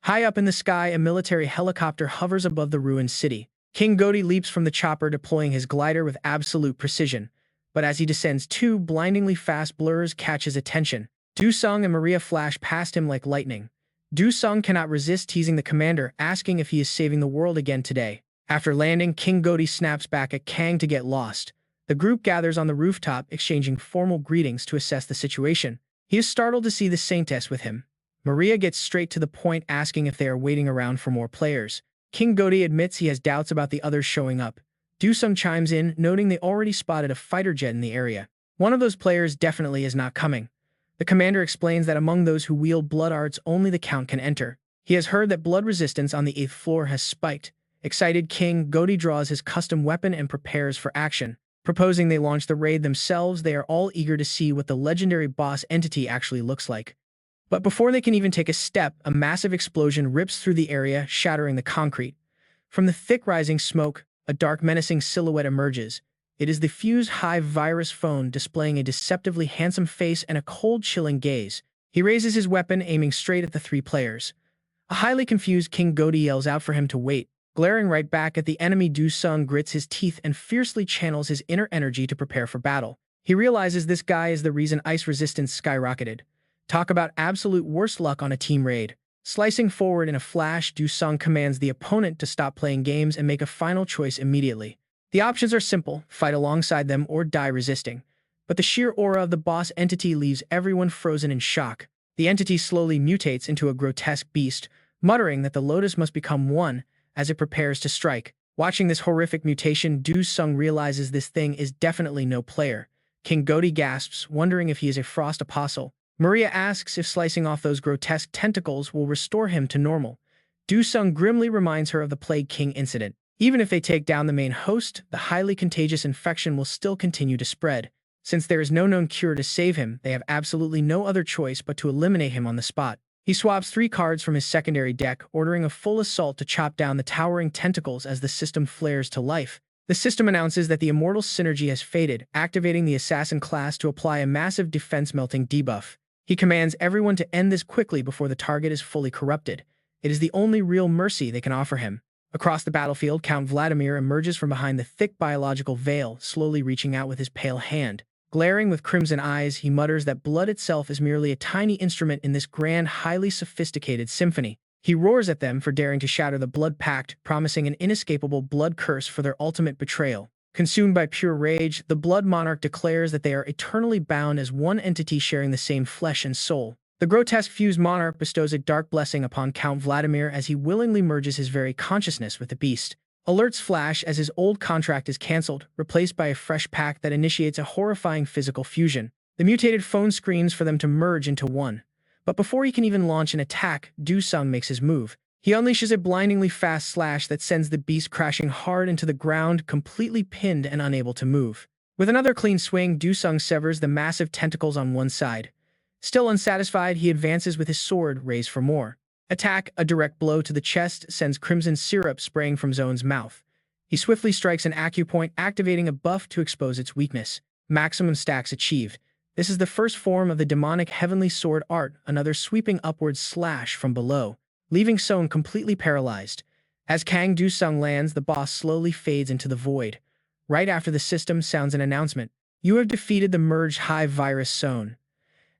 S1: High up in the sky, a military helicopter hovers above the ruined city. King Godi leaps from the chopper, deploying his glider with absolute precision. But as he descends, 2 blindingly fast blurs catch his attention. Du-sung and Maria flash past him like lightning. Du-sung cannot resist teasing the commander, asking if he is saving the world again today. After landing, King Godi snaps back at Kang to get lost. The group gathers on the rooftop, exchanging formal greetings to assess the situation. He is startled to see the Saintess with him. Maria gets straight to the point, asking if they are waiting around for more players. King Godi admits he has doubts about the others showing up. Do-sung chimes in, noting they already spotted a fighter jet in the area. One of those players definitely is not coming. The commander explains that among those who wield blood arts, only the Count can enter. He has heard that blood resistance on the 8th floor has spiked. Excited, King Godi draws his custom weapon and prepares for action. Proposing they launch the raid themselves, they are all eager to see what the legendary boss entity actually looks like. But before they can even take a step, a massive explosion rips through the area, shattering the concrete. From the thick rising smoke, a dark menacing silhouette emerges. It is the Fuse Hive virus phone, displaying a deceptively handsome face and a cold, chilling gaze. He raises his weapon, aiming straight at the three players. A highly confused King Godi yells out for him to wait. Glaring right back at the enemy, Du-sung grits his teeth and fiercely channels his inner energy to prepare for battle. He realizes this guy is the reason ice resistance skyrocketed. Talk about absolute worst luck on a team raid. Slicing forward in a flash, Du-sung commands the opponent to stop playing games and make a final choice immediately. The options are simple: fight alongside them or die resisting. But the sheer aura of the boss entity leaves everyone frozen in shock. The entity slowly mutates into a grotesque beast, muttering that the Lotus must become one as it prepares to strike. Watching this horrific mutation, Du-sung realizes this thing is definitely no player. King Godi gasps, wondering if he is a Frost Apostle. Maria asks if slicing off those grotesque tentacles will restore him to normal. Du-sung grimly reminds her of the Plague King incident. Even if they take down the main host, the highly contagious infection will still continue to spread. Since there is no known cure to save him, they have absolutely no other choice but to eliminate him on the spot. He swaps 3 cards from his secondary deck, ordering a full assault to chop down the towering tentacles as the system flares to life. The system announces that the Immortal Synergy has faded, activating the Assassin class to apply a massive defense-melting debuff. He commands everyone to end this quickly before the target is fully corrupted. It is the only real mercy they can offer him. Across the battlefield, Count Vladimir emerges from behind the thick biological veil, slowly reaching out with his pale hand. Glaring with crimson eyes, he mutters that blood itself is merely a tiny instrument in this grand, highly sophisticated symphony. He roars at them for daring to shatter the blood pact, promising an inescapable blood curse for their ultimate betrayal. Consumed by pure rage, the Blood Monarch declares that they are eternally bound as one entity sharing the same flesh and soul. The grotesque Fused Monarch bestows a dark blessing upon Count Vladimir as he willingly merges his very consciousness with the beast. Alerts flash as his old contract is cancelled, replaced by a fresh pact that initiates a horrifying physical fusion. The mutated phone screams for them to merge into one. But before he can even launch an attack, Du-sung makes his move. He unleashes a blindingly fast slash that sends the beast crashing hard into the ground, completely pinned and unable to move. With another clean swing, Du-sung severs the massive tentacles on one side. Still unsatisfied, he advances with his sword, raised for more. Attack, a direct blow to the chest, sends crimson syrup spraying from Zone's mouth. He swiftly strikes an acupoint, activating a buff to expose its weakness. Maximum stacks achieved. This is the first form of the demonic heavenly sword art, another sweeping upward slash from below, leaving Zone completely paralyzed. As Kang Du-sung lands, the boss slowly fades into the void. Right after the system sounds an announcement. You have defeated the merged hive virus Zone.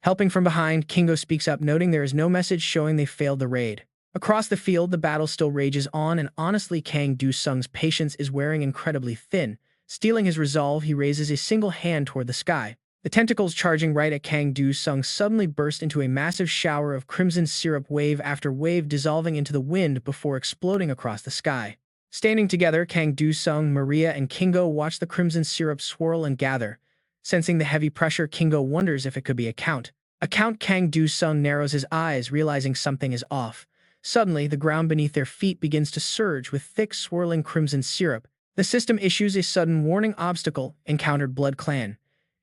S1: Helping from behind, Kingo speaks up, noting there is no message showing they failed the raid. Across the field, the battle still rages on, and honestly, Kang Du-sung's patience is wearing incredibly thin. Stealing his resolve, he raises a single hand toward the sky. The tentacles charging right at Kang Du-sung suddenly burst into a massive shower of crimson syrup, wave after wave dissolving into the wind before exploding across the sky. Standing together, Kang Du-sung, Maria, and Kingo watch the crimson syrup swirl and gather. Sensing the heavy pressure, Kingo wonders if it could be a count. Kang Du-sung narrows his eyes, realizing something is off. Suddenly, the ground beneath their feet begins to surge with thick, swirling crimson syrup. The system issues a sudden warning: obstacle, encountered Blood Clan.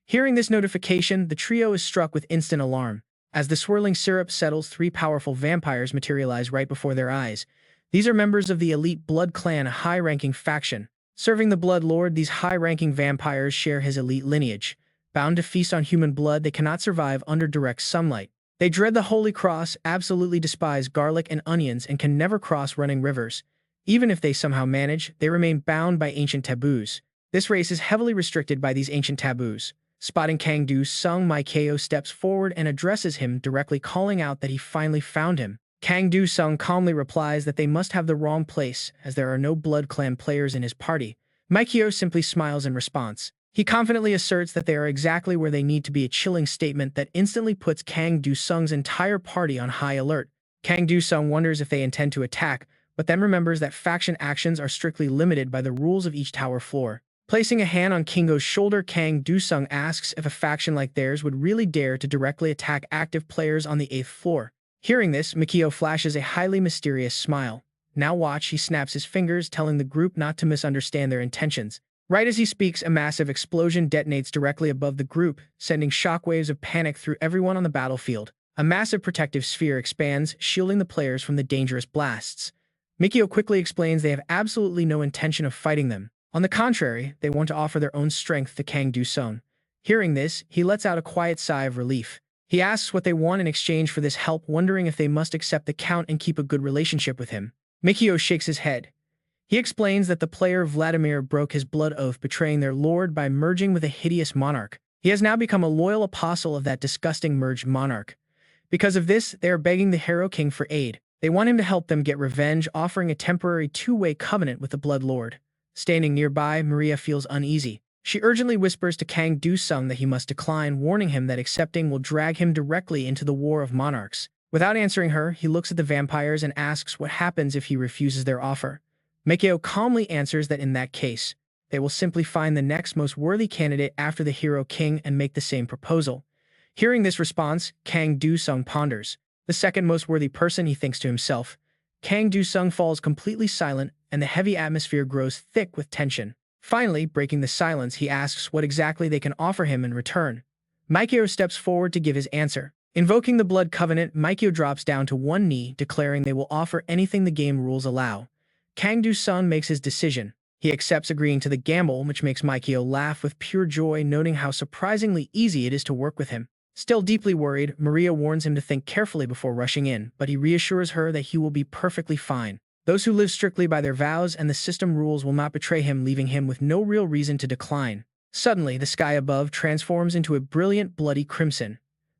S1: Hearing this notification, the trio is struck with instant alarm. As the swirling syrup settles, 3 powerful vampires materialize right before their eyes. These are members of the elite Blood Clan, a high-ranking faction. Serving the Blood Lord, these high-ranking vampires share his elite lineage. Bound to feast on human blood, they cannot survive under direct sunlight. They dread the Holy Cross, absolutely despise garlic and onions, and can never cross running rivers. Even if they somehow manage, they remain bound by ancient taboos. This race is heavily restricted by these ancient taboos. Spotting Kang Du-sung, Maikeo steps forward and addresses him directly, calling out that he finally found him. Kang Du-sung calmly replies that they must have the wrong place, as there are no Blood Clan players in his party. Mikio simply smiles in response. He confidently asserts that they are exactly where they need to be, a chilling statement that instantly puts Kang Du-sung's entire party on high alert. Kang Du-sung wonders if they intend to attack, but then remembers that faction actions are strictly limited by the rules of each tower floor. Placing a hand on Kingo's shoulder, Kang Du-sung asks if a faction like theirs would really dare to directly attack active players on the 8th floor. Hearing this, Mikio flashes a highly mysterious smile. Now watch, he snaps his fingers, telling the group not to misunderstand their intentions. Right as he speaks, a massive explosion detonates directly above the group, sending shockwaves of panic through everyone on the battlefield. A massive protective sphere expands, shielding the players from the dangerous blasts. Mikio quickly explains they have absolutely no intention of fighting them. On the contrary, they want to offer their own strength to Kang Du-sung. Hearing this, he lets out a quiet sigh of relief. He asks what they want in exchange for this help, wondering if they must accept the Count and keep a good relationship with him. Mikio shakes his head. He explains that the player Vladimir broke his blood oath, betraying their lord by merging with a hideous monarch. He has now become a loyal apostle of that disgusting merged monarch. Because of this, they are begging the Hero King for aid. They want him to help them get revenge, offering a temporary two-way covenant with the Blood Lord. Standing nearby, Maria feels uneasy. She urgently whispers to Kang Du-sung that he must decline, warning him that accepting will drag him directly into the War of Monarchs. Without answering her, he looks at the vampires and asks what happens if he refuses their offer. Mikio calmly answers that in that case, they will simply find the next most worthy candidate after the Hero King and make the same proposal. Hearing this response, Kang Du-sung ponders. The second most worthy person, he thinks to himself. Kang Du-sung falls completely silent, and the heavy atmosphere grows thick with tension. Finally, breaking the silence, he asks what exactly they can offer him in return. Mikio steps forward to give his answer. Invoking the Blood Covenant, Mikio drops down to one knee, declaring they will offer anything the game rules allow. Kang Du-sung makes his decision. He accepts, agreeing to the gamble, which makes Mikio laugh with pure joy, noting how surprisingly easy it is to work with him. Still deeply worried, Maria warns him to think carefully before rushing in, but he reassures her that he will be perfectly fine. Those who live strictly by their vows and the system rules will not betray him, leaving him with no real reason to decline. Suddenly, the sky above transforms into a brilliant, bloody crimson.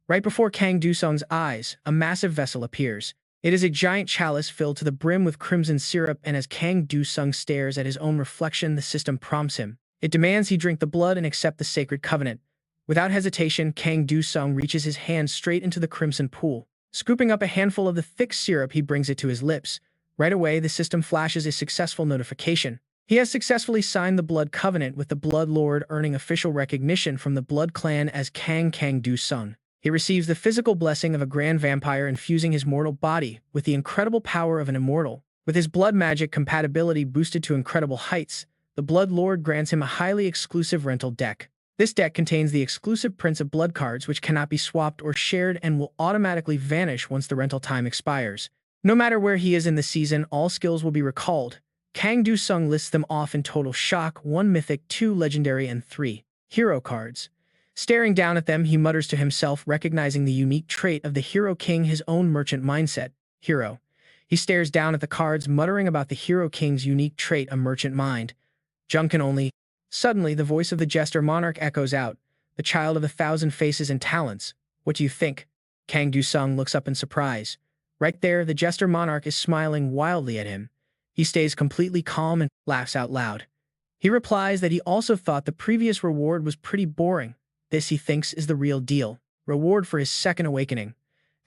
S1: Right before Kang Du-sung's eyes, a massive vessel appears. It is a giant chalice filled to the brim with crimson syrup, and as Kang Du-sung stares at his own reflection, the system prompts him. It demands he drink the blood and accept the sacred covenant. Without hesitation, Kang Du-sung reaches his hand straight into the crimson pool. Scooping up a handful of the thick syrup, he brings it to his lips. Right away, the system flashes a successful notification. He has successfully signed the Blood Covenant with the Blood Lord, earning official recognition from the Blood Clan as Kang Du-sung. He receives the physical blessing of a grand vampire, infusing his mortal body with the incredible power of an immortal. With his blood magic compatibility boosted to incredible heights, the Blood Lord grants him a highly exclusive rental deck. This deck contains the exclusive Prince of Blood cards, which cannot be swapped or shared and will automatically vanish once the rental time expires. No matter where he is in the season, all skills will be recalled. Kang Du-sung lists them off in total shock: 1 mythic, 2 legendary, and 3 hero cards. Staring down at them, he mutters to himself, recognizing the unique trait of the Hero King, his own merchant mindset. Hero. He stares down at the cards, muttering about the Hero King's unique trait, a merchant mind. Junkin only. Suddenly, the voice of the Jester Monarch echoes out, the child of 1,000 faces and talents. What do you think? Kang Du-sung looks up in surprise. Right there, the Jester Monarch is smiling wildly at him. He stays completely calm and laughs out loud. He replies that he also thought the previous reward was pretty boring. This, he thinks, is the real deal. Reward for his second awakening.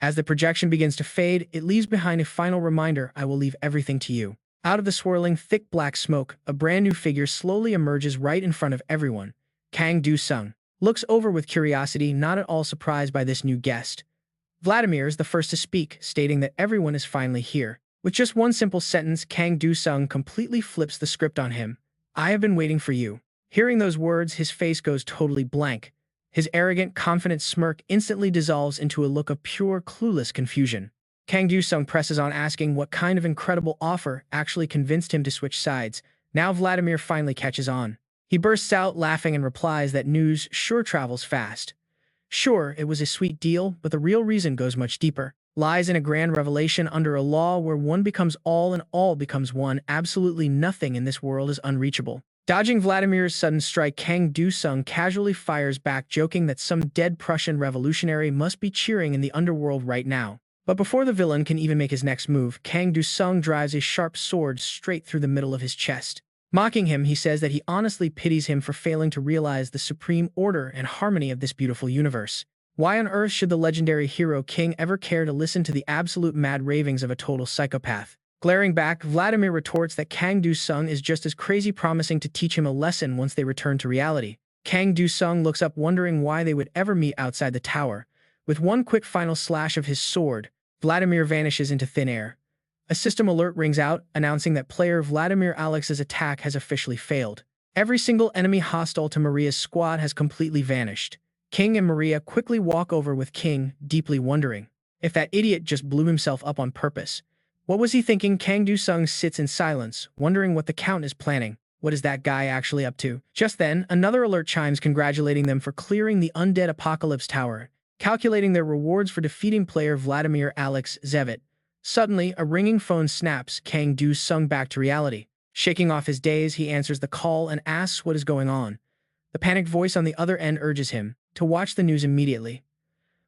S1: As the projection begins to fade, it leaves behind a final reminder: I will leave everything to you. Out of the swirling, thick black smoke, a brand new figure slowly emerges right in front of everyone. Kang Du-sung looks over with curiosity, not at all surprised by this new guest. Vladimir is the first to speak, stating that everyone is finally here. With just one simple sentence, Kang Du-sung completely flips the script on him. I have been waiting for you. Hearing those words, his face goes totally blank. His arrogant, confident smirk instantly dissolves into a look of pure, clueless confusion. Kang Du-sung presses on, asking what kind of incredible offer actually convinced him to switch sides. Now Vladimir finally catches on. He bursts out laughing and replies that news sure travels fast. Sure, it was a sweet deal, but the real reason goes much deeper. Lies in a grand revelation under a law where one becomes all and all becomes one. Absolutely nothing in this world is unreachable. Dodging Vladimir's sudden strike, Kang Du-sung casually fires back, joking that some dead Prussian revolutionary must be cheering in the underworld right now. But before the villain can even make his next move, Kang Du-sung drives a sharp sword straight through the middle of his chest. Mocking him, he says that he honestly pities him for failing to realize the supreme order and harmony of this beautiful universe. Why on earth should the legendary hero King ever care to listen to the absolute mad ravings of a total psychopath? Glaring back, Vladimir retorts that Kang Du-sung is just as crazy, promising to teach him a lesson once they return to reality. Kang Du-sung looks up, wondering why they would ever meet outside the tower. With one quick final slash of his sword, Vladimir vanishes into thin air. A system alert rings out, announcing that player Vladimir Alex's attack has officially failed. Every single enemy hostile to Maria's squad has completely vanished. King and Maria quickly walk over with King, deeply wondering if that idiot just blew himself up on purpose. What was he thinking? Kang Du-sung sits in silence, wondering what the Count is planning. What is that guy actually up to? Just then, another alert chimes, congratulating them for clearing the Undead Apocalypse Tower, calculating their rewards for defeating player Vladimir Alex Zevit. Suddenly, a ringing phone snaps Kang Du-sung back to reality. Shaking off his daze, he answers the call and asks what is going on. The panicked voice on the other end urges him to watch the news immediately.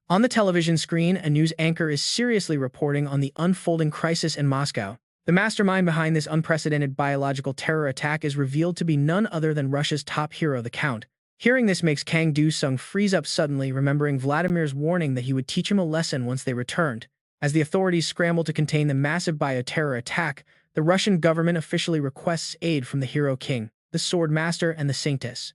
S1: On the television screen, a news anchor is seriously reporting on the unfolding crisis in Moscow. The mastermind behind this unprecedented biological terror attack is revealed to be none other than Russia's top hero, the Count. Hearing this makes Kang Du-sung freeze up suddenly, remembering Vladimir's warning that he would teach him a lesson once they returned. As the authorities scramble to contain the massive bioterror attack, the Russian government officially requests aid from the Hero King, the Sword Master, and the Saintess.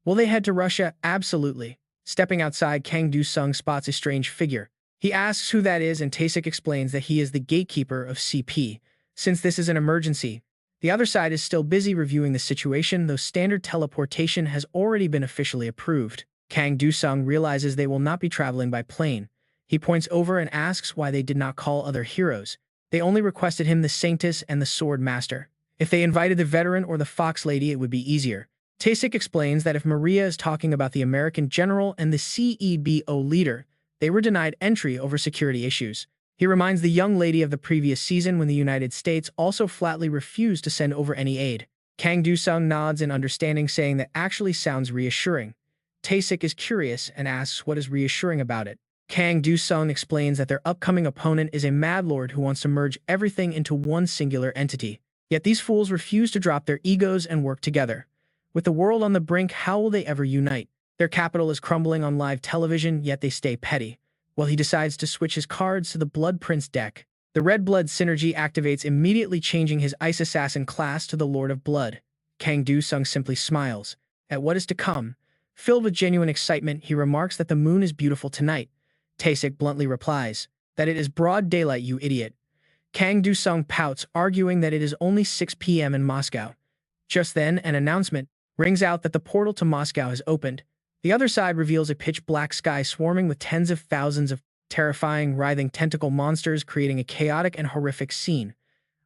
S1: Will they head to Russia? Absolutely. Stepping outside, Kang Du-sung spots a strange figure. He asks who that is, and Taesik explains that he is the gatekeeper of CP. Since this is an emergency, the other side is still busy reviewing the situation, though standard teleportation has already been officially approved. Kang Du-sung realizes they will not be traveling by plane. He points over and asks why they did not call other heroes. They only requested him, the Saintess and the Sword Master. If they invited the Veteran or the Fox Lady, it would be easier. Taesik explains that if Maria is talking about the American General and the CEBO leader, they were denied entry over security issues. He reminds the young lady of the previous season when the United States also flatly refused to send over any aid. Kang Du-sung nods in understanding, saying that actually sounds reassuring. Taesik is curious and asks what is reassuring about it. Kang Du-sung explains that their upcoming opponent is a madlord who wants to merge everything into one singular entity. Yet these fools refuse to drop their egos and work together. With the world on the brink, how will they ever unite? Their capital is crumbling on live television, yet they stay petty. Well, he decides to switch his cards to the Blood Prince deck. The Red Blood synergy activates, immediately changing his Ice Assassin class to the Lord of Blood. Kang Du-sung simply smiles at what is to come. Filled with genuine excitement, he remarks that the moon is beautiful tonight. Taesik bluntly replies that it is broad daylight, you idiot. Kang Du-sung pouts, arguing that it is only 6 p.m. in Moscow. Just then, an announcement rings out that the portal to Moscow has opened. The other side reveals a pitch-black sky swarming with tens of thousands of terrifying, writhing tentacle monsters, creating a chaotic and horrific scene.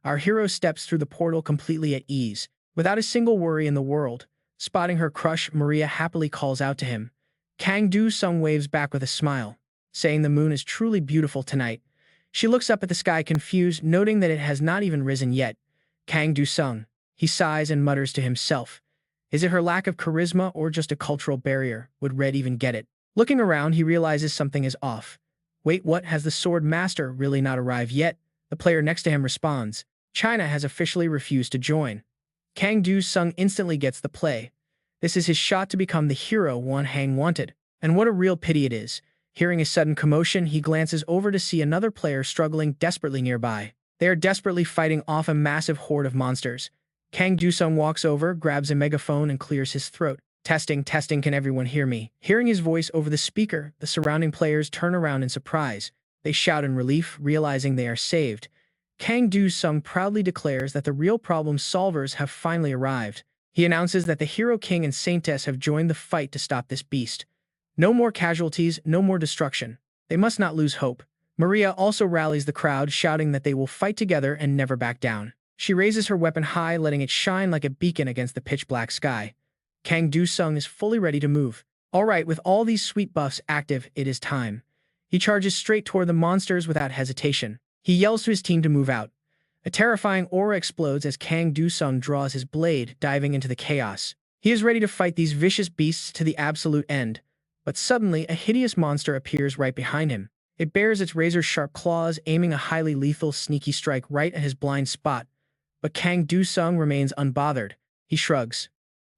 S1: Our hero steps through the portal completely at ease, without a single worry in the world. Spotting her crush, Maria happily calls out to him. Kang Du-sung waves back with a smile, saying the moon is truly beautiful tonight. She looks up at the sky confused, noting that it has not even risen yet. Kang Du-sung. He sighs and mutters to himself. Is it her lack of charisma or just a cultural barrier? Would Red even get it? Looking around, he realizes something is off. Wait, what? Has the Sword Master really not arrived yet? The player next to him responds. China has officially refused to join. Kang Du-sung instantly gets the play. This is his shot to become the hero Wan Hang wanted. And what a real pity it is. Hearing a sudden commotion, he glances over to see another player struggling desperately nearby. They are desperately fighting off a massive horde of monsters. Kang Du-sung walks over, grabs a megaphone, and clears his throat. Testing, testing, can everyone hear me? Hearing his voice over the speaker, the surrounding players turn around in surprise. They shout in relief, realizing they are saved. Kang Du-sung proudly declares that the real problem solvers have finally arrived. He announces that the Hero King and Saintess have joined the fight to stop this beast. No more casualties, no more destruction. They must not lose hope. Maria also rallies the crowd, shouting that they will fight together and never back down. She raises her weapon high, letting it shine like a beacon against the pitch-black sky. Kang Du-sung is fully ready to move. All right, with all these sweet buffs active, it is time. He charges straight toward the monsters without hesitation. He yells to his team to move out. A terrifying aura explodes as Kang Du-sung draws his blade, diving into the chaos. He is ready to fight these vicious beasts to the absolute end. But suddenly, a hideous monster appears right behind him. It bares its razor-sharp claws, aiming a highly lethal, sneaky strike right at his blind spot. But Kang Do-sung remains unbothered. He shrugs.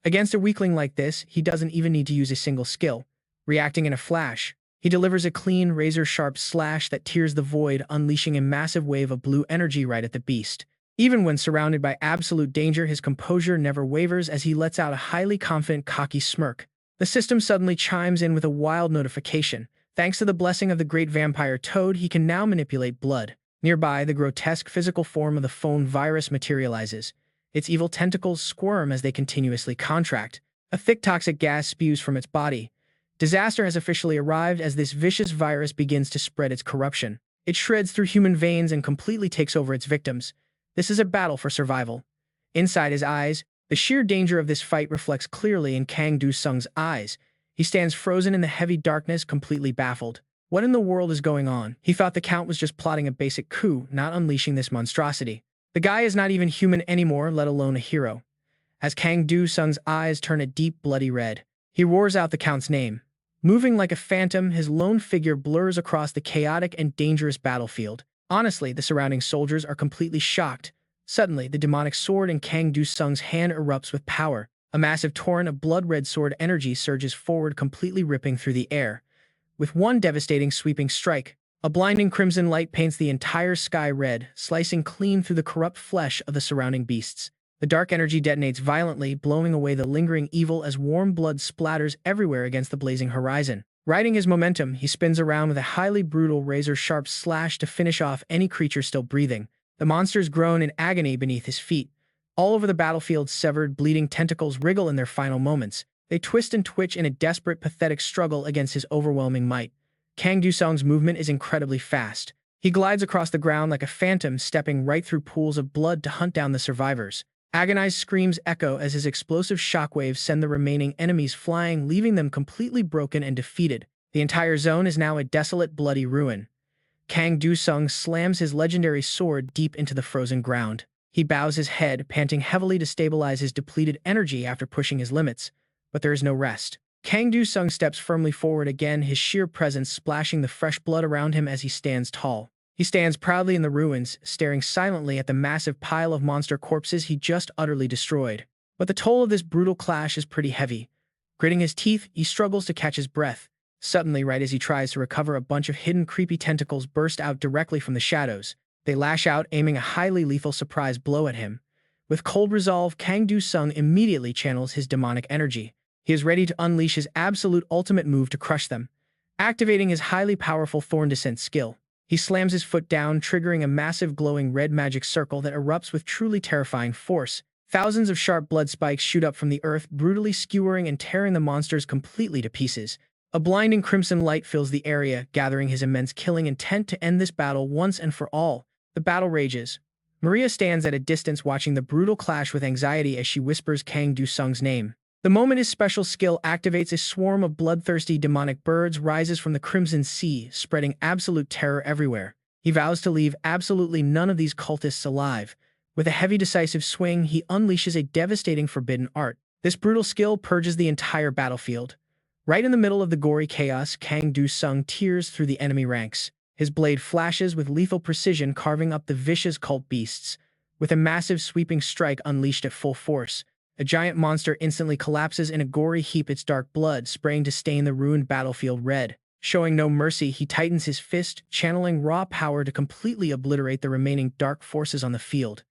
S1: Against a weakling like this, he doesn't even need to use a single skill. Reacting in a flash, he delivers a clean, razor-sharp slash that tears the void, unleashing a massive wave of blue energy right at the beast. Even when surrounded by absolute danger, his composure never wavers as he lets out a highly confident, cocky smirk. The system suddenly chimes in with a wild notification. Thanks to the blessing of the great vampire Toad, he can now manipulate blood. Nearby, the grotesque physical form of the phone virus materializes. Its evil tentacles squirm as they continuously contract. A thick toxic gas spews from its body. Disaster has officially arrived as this vicious virus begins to spread its corruption. It shreds through human veins and completely takes over its victims. This is a battle for survival. Inside his eyes, the sheer danger of this fight reflects clearly in Kang Do-sung's eyes. He stands frozen in the heavy darkness, completely baffled. What in the world is going on? He thought the Count was just plotting a basic coup, not unleashing this monstrosity. The guy is not even human anymore, let alone a hero. As Kang Do-sung's eyes turn a deep, bloody red, he roars out the Count's name. Moving like a phantom, his lone figure blurs across the chaotic and dangerous battlefield. Honestly, the surrounding soldiers are completely shocked. Suddenly, the demonic sword in Kang Do-sung's hand erupts with power. A massive torrent of blood-red sword energy surges forward, completely ripping through the air. With one devastating sweeping strike, a blinding crimson light paints the entire sky red, slicing clean through the corrupt flesh of the surrounding beasts. The dark energy detonates violently, blowing away the lingering evil as warm blood splatters everywhere against the blazing horizon. Riding his momentum, he spins around with a highly brutal razor-sharp slash to finish off any creature still breathing. The monsters groan in agony beneath his feet. All over the battlefield, severed, bleeding tentacles wriggle in their final moments. They twist and twitch in a desperate, pathetic struggle against his overwhelming might. Kang Do-sung's movement is incredibly fast. He glides across the ground like a phantom, stepping right through pools of blood to hunt down the survivors. Agonized screams echo as his explosive shockwaves send the remaining enemies flying, leaving them completely broken and defeated. The entire zone is now a desolate, bloody ruin. Kang Do-sung slams his legendary sword deep into the frozen ground. He bows his head, panting heavily to stabilize his depleted energy after pushing his limits. But there is no rest. Kang Do-sung steps firmly forward again, his sheer presence splashing the fresh blood around him as he stands tall. He stands proudly in the ruins, staring silently at the massive pile of monster corpses he just utterly destroyed. But the toll of this brutal clash is pretty heavy. Gritting his teeth, he struggles to catch his breath. Suddenly, right as he tries to recover, a bunch of hidden creepy tentacles burst out directly from the shadows. They lash out, aiming a highly lethal surprise blow at him. With cold resolve, Kang Do-sung immediately channels his demonic energy. He is ready to unleash his absolute ultimate move to crush them. Activating his highly powerful Thorn Descent skill, he slams his foot down, triggering a massive glowing red magic circle that erupts with truly terrifying force. Thousands of sharp blood spikes shoot up from the earth, brutally skewering and tearing the monsters completely to pieces. A blinding crimson light fills the area, gathering his immense killing intent to end this battle once and for all. The battle rages. Maria stands at a distance watching the brutal clash with anxiety as she whispers Kang Do-sung's name. The moment his special skill activates, a swarm of bloodthirsty demonic birds rises from the crimson sea, spreading absolute terror everywhere. He vows to leave absolutely none of these cultists alive. With a heavy decisive swing, he unleashes a devastating forbidden art. This brutal skill purges the entire battlefield. Right in the middle of the gory chaos, Kang Do-sung tears through the enemy ranks. His blade flashes with lethal precision, carving up the vicious cult beasts. With a massive sweeping strike unleashed at full force, a giant monster instantly collapses in a gory heap, its dark blood spraying to stain the ruined battlefield red. Showing no mercy, he tightens his fist, channeling raw power to completely obliterate the remaining dark forces on the field.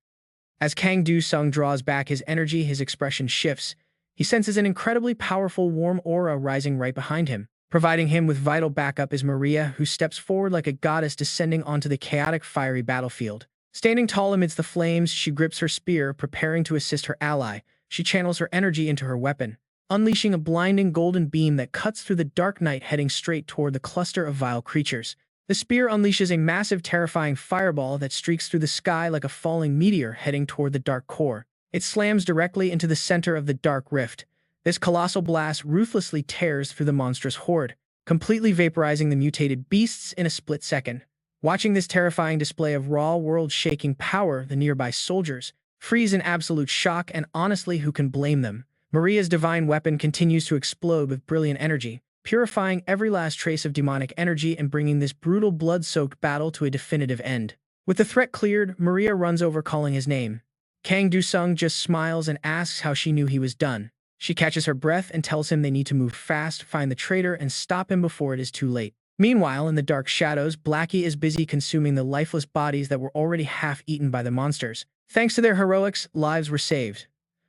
S1: As Kang Do-sung draws back his energy, his expression shifts. He senses an incredibly powerful, warm aura rising right behind him. Providing him with vital backup is Maria, who steps forward like a goddess descending onto the chaotic, fiery battlefield. Standing tall amidst the flames, she grips her spear, preparing to assist her ally. She channels her energy into her weapon, unleashing a blinding golden beam that cuts through the dark night, heading straight toward the cluster of vile creatures. The spear unleashes a massive, terrifying fireball that streaks through the sky like a falling meteor, heading toward the dark core. It slams directly into the center of the dark rift. This colossal blast ruthlessly tears through the monstrous horde, completely vaporizing the mutated beasts in a split second. Watching this terrifying display of raw, world-shaking power, the nearby soldiers freeze in absolute shock, and honestly, who can blame them? Maria's divine weapon continues to explode with brilliant energy. purifying every last trace of demonic energy and bringing this brutal blood-soaked battle to a definitive end. With the threat cleared, Maria runs over calling his name. Kang Du-sung just smiles and asks how she knew he was done. She catches her breath and tells him they need to move fast, find the traitor, and stop him before it is too late. Meanwhile, in the dark shadows, Blackie is busy consuming the lifeless bodies that were already half-eaten by the monsters. Thanks to their heroics, lives were saved.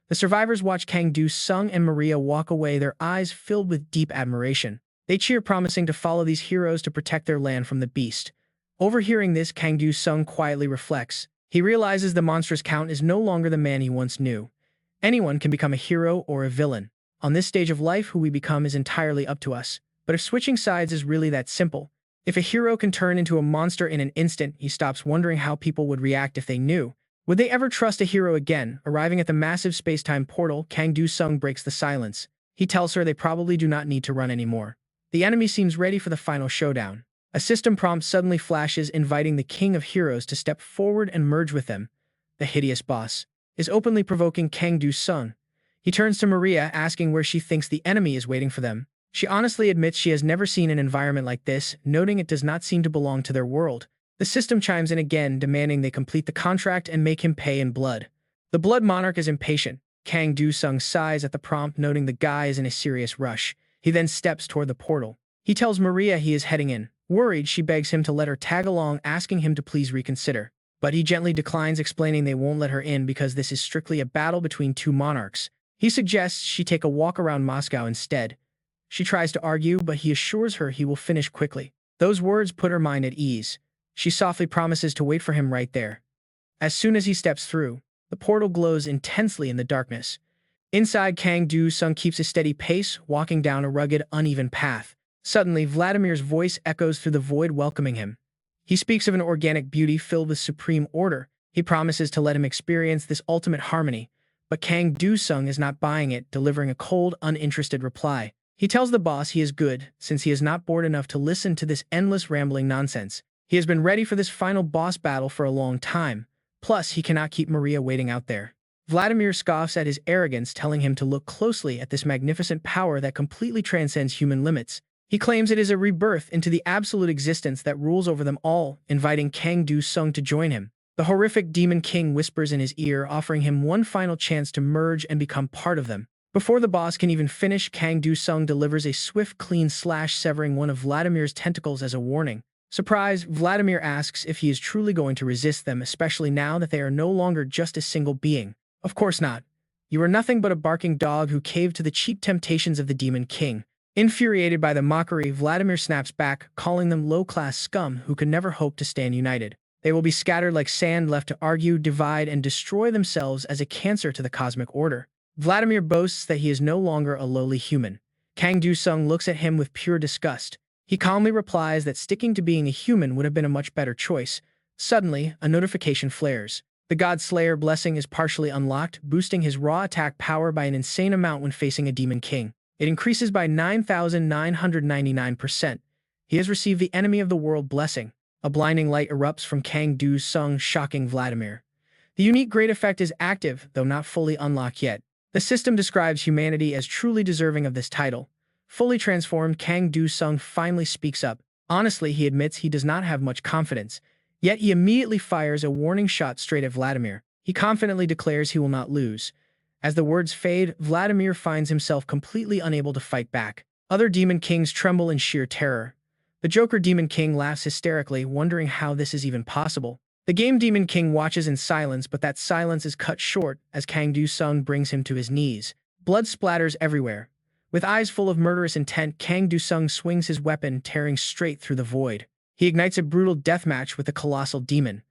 S1: The survivors watch Kang Du-sung and Maria walk away, their eyes filled with deep admiration. They cheer, promising to follow these heroes to protect their land from the beast. Overhearing this, Kang Du-sung quietly reflects. He realizes the monstrous Count is no longer the man he once knew. Anyone can become a hero or a villain. On this stage of life, who we become is entirely up to us. But if switching sides is really that simple, if a hero can turn into a monster in an instant, he stops wondering how people would react if they knew. Would they ever trust a hero again? Arriving at the massive space-time portal, Kang Du-sung breaks the silence. He tells her they probably do not need to run anymore. The enemy seems ready for the final showdown. A system prompt suddenly flashes, inviting the King of Heroes to step forward and merge with them. The hideous boss is openly provoking Kang Du-sung. He turns to Maria, asking where she thinks the enemy is waiting for them. She honestly admits she has never seen an environment like this, noting it does not seem to belong to their world. The system chimes in again, demanding they complete the contract and make him pay in blood. The Blood Monarch is impatient. Kang Du-sung sighs at the prompt, noting the guy is in a serious rush. He then steps toward the portal. He tells Maria he is heading in. Worried, she begs him to let her tag along, asking him to please reconsider. But he gently declines, explaining they won't let her in because this is strictly a battle between two monarchs. He suggests she take a walk around Moscow instead. She tries to argue, but he assures her he will finish quickly. Those words put her mind at ease. She softly promises to wait for him right there. As soon as he steps through, the portal glows intensely in the darkness. Inside, Kang Du-sung keeps a steady pace, walking down a rugged, uneven path. Suddenly, Vladimir's voice echoes through the void, welcoming him. He speaks of an organic beauty filled with supreme order. He promises to let him experience this ultimate harmony. But Kang Du-sung is not buying it, delivering a cold, uninterested reply. He tells the boss he is good, since he is not bored enough to listen to this endless rambling nonsense. He has been ready for this final boss battle for a long time. Plus, he cannot keep Maria waiting out there. Vladimir scoffs at his arrogance, telling him to look closely at this magnificent power that completely transcends human limits. He claims it is a rebirth into the absolute existence that rules over them all, inviting Kang Du-sung to join him. The horrific Demon King whispers in his ear, offering him one final chance to merge and become part of them. Before the boss can even finish, Kang Du-sung delivers a swift, clean slash, severing one of Vladimir's tentacles as a warning. Surprised, Vladimir asks if he is truly going to resist them, especially now that they are no longer just a single being. Of course not. You are nothing but a barking dog who caved to the cheap temptations of the Demon King. Infuriated by the mockery, Vladimir snaps back, calling them low-class scum who could never hope to stand united. They will be scattered like sand, left to argue, divide, and destroy themselves as a cancer to the cosmic order. Vladimir boasts that he is no longer a lowly human. Kang Du-sung looks at him with pure disgust. He calmly replies that sticking to being a human would have been a much better choice. Suddenly, a notification flares. The God Slayer blessing is partially unlocked, boosting his raw attack power by an insane amount when facing a Demon King. It increases by 9,999%. He has received the Enemy of the World blessing. A blinding light erupts from Kang Du-sung, shocking Vladimir. The unique great effect is active, though not fully unlocked yet. The system describes humanity as truly deserving of this title. Fully transformed, Kang Du-sung finally speaks up. Honestly, he admits he does not have much confidence. Yet he immediately fires a warning shot straight at Vladimir. He confidently declares he will not lose. As the words fade, Vladimir finds himself completely unable to fight back. Other Demon Kings tremble in sheer terror. The Joker Demon King laughs hysterically, wondering how this is even possible. The Game Demon King watches in silence, but that silence is cut short as Kang Du-sung brings him to his knees. Blood splatters everywhere. With eyes full of murderous intent, Kang Du-sung swings his weapon, tearing straight through the void. He ignites a brutal deathmatch with the colossal demon.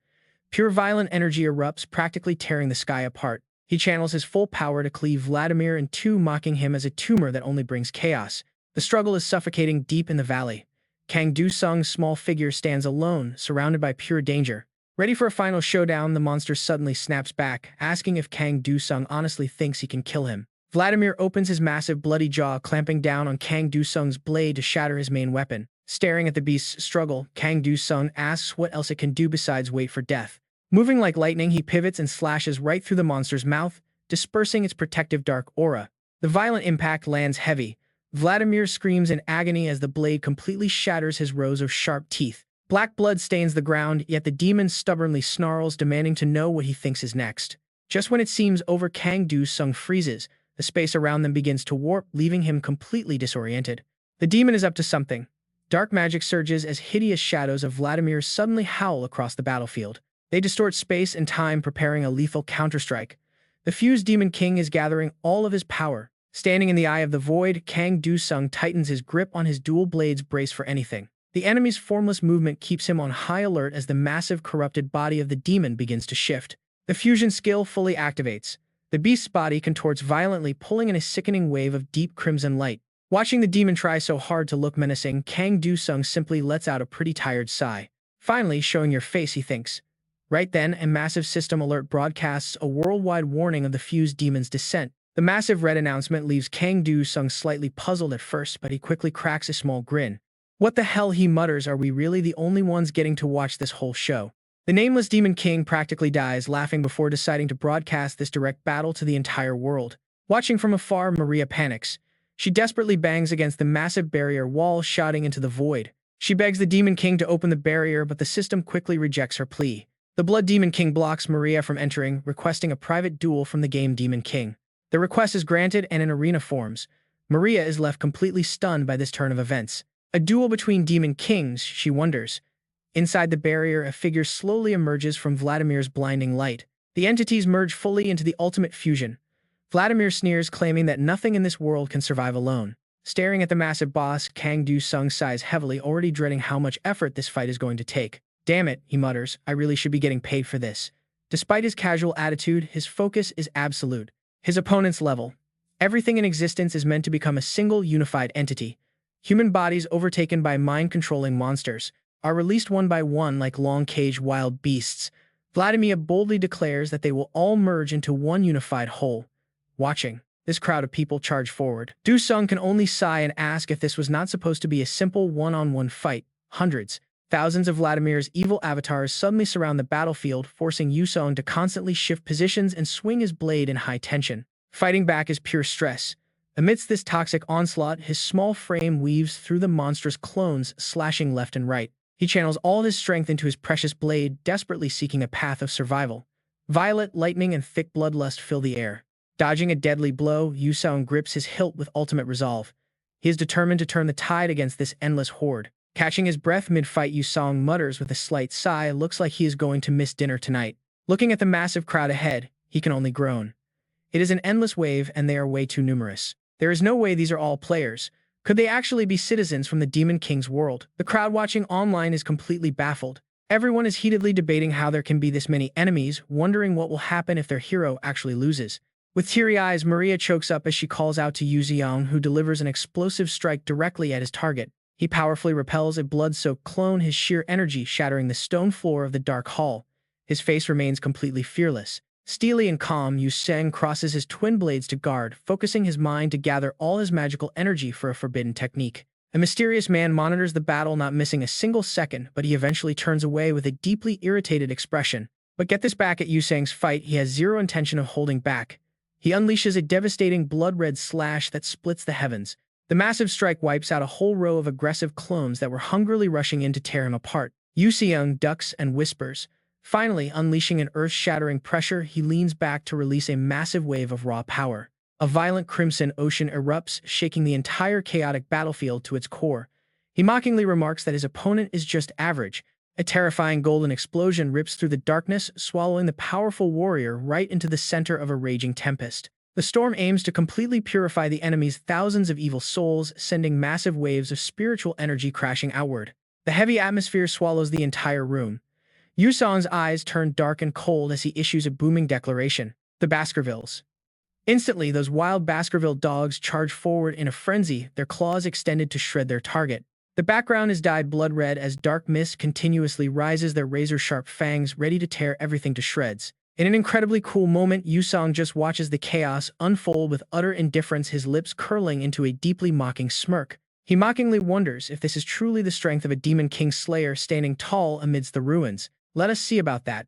S1: Pure violent energy erupts, practically tearing the sky apart. He channels his full power to cleave Vladimir in two, mocking him as a tumor that only brings chaos. The struggle is suffocating deep in the valley. Kang Du-sung's small figure stands alone, surrounded by pure danger. Ready for a final showdown, the monster suddenly snaps back, asking if Kang Du-sung honestly thinks he can kill him. Vladimir opens his massive bloody jaw, clamping down on Kang Du-sung's blade to shatter his main weapon. Staring at the beast's struggle, Kang Du-sung asks what else it can do besides wait for death. Moving like lightning, he pivots and slashes right through the monster's mouth, dispersing its protective dark aura. The violent impact lands heavy. Vladimir screams in agony as the blade completely shatters his rows of sharp teeth. Black blood stains the ground, yet the demon stubbornly snarls, demanding to know what he thinks is next. Just when it seems over, Kang Do-sung freezes. The space around them begins to warp, leaving him completely disoriented. The demon is up to something. Dark magic surges as hideous shadows of Vladimir suddenly howl across the battlefield. They distort space and time, preparing a lethal counterstrike. The fused Demon King is gathering all of his power. Standing in the eye of the void, Kang Do-sung tightens his grip on his dual blades, brace for anything. The enemy's formless movement keeps him on high alert as the massive corrupted body of the demon begins to shift. The fusion skill fully activates. The beast's body contorts violently, pulling in a sickening wave of deep crimson light. Watching the demon try so hard to look menacing, Kang Do-sung simply lets out a pretty tired sigh. Finally, showing your face, he thinks. Right then, a massive system alert broadcasts a worldwide warning of the fused demon's descent. The massive red announcement leaves Kang Do-sung slightly puzzled at first, but he quickly cracks a small grin. What the hell, he mutters, are we really the only ones getting to watch this whole show? The nameless Demon King practically dies laughing before deciding to broadcast this direct battle to the entire world. Watching from afar, Maria panics. She desperately bangs against the massive barrier wall, shouting into the void. She begs the Demon King to open the barrier, but the system quickly rejects her plea. The Blood Demon King blocks Maria from entering, requesting a private duel from the game Demon King. The request is granted and an arena forms. Maria is left completely stunned by this turn of events. A duel between Demon Kings, she wonders. Inside the barrier, a figure slowly emerges from Vladimir's blinding light. The entities merge fully into the ultimate fusion. Vladimir sneers, claiming that nothing in this world can survive alone. Staring at the massive boss, Kang Do-sung sighs heavily, already dreading how much effort this fight is going to take. Damn it, he mutters, I really should be getting paid for this. Despite his casual attitude, his focus is absolute. His opponent's level. Everything in existence is meant to become a single, unified entity. Human bodies overtaken by mind-controlling monsters are released one by one like long-caged wild beasts. Vladimir boldly declares that they will all merge into one unified whole. Watching this crowd of people charge forward, Do-sung can only sigh and ask if this was not supposed to be a simple one-on-one fight. Hundreds, thousands of Vladimir's evil avatars suddenly surround the battlefield, forcing Do-sung to constantly shift positions and swing his blade in high tension. Fighting back is pure stress. Amidst this toxic onslaught, his small frame weaves through the monstrous clones, slashing left and right. He channels all his strength into his precious blade, desperately seeking a path of survival. Violet, lightning, and thick bloodlust fill the air. Dodging a deadly blow, Do-sung grips his hilt with ultimate resolve. He is determined to turn the tide against this endless horde. Catching his breath mid-fight, Do-sung mutters with a slight sigh, looks like he is going to miss dinner tonight. Looking at the massive crowd ahead, he can only groan. It is an endless wave, and they are way too numerous. There is no way these are all players. Could they actually be citizens from the Demon King's world? The crowd watching online is completely baffled. Everyone is heatedly debating how there can be this many enemies, wondering what will happen if their hero actually loses. With teary eyes, Maria chokes up as she calls out to Yu-seong, who delivers an explosive strike directly at his target. He powerfully repels a blood-soaked clone, his sheer energy shattering the stone floor of the dark hall. His face remains completely fearless. Steely and calm, Yu-seong crosses his twin blades to guard, focusing his mind to gather all his magical energy for a forbidden technique. A mysterious man monitors the battle, not missing a single second, but he eventually turns away with a deeply irritated expression. But get this, back at Yu-seong's fight, he has zero intention of holding back. He unleashes a devastating blood-red slash that splits the heavens. The massive strike wipes out a whole row of aggressive clones that were hungrily rushing in to tear him apart. Yu-seong ducks and whispers. Finally, unleashing an earth-shattering pressure, he leans back to release a massive wave of raw power. A violent crimson ocean erupts, shaking the entire chaotic battlefield to its core. He mockingly remarks that his opponent is just average. A terrifying golden explosion rips through the darkness, swallowing the powerful warrior right into the center of a raging tempest. The storm aims to completely purify the enemy's thousands of evil souls, sending massive waves of spiritual energy crashing outward. The heavy atmosphere swallows the entire room. Yu-seong's eyes turn dark and cold as he issues a booming declaration. The Baskervilles. Instantly, those wild Baskerville dogs charge forward in a frenzy, their claws extended to shred their target. The background is dyed blood red as dark mist continuously rises, their razor-sharp fangs ready to tear everything to shreds. In an incredibly cool moment, Yu-seong just watches the chaos unfold with utter indifference, his lips curling into a deeply mocking smirk. He mockingly wonders if this is truly the strength of a Demon King Slayer standing tall amidst the ruins. Let us see about that.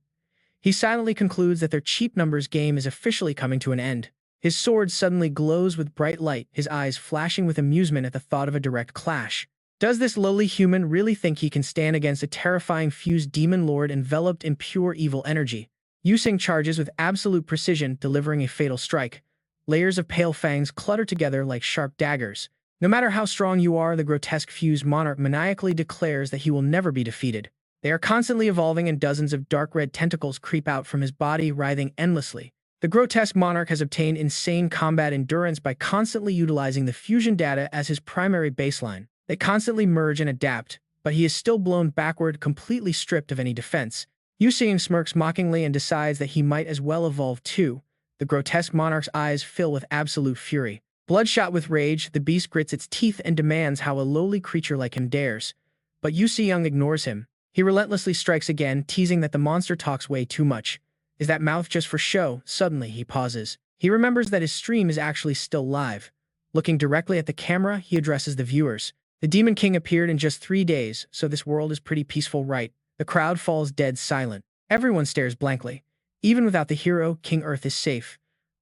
S1: He silently concludes that their cheap numbers game is officially coming to an end. His sword suddenly glows with bright light, his eyes flashing with amusement at the thought of a direct clash. Does this lowly human really think he can stand against a terrifying fused demon lord enveloped in pure evil energy? Yusing charges with absolute precision, delivering a fatal strike. Layers of pale fangs clutter together like sharp daggers. No matter how strong you are, the grotesque fused monarch maniacally declares that he will never be defeated. They are constantly evolving and dozens of dark red tentacles creep out from his body, writhing endlessly. The grotesque monarch has obtained insane combat endurance by constantly utilizing the fusion data as his primary baseline. They constantly merge and adapt, but he is still blown backward, completely stripped of any defense. Yusing smirks mockingly and decides that he might as well evolve too. The grotesque monarch's eyes fill with absolute fury. Bloodshot with rage, the beast grits its teeth and demands how a lowly creature like him dares. But Yusung ignores him. He relentlessly strikes again, teasing that the monster talks way too much. Is that mouth just for show? Suddenly, he pauses. He remembers that his stream is actually still live. Looking directly at the camera, he addresses the viewers. The Demon King appeared in just 3 days, so this world is pretty peaceful, right? The crowd falls dead silent. Everyone stares blankly. Even without the hero, King Earth is safe.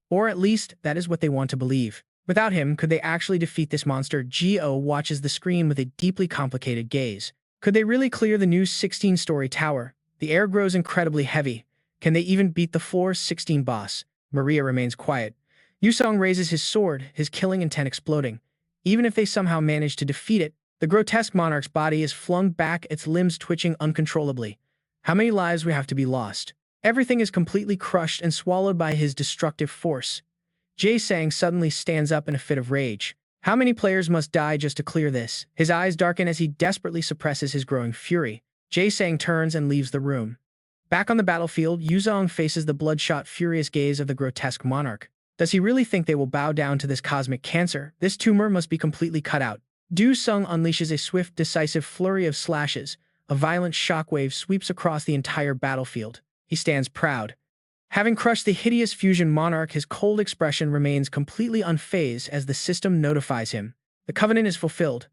S1: Or at least, that is what they want to believe. Without him, could they actually defeat this monster? Geo watches the screen with a deeply complicated gaze. Could they really clear the new 16-story tower? The air grows incredibly heavy. Can they even beat the floor 16 boss? Maria remains quiet. Yusung raises his sword, his killing intent exploding. Even if they somehow manage to defeat it, the grotesque monarch's body is flung back, its limbs twitching uncontrollably. How many lives would have to be lost? Everything is completely crushed and swallowed by his destructive force. Jae-sang suddenly stands up in a fit of rage. How many players must die just to clear this? His eyes darken as he desperately suppresses his growing fury. Jae-sang turns and leaves the room. Back on the battlefield, Yusung faces the bloodshot, furious gaze of the grotesque monarch. Does he really think they will bow down to this cosmic cancer? This tumor must be completely cut out. Du-sung unleashes a swift, decisive flurry of slashes. A violent shockwave sweeps across the entire battlefield. He stands proud. Having crushed the hideous fusion monarch, his cold expression remains completely unfazed as the system notifies him. The covenant is fulfilled.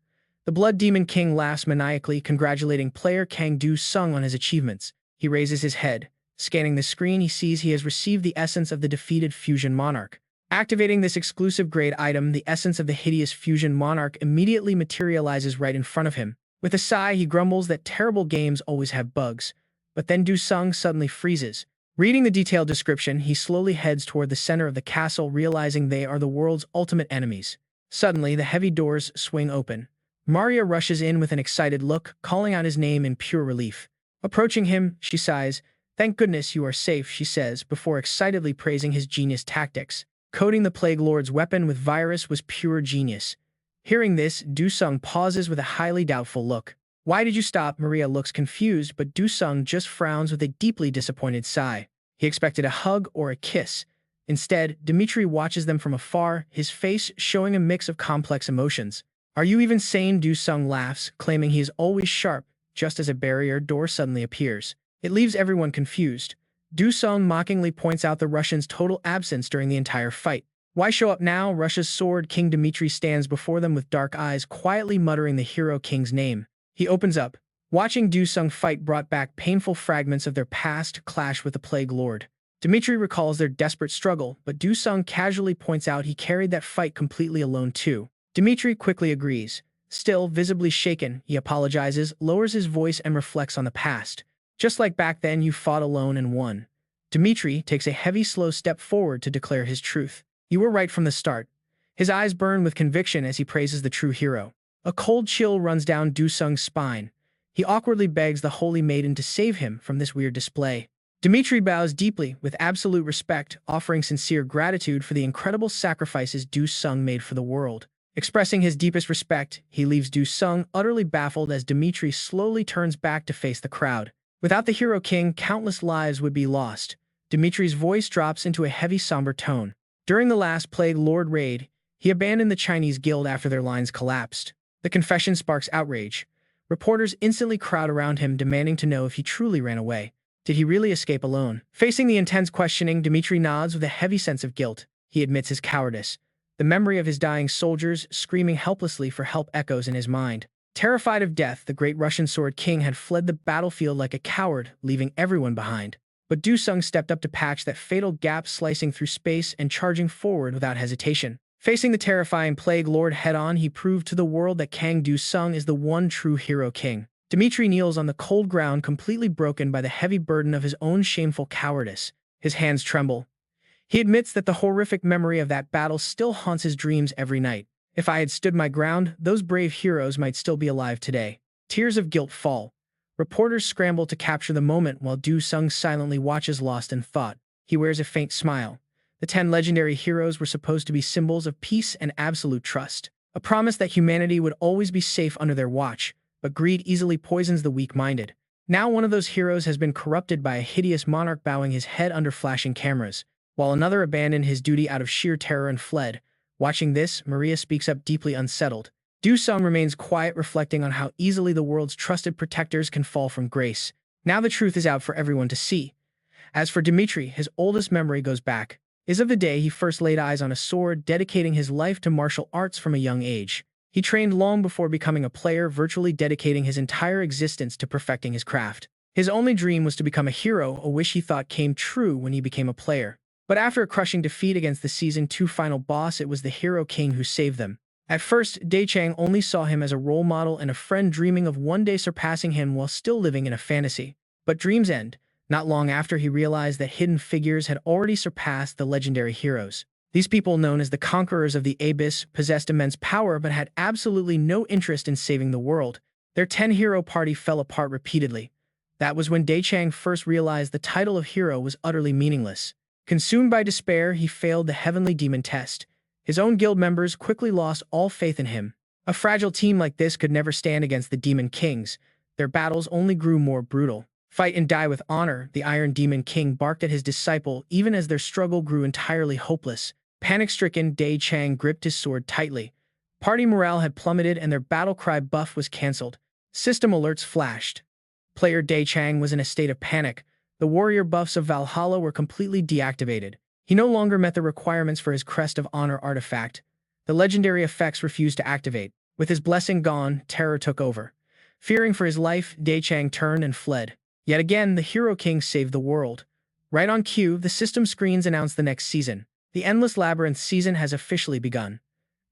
S1: The Blood Demon King laughs maniacally, congratulating player Kang Du-sung on his achievements. He raises his head. Scanning the screen, he sees he has received the essence of the defeated fusion monarch. Activating this exclusive grade item, the essence of the hideous fusion monarch immediately materializes right in front of him. With a sigh, he grumbles that terrible games always have bugs. But then Du-sung suddenly freezes. Reading the detailed description, he slowly heads toward the center of the castle, realizing they are the world's ultimate enemies. Suddenly, the heavy doors swing open. Maria rushes in with an excited look, calling out his name in pure relief. Approaching him, she sighs. "Thank goodness you are safe," she says, before excitedly praising his genius tactics. Coating the Plague Lord's weapon with virus was pure genius. Hearing this, Du-sung pauses with a highly doubtful look. "Why did you stop?" Maria looks confused, but Du-sung just frowns with a deeply disappointed sigh. He expected a hug or a kiss. Instead, Dmitri watches them from afar, his face showing a mix of complex emotions. "Are you even sane?" Du-sung laughs, claiming he is always sharp, just as a barrier door suddenly appears. It leaves everyone confused. Du-sung mockingly points out the Russians' total absence during the entire fight. Why show up now? Russia's sword King Dmitri stands before them with dark eyes, quietly muttering the hero king's name. He opens up. Watching Du-sung fight brought back painful fragments of their past clash with the Plague Lord. Dmitri recalls their desperate struggle, but Du-sung casually points out he carried that fight completely alone too. Dmitri quickly agrees. Still, visibly shaken, he apologizes, lowers his voice and reflects on the past. "Just like back then, you fought alone and won." Dmitri takes a heavy, slow step forward to declare his truth. "You were right from the start." His eyes burn with conviction as he praises the true hero. A cold chill runs down Du-sung's spine. He awkwardly begs the Holy Maiden to save him from this weird display. Dmitri bows deeply, with absolute respect, offering sincere gratitude for the incredible sacrifices Du-sung made for the world. Expressing his deepest respect, he leaves Du-sung utterly baffled as Dmitri slowly turns back to face the crowd. Without the Hero King, countless lives would be lost. Dmitri's voice drops into a heavy, somber tone. During the last Plague Lord raid, he abandoned the Chinese guild after their lines collapsed. The confession sparks outrage. Reporters instantly crowd around him, demanding to know if he truly ran away. Did he really escape alone? Facing the intense questioning, Dmitri nods with a heavy sense of guilt. He admits his cowardice. The memory of his dying soldiers screaming helplessly for help echoes in his mind. Terrified of death, the great Russian Sword King had fled the battlefield like a coward, leaving everyone behind. but Du Sung stepped up to patch that fatal gap, slicing through space and charging forward without hesitation. Facing the terrifying Plague Lord head-on, he proved to the world that Kang Du Sung is the one true hero king. Dimitri kneels on the cold ground, completely broken by the heavy burden of his own shameful cowardice. His hands tremble. He admits that the horrific memory of that battle still haunts his dreams every night. If I had stood my ground, those brave heroes might still be alive today. Tears of guilt fall. Reporters scramble to capture the moment while Du Sung silently watches, lost in thought. He wears a faint smile. The 10 legendary heroes were supposed to be symbols of peace and absolute trust, a promise that humanity would always be safe under their watch, but greed easily poisons the weak-minded. Now one of those heroes has been corrupted by a hideous monarch, bowing his head under flashing cameras, while another abandoned his duty out of sheer terror and fled. Watching this, Maria speaks up, deeply unsettled. Du Sung remains quiet, reflecting on how easily the world's trusted protectors can fall from grace. Now the truth is out for everyone to see. As for Dimitri, his oldest memory goes back is of the day he first laid eyes on a sword, dedicating his life to martial arts from a young age. He trained long before becoming a player, virtually dedicating his entire existence to perfecting his craft. His only dream was to become a hero, a wish he thought came true when he became a player. But after a crushing defeat against the Season 2 final boss, it was the Hero King who saved them. At first, Dae Chang only saw him as a role model and a friend, dreaming of one day surpassing him while still living in a fantasy. But dreams end. Not long after, he realized that hidden figures had already surpassed the legendary heroes. These people, known as the Conquerors of the Abyss, possessed immense power but had absolutely no interest in saving the world. Their 10-hero party fell apart repeatedly. That was when Dae Chang first realized the title of hero was utterly meaningless. Consumed by despair, he failed the heavenly demon test. His own guild members quickly lost all faith in him. A fragile team like this could never stand against the Demon Kings. Their battles only grew more brutal. Fight and die with honor, the Iron Demon King barked at his disciple, even as their struggle grew entirely hopeless. Panic-stricken, Dae Chang gripped his sword tightly. Party morale had plummeted and their battle cry buff was cancelled. System alerts flashed. Player Dae Chang was in a state of panic. The warrior buffs of Valhalla were completely deactivated. He no longer met the requirements for his Crest of Honor artifact. The legendary effects refused to activate. With his blessing gone, terror took over. Fearing for his life, Dae Chang turned and fled. Yet again, the Hero King saved the world. Right on cue, the system screens announced the next season. The Endless Labyrinth season has officially begun.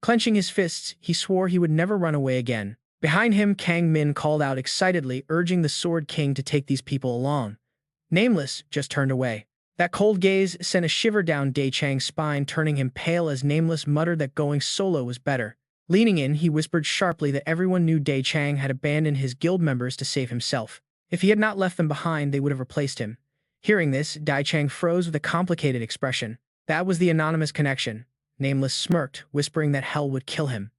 S1: Clenching his fists, he swore he would never run away again. Behind him, Kang Min called out excitedly, urging the Sword King to take these people along. Nameless just turned away. That cold gaze sent a shiver down Dae Chang's spine, turning him pale as Nameless muttered that going solo was better. Leaning in, he whispered sharply that everyone knew Dae Chang had abandoned his guild members to save himself. If he had not left them behind, they would have replaced him. Hearing this, Dae Chang froze with a complicated expression. That was the anonymous connection. Nameless smirked, whispering that hell would kill him.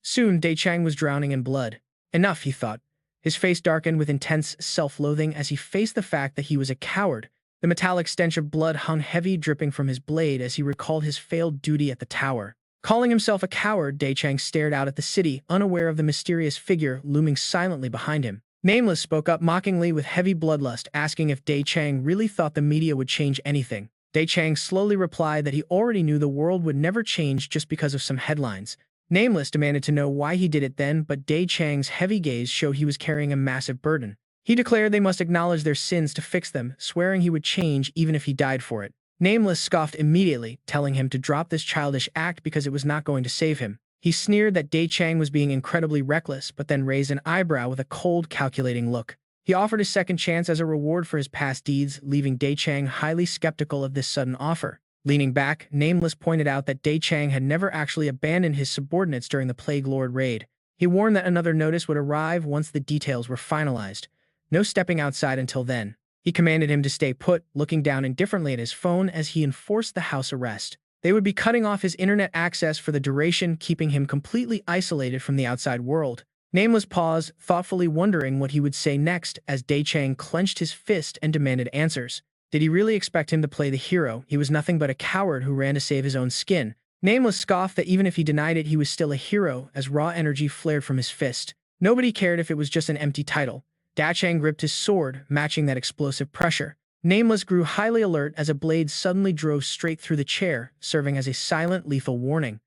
S1: Soon, Dae Chang was drowning in blood. Enough, he thought. His face darkened with intense self-loathing as he faced the fact that he was a coward. The metallic stench of blood hung heavy, dripping from his blade as he recalled his failed duty at the tower. Calling himself a coward, Dae Chang stared out at the city, unaware of the mysterious figure looming silently behind him. Nameless spoke up mockingly with heavy bloodlust, asking if Dae Chang really thought the media would change anything. Dae Chang slowly replied that he already knew the world would never change just because of some headlines. Nameless demanded to know why he did it then, but Dae Chang's heavy gaze showed he was carrying a massive burden. He declared they must acknowledge their sins to fix them, swearing he would change even if he died for it. Nameless scoffed immediately, telling him to drop this childish act because it was not going to save him. He sneered that Dae Chang was being incredibly reckless, but then raised an eyebrow with a cold, calculating look. He offered a second chance as a reward for his past deeds, leaving Dae Chang highly skeptical of this sudden offer. Leaning back, Nameless pointed out that Dae Chang had never actually abandoned his subordinates during the Plague Lord raid. He warned that another notice would arrive once the details were finalized. No stepping outside until then. He commanded him to stay put, looking down indifferently at his phone as he enforced the house arrest. They would be cutting off his internet access for the duration, keeping him completely isolated from the outside world. Nameless paused, thoughtfully wondering what he would say next as Dae Chang clenched his fist and demanded answers. Did he really expect him to play the hero? He was nothing but a coward who ran to save his own skin. Nameless scoffed that even if he denied it, he was still a hero as raw energy flared from his fist. Nobody cared if it was just an empty title. Dae Chang gripped his sword, matching that explosive pressure. Nameless grew highly alert as a blade suddenly drove straight through the chair, serving as a silent, lethal warning.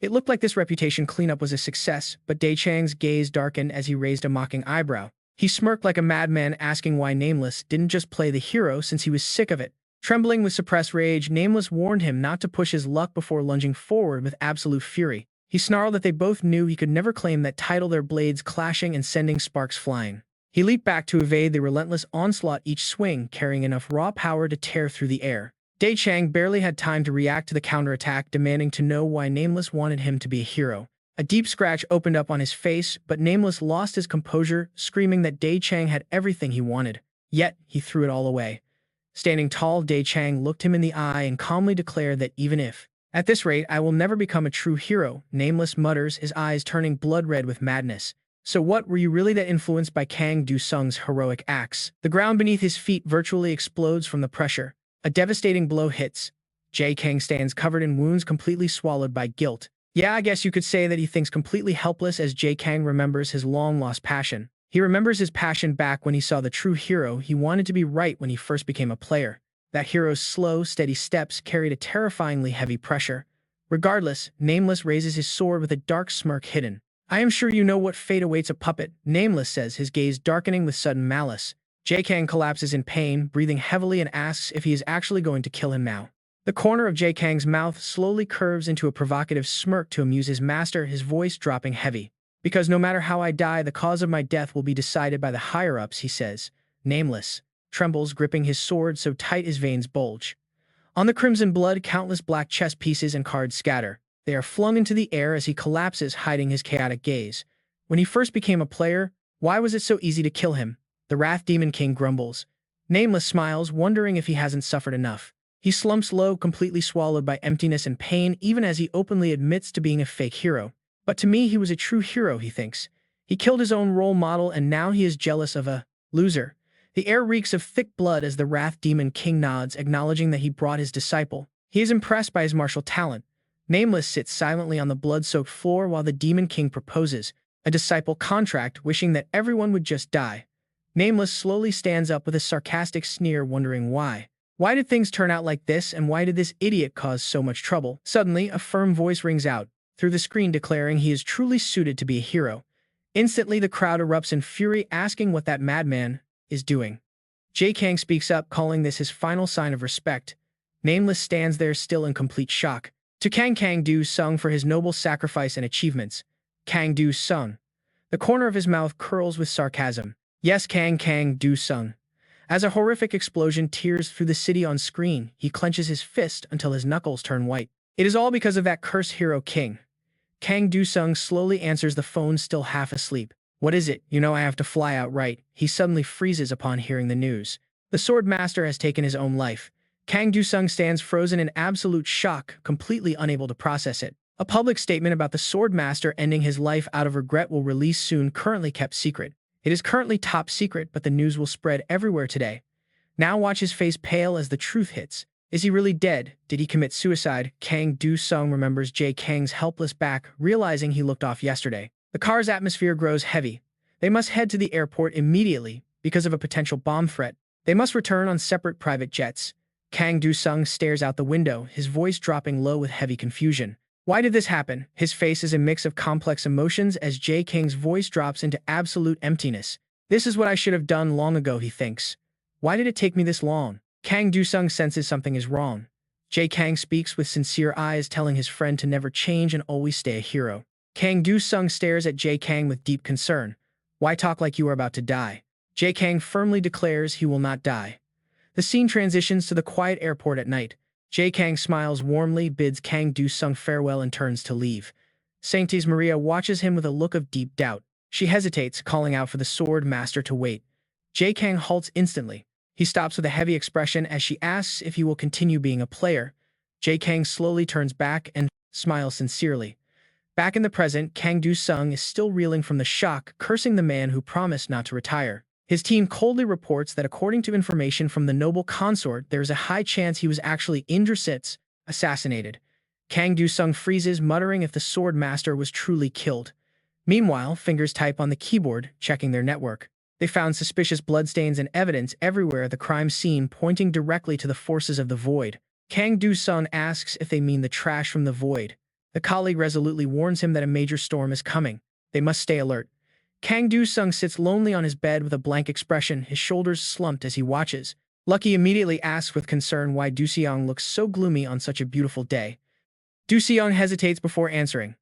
S1: It looked like this reputation cleanup was a success, but Dae Chang's gaze darkened as he raised a mocking eyebrow. He smirked like a madman, asking why Nameless didn't just play the hero since he was sick of it. Trembling with suppressed rage, Nameless warned him not to push his luck before lunging forward with absolute fury. He snarled that they both knew he could never claim that title, their blades clashing and sending sparks flying. He leaped back to evade the relentless onslaught, each swing carrying enough raw power to tear through the air. Dai Chang barely had time to react to the counterattack, demanding to know why Nameless wanted him to be a hero. A deep scratch opened up on his face, but Nameless lost his composure, screaming that Dai Chang had everything he wanted. Yet, he threw it all away. Standing tall, Dai Chang looked him in the eye and calmly declared that even if, at this rate, I will never become a true hero, Nameless mutters, his eyes turning blood red with madness. So what, were you really that influenced by Kang Do-sung's heroic acts? The ground beneath his feet virtually explodes from the pressure. A devastating blow hits. Jae Kang stands covered in wounds, completely swallowed by guilt. Yeah, I guess you could say that he thinks completely helpless as Jae Kang remembers his long-lost passion. He remembers his passion back when he saw the true hero he wanted to be right when he first became a player. That hero's slow, steady steps carried a terrifyingly heavy pressure. Regardless, Nameless raises his sword with a dark smirk hidden. I am sure you know what fate awaits a puppet, Nameless says, his gaze darkening with sudden malice. Jae Kang collapses in pain, breathing heavily, and asks if he is actually going to kill him now. The corner of Jae Kang's mouth slowly curves into a provocative smirk to amuse his master, his voice dropping heavy. Because no matter how I die, the cause of my death will be decided by the higher-ups, he says. Nameless trembles, gripping his sword so tight his veins bulge. On the crimson blood, countless black chess pieces and cards scatter. They are flung into the air as he collapses, hiding his chaotic gaze. When he first became a player, why was it so easy to kill him? The Wrath Demon King grumbles. Nameless smiles, wondering if he hasn't suffered enough. He slumps low, completely swallowed by emptiness and pain, even as he openly admits to being a fake hero. But to me, he was a true hero, he thinks. He killed his own role model, and now he is jealous of a loser. The air reeks of thick blood as the Wrath Demon King nods, acknowledging that he brought his disciple. He is impressed by his martial talent. Nameless sits silently on the blood-soaked floor while the Demon King proposes a disciple contract, wishing that everyone would just die. Nameless slowly stands up with a sarcastic sneer, wondering why. Why did things turn out like this, and why did this idiot cause so much trouble? Suddenly, a firm voice rings out through the screen, declaring he is truly suited to be a hero. Instantly, the crowd erupts in fury, asking what that madman is doing. Jae Kang speaks up, calling this his final sign of respect. Nameless stands there still in complete shock. To Kang Do-sung for his noble sacrifice and achievements. Kang Do-sung. The corner of his mouth curls with sarcasm. Yes, Kang Do-sung. As a horrific explosion tears through the city on screen, he clenches his fist until his knuckles turn white. It is all because of that cursed hero king. Kang Do-sung slowly answers the phone, still half asleep. What is it? You know I have to fly out, right? He suddenly freezes upon hearing the news. The Sword Master has taken his own life. Kang Do-sung stands frozen in absolute shock, completely unable to process it. A public statement about the Sword Master ending his life out of regret will release soon, currently kept secret. It is currently top secret, but the news will spread everywhere today. Now watch his face pale as the truth hits. Is he really dead? Did he commit suicide? Kang Do-sung remembers Jae Kang's helpless back, realizing he looked off yesterday. The car's atmosphere grows heavy. They must head to the airport immediately because of a potential bomb threat. They must return on separate private jets. Kang Do-sung stares out the window, his voice dropping low with heavy confusion. Why did this happen? His face is a mix of complex emotions as Jae Kang's voice drops into absolute emptiness. This is what I should have done long ago, he thinks. Why did it take me this long? Kang Do-sung senses something is wrong. Jae Kang speaks with sincere eyes, telling his friend to never change and always stay a hero. Kang Do-sung stares at Jae Kang with deep concern. Why talk like you are about to die? Jae Kang firmly declares he will not die. The scene transitions to the quiet airport at night. Jae Kang smiles warmly, bids Kang Do-sung farewell, and turns to leave. Sanctis Maria watches him with a look of deep doubt. She hesitates, calling out for the Sword Master to wait. Jae Kang halts instantly. He stops with a heavy expression as she asks if he will continue being a player. Jae Kang slowly turns back and smiles sincerely. Back in the present, Kang Do-sung is still reeling from the shock, cursing the man who promised not to retire. His team coldly reports that according to information from the noble consort, there is a high chance he was actually assassinated. Kang Do-sung freezes, muttering if the Sword Master was truly killed. Meanwhile, fingers type on the keyboard, checking their network. They found suspicious bloodstains and evidence everywhere at the crime scene, pointing directly to the forces of the Void. Kang Do-sung asks if they mean the trash from the Void. The colleague resolutely warns him that a major storm is coming. They must stay alert. Kang Du-sung sits lonely on his bed with a blank expression, his shoulders slumped as he watches. Lucky immediately asks with concern why Du-seong looks so gloomy on such a beautiful day. Du-seong hesitates before answering.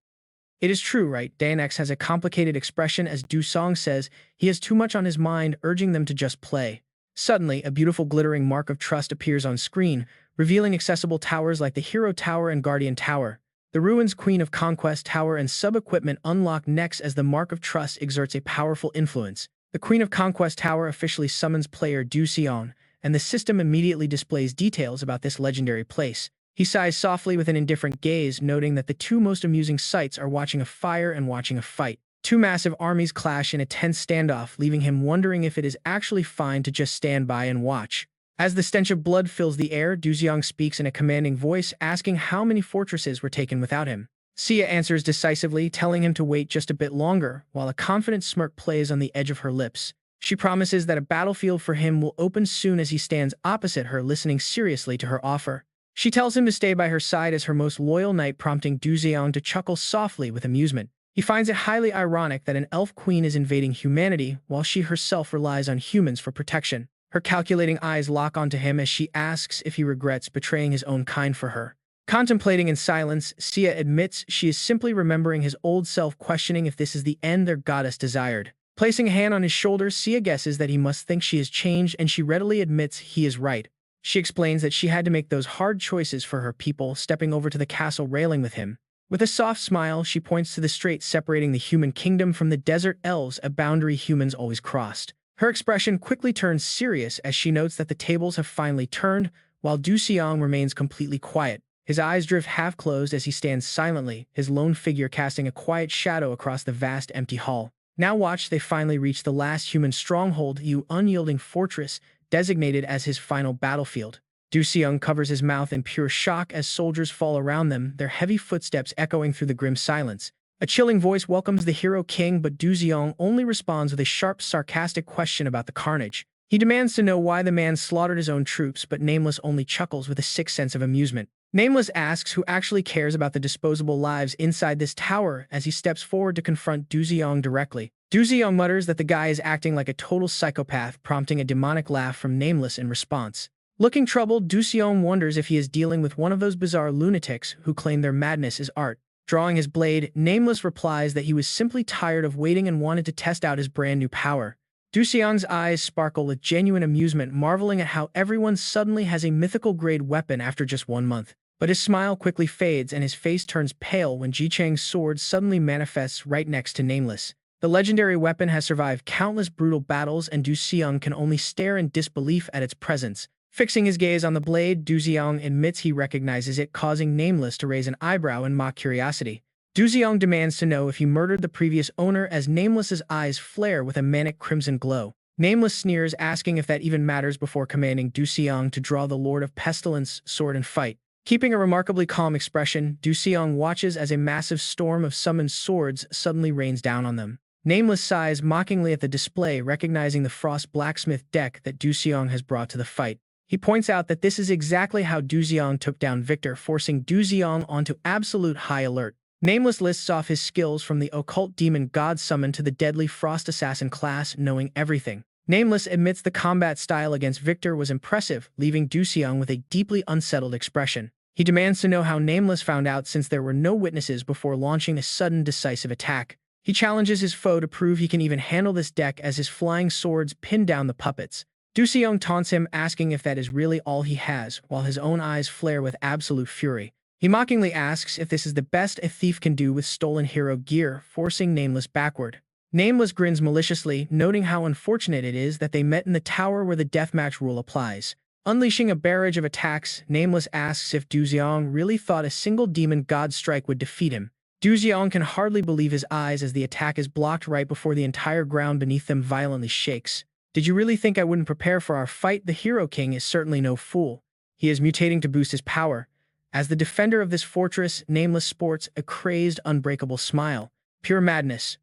S1: It is true, right? Daenex has a complicated expression as Du-song says he has too much on his mind, urging them to just play. Suddenly, a beautiful glittering mark of trust appears on screen, revealing accessible towers like the Hero Tower and Guardian Tower. The Ruins Queen of Conquest Tower and sub-equipment unlock next as the Mark of Trust exerts a powerful influence. The Queen of Conquest Tower officially summons player Du-seong, and the system immediately displays details about this legendary place. He sighs softly with an indifferent gaze, noting that the two most amusing sights are watching a fire and watching a fight. Two massive armies clash in a tense standoff, leaving him wondering if it is actually fine to just stand by and watch. As the stench of blood fills the air, Du-seong speaks in a commanding voice, asking how many fortresses were taken without him. Sia answers decisively, telling him to wait just a bit longer, while a confident smirk plays on the edge of her lips. She promises that a battlefield for him will open soon as he stands opposite her, listening seriously to her offer. She tells him to stay by her side as her most loyal knight, prompting Du-seong to chuckle softly with amusement. He finds it highly ironic that an elf queen is invading humanity while she herself relies on humans for protection. Her calculating eyes lock onto him as she asks if he regrets betraying his own kind for her. Contemplating in silence, Sia admits she is simply remembering his old self, questioning if this is the end their goddess desired. Placing a hand on his shoulder, Sia guesses that he must think she has changed, and she readily admits he is right. She explains that she had to make those hard choices for her people, stepping over to the castle railing with him. With a soft smile, she points to the strait separating the human kingdom from the desert elves, a boundary humans always crossed. Her expression quickly turns serious as she notes that the tables have finally turned, while Du-seong remains completely quiet. His eyes drift half-closed as he stands silently, his lone figure casting a quiet shadow across the vast empty hall. Now watch, they finally reach the last human stronghold, the unyielding fortress, designated as his final battlefield. Du-seong covers his mouth in pure shock as soldiers fall around them, their heavy footsteps echoing through the grim silence. A chilling voice welcomes the Hero King, but Du-seong only responds with a sharp, sarcastic question about the carnage. He demands to know why the man slaughtered his own troops, but Nameless only chuckles with a sick sense of amusement. Nameless asks who actually cares about the disposable lives inside this tower as he steps forward to confront Du-seong directly. Du-seong mutters that the guy is acting like a total psychopath, prompting a demonic laugh from Nameless in response. Looking troubled, Du-seong wonders if he is dealing with one of those bizarre lunatics who claim their madness is art. Drawing his blade, Nameless replies that he was simply tired of waiting and wanted to test out his brand new power. Du-seong's eyes sparkle with genuine amusement, marveling at how everyone suddenly has a mythical-grade weapon after just 1 month. But his smile quickly fades and his face turns pale when Ji-Chang's sword suddenly manifests right next to Nameless. The legendary weapon has survived countless brutal battles, and Du-seong can only stare in disbelief at its presence. Fixing his gaze on the blade, Du-seong admits he recognizes it, causing Nameless to raise an eyebrow in mock curiosity. Du-seong demands to know if he murdered the previous owner as Nameless's eyes flare with a manic crimson glow. Nameless sneers, asking if that even matters before commanding Du-seong to draw the Lord of Pestilence sword and fight. Keeping a remarkably calm expression, Du-seong watches as a massive storm of summoned swords suddenly rains down on them. Nameless sighs mockingly at the display, recognizing the Frost Blacksmith deck that Du-seong has brought to the fight. He points out that this is exactly how Du-seong took down Victor, forcing Du-seong onto absolute high alert. Nameless lists off his skills from the occult demon god summon to the deadly Frost Assassin class, knowing everything. Nameless admits the combat style against Victor was impressive, leaving Du-seong with a deeply unsettled expression. He demands to know how Nameless found out, since there were no witnesses before launching a sudden decisive attack. He challenges his foe to prove he can even handle this deck as his flying swords pin down the puppets. Du-seong taunts him, asking if that is really all he has, while his own eyes flare with absolute fury. He mockingly asks if this is the best a thief can do with stolen hero gear, forcing Nameless backward. Nameless grins maliciously, noting how unfortunate it is that they met in the tower where the deathmatch rule applies. Unleashing a barrage of attacks, Nameless asks if Du-seong really thought a single demon god strike would defeat him. Du-seong can hardly believe his eyes as the attack is blocked right before the entire ground beneath them violently shakes. Did you really think I wouldn't prepare for our fight? The Hero King is certainly no fool. He is mutating to boost his power. As the defender of this fortress, Nameless sports a crazed, unbreakable smile. Pure madness.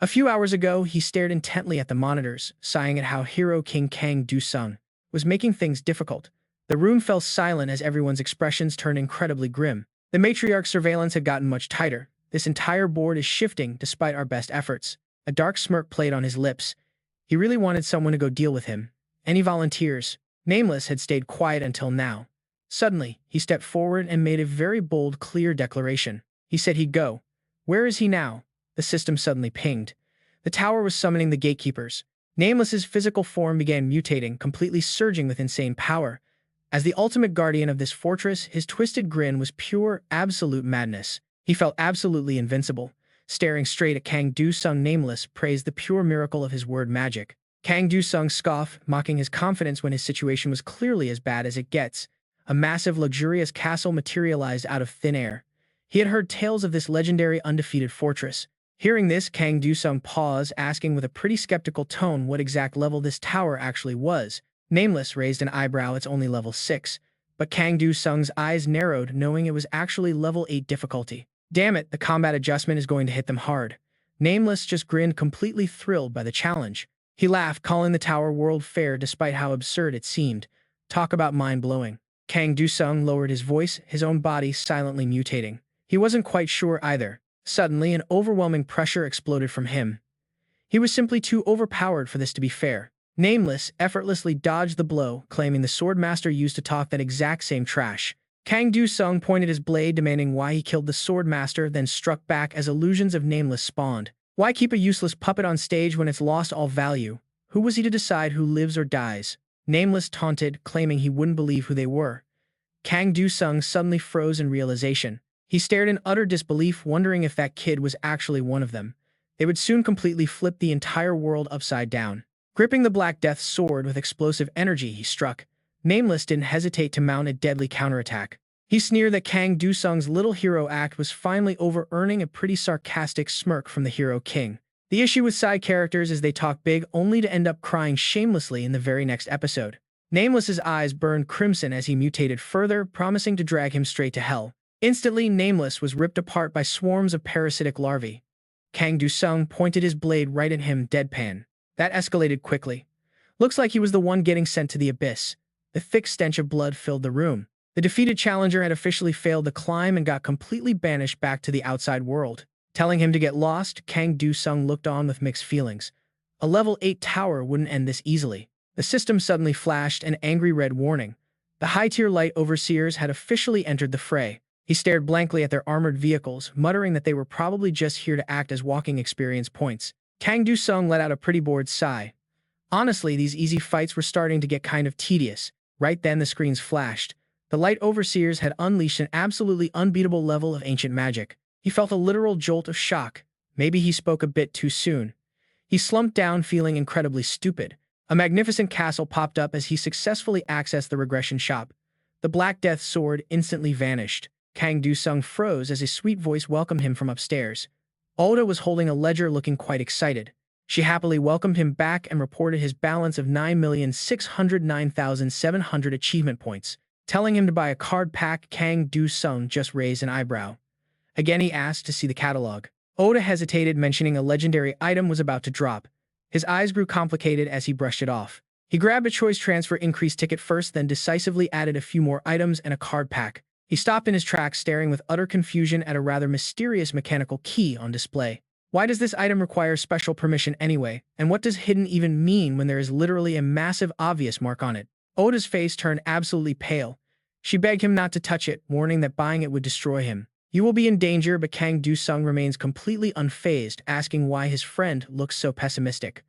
S1: A few hours ago, he stared intently at the monitors, sighing at how Hero King Kang Du-sung was making things difficult. The room fell silent as everyone's expressions turned incredibly grim. The matriarch's surveillance had gotten much tighter. This entire board is shifting despite our best efforts. A dark smirk played on his lips. He really wanted someone to go deal with him. Any volunteers? Nameless had stayed quiet until now. Suddenly, he stepped forward and made a very bold, clear declaration. He said he'd go. Where is he now? The system suddenly pinged. The tower was summoning the gatekeepers. Nameless's physical form began mutating, completely surging with insane power. As the ultimate guardian of this fortress, his twisted grin was pure, absolute madness. He felt absolutely invincible. Staring straight at Kang Du-sung, Nameless praised the pure miracle of his word magic. Kang Du-sung scoffed, mocking his confidence when his situation was clearly as bad as it gets. A massive, luxurious castle materialized out of thin air. He had heard tales of this legendary, undefeated fortress. Hearing this, Kang Du-sung paused, asking with a pretty skeptical tone what exact level this tower actually was. Nameless raised an eyebrow. It's only level 6. But Kang Du-sung's eyes narrowed, knowing it was actually level 8 difficulty. Damn it, the combat adjustment is going to hit them hard. Nameless just grinned, completely thrilled by the challenge. He laughed, calling the tower world fair despite how absurd it seemed. Talk about mind-blowing. Kang Du-sung lowered his voice, his own body silently mutating. He wasn't quite sure either. Suddenly, an overwhelming pressure exploded from him. He was simply too overpowered for this to be fair. Nameless effortlessly dodged the blow, claiming the swordmaster used to talk that exact same trash. Kang Du-sung pointed his blade, demanding why he killed the swordmaster, then struck back as illusions of Nameless spawned. Why keep a useless puppet on stage when it's lost all value? Who was he to decide who lives or dies? Nameless taunted, claiming he wouldn't believe who they were. Kang Du-sung suddenly froze in realization. He stared in utter disbelief, wondering if that kid was actually one of them. They would soon completely flip the entire world upside down. Gripping the Black Death's sword with explosive energy, he struck. Nameless didn't hesitate to mount a deadly counterattack. He sneered that Kang Du-sung's little hero act was finally over, earning a pretty sarcastic smirk from the Hero King. The issue with side characters is they talk big only to end up crying shamelessly in the very next episode. Nameless's eyes burned crimson as he mutated further, promising to drag him straight to hell. Instantly, Nameless was ripped apart by swarms of parasitic larvae. Kang Du-sung pointed his blade right at him, deadpan. That escalated quickly. Looks like he was the one getting sent to the abyss. The thick stench of blood filled the room. The defeated challenger had officially failed the climb and got completely banished back to the outside world. Telling him to get lost, Kang Du-sung looked on with mixed feelings. A level 8 tower wouldn't end this easily. The system suddenly flashed an angry red warning. The high-tier light overseers had officially entered the fray. He stared blankly at their armored vehicles, muttering that they were probably just here to act as walking experience points. Kang Du-sung let out a pretty bored sigh. Honestly, these easy fights were starting to get kind of tedious. Right then, the screens flashed. The light overseers had unleashed an absolutely unbeatable level of ancient magic. He felt a literal jolt of shock. Maybe he spoke a bit too soon. He slumped down, feeling incredibly stupid. A magnificent castle popped up as he successfully accessed the regression shop. The Black Death sword instantly vanished. Kang Du-sung froze as a sweet voice welcomed him from upstairs. Oda was holding a ledger, looking quite excited. She happily welcomed him back and reported his balance of 9,609,700 achievement points. Telling him to buy a card pack, Kang Du-sung just raised an eyebrow. Again, he asked to see the catalog. Oda hesitated, mentioning a legendary item was about to drop. His eyes grew complicated as he brushed it off. He grabbed a choice transfer increase ticket first, then decisively added a few more items and a card pack. He stopped in his tracks, staring with utter confusion at a rather mysterious mechanical key on display. Why does this item require special permission anyway? And what does hidden even mean when there is literally a massive obvious mark on it? Oda's face turned absolutely pale. She begged him not to touch it, warning that buying it would destroy him. You will be in danger, but Kang Du-sung remains completely unfazed, asking why his friend looks so pessimistic.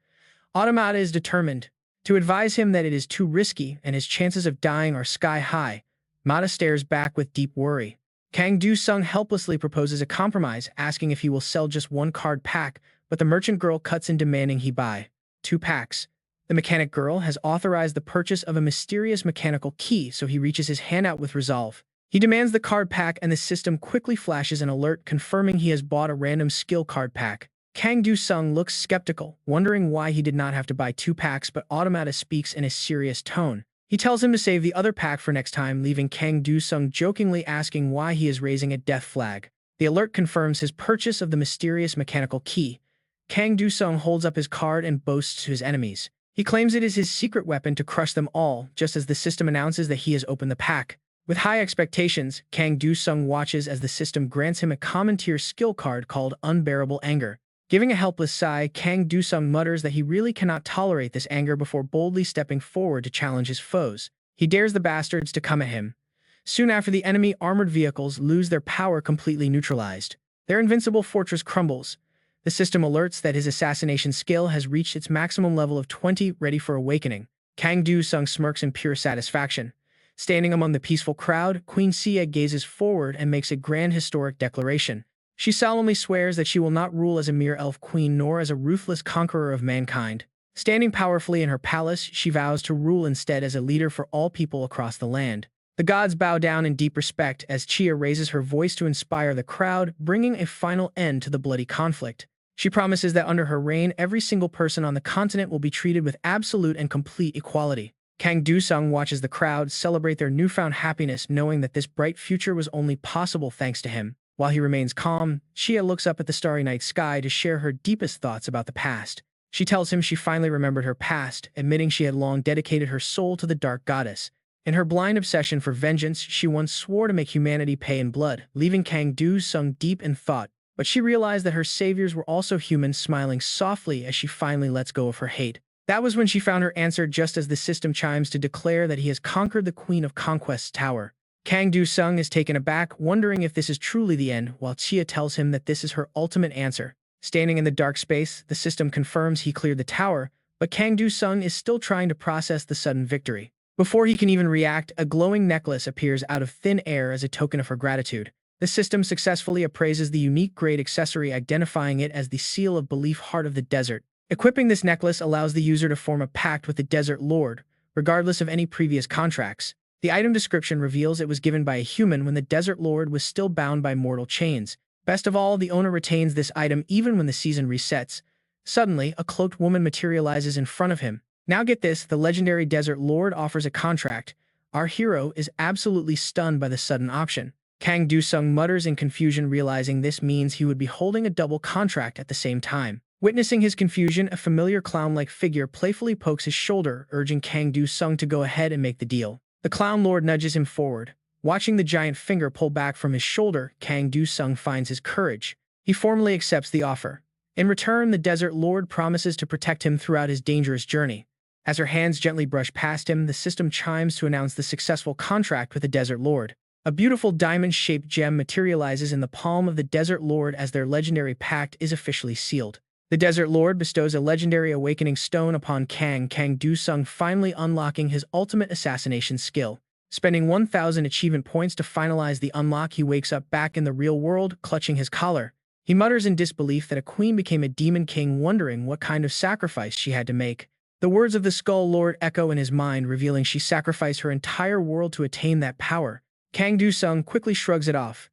S1: Automata is determined to advise him that it is too risky and his chances of dying are sky high. Mata stares back with deep worry. Kang Du-sung helplessly proposes a compromise, asking if he will sell just one card pack, but the merchant girl cuts in, demanding he buy 2 packs. The mechanic girl has authorized the purchase of a mysterious mechanical key, so he reaches his hand out with resolve. He demands the card pack, and the system quickly flashes an alert confirming he has bought a random skill card pack. Kang Du-sung looks skeptical, wondering why he did not have to buy 2 packs, but Automata speaks in a serious tone. He tells him to save the other pack for next time, leaving Kang Du-sung jokingly asking why he is raising a death flag. The alert confirms his purchase of the mysterious mechanical key. Kang Du-sung holds up his card and boasts to his enemies. He claims it is his secret weapon to crush them all, just as the system announces that he has opened the pack. With high expectations, Kang Du-sung watches as the system grants him a common tier skill card called Unbearable Anger. Giving a helpless sigh, Kang Dusung mutters that he really cannot tolerate this anger before boldly stepping forward to challenge his foes. He dares the bastards to come at him. Soon after, the enemy armored vehicles lose their power, completely neutralized. Their invincible fortress crumbles. The system alerts that his assassination skill has reached its maximum level of 20, ready for awakening. Kang Dusung smirks in pure satisfaction. Standing among the peaceful crowd, Queen Xia gazes forward and makes a grand historic declaration. She solemnly swears that she will not rule as a mere elf queen nor as a ruthless conqueror of mankind. Standing powerfully in her palace, she vows to rule instead as a leader for all people across the land. The gods bow down in deep respect as Xia raises her voice to inspire the crowd, bringing a final end to the bloody conflict. She promises that under her reign, every single person on the continent will be treated with absolute and complete equality. Kang Dusung watches the crowd celebrate their newfound happiness, knowing that this bright future was only possible thanks to him. While he remains calm, Xia looks up at the starry night sky to share her deepest thoughts about the past. She tells him she finally remembered her past, admitting she had long dedicated her soul to the dark goddess. In her blind obsession for vengeance, she once swore to make humanity pay in blood, leaving Kang Dusung deep in thought. But she realized that her saviors were also human, smiling softly as she finally lets go of her hate. That was when she found her answer, just as the system chimes to declare that he has conquered the Queen of Conquest's tower. Kang Dusung is taken aback, wondering if this is truly the end, while Xia tells him that this is her ultimate answer. Standing in the dark space, the system confirms he cleared the tower, but Kang Dusung is still trying to process the sudden victory. Before he can even react, a glowing necklace appears out of thin air as a token of her gratitude. The system successfully appraises the unique grade accessory, identifying it as the Seal of Belief Heart of the Desert. Equipping this necklace allows the user to form a pact with the Desert Lord, regardless of any previous contracts. The item description reveals it was given by a human when the Desert Lord was still bound by mortal chains. Best of all, the owner retains this item even when the season resets. Suddenly, a cloaked woman materializes in front of him. Now get this, the legendary Desert Lord offers a contract. Our hero is absolutely stunned by the sudden option. Kang Dusung mutters in confusion, realizing this means he would be holding a double contract at the same time. Witnessing his confusion, a familiar clown-like figure playfully pokes his shoulder, urging Kang Dusung to go ahead and make the deal. The Clown Lord nudges him forward. Watching the giant finger pull back from his shoulder, Kang Dusung finds his courage. He formally accepts the offer. In return, the Desert Lord promises to protect him throughout his dangerous journey. As her hands gently brush past him, the system chimes to announce the successful contract with the Desert Lord. A beautiful diamond-shaped gem materializes in the palm of the Desert Lord as their legendary pact is officially sealed. The Desert Lord bestows a legendary awakening stone upon Kang Dusung, finally unlocking his ultimate assassination skill. Spending 1,000 achievement points to finalize the unlock, he wakes up back in the real world, clutching his collar. He mutters in disbelief that a queen became a demon king, wondering what kind of sacrifice she had to make. The words of the Skull Lord echo in his mind, revealing she sacrificed her entire world to attain that power. Kang Dusung quickly shrugs it off.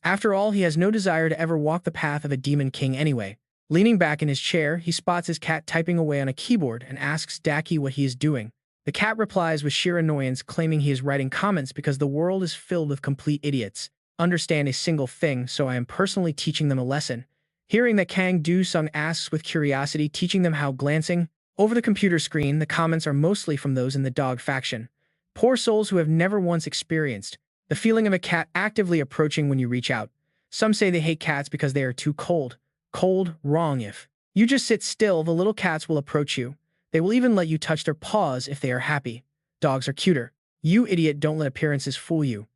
S1: After all, he has no desire to ever walk the path of a demon king anyway. Leaning back in his chair, he spots his cat typing away on a keyboard and asks Daki what he is doing. The cat replies with sheer annoyance, claiming he is writing comments because the world is filled with complete idiots. Understand a single thing, so I am personally teaching them a lesson. Hearing that, Kang Dusung asks with curiosity, teaching them how. Glancing over the computer screen, the comments are mostly from those in the dog faction. Poor souls who have never once experienced the feeling of a cat actively approaching when you reach out. Some say they hate cats because they are too cold. Cold, wrong. If you just sit still, the little cats will approach you. They will even let you touch their paws if they are happy. Dogs are cuter. You idiot, don't let appearances fool you.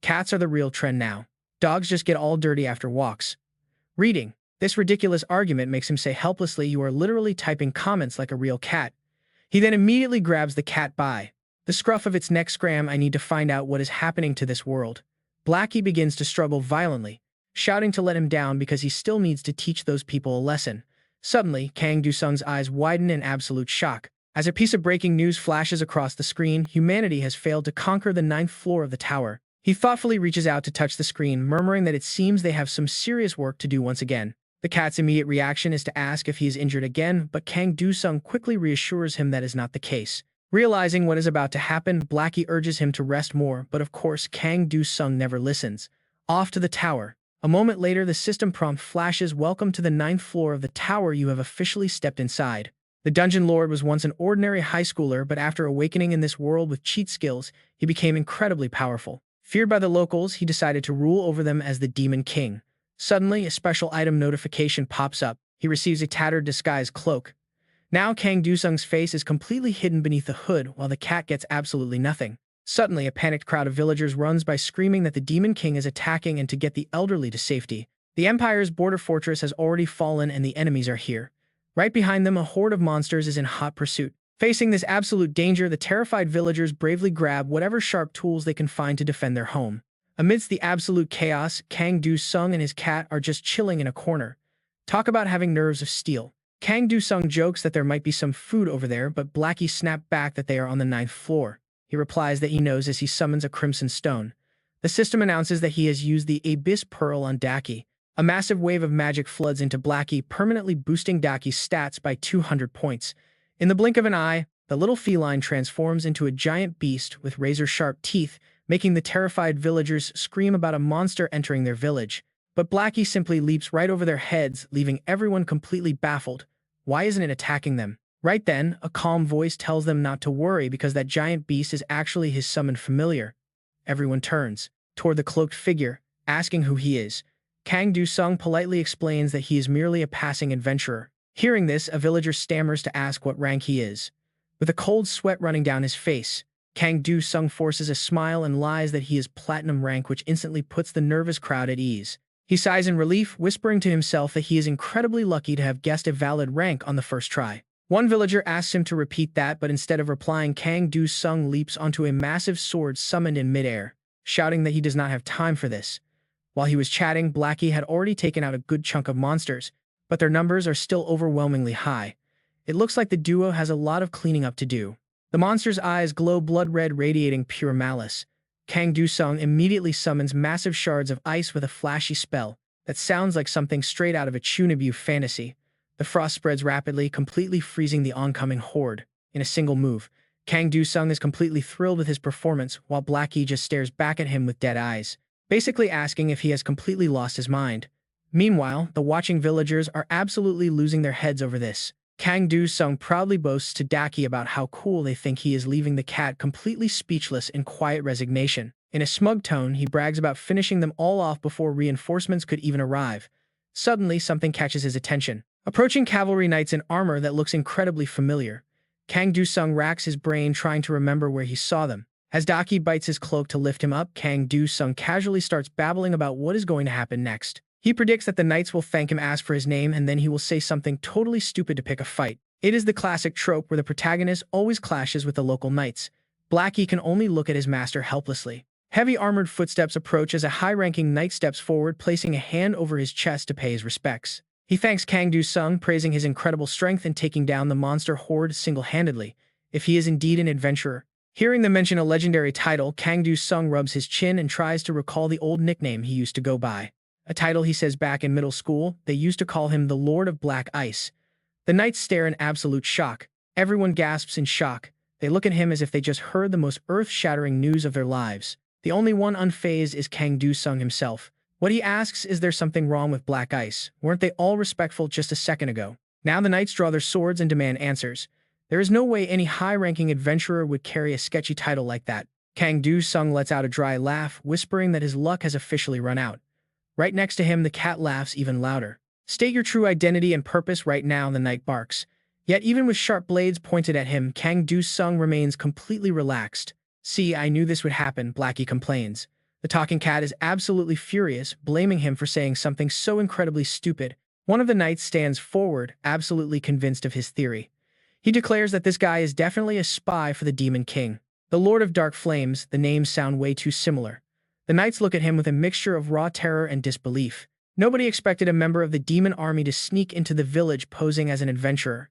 S1: Cats are the real trend now. Dogs just get all dirty after walks. Reading this ridiculous argument makes him say helplessly, "You are literally typing comments like a real cat." He then immediately grabs the cat by the scruff of its neck. Scram, I need to find out what is happening to this world. Blackie begins to struggle violently, shouting to let him down because he still needs to teach those people a lesson. Suddenly, Kang Dusung's eyes widen in absolute shock. As a piece of breaking news flashes across the screen, humanity has failed to conquer the 9th floor of the tower. He thoughtfully reaches out to touch the screen, murmuring that it seems they have some serious work to do once again. The cat's immediate reaction is to ask if he is injured again, but Kang Dusung quickly reassures him that is not the case. Realizing what is about to happen, Blackie urges him to rest more, but of course Kang Dusung never listens. Off to the tower. A moment later, the system prompt flashes, "Welcome to the 9th floor of the tower. You have officially stepped inside." The Dungeon Lord was once an ordinary high schooler, but after awakening in this world with cheat skills, he became incredibly powerful. Feared by the locals, he decided to rule over them as the Demon King. Suddenly, a special item notification pops up. He receives a tattered disguise cloak. Now Kang Du-sung's face is completely hidden beneath the hood while the cat gets absolutely nothing. Suddenly, a panicked crowd of villagers runs by screaming that the Demon King is attacking and to get the elderly to safety. The Empire's border fortress has already fallen and the enemies are here. Right behind them, a horde of monsters is in hot pursuit. Facing this absolute danger, the terrified villagers bravely grab whatever sharp tools they can find to defend their home. Amidst the absolute chaos, Kang Du-sung and his cat are just chilling in a corner. Talk about having nerves of steel. Kang Du-sung jokes that there might be some food over there, but Blackie snaps back that they are on the 9th floor. He replies that he knows as he summons a crimson stone. The system announces that he has used the Abyss Pearl on Daki. A massive wave of magic floods into Blackie, permanently boosting Daki's stats by 200 points. In the blink of an eye, the little feline transforms into a giant beast with razor-sharp teeth, making the terrified villagers scream about a monster entering their village. But Blackie simply leaps right over their heads, leaving everyone completely baffled. Why isn't it attacking them? Right then, a calm voice tells them not to worry because that giant beast is actually his summoned familiar. Everyone turns toward the cloaked figure, asking who he is. Kang Du-sung politely explains that he is merely a passing adventurer. Hearing this, a villager stammers to ask what rank he is. With a cold sweat running down his face, Kang Du-sung forces a smile and lies that he is platinum rank, which instantly puts the nervous crowd at ease. He sighs in relief, whispering to himself that he is incredibly lucky to have guessed a valid rank on the first try. One villager asks him to repeat that, but instead of replying, Kang Du-sung leaps onto a massive sword summoned in midair, shouting that he does not have time for this. While he was chatting, Blackie had already taken out a good chunk of monsters, but their numbers are still overwhelmingly high. It looks like the duo has a lot of cleaning up to do. The monster's eyes glow blood red, radiating pure malice. Kang Du-sung immediately summons massive shards of ice with a flashy spell that sounds like something straight out of a Chunabu fantasy. The frost spreads rapidly, completely freezing the oncoming horde. In a single move, Kang Du-sung is completely thrilled with his performance, while Blackie just stares back at him with dead eyes, basically asking if he has completely lost his mind. Meanwhile, the watching villagers are absolutely losing their heads over this. Kang Du-sung proudly boasts to Daki about how cool they think he is, leaving the cat completely speechless in quiet resignation. In a smug tone, he brags about finishing them all off before reinforcements could even arrive. Suddenly, something catches his attention. Approaching cavalry knights in armor that looks incredibly familiar. Kang Du-sung racks his brain trying to remember where he saw them. As Daki bites his cloak to lift him up, Kang Du-sung casually starts babbling about what is going to happen next. He predicts that the knights will thank him, ask for his name, and then he will say something totally stupid to pick a fight. It is the classic trope where the protagonist always clashes with the local knights. Blackie can only look at his master helplessly. Heavy armored footsteps approach as a high-ranking knight steps forward, placing a hand over his chest to pay his respects. He thanks Kang Du-sung, praising his incredible strength in taking down the monster horde single-handedly, if he is indeed an adventurer. Hearing them mention a legendary title, Kang Du-sung rubs his chin and tries to recall the old nickname he used to go by. A title he says back in middle school, they used to call him the Lord of Black Ice. The knights stare in absolute shock. Everyone gasps in shock. They look at him as if they just heard the most earth-shattering news of their lives. The only one unfazed is Kang Du-sung himself. What he asks is, there something wrong with Black Ice? Weren't they all respectful just a second ago? Now the knights draw their swords and demand answers. There is no way any high-ranking adventurer would carry a sketchy title like that. Kang Du-sung lets out a dry laugh, whispering that his luck has officially run out. Right next to him, the cat laughs even louder. State your true identity and purpose right now, the knight barks. Yet even with sharp blades pointed at him, Kang Du-sung remains completely relaxed. See, I knew this would happen, Blackie complains. The talking cat is absolutely furious, blaming him for saying something so incredibly stupid. One of the knights stands forward, absolutely convinced of his theory. He declares that this guy is definitely a spy for the Demon King. The Lord of Dark Flames, the names sound way too similar. The knights look at him with a mixture of raw terror and disbelief. Nobody expected a member of the demon army to sneak into the village posing as an adventurer.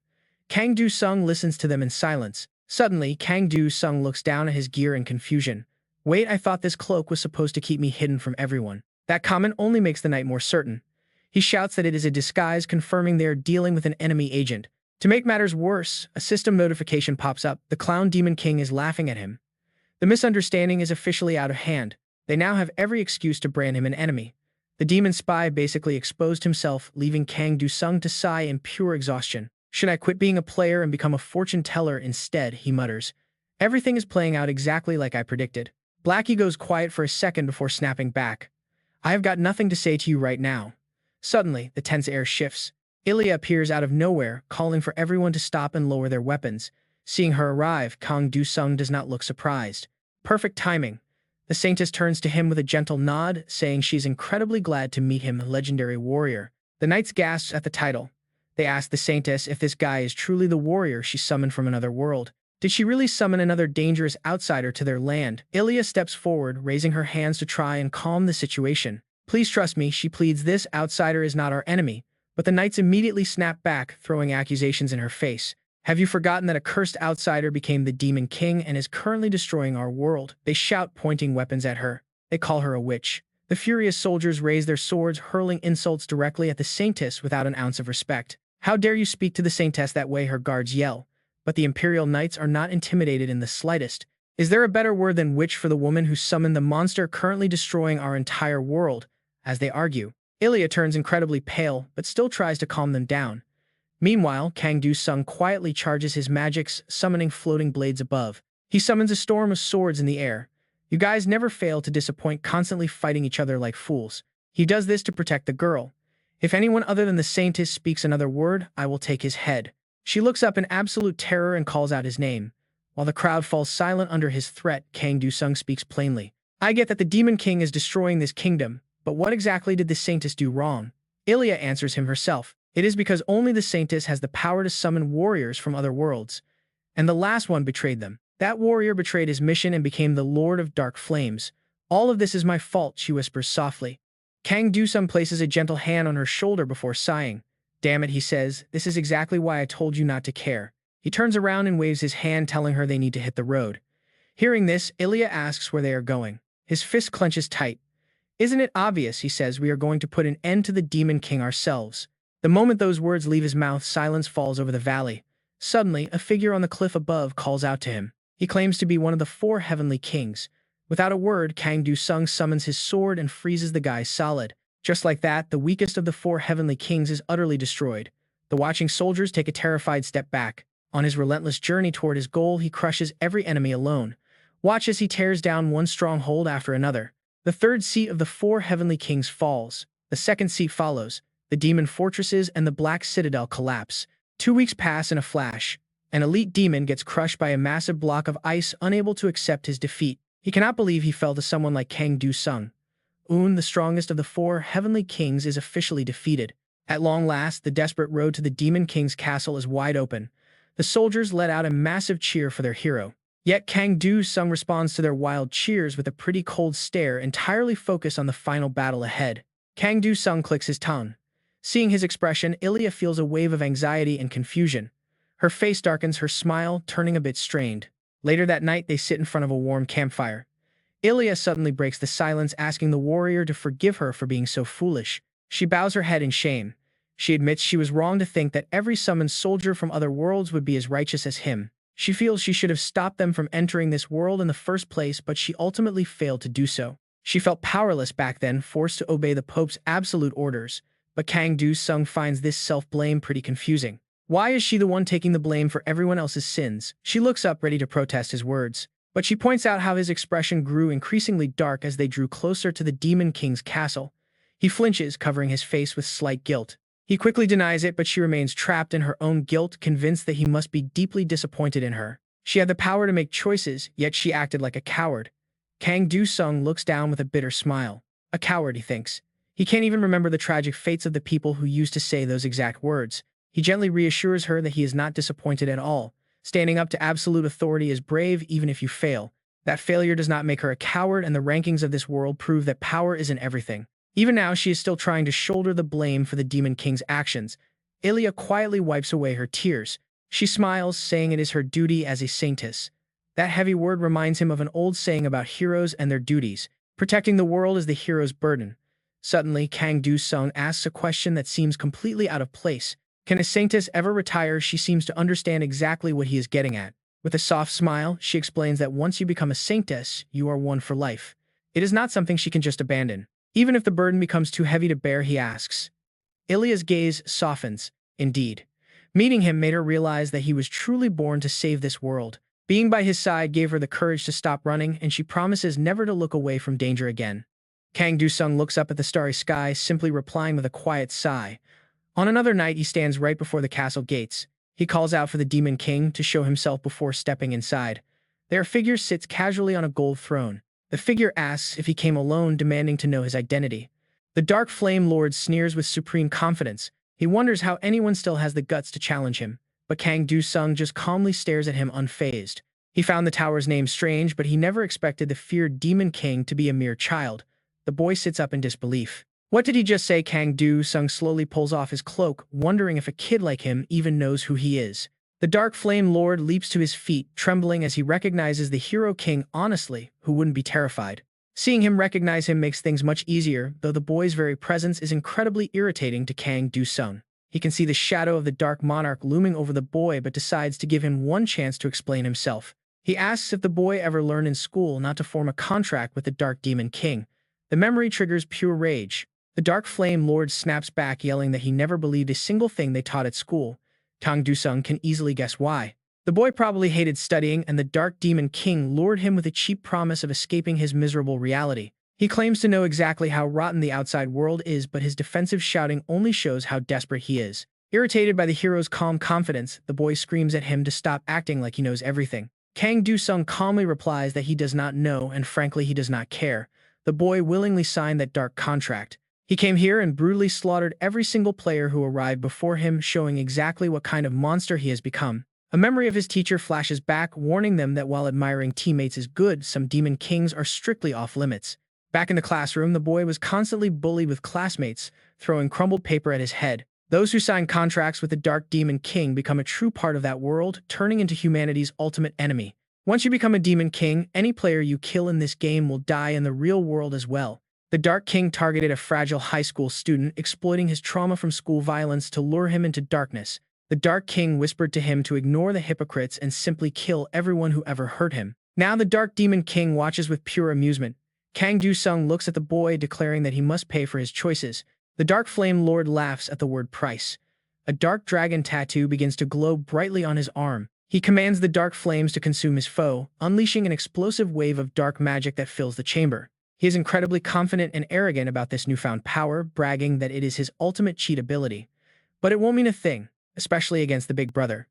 S1: Kang Du-sung listens to them in silence. Suddenly, Kang Du-sung looks down at his gear in confusion. Wait, I thought this cloak was supposed to keep me hidden from everyone. That comment only makes the knight more certain. He shouts that it is a disguise, confirming they are dealing with an enemy agent. To make matters worse, a system notification pops up. The clown Demon King is laughing at him. The misunderstanding is officially out of hand. They now have every excuse to brand him an enemy. The demon spy basically exposed himself, leaving Kang Du-sung to sigh in pure exhaustion. Should I quit being a player and become a fortune teller instead, he mutters. Everything is playing out exactly like I predicted. Blackie goes quiet for a second before snapping back. I have got nothing to say to you right now. Suddenly, the tense air shifts. Ilya appears out of nowhere, calling for everyone to stop and lower their weapons. Seeing her arrive, Kang Du-sung does not look surprised. Perfect timing. The saintess turns to him with a gentle nod, saying she's incredibly glad to meet him, a legendary warrior. The knights gasp at the title. They ask the saintess if this guy is truly the warrior she summoned from another world. Did she really summon another dangerous outsider to their land? Ilya steps forward, raising her hands to try and calm the situation. Please trust me, she pleads, this outsider is not our enemy. But the knights immediately snap back, throwing accusations in her face. Have you forgotten that a cursed outsider became the Demon King and is currently destroying our world? They shout, pointing weapons at her. They call her a witch. The furious soldiers raise their swords, hurling insults directly at the saintess without an ounce of respect. How dare you speak to the saintess that way, her guards yell. But the Imperial Knights are not intimidated in the slightest. Is there a better word than witch for the woman who summoned the monster currently destroying our entire world? As they argue, Ilya turns incredibly pale, but still tries to calm them down. Meanwhile, Kang Du-sung quietly charges his magics, summoning floating blades above. He summons a storm of swords in the air. You guys never fail to disappoint, constantly fighting each other like fools. He does this to protect the girl. If anyone other than the saintess speaks another word, I will take his head. She looks up in absolute terror and calls out his name. While the crowd falls silent under his threat, Kang Du-sung speaks plainly. I get that the Demon King is destroying this kingdom, but what exactly did the saintess do wrong? Ilya answers him herself. It is because only the saintess has the power to summon warriors from other worlds. And the last one betrayed them. That warrior betrayed his mission and became the Lord of Dark Flames. All of this is my fault, she whispers softly. Kang Du-sung places a gentle hand on her shoulder before sighing. Damn it, he says, this is exactly why I told you not to care. He turns around and waves his hand, telling her they need to hit the road. Hearing this, Ilya asks where they are going. His fist clenches tight. Isn't it obvious, he says, we are going to put an end to the Demon King ourselves. The moment those words leave his mouth, silence falls over the valley. Suddenly, a figure on the cliff above calls out to him. He claims to be one of the 4 heavenly kings. Without a word, Kang Du-sung summons his sword and freezes the guy solid. Just like that, the weakest of the 4 heavenly kings is utterly destroyed. The watching soldiers take a terrified step back. On his relentless journey toward his goal, he crushes every enemy alone. Watch as he tears down one stronghold after another. The 3rd seat of the 4 heavenly kings falls. The 2nd seat follows. The demon fortresses and the Black Citadel collapse. 2 weeks pass in a flash. An elite demon gets crushed by a massive block of ice, unable to accept his defeat. He cannot believe he fell to someone like Kang Du-sung. The strongest of the 4 heavenly kings, is officially defeated. At long last, the desperate road to the Demon King's castle is wide open. The soldiers let out a massive cheer for their hero. Yet Kang Du-sung responds to their wild cheers with a pretty cold stare, entirely focused on the final battle ahead. Kang Du-sung clicks his tongue. Seeing his expression, Ilya feels a wave of anxiety and confusion. Her face darkens, her smile turning a bit strained. Later that night, they sit in front of a warm campfire. Ilya suddenly breaks the silence, asking the warrior to forgive her for being so foolish. She bows her head in shame. She admits she was wrong to think that every summoned soldier from other worlds would be as righteous as him. She feels she should have stopped them from entering this world in the first place, but she ultimately failed to do so. She felt powerless back then, forced to obey the Pope's absolute orders. But Kang Du-sung finds this self-blame pretty confusing. Why is she the one taking the blame for everyone else's sins? She looks up, ready to protest his words. But she points out how his expression grew increasingly dark as they drew closer to the Demon King's castle. He flinches, covering his face with slight guilt. He quickly denies it, but she remains trapped in her own guilt, convinced that he must be deeply disappointed in her. She had the power to make choices, yet she acted like a coward. Kang Du-sung looks down with a bitter smile. A coward, he thinks. He can't even remember the tragic fates of the people who used to say those exact words. He gently reassures her that he is not disappointed at all. Standing up to absolute authority is brave, even if you fail. That failure does not make her a coward, and the rankings of this world prove that power isn't everything. Even now, she is still trying to shoulder the blame for the Demon King's actions. Ilya quietly wipes away her tears. She smiles, saying it is her duty as a saintess. That heavy word reminds him of an old saying about heroes and their duties. Protecting the world is the hero's burden. Suddenly, Kang Du-sung asks a question that seems completely out of place. Can a saintess ever retire? She seems to understand exactly what he is getting at. With a soft smile, she explains that once you become a saintess, you are one for life. It is not something she can just abandon. Even if the burden becomes too heavy to bear, he asks. Ilya's gaze softens. Indeed. Meeting him made her realize that he was truly born to save this world. Being by his side gave her the courage to stop running, and she promises never to look away from danger again. Kang Du-sung looks up at the starry sky, simply replying with a quiet sigh. On another night, he stands right before the castle gates. He calls out for the Demon King to show himself before stepping inside. Their figure sits casually on a gold throne. The figure asks if he came alone, demanding to know his identity. The Dark Flame Lord sneers with supreme confidence. He wonders how anyone still has the guts to challenge him, but Kang Du-sung just calmly stares at him unfazed. He found the tower's name strange, but he never expected the feared Demon King to be a mere child. The boy sits up in disbelief. What did he just say? Kang Du-sung slowly pulls off his cloak, wondering if a kid like him even knows who he is. The Dark Flame Lord leaps to his feet, trembling as he recognizes the Hero King. Honestly, who wouldn't be terrified? Seeing him recognize him makes things much easier, though the boy's very presence is incredibly irritating to Kang Du-sung. He can see the shadow of the Dark Monarch looming over the boy, but decides to give him one chance to explain himself. He asks if the boy ever learned in school not to form a contract with the Dark Demon King. The memory triggers pure rage. The Dark Flame Lord snaps back, yelling that he never believed a single thing they taught at school. Kang Du-sung can easily guess why. The boy probably hated studying, and the Dark Demon King lured him with a cheap promise of escaping his miserable reality. He claims to know exactly how rotten the outside world is, but his defensive shouting only shows how desperate he is. Irritated by the hero's calm confidence, the boy screams at him to stop acting like he knows everything. Kang Du-sung calmly replies that he does not know, and frankly he does not care. The boy willingly signed that dark contract. He came here and brutally slaughtered every single player who arrived before him, showing exactly what kind of monster he has become. A memory of his teacher flashes back, warning them that while admiring teammates is good, some demon kings are strictly off limits. Back in the classroom, the boy was constantly bullied with classmates, throwing crumbled paper at his head. Those who sign contracts with the Dark Demon King become a true part of that world, turning into humanity's ultimate enemy. Once you become a Demon King, any player you kill in this game will die in the real world as well. The Dark King targeted a fragile high school student, exploiting his trauma from school violence to lure him into darkness. The Dark King whispered to him to ignore the hypocrites and simply kill everyone who ever hurt him. Now the Dark Demon King watches with pure amusement. Kang Du-sung looks at the boy, declaring that he must pay for his choices. The Dark Flame Lord laughs at the word price. A dark dragon tattoo begins to glow brightly on his arm. He commands the dark flames to consume his foe, unleashing an explosive wave of dark magic that fills the chamber. He is incredibly confident and arrogant about this newfound power, bragging that it is his ultimate cheat ability. But it won't mean a thing, especially against the big brother.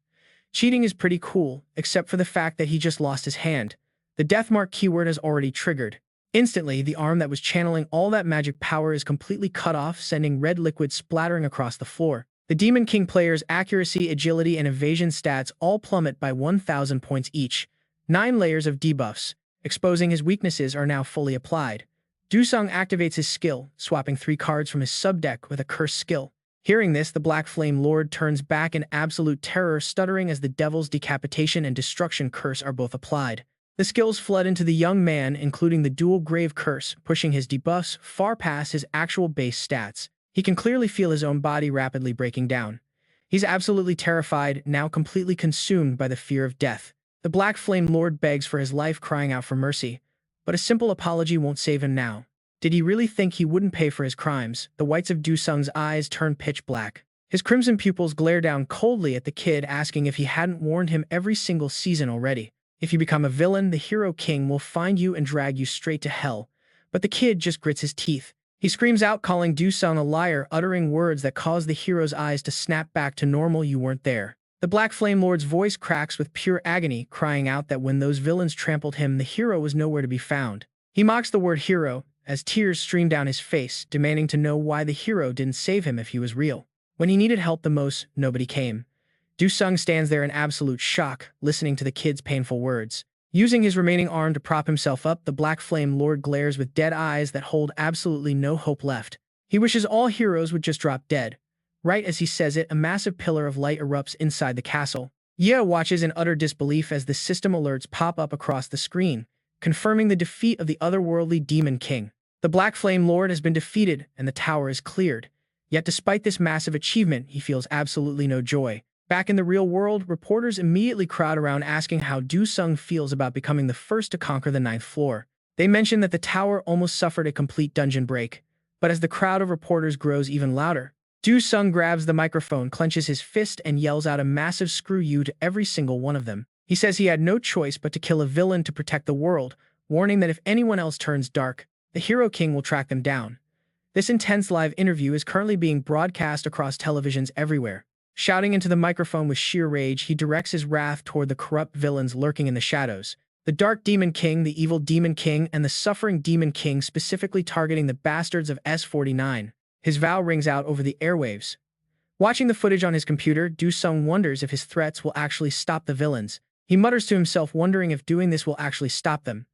S1: Cheating is pretty cool, except for the fact that he just lost his hand. The Deathmark keyword has already triggered. Instantly, the arm that was channeling all that magic power is completely cut off, sending red liquid splattering across the floor. The Demon King player's accuracy, agility, and evasion stats all plummet by 1,000 points each. 9 layers of debuffs, exposing his weaknesses, are now fully applied. Du-sung activates his skill, swapping 3 cards from his subdeck with a curse skill. Hearing this, the Black Flame Lord turns back in absolute terror, stuttering as the Devil's Decapitation and Destruction curse are both applied. The skills flood into the young man, including the Dual Grave curse, pushing his debuffs far past his actual base stats. He can clearly feel his own body rapidly breaking down. He's absolutely terrified, now completely consumed by the fear of death. The Black Flame Lord begs for his life, crying out for mercy. But a simple apology won't save him now. Did he really think he wouldn't pay for his crimes? The whites of Du-sung's eyes turn pitch black. His crimson pupils glare down coldly at the kid, asking if he hadn't warned him every single season already. If you become a villain, the Hero King will find you and drag you straight to hell. But the kid just grits his teeth. He screams out, calling Du-sung a liar, uttering words that cause the hero's eyes to snap back to normal. You weren't there. The Black Flame Lord's voice cracks with pure agony, crying out that when those villains trampled him, the hero was nowhere to be found. He mocks the word hero, as tears stream down his face, demanding to know why the hero didn't save him if he was real. When he needed help the most, nobody came. Du-sung stands there in absolute shock, listening to the kid's painful words. Using his remaining arm to prop himself up, the Black Flame Lord glares with dead eyes that hold absolutely no hope left. He wishes all heroes would just drop dead. Right as he says it, a massive pillar of light erupts inside the castle. Ye watches in utter disbelief as the system alerts pop up across the screen, confirming the defeat of the otherworldly Demon King. The Black Flame Lord has been defeated, and the tower is cleared. Yet despite this massive achievement, he feels absolutely no joy. Back in the real world, reporters immediately crowd around asking how Du-sung feels about becoming the first to conquer the 9th floor. They mention that the tower almost suffered a complete dungeon break. But as the crowd of reporters grows even louder, Du-sung grabs the microphone, clenches his fist, and yells out a massive screw you to every single one of them. He says he had no choice but to kill a villain to protect the world, warning that if anyone else turns dark, the Hero King will track them down. This intense live interview is currently being broadcast across televisions everywhere. Shouting into the microphone with sheer rage, he directs his wrath toward the corrupt villains lurking in the shadows. The Dark Demon King, the Evil Demon King, and the Suffering Demon King, specifically targeting the bastards of S49. His vow rings out over the airwaves. Watching the footage on his computer, Do-sung wonders if his threats will actually stop the villains. He mutters to himself, wondering if doing this will actually stop them.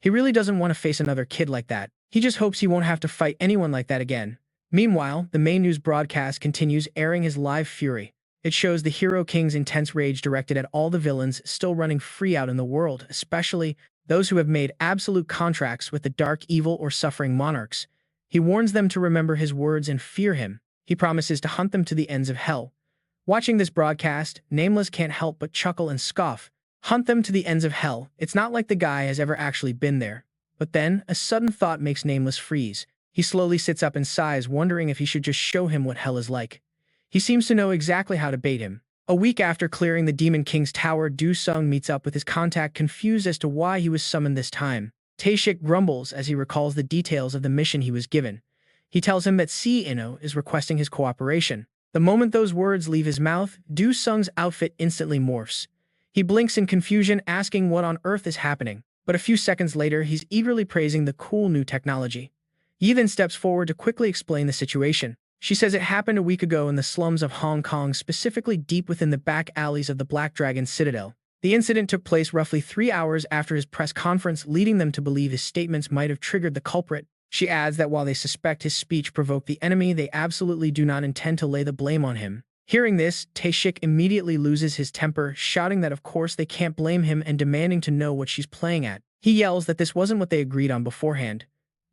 S1: He really doesn't want to face another kid like that. He just hopes he won't have to fight anyone like that again. Meanwhile, the main news broadcast continues, airing his live fury. It shows the Hero King's intense rage directed at all the villains still running free out in the world, especially those who have made absolute contracts with the dark, evil, or suffering monarchs. He warns them to remember his words and fear him. He promises to hunt them to the ends of hell. Watching this broadcast, Nameless can't help but chuckle and scoff. Hunt them to the ends of hell. It's not like the guy has ever actually been there. But then, a sudden thought makes Nameless freeze. He slowly sits up and sighs, wondering if he should just show him what hell is like. He seems to know exactly how to bait him. A week after clearing the Demon King's tower, Do-sung meets up with his contact, confused as to why he was summoned this time. Tae-shik grumbles as he recalls the details of the mission he was given. He tells him that Si-ino is requesting his cooperation. The moment those words leave his mouth, Do-sung's outfit instantly morphs. He blinks in confusion, asking what on earth is happening. But a few seconds later, he's eagerly praising the cool new technology. Yi then steps forward to quickly explain the situation. She says it happened a week ago in the slums of Hong Kong, specifically deep within the back alleys of the Black Dragon Citadel. The incident took place roughly 3 hours after his press conference, leading them to believe his statements might have triggered the culprit. She adds that while they suspect his speech provoked the enemy, they absolutely do not intend to lay the blame on him. Hearing this, Tae-shik immediately loses his temper, shouting that of course they can't blame him and demanding to know what she's playing at. He yells that this wasn't what they agreed on beforehand.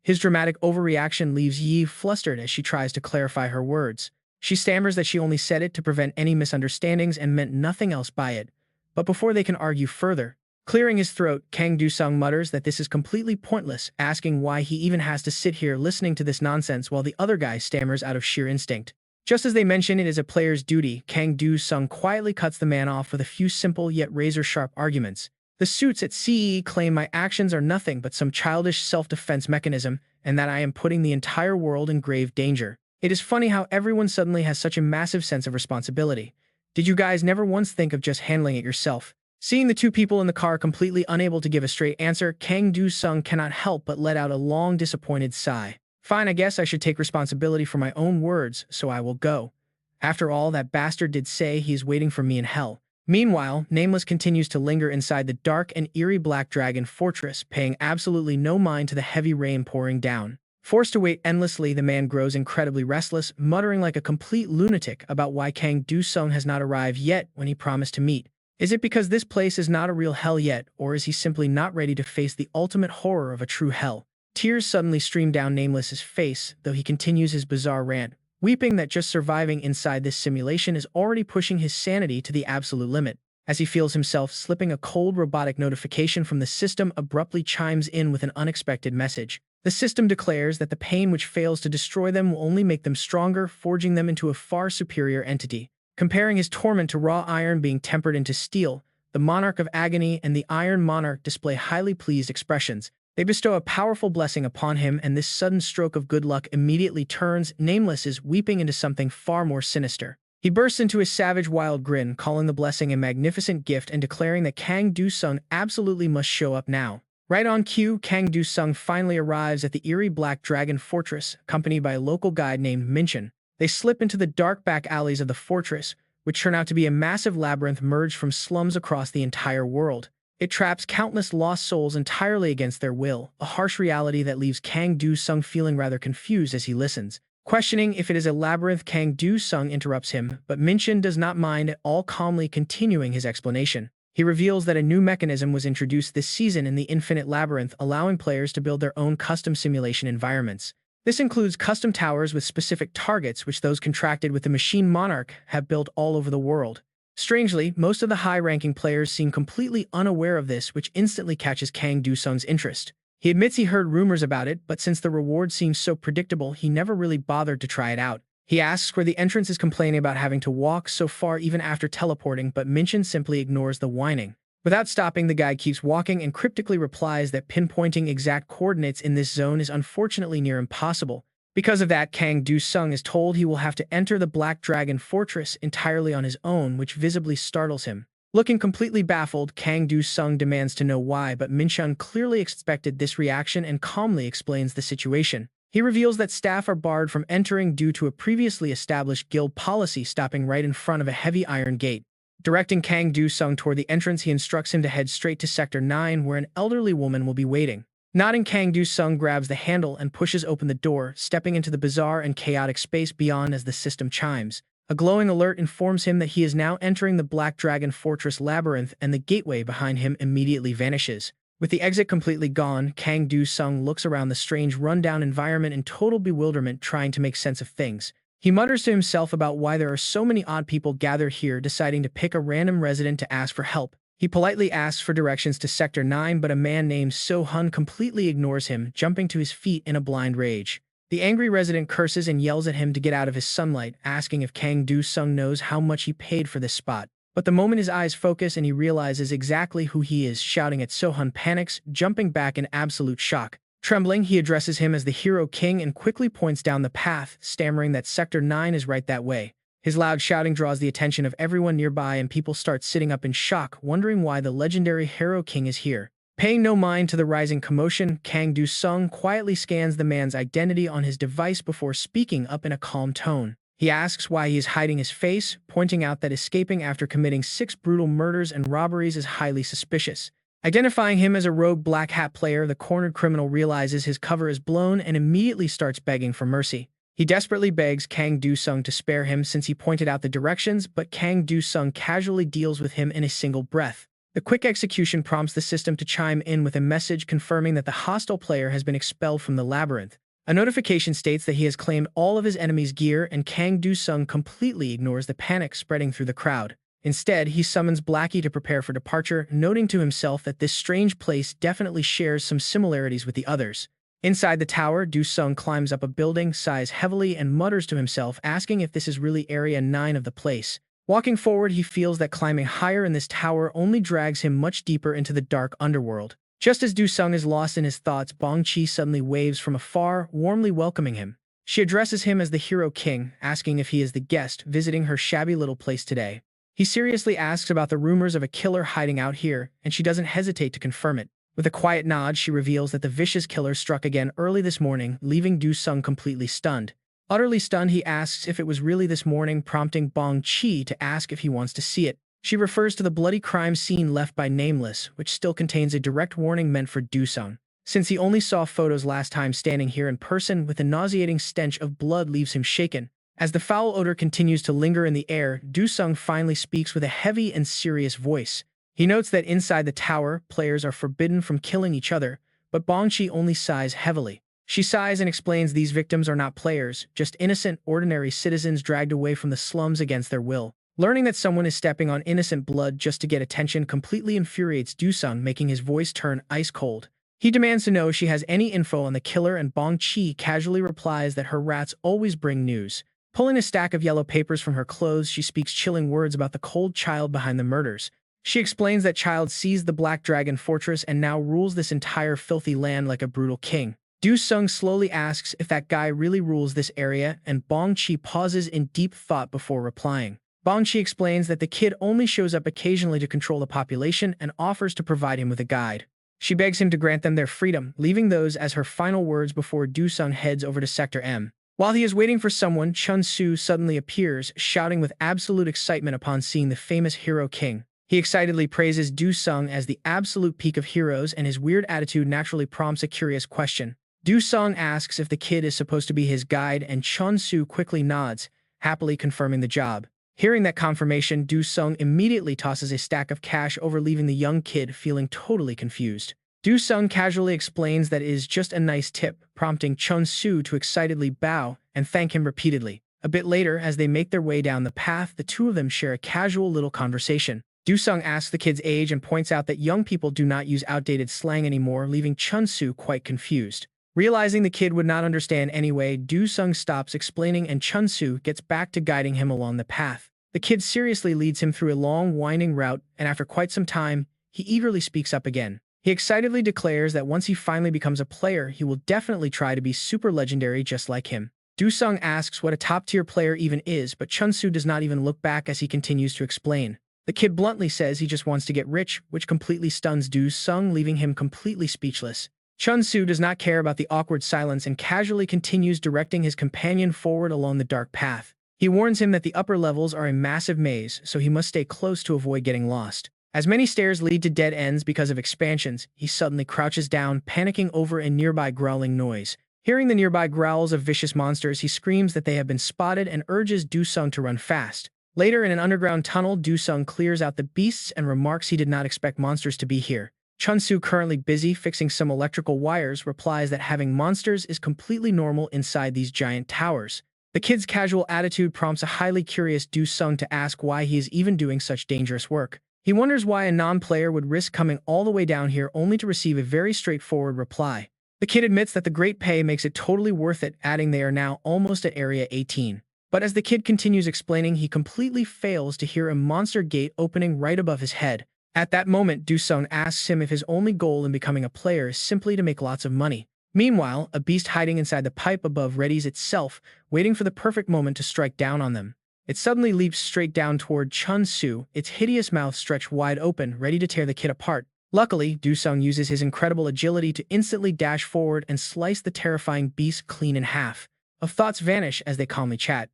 S1: His dramatic overreaction leaves Yi flustered as she tries to clarify her words. She stammers that she only said it to prevent any misunderstandings and meant nothing else by it. But before they can argue further, clearing his throat, Kang Do-sung mutters that this is completely pointless, asking why he even has to sit here listening to this nonsense while the other guy stammers out of sheer instinct. Just as they mention it is a player's duty, Kang Do-sung quietly cuts the man off with a few simple yet razor-sharp arguments. The suits at CE claim my actions are nothing but some childish self-defense mechanism, and that I am putting the entire world in grave danger. It is funny how everyone suddenly has such a massive sense of responsibility. Did you guys never once think of just handling it yourself? Seeing the two people in the car completely unable to give a straight answer, Kang Do-sung cannot help but let out a long, disappointed sigh. Fine, I guess I should take responsibility for my own words, so I will go. After all, that bastard did say he is waiting for me in hell. Meanwhile, Nameless continues to linger inside the dark and eerie Black Dragon Fortress, paying absolutely no mind to the heavy rain pouring down. Forced to wait endlessly, the man grows incredibly restless, muttering like a complete lunatic about why Kang Do-sung has not arrived yet when he promised to meet. Is it because this place is not a real hell yet, or is he simply not ready to face the ultimate horror of a true hell? Tears suddenly stream down Nameless's face, though he continues his bizarre rant, weeping that just surviving inside this simulation is already pushing his sanity to the absolute limit. As he feels himself slipping, a cold robotic notification from the system abruptly chimes in with an unexpected message. The system declares that the pain which fails to destroy them will only make them stronger, forging them into a far superior entity. Comparing his torment to raw iron being tempered into steel, the Monarch of Agony and the Iron Monarch display highly pleased expressions. They bestow a powerful blessing upon him, and this sudden stroke of good luck immediately turns Nameless's weeping into something far more sinister. He bursts into a savage wild grin, calling the blessing a magnificent gift and declaring that Kang Do-sung absolutely must show up now. Right on cue, Kang Do-sung finally arrives at the eerie Black Dragon Fortress, accompanied by a local guide named Minchin. They slip into the dark back alleys of the fortress, which turn out to be a massive labyrinth merged from slums across the entire world. It traps countless lost souls entirely against their will, a harsh reality that leaves Kang Do-sung feeling rather confused as he listens. Questioning if it is a labyrinth, Kang Do-sung interrupts him, but Minchin does not mind at all, calmly continuing his explanation. He reveals that a new mechanism was introduced this season in the Infinite Labyrinth, allowing players to build their own custom simulation environments. This includes custom towers with specific targets which those contracted with the Machine Monarch have built all over the world. Strangely, most of the high-ranking players seem completely unaware of this, which instantly catches Kang Do-sung's interest. He admits he heard rumors about it, but since the reward seems so predictable, he never really bothered to try it out. He asks where the entrance is, complaining about having to walk so far even after teleporting, but Minchin simply ignores the whining. Without stopping, the guy keeps walking and cryptically replies that pinpointing exact coordinates in this zone is unfortunately near impossible. Because of that, Kang Do-sung is told he will have to enter the Black Dragon Fortress entirely on his own, which visibly startles him. Looking completely baffled, Kang Do-sung demands to know why, but Min-chun clearly expected this reaction and calmly explains the situation. He reveals that staff are barred from entering due to a previously established guild policy stopping right in front of a heavy iron gate. Directing Kang Do-sung toward the entrance, he instructs him to head straight to Sector 9, where an elderly woman will be waiting. Nodding, Kang Do-sung grabs the handle and pushes open the door, stepping into the bizarre and chaotic space beyond as the system chimes. A glowing alert informs him that he is now entering the Black Dragon Fortress labyrinth, and the gateway behind him immediately vanishes. With the exit completely gone, Kang Do-sung looks around the strange rundown environment in total bewilderment, trying to make sense of things. He mutters to himself about why there are so many odd people gathered here, deciding to pick a random resident to ask for help. He politely asks for directions to Sector 9, but a man named So-hun completely ignores him, jumping to his feet in a blind rage. The angry resident curses and yells at him to get out of his sunlight, asking if Kang Do-sung knows how much he paid for this spot. But the moment his eyes focus and he realizes exactly who he is shouting at, So-hun panics, jumping back in absolute shock. Trembling, he addresses him as the Hero King and quickly points down the path, stammering that Sector 9 is right that way. His loud shouting draws the attention of everyone nearby, and people start sitting up in shock, wondering why the legendary Hero King is here. Paying no mind to the rising commotion, Kang Do-sung quietly scans the man's identity on his device before speaking up in a calm tone. He asks why he is hiding his face, pointing out that escaping after committing 6 brutal murders and robberies is highly suspicious. Identifying him as a rogue black hat player, the cornered criminal realizes his cover is blown and immediately starts begging for mercy. He desperately begs Kang Do-sung to spare him since he pointed out the directions, but Kang Do-sung casually deals with him in a single breath. The quick execution prompts the system to chime in with a message confirming that the hostile player has been expelled from the labyrinth. A notification states that he has claimed all of his enemy's gear, and Kang Do-sung completely ignores the panic spreading through the crowd. Instead, he summons Blackie to prepare for departure, noting to himself that this strange place definitely shares some similarities with the others. Inside the tower, Do-sung climbs up a building, sighs heavily, and mutters to himself, asking if this is really Area 9 of the place. Walking forward, he feels that climbing higher in this tower only drags him much deeper into the dark underworld. Just as Do-sung is lost in his thoughts, Bong-chi suddenly waves from afar, warmly welcoming him. She addresses him as the Hero King, asking if he is the guest visiting her shabby little place today. He seriously asks about the rumors of a killer hiding out here, and she doesn't hesitate to confirm it. With a quiet nod, she reveals that the vicious killer struck again early this morning, leaving Do-sung completely stunned. Utterly stunned, he asks if it was really this morning, prompting Bong-chi to ask if he wants to see it. She refers to the bloody crime scene left by Nameless, which still contains a direct warning meant for Do-sung. Since he only saw photos last time standing here in person, with a nauseating stench of blood leaves him shaken. As the foul odor continues to linger in the air, Do-sung finally speaks with a heavy and serious voice. He notes that inside the tower, players are forbidden from killing each other, but Bong-chi only sighs heavily. She sighs and explains these victims are not players, just innocent, ordinary citizens dragged away from the slums against their will. Learning that someone is stepping on innocent blood just to get attention completely infuriates Do-sung, making his voice turn ice cold. He demands to know if she has any info on the killer, and Bong-chi casually replies that her rats always bring news. Pulling a stack of yellow papers from her clothes, she speaks chilling words about the cold child behind the murders. She explains that child seized the Black Dragon Fortress and now rules this entire filthy land like a brutal king. Do-sung slowly asks if that guy really rules this area, and Bong-chi pauses in deep thought before replying. Bong-chi explains that the kid only shows up occasionally to control the population and offers to provide him with a guide. She begs him to grant them their freedom, leaving those as her final words before Do-sung heads over to Sector M. While he is waiting for someone, Chun-Soo suddenly appears, shouting with absolute excitement upon seeing the famous Hero King. He excitedly praises Do-sung as the absolute peak of heroes, and his weird attitude naturally prompts a curious question. Do-sung asks if the kid is supposed to be his guide, and Chun-Soo quickly nods, happily confirming the job. Hearing that confirmation, Do-sung immediately tosses a stack of cash over, leaving the young kid feeling totally confused. Do-sung casually explains that it is just a nice tip, prompting Chun-Soo to excitedly bow and thank him repeatedly. A bit later, as they make their way down the path, the two of them share a casual little conversation. Do-sung asks the kid's age and points out that young people do not use outdated slang anymore, leaving Chun-Soo quite confused. Realizing the kid would not understand anyway, Do-sung stops explaining and Chun-Soo gets back to guiding him along the path. The kid seriously leads him through a long, winding route, and after quite some time, he eagerly speaks up again. He excitedly declares that once he finally becomes a player, he will definitely try to be super legendary just like him. Do-sung asks what a top-tier player even is, but Chun-Su does not even look back as he continues to explain. The kid bluntly says he just wants to get rich, which completely stuns Do-sung, leaving him completely speechless. Chun-Su does not care about the awkward silence and casually continues directing his companion forward along the dark path. He warns him that the upper levels are a massive maze, so he must stay close to avoid getting lost. As many stairs lead to dead ends because of expansions, he suddenly crouches down, panicking over a nearby growling noise. Hearing the nearby growls of vicious monsters, he screams that they have been spotted and urges Do-sung to run fast. Later, in an underground tunnel, Do-sung clears out the beasts and remarks he did not expect monsters to be here. Chun-Su, currently busy fixing some electrical wires, replies that having monsters is completely normal inside these giant towers. The kid's casual attitude prompts a highly curious Do-sung to ask why he is even doing such dangerous work. He wonders why a non-player would risk coming all the way down here only to receive a very straightforward reply. The kid admits that the great pay makes it totally worth it, adding they are now almost at Area 18. But as the kid continues explaining, he completely fails to hear a monster gate opening right above his head. At that moment, Do-sung asks him if his only goal in becoming a player is simply to make lots of money. Meanwhile, a beast hiding inside the pipe above readies itself, waiting for the perfect moment to strike down on them. It suddenly leaps straight down toward Chun-Su, its hideous mouth stretched wide open, ready to tear the kid apart. Luckily, Do-sung uses his incredible agility to instantly dash forward and slice the terrifying beast clean in half. Thoughts vanish as they calmly chat.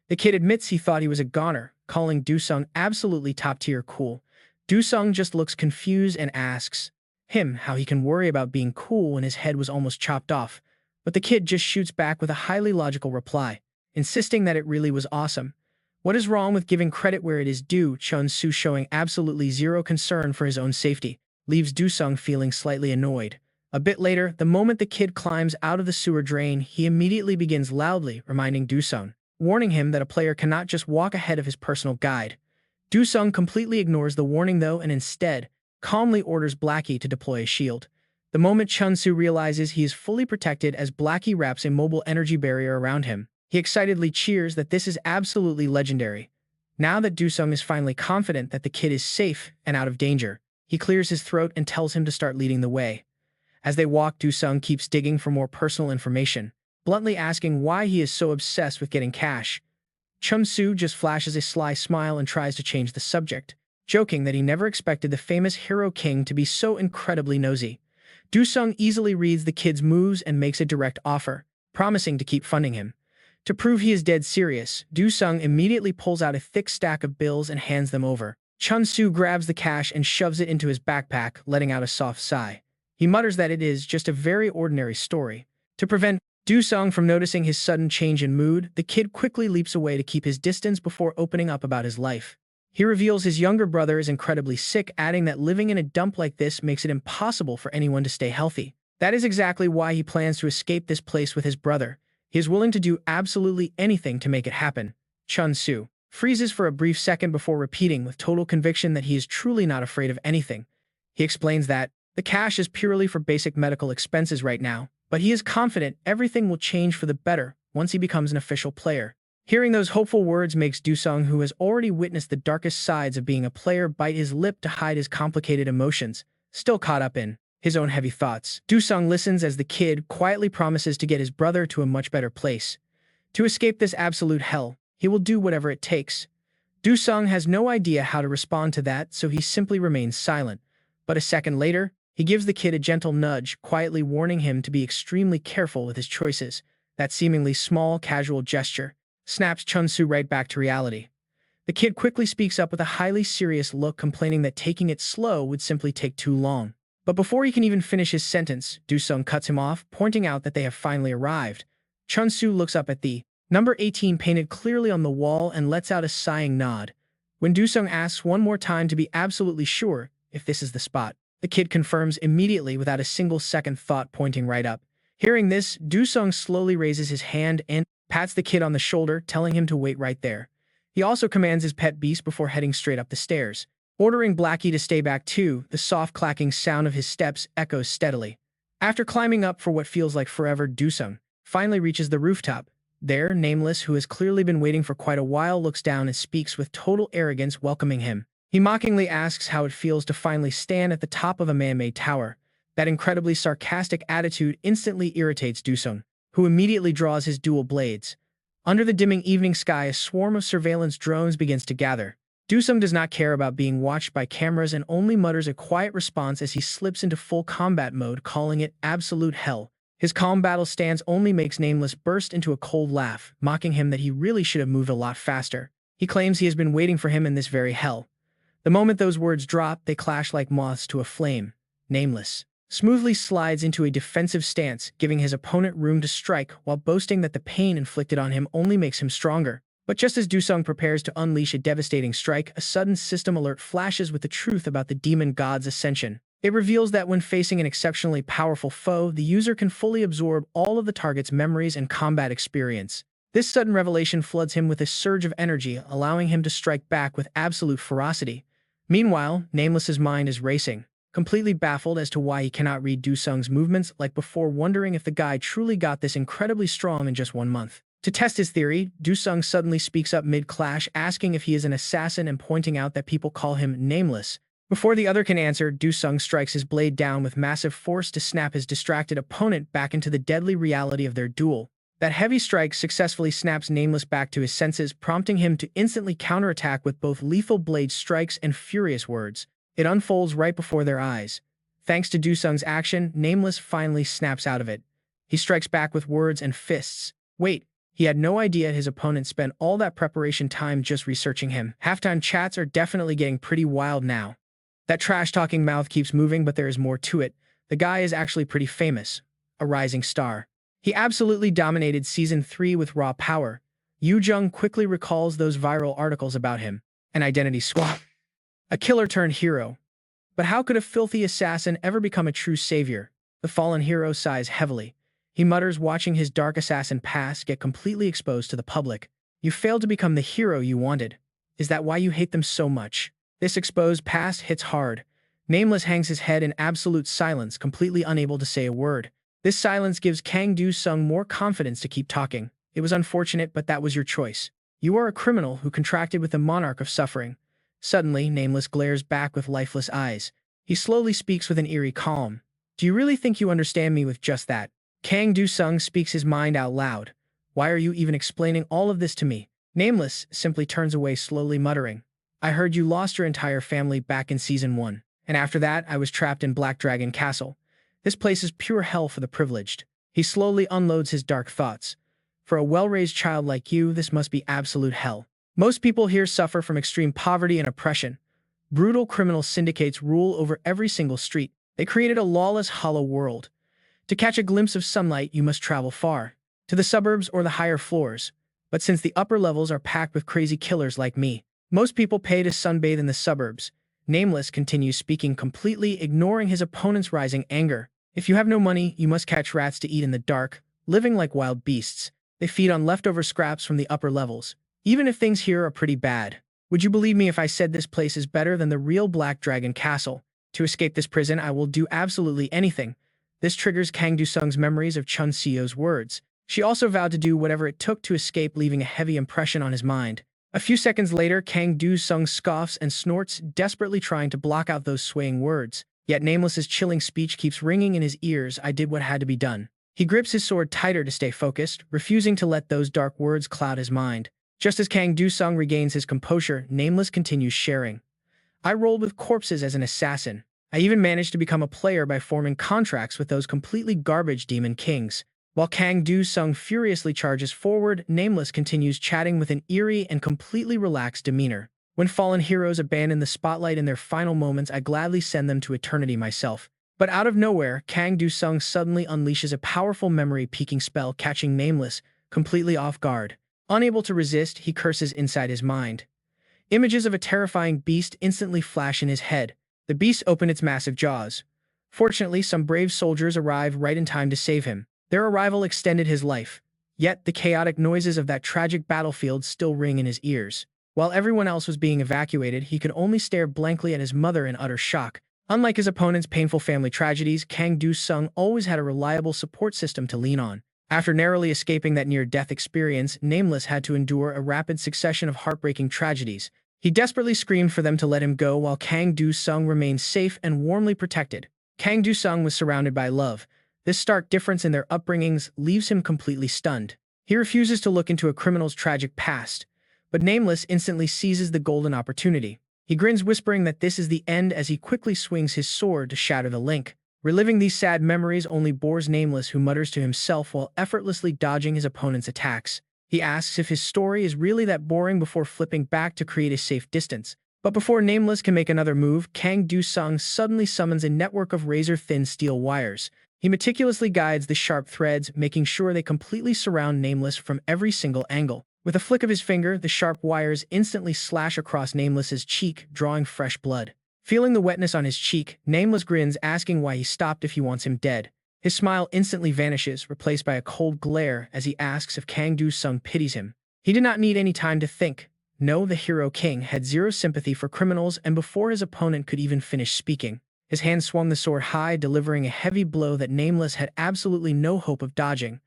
S1: The kid admits he thought he was a goner, calling Do-sung absolutely top-tier cool. Do-sung just looks confused and asks him how he can worry about being cool when his head was almost chopped off, but the kid just shoots back with a highly logical reply, insisting that it really was awesome. What is wrong with giving credit where it is due? Chun-Su, showing absolutely zero concern for his own safety, leaves Do-sung feeling slightly annoyed. A bit later, the moment the kid climbs out of the sewer drain, he immediately begins loudly reminding Do-sung, warning him that a player cannot just walk ahead of his personal guide. Do-sung completely ignores the warning though and instead calmly orders Blackie to deploy a shield. The moment Chun-Su realizes he is fully protected as Blackie wraps a mobile energy barrier around him, he excitedly cheers that this is absolutely legendary. Now that Do-sung is finally confident that the kid is safe and out of danger, he clears his throat and tells him to start leading the way. As they walk, Do-sung keeps digging for more personal information, bluntly asking why he is so obsessed with getting cash. Chun-Su just flashes a sly smile and tries to change the subject, joking that he never expected the famous hero king to be so incredibly nosy. Do-sung easily reads the kid's moves and makes a direct offer, promising to keep funding him. To prove he is dead serious, Do-sung immediately pulls out a thick stack of bills and hands them over. Chun-Su grabs the cash and shoves it into his backpack, letting out a soft sigh. He mutters that it is just a very ordinary story. To prevent Do-sung from noticing his sudden change in mood, the kid quickly leaps away to keep his distance before opening up about his life. He reveals his younger brother is incredibly sick, adding that living in a dump like this makes it impossible for anyone to stay healthy. That is exactly why he plans to escape this place with his brother. He is willing to do absolutely anything to make it happen. Chun-Su freezes for a brief second before repeating with total conviction that he is truly not afraid of anything. He explains that the cash is purely for basic medical expenses right now, but he is confident everything will change for the better once he becomes an official player. Hearing those hopeful words makes Do-sung, who has already witnessed the darkest sides of being a player, bite his lip to hide his complicated emotions, still caught up in his own heavy thoughts. Do-sung listens as the kid quietly promises to get his brother to a much better place. To escape this absolute hell, he will do whatever it takes. Do-sung has no idea how to respond to that, so he simply remains silent. But a second later, he gives the kid a gentle nudge, quietly warning him to be extremely careful with his choices. That seemingly small, casual gesture snaps Chun-Su right back to reality. The kid quickly speaks up with a highly serious look, complaining that taking it slow would simply take too long. But before he can even finish his sentence, Do-sung cuts him off, pointing out that they have finally arrived. Chun-Su looks up at the number 18 painted clearly on the wall and lets out a sighing nod. When Do-sung asks one more time to be absolutely sure if this is the spot, the kid confirms immediately without a single second thought, pointing right up. Hearing this, Do-sung slowly raises his hand and pats the kid on the shoulder, telling him to wait right there. He also commands his pet beast before heading straight up the stairs, ordering Blackie to stay back too. The soft clacking sound of his steps echoes steadily. After climbing up for what feels like forever, Do-sung finally reaches the rooftop. There, Nameless, who has clearly been waiting for quite a while, looks down and speaks with total arrogance, welcoming him. He mockingly asks how it feels to finally stand at the top of a man-made tower. That incredibly sarcastic attitude instantly irritates Dusung, who immediately draws his dual blades. Under the dimming evening sky, a swarm of surveillance drones begins to gather. Dusung does not care about being watched by cameras and only mutters a quiet response as he slips into full combat mode, calling it absolute hell. His calm battle stance only makes Nameless burst into a cold laugh, mocking him that he really should have moved a lot faster. He claims he has been waiting for him in this very hell. The moment those words drop, they clash like moths to a flame. Nameless smoothly slides into a defensive stance, giving his opponent room to strike while boasting that the pain inflicted on him only makes him stronger. But just as Dusung prepares to unleash a devastating strike, a sudden system alert flashes with the truth about the demon god's ascension. It reveals that when facing an exceptionally powerful foe, the user can fully absorb all of the target's memories and combat experience. This sudden revelation floods him with a surge of energy, allowing him to strike back with absolute ferocity. Meanwhile, Nameless's mind is racing, completely baffled as to why he cannot read Dusung's movements like before, wondering if the guy truly got this incredibly strong in just 1 month. To test his theory, Dusung suddenly speaks up mid-clash, asking if he is an assassin and pointing out that people call him Nameless. Before the other can answer, Dusung strikes his blade down with massive force to snap his distracted opponent back into the deadly reality of their duel. That heavy strike successfully snaps Nameless back to his senses, prompting him to instantly counterattack with both lethal blade strikes and furious words. It unfolds right before their eyes. Thanks to Dusung's action, Nameless finally snaps out of it. He strikes back with words and fists. Wait, he had no idea his opponent spent all that preparation time just researching him. Halftime chats are definitely getting pretty wild now. That trash-talking mouth keeps moving, but there is more to it. The guy is actually pretty famous. A rising star. He absolutely dominated Season 3 with raw power. Yu Jung quickly recalls those viral articles about him. An identity swap. A killer turned hero. But how could a filthy assassin ever become a true savior? The fallen hero sighs heavily. He mutters, watching his dark assassin past get completely exposed to the public. You failed to become the hero you wanted. Is that why you hate them so much? This exposed past hits hard. Nameless hangs his head in absolute silence, completely unable to say a word. This silence gives Kang Dusung more confidence to keep talking. It was unfortunate, but that was your choice. You are a criminal who contracted with the monarch of suffering. Suddenly, Nameless glares back with lifeless eyes. He slowly speaks with an eerie calm. Do you really think you understand me with just that? Kang Dusung speaks his mind out loud. Why are you even explaining all of this to me? Nameless simply turns away, slowly muttering. I heard you lost your entire family back in Season 1. And after that, I was trapped in Black Dragon Castle. This place is pure hell for the privileged. He slowly unloads his dark thoughts. For a well-raised child like you, this must be absolute hell. Most people here suffer from extreme poverty and oppression. Brutal criminal syndicates rule over every single street. They created a lawless, hollow world. To catch a glimpse of sunlight, you must travel far, to the suburbs or the higher floors. But since the upper levels are packed with crazy killers like me, most people pay to sunbathe in the suburbs. Nameless continues speaking, completely ignoring his opponent's rising anger. If you have no money, you must catch rats to eat in the dark, living like wild beasts. They feed on leftover scraps from the upper levels. Even if things here are pretty bad. Would you believe me if I said this place is better than the real Black Dragon Castle? To escape this prison, I will do absolutely anything. This triggers Kang Dusung's memories of Chun Seo's words. She also vowed to do whatever it took to escape, leaving a heavy impression on his mind. A few seconds later, Kang Dusung scoffs and snorts, desperately trying to block out those swaying words. Yet Nameless's chilling speech keeps ringing in his ears. I did what had to be done. He grips his sword tighter to stay focused, refusing to let those dark words cloud his mind. Just as Kang Dusung regains his composure, Nameless continues sharing. I rolled with corpses as an assassin. I even managed to become a player by forming contracts with those completely garbage demon kings. While Kang Dusung furiously charges forward, Nameless continues chatting with an eerie and completely relaxed demeanor. When fallen heroes abandon the spotlight in their final moments, I gladly send them to eternity myself. But out of nowhere, Kang Dusung suddenly unleashes a powerful memory-peaking spell, catching Nameless completely off guard. Unable to resist, he curses inside his mind. Images of a terrifying beast instantly flash in his head. The beast opened its massive jaws. Fortunately, some brave soldiers arrive right in time to save him. Their arrival extended his life. Yet, the chaotic noises of that tragic battlefield still ring in his ears. While everyone else was being evacuated, he could only stare blankly at his mother in utter shock. Unlike his opponent's painful family tragedies, Kang Dusung always had a reliable support system to lean on. After narrowly escaping that near-death experience, Nameless had to endure a rapid succession of heartbreaking tragedies. He desperately screamed for them to let him go while Kang Dusung remained safe and warmly protected. Kang Du-sung was surrounded by love. This stark difference in their upbringings leaves him completely stunned. He refuses to look into a criminal's tragic past, but Nameless instantly seizes the golden opportunity. He grins, whispering that this is the end as he quickly swings his sword to shatter the link. Reliving these sad memories only bores Nameless, who mutters to himself while effortlessly dodging his opponent's attacks. He asks if his story is really that boring before flipping back to create a safe distance. But before Nameless can make another move, Kang Du-sung suddenly summons a network of razor-thin steel wires. He meticulously guides the sharp threads, making sure they completely surround Nameless from every single angle. With a flick of his finger, the sharp wires instantly slash across Nameless's cheek, drawing fresh blood. Feeling the wetness on his cheek, Nameless grins, asking why he stopped if he wants him dead. His smile instantly vanishes, replaced by a cold glare as he asks if Kang Du-sung pities him. He did not need any time to think. No, the Hero King had zero sympathy for criminals, and before his opponent could even finish speaking, his hand swung the sword high, delivering a heavy blow that Nameless had absolutely no hope of dodging.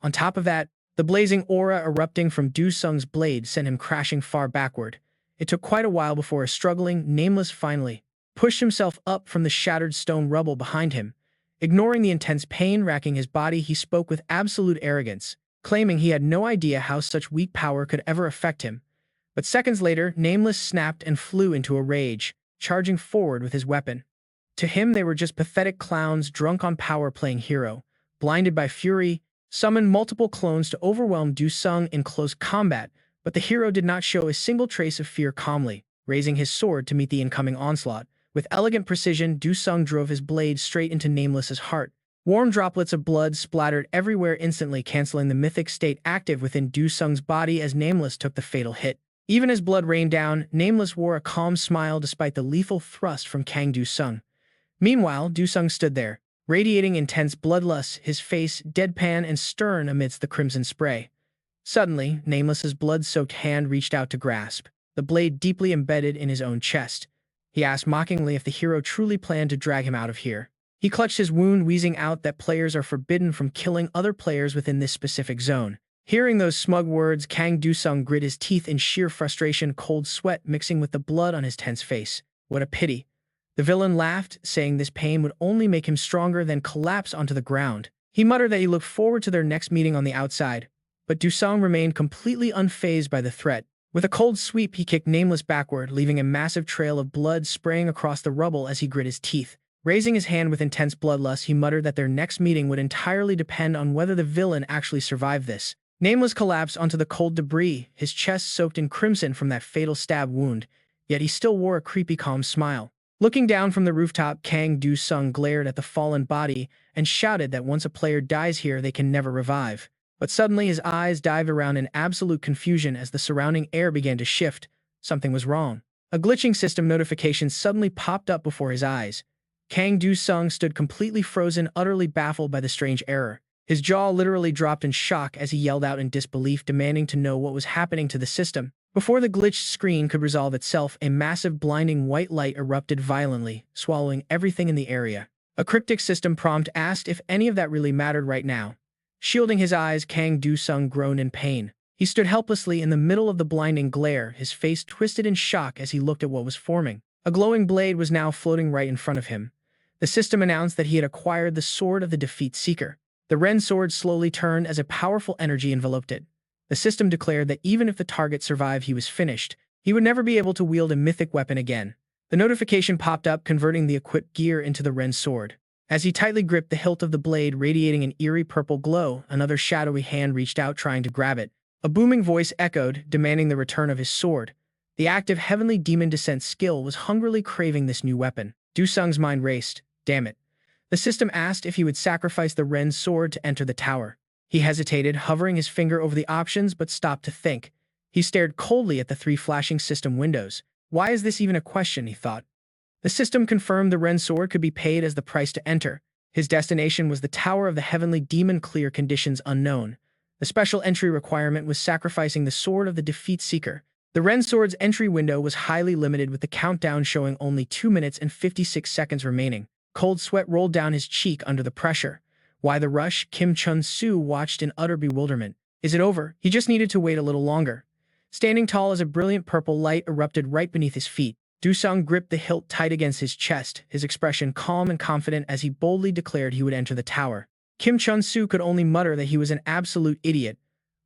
S1: On top of that, the blazing aura erupting from Du-sung's blade sent him crashing far backward. It took quite a while before a struggling Nameless finally pushed himself up from the shattered stone rubble behind him. Ignoring the intense pain racking his body, he spoke with absolute arrogance, claiming he had no idea how such weak power could ever affect him. But seconds later, Nameless snapped and flew into a rage, charging forward with his weapon. To him, they were just pathetic clowns drunk on power playing hero. Blinded by fury, summoned multiple clones to overwhelm Du-sung in close combat, but the hero did not show a single trace of fear, calmly raising his sword to meet the incoming onslaught. With elegant precision, Du-sung drove his blade straight into Nameless's heart. Warm droplets of blood splattered everywhere, instantly canceling the mythic state active within Du-sung's body as Nameless took the fatal hit. Even as blood rained down, Nameless wore a calm smile despite the lethal thrust from Kang Du-sung. Meanwhile, Du-sung stood there, radiating intense bloodlust, his face deadpan and stern amidst the crimson spray. Suddenly, Nameless's blood-soaked hand reached out to grasp, the blade deeply embedded in his own chest. He asked mockingly if the hero truly planned to drag him out of here. He clutched his wound, wheezing out that players are forbidden from killing other players within this specific zone. Hearing those smug words, Kang Du-sung grit his teeth in sheer frustration, cold sweat mixing with the blood on his tense face. What a pity. The villain laughed, saying this pain would only make him stronger, then collapse onto the ground. He muttered that he looked forward to their next meeting on the outside, but Du-sung remained completely unfazed by the threat. With a cold sweep, he kicked Nameless backward, leaving a massive trail of blood spraying across the rubble as he grit his teeth. Raising his hand with intense bloodlust, he muttered that their next meeting would entirely depend on whether the villain actually survived this. Nameless collapsed onto the cold debris, his chest soaked in crimson from that fatal stab wound, yet he still wore a creepy calm smile. Looking down from the rooftop, Kang Du-sung glared at the fallen body and shouted that once a player dies here, they can never revive. But suddenly his eyes dived around in absolute confusion as the surrounding air began to shift. Something was wrong. A glitching system notification suddenly popped up before his eyes. Kang Du-sung stood completely frozen, utterly baffled by the strange error. His jaw literally dropped in shock as he yelled out in disbelief, demanding to know what was happening to the system. Before the glitched screen could resolve itself, a massive blinding white light erupted violently, swallowing everything in the area. A cryptic system prompt asked if any of that really mattered right now. Shielding his eyes, Kang Du-sung groaned in pain. He stood helplessly in the middle of the blinding glare, his face twisted in shock as he looked at what was forming. A glowing blade was now floating right in front of him. The system announced that he had acquired the Sword of the Defeat Seeker. The Ren sword slowly turned as a powerful energy enveloped it. The system declared that even if the target survived, he was finished. He would never be able to wield a mythic weapon again. The notification popped up, converting the equipped gear into the Ren sword. As he tightly gripped the hilt of the blade, radiating an eerie purple glow, another shadowy hand reached out, trying to grab it. A booming voice echoed, demanding the return of his sword. The active Heavenly Demon Descent skill was hungrily craving this new weapon. Du-sung's mind raced. Damn it. The system asked if he would sacrifice the Ren sword to enter the tower. He hesitated, hovering his finger over the options, but stopped to think. He stared coldly at the 3 flashing system windows. Why is this even a question, he thought. The system confirmed the Ren sword could be paid as the price to enter. His destination was the Tower of the Heavenly Demon, clear conditions unknown. The special entry requirement was sacrificing the Sword of the Defeat Seeker. The Ren sword's entry window was highly limited, with the countdown showing only 2 minutes and 56 seconds remaining. Cold sweat rolled down his cheek under the pressure. Why the rush? Kim Chun-soo watched in utter bewilderment. Is it over? He just needed to wait a little longer. Standing tall as a brilliant purple light erupted right beneath his feet. Du-sung gripped the hilt tight against his chest, his expression calm and confident as he boldly declared he would enter the tower. Kim Chun-soo could only mutter that he was an absolute idiot.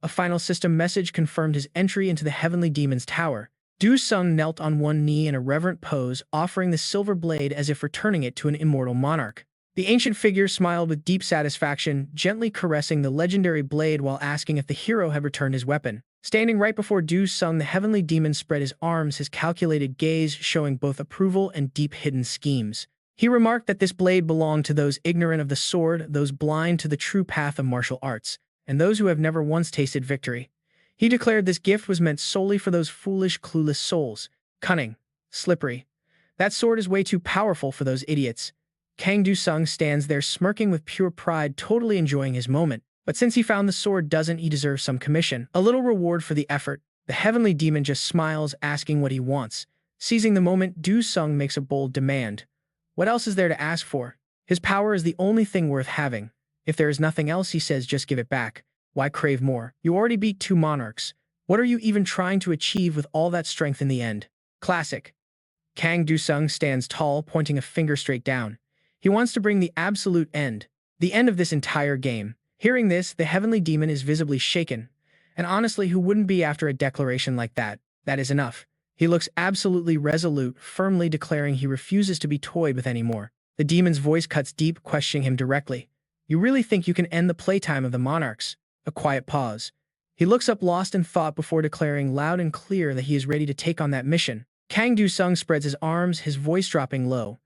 S1: A final system message confirmed his entry into the Heavenly Demon's tower. Du-sung knelt on one knee in a reverent pose, offering the silver blade as if returning it to an immortal monarch. The ancient figure smiled with deep satisfaction, gently caressing the legendary blade while asking if the hero had returned his weapon. Standing right before Du-sung, the Heavenly Demon spread his arms, his calculated gaze showing both approval and deep hidden schemes. He remarked that this blade belonged to those ignorant of the sword, those blind to the true path of martial arts, and those who have never once tasted victory. He declared this gift was meant solely for those foolish, clueless souls. Cunning. Slippery. That sword is way too powerful for those idiots. Kang Du-sung stands there smirking with pure pride, totally enjoying his moment. But since he found the sword, doesn't he deserve some commission? A little reward for the effort? The Heavenly Demon just smiles, asking what he wants. Seizing the moment, Du-sung makes a bold demand. What else is there to ask for? His power is the only thing worth having. If there is nothing else, he says, just give it back. Why crave more? You already beat 2 monarchs. What are you even trying to achieve with all that strength in the end? Classic. Kang Du-sung stands tall, pointing a finger straight down. He wants to bring the absolute end. The end of this entire game. Hearing this, the Heavenly Demon is visibly shaken. And honestly, who wouldn't be after a declaration like that? That is enough. He looks absolutely resolute, firmly declaring he refuses to be toyed with anymore. The demon's voice cuts deep, questioning him directly. You really think you can end the playtime of the monarchs? A quiet pause. He looks up lost in thought before declaring loud and clear that he is ready to take on that mission. Kang Du-sung spreads his arms, his voice dropping low.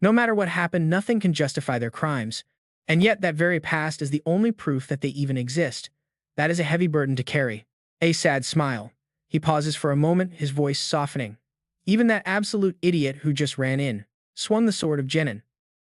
S1: No matter what happened, nothing can justify their crimes. And yet that very past is the only proof that they even exist. That is a heavy burden to carry. A sad smile. He pauses for a moment, his voice softening. Even that absolute idiot who just ran in swung the sword of Genin.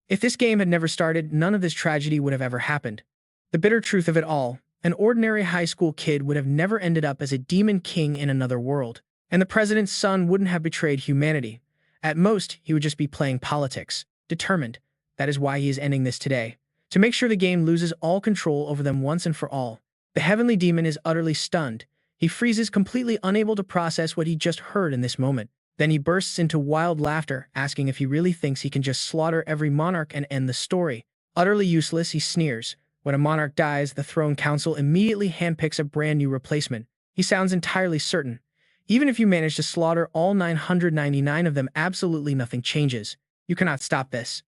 S1: If this game had never started, none of this tragedy would have ever happened. The bitter truth of it all, an ordinary high school kid would have never ended up as a demon king in another world. And the president's son wouldn't have betrayed humanity. At most, he would just be playing politics. Determined. That is why he is ending this today. To make sure the game loses all control over them once and for all. The Heavenly Demon is utterly stunned. He freezes, completely unable to process what he just heard in this moment. Then he bursts into wild laughter, asking if he really thinks he can just slaughter every monarch and end the story. Utterly useless, he sneers. When a monarch dies, the Throne Council immediately handpicks a brand new replacement. He sounds entirely certain. Even if you manage to slaughter all 999 of them, absolutely nothing changes. You cannot stop this.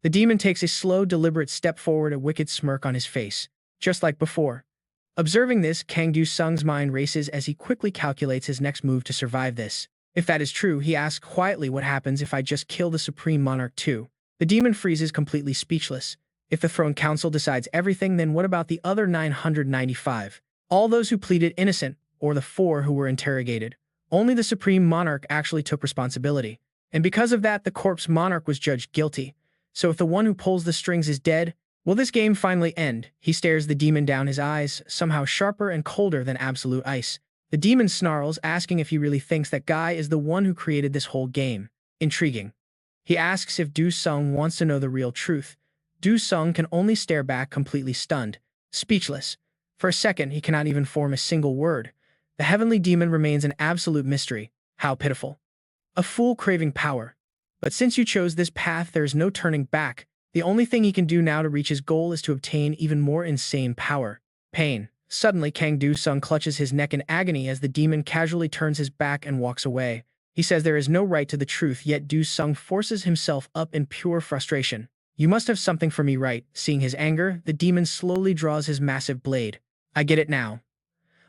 S1: The demon takes a slow, deliberate step forward, a wicked smirk on his face. Just like before. Observing this, Kang Du-sung's mind races as he quickly calculates his next move to survive this. If that is true, he asks quietly, what happens if I just kill the Supreme Monarch too? The demon freezes, completely speechless. If the Throne Council decides everything, then what about the other 995? All those who pleaded innocent, or the 4 who were interrogated. Only the Supreme Monarch actually took responsibility. And because of that, the corpse monarch was judged guilty. So if the one who pulls the strings is dead, will this game finally end? He stares the demon down, his eyes somehow sharper and colder than absolute ice. The demon snarls, asking if he really thinks that guy is the one who created this whole game. Intriguing. He asks if Du-sung wants to know the real truth. Du-sung can only stare back, completely stunned, speechless. For a second, he cannot even form a single word. The Heavenly Demon remains an absolute mystery. How pitiful. A fool craving power. But since you chose this path, there is no turning back. The only thing he can do now to reach his goal is to obtain even more insane power. Pain. Suddenly, Kang Du-sung clutches his neck in agony as the demon casually turns his back and walks away. He says there is no right to the truth, yet Du-sung forces himself up in pure frustration. You must have something for me, right? Seeing his anger, the demon slowly draws his massive blade. I get it now.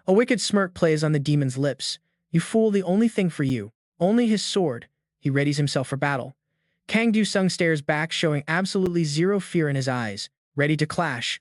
S1: A wicked smirk plays on the demon's lips. You fool, the only thing for you. Only his sword. He readies himself for battle. Kang Du-sung stares back, showing absolutely zero fear in his eyes, ready to clash.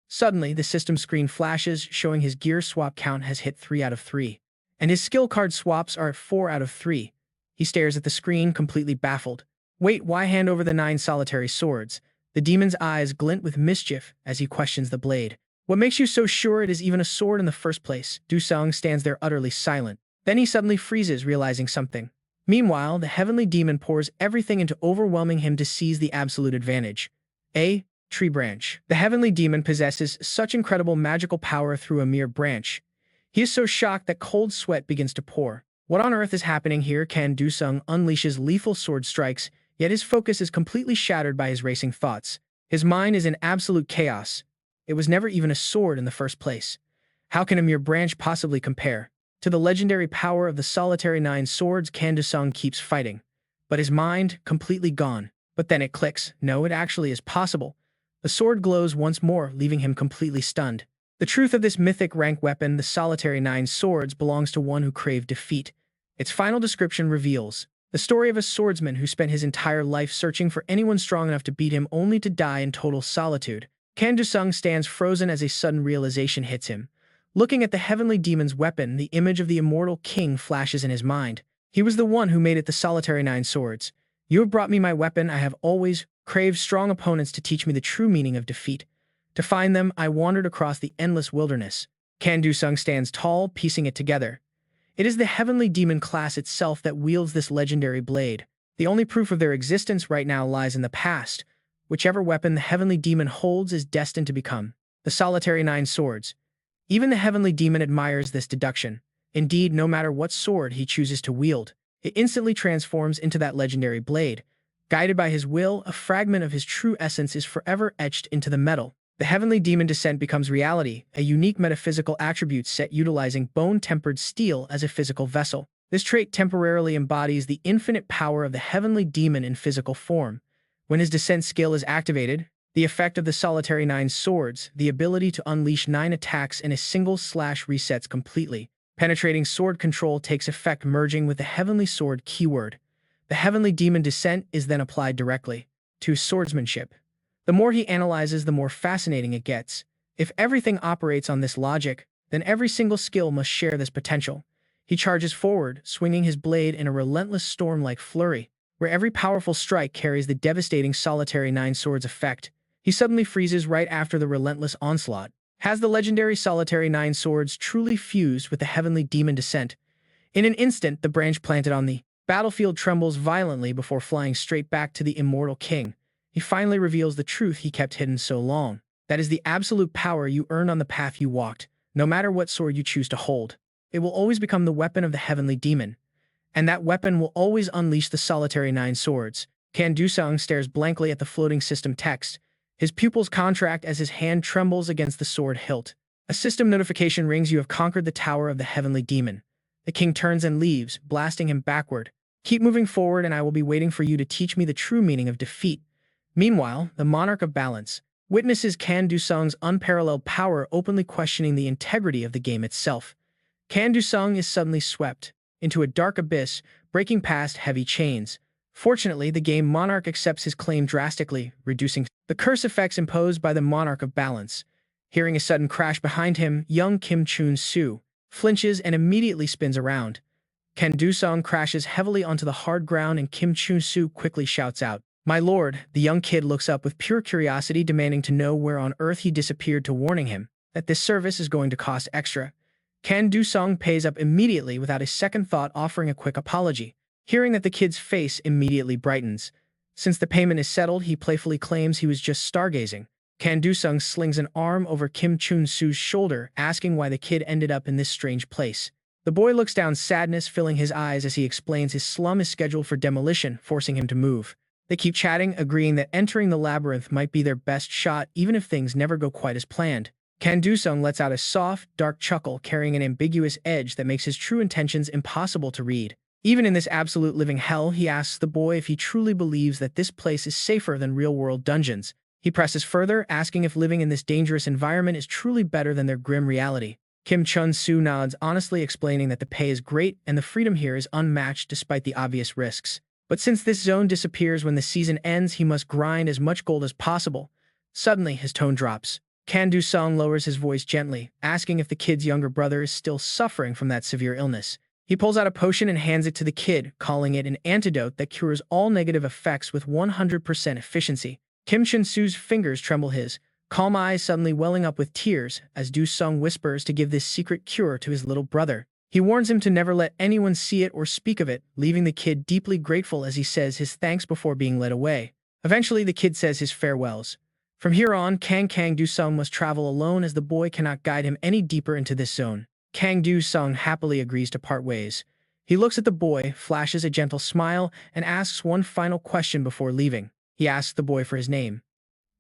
S1: Suddenly, the system screen flashes, showing his gear swap count has hit 3 out of 3. And his skill card swaps are at 4 out of 3. He stares at the screen, completely baffled. Wait, why hand over the 9 solitary swords? The demon's eyes glint with mischief as he questions the blade. What makes you so sure it is even a sword in the first place? Du-sung stands there utterly silent. Then he suddenly freezes, realizing something. Meanwhile, the Heavenly Demon pours everything into overwhelming him to seize the absolute advantage. A tree branch. The Heavenly Demon possesses such incredible magical power through a mere branch. He is so shocked that cold sweat begins to pour. What on earth is happening here? Can Dusung unleashes lethal sword strikes, yet his focus is completely shattered by his racing thoughts. His mind is in absolute chaos. It was never even a sword in the first place. How can a mere branch possibly compare to the legendary power of the solitary nine swords? Can Dusung keeps fighting, but his mind completely gone. But then it clicks. No, it actually is possible. The sword glows once more, leaving him completely stunned. The truth of this mythic rank weapon, the solitary nine swords, belongs to one who craved defeat. Its final description reveals the story of a swordsman who spent his entire life searching for anyone strong enough to beat him, only to die in total solitude. Can Dusung stands frozen as a sudden realization hits him. Looking at the heavenly demon's weapon, the image of the immortal king flashes in his mind. He was the one who made it the solitary nine swords. You have brought me my weapon. I have always craved strong opponents to teach me the true meaning of defeat. To find them, I wandered across the endless wilderness. Can Dusung stands tall, piecing it together. It is the heavenly demon class itself that wields this legendary blade. The only proof of their existence right now lies in the past. Whichever weapon the heavenly demon holds is destined to become the solitary nine swords. Even the heavenly demon admires this deduction. Indeed, no matter what sword he chooses to wield, it instantly transforms into that legendary blade. Guided by his will, a fragment of his true essence is forever etched into the metal. The heavenly demon descent becomes reality, a unique metaphysical attribute set utilizing bone-tempered steel as a physical vessel. This trait temporarily embodies the infinite power of the heavenly demon in physical form. When his descent skill is activated, the effect of the solitary nine swords, the ability to unleash 9 attacks in a single slash, resets completely. Penetrating sword control takes effect, merging with the heavenly sword keyword. The heavenly demon descent is then applied directly to swordsmanship. The more he analyzes, the more fascinating it gets. If everything operates on this logic, then every single skill must share this potential. He charges forward, swinging his blade in a relentless storm-like flurry, where every powerful strike carries the devastating solitary nine swords effect. He suddenly freezes right after the relentless onslaught. Has the legendary solitary nine swords truly fused with the heavenly demon descent? In an instant, the branch planted on the battlefield trembles violently before flying straight back to the immortal king. He finally reveals the truth he kept hidden so long. That is the absolute power you earned on the path you walked. No matter what sword you choose to hold, it will always become the weapon of the heavenly demon. And that weapon will always unleash the solitary nine swords. Can Dusung stares blankly at the floating system text. His pupils contract as his hand trembles against the sword hilt. A system notification rings. You have conquered the tower of the heavenly demon. The king turns and leaves, blasting him backward. Keep moving forward and I will be waiting for you to teach me the true meaning of defeat. Meanwhile, the monarch of balance witnesses Can Dusung's unparalleled power, openly questioning the integrity of the game itself. Can Dusung is suddenly swept into a dark abyss, breaking past heavy chains. Fortunately, the game monarch accepts his claim, drastically reducing the curse effects imposed by the monarch of balance. Hearing a sudden crash behind him, young Kim Chun-soo flinches and immediately spins around. Can Dusung crashes heavily onto the hard ground and Kim Chun-soo quickly shouts out, "My lord!" The young kid looks up with pure curiosity, demanding to know where on earth he disappeared, to warning him that this service is going to cost extra. Can Dusung pays up immediately without a second thought, offering a quick apology. Hearing that, the kid's face immediately brightens. Since the payment is settled, he playfully claims he was just stargazing. Can Dusung slings an arm over Kim Chun-soo's shoulder, asking why the kid ended up in this strange place. The boy looks down, sadness filling his eyes as he explains his slum is scheduled for demolition, forcing him to move. They keep chatting, agreeing that entering the labyrinth might be their best shot, even if things never go quite as planned. Can Dusung lets out a soft, dark chuckle, carrying an ambiguous edge that makes his true intentions impossible to read. Even in this absolute living hell, he asks the boy if he truly believes that this place is safer than real-world dungeons. He presses further, asking if living in this dangerous environment is truly better than their grim reality. Kim Chun-soo nods, honestly explaining that the pay is great and the freedom here is unmatched despite the obvious risks. But since this zone disappears when the season ends, he must grind as much gold as possible. Suddenly, his tone drops. Can Dusung lowers his voice gently, asking if the kid's younger brother is still suffering from that severe illness. He pulls out a potion and hands it to the kid, calling it an antidote that cures all negative effects with 100% efficiency. Kim Chun-soo's fingers tremble, his calm eyes suddenly welling up with tears as Dusung whispers to give this secret cure to his little brother. He warns him to never let anyone see it or speak of it, leaving the kid deeply grateful as he says his thanks before being led away. Eventually, the kid says his farewells. From here on, Kang Dusung must travel alone as the boy cannot guide him any deeper into this zone. Kang Dusung happily agrees to part ways. He looks at the boy, flashes a gentle smile, and asks one final question before leaving. He asks the boy for his name.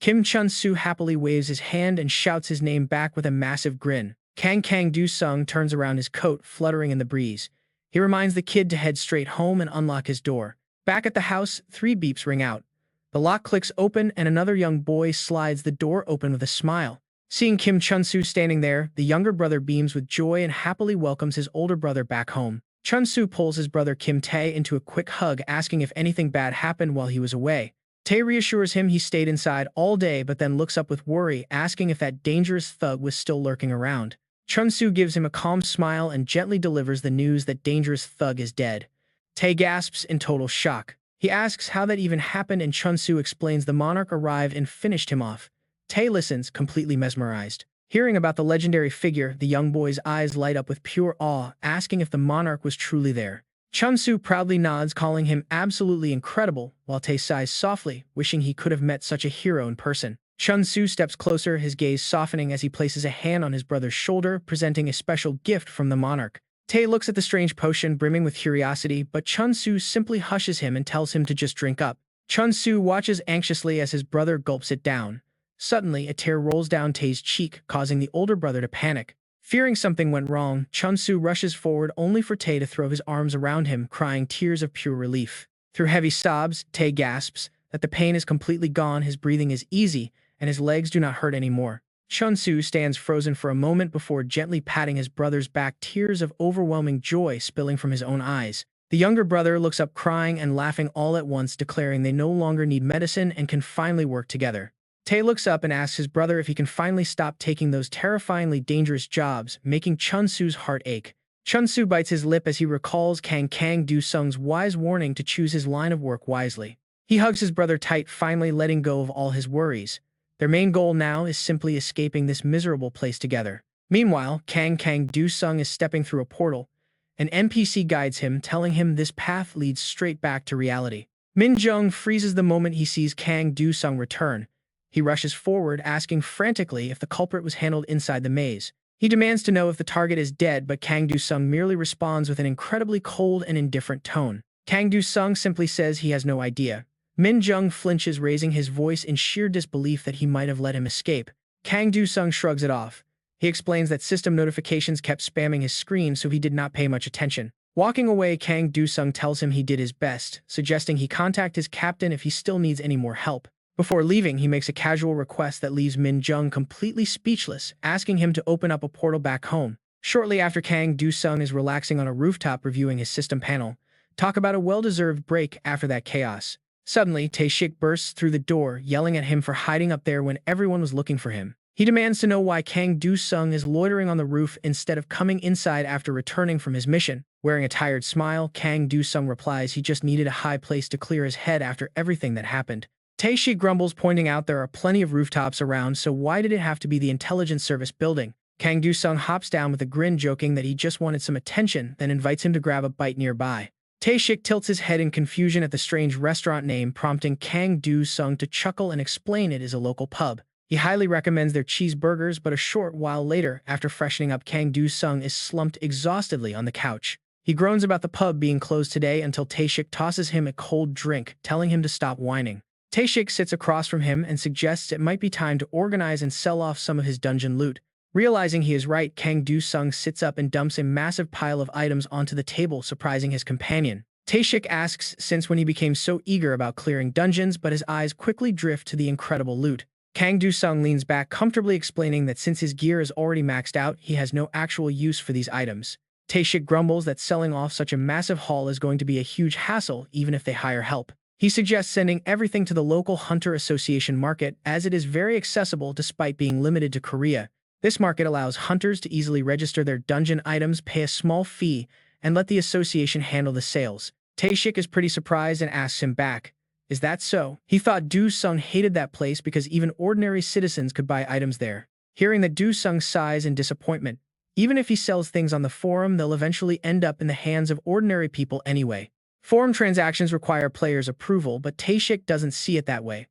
S1: Kim Chun-soo happily waves his hand and shouts his name back with a massive grin. Kang Do-sung turns around, his coat fluttering in the breeze. He reminds the kid to head straight home and unlock his door. Back at the house, 3 beeps ring out. The lock clicks open and another young boy slides the door open with a smile. Seeing Kim Chun-soo standing there, the younger brother beams with joy and happily welcomes his older brother back home. Chun-soo pulls his brother Kim Tae into a quick hug, asking if anything bad happened while he was away. Tae reassures him he stayed inside all day, but then looks up with worry, asking if that dangerous thug was still lurking around. Chun-soo gives him a calm smile and gently delivers the news that dangerous thug is dead. Tae gasps in total shock. He asks how that even happened, and Chun-soo explains the monarch arrived and finished him off. Tae listens, completely mesmerized. Hearing about the legendary figure, the young boy's eyes light up with pure awe, asking if the monarch was truly there. Chun-soo proudly nods, calling him absolutely incredible, while Tae sighs softly, wishing he could have met such a hero in person. Chun-soo steps closer, his gaze softening as he places a hand on his brother's shoulder, presenting a special gift from the monarch. Tae looks at the strange potion, brimming with curiosity, but Chun-soo simply hushes him and tells him to just drink up. Chun-soo watches anxiously as his brother gulps it down. Suddenly, a tear rolls down Tae's cheek, causing the older brother to panic. Fearing something went wrong, Chun-soo rushes forward only for Tae to throw his arms around him, crying tears of pure relief. Through heavy sobs, Tae gasps that the pain is completely gone, his breathing is easy, and his legs do not hurt anymore. Chun-soo stands frozen for a moment before gently patting his brother's back, tears of overwhelming joy spilling from his own eyes. The younger brother looks up, crying and laughing all at once, declaring they no longer need medicine and can finally work together. Tae looks up and asks his brother if he can finally stop taking those terrifyingly dangerous jobs, making Chun-soo's heart ache. Chun-soo bites his lip as he recalls Kang Do-sung's wise warning to choose his line of work wisely. He hugs his brother tight, finally letting go of all his worries. Their main goal now is simply escaping this miserable place together. Meanwhile, Kang Do-sung is stepping through a portal. An NPC guides him, telling him this path leads straight back to reality. Min-jung freezes the moment he sees Kang Do-sung return. He rushes forward, asking frantically if the culprit was handled inside the maze. He demands to know if the target is dead, but Kang Do-sung merely responds with an incredibly cold and indifferent tone. Kang Do-sung simply says he has no idea. Min-jung flinches, raising his voice in sheer disbelief that he might have let him escape. Kang Do-sung shrugs it off. He explains that system notifications kept spamming his screen, so he did not pay much attention. Walking away, Kang Do-sung tells him he did his best, suggesting he contact his captain if he still needs any more help. Before leaving, he makes a casual request that leaves Min-jung completely speechless, asking him to open up a portal back home. Shortly after, Kang Do-sung is relaxing on a rooftop reviewing his system panel. Talk about a well-deserved break after that chaos. Suddenly, Tae-shik bursts through the door, yelling at him for hiding up there when everyone was looking for him. He demands to know why Kang Do-sung is loitering on the roof instead of coming inside after returning from his mission. Wearing a tired smile, Kang Do-sung replies he just needed a high place to clear his head after everything that happened. Tae-shik grumbles, pointing out there are plenty of rooftops around, so why did it have to be the intelligence service building? Kang Do-sung hops down with a grin, joking that he just wanted some attention, then invites him to grab a bite nearby. Tae-shik tilts his head in confusion at the strange restaurant name, prompting Kang Do-sung to chuckle and explain it is a local pub. He highly recommends their cheeseburgers, but a short while later, after freshening up, Kang Do-sung is slumped exhaustedly on the couch. He groans about the pub being closed today until Tae-shik tosses him a cold drink, telling him to stop whining. Tae-shik sits across from him and suggests it might be time to organize and sell off some of his dungeon loot. Realizing he is right, Kang Do-sung sits up and dumps a massive pile of items onto the table, surprising his companion. Tae-shik asks since when he became so eager about clearing dungeons, but his eyes quickly drift to the incredible loot. Kang Do-sung leans back comfortably, explaining that since his gear is already maxed out, he has no actual use for these items. Tae-shik grumbles that selling off such a massive haul is going to be a huge hassle even if they hire help. He suggests sending everything to the local Hunter Association market, as it is very accessible despite being limited to Korea. This market allows hunters to easily register their dungeon items, pay a small fee, and let the association handle the sales. Tae-shik is pretty surprised and asks him back, "Is that so?" He thought Do-sung hated that place because even ordinary citizens could buy items there. Hearing that, Do-sung sighs in disappointment. Even if he sells things on the forum, they'll eventually end up in the hands of ordinary people anyway. Forum transactions require players' approval, but Tae-shik doesn't see it that way.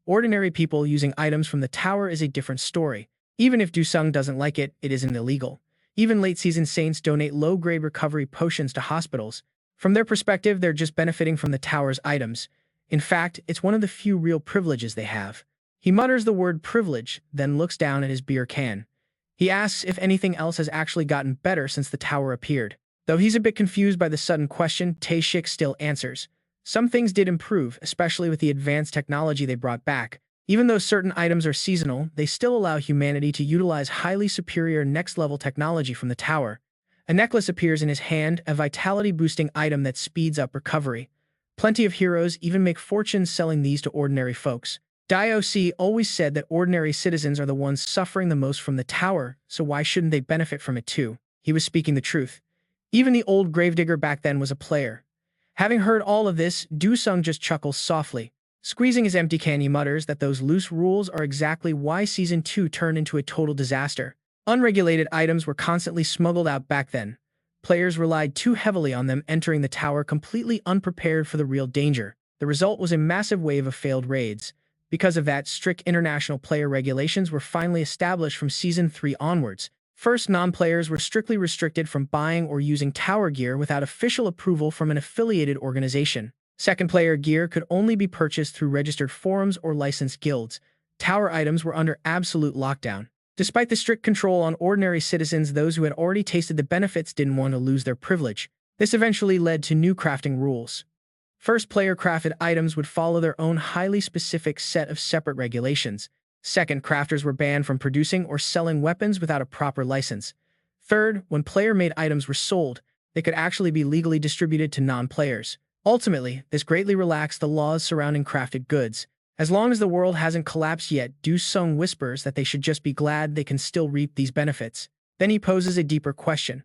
S1: Ordinary people using items from the tower is a different story. Even if Do-sung doesn't like it, it isn't illegal. Even late-season saints donate low-grade recovery potions to hospitals. From their perspective, they're just benefiting from the tower's items. In fact, it's one of the few real privileges they have. He mutters the word privilege, then looks down at his beer can. He asks if anything else has actually gotten better since the tower appeared. Though he's a bit confused by the sudden question, Tae-shik still answers. Some things did improve, especially with the advanced technology they brought back. Even though certain items are seasonal, they still allow humanity to utilize highly superior next-level technology from the tower. A necklace appears in his hand, a vitality-boosting item that speeds up recovery. Plenty of heroes even make fortunes selling these to ordinary folks. Dio-C always said that ordinary citizens are the ones suffering the most from the tower, so why shouldn't they benefit from it too? He was speaking the truth. Even the old gravedigger back then was a player. Having heard all of this, Do-sung just chuckles softly. Squeezing his empty can, he mutters that those loose rules are exactly why Season 2 turned into a total disaster. Unregulated items were constantly smuggled out back then. Players relied too heavily on them, entering the tower completely unprepared for the real danger. The result was a massive wave of failed raids. Because of that, strict international player regulations were finally established from Season 3 onwards. First, non-players were strictly restricted from buying or using tower gear without official approval from an affiliated organization. Second, player gear could only be purchased through registered forums or licensed guilds. Tower items were under absolute lockdown. Despite the strict control on ordinary citizens, those who had already tasted the benefits didn't want to lose their privilege. This eventually led to new crafting rules. First, player-crafted items would follow their own highly specific set of separate regulations. Second, crafters were banned from producing or selling weapons without a proper license. Third, when player-made items were sold, they could actually be legally distributed to non-players. Ultimately, this greatly relaxed the laws surrounding crafted goods. As long as the world hasn't collapsed yet, Do-sung whispers that they should just be glad they can still reap these benefits. Then he poses a deeper question.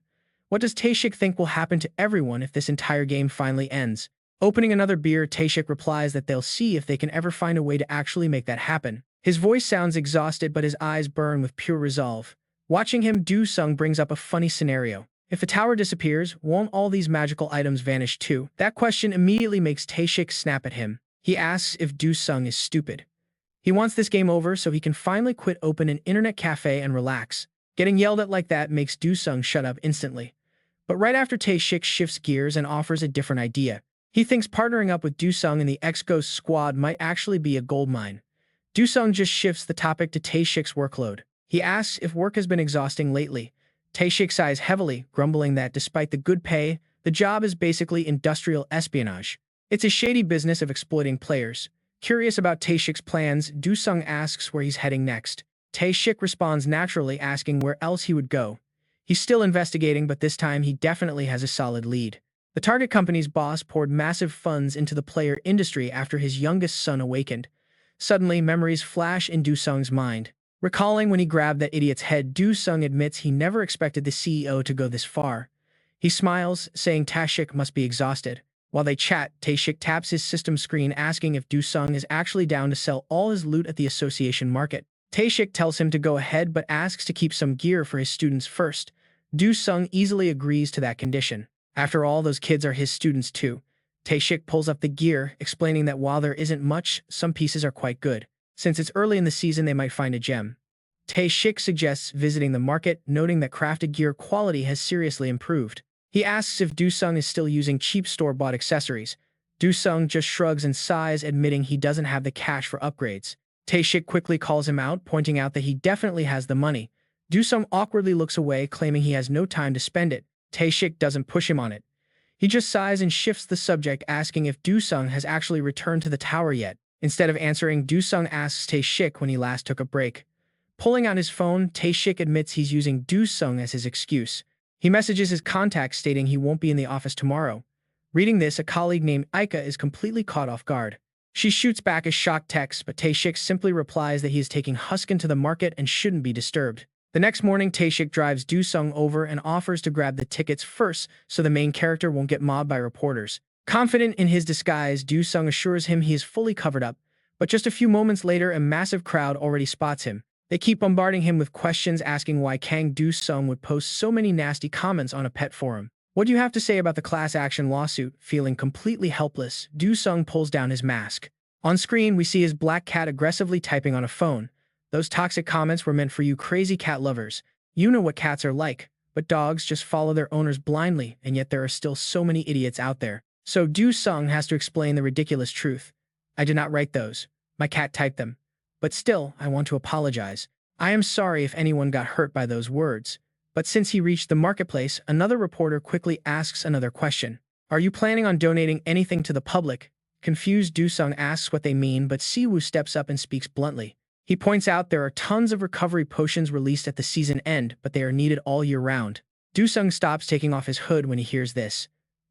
S1: What does Tae-shik think will happen to everyone if this entire game finally ends? Opening another beer, Tae-shik replies that they'll see if they can ever find a way to actually make that happen. His voice sounds exhausted, but his eyes burn with pure resolve. Watching him, Do-sung brings up a funny scenario. If the tower disappears, won't all these magical items vanish too? That question immediately makes Tae-shik snap at him. He asks if Do-sung is stupid. He wants this game over so he can finally quit, open an internet cafe, and relax. Getting yelled at like that makes Do-sung shut up instantly. But right after, Tae-shik shifts gears and offers a different idea. He thinks partnering up with Do-sung and the X-Ghost squad might actually be a goldmine. Do-sung just shifts the topic to Tae-shik's workload. He asks if work has been exhausting lately. Tae-shik sighs heavily, grumbling that despite the good pay, the job is basically industrial espionage. It's a shady business of exploiting players. Curious about Tae-shik's plans, Do-sung asks where he's heading next. Tae-shik responds naturally, asking where else he would go. He's still investigating, but this time he definitely has a solid lead. The target company's boss poured massive funds into the player industry after his youngest son awakened. Suddenly, memories flash in Do-sung's mind. Recalling when he grabbed that idiot's head, Do-sung admits he never expected the CEO to go this far. He smiles, saying Tae-shik must be exhausted. While they chat, Tae-shik taps his system screen, asking if Do-sung is actually down to sell all his loot at the association market. Tae-shik tells him to go ahead, but asks to keep some gear for his students first. Do-sung easily agrees to that condition. After all, those kids are his students too. Tae-shik pulls up the gear, explaining that while there isn't much, some pieces are quite good. Since it's early in the season, they might find a gem. Tae-shik suggests visiting the market, noting that crafted gear quality has seriously improved. He asks if Do-sung is still using cheap store-bought accessories. Do-sung just shrugs and sighs, admitting he doesn't have the cash for upgrades. Tae-shik quickly calls him out, pointing out that he definitely has the money. Do-sung awkwardly looks away, claiming he has no time to spend it. Tae-shik doesn't push him on it. He just sighs and shifts the subject, asking if Do-sung has actually returned to the tower yet. Instead of answering, Do-sung asks Tae-shik when he last took a break. Pulling out his phone, Tae-shik admits he's using Do-sung as his excuse. He messages his contact stating he won't be in the office tomorrow. Reading this, a colleague named Aika is completely caught off guard. She shoots back a shocked text, but Tae-shik simply replies that he is taking Huskin to the market and shouldn't be disturbed. The next morning, Tae-shik drives Do-sung over and offers to grab the tickets first so the main character won't get mobbed by reporters. Confident in his disguise, Do-sung assures him he is fully covered up, but just a few moments later, a massive crowd already spots him. They keep bombarding him with questions, asking why Kang Do-sung would post so many nasty comments on a pet forum. What do you have to say about the class action lawsuit? Feeling completely helpless, Do-sung pulls down his mask. On screen, we see his black cat aggressively typing on a phone. Those toxic comments were meant for you crazy cat lovers. You know what cats are like. but dogs just follow their owners blindly, and yet there are still so many idiots out there. So Do-sung has to explain the ridiculous truth. I did not write those. My cat typed them. But still, I want to apologize. I am sorry if anyone got hurt by those words. But since he reached the marketplace, another reporter quickly asks another question. Are you planning on donating anything to the public? Confused, Do-sung asks what they mean, but Siwoo steps up and speaks bluntly. He points out there are tons of recovery potions released at the season end, but they are needed all year round. Do-sung stops taking off his hood when he hears this.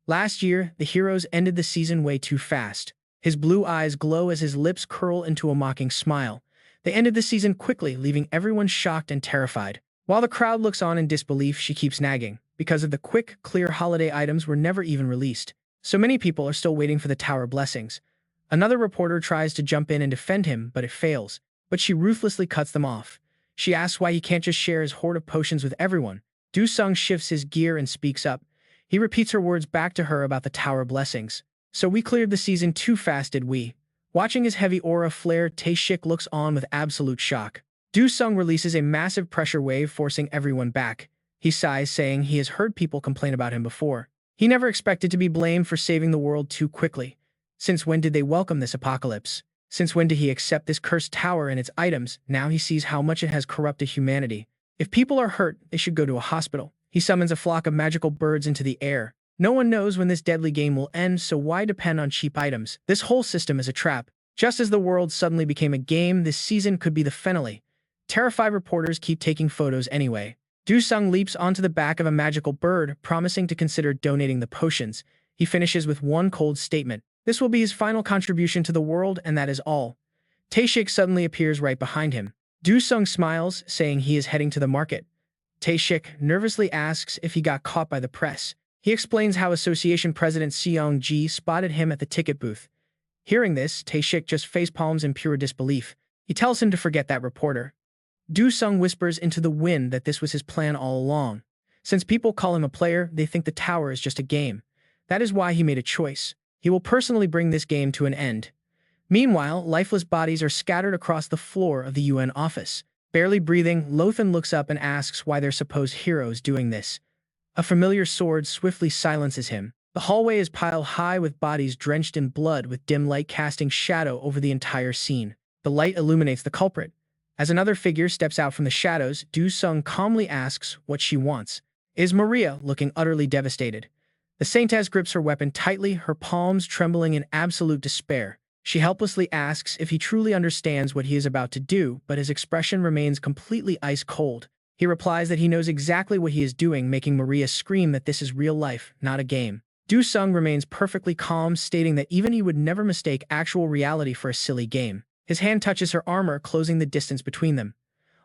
S1: Last year, the heroes ended the season way too fast. His blue eyes glow as his lips curl into a mocking smile. They ended the season quickly, leaving everyone shocked and terrified. While the crowd looks on in disbelief, she keeps nagging. Because of the quick, clear holiday items were never even released. So many people are still waiting for the Tower blessings. Another reporter tries to jump in and defend him, but it fails. But she ruthlessly cuts them off. She asks why he can't just share his hoard of potions with everyone. Do-sung shifts his gear and speaks up. He repeats her words back to her about the Tower blessings. So we cleared the season too fast, did we? Watching his heavy aura flare, Tae-shik looks on with absolute shock. Do-sung releases a massive pressure wave, forcing everyone back. He sighs, saying he has heard people complain about him before. He never expected to be blamed for saving the world too quickly. Since when did they welcome this apocalypse? Since when did he accept this cursed tower and its items? Now he sees how much it has corrupted humanity. If people are hurt, they should go to a hospital. He summons a flock of magical birds into the air. No one knows when this deadly game will end, so why depend on cheap items? This whole system is a trap. Just as the world suddenly became a game, this season could be the finale. Terrified reporters keep taking photos anyway. Do-sung leaps onto the back of a magical bird, promising to consider donating the potions. He finishes with one cold statement. This will be his final contribution to the world, and that is all. Tae-shik suddenly appears right behind him. Do-sung smiles, saying he is heading to the market. Tae-shik nervously asks if he got caught by the press. He explains how Association President Seong-ji spotted him at the ticket booth. Hearing this, Tae-shik just facepalms in pure disbelief. He tells him to forget that reporter. Do-sung whispers into the wind that this was his plan all along. Since people call him a player, they think the tower is just a game. That is why he made a choice. He will personally bring this game to an end. Meanwhile, lifeless bodies are scattered across the floor of the UN office. Barely breathing, Lothan looks up and asks why their supposed hero is doing this. A familiar sword swiftly silences him. The hallway is piled high with bodies drenched in blood, with dim light casting shadow over the entire scene. The light illuminates the culprit. As another figure steps out from the shadows, Do-sung calmly asks what she wants. It is Maria, looking utterly devastated. The Saintess grips her weapon tightly, her palms trembling in absolute despair. She helplessly asks if he truly understands what he is about to do, but his expression remains completely ice-cold. He replies that he knows exactly what he is doing, making Maria scream that this is real life, not a game. Do-sung remains perfectly calm, stating that even he would never mistake actual reality for a silly game. His hand touches her armor, closing the distance between them.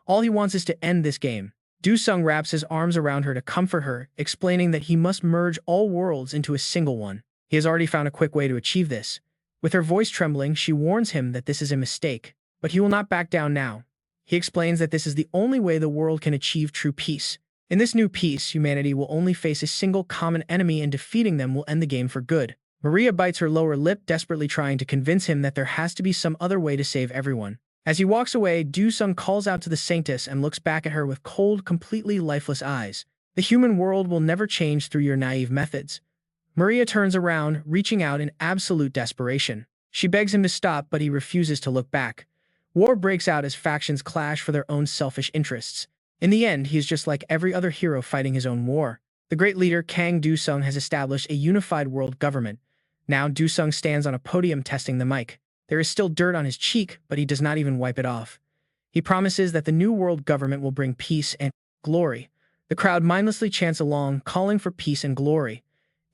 S1: All he wants is to end this game. Do-sung wraps his arms around her to comfort her, explaining that he must merge all worlds into a single one. He has already found a quick way to achieve this. With her voice trembling, she warns him that this is a mistake, but he will not back down now. He explains that this is the only way the world can achieve true peace. In this new peace, humanity will only face a single common enemy, and defeating them will end the game for good. Maria bites her lower lip, desperately trying to convince him that there has to be some other way to save everyone. As he walks away, Do-sung calls out to the Saintess and looks back at her with cold, completely lifeless eyes. The human world will never change through your naive methods. Maria turns around, reaching out in absolute desperation. She begs him to stop, but he refuses to look back. War breaks out as factions clash for their own selfish interests. In the end, he is just like every other hero fighting his own war. The great leader Kang Do-sung has established a unified world government. Now Do-sung stands on a podium testing the mic. There is still dirt on his cheek, but he does not even wipe it off. He promises that the new world government will bring peace and glory. The crowd mindlessly chants along, calling for peace and glory.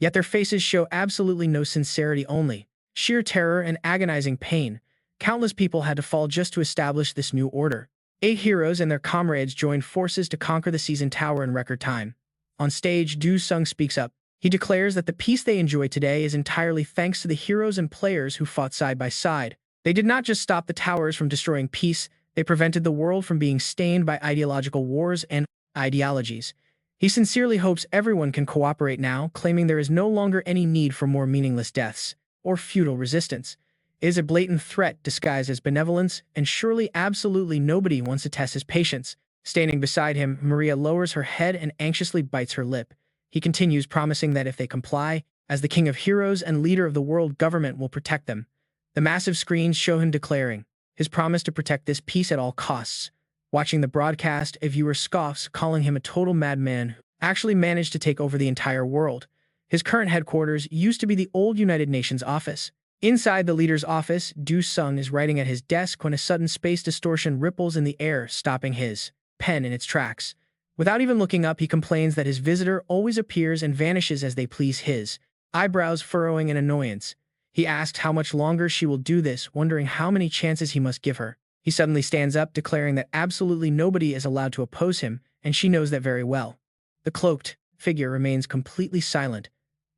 S1: Yet their faces show absolutely no sincerity, only sheer terror and agonizing pain. Countless people had to fall just to establish this new order. 8 heroes and their comrades joined forces to conquer the season tower in record time. On stage, Do-sung speaks up. He declares that the peace they enjoy today is entirely thanks to the heroes and players who fought side by side. They did not just stop the towers from destroying peace, they prevented the world from being stained by ideological wars and ideologies. He sincerely hopes everyone can cooperate now, claiming there is no longer any need for more meaningless deaths or futile resistance. It is a blatant threat disguised as benevolence, and surely absolutely nobody wants to test his patience. Standing beside him, Maria lowers her head and anxiously bites her lip. He continues, promising that if they comply, as the king of heroes and leader of the world government will protect them. The massive screens show him declaring his promise to protect this peace at all costs. Watching the broadcast, a viewer scoffs, calling him a total madman who actually managed to take over the entire world. His current headquarters used to be the old United Nations office. Inside the leader's office, Du Sung is writing at his desk when a sudden space distortion ripples in the air, stopping his pen in its tracks. Without even looking up, he complains that his visitor always appears and vanishes as they please, his eyebrows furrowing in annoyance. He asks how much longer she will do this, wondering how many chances he must give her. He suddenly stands up, declaring that absolutely nobody is allowed to oppose him, and she knows that very well. The cloaked figure remains completely silent.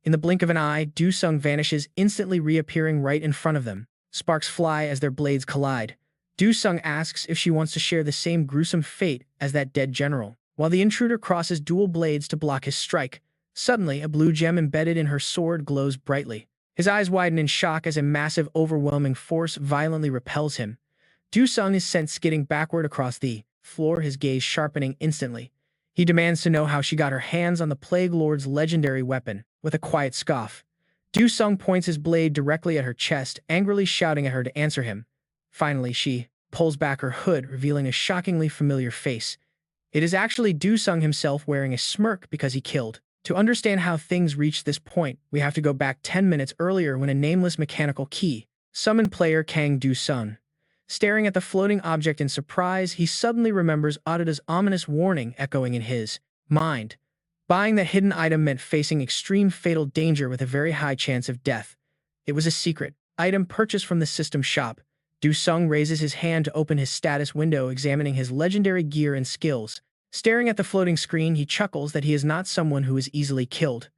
S1: In the blink of an eye, Du Sung vanishes, instantly reappearing right in front of them. Sparks fly as their blades collide. Du Sung asks if she wants to share the same gruesome fate as that dead general. While the intruder crosses dual blades to block his strike, suddenly a blue gem embedded in her sword glows brightly. His eyes widen in shock as a massive, overwhelming force violently repels him. Du Sung is sent skidding backward across the floor, his gaze sharpening instantly. He demands to know how she got her hands on the Plague Lord's legendary weapon. With a quiet scoff, Du Sung points his blade directly at her chest, angrily shouting at her to answer him. Finally, she pulls back her hood, revealing a shockingly familiar face. It is actually Du Sung himself, wearing a smirk because he killed. To understand how things reached this point, we have to go back 10 minutes earlier when a nameless mechanical key summoned player Kang Du Sung. Staring at the floating object in surprise, he suddenly remembers Adada's ominous warning echoing in his mind. Buying that hidden item meant facing extreme fatal danger with a very high chance of death. It was a secret item purchased from the system shop. Du Sung raises his hand to open his status window, examining his legendary gear and skills. Staring at the floating screen, he chuckles that he is not someone who is easily killed.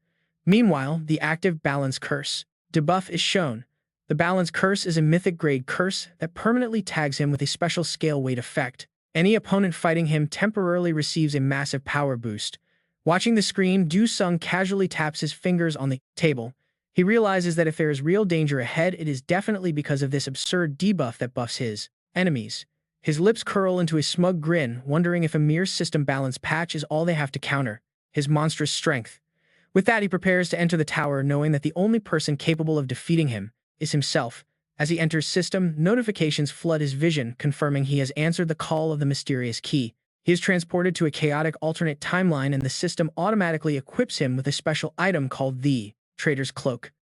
S1: Meanwhile, the active balance curse debuff is shown. The balance curse is a mythic-grade curse that permanently tags him with a special scale weight effect. Any opponent fighting him temporarily receives a massive power boost. Watching the screen, Du Sung casually taps his fingers on the table. He realizes that if there is real danger ahead, it is definitely because of this absurd debuff that buffs his enemies. His lips curl into a smug grin, wondering if a mere system balance patch is all they have to counter his monstrous strength. With that, he prepares to enter the tower, knowing that the only person capable of defeating him is himself. As he enters system, notifications flood his vision, confirming he has answered the call of the mysterious key. He is transported to a chaotic alternate timeline, and the system automatically equips him with a special item called the Trader's Cloak.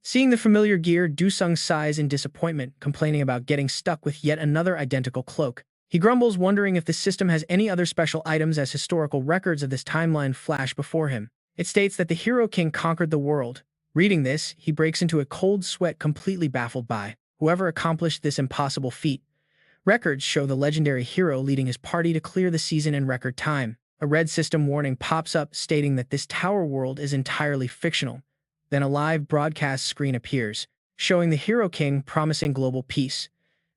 S1: Seeing the familiar gear, Du Sung sighs in disappointment, complaining about getting stuck with yet another identical cloak. He grumbles, wondering if the system has any other special items, as historical records of this timeline flash before him. It states that the Hero King conquered the world. Reading this, he breaks into a cold sweat, completely baffled by whoever accomplished this impossible feat. Records show the legendary hero leading his party to clear the season in record time. A red system warning pops up, stating that this tower world is entirely fictional. Then a live broadcast screen appears, showing the Hero King promising global peace.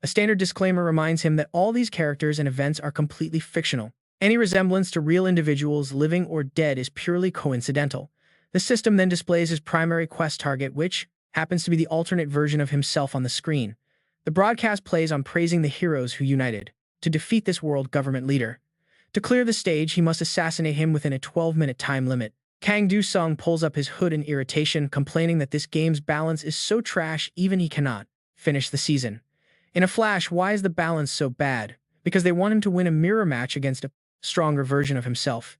S1: A standard disclaimer reminds him that all these characters and events are completely fictional. Any resemblance to real individuals, living or dead, is purely coincidental. The system then displays his primary quest target, which happens to be the alternate version of himself on the screen. The broadcast plays on praising the heroes who united to defeat this world government leader. To clear the stage, he must assassinate him within a 12-minute time limit. Kang Du Sung pulls up his hood in irritation, complaining that this game's balance is so trash even he cannot finish the season. In a flash, why is the balance so bad? Because they want him to win a mirror match against a stronger version of himself.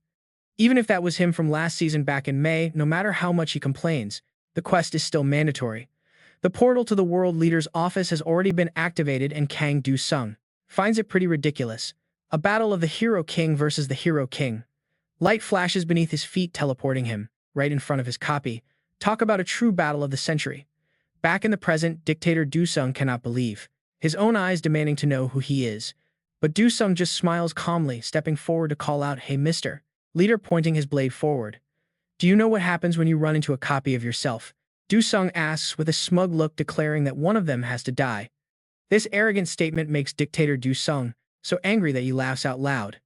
S1: Even if that was him from last season back in May, no matter how much he complains, the quest is still mandatory. The portal to the world leader's office has already been activated, and Kang Du Sung finds it pretty ridiculous. A battle of the Hero King versus the Hero King. Light flashes beneath his feet, teleporting him right in front of his copy. Talk about a true battle of the century. Back in the present, dictator Du Sung cannot believe his own eyes, demanding to know who he is. But Du Sung just smiles calmly, stepping forward to call out, "Hey, Mr. Leader," pointing his blade forward. "Do you know what happens when you run into a copy of yourself?" Du Sung asks with a smug look, declaring that one of them has to die. This arrogant statement makes dictator Du Sung so angry that he laughs out loud.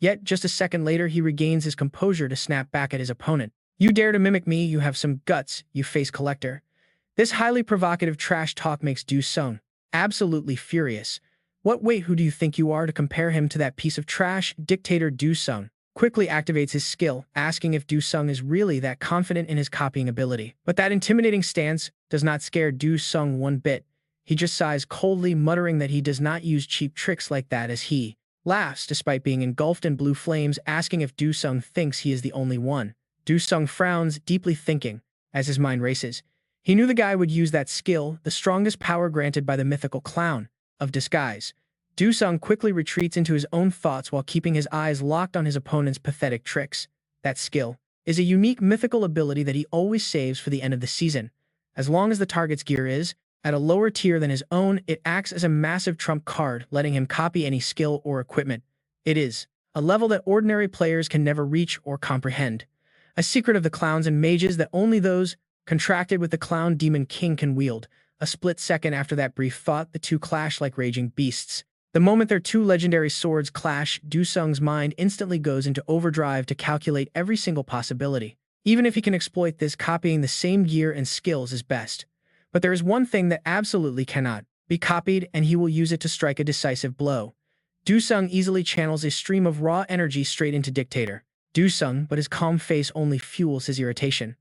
S1: Yet, just a second later, he regains his composure to snap back at his opponent. "You dare to mimic me? You have some guts, you face collector." This highly provocative trash talk makes Du Sung absolutely furious. Wait, who do you think you are to compare him to that piece of trash? Dictator Du Sung quickly activates his skill, asking if Du Sung is really that confident in his copying ability. But that intimidating stance does not scare Du Sung one bit. He just sighs coldly, muttering that he does not use cheap tricks like that as he laughs despite being engulfed in blue flames, asking if Du Sung thinks he is the only one. Du Sung frowns, deeply thinking, as his mind races. He knew the guy would use that skill, the strongest power granted by the mythical clown of disguise. Du Sung quickly retreats into his own thoughts while keeping his eyes locked on his opponent's pathetic tricks. That skill is a unique mythical ability that he always saves for the end of the season. As long as the target's gear is at a lower tier than his own, it acts as a massive trump card, letting him copy any skill or equipment. It is a level that ordinary players can never reach or comprehend. A secret of the clowns and mages that only those contracted with the clown demon king can wield. A split second after that brief thought, the two clash like raging beasts. The moment their two legendary swords clash, Du Sung's mind instantly goes into overdrive to calculate every single possibility. Even if he can exploit this, copying the same gear and skills is best. But there is one thing that absolutely cannot be copied, and he will use it to strike a decisive blow. Du Sung easily channels a stream of raw energy straight into Dictator Du Sung, but his calm face only fuels his irritation.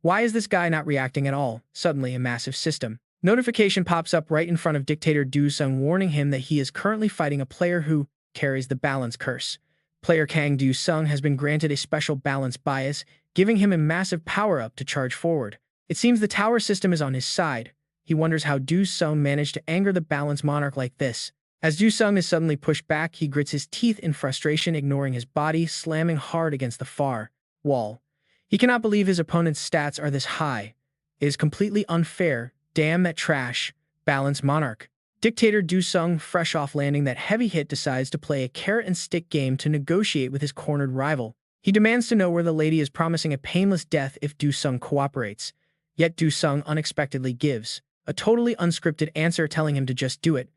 S1: Why is this guy not reacting at all? Suddenly, a massive system notification pops up right in front of Dictator Du Sung, warning him that he is currently fighting a player who carries the balance curse. Player Kang Du Sung has been granted a special balance bias, giving him a massive power-up to charge forward. It seems the tower system is on his side. He wonders how Du Sung managed to anger the balance monarch like this. As Du Sung is suddenly pushed back, he grits his teeth in frustration, ignoring his body, slamming hard against the far wall. He cannot believe his opponent's stats are this high. It is completely unfair. Damn that trash. Balance Monarch. Dictator Du Sung, fresh off landing that heavy hit, decides to play a carrot-and-stick game to negotiate with his cornered rival. He demands to know where the lady is, promising a painless death if Du Sung cooperates. Yet Du Sung unexpectedly gives a totally unscripted answer, telling him to just do it.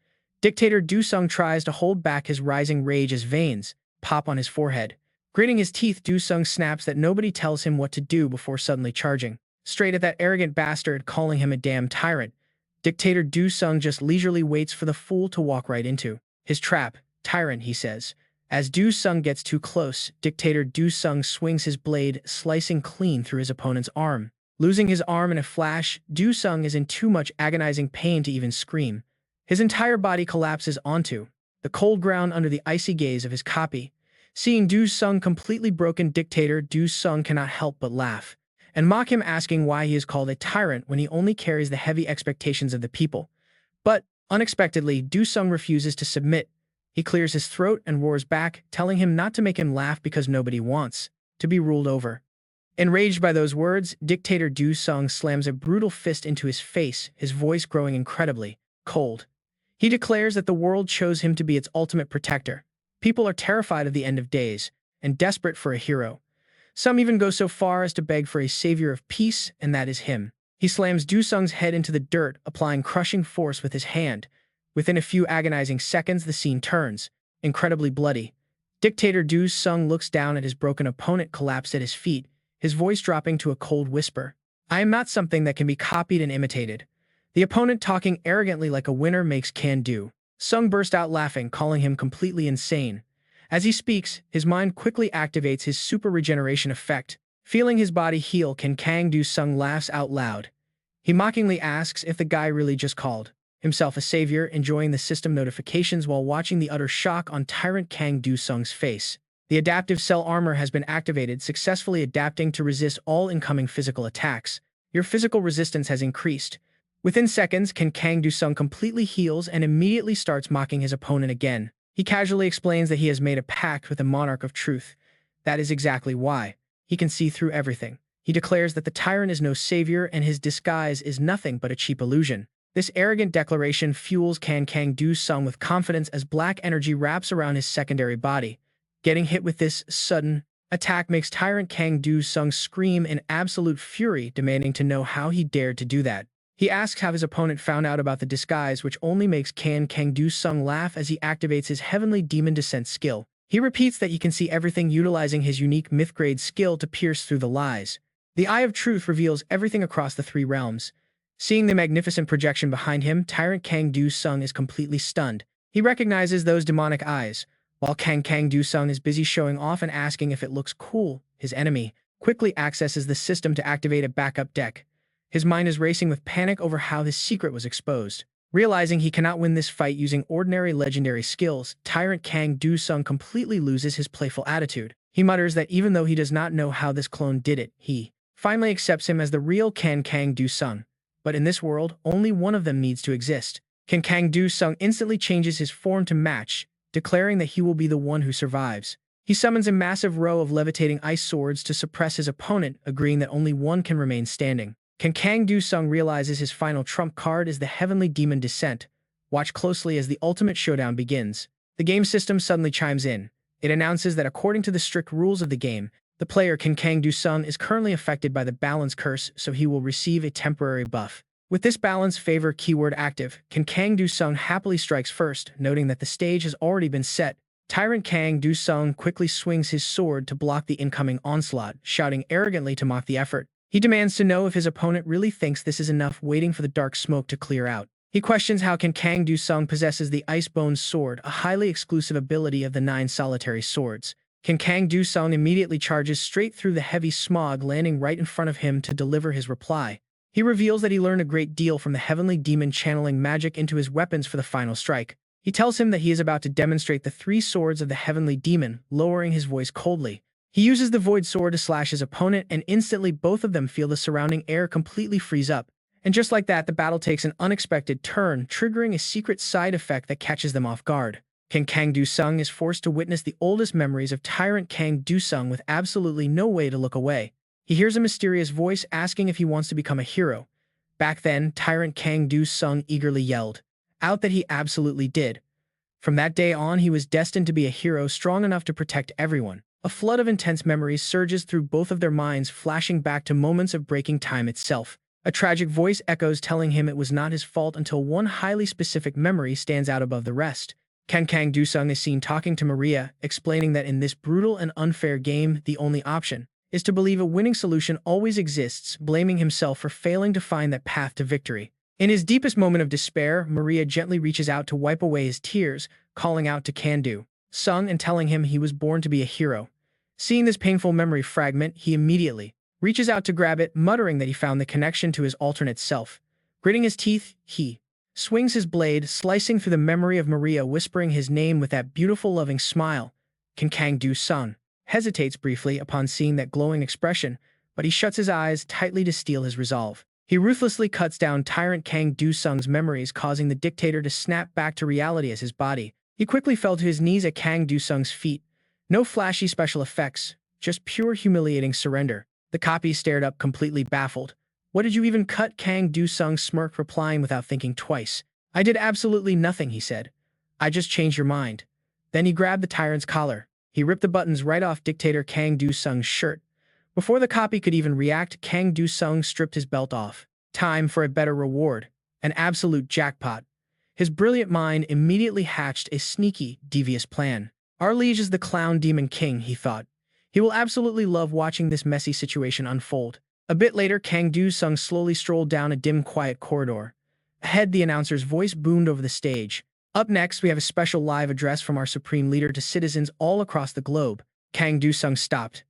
S1: Dictator Du Sung tries to hold back his rising rage as veins pop on his forehead. Gritting his teeth, Du Sung snaps that nobody tells him what to do before suddenly charging straight at that arrogant bastard, calling him a damn tyrant. Dictator Du Sung just leisurely waits for the fool to walk right into his trap. Tyrant, he says. As Du Sung gets too close, Dictator Du Sung swings his blade, slicing clean through his opponent's arm. Losing his arm in a flash, Du Sung is in too much agonizing pain to even scream. His entire body collapses onto the cold ground under the icy gaze of his copy. Seeing Du Sung completely broken, Dictator Du Sung cannot help but laugh and mock him, asking why he is called a tyrant when he only carries the heavy expectations of the people. But, unexpectedly, Du Sung refuses to submit. He clears his throat and roars back, telling him not to make him laugh because nobody wants to be ruled over. Enraged by those words, Dictator Du Sung slams a brutal fist into his face, his voice growing incredibly cold. He declares that the world chose him to be its ultimate protector. People are terrified of the end of days and desperate for a hero. Some even go so far as to beg for a savior of peace, and that is him. He slams Du Sung's head into the dirt, applying crushing force with his hand. Within a few agonizing seconds, the scene turns incredibly bloody. Dictator Du Sung looks down at his broken opponent collapsed at his feet, his voice dropping to a cold whisper. I am not something that can be copied and imitated. The opponent, talking arrogantly like a winner, makes Can Du Sung burst out laughing, calling him completely insane. As he speaks, his mind quickly activates his super regeneration effect. Feeling his body heal, Kang Du Sung laughs out loud. He mockingly asks if the guy really just called himself a savior, enjoying the system notifications while watching the utter shock on Tyrant Kang Du Sung's face. The adaptive cell armor has been activated, successfully adapting to resist all incoming physical attacks. Your physical resistance has increased. Within seconds, Kang Du Sung completely heals and immediately starts mocking his opponent again. He casually explains that he has made a pact with the Monarch of Truth. That is exactly why. He can see through everything. He declares that the tyrant is no savior and his disguise is nothing but a cheap illusion. This arrogant declaration fuels Kang Du Sung with confidence as black energy wraps around his secondary body. Getting hit with this sudden attack makes Tyrant Kang Du Sung scream in absolute fury, demanding to know how he dared to do that. He asks how his opponent found out about the disguise, which only makes Kang Du Sung laugh as he activates his Heavenly Demon Descent skill. He repeats that he can see everything, utilizing his unique myth-grade skill to pierce through the lies. The Eye of Truth reveals everything across the three realms. Seeing the magnificent projection behind him, Tyrant Kang Du Sung is completely stunned. He recognizes those demonic eyes. While Kang Du-sung is busy showing off and asking if it looks cool, his enemy quickly accesses the system to activate a backup deck. His mind is racing with panic over how his secret was exposed. Realizing he cannot win this fight using ordinary legendary skills, Tyrant Kang Du-sung completely loses his playful attitude. He mutters that even though he does not know how this clone did it, he finally accepts him as the real Kang Du-sung. But in this world, only one of them needs to exist. Kang Du-sung instantly changes his form to match, declaring that he will be the one who survives. He summons a massive row of levitating ice swords to suppress his opponent, agreeing that only one can remain standing. Kang Du-sung realizes his final trump card is the Heavenly Demon Descent. Watch closely as the ultimate showdown begins. The game system suddenly chimes in. It announces that according to the strict rules of the game, the player Kang Du-sung is currently affected by the balance curse, so he will receive a temporary buff. With this balance favor keyword active, Kang Du-sung happily strikes first, noting that the stage has already been set. Tyrant Kang Du-sung quickly swings his sword to block the incoming onslaught, shouting arrogantly to mock the effort. He demands to know if his opponent really thinks this is enough, waiting for the dark smoke to clear out. He questions how Kang Du-sung possesses the Icebone Sword, a highly exclusive ability of the 9 solitary swords. Kang Du-sung immediately charges straight through the heavy smog, landing right in front of him to deliver his reply. He reveals that he learned a great deal from the Heavenly Demon, channeling magic into his weapons for the final strike. He tells him that he is about to demonstrate the 3 swords of the Heavenly Demon, lowering his voice coldly. He uses the Void Sword to slash his opponent, and instantly both of them feel the surrounding air completely freeze up. And just like that, the battle takes an unexpected turn, triggering a secret side effect that catches them off guard. Kang Du-sung is forced to witness the oldest memories of Tyrant Kang Du-sung with absolutely no way to look away. He hears a mysterious voice asking if he wants to become a hero. Back then, Tyrant Kang Du-sung eagerly yelled out that he absolutely did. From that day on, he was destined to be a hero strong enough to protect everyone. A flood of intense memories surges through both of their minds, flashing back to moments of breaking time itself. A tragic voice echoes, telling him it was not his fault until one highly specific memory stands out above the rest. Kang Du-sung is seen talking to Maria, explaining that in this brutal and unfair game, the only option is to believe a winning solution always exists, blaming himself for failing to find that path to victory. In his deepest moment of despair, Maria gently reaches out to wipe away his tears, calling out to Kang Du-sung and telling him he was born to be a hero. Seeing this painful memory fragment, he immediately reaches out to grab it, muttering that he found the connection to his alternate self. Gritting his teeth, he swings his blade, slicing through the memory of Maria, whispering his name with that beautiful, loving smile. Kang Du-sung hesitates briefly upon seeing that glowing expression, but he shuts his eyes tightly to steel his resolve. He ruthlessly cuts down Tyrant Kang Du-sung's memories, causing the dictator to snap back to reality as his body. He quickly fell to his knees at Kang Du-sung's feet. No flashy special effects, just pure humiliating surrender. The copy stared up, completely baffled. What did you even cut? Kang Du-sung smirked, replying without thinking twice. I did absolutely nothing, he said. I just changed your mind. Then he grabbed the tyrant's collar. He ripped the buttons right off dictator Kang Du-sung's shirt. Before the copy could even react, Kang Du-sung stripped his belt off. Time for a better reward. An absolute jackpot. His brilliant mind immediately hatched a sneaky, devious plan. Our liege is the clown demon king, he thought. He will absolutely love watching this messy situation unfold. A bit later, Kang Du-sung slowly strolled down a dim, quiet corridor. Ahead, the announcer's voice boomed over the stage. Up next, we have a special live address from our supreme leader to citizens all across the globe. Kang Du-sung stopped.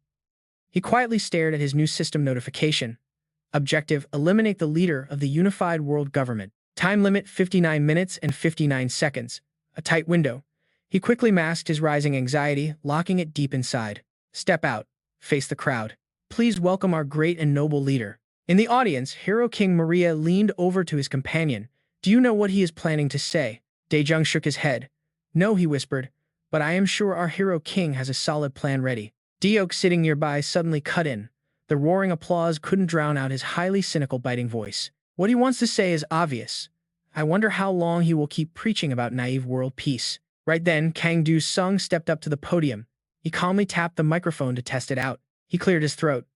S1: He quietly stared at his new system notification. Objective: eliminate the leader of the unified world government. Time limit: 59 minutes and 59 seconds. A tight window. He quickly masked his rising anxiety, locking it deep inside. Step out. Face the crowd. Please welcome our great and noble leader. In the audience, Hero King Maria leaned over to his companion. Do you know what he is planning to say? Daejung shook his head. No, he whispered, but I am sure our Hero King has a solid plan ready. Deok, sitting nearby, suddenly cut in. The roaring applause couldn't drown out his highly cynical, biting voice. What he wants to say is obvious. I wonder how long he will keep preaching about naive world peace. Right then, Kang Du-sung stepped up to the podium. He calmly tapped the microphone to test it out. He cleared his throat.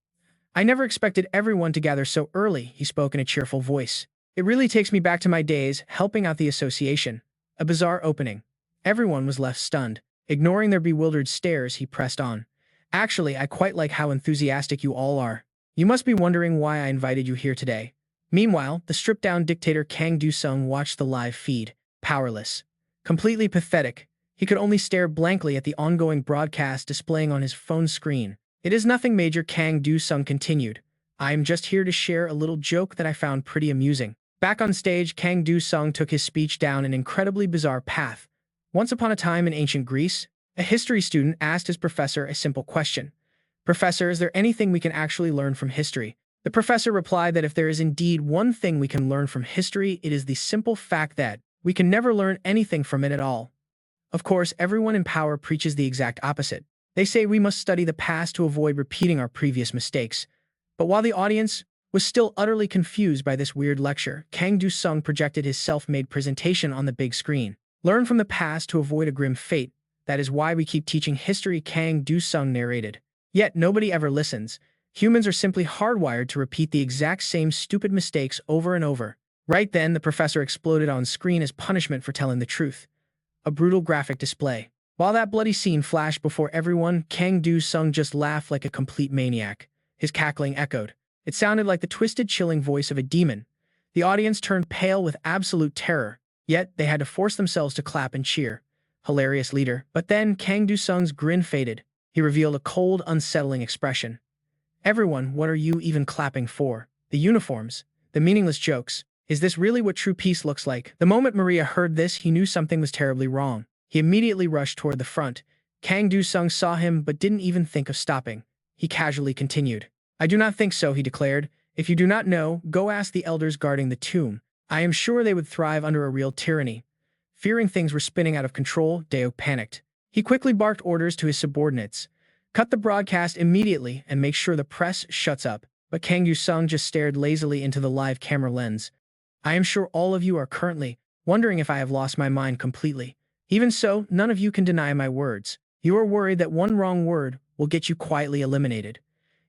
S1: I never expected everyone to gather so early, he spoke in a cheerful voice. It really takes me back to my days helping out the association. A bizarre opening. Everyone was left stunned. Ignoring their bewildered stares, he pressed on. Actually, I quite like how enthusiastic you all are. You must be wondering why I invited you here today. Meanwhile, the stripped-down dictator Kang Du-sung watched the live feed, powerless. Completely pathetic, he could only stare blankly at the ongoing broadcast displaying on his phone screen. It is nothing major, Kang Do-sung continued. I am just here to share a little joke that I found pretty amusing. Back on stage, Kang Do-sung took his speech down an incredibly bizarre path. Once upon a time in ancient Greece, a history student asked his professor a simple question. Professor, is there anything we can actually learn from history? The professor replied that if there is indeed one thing we can learn from history, it is the simple fact that we can never learn anything from it at all. Of course, everyone in power preaches the exact opposite. They say we must study the past to avoid repeating our previous mistakes. But while the audience was still utterly confused by this weird lecture, Kang Do-sung projected his self-made presentation on the big screen. Learn from the past to avoid a grim fate. That is why we keep teaching history, Kang Do-sung narrated. Yet nobody ever listens. Humans are simply hardwired to repeat the exact same stupid mistakes over and over. Right then, the professor exploded on screen as punishment for telling the truth. A brutal graphic display. While that bloody scene flashed before everyone, Kang Do-sung just laughed like a complete maniac. His cackling echoed. It sounded like the twisted, chilling voice of a demon. The audience turned pale with absolute terror, yet they had to force themselves to clap and cheer. Hilarious leader. But then Kang Do-sung's grin faded. He revealed a cold, unsettling expression. Everyone, what are you even clapping for? The uniforms, the meaningless jokes. Is this really what true peace looks like? The moment Maria heard this, he knew something was terribly wrong. He immediately rushed toward the front. Kang Do-sung saw him but didn't even think of stopping. He casually continued. I do not think so, he declared. If you do not know, go ask the elders guarding the tomb. I am sure they would thrive under a real tyranny. Fearing things were spinning out of control, Deo panicked. He quickly barked orders to his subordinates. Cut the broadcast immediately and make sure the press shuts up. But Kang Do-sung just stared lazily into the live camera lens. I am sure all of you are currently wondering if I have lost my mind completely. Even so, none of you can deny my words. You are worried that one wrong word will get you quietly eliminated.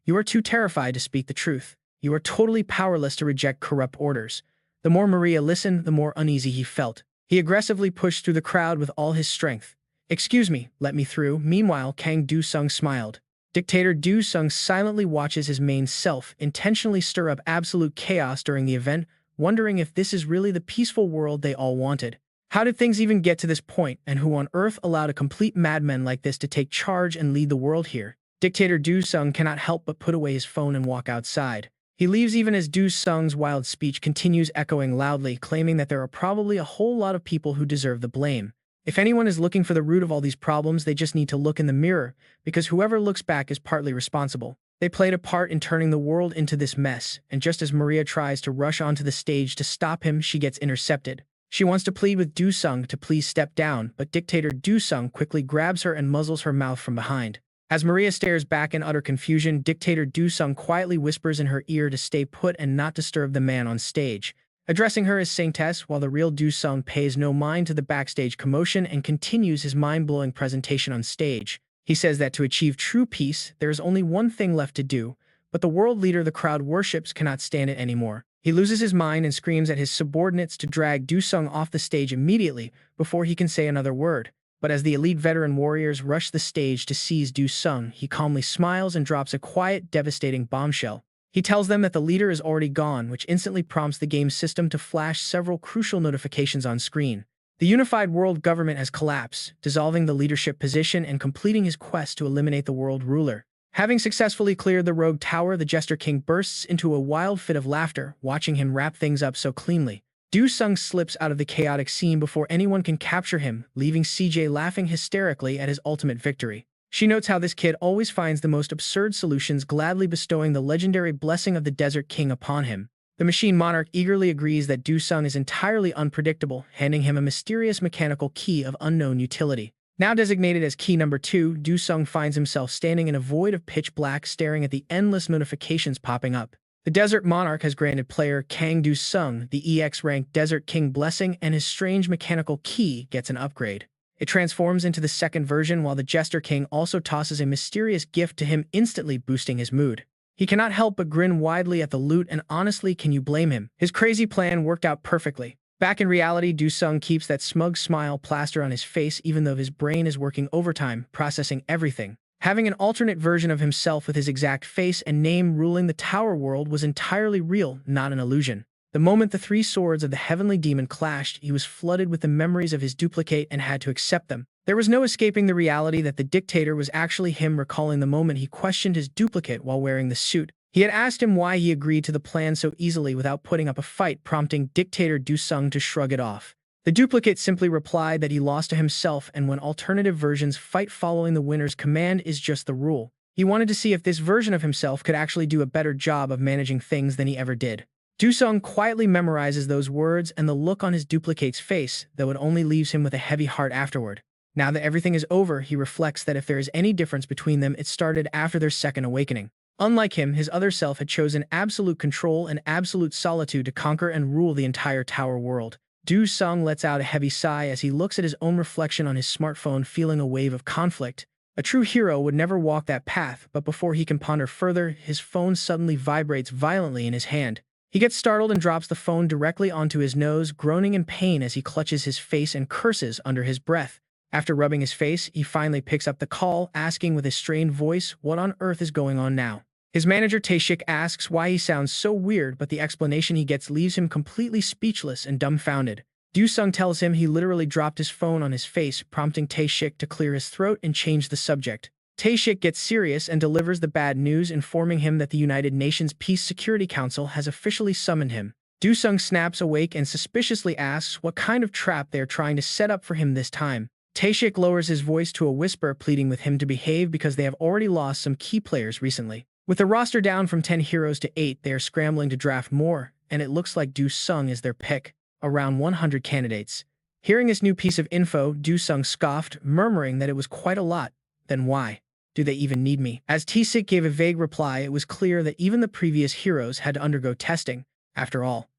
S1: You are too terrified to speak the truth. You are totally powerless to reject corrupt orders. The more Maria listened, the more uneasy he felt. He aggressively pushed through the crowd with all his strength. Excuse me, let me through. Meanwhile, Kang Do-sung smiled. Dictator Do-sung silently watches his main self intentionally stir up absolute chaos during the event, wondering if this is really the peaceful world they all wanted. How did things even get to this point, and who on earth allowed a complete madman like this to take charge and lead the world here? Dictator Do-sung cannot help but put away his phone and walk outside. He leaves even as Do-sung's wild speech continues echoing loudly, claiming that there are probably a whole lot of people who deserve the blame. If anyone is looking for the root of all these problems, they just need to look in the mirror, because whoever looks back is partly responsible. They played a part in turning the world into this mess, and just as Maria tries to rush onto the stage to stop him, she gets intercepted. She wants to plead with Do-sung to please step down, but Dictator Do-sung quickly grabs her and muzzles her mouth from behind. As Maria stares back in utter confusion, Dictator Do-sung quietly whispers in her ear to stay put and not disturb the man on stage. Addressing her as Saintess, while the real Do-sung pays no mind to the backstage commotion and continues his mind-blowing presentation on stage. He says that to achieve true peace, there is only one thing left to do, but the world leader the crowd worships cannot stand it anymore. He loses his mind and screams at his subordinates to drag Do-sung off the stage immediately before he can say another word. But as the elite veteran warriors rush the stage to seize Do-sung, he calmly smiles and drops a quiet, devastating bombshell. He tells them that the leader is already gone, which instantly prompts the game system to flash several crucial notifications on screen. The unified world government has collapsed, dissolving the leadership position and completing his quest to eliminate the world ruler. Having successfully cleared the rogue tower, the Jester King bursts into a wild fit of laughter, watching him wrap things up so cleanly. Do-sung slips out of the chaotic scene before anyone can capture him, leaving CJ laughing hysterically at his ultimate victory. She notes how this kid always finds the most absurd solutions, gladly bestowing the legendary blessing of the Desert King upon him. The Machine Monarch eagerly agrees that Do-sung is entirely unpredictable, handing him a mysterious mechanical key of unknown utility. Now designated as key number 2, Do-sung finds himself standing in a void of pitch black, staring at the endless notifications popping up. The Desert Monarch has granted player Kang Do-sung the EX-ranked Desert King blessing, and his strange mechanical key gets an upgrade. It transforms into the second version, while the Jester King also tosses a mysterious gift to him, instantly boosting his mood. He cannot help but grin widely at the loot, and honestly, can you blame him? His crazy plan worked out perfectly. Back in reality, Do-sung keeps that smug smile plastered on his face even though his brain is working overtime, processing everything. Having an alternate version of himself with his exact face and name ruling the Tower world was entirely real, not an illusion. The moment the three swords of the heavenly demon clashed, he was flooded with the memories of his duplicate and had to accept them. There was no escaping the reality that the dictator was actually him, recalling the moment he questioned his duplicate while wearing the suit. He had asked him why he agreed to the plan so easily without putting up a fight, prompting dictator Du Sung to shrug it off. The duplicate simply replied that he lost to himself, and when alternative versions fight following the winner's command is just the rule. He wanted to see if this version of himself could actually do a better job of managing things than he ever did. Du Sung quietly memorizes those words, and the look on his duplicate's face, though it only leaves him with a heavy heart afterward. Now that everything is over, he reflects that if there is any difference between them, it started after their second awakening. Unlike him, his other self had chosen absolute control and absolute solitude to conquer and rule the entire tower world. Du Sung lets out a heavy sigh as he looks at his own reflection on his smartphone, feeling a wave of conflict. A true hero would never walk that path, but before he can ponder further, his phone suddenly vibrates violently in his hand. He gets startled and drops the phone directly onto his nose, groaning in pain as he clutches his face and curses under his breath. After rubbing his face, he finally picks up the call, asking with a strained voice, "What on earth is going on now?" His manager Taeshik asks why he sounds so weird, but the explanation he gets leaves him completely speechless and dumbfounded. Du Sung tells him he literally dropped his phone on his face, prompting Taeshik to clear his throat and change the subject. Taeshik gets serious and delivers the bad news, informing him that the United Nations Peace Security Council has officially summoned him. Du Sung snaps awake and suspiciously asks what kind of trap they are trying to set up for him this time. Taeshik lowers his voice to a whisper, pleading with him to behave because they have already lost some key players recently. With the roster down from 10 heroes to 8, they are scrambling to draft more, and it looks like Du Sung is their pick. Around 100 candidates. Hearing this new piece of info, Du Sung scoffed, murmuring that it was quite a lot. Then why do they even need me? As Taeshik gave a vague reply, it was clear that even the previous heroes had to undergo testing. After all,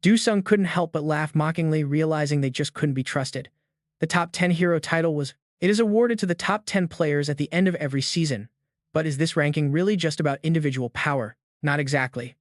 S1: Du Sung couldn't help but laugh mockingly, realizing they just couldn't be trusted. The top 10 hero title it is awarded to the top 10 players at the end of every season. But is this ranking really just about individual power? Not exactly.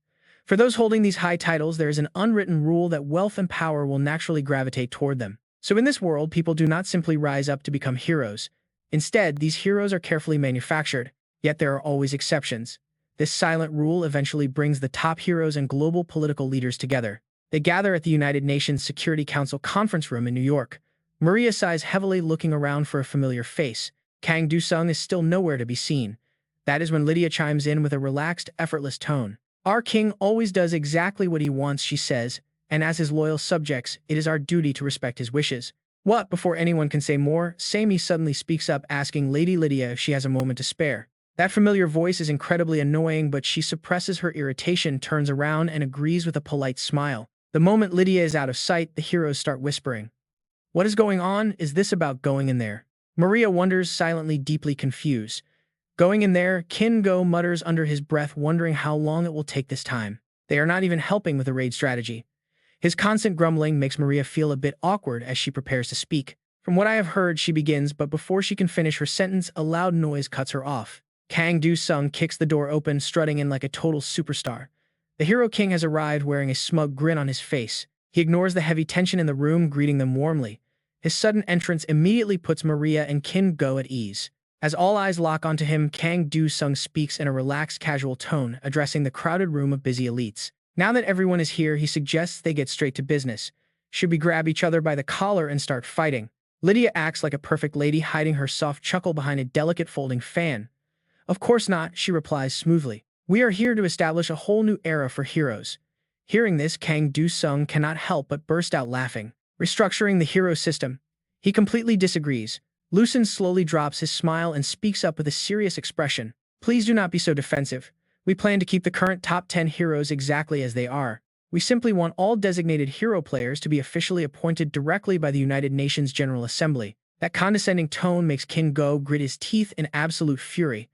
S1: For those holding these high titles, there is an unwritten rule that wealth and power will naturally gravitate toward them. So in this world, people do not simply rise up to become heroes. Instead, these heroes are carefully manufactured, yet there are always exceptions. This silent rule eventually brings the top heroes and global political leaders together. They gather at the United Nations Security Council conference room in New York. Maria sighs heavily, looking around for a familiar face. Kang Du Sung is still nowhere to be seen. That is when Lydia chimes in with a relaxed, effortless tone. "Our king always does exactly what he wants," she says, "and as his loyal subjects, it is our duty to respect his wishes." What? Before anyone can say more, Sammy suddenly speaks up, asking Lady Lydia if she has a moment to spare. That familiar voice is incredibly annoying, but she suppresses her irritation, turns around, and agrees with a polite smile. The moment Lydia is out of sight, the heroes start whispering. What is going on? Is this about going in there? Maria wonders, silently, deeply confused. Going in there, Kin Go mutters under his breath, wondering how long it will take this time. They are not even helping with the raid strategy. His constant grumbling makes Maria feel a bit awkward as she prepares to speak. "From what I have heard," she begins, but before she can finish her sentence, a loud noise cuts her off. Kang Du Sung kicks the door open, strutting in like a total superstar. The Hero King has arrived, wearing a smug grin on his face. He ignores the heavy tension in the room, greeting them warmly. His sudden entrance immediately puts Maria and Kin Go at ease. As all eyes lock onto him, Kang Du Sung speaks in a relaxed, casual tone, addressing the crowded room of busy elites. Now that everyone is here, he suggests they get straight to business. Should we grab each other by the collar and start fighting? Lydia acts like a perfect lady, hiding her soft chuckle behind a delicate folding fan. "Of course not," she replies smoothly. "We are here to establish a whole new era for heroes." Hearing this, Kang Du Sung cannot help but burst out laughing. Restructuring the hero system? He completely disagrees. Lucen slowly drops his smile and speaks up with a serious expression. "Please do not be so defensive. We plan to keep the current top 10 heroes exactly as they are. We simply want all designated hero players to be officially appointed directly by the United Nations General Assembly." That condescending tone makes Kin Go grit his teeth in absolute fury.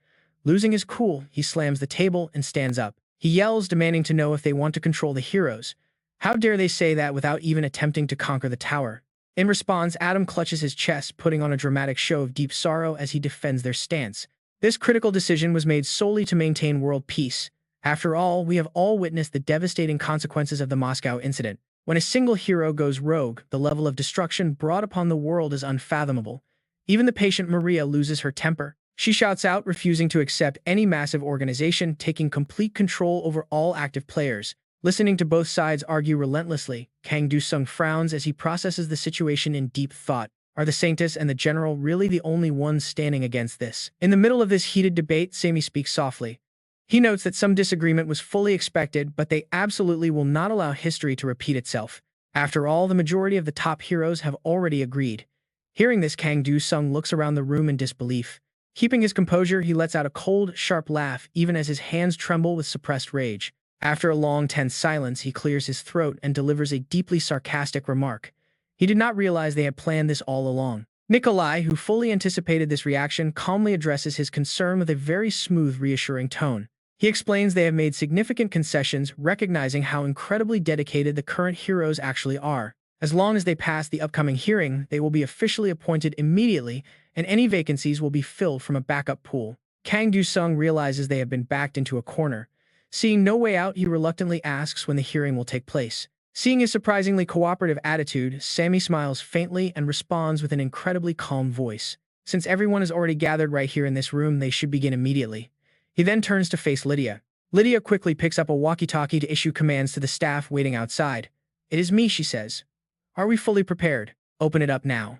S1: Losing his cool, he slams the table and stands up. He yells, demanding to know if they want to control the heroes. How dare they say that without even attempting to conquer the tower? In response, Adam clutches his chest, putting on a dramatic show of deep sorrow as he defends their stance. This critical decision was made solely to maintain world peace. After all, we have all witnessed the devastating consequences of the Moscow incident. When a single hero goes rogue, the level of destruction brought upon the world is unfathomable. Even the patient Maria loses her temper. She shouts out, refusing to accept any massive organization taking complete control over all active players. Listening to both sides argue relentlessly, Kang Du-sung frowns as he processes the situation in deep thought. Are the Sanctus and the General really the only ones standing against this? In the middle of this heated debate, Sammy speaks softly. He notes that some disagreement was fully expected, but they absolutely will not allow history to repeat itself. After all, the majority of the top heroes have already agreed. Hearing this, Kang Du-sung looks around the room in disbelief. Keeping his composure, he lets out a cold, sharp laugh, even as his hands tremble with suppressed rage. After a long, tense silence, he clears his throat and delivers a deeply sarcastic remark. He did not realize they had planned this all along. Nikolai, who fully anticipated this reaction, calmly addresses his concern with a very smooth, reassuring tone. He explains they have made significant concessions, recognizing how incredibly dedicated the current heroes actually are. As long as they pass the upcoming hearing, they will be officially appointed immediately, and any vacancies will be filled from a backup pool. Kang Du-sung realizes they have been backed into a corner. Seeing no way out, he reluctantly asks when the hearing will take place. Seeing his surprisingly cooperative attitude, Sammy smiles faintly and responds with an incredibly calm voice. Since everyone is already gathered right here in this room, they should begin immediately. He then turns to face Lydia. Lydia quickly picks up a walkie-talkie to issue commands to the staff waiting outside. "It is me," she says. "Are we fully prepared? Open it up now."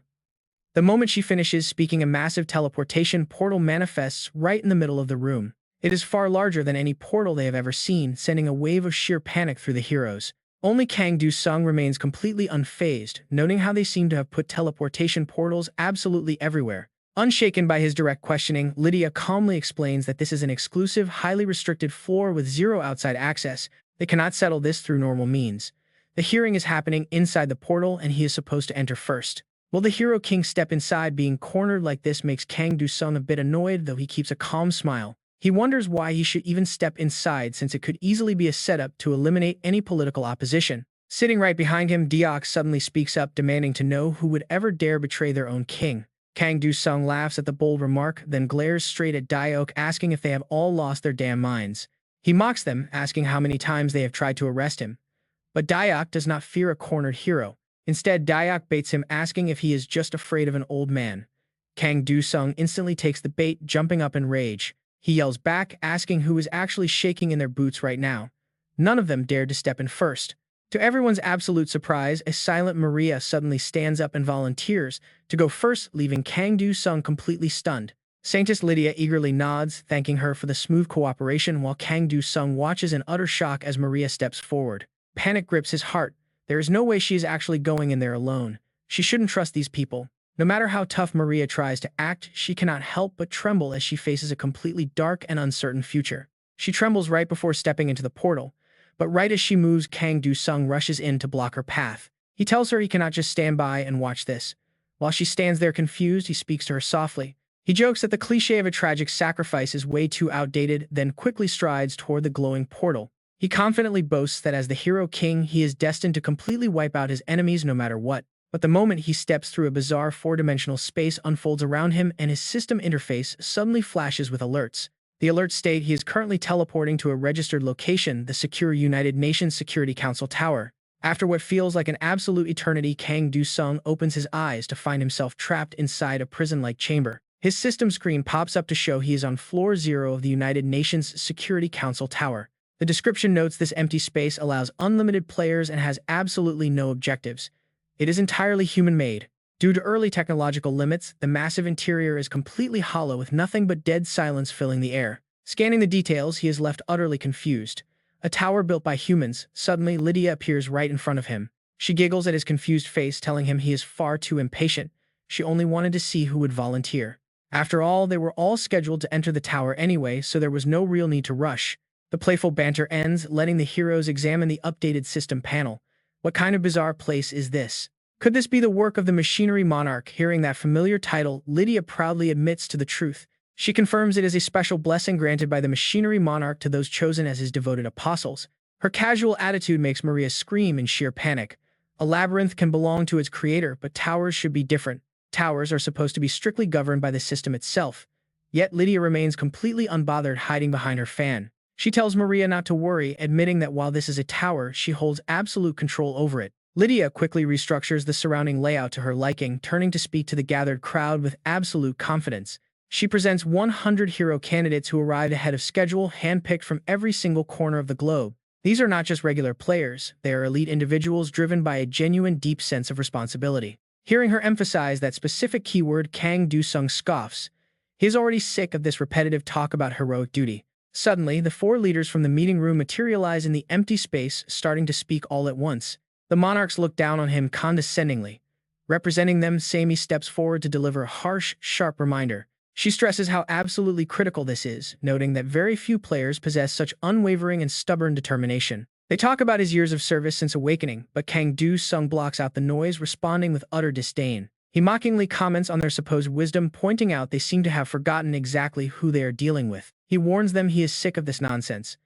S1: The moment she finishes speaking, a massive teleportation portal manifests right in the middle of the room. It is far larger than any portal they have ever seen, sending a wave of sheer panic through the heroes. Only Kang Du-sung remains completely unfazed, noting how they seem to have put teleportation portals absolutely everywhere. Unshaken by his direct questioning, Lydia calmly explains that this is an exclusive, highly restricted floor with zero outside access. They cannot settle this through normal means. The hearing is happening inside the portal, and he is supposed to enter first. Will the Hero King step inside? Being cornered like this makes Kang Du-sung a bit annoyed, though he keeps a calm smile. He wonders why he should even step inside, since it could easily be a setup to eliminate any political opposition. Sitting right behind him, Deok suddenly speaks up, demanding to know who would ever dare betray their own king. Kang Du-sung laughs at the bold remark, then glares straight at Deok, asking if they have all lost their damn minds. He mocks them, asking how many times they have tried to arrest him. But Deok does not fear a cornered hero. Instead, Deok baits him, asking if he is just afraid of an old man. Kang Du-sung instantly takes the bait, jumping up in rage. He yells back, asking who is actually shaking in their boots right now. None of them dared to step in first. To everyone's absolute surprise, a silent Maria suddenly stands up and volunteers to go first, leaving Kang Du-sung completely stunned. Saintess Lydia eagerly nods, thanking her for the smooth cooperation, while Kang Du-sung watches in utter shock as Maria steps forward. Panic grips his heart. There is no way she is actually going in there alone. She shouldn't trust these people. No matter how tough Maria tries to act, she cannot help but tremble as she faces a completely dark and uncertain future. She trembles right before stepping into the portal, but right as she moves, Kang Du-sung rushes in to block her path. He tells her he cannot just stand by and watch this. While she stands there confused, he speaks to her softly. He jokes that the cliché of a tragic sacrifice is way too outdated, then quickly strides toward the glowing portal. He confidently boasts that as the Hero King, he is destined to completely wipe out his enemies no matter what. But the moment he steps through, a bizarre four-dimensional space unfolds around him, and his system interface suddenly flashes with alerts. The alerts state he is currently teleporting to a registered location, the secure United Nations Security Council Tower. After what feels like an absolute eternity, Kang Du-sung opens his eyes to find himself trapped inside a prison-like chamber. His system screen pops up to show he is on floor 0 of the United Nations Security Council Tower. The description notes this empty space allows unlimited players and has absolutely no objectives. It is entirely human-made. Due to early technological limits, the massive interior is completely hollow with nothing but dead silence filling the air. Scanning the details, he is left utterly confused. A tower built by humans. Suddenly, Lydia appears right in front of him. She giggles at his confused face, telling him he is far too impatient. She only wanted to see who would volunteer. After all, they were all scheduled to enter the tower anyway, so there was no real need to rush. The playful banter ends, letting the heroes examine the updated system panel. What kind of bizarre place is this? Could this be the work of the Machinery Monarch? Hearing that familiar title, Lydia proudly admits to the truth. She confirms it is a special blessing granted by the Machinery Monarch to those chosen as his devoted apostles. Her casual attitude makes Maria scream in sheer panic. A labyrinth can belong to its creator, but towers should be different. Towers are supposed to be strictly governed by the system itself. Yet Lydia remains completely unbothered, hiding behind her fan. She tells Maria not to worry, admitting that while this is a tower, she holds absolute control over it. Lydia quickly restructures the surrounding layout to her liking, turning to speak to the gathered crowd with absolute confidence. She presents 100 hero candidates who arrived ahead of schedule, handpicked from every single corner of the globe. These are not just regular players, they are elite individuals driven by a genuine deep sense of responsibility. Hearing her emphasize that specific keyword, Kang Do-sung scoffs. He is already sick of this repetitive talk about heroic duty. Suddenly, the four leaders from the meeting room materialize in the empty space, starting to speak all at once. The monarchs look down on him condescendingly. Representing them, Sammy steps forward to deliver a harsh, sharp reminder. She stresses how absolutely critical this is, noting that very few players possess such unwavering and stubborn determination. They talk about his years of service since awakening, but Kang Do-sung blocks out the noise, responding with utter disdain. He mockingly comments on their supposed wisdom, pointing out they seem to have forgotten exactly who they are dealing with. He warns them he is sick of this nonsense.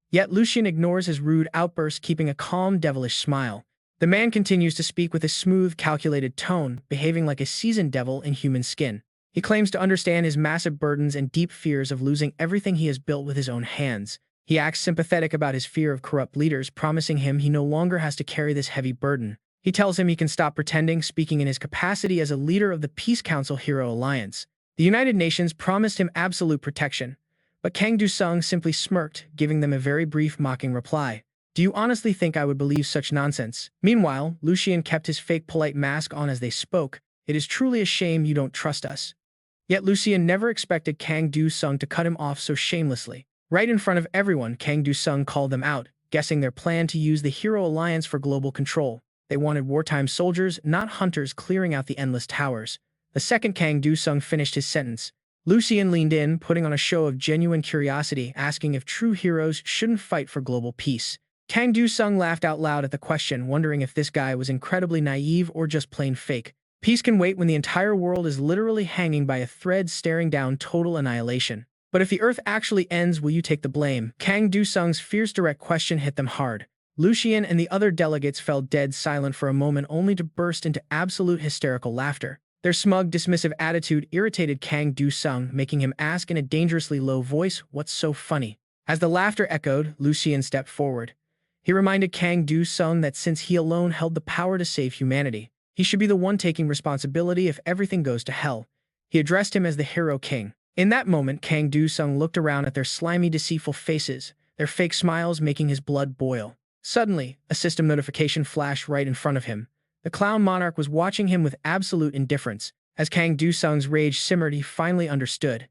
S1: Yet Lucien ignores his rude outburst, keeping a calm, devilish smile. The man continues to speak with a smooth, calculated tone, behaving like a seasoned devil in human skin. He claims to understand his massive burdens and deep fears of losing everything he has built with his own hands. He acts sympathetic about his fear of corrupt leaders, promising him he no longer has to carry this heavy burden. He tells him he can stop pretending, speaking in his capacity as a leader of the Peace Council Hero Alliance. The United Nations promised him absolute protection, but Kang Do-sung simply smirked, giving them a very brief, mocking reply. Do you honestly think I would believe such nonsense? Meanwhile, Lucien kept his fake polite mask on as they spoke. It is truly a shame you don't trust us. Yet Lucien never expected Kang Do-sung to cut him off so shamelessly. Right in front of everyone, Kang Do-sung called them out, guessing their plan to use the Hero Alliance for global control. They wanted wartime soldiers, not hunters clearing out the endless towers. The second Kang Do-sung finished his sentence, Lucien leaned in, putting on a show of genuine curiosity, asking if true heroes shouldn't fight for global peace. Kang Do-sung laughed out loud at the question, wondering if this guy was incredibly naive or just plain fake. Peace can wait when the entire world is literally hanging by a thread, staring down total annihilation. But if the Earth actually ends, will you take the blame? Kang Do-sung's fierce direct question hit them hard. Lucien and the other delegates fell dead silent for a moment, only to burst into absolute hysterical laughter. Their smug, dismissive attitude irritated Kang Do-sung, making him ask in a dangerously low voice, "What's so funny?" As the laughter echoed, Lucien stepped forward. He reminded Kang Do-sung that since he alone held the power to save humanity, he should be the one taking responsibility if everything goes to hell. He addressed him as the Hero King. In that moment, Kang Do-sung looked around at their slimy, deceitful faces, their fake smiles making his blood boil. Suddenly, a system notification flashed right in front of him. The Clown Monarch was watching him with absolute indifference. As Kang Do-sung's rage simmered, he finally understood.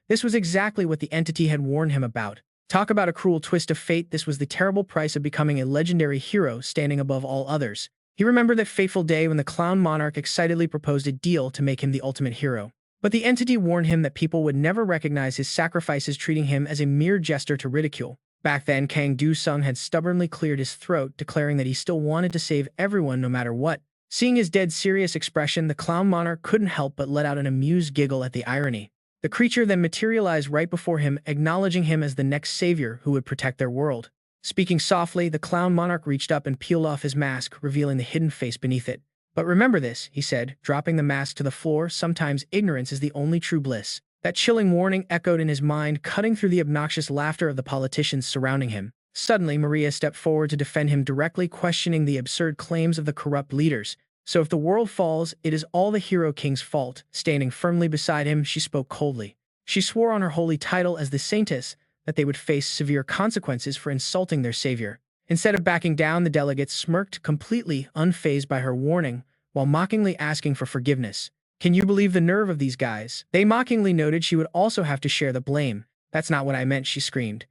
S1: This was exactly what the entity had warned him about. Talk about a cruel twist of fate, this was the terrible price of becoming a legendary hero, standing above all others. He remembered that fateful day when the Clown Monarch excitedly proposed a deal to make him the ultimate hero. But the entity warned him that people would never recognize his sacrifices, treating him as a mere jester to ridicule. Back then, Kang Do-sung had stubbornly cleared his throat, declaring that he still wanted to save everyone no matter what. Seeing his dead serious expression, the Clown Monarch couldn't help but let out an amused giggle at the irony. The creature then materialized right before him, acknowledging him as the next savior who would protect their world. Speaking softly, the Clown Monarch reached up and peeled off his mask, revealing the hidden face beneath it. "But remember this," he said, dropping the mask to the floor, "sometimes ignorance is the only true bliss." That chilling warning echoed in his mind, cutting through the obnoxious laughter of the politicians surrounding him. Suddenly, Maria stepped forward to defend him, directly questioning the absurd claims of the corrupt leaders. "So if the world falls, it is all the Hero King's fault." Standing firmly beside him, she spoke coldly. She swore on her holy title as the Saintess that they would face severe consequences for insulting their savior. Instead of backing down, the delegates smirked, completely unfazed by her warning, while mockingly asking for forgiveness. "Can you believe the nerve of these guys?" They mockingly noted she would also have to share the blame. "That's not what I meant," she screamed.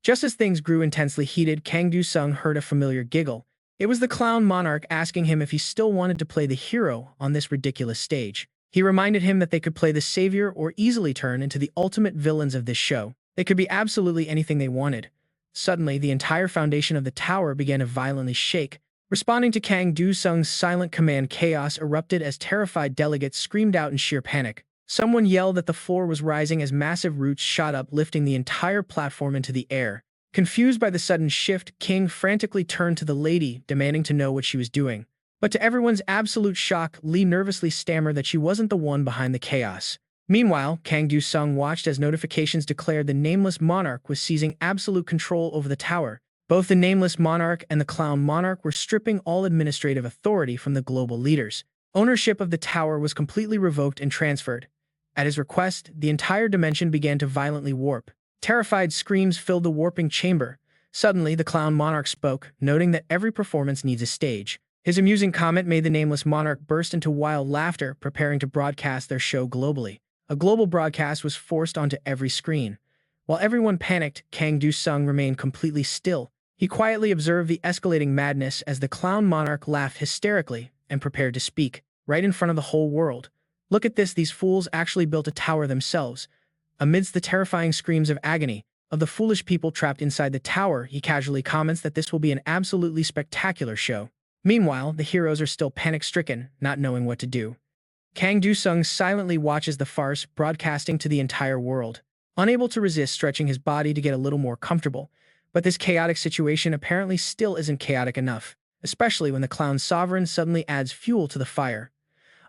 S1: Just as things grew intensely heated, Kang Do-sung heard a familiar giggle. It was the Clown Monarch asking him if he still wanted to play the hero on this ridiculous stage. He reminded him that they could play the savior or easily turn into the ultimate villains of this show. They could be absolutely anything they wanted. Suddenly, the entire foundation of the tower began to violently shake. Responding to Kang Do-sung's silent command, chaos erupted as terrified delegates screamed out in sheer panic. Someone yelled that the floor was rising as massive roots shot up, lifting the entire platform into the air. Confused by the sudden shift, King frantically turned to the lady, demanding to know what she was doing. But to everyone's absolute shock, Lee nervously stammered that she wasn't the one behind the chaos. Meanwhile, Kang Do-sung watched as notifications declared the Nameless Monarch was seizing absolute control over the tower. Both the Nameless Monarch and the Clown Monarch were stripping all administrative authority from the global leaders. Ownership of the tower was completely revoked and transferred. At his request, the entire dimension began to violently warp. Terrified screams filled the warping chamber. Suddenly, the clown monarch spoke, noting that every performance needs a stage. His amusing comment made the nameless monarch burst into wild laughter, preparing to broadcast their show globally. A global broadcast was forced onto every screen. While everyone panicked, Kang Du-sung remained completely still. He quietly observed the escalating madness as the clown monarch laughed hysterically and prepared to speak, right in front of the whole world. Look at this, these fools actually built a tower themselves. Amidst the terrifying screams of agony of the foolish people trapped inside the tower, he casually comments that this will be an absolutely spectacular show. Meanwhile, the heroes are still panic-stricken, not knowing what to do. Kang Du-sung silently watches the farce broadcasting to the entire world, unable to resist stretching his body to get a little more comfortable. But this chaotic situation apparently still isn't chaotic enough, especially when the clown sovereign suddenly adds fuel to the fire.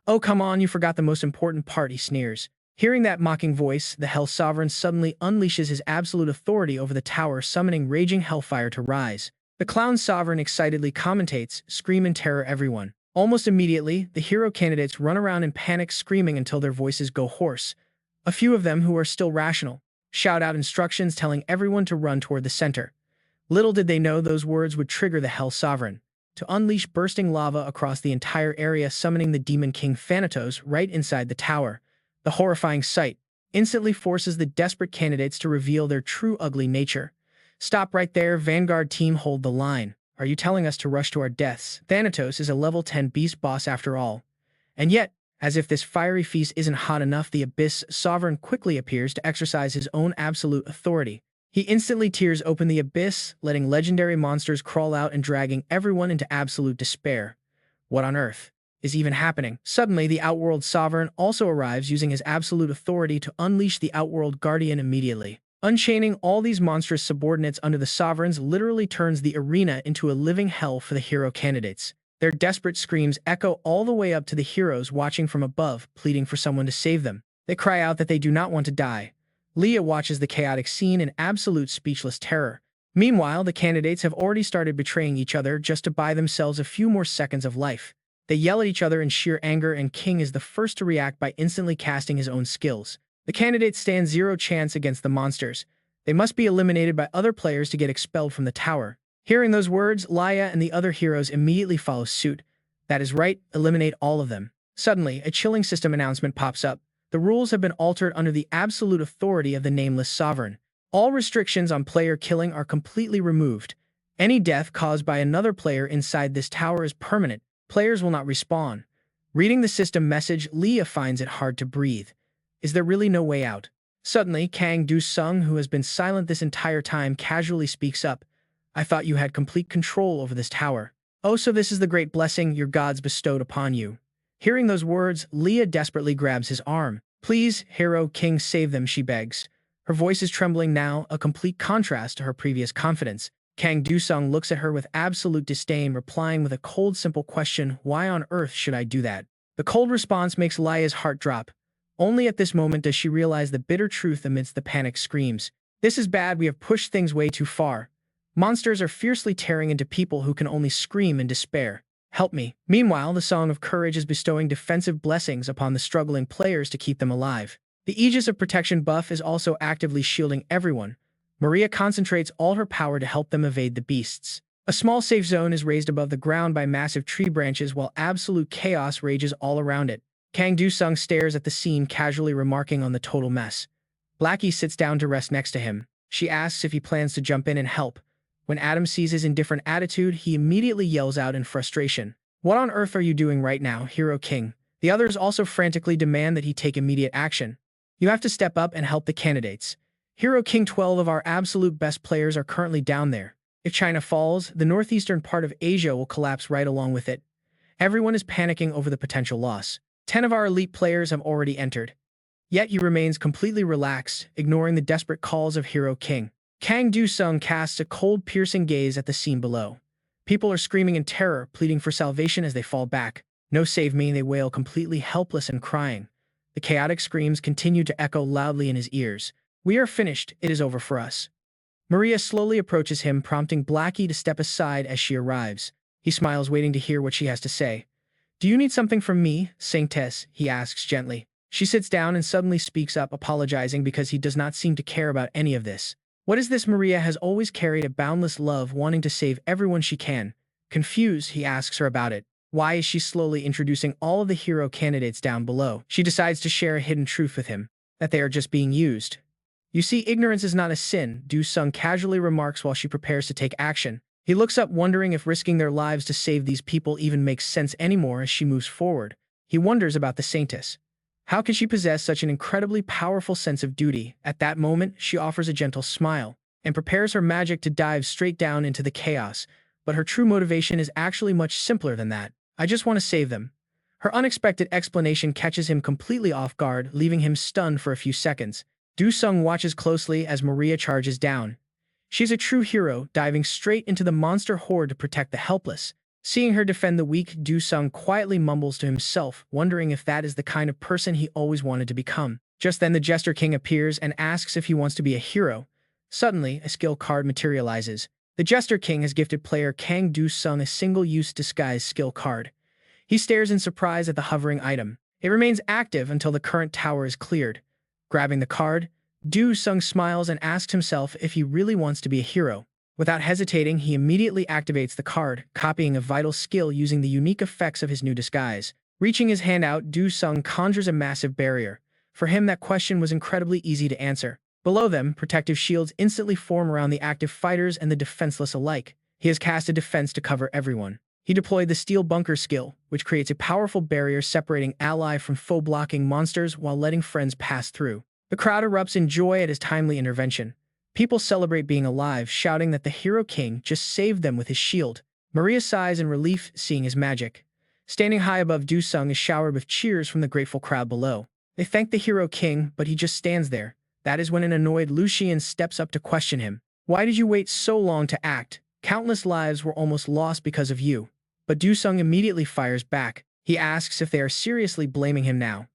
S1: "Oh, come on, you forgot the most important part," he sneers. Hearing that mocking voice, the Hell Sovereign suddenly unleashes his absolute authority over the tower, summoning raging hellfire to rise. The clown sovereign excitedly commentates, "Scream in terror, everyone." Almost immediately, the hero candidates run around in panic, screaming until their voices go hoarse. A few of them, who are still rational, shout out instructions telling everyone to run toward the center. Little did they know those words would trigger the Hell Sovereign to unleash bursting lava across the entire area, summoning the Demon King Thanatos right inside the tower. The horrifying sight instantly forces the desperate candidates to reveal their true ugly nature. "Stop right there, Vanguard team, hold the line. Are you telling us to rush to our deaths? Thanatos is a level 10 beast boss after all." And yet, as if this fiery feast isn't hot enough, the Abyss Sovereign quickly appears to exercise his own absolute authority. He instantly tears open the abyss, letting legendary monsters crawl out and dragging everyone into absolute despair. What on earth is even happening? Suddenly, the Outworld Sovereign also arrives, using his absolute authority to unleash the Outworld Guardian immediately. Unchaining all these monstrous subordinates under the Sovereigns literally turns the arena into a living hell for the hero candidates. Their desperate screams echo all the way up to the heroes watching from above, pleading for someone to save them. They cry out that they do not want to die. Leah watches the chaotic scene in absolute speechless terror. Meanwhile, the candidates have already started betraying each other just to buy themselves a few more seconds of life. They yell at each other in sheer anger, and King is the first to react by instantly casting his own skills. The candidates stand zero chance against the monsters. They must be eliminated by other players to get expelled from the tower. Hearing those words, Leia and the other heroes immediately follow suit. That is right, eliminate all of them. Suddenly, a chilling system announcement pops up. The rules have been altered under the absolute authority of the Nameless Sovereign. All restrictions on player killing are completely removed. Any death caused by another player inside this tower is permanent. Players will not respawn. Reading the system message, Leah finds it hard to breathe. Is there really no way out? Suddenly, Kang Du-sung, who has been silent this entire time, casually speaks up. "I thought you had complete control over this tower. Oh, so this is the great blessing your gods bestowed upon you." Hearing those words, Leah desperately grabs his arm. "Please, Hero King, save them," she begs. Her voice is trembling now, a complete contrast to her previous confidence. Kang Du-sung looks at her with absolute disdain, replying with a cold, simple question, "Why on earth should I do that?" The cold response makes Leah's heart drop. Only at this moment does she realize the bitter truth amidst the panic screams. "This is bad, we have pushed things way too far. Monsters are fiercely tearing into people who can only scream in despair. Help me." Meanwhile, the Song of Courage is bestowing defensive blessings upon the struggling players to keep them alive. The Aegis of Protection buff is also actively shielding everyone. Maria concentrates all her power to help them evade the beasts. A small safe zone is raised above the ground by massive tree branches while absolute chaos rages all around it. Kang Du-sung stares at the scene, casually remarking on the total mess. Blackie sits down to rest next to him. She asks if he plans to jump in and help. When Adam sees his indifferent attitude, he immediately yells out in frustration. "What on earth are you doing right now, Hero King?" The others also frantically demand that he take immediate action. "You have to step up and help the candidates. Hero King, 12 of our absolute best players are currently down there. If China falls, the northeastern part of Asia will collapse right along with it." Everyone is panicking over the potential loss. 10 of our elite players have already entered. Yet he remains completely relaxed, ignoring the desperate calls of Hero King. Kang Du-sung casts a cold, piercing gaze at the scene below. People are screaming in terror, pleading for salvation as they fall back. "No, save me," they wail, completely helpless and crying. The chaotic screams continue to echo loudly in his ears. "We are finished, it is over for us." Maria slowly approaches him, prompting Blackie to step aside as she arrives. He smiles, waiting to hear what she has to say. "Do you need something from me, Saintess?" he asks gently. She sits down and suddenly speaks up, apologizing because he does not seem to care about any of this. What is this? Maria has always carried a boundless love, wanting to save everyone she can. Confused, he asks her about it. Why is she slowly introducing all of the hero candidates down below? She decides to share a hidden truth with him, that they are just being used. You see, ignorance is not a sin, Du Sung casually remarks while she prepares to take action. He looks up, wondering if risking their lives to save these people even makes sense anymore as she moves forward. He wonders about the Saintess. How can she possess such an incredibly powerful sense of duty? At that moment, she offers a gentle smile and prepares her magic to dive straight down into the chaos. But her true motivation is actually much simpler than that. I just want to save them. Her unexpected explanation catches him completely off guard, leaving him stunned for a few seconds. Du Sung watches closely as Maria charges down. She's a true hero, diving straight into the monster horde to protect the helpless. Seeing her defend the weak, Du Sung quietly mumbles to himself, wondering if that is the kind of person he always wanted to become. Just then the Jester King appears and asks if he wants to be a hero. Suddenly, a skill card materializes. The Jester King has gifted player Kang Du Sung a single-use disguise skill card. He stares in surprise at the hovering item. It remains active until the current tower is cleared. Grabbing the card, Du Sung smiles and asks himself if he really wants to be a hero. Without hesitating, he immediately activates the card, copying a vital skill using the unique effects of his new disguise. Reaching his hand out, Du Sung conjures a massive barrier. For him, that question was incredibly easy to answer. Below them, protective shields instantly form around the active fighters and the defenseless alike. He has cast a defense to cover everyone. He deployed the Steel Bunker skill, which creates a powerful barrier separating ally from foe, blocking monsters while letting friends pass through. The crowd erupts in joy at his timely intervention. People celebrate being alive, shouting that the Hero King just saved them with his shield. Maria sighs in relief, seeing his magic. Standing high above, Du Sung is showered with cheers from the grateful crowd below. They thank the Hero King, but he just stands there. That is when an annoyed Lucian steps up to question him. Why did you wait so long to act? Countless lives were almost lost because of you. But Du Sung immediately fires back. He asks if they are seriously blaming him now.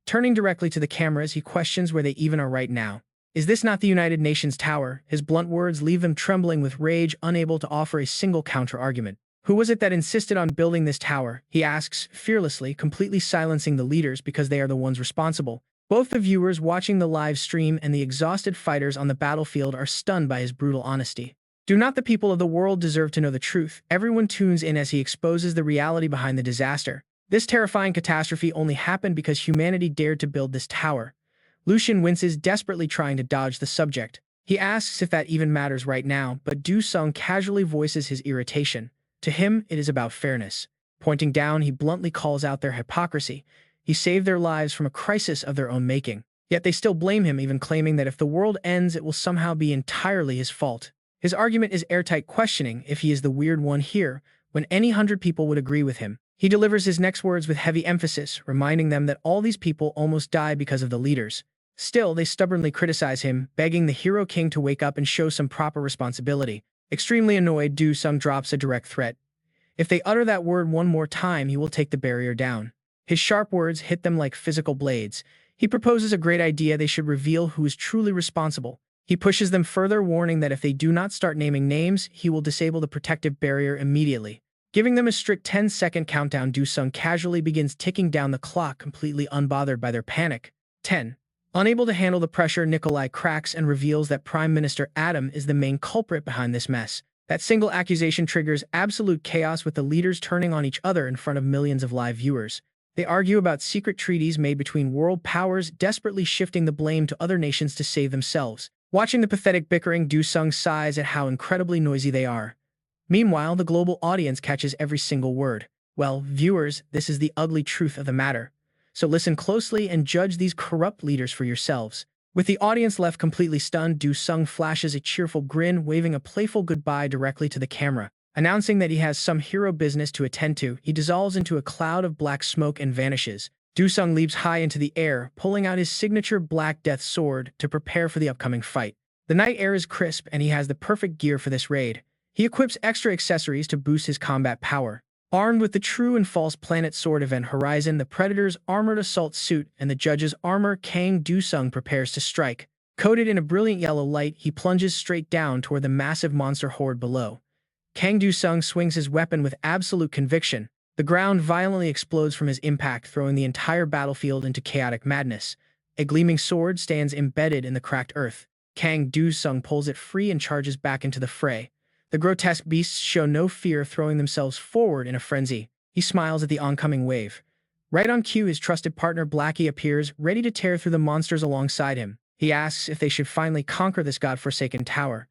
S1: Turning directly to the cameras, he questions where they even are right now. Is this not the United Nations Tower? His blunt words leave them trembling with rage, unable to offer a single counter-argument. Who was it that insisted on building this tower? He asks, fearlessly, completely silencing the leaders because they are the ones responsible. Both the viewers watching the live stream and the exhausted fighters on the battlefield are stunned by his brutal honesty. Do not the people of the world deserve to know the truth? Everyone tunes in as he exposes the reality behind the disaster. This terrifying catastrophe only happened because humanity dared to build this tower. Lucian winces, desperately trying to dodge the subject. He asks if that even matters right now, but Du Sung casually voices his irritation. To him, it is about fairness. Pointing down, he bluntly calls out their hypocrisy. He saved their lives from a crisis of their own making. Yet they still blame him, even claiming that if the world ends, it will somehow be entirely his fault. His argument is airtight, questioning if he is the weird one here, when any 100 people would agree with him. He delivers his next words with heavy emphasis, reminding them that all these people almost die because of the leaders. Still, they stubbornly criticize him, begging the Hero King to wake up and show some proper responsibility. Extremely annoyed, Du Sung drops a direct threat. If they utter that word one more time, he will take the barrier down. His sharp words hit them like physical blades. He proposes a great idea: they should reveal who is truly responsible. He pushes them further, warning that if they do not start naming names, he will disable the protective barrier immediately. Giving them a strict 10-second countdown, Du Sung casually begins ticking down the clock, completely unbothered by their panic. 10. Unable to handle the pressure, Nikolai cracks and reveals that Prime Minister Adam is the main culprit behind this mess. That single accusation triggers absolute chaos, with the leaders turning on each other in front of millions of live viewers. They argue about secret treaties made between world powers, desperately shifting the blame to other nations to save themselves. Watching the pathetic bickering, Du Sung sighs at how incredibly noisy they are. Meanwhile, the global audience catches every single word. Well, viewers, this is the ugly truth of the matter. So listen closely and judge these corrupt leaders for yourselves. With the audience left completely stunned, Du Sung flashes a cheerful grin, waving a playful goodbye directly to the camera. Announcing that he has some hero business to attend to, he dissolves into a cloud of black smoke and vanishes. Du Sung leaps high into the air, pulling out his signature Black Death sword to prepare for the upcoming fight. The night air is crisp, and he has the perfect gear for this raid. He equips extra accessories to boost his combat power. Armed with the True and False Planet Sword Event Horizon, the Predator's armored assault suit, and the Judge's armor, Kang Du Sung prepares to strike. Coated in a brilliant yellow light, he plunges straight down toward the massive monster horde below. Kang Du Sung swings his weapon with absolute conviction. The ground violently explodes from his impact, throwing the entire battlefield into chaotic madness. A gleaming sword stands embedded in the cracked earth. Kang Do-sung pulls it free and charges back into the fray. The grotesque beasts show no fear, throwing themselves forward in a frenzy. He smiles at the oncoming wave. Right on cue, his trusted partner Blackie appears, ready to tear through the monsters alongside him. He asks if they should finally conquer this godforsaken tower.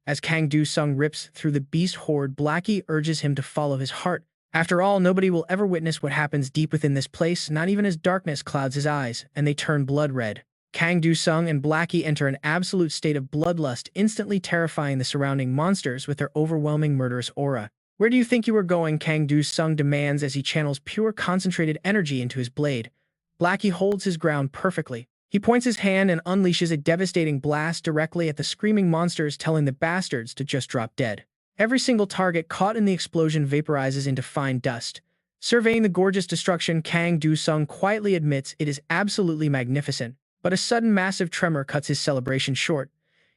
S1: As Kang Do-sung rips through the beast horde, Blackie urges him to follow his heart. After all, nobody will ever witness what happens deep within this place, not even as darkness clouds his eyes, and they turn blood red. Kang Do-sung and Blackie enter an absolute state of bloodlust, instantly terrifying the surrounding monsters with their overwhelming murderous aura. "Where do you think you are going?" Kang Do-sung demands as he channels pure concentrated energy into his blade. Blackie holds his ground perfectly. He points his hand and unleashes a devastating blast directly at the screaming monsters, telling the bastards to just drop dead. Every single target caught in the explosion vaporizes into fine dust. Surveying the gorgeous destruction, Kang Do-sung quietly admits it is absolutely magnificent, but a sudden massive tremor cuts his celebration short.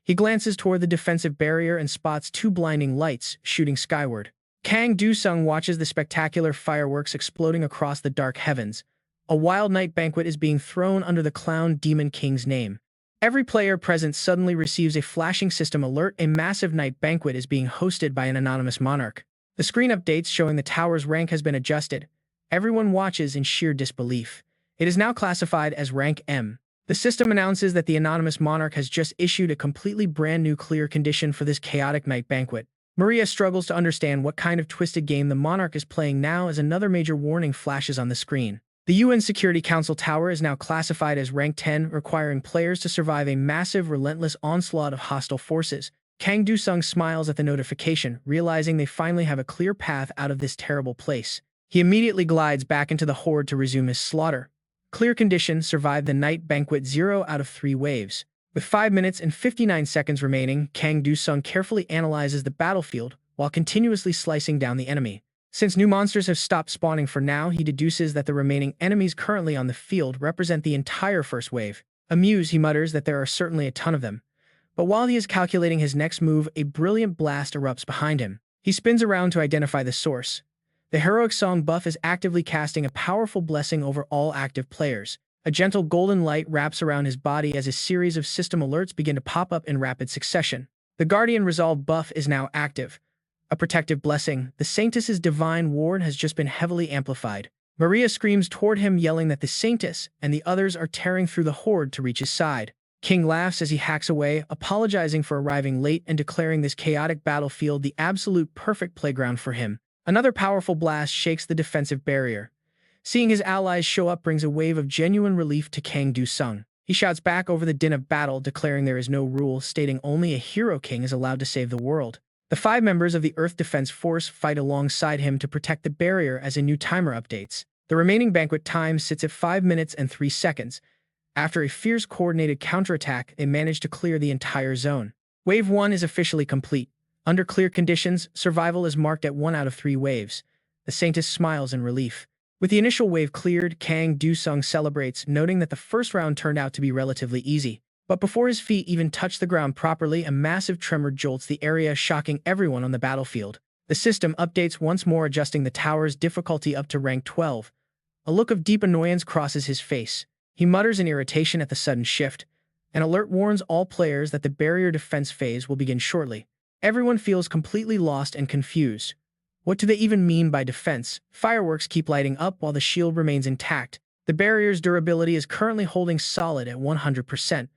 S1: He glances toward the defensive barrier and spots two blinding lights shooting skyward. Kang Do-sung watches the spectacular fireworks exploding across the dark heavens. A wild night banquet is being thrown under the Clown Demon King's name. Every player present suddenly receives a flashing system alert. A massive night banquet is being hosted by an anonymous monarch. The screen updates showing the tower's rank has been adjusted. Everyone watches in sheer disbelief. It is now classified as rank M. The system announces that the anonymous monarch has just issued a completely brand new clear condition for this chaotic night banquet. Maria struggles to understand what kind of twisted game the monarch is playing now as another major warning flashes on the screen. The UN Security Council Tower is now classified as rank 10, requiring players to survive a massive, relentless onslaught of hostile forces. Kang Do-sung smiles at the notification, realizing they finally have a clear path out of this terrible place. He immediately glides back into the horde to resume his slaughter. Clear condition: survive the night banquet 0 out of 3 waves. With 5 minutes and 59 seconds remaining, Kang Do-sung carefully analyzes the battlefield while continuously slicing down the enemy. Since new monsters have stopped spawning for now, he deduces that the remaining enemies currently on the field represent the entire first wave. Amused, he mutters that there are certainly a ton of them. But while he is calculating his next move, a brilliant blast erupts behind him. He spins around to identify the source. The heroic song buff is actively casting a powerful blessing over all active players. A gentle golden light wraps around his body as a series of system alerts begin to pop up in rapid succession. The Guardian Resolve buff is now active. A protective blessing, the Saintess's divine ward, has just been heavily amplified. Maria screams toward him, yelling that the Saintess and the others are tearing through the horde to reach his side. King laughs as he hacks away, apologizing for arriving late and declaring this chaotic battlefield the absolute perfect playground for him. Another powerful blast shakes the defensive barrier. Seeing his allies show up brings a wave of genuine relief to Kang Do-sung. He shouts back over the din of battle, declaring there is no rule, stating only a hero king is allowed to save the world. The 5 members of the Earth Defense Force fight alongside him to protect the barrier as a new timer updates. The remaining banquet time sits at 5 minutes and 3 seconds. After a fierce coordinated counterattack, they manage to clear the entire zone. Wave 1 is officially complete. Under clear conditions, survival is marked at 1 out of 3 waves. The Saintess smiles in relief. With the initial wave cleared, Kang Do-sung celebrates, noting that the first round turned out to be relatively easy. But before his feet even touch the ground properly, a massive tremor jolts the area, shocking everyone on the battlefield. The system updates once more, adjusting the tower's difficulty up to rank 12. A look of deep annoyance crosses his face. He mutters in irritation at the sudden shift. An alert warns all players that the barrier defense phase will begin shortly. Everyone feels completely lost and confused. What do they even mean by defense? Fireworks keep lighting up while the shield remains intact. The barrier's durability is currently holding solid at 100%.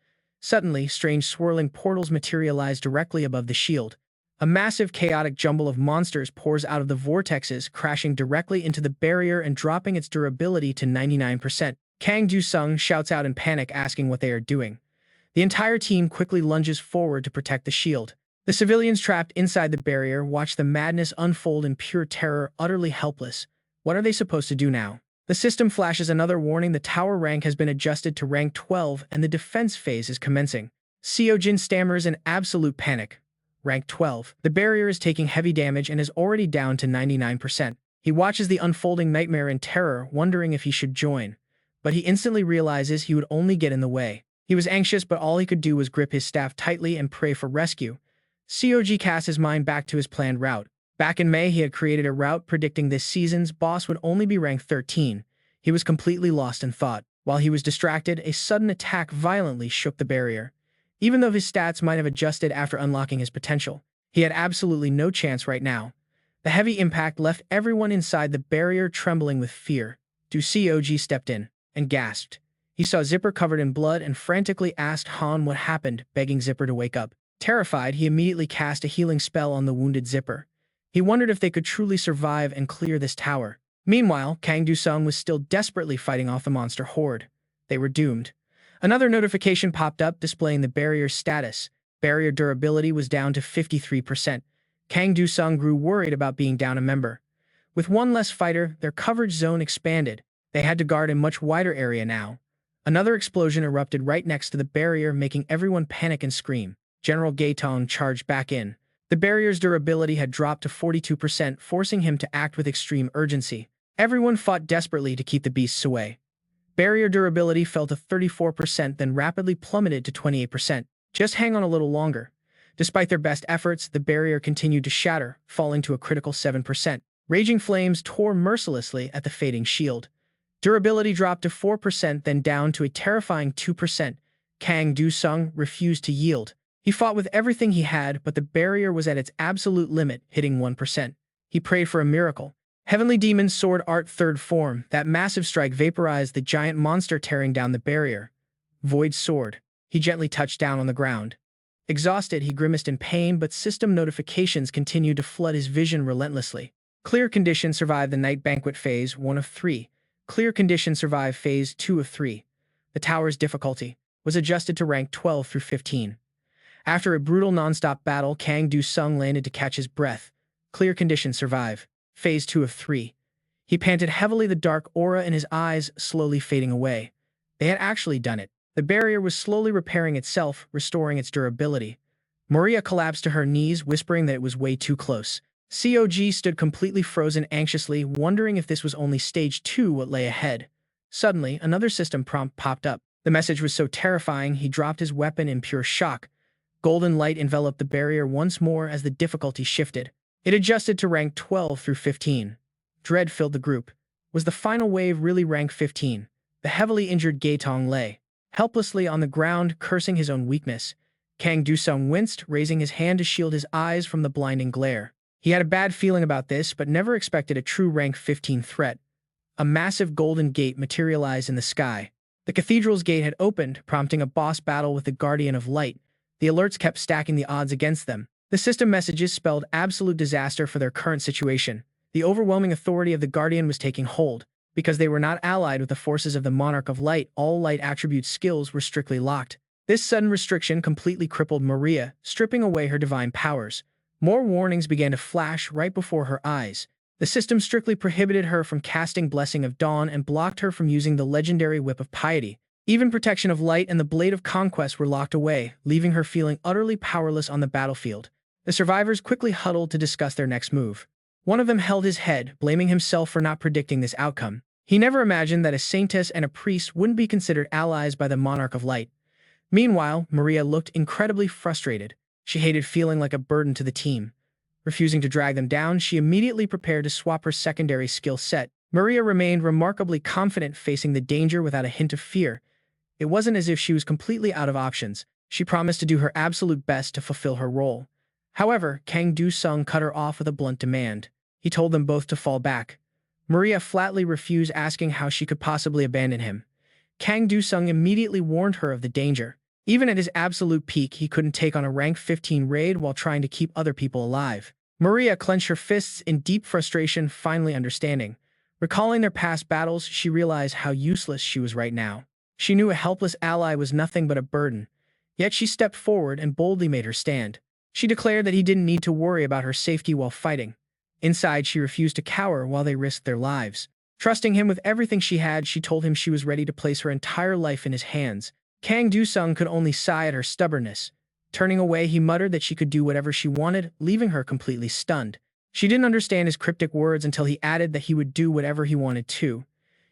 S1: Suddenly, strange swirling portals materialize directly above the shield. A massive chaotic jumble of monsters pours out of the vortexes, crashing directly into the barrier and dropping its durability to 99%. Kang Do-sung shouts out in panic, asking what they are doing. The entire team quickly lunges forward to protect the shield. The civilians trapped inside the barrier watch the madness unfold in pure terror, utterly helpless. What are they supposed to do now? The system flashes another warning: the tower rank has been adjusted to rank 12 and the defense phase is commencing. Seojin stammers in absolute panic. Rank 12. The barrier is taking heavy damage and is already down to 99%. He watches the unfolding nightmare in terror, wondering if he should join. But he instantly realizes he would only get in the way. He was anxious, but all he could do was grip his staff tightly and pray for rescue. Seoji casts his mind back to his planned route. Back in May, he had created a route predicting this season's boss would only be rank 13. He was completely lost in thought. While he was distracted, a sudden attack violently shook the barrier. Even though his stats might have adjusted after unlocking his potential, he had absolutely no chance right now. The heavy impact left everyone inside the barrier trembling with fear. Cog stepped in and gasped. He saw Zipper covered in blood and frantically asked Han what happened, begging Zipper to wake up. Terrified, he immediately cast a healing spell on the wounded Zipper. He wondered if they could truly survive and clear this tower. Meanwhile, Kang Du-sung was still desperately fighting off the monster horde. They were doomed. Another notification popped up displaying the barrier's status. Barrier durability was down to 53%. Kang Du-sung grew worried about being down a member. With one less fighter, their coverage zone expanded. They had to guard a much wider area now. Another explosion erupted right next to the barrier, making everyone panic and scream. General Gaetong charged back in. The barrier's durability had dropped to 42%, forcing him to act with extreme urgency. Everyone fought desperately to keep the beasts away. Barrier durability fell to 34%, then rapidly plummeted to 28%. Just hang on a little longer. Despite their best efforts, the barrier continued to shatter, falling to a critical 7%. Raging flames tore mercilessly at the fading shield. Durability dropped to 4%, then down to a terrifying 2%. Kang Du-sung refused to yield. He fought with everything he had, but the barrier was at its absolute limit, hitting 1%. He prayed for a miracle. Heavenly Demon Sword Art Third Form. That massive strike vaporized the giant monster tearing down the barrier. Void Sword. He gently touched down on the ground. Exhausted, he grimaced in pain, but system notifications continued to flood his vision relentlessly. Clear Condition survived the Night Banquet Phase 1 of 3. Clear Condition survived Phase 2 of 3. The tower's difficulty was adjusted to rank 12 through 15. After a brutal non-stop battle, Kang Du-sung landed to catch his breath. Clear Condition survive. Phase 2 of 3. He panted heavily, the dark aura in his eyes slowly fading away. They had actually done it. The barrier was slowly repairing itself, restoring its durability. Maria collapsed to her knees, whispering that it was way too close. Cog stood completely frozen, anxiously, wondering if this was only Stage 2 what lay ahead. Suddenly, another system prompt popped up. The message was so terrifying, he dropped his weapon in pure shock. Golden light enveloped the barrier once more as the difficulty shifted. It adjusted to rank 12 through 15. Dread filled the group. Was the final wave really rank 15? The heavily injured Gaetong lay helplessly on the ground, cursing his own weakness. Kang Du-sung winced, raising his hand to shield his eyes from the blinding glare. He had a bad feeling about this, but never expected a true rank 15 threat. A massive golden gate materialized in the sky. The cathedral's gate had opened, prompting a boss battle with the Guardian of Light. The alerts kept stacking the odds against them. The system messages spelled absolute disaster for their current situation. The overwhelming authority of the Guardian was taking hold. Because they were not allied with the forces of the Monarch of Light, all light attribute skills were strictly locked. This sudden restriction completely crippled Maria, stripping away her divine powers. More warnings began to flash right before her eyes. The system strictly prohibited her from casting Blessing of Dawn and blocked her from using the legendary Whip of Piety. Even Protection of Light and the Blade of Conquest were locked away, leaving her feeling utterly powerless on the battlefield. The survivors quickly huddled to discuss their next move. One of them held his head, blaming himself for not predicting this outcome. He never imagined that a saintess and a priest wouldn't be considered allies by the Monarch of Light. Meanwhile, Maria looked incredibly frustrated. She hated feeling like a burden to the team. Refusing to drag them down, she immediately prepared to swap her secondary skill set. Maria remained remarkably confident, facing the danger without a hint of fear. It wasn't as if she was completely out of options. She promised to do her absolute best to fulfill her role. However, Kang Du-sung cut her off with a blunt demand. He told them both to fall back. Maria flatly refused, asking how she could possibly abandon him. Kang Du-sung immediately warned her of the danger. Even at his absolute peak, he couldn't take on a rank 15 raid while trying to keep other people alive. Maria clenched her fists in deep frustration, finally understanding. Recalling their past battles, she realized how useless she was right now. She knew a helpless ally was nothing but a burden. Yet she stepped forward and boldly made her stand. She declared that he didn't need to worry about her safety while fighting. Inside, she refused to cower while they risked their lives. Trusting him with everything she had, she told him she was ready to place her entire life in his hands. Kang Du-sung could only sigh at her stubbornness. Turning away, he muttered that she could do whatever she wanted, leaving her completely stunned. She didn't understand his cryptic words until he added that he would do whatever he wanted to.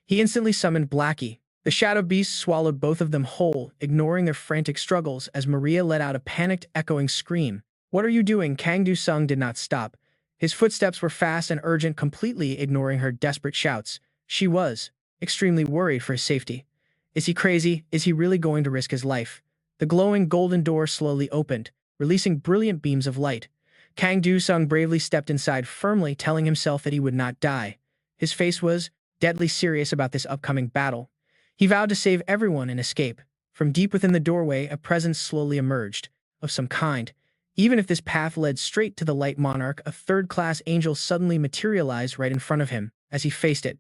S1: He instantly summoned Blackie. The shadow beast swallowed both of them whole, ignoring their frantic struggles as Maria let out a panicked, echoing scream. "What are you doing?" Kang Du-sung did not stop. His footsteps were fast and urgent, completely ignoring her desperate shouts. She was extremely worried for his safety. Is he crazy? Is he really going to risk his life? The glowing golden door slowly opened, releasing brilliant beams of light. Kang Du-sung bravely stepped inside firmly, telling himself that he would not die. His face was deadly serious about this upcoming battle. He vowed to save everyone and escape. From deep within the doorway, a presence slowly emerged, of some kind. Even if this path led straight to the Light Monarch, a third-class angel suddenly materialized right in front of him. As he faced it,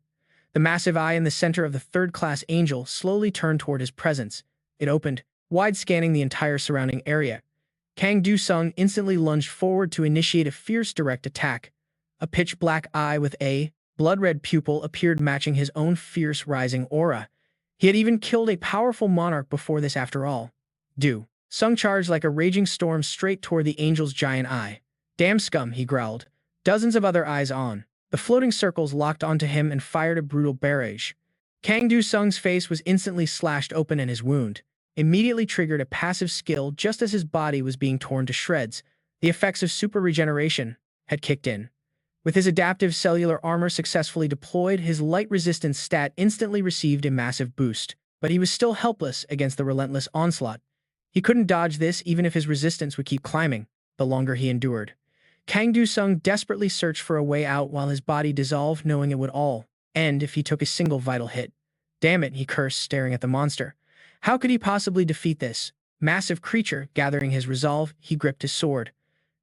S1: the massive eye in the center of the third-class angel slowly turned toward his presence. It opened, wide, scanning the entire surrounding area. Kang Du-sung instantly lunged forward to initiate a fierce direct attack. A pitch-black eye with a blood-red pupil appeared, matching his own fierce rising aura. He had even killed a powerful monarch before this after all. Du-sung charged like a raging storm straight toward the angel's giant eye. "Damn scum," he growled. Dozens of other eyes on. The floating circles locked onto him and fired a brutal barrage. Kang Du-sung's face was instantly slashed open, and his wound immediately triggered a passive skill just as his body was being torn to shreds. The effects of super regeneration had kicked in. With his adaptive cellular armor successfully deployed, his light resistance stat instantly received a massive boost. But he was still helpless against the relentless onslaught. He couldn't dodge this even if his resistance would keep climbing, the longer he endured. Kang Du-sung desperately searched for a way out while his body dissolved, knowing it would all end if he took a single vital hit. "Damn it," he cursed, staring at the monster. How could he possibly defeat this massive creature? Gathering his resolve, he gripped his sword.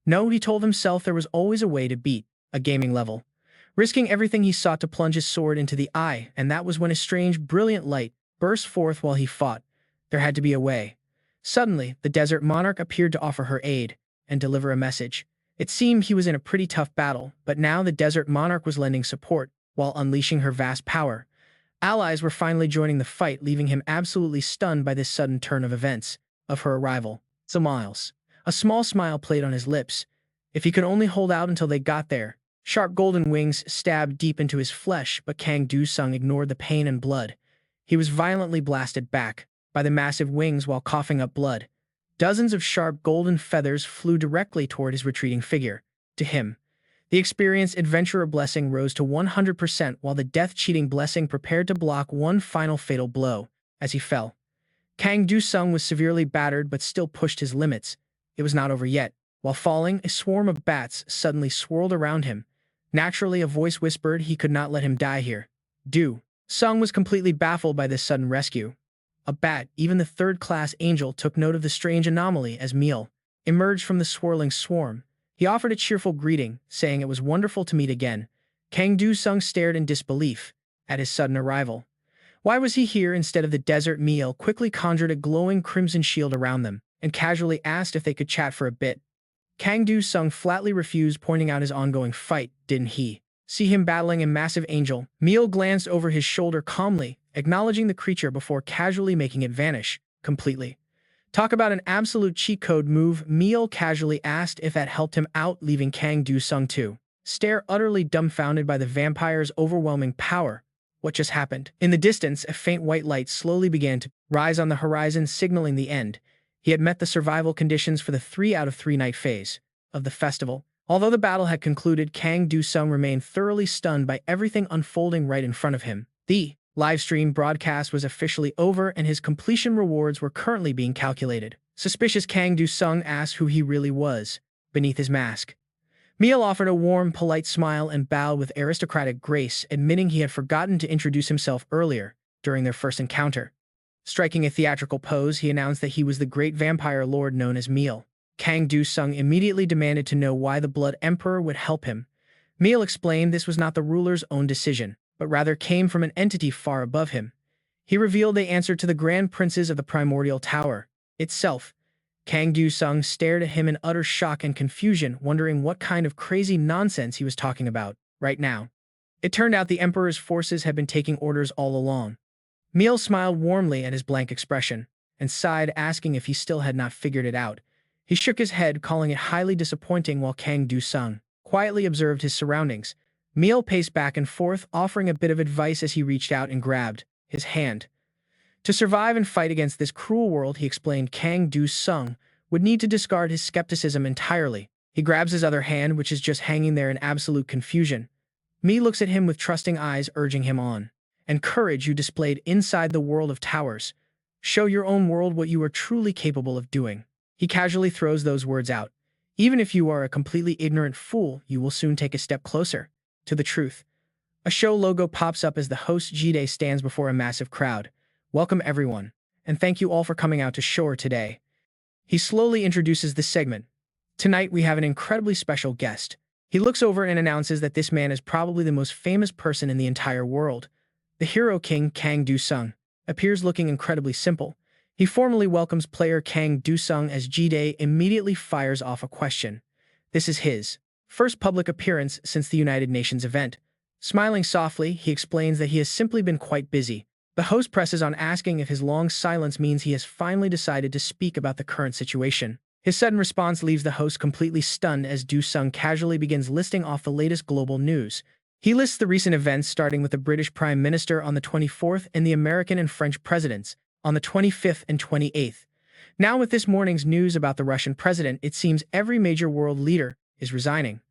S1: No, he told himself, there was always a way to beat a gaming level. Risking everything, he sought to plunge his sword into the eye, and that was when a strange, brilliant light burst forth while he fought. There had to be a way. Suddenly, the Desert Monarch appeared to offer her aid and deliver a message. It seemed he was in a pretty tough battle, but now the Desert Monarch was lending support while unleashing her vast power. Allies were finally joining the fight, leaving him absolutely stunned by this sudden turn of events. Of her arrival, a small smile played on his lips. If he could only hold out until they got there. Sharp golden wings stabbed deep into his flesh, but Kang Du-sung ignored the pain and blood. He was violently blasted back by the massive wings while coughing up blood. Dozens of sharp golden feathers flew directly toward his retreating figure. To him, the experienced adventurer blessing rose to 100%, while the death-cheating blessing prepared to block one final fatal blow. As he fell, Kang Du-sung was severely battered but still pushed his limits. It was not over yet. While falling, a swarm of bats suddenly swirled around him. Naturally, a voice whispered he could not let him die here. Du-sung was completely baffled by this sudden rescue. A bat, even the third-class angel, took note of the strange anomaly as Meal emerged from the swirling swarm. He offered a cheerful greeting, saying it was wonderful to meet again. Kang Du-sung stared in disbelief at his sudden arrival. Why was he here instead of the desert? Meal quickly conjured a glowing crimson shield around them and casually asked if they could chat for a bit. Kang Du-sung flatly refused, pointing out his ongoing fight. Didn't he see him battling a massive angel? Meal glanced over his shoulder calmly, acknowledging the creature before casually making it vanish completely. Talk about an absolute cheat code move. Meal casually asked if that helped him out, leaving Kang Du-sung to stare utterly dumbfounded by the vampire's overwhelming power. What just happened? In the distance, a faint white light slowly began to rise on the horizon, signaling the end. He had met the survival conditions for the 3 out of 3 night phase of the festival. Although the battle had concluded, Kang Du-sung remained thoroughly stunned by everything unfolding right in front of him. The livestream broadcast was officially over, and his completion rewards were currently being calculated. Suspicious, Kang Du-sung asked who he really was beneath his mask. Meal offered a warm, polite smile and bowed with aristocratic grace, admitting he had forgotten to introduce himself earlier during their first encounter. Striking a theatrical pose, he announced that he was the great vampire lord known as Meal. Kang Du-sung immediately demanded to know why the Blood Emperor would help him. Meal explained this was not the ruler's own decision, but rather came from an entity far above him. He revealed they answered to the Grand Princes of the Primordial Tower itself. Kang Du-sung stared at him in utter shock and confusion, wondering what kind of crazy nonsense he was talking about right now. It turned out the Emperor's forces had been taking orders all along. Meal smiled warmly at his blank expression and sighed, asking if he still had not figured it out. He shook his head, calling it highly disappointing, while Kang Du-sung quietly observed his surroundings. Meal paced back and forth, offering a bit of advice as he reached out and grabbed his hand. To survive and fight against this cruel world, he explained, Kang Du-sung would need to discard his skepticism entirely. He grabs his other hand, which is just hanging there in absolute confusion. Me looks at him with trusting eyes, urging him on and courage you displayed inside the world of towers. Show your own world what you are truly capable of doing. He casually throws those words out. Even if you are a completely ignorant fool, you will soon take a step closer to the truth. A show logo pops up as the host Jide stands before a massive crowd. Welcome everyone, and thank you all for coming out to Shore today. He slowly introduces this segment. Tonight we have an incredibly special guest. He looks over and announces that this man is probably the most famous person in the entire world. The Hero King Kang Do-sung appears looking incredibly simple. He formally welcomes player Kang Do-sung as Jide immediately fires off a question. This is his first public appearance since the United Nations event. Smiling softly, he explains that he has simply been quite busy. The host presses on asking if his long silence means he has finally decided to speak about the current situation. His sudden response leaves the host completely stunned as Do-sung casually begins listing off the latest global news. He lists the recent events starting with the British Prime Minister on the 24th and the American and French presidents on the 25th and 28th. Now with this morning's news about the Russian president, it seems every major world leader is resigning.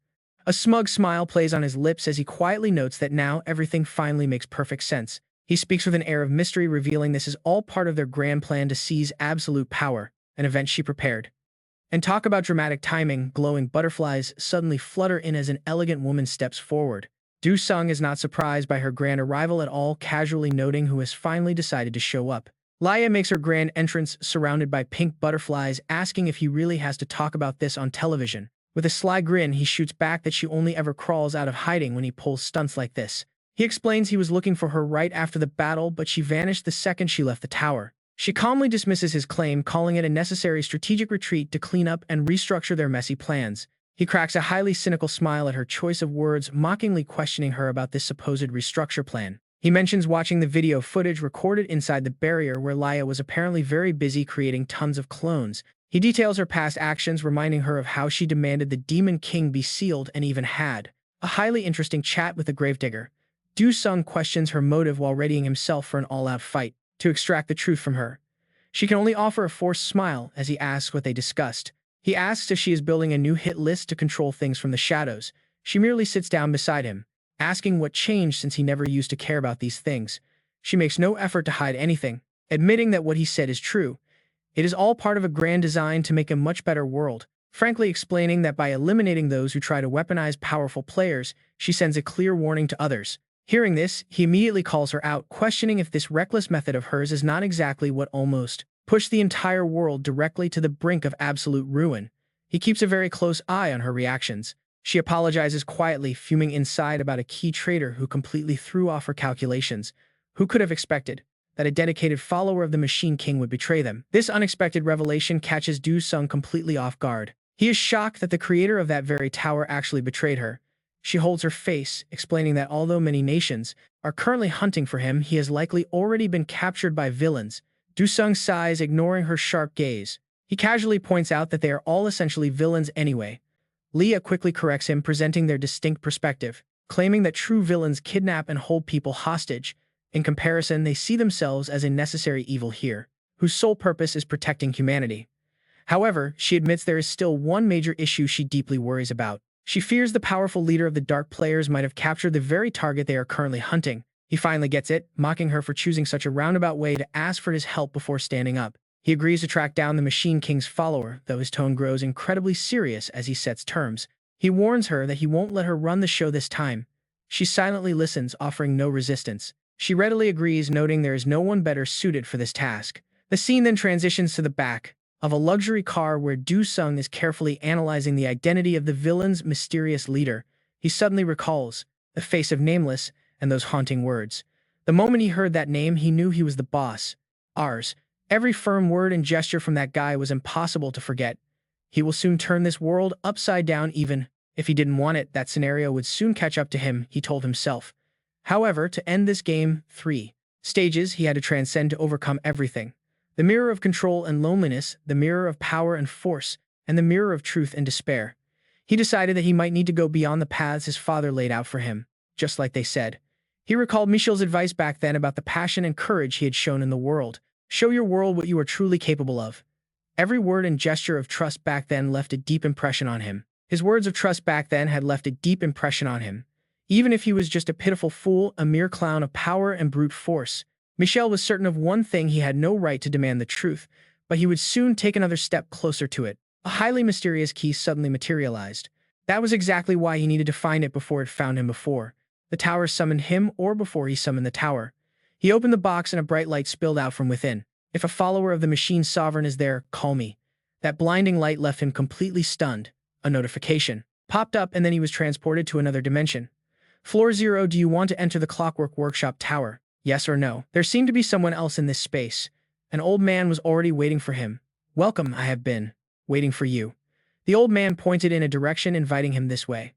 S1: A smug smile plays on his lips as he quietly notes that now everything finally makes perfect sense. He speaks with an air of mystery, revealing this is all part of their grand plan to seize absolute power, an event she prepared. And talk about dramatic timing, glowing butterflies suddenly flutter in as an elegant woman steps forward. Do-sung is not surprised by her grand arrival at all, casually noting who has finally decided to show up. Laya makes her grand entrance surrounded by pink butterflies, asking if he really has to talk about this on television. With a sly grin, he shoots back that she only ever crawls out of hiding when he pulls stunts like this. He explains he was looking for her right after the battle, but she vanished the second she left the tower. She calmly dismisses his claim, calling it a necessary strategic retreat to clean up and restructure their messy plans. He cracks a highly cynical smile at her choice of words, mockingly questioning her about this supposed restructure plan. He mentions watching the video footage recorded inside the barrier where Laya was apparently very busy creating tons of clones. He details her past actions, reminding her of how she demanded the Demon King be sealed and even had a highly interesting chat with the Gravedigger. Do-sung questions her motive while readying himself for an all-out fight to extract the truth from her. She can only offer a forced smile as he asks what they discussed. He asks if she is building a new hit list to control things from the shadows. She merely sits down beside him, asking what changed since he never used to care about these things. She makes no effort to hide anything, admitting that what he said is true. It is all part of a grand design to make a much better world, frankly explaining that by eliminating those who try to weaponize powerful players, she sends a clear warning to others. Hearing this, he immediately calls her out, questioning if this reckless method of hers is not exactly what almost pushed the entire world directly to the brink of absolute ruin. He keeps a very close eye on her reactions. She apologizes quietly, fuming inside about a key traitor who completely threw off her calculations. Who could have expected that a dedicated follower of the Machine King would betray them? This unexpected revelation catches Do-sung completely off guard. He is shocked that the creator of that very tower actually betrayed her. She holds her face, explaining that although many nations are currently hunting for him, he has likely already been captured by villains. Do-sung sighs, ignoring her sharp gaze. He casually points out that they are all essentially villains anyway. Leah quickly corrects him, presenting their distinct perspective, claiming that true villains kidnap and hold people hostage. In comparison, they see themselves as a necessary evil here, whose sole purpose is protecting humanity. However, she admits there is still one major issue she deeply worries about. She fears the powerful leader of the Dark Players might have captured the very target they are currently hunting. He finally gets it, mocking her for choosing such a roundabout way to ask for his help before standing up. He agrees to track down the Machine King's follower, though his tone grows incredibly serious as he sets terms. He warns her that he won't let her run the show this time. She silently listens, offering no resistance. She readily agrees, noting there is no one better suited for this task. The scene then transitions to the back of a luxury car where Do-sung is carefully analyzing the identity of the villain's mysterious leader. He suddenly recalls the face of Nameless and those haunting words. The moment he heard that name, he knew he was the boss. Ours. Every firm word and gesture from that guy was impossible to forget. He will soon turn this world upside down. Even if he didn't want it, that scenario would soon catch up to him, he told himself. However, to end this game, 3 stages he had to transcend to overcome everything. The mirror of control and loneliness, the mirror of power and force, and the mirror of truth and despair. He decided that he might need to go beyond the paths his father laid out for him, just like they said. He recalled Michel's advice back then about the passion and courage he had shown in the world. Show your world what you are truly capable of. Every word and gesture of trust back then left a deep impression on him. His words of trust back then had left a deep impression on him. Even if he was just a pitiful fool, a mere clown of power and brute force, Michel was certain of one thing: he had no right to demand the truth, but he would soon take another step closer to it. A highly mysterious key suddenly materialized. That was exactly why he needed to find it before it found him before the tower summoned him or before he summoned the tower. He opened the box and a bright light spilled out from within. If a follower of the machine sovereign is there, call me. That blinding light left him completely stunned. A notification popped up and then he was transported to another dimension. Floor 0, do you want to enter the Clockwork Workshop Tower? Yes or no? There seemed to be someone else in this space. An old man was already waiting for him. Welcome, I have been waiting for you. The old man pointed in a direction, inviting him this way.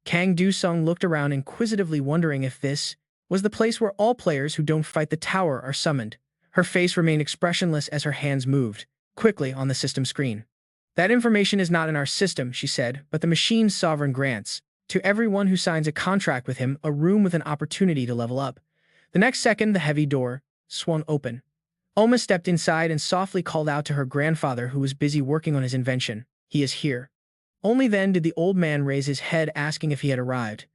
S1: Kang Du-sung looked around inquisitively, wondering if this was the place where all players who don't fight the tower are summoned. Her face remained expressionless as her hands moved quickly on the system screen. That information is not in our system, she said, but the machine's sovereign grants to everyone who signs a contract with him a room with an opportunity to level up. The next second, the heavy door swung open. Oma stepped inside and softly called out to her grandfather, who was busy working on his invention. He is here. Only then did the old man raise his head, asking if he had arrived.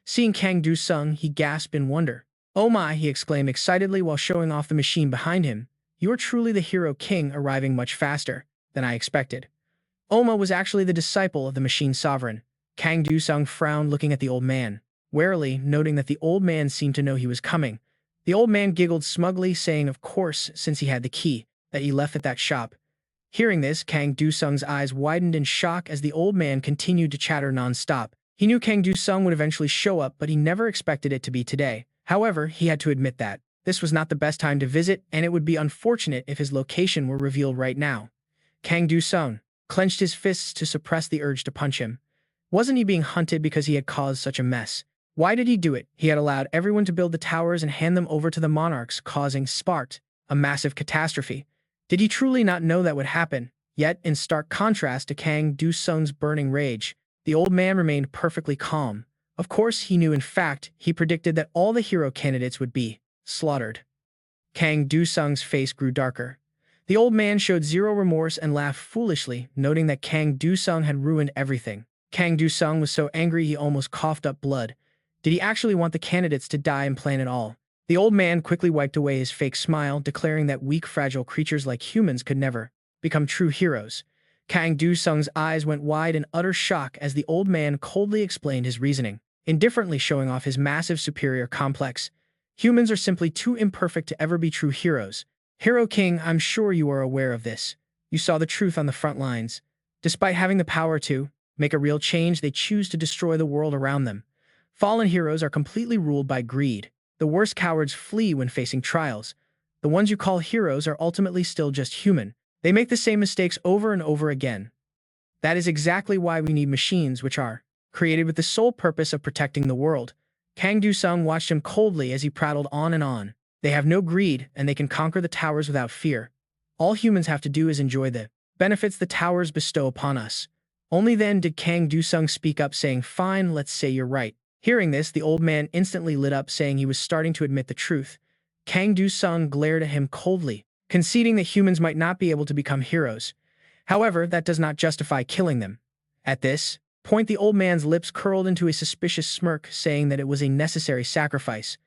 S1: Seeing Kang Du-sung, he gasped in wonder. Oh my, he exclaimed excitedly while showing off the machine behind him. You are truly the hero king, arriving much faster than I expected. Oma was actually the disciple of the machine sovereign. Kang Du-sung frowned, looking at the old man warily, noting that the old man seemed to know he was coming. The old man giggled smugly, saying, of course, since he had the key that he left at that shop. Hearing this, Kang Du-sung's eyes widened in shock as the old man continued to chatter non-stop. He knew Kang Du-sung would eventually show up, but he never expected it to be today. However, he had to admit that this was not the best time to visit, and it would be unfortunate if his location were revealed right now. Kang Du-sung clenched his fists to suppress the urge to punch him. Wasn't he being hunted because he had caused such a mess? Why did he do it? He had allowed everyone to build the towers and hand them over to the monarchs, causing sparked a massive catastrophe. Did he truly not know that would happen? Yet, in stark contrast to Kang Du-sung's burning rage, the old man remained perfectly calm. Of course, he knew, in fact, he predicted that all the hero candidates would be slaughtered. Kang Du-sung's face grew darker. The old man showed zero remorse and laughed foolishly, noting that Kang Du-sung had ruined everything. Kang Du-sung was so angry he almost coughed up blood. Did he actually want the candidates to die and plan it all? The old man quickly wiped away his fake smile, declaring that weak, fragile creatures like humans could never become true heroes. Kang Du-sung's eyes went wide in utter shock as the old man coldly explained his reasoning, indifferently showing off his massive superior complex. Humans are simply too imperfect to ever be true heroes. Hero King, I'm sure you are aware of this. You saw the truth on the front lines. Despite having the power to make a real change, they choose to destroy the world around them. Fallen heroes are completely ruled by greed. The worst cowards flee when facing trials. The ones you call heroes are ultimately still just human. They make the same mistakes over and over again. That is exactly why we need machines which are created with the sole purpose of protecting the world. Kang Du-sung watched him coldly as he prattled on and on. They have no greed, and they can conquer the towers without fear. All humans have to do is enjoy the benefits the towers bestow upon us. Only then did Kang Du-sung speak up, saying, fine, let's say you're right. Hearing this, the old man instantly lit up, saying he was starting to admit the truth. Kang Du-sung glared at him coldly, conceding that humans might not be able to become heroes. However, that does not justify killing them. At this point, the old man's lips curled into a suspicious smirk, saying that it was a necessary sacrifice.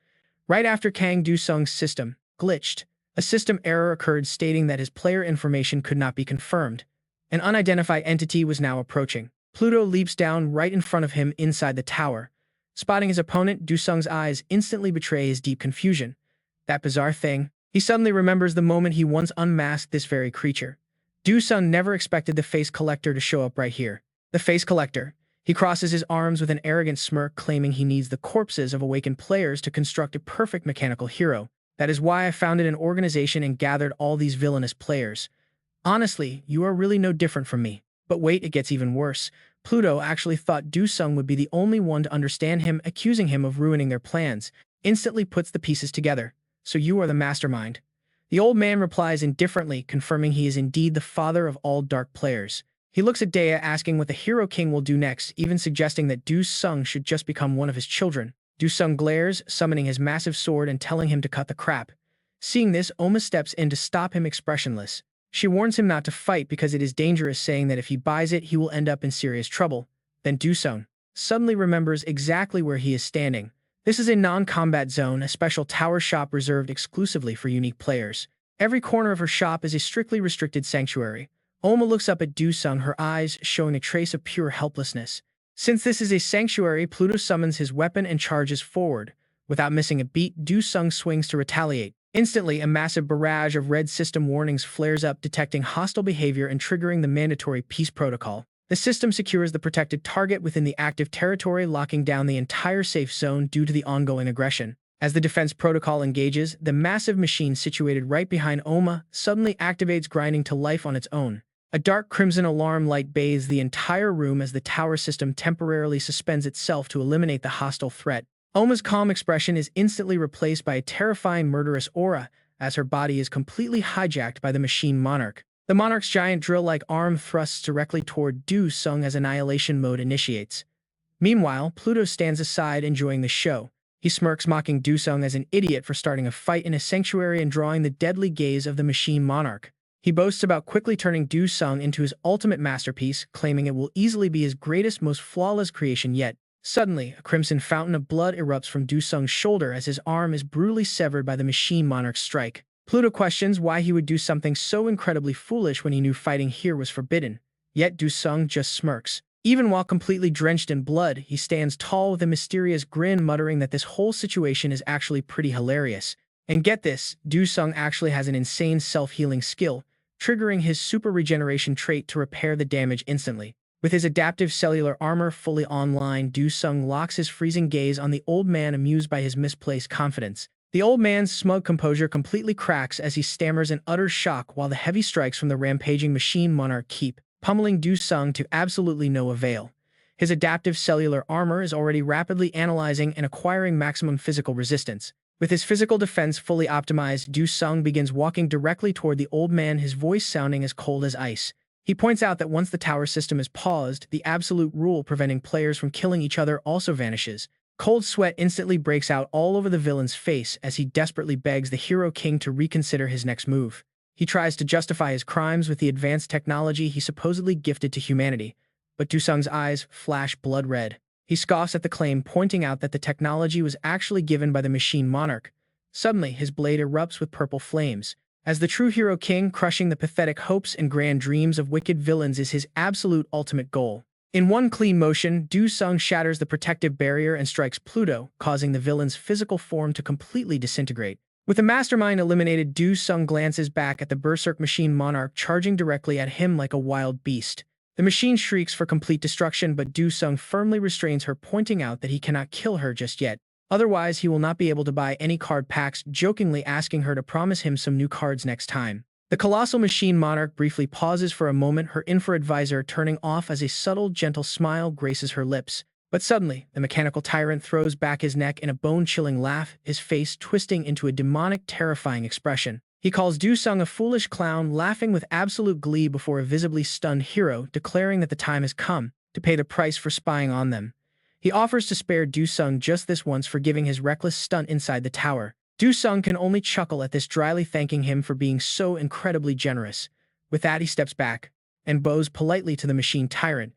S1: Right after Kang Du-sung's system glitched, a system error occurred stating that his player information could not be confirmed. An unidentified entity was now approaching. Pluto leaps down right in front of him inside the tower. Spotting his opponent, Du-sung's eyes instantly betray his deep confusion. That bizarre thing. He suddenly remembers the moment he once unmasked this very creature. Du-sung never expected the face collector to show up right here. The face collector. He crosses his arms with an arrogant smirk, claiming he needs the corpses of awakened players to construct a perfect mechanical hero. That is why I founded an organization and gathered all these villainous players. Honestly, you are really no different from me. But wait, it gets even worse. Pluto actually thought Du-sung would be the only one to understand him, accusing him of ruining their plans. Instantly puts the pieces together. So you are the mastermind. The old man replies indifferently, confirming he is indeed the father of all dark players. He looks at Dea, asking what the Hero King will do next, even suggesting that Du-sung should just become one of his children. Du-sung glares, summoning his massive sword and telling him to cut the crap. Seeing this, Oma steps in to stop him, expressionless. She warns him not to fight because it is dangerous, saying that if he buys it, he will end up in serious trouble. Then Du-sung suddenly remembers exactly where he is standing. This is a non-combat zone, a special tower shop reserved exclusively for unique players. Every corner of her shop is a strictly restricted sanctuary. Oma looks up at Do-sung, her eyes showing a trace of pure helplessness. Since this is a sanctuary, Pluto summons his weapon and charges forward. Without missing a beat, Do-sung swings to retaliate. Instantly, a massive barrage of red system warnings flares up, detecting hostile behavior and triggering the mandatory peace protocol. The system secures the protected target within the active territory, locking down the entire safe zone due to the ongoing aggression. As the defense protocol engages, the massive machine situated right behind Oma suddenly activates, grinding to life on its own. A dark crimson alarm light bathes the entire room as the tower system temporarily suspends itself to eliminate the hostile threat. Oma's calm expression is instantly replaced by a terrifying murderous aura, as her body is completely hijacked by the machine monarch. The monarch's giant drill-like arm thrusts directly toward Do-sung as annihilation mode initiates. Meanwhile, Pluto stands aside, enjoying the show. He smirks, mocking Do-sung as an idiot for starting a fight in a sanctuary and drawing the deadly gaze of the machine monarch. He boasts about quickly turning Do-sung into his ultimate masterpiece, claiming it will easily be his greatest, most flawless creation yet. Suddenly, a crimson fountain of blood erupts from Do-sung's shoulder as his arm is brutally severed by the machine monarch's strike. Pluto questions why he would do something so incredibly foolish when he knew fighting here was forbidden. Yet Do-sung just smirks. Even while completely drenched in blood, he stands tall with a mysterious grin, muttering that this whole situation is actually pretty hilarious. And get this, Do-sung actually has an insane self-healing skill, triggering his super regeneration trait to repair the damage instantly. With his adaptive cellular armor fully online, Do-sung locks his freezing gaze on the old man, amused by his misplaced confidence. The old man's smug composure completely cracks as he stammers in utter shock, while the heavy strikes from the rampaging machine monarch keep pummeling Do-sung to absolutely no avail. His adaptive cellular armor is already rapidly analyzing and acquiring maximum physical resistance. With his physical defense fully optimized, Do-sung begins walking directly toward the old man, his voice sounding as cold as ice. He points out that once the tower system is paused, the absolute rule preventing players from killing each other also vanishes. Cold sweat instantly breaks out all over the villain's face as he desperately begs the Hero King to reconsider his next move. He tries to justify his crimes with the advanced technology he supposedly gifted to humanity, but Do-sung's eyes flash blood red. He scoffs at the claim, pointing out that the technology was actually given by the machine monarch. Suddenly, his blade erupts with purple flames. As the true Hero King, crushing the pathetic hopes and grand dreams of wicked villains is his absolute ultimate goal. In one clean motion, Do-sung shatters the protective barrier and strikes Pluto, causing the villain's physical form to completely disintegrate. With the mastermind eliminated, Do-sung glances back at the berserk machine monarch, charging directly at him like a wild beast. The machine shrieks for complete destruction, but Do-sung firmly restrains her, pointing out that he cannot kill her just yet. Otherwise, he will not be able to buy any card packs, jokingly asking her to promise him some new cards next time. The colossal machine monarch briefly pauses for a moment, her infrared visor turning off as a subtle, gentle smile graces her lips. But suddenly, the mechanical tyrant throws back his neck in a bone-chilling laugh, his face twisting into a demonic, terrifying expression. He calls Do-sung a foolish clown, laughing with absolute glee before a visibly stunned hero, declaring that the time has come to pay the price for spying on them. He offers to spare Do-sung just this once for giving his reckless stunt inside the tower. Do-sung can only chuckle at this, dryly thanking him for being so incredibly generous. With that, he steps back and bows politely to the machine tyrant.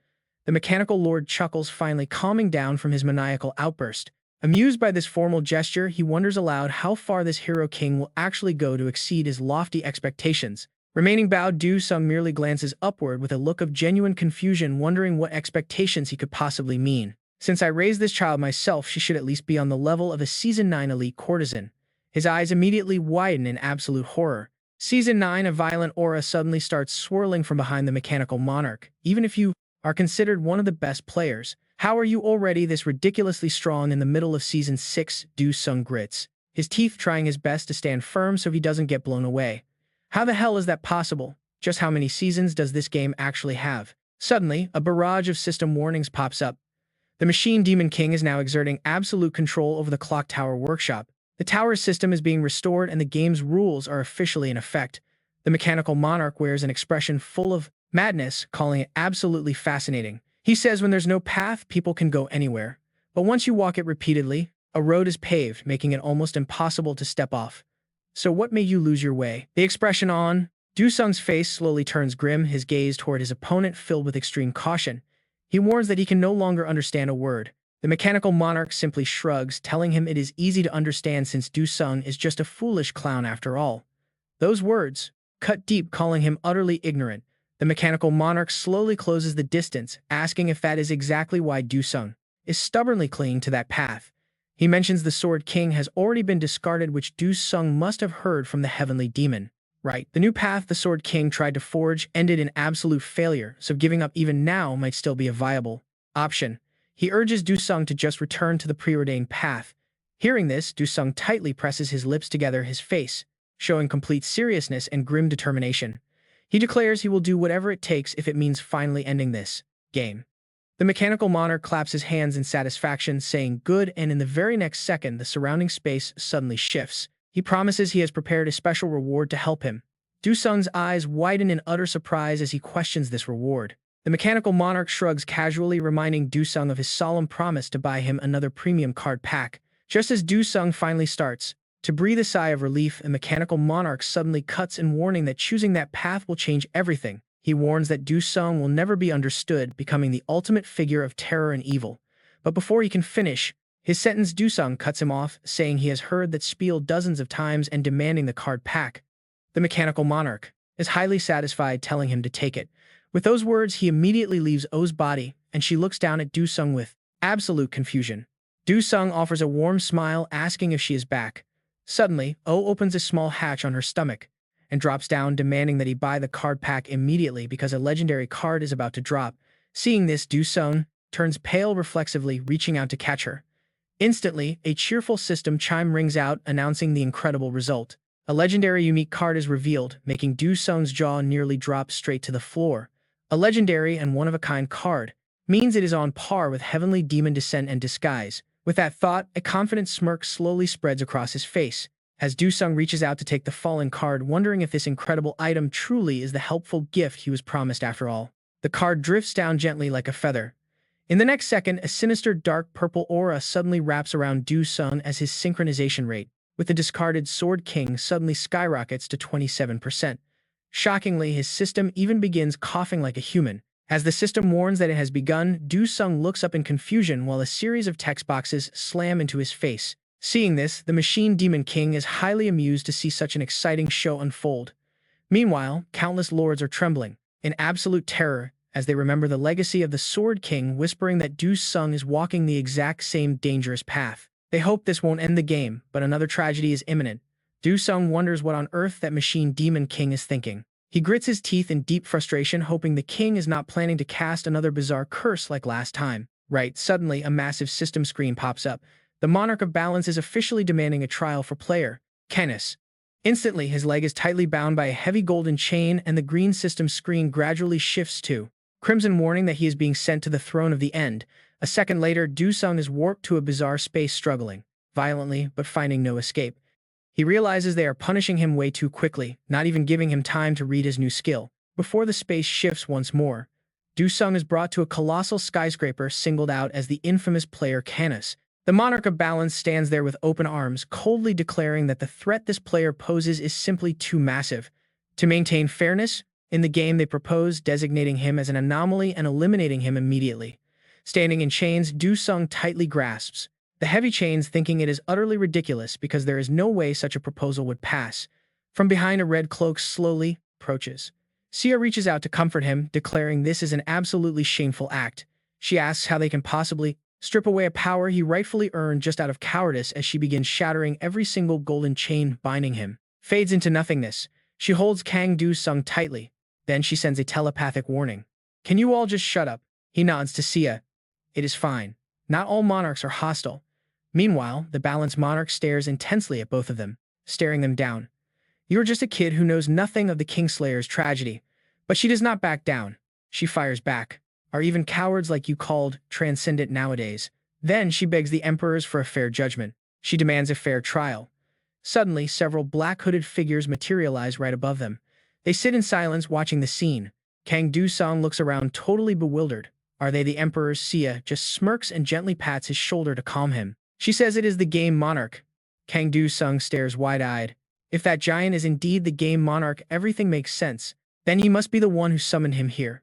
S1: The mechanical lord chuckles, finally calming down from his maniacal outburst. Amused by this formal gesture, he wonders aloud how far this Hero King will actually go to exceed his lofty expectations. Remaining bowed, Do-sung merely glances upward with a look of genuine confusion, wondering what expectations he could possibly mean. Since I raised this child myself, she should at least be on the level of a Season 9 elite courtesan. His eyes immediately widen in absolute horror. Season 9, a violent aura suddenly starts swirling from behind the mechanical monarch. Even if you are considered one of the best players, how are you already this ridiculously strong in the middle of Season 6? Do-sung grits, his teeth trying his best to stand firm so he doesn't get blown away. How the hell is that possible? Just how many seasons does this game actually have? Suddenly, a barrage of system warnings pops up. The Machine Demon King is now exerting absolute control over the Clock Tower workshop. The tower's system is being restored and the game's rules are officially in effect. The mechanical monarch wears an expression full of madness, calling it absolutely fascinating. He says when there's no path, people can go anywhere. But once you walk it repeatedly, a road is paved, making it almost impossible to step off. So what made you lose your way? The expression on Do-sung's face slowly turns grim, his gaze toward his opponent filled with extreme caution. He warns that he can no longer understand a word. The mechanical monarch simply shrugs, telling him it is easy to understand since Du Sung is just a foolish clown after all. Those words cut deep, calling him utterly ignorant. The mechanical monarch slowly closes the distance, asking if that is exactly why Du Sung is stubbornly clinging to that path. He mentions the Sword King has already been discarded, which Du Sung must have heard from the heavenly demon. Right, the new path the Sword King tried to forge ended in absolute failure, so giving up even now might still be a viable option. He urges Du Sung to just return to the preordained path. Hearing this, Du Sung tightly presses his lips together, his face showing complete seriousness and grim determination. He declares he will do whatever it takes if it means finally ending this game. The mechanical monarch claps his hands in satisfaction, saying good, and in the very next second the surrounding space suddenly shifts. He promises he has prepared a special reward to help him. Du Sung's eyes widen in utter surprise as he questions this reward. The mechanical monarch shrugs casually, reminding Du Sung of his solemn promise to buy him another premium card pack. Just as Du Sung finally starts to breathe a sigh of relief, a mechanical monarch suddenly cuts in, warning that choosing that path will change everything. He warns that Du Sung will never be understood, becoming the ultimate figure of terror and evil. But before he can finish his sentence, Du Sung cuts him off, saying he has heard that spiel dozens of times and demanding the card pack. The mechanical monarch is highly satisfied, telling him to take it. With those words, he immediately leaves O's body, and she looks down at Du Sung with absolute confusion. Du Sung offers a warm smile, asking if she is back. Suddenly, O opens a small hatch on her stomach and drops down, demanding that he buy the card pack immediately because a legendary card is about to drop. Seeing this, Du Sung turns pale reflexively, reaching out to catch her. Instantly, a cheerful system chime rings out, announcing the incredible result. A legendary unique card is revealed, making Du Sung's jaw nearly drop straight to the floor. A legendary and one-of-a-kind card means it is on par with Heavenly Demon Descent and Disguise. With that thought, a confident smirk slowly spreads across his face as Du Sung reaches out to take the fallen card, wondering if this incredible item truly is the helpful gift he was promised after all. The card drifts down gently like a feather. In the next second, a sinister dark purple aura suddenly wraps around Du Sung as his synchronization rate with the discarded Sword King suddenly skyrockets to 27%. Shockingly, his system even begins coughing like a human. As the system warns that it has begun, Du Sung looks up in confusion while a series of text boxes slam into his face. Seeing this, the Machine Demon King is highly amused to see such an exciting show unfold. Meanwhile, countless lords are trembling in absolute terror as they remember the legacy of the Sword King, whispering that Du Sung is walking the exact same dangerous path. They hope this won't end the game, but another tragedy is imminent. Du Sung wonders what on earth that Machine Demon King is thinking. He grits his teeth in deep frustration, hoping the king is not planning to cast another bizarre curse like last time. Right, suddenly a massive system screen pops up. The Monarch of Balance is officially demanding a trial for player Kenneth. Instantly, his leg is tightly bound by a heavy golden chain, and the green system screen gradually shifts to crimson, warning that he is being sent to the throne of the end. A second later, Du Sung is warped to a bizarre space, struggling violently but finding no escape. He realizes they are punishing him way too quickly, not even giving him time to read his new skill. Before the space shifts once more, Du Sung is brought to a colossal skyscraper, singled out as the infamous player Kenneth. The Monarch of Balance stands there with open arms, coldly declaring that the threat this player poses is simply too massive. To maintain fairness in the game, they propose designating him as an anomaly and eliminating him immediately. Standing in chains, Du Sung tightly grasps the heavy chains, thinking it is utterly ridiculous because there is no way such a proposal would pass. From behind, a red cloak slowly approaches. Sia reaches out to comfort him, declaring this is an absolutely shameful act. She asks how they can possibly strip away a power he rightfully earned just out of cowardice as she begins shattering every single golden chain binding him. Fades into nothingness. She holds Kang Du Sung tightly. Then she sends a telepathic warning. Can you all just shut up? He nods to Sia. It is fine. Not all monarchs are hostile. Meanwhile, the Balanced Monarch stares intensely at both of them, staring them down. You are just a kid who knows nothing of the Kingslayer's tragedy. But she does not back down. She fires back. Are even cowards like you called transcendent nowadays? Then she begs the emperors for a fair judgment. She demands a fair trial. Suddenly, several black-hooded figures materialize right above them. They sit in silence, watching the scene. Kang Du Sung looks around, totally bewildered. Are they the emperors? Sia just smirks and gently pats his shoulder to calm him. She says it is the game monarch. Kang Du Sung stares wide-eyed. If that giant is indeed the game monarch, everything makes sense. Then he must be the one who summoned him here.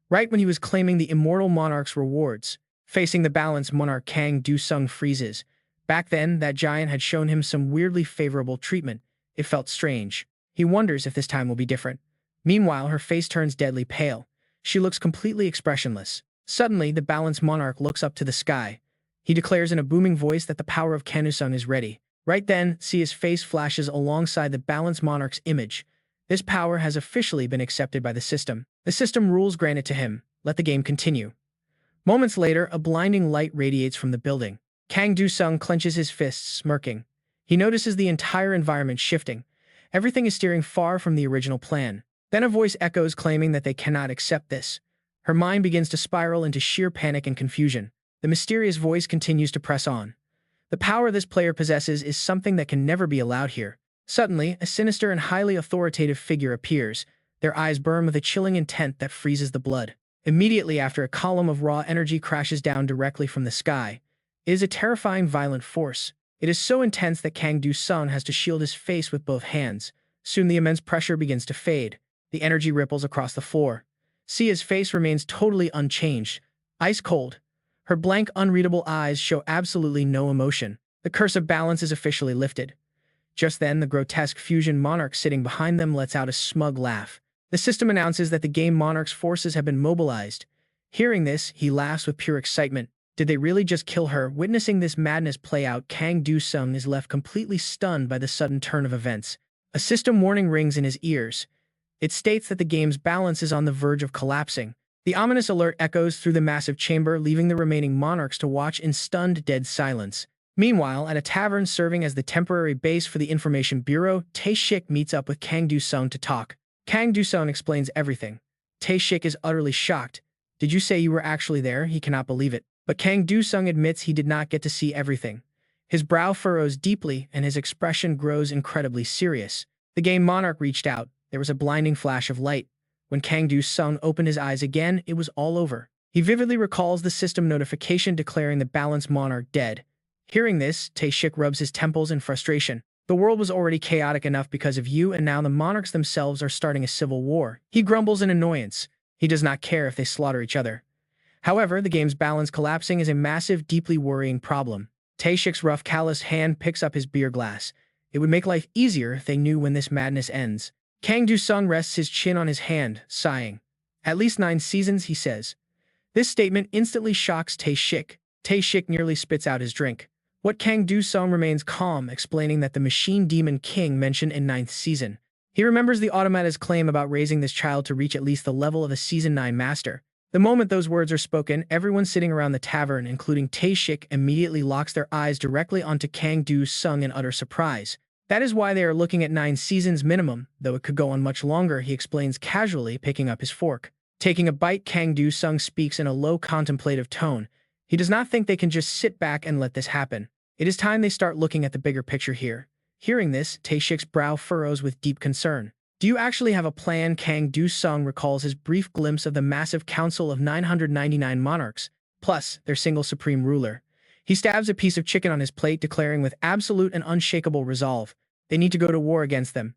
S1: Right when he was claiming the immortal monarch's rewards. Facing the balanced monarch, Kang Du-sung freezes. Back then, that giant had shown him some weirdly favorable treatment. It felt strange. He wonders if this time will be different. Meanwhile, her face turns deadly pale. She looks completely expressionless. Suddenly, the balanced monarch looks up to the sky. He declares in a booming voice that the power of Kang-du-sung is ready. Right then, see his face flashes alongside the balanced monarch's image. This power has officially been accepted by the system. The system rules granted to him. Let the game continue. Moments later, a blinding light radiates from the building. Kang Du-sung clenches his fists, smirking. He notices the entire environment shifting. Everything is steering far from the original plan. Then a voice echoes claiming that they cannot accept this. Her mind begins to spiral into sheer panic and confusion. The mysterious voice continues to press on. The power this player possesses is something that can never be allowed here. Suddenly, a sinister and highly authoritative figure appears. Their eyes burn with a chilling intent that freezes the blood. Immediately after, a column of raw energy crashes down directly from the sky. It is a terrifying, violent force. It is so intense that Kang Du-sung has to shield his face with both hands. Soon the immense pressure begins to fade. The energy ripples across the floor. Sia's face remains totally unchanged, ice cold. Her blank, unreadable eyes show absolutely no emotion. The curse of balance is officially lifted. Just then, the grotesque fusion monarch sitting behind them lets out a smug laugh. The system announces that the game monarch's forces have been mobilized. Hearing this, he laughs with pure excitement. Did they really just kill her? Witnessing this madness play out, Kang Du-sung is left completely stunned by the sudden turn of events. A system warning rings in his ears. It states that the game's balance is on the verge of collapsing. The ominous alert echoes through the massive chamber, leaving the remaining monarchs to watch in stunned, dead silence. Meanwhile, at a tavern serving as the temporary base for the Information Bureau, Tae-shik meets up with Kang Du-sung to talk. Kang Du-sung explains everything. Tae-shik is utterly shocked. Did you say you were actually there? He cannot believe it. But Kang Du-sung admits he did not get to see everything. His brow furrows deeply, and his expression grows incredibly serious. The game monarch reached out. There was a blinding flash of light. When Kang Du-sung opened his eyes again, it was all over. He vividly recalls the system notification declaring the balanced monarch dead. Hearing this, Tae-shik rubs his temples in frustration. The world was already chaotic enough because of you, and now the monarchs themselves are starting a civil war. He grumbles in annoyance. He does not care if they slaughter each other. However, the game's balance collapsing is a massive, deeply worrying problem. Tae-shik's rough, calloused hand picks up his beer glass. It would make life easier if they knew when this madness ends. Kang Du-sung rests his chin on his hand, sighing. At least 9 seasons, he says. This statement instantly shocks Tae-shik. Tae-shik nearly spits out his drink. What Kang Du-sung remains calm, explaining that the Machine Demon King mentioned in 9th season. He remembers the Automata's claim about raising this child to reach at least the level of a Season 9 master. The moment those words are spoken, everyone sitting around the tavern, including Tae-shik, immediately locks their eyes directly onto Kang Du-sung in utter surprise. That is why they are looking at 9 seasons minimum, though it could go on much longer, he explains casually, picking up his fork. Taking a bite, Kang Du-sung speaks in a low, contemplative tone. He does not think they can just sit back and let this happen. It is time they start looking at the bigger picture here. Hearing this, Tae-shik's brow furrows with deep concern. Do you actually have a plan? Kang Du-sung recalls his brief glimpse of the massive council of 999 monarchs, plus their single supreme ruler. He stabs a piece of chicken on his plate, declaring with absolute and unshakable resolve, they need to go to war against them.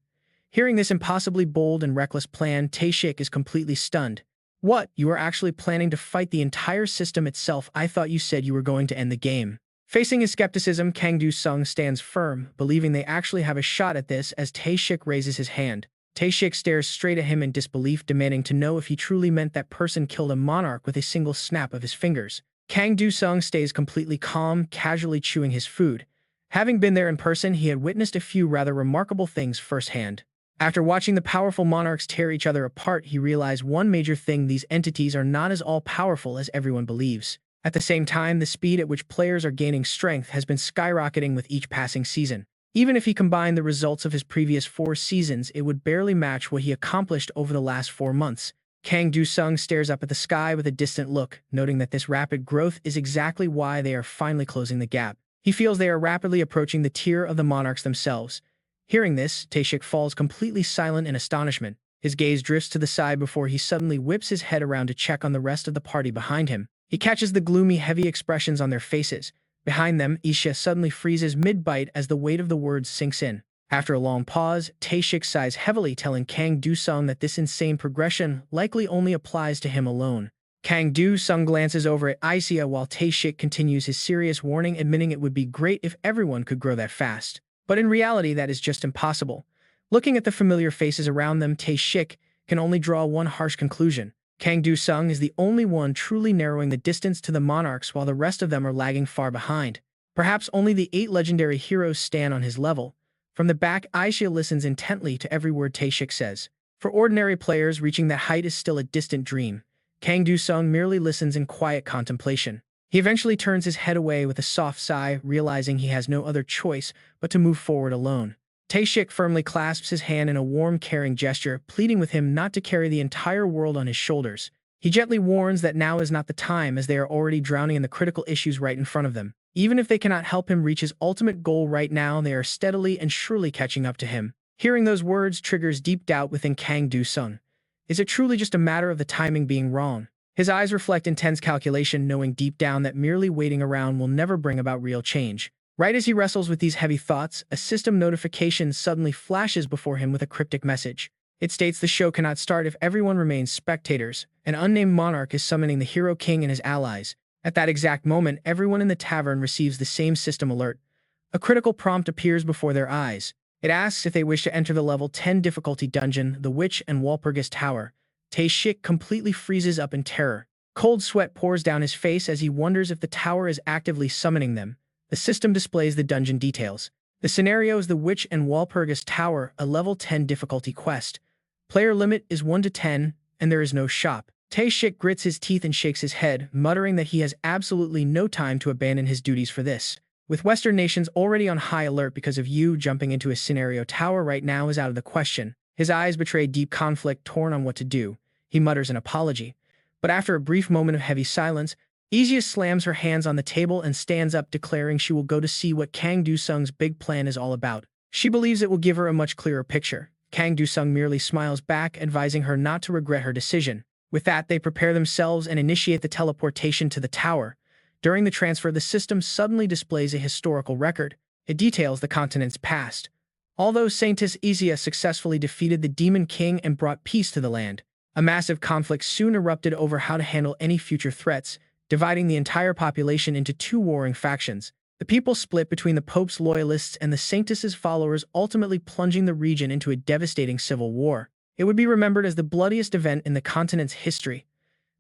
S1: Hearing this impossibly bold and reckless plan, Tae-shik is completely stunned. What? You are actually planning to fight the entire system itself? I thought you said you were going to end the game. Facing his skepticism, Kang Du-sung stands firm, believing they actually have a shot at this as Tae-shik raises his hand. Tae-shik stares straight at him in disbelief, demanding to know if he truly meant that person killed a monarch with a single snap of his fingers. Kang Du-sung stays completely calm, casually chewing his food. Having been there in person, he had witnessed a few rather remarkable things firsthand. After watching the powerful monarchs tear each other apart, he realized one major thing: these entities are not as all-powerful as everyone believes. At the same time, the speed at which players are gaining strength has been skyrocketing with each passing season. Even if he combined the results of his previous 4 seasons, it would barely match what he accomplished over the last 4 months. Kang Du-sung stares up at the sky with a distant look, noting that this rapid growth is exactly why they are finally closing the gap. He feels they are rapidly approaching the tier of the monarchs themselves. Hearing this, Tae-shik falls completely silent in astonishment. His gaze drifts to the side before he suddenly whips his head around to check on the rest of the party behind him. He catches the gloomy, heavy expressions on their faces. Behind them, Isha suddenly freezes mid-bite as the weight of the words sinks in. After a long pause, Tae-shik sighs heavily, telling Kang Du-sung that this insane progression likely only applies to him alone. Kang Do-sung glances over at Isia while Tae-shik continues his serious warning, admitting it would be great if everyone could grow that fast. But in reality, that is just impossible. Looking at the familiar faces around them, Tae-shik can only draw one harsh conclusion. Kang Do-sung is the only one truly narrowing the distance to the monarchs while the rest of them are lagging far behind. Perhaps only the 8 legendary heroes stand on his level. From the back, Aisha listens intently to every word Tae-shik says. For ordinary players, reaching that height is still a distant dream. Kang Do-sung merely listens in quiet contemplation. He eventually turns his head away with a soft sigh, realizing he has no other choice but to move forward alone. Tae-shik firmly clasps his hand in a warm, caring gesture, pleading with him not to carry the entire world on his shoulders. He gently warns that now is not the time, as they are already drowning in the critical issues right in front of them. Even if they cannot help him reach his ultimate goal right now, they are steadily and surely catching up to him. Hearing those words triggers deep doubt within Kang Do-sung. Is it truly just a matter of the timing being wrong? His eyes reflect intense calculation, knowing deep down that merely waiting around will never bring about real change. Right as he wrestles with these heavy thoughts, a system notification suddenly flashes before him with a cryptic message. It states the show cannot start if everyone remains spectators. An unnamed monarch is summoning the Hero King and his allies. At that exact moment, everyone in the tavern receives the same system alert. A critical prompt appears before their eyes. It asks if they wish to enter the level 10 difficulty dungeon, the Witch and Walpurgis Tower. Tae-shik completely freezes up in terror. Cold sweat pours down his face as he wonders if the tower is actively summoning them. The system displays the dungeon details. The scenario is the Witch and Walpurgis Tower, a level 10 difficulty quest. Player limit is 1 to 10, and there is no shop. Tae-shik grits his teeth and shakes his head, muttering that he has absolutely no time to abandon his duties for this. With Western nations already on high alert because of you, jumping into a scenario tower right now is out of the question. His eyes betray deep conflict, torn on what to do. He mutters an apology. But after a brief moment of heavy silence, Isia slams her hands on the table and stands up, declaring she will go to see what Kang Do-sung's big plan is all about. She believes it will give her a much clearer picture. Kang Do-sung merely smiles back, advising her not to regret her decision. With that, they prepare themselves and initiate the teleportation to the tower. During the transfer, the system suddenly displays a historical record. It details the continent's past. Although Saintess Isia successfully defeated the Demon King and brought peace to the land, a massive conflict soon erupted over how to handle any future threats, dividing the entire population into 2 warring factions. The people split between the Pope's loyalists and the Saintess's followers, ultimately plunging the region into a devastating civil war. It would be remembered as the bloodiest event in the continent's history.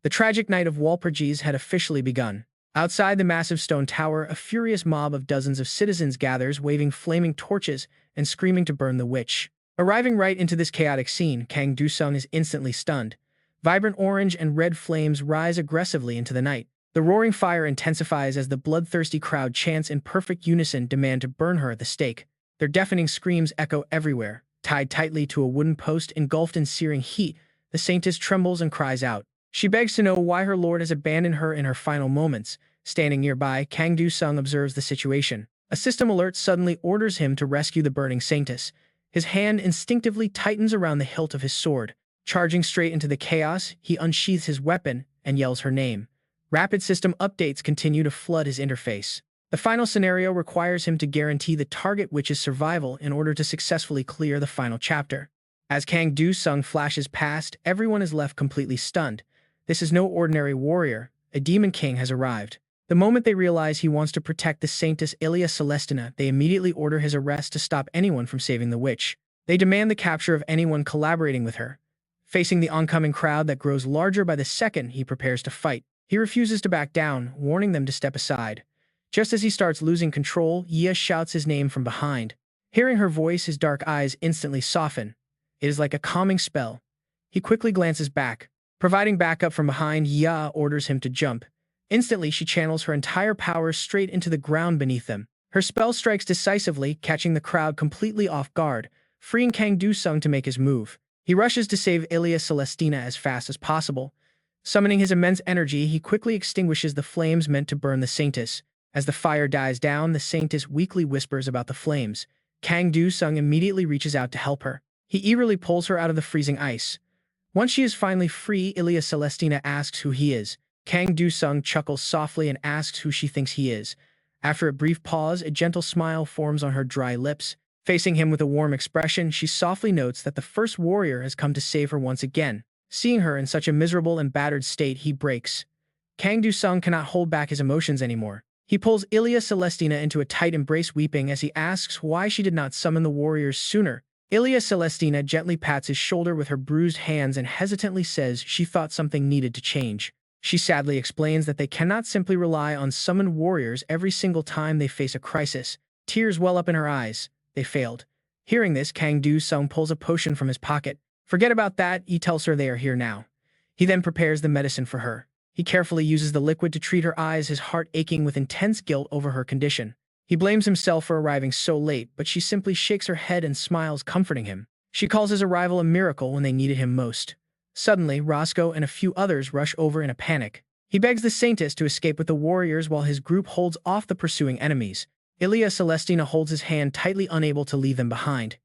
S1: The tragic night of Walpurgis had officially begun. Outside the massive stone tower, a furious mob of dozens of citizens gathers, waving flaming torches and screaming to burn the witch. Arriving right into this chaotic scene, Kang Do-sung is instantly stunned. Vibrant orange and red flames rise aggressively into the night. The roaring fire intensifies as the bloodthirsty crowd chants in perfect unison, demand to burn her at the stake. Their deafening screams echo everywhere. Tied tightly to a wooden post engulfed in searing heat, the Saintess trembles and cries out. She begs to know why her lord has abandoned her in her final moments. Standing nearby, Kang Do-sung observes the situation. A system alert suddenly orders him to rescue the burning Saintess. His hand instinctively tightens around the hilt of his sword. Charging straight into the chaos, he unsheathes his weapon and yells her name. Rapid system updates continue to flood his interface. The final scenario requires him to guarantee the target witch's survival in order to successfully clear the final chapter. As Kang Do-sung flashes past, everyone is left completely stunned. This is no ordinary warrior. A demon king has arrived. The moment they realize he wants to protect the Saintess Ilia Celestina, they immediately order his arrest to stop anyone from saving the witch. They demand the capture of anyone collaborating with her. Facing the oncoming crowd that grows larger by the second he prepares to fight, he refuses to back down, warning them to step aside. Just as he starts losing control, Yia shouts his name from behind. Hearing her voice, his dark eyes instantly soften. It is like a calming spell. He quickly glances back. Providing backup from behind, Yia orders him to jump. Instantly, she channels her entire power straight into the ground beneath them. Her spell strikes decisively, catching the crowd completely off guard, freeing Kang Do-sung to make his move. He rushes to save Ilia Celestina as fast as possible. Summoning his immense energy, he quickly extinguishes the flames meant to burn the Saintess. As the fire dies down, the Saintess weakly whispers about the flames. Kang Do-sung immediately reaches out to help her. He eagerly pulls her out of the freezing ice. Once she is finally free, Ilia Celestina asks who he is. Kang Do-sung chuckles softly and asks who she thinks he is. After a brief pause, a gentle smile forms on her dry lips. Facing him with a warm expression, she softly notes that the first warrior has come to save her once again. Seeing her in such a miserable and battered state, he breaks. Kang Du-sung cannot hold back his emotions anymore. He pulls Ilya Celestina into a tight embrace, weeping as he asks why she did not summon the warriors sooner. Ilya Celestina gently pats his shoulder with her bruised hands and hesitantly says she thought something needed to change. She sadly explains that they cannot simply rely on summoned warriors every single time they face a crisis. Tears well up in her eyes. They failed. Hearing this, Kang Du-sung pulls a potion from his pocket. Forget about that, he tells her they are here now. He then prepares the medicine for her. He carefully uses the liquid to treat her eyes, his heart aching with intense guilt over her condition. He blames himself for arriving so late, but she simply shakes her head and smiles, comforting him. She calls his arrival a miracle when they needed him most. Suddenly, Roscoe and a few others rush over in a panic. He begs the Saintess to escape with the warriors while his group holds off the pursuing enemies. Ilya Celestina holds his hand tightly, unable to leave them behind.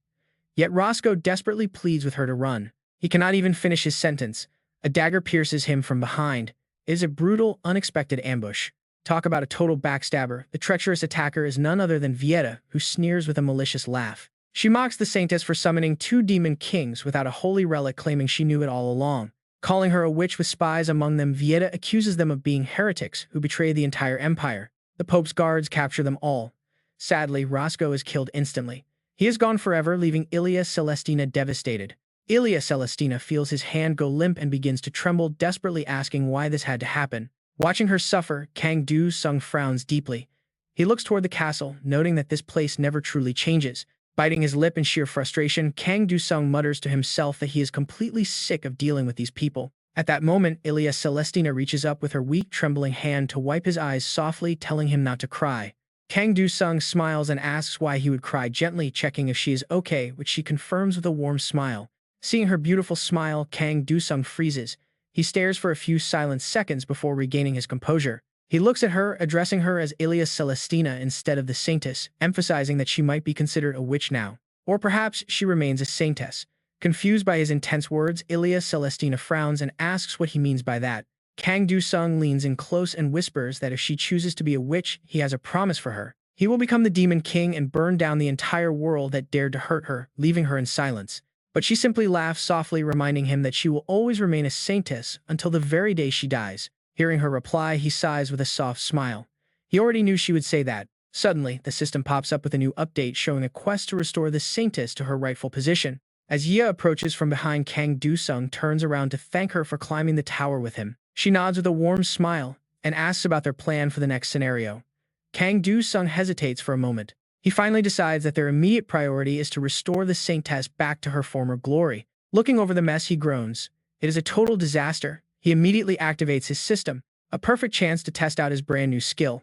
S1: Yet Roscoe desperately pleads with her to run. He cannot even finish his sentence. A dagger pierces him from behind. It is a brutal, unexpected ambush. Talk about a total backstabber. The treacherous attacker is none other than Vieta, who sneers with a malicious laugh. She mocks the Saintess for summoning 2 demon kings without a holy relic, claiming she knew it all along. Calling her a witch with spies among them, Vieta accuses them of being heretics who betray the entire empire. The Pope's guards capture them all. Sadly, Roscoe is killed instantly. He is gone forever, leaving Ilya Celestina devastated. Ilya Celestina feels his hand go limp and begins to tremble, desperately asking why this had to happen. Watching her suffer, Kang Du-sung frowns deeply. He looks toward the castle, noting that this place never truly changes. Biting his lip in sheer frustration, Kang Du-sung mutters to himself that he is completely sick of dealing with these people. At that moment, Ilya Celestina reaches up with her weak, trembling hand to wipe his eyes softly, telling him not to cry. Kang Du-sung smiles and asks why he would cry, gently checking if she is okay, which she confirms with a warm smile. Seeing her beautiful smile, Kang Du-sung freezes. He stares for a few silent seconds before regaining his composure. He looks at her, addressing her as Ilya Celestina instead of the Saintess, emphasizing that she might be considered a witch now. Or perhaps she remains a Saintess. Confused by his intense words, Ilya Celestina frowns and asks what he means by that. Kang Du-sung leans in close and whispers that if she chooses to be a witch, he has a promise for her. He will become the Demon King and burn down the entire world that dared to hurt her, leaving her in silence. But she simply laughs softly, reminding him that she will always remain a Saintess until the very day she dies. Hearing her reply, he sighs with a soft smile. He already knew she would say that. Suddenly, the system pops up with a new update showing a quest to restore the Saintess to her rightful position. As Yia approaches from behind, Kang Du-sung turns around to thank her for climbing the tower with him. She nods with a warm smile and asks about their plan for the next scenario. Kang Du-sung hesitates for a moment. He finally decides that their immediate priority is to restore the Saintess back to her former glory. Looking over the mess, he groans. It is a total disaster. He immediately activates his system, a perfect chance to test out his brand new skill.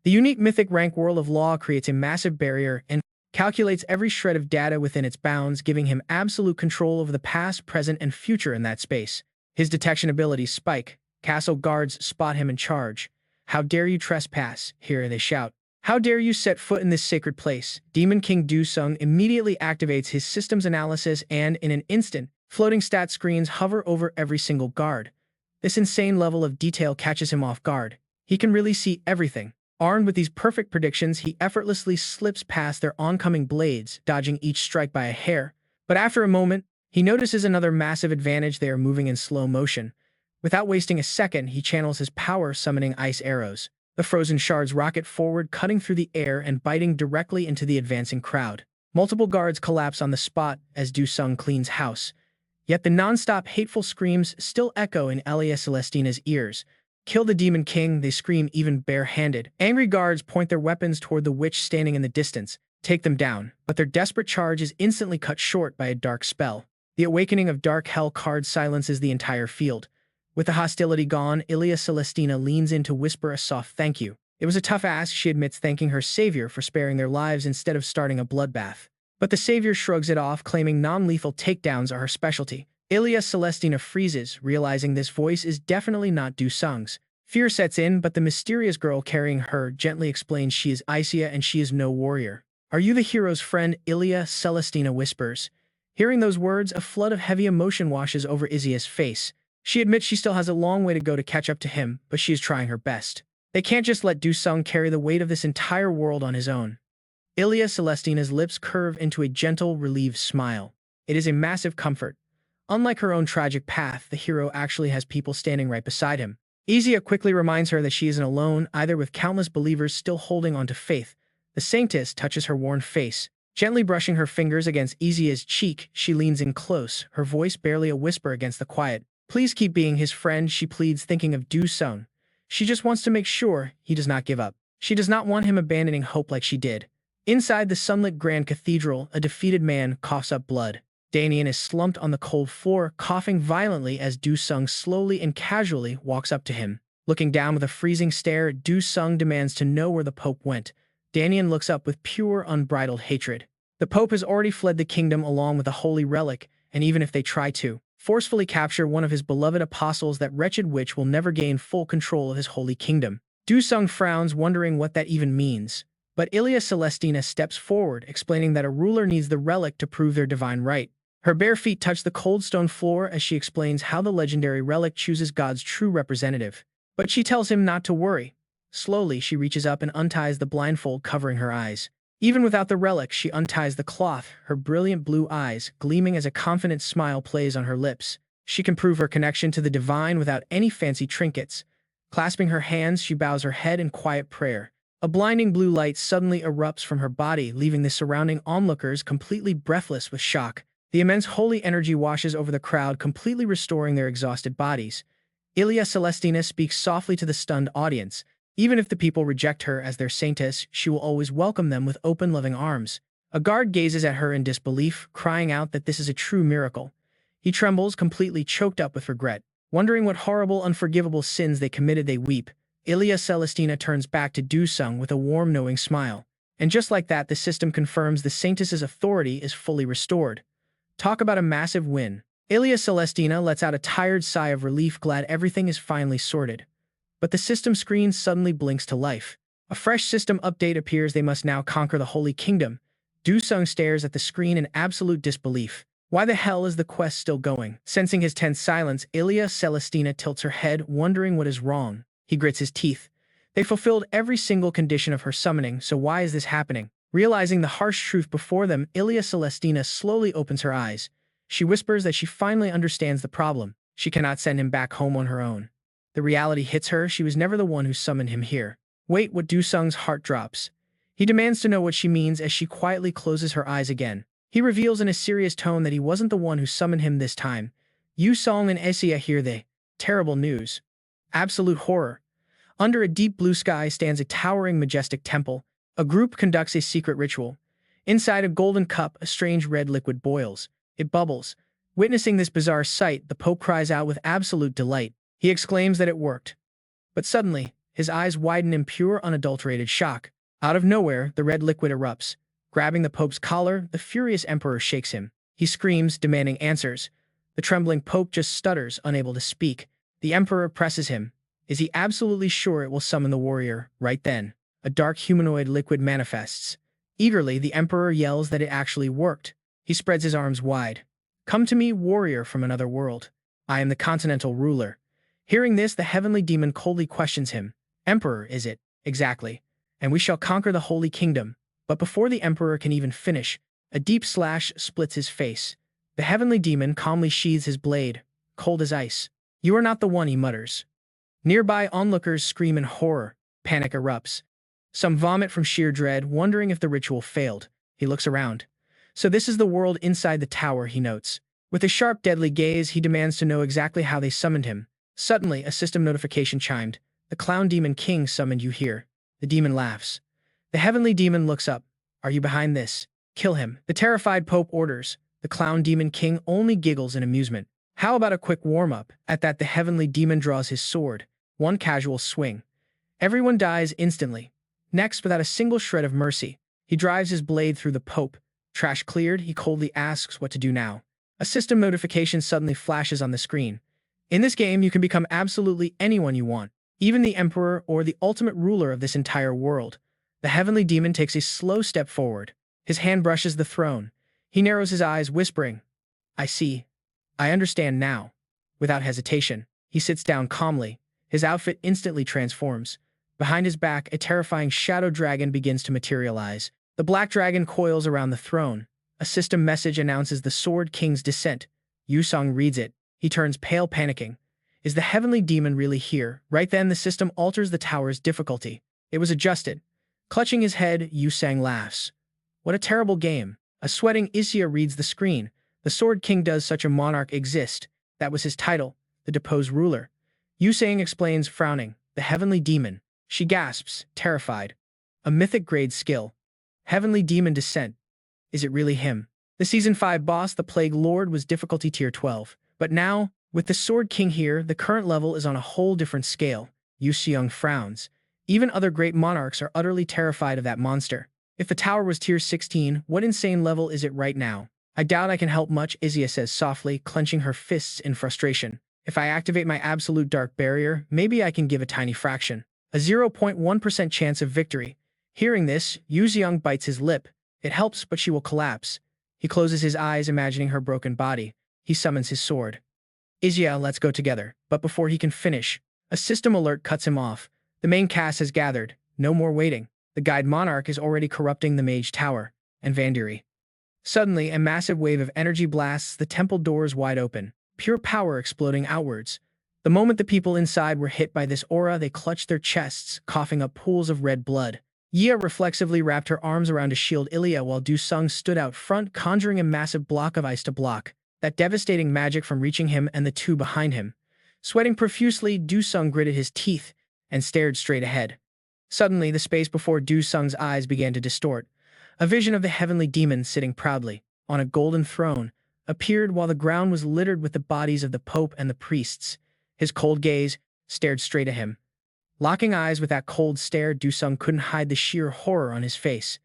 S1: The unique mythic rank World of Law creates a massive barrier and calculates every shred of data within its bounds, giving him absolute control over the past, present, and future in that space. His detection abilities spike. Castle guards spot him and charge. "How dare you trespass?" Here they shout. "How dare you set foot in this sacred place?" Demon King Du-sung immediately activates his systems analysis and, in an instant, floating stat screens hover over every single guard. This insane level of detail catches him off guard. He can really see everything. Armed with these perfect predictions, he effortlessly slips past their oncoming blades, dodging each strike by a hair. But after a moment, he notices another massive advantage: they are moving in slow motion. Without wasting a second, he channels his power, summoning ice arrows. The frozen shards rocket forward, cutting through the air and biting directly into the advancing crowd. Multiple guards collapse on the spot as Du-sung cleans house. Yet the non-stop hateful screams still echo in Ilya Celestina's ears. "Kill the Demon King," they scream, even bare-handed. Angry guards point their weapons toward the witch standing in the distance. Take them down. But their desperate charge is instantly cut short by a dark spell. The Awakening of Dark Hell card silences the entire field. With the hostility gone, Ilya Celestina leans in to whisper a soft thank you. It was a tough ask, she admits, thanking her savior for sparing their lives instead of starting a bloodbath. But the savior shrugs it off, claiming non-lethal takedowns are her specialty. Ilya Celestina freezes, realizing this voice is definitely not Du-sung's. Fear sets in, but the mysterious girl carrying her gently explains she is Isia and she is no warrior. "Are you the hero's friend?" Ilya Celestina whispers. Hearing those words, a flood of heavy emotion washes over Isia's face. She admits she still has a long way to go to catch up to him, but she is trying her best. They can't just let Du-sung carry the weight of this entire world on his own. Ilya Celestina's lips curve into a gentle, relieved smile. It is a massive comfort. Unlike her own tragic path, the hero actually has people standing right beside him. Izia quickly reminds her that she isn't alone, either, with countless believers still holding on to faith. The saintess touches her worn face. Gently brushing her fingers against Izia's cheek, she leans in close, her voice barely a whisper against the quiet. Please keep being his friend, she pleads, thinking of Du-sung. She just wants to make sure he does not give up. She does not want him abandoning hope like she did. Inside the sunlit Grand Cathedral, a defeated man coughs up blood. Danian is slumped on the cold floor, coughing violently as Du-sung slowly and casually walks up to him. Looking down with a freezing stare, Du-sung demands to know where the Pope went. Danian looks up with pure, unbridled hatred. The Pope has already fled the kingdom along with a holy relic, and even if they try to forcefully capture one of his beloved apostles, that wretched witch will never gain full control of his holy kingdom. Du-sung frowns, wondering what that even means. But Ilia Celestina steps forward, explaining that a ruler needs the relic to prove their divine right. Her bare feet touch the cold stone floor as she explains how the legendary relic chooses God's true representative. But she tells him not to worry. Slowly, she reaches up and unties the blindfold covering her eyes. Even without the relic, she unties the cloth, her brilliant blue eyes gleaming as a confident smile plays on her lips. She can prove her connection to the divine without any fancy trinkets. Clasping her hands, she bows her head in quiet prayer. A blinding blue light suddenly erupts from her body, leaving the surrounding onlookers completely breathless with shock. The immense holy energy washes over the crowd, completely restoring their exhausted bodies. Ilia Celestina speaks softly to the stunned audience. Even if the people reject her as their saintess, she will always welcome them with open, loving arms. A guard gazes at her in disbelief, crying out that this is a true miracle. He trembles, completely choked up with regret. Wondering what horrible, unforgivable sins they committed, they weep. Ilia Celestina turns back to Du-sung with a warm, knowing smile. And just like that, the system confirms the saintess's authority is fully restored. Talk about a massive win. Ilia Celestina lets out a tired sigh of relief, glad everything is finally sorted. But the system screen suddenly blinks to life. A fresh system update appears. They must now conquer the Holy Kingdom. Du-sung stares at the screen in absolute disbelief. Why the hell is the quest still going? Sensing his tense silence, Ilia Celestina tilts her head, wondering what is wrong. He grits his teeth. They fulfilled every single condition of her summoning, so why is this happening? Realizing the harsh truth before them, Ilia Celestina slowly opens her eyes. She whispers that she finally understands the problem. She cannot send him back home on her own. The reality hits her. She was never the one who summoned him here. Wait, what? Du-sung's heart drops. He demands to know what she means as she quietly closes her eyes again. He reveals in a serious tone that he wasn't the one who summoned him this time. Du-sung and Izia hear the terrible news. Absolute horror. Under a deep blue sky stands a towering, majestic temple. A group conducts a secret ritual. Inside a golden cup, a strange red liquid boils. It bubbles. Witnessing this bizarre sight, the Pope cries out with absolute delight. He exclaims that it worked. But suddenly, his eyes widen in pure, unadulterated shock. Out of nowhere, the red liquid erupts. Grabbing the Pope's collar, the furious emperor shakes him. He screams, demanding answers. The trembling Pope just stutters, unable to speak. The emperor presses him. Is he absolutely sure it will summon the warrior? Right then, a dark humanoid liquid manifests. Eagerly, the emperor yells that it actually worked. He spreads his arms wide. Come to me, warrior from another world. I am the continental ruler. Hearing this, the heavenly demon coldly questions him. Emperor, is it? Exactly. And we shall conquer the Holy Kingdom. But before the emperor can even finish, a deep slash splits his face. The heavenly demon calmly sheathes his blade, cold as ice. You are not the one, he mutters. Nearby onlookers scream in horror. Panic erupts. Some vomit from sheer dread, wondering if the ritual failed. He looks around. So this is the world inside the tower, he notes. With a sharp, deadly gaze, he demands to know exactly how they summoned him. Suddenly, a system notification chimed. The clown demon king summoned you here. The demon laughs. The heavenly demon looks up. Are you behind this? Kill him. The terrified Pope orders. The clown demon king only giggles in amusement. How about a quick warm-up? At that, the heavenly demon draws his sword. One casual swing. Everyone dies instantly. Next, without a single shred of mercy, he drives his blade through the Pope. Trash cleared, he coldly asks what to do now. A system notification suddenly flashes on the screen. In this game, you can become absolutely anyone you want, even the emperor or the ultimate ruler of this entire world. The heavenly demon takes a slow step forward. His hand brushes the throne. He narrows his eyes, whispering, I see. I understand now. Without hesitation, he sits down calmly. His outfit instantly transforms. Behind his back, a terrifying shadow dragon begins to materialize. The black dragon coils around the throne. A system message announces the Sword King's descent. Yusung reads it. He turns pale, panicking. Is the heavenly demon really here? Right then, the system alters the tower's difficulty. It was adjusted. Clutching his head, Yusung laughs. What a terrible game. A sweating Isia reads the screen. The Sword King does such a monarch exist. That was his title, the deposed ruler. Yusung explains, frowning. The heavenly demon. She gasps, terrified. A mythic grade skill. Heavenly demon descent. Is it really him? The Season 5 boss, the Plague Lord, was difficulty tier 12. But now, with the Sword King here, the current level is on a whole different scale. Yusung frowns. Even other great monarchs are utterly terrified of that monster. If the tower was tier 16, what insane level is it right now? I doubt I can help much, Isia says softly, clenching her fists in frustration. If I activate my absolute dark barrier, maybe I can give a tiny fraction. A 0.1% chance of victory. Hearing this, Yusung bites his lip. It helps, but she will collapse. He closes his eyes, imagining her broken body. He summons his sword. Isia, let's go together. But before he can finish, a system alert cuts him off. The main cast has gathered. No more waiting. The Guide Monarch is already corrupting the Mage Tower and Vandiri. Suddenly, a massive wave of energy blasts the temple doors wide open, pure power exploding outwards. The moment the people inside were hit by this aura, they clutched their chests, coughing up pools of red blood. Yia reflexively wrapped her arms around to shield Ilya while Dusung stood out front, conjuring a massive block of ice to block that devastating magic from reaching him and the two behind him. Sweating profusely, Dusung gritted his teeth and stared straight ahead. Suddenly, the space before Dusung's eyes began to distort. A vision of the heavenly demon sitting proudly on a golden throne appeared while the ground was littered with the bodies of the Pope and the priests. His cold gaze stared straight at him. Locking eyes with that cold stare, Dusung couldn't hide the sheer horror on his face.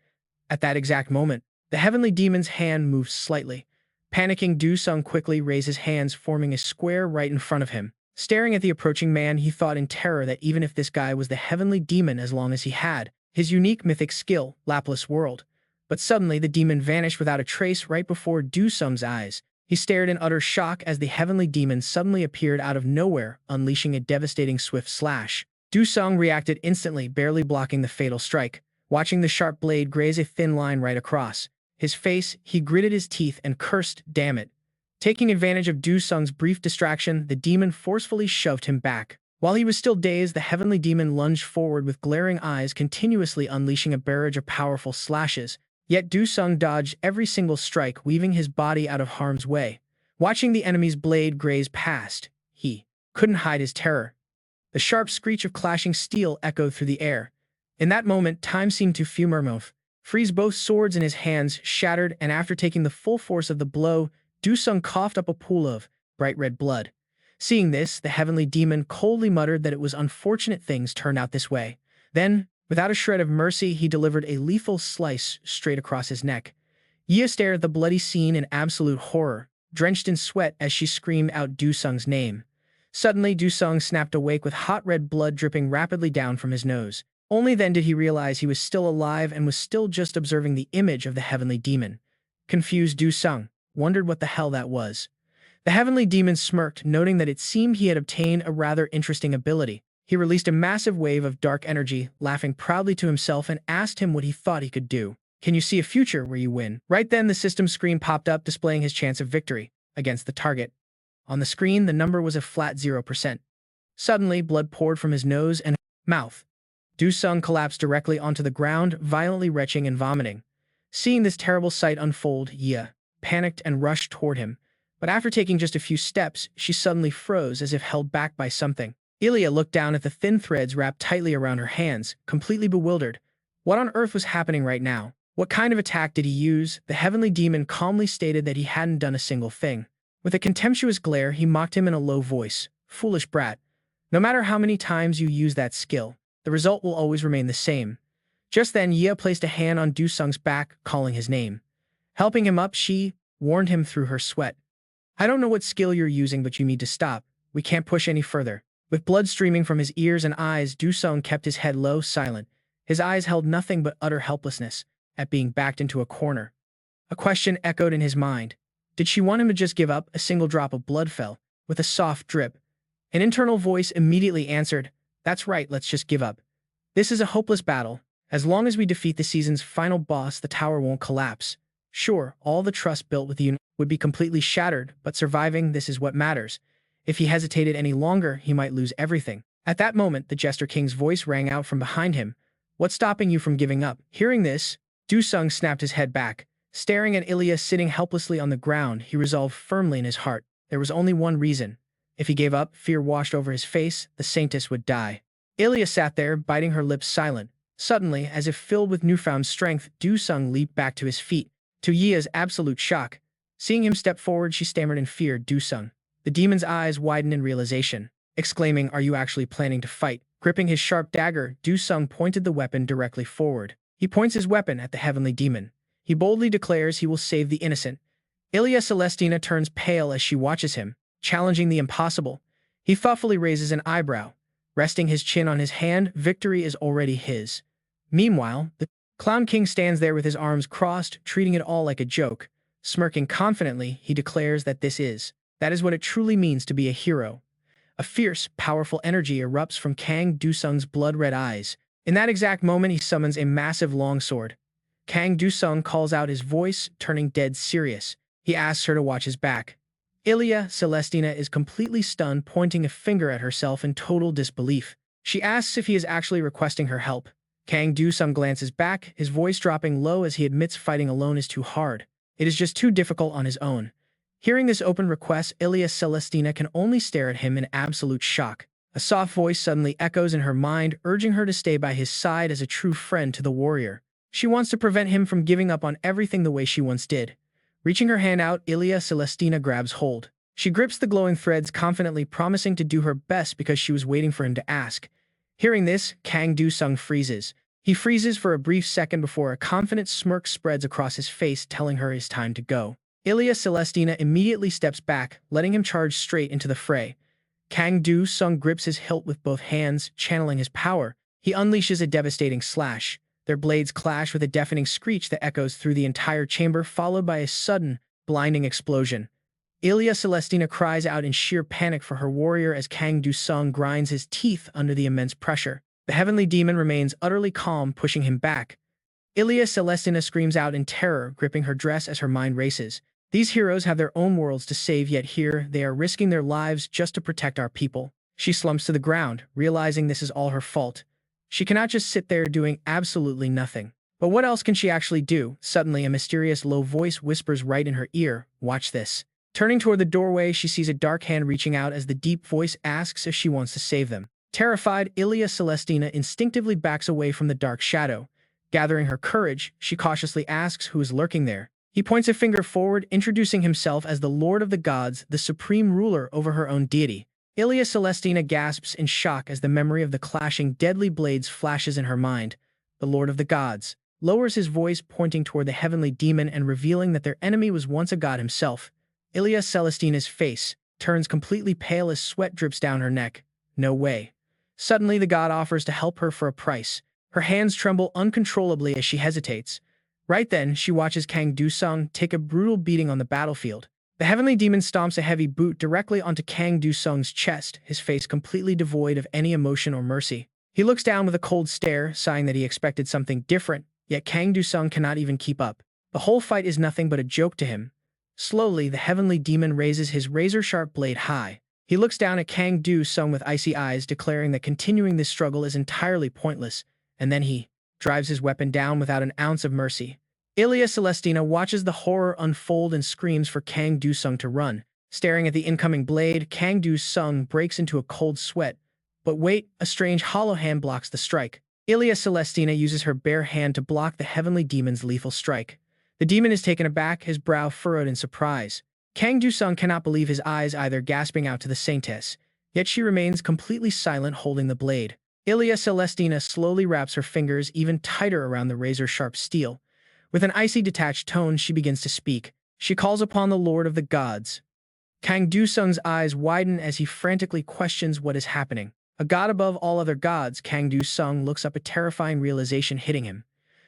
S1: At that exact moment, the heavenly demon's hand moved slightly. Panicking, Dusung quickly raised his hands, forming a square right in front of him. Staring at the approaching man, he thought in terror that even if this guy was the heavenly demon, as long as he had his unique mythic skill, Lapless World. But suddenly, the demon vanished without a trace right before Dusung's eyes. He stared in utter shock as the heavenly demon suddenly appeared out of nowhere, unleashing a devastating swift slash. Dusung reacted instantly, barely blocking the fatal strike. Watching the sharp blade graze a thin line right across his face, he gritted his teeth and cursed, "Damn it." Taking advantage of Dusung's brief distraction, the demon forcefully shoved him back. While he was still dazed, the heavenly demon lunged forward with glaring eyes, continuously unleashing a barrage of powerful slashes. Yet Dusung dodged every single strike, weaving his body out of harm's way. Watching the enemy's blade graze past, he couldn't hide his terror. The sharp screech of clashing steel echoed through the air. In that moment, time seemed to freeze. Both swords in his hands shattered, and after taking the full force of the blow, Dusung coughed up a pool of bright red blood. Seeing this, the heavenly demon coldly muttered that it was unfortunate things turned out this way. Then, without a shred of mercy, he delivered a lethal slice straight across his neck. Yia stared at the bloody scene in absolute horror, drenched in sweat as she screamed out Dusung's name. Suddenly, Dusung snapped awake with hot red blood dripping rapidly down from his nose. Only then did he realize he was still alive and was still just observing the image of the heavenly demon. Confused, Dusung wondered what the hell that was. The heavenly demon smirked, noting that it seemed he had obtained a rather interesting ability. He released a massive wave of dark energy, laughing proudly to himself, and asked him what he thought he could do. Can you see a future where you win? Right then, the system screen popped up, displaying his chance of victory against the target. On the screen, the number was a flat 0%. Suddenly, blood poured from his nose and mouth. Dusung collapsed directly onto the ground, violently retching and vomiting. Seeing this terrible sight unfold, Yia panicked and rushed toward him. But after taking just a few steps, she suddenly froze as if held back by something. Ilya looked down at the thin threads wrapped tightly around her hands, completely bewildered. What on earth was happening right now? What kind of attack did he use? The heavenly demon calmly stated that he hadn't done a single thing. With a contemptuous glare, he mocked him in a low voice. Foolish brat. No matter how many times you use that skill, the result will always remain the same. Just then, Yia placed a hand on Dusung's back, calling his name. Helping him up, she warned him through her sweat. I don't know what skill you're using, but you need to stop. We can't push any further. With blood streaming from his ears and eyes, Dusung kept his head low, silent. His eyes held nothing but utter helplessness at being backed into a corner. A question echoed in his mind. Did she want him to just give up? A single drop of blood fell, with a soft drip. An internal voice immediately answered, "That's right, let's just give up. This is a hopeless battle. As long as we defeat the season's final boss, the tower won't collapse. Sure, all the trust built with you." would be completely shattered, but surviving, this is what matters. If he hesitated any longer, he might lose everything. At that moment, the Jester King's voice rang out from behind him. What's stopping you from giving up? Hearing this, Du-sung snapped his head back. Staring at Ilya sitting helplessly on the ground, he resolved firmly in his heart. There was only one reason. If he gave up, fear washed over his face, the saintess would die. Ilya sat there, biting her lips silent. Suddenly, as if filled with newfound strength, Du-sung leaped back to his feet. To Yia's absolute shock, seeing him step forward, she stammered in fear, Du-sung. The demon's eyes widened in realization, exclaiming, "Are you actually planning to fight?" Gripping his sharp dagger, Du-sung pointed the weapon directly forward. He points his weapon at the heavenly demon. He boldly declares he will save the innocent. Ilya Celestina turns pale as she watches him, challenging the impossible. He thoughtfully raises an eyebrow. Resting his chin on his hand, victory is already his. Meanwhile, the Clown King stands there with his arms crossed, treating it all like a joke. Smirking confidently, he declares that that is what it truly means to be a hero. A fierce, powerful energy erupts from Kang Du-sung's blood-red eyes. In that exact moment, he summons a massive longsword. Kang Du-sung calls out, his voice turning dead serious. He asks her to watch his back. Ilya Celestina is completely stunned, pointing a finger at herself in total disbelief. She asks if he is actually requesting her help. Kang Du-sung glances back, his voice dropping low as he admits fighting alone is too hard. It is just too difficult on his own. Hearing this open request, Ilya Celestina can only stare at him in absolute shock. A soft voice suddenly echoes in her mind, urging her to stay by his side as a true friend to the warrior. She wants to prevent him from giving up on everything the way she once did. Reaching her hand out, Ilya Celestina grabs hold. She grips the glowing threads confidently, promising to do her best because she was waiting for him to ask. Hearing this, Kang Du-sung freezes. He freezes for a brief second before a confident smirk spreads across his face, telling her it's time to go. Ilya Celestina immediately steps back, letting him charge straight into the fray. Kang Du-sung grips his hilt with both hands, channeling his power. He unleashes a devastating slash. Their blades clash with a deafening screech that echoes through the entire chamber, followed by a sudden, blinding explosion. Ilya Celestina cries out in sheer panic for her warrior as Kang Du-sung grinds his teeth under the immense pressure. The heavenly demon remains utterly calm, pushing him back. Ilya Celestina screams out in terror, gripping her dress as her mind races. These heroes have their own worlds to save, yet here they are risking their lives just to protect our people. She slumps to the ground, realizing this is all her fault. She cannot just sit there doing absolutely nothing. But what else can she actually do? Suddenly, a mysterious low voice whispers right in her ear, "Watch this." Turning toward the doorway, she sees a dark hand reaching out as the deep voice asks if she wants to save them. Terrified, Ilya Celestina instinctively backs away from the dark shadow. Gathering her courage, she cautiously asks who is lurking there. He points a finger forward, introducing himself as the Lord of the Gods, the supreme ruler over her own deity. Ilya Celestina gasps in shock as the memory of the clashing deadly blades flashes in her mind. The Lord of the Gods lowers his voice, pointing toward the heavenly demon and revealing that their enemy was once a god himself. Ilya Celestina's face turns completely pale as sweat drips down her neck. No way. Suddenly, the god offers to help her for a price. Her hands tremble uncontrollably as she hesitates. Right then, she watches Kang Du-sung take a brutal beating on the battlefield. The heavenly demon stomps a heavy boot directly onto Kang Du-sung's chest, his face completely devoid of any emotion or mercy. He looks down with a cold stare, sighing that he expected something different, yet Kang Du-sung cannot even keep up. The whole fight is nothing but a joke to him. Slowly, the heavenly demon raises his razor-sharp blade high. He looks down at Kang Du-sung with icy eyes, declaring that continuing this struggle is entirely pointless, and then he drives his weapon down without an ounce of mercy. Ilya Celestina watches the horror unfold and screams for Kang Du-sung to run. Staring at the incoming blade, Kang Du-sung breaks into a cold sweat. But wait, a strange hollow hand blocks the strike. Ilya Celestina uses her bare hand to block the heavenly demon's lethal strike. The demon is taken aback, his brow furrowed in surprise. Kang Du-sung cannot believe his eyes either, gasping out to the saintess. Yet she remains completely silent, holding the blade. Ilya Celestina slowly wraps her fingers even tighter around the razor-sharp steel. With an icy, detached tone, she begins to speak. She calls upon the Lord of the Gods. Kang Du-sung's eyes widen as he frantically questions what is happening. A god above all other gods, Kang Du-sung looks up, a terrifying realization hitting him.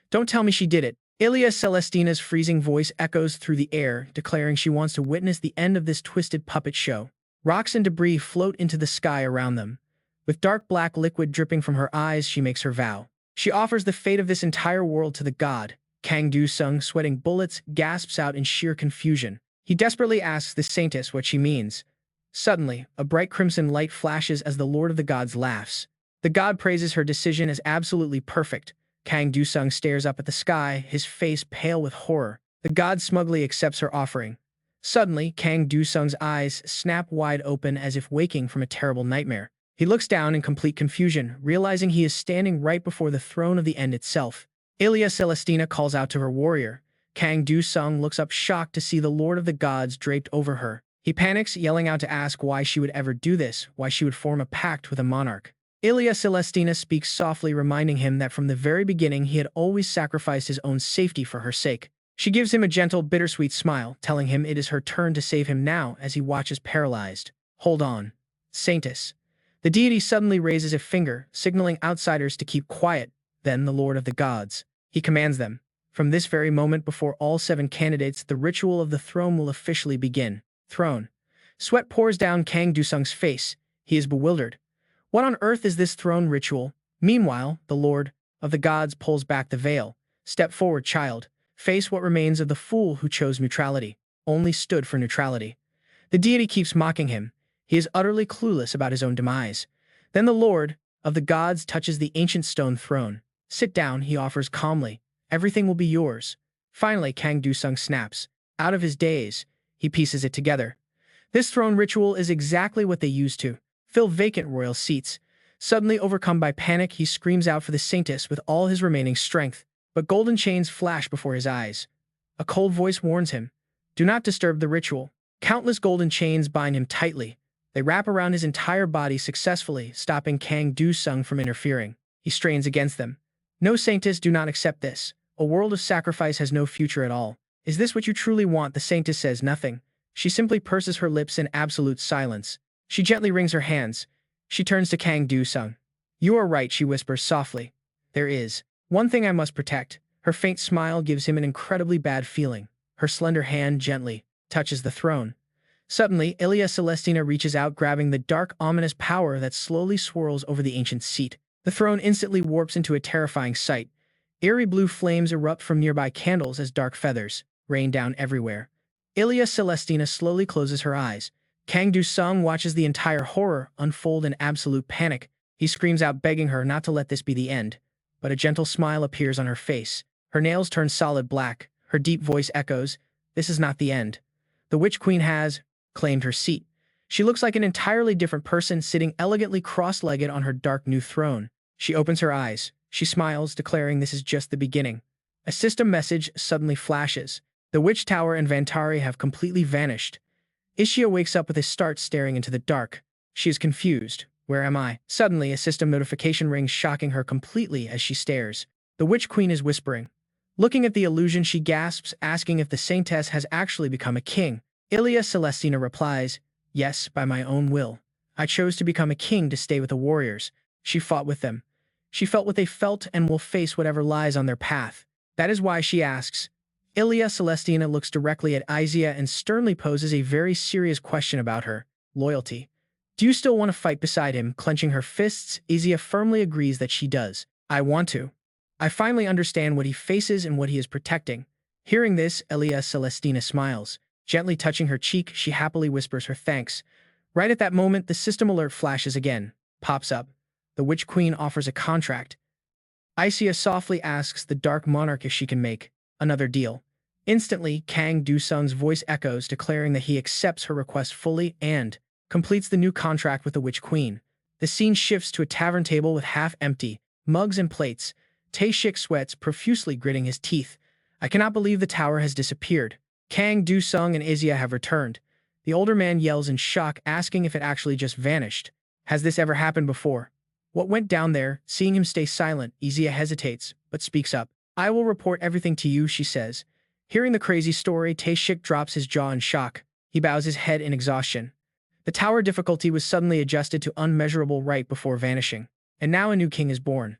S1: Don't tell me she did it. Ilya Celestina's freezing voice echoes through the air, declaring she wants to witness the end of this twisted puppet show. Rocks and debris float into the sky around them. With dark black liquid dripping from her eyes, she makes her vow. She offers the fate of this entire world to the god. Kang Du-sung, sweating bullets, gasps out in sheer confusion. He desperately asks the saintess what she means. Suddenly, a bright crimson light flashes as the Lord of the Gods laughs. The god praises her decision as absolutely perfect. Kang Du-sung stares up at the sky, his face pale with horror. The god smugly accepts her offering. Suddenly, Kang Du-sung's eyes snap wide open as if waking from a terrible nightmare. He looks down in complete confusion, realizing he is standing right before the throne of the end itself. Ilia Celestina calls out to her warrior. Kang Du-sung looks up shocked to see the Lord of the Gods draped over her. He panics, yelling out to ask why she would ever do this, why she would form a pact with a monarch. Ilia Celestina speaks softly, reminding him that from the very beginning he had always sacrificed his own safety for her sake. She gives him a gentle, bittersweet smile, telling him it is her turn to save him now as he watches paralyzed. Hold on, Saintess. The deity suddenly raises a finger, signaling outsiders to keep quiet. Then the Lord of the Gods. He commands them. From this very moment, before all 7 candidates, the ritual of the throne will officially begin. Throne. Sweat pours down Kang Du-sung's face. He is bewildered. What on earth is this throne ritual? Meanwhile, the Lord of the Gods pulls back the veil. Step forward, child. Face what remains of the fool who chose neutrality. Only stood for neutrality. The deity keeps mocking him. He is utterly clueless about his own demise. Then the Lord of the Gods touches the ancient stone throne. Sit down, he offers calmly. Everything will be yours. Finally, Kang Du-sung snaps. Out of his daze, he pieces it together. This throne ritual is exactly what they used to fill vacant royal seats. Suddenly overcome by panic, he screams out for the saintess with all his remaining strength. But golden chains flash before his eyes. A cold voice warns him. Do not disturb the ritual. Countless golden chains bind him tightly. They wrap around his entire body successfully, stopping Kang Du-sung from interfering. He strains against them. No, saintess, do not accept this. A world of sacrifice has no future at all. Is this what you truly want? The saintess says nothing. She simply purses her lips in absolute silence. She gently wrings her hands. She turns to Kang Du-sung. You are right, she whispers softly. There is one thing I must protect. Her faint smile gives him an incredibly bad feeling. Her slender hand gently touches the throne. Suddenly, Ilia Celestina reaches out, grabbing the dark, ominous power that slowly swirls over the ancient seat. The throne instantly warps into a terrifying sight. Eerie blue flames erupt from nearby candles as dark feathers rain down everywhere. Ilia Celestina slowly closes her eyes. Kang Du-sung watches the entire horror unfold in absolute panic. He screams out, begging her not to let this be the end. But a gentle smile appears on her face. Her nails turn solid black. Her deep voice echoes, "This is not the end. The Witch Queen has claimed her seat." She looks like an entirely different person, sitting elegantly cross-legged on her dark new throne. She opens her eyes. She smiles, declaring this is just the beginning. A system message suddenly flashes. The Witch Tower and Vantari have completely vanished. Ishia wakes up with a start, staring into the dark. She is confused. Where am I? Suddenly, a system notification rings, shocking her completely as she stares. The Witch Queen is whispering. Looking at the illusion, she gasps, asking if the saintess has actually become a king. Ilia Celestina replies, "Yes, by my own will. I chose to become a king to stay with the warriors." She fought with them. She felt what they felt and will face whatever lies on their path. That is why she asks. Ilia Celestina looks directly at Izia and sternly poses a very serious question about her loyalty. Do you still want to fight beside him? Clenching her fists, Izia firmly agrees that she does. I want to. I finally understand what he faces and what he is protecting. Hearing this, Ilia Celestina smiles. Gently touching her cheek, she happily whispers her thanks. Right at that moment, the system alert flashes again. Pops up. The Witch Queen offers a contract. Izia softly asks the Dark Monarch if she can make another deal. Instantly, Kang Du-sung's voice echoes, declaring that he accepts her request fully and completes the new contract with the Witch Queen. The scene shifts to a tavern table with half-empty mugs and plates. Tae-shik sweats, profusely gritting his teeth. I cannot believe the tower has disappeared. Kang Du-sung and Izia have returned. The older man yells in shock, asking if it actually just vanished. Has this ever happened before? What went down there? Seeing him stay silent, Izia hesitates, but speaks up. I will report everything to you, she says. Hearing the crazy story, Tae-shik drops his jaw in shock. He bows his head in exhaustion. The tower difficulty was suddenly adjusted to unmeasurable right before vanishing. And now a new king is born.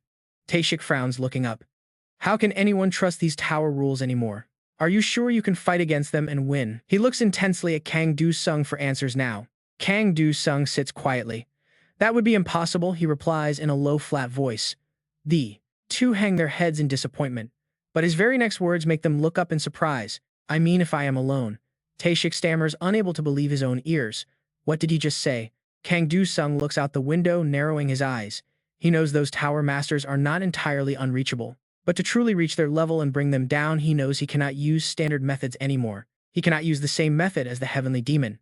S1: Tae-shik frowns, looking up. How can anyone trust these tower rules anymore? Are you sure you can fight against them and win? He looks intensely at Kang Du-sung for answers now. Kang Du-sung sits quietly. That would be impossible, he replies in a low, flat voice. The two hang their heads in disappointment. But his very next words make them look up in surprise. I mean, if I am alone. Taeshik stammers, unable to believe his own ears. What did he just say? Kang Do-sung looks out the window, narrowing his eyes. He knows those tower masters are not entirely unreachable. But to truly reach their level and bring them down, he knows he cannot use standard methods anymore. He cannot use the same method as the Heavenly Demon.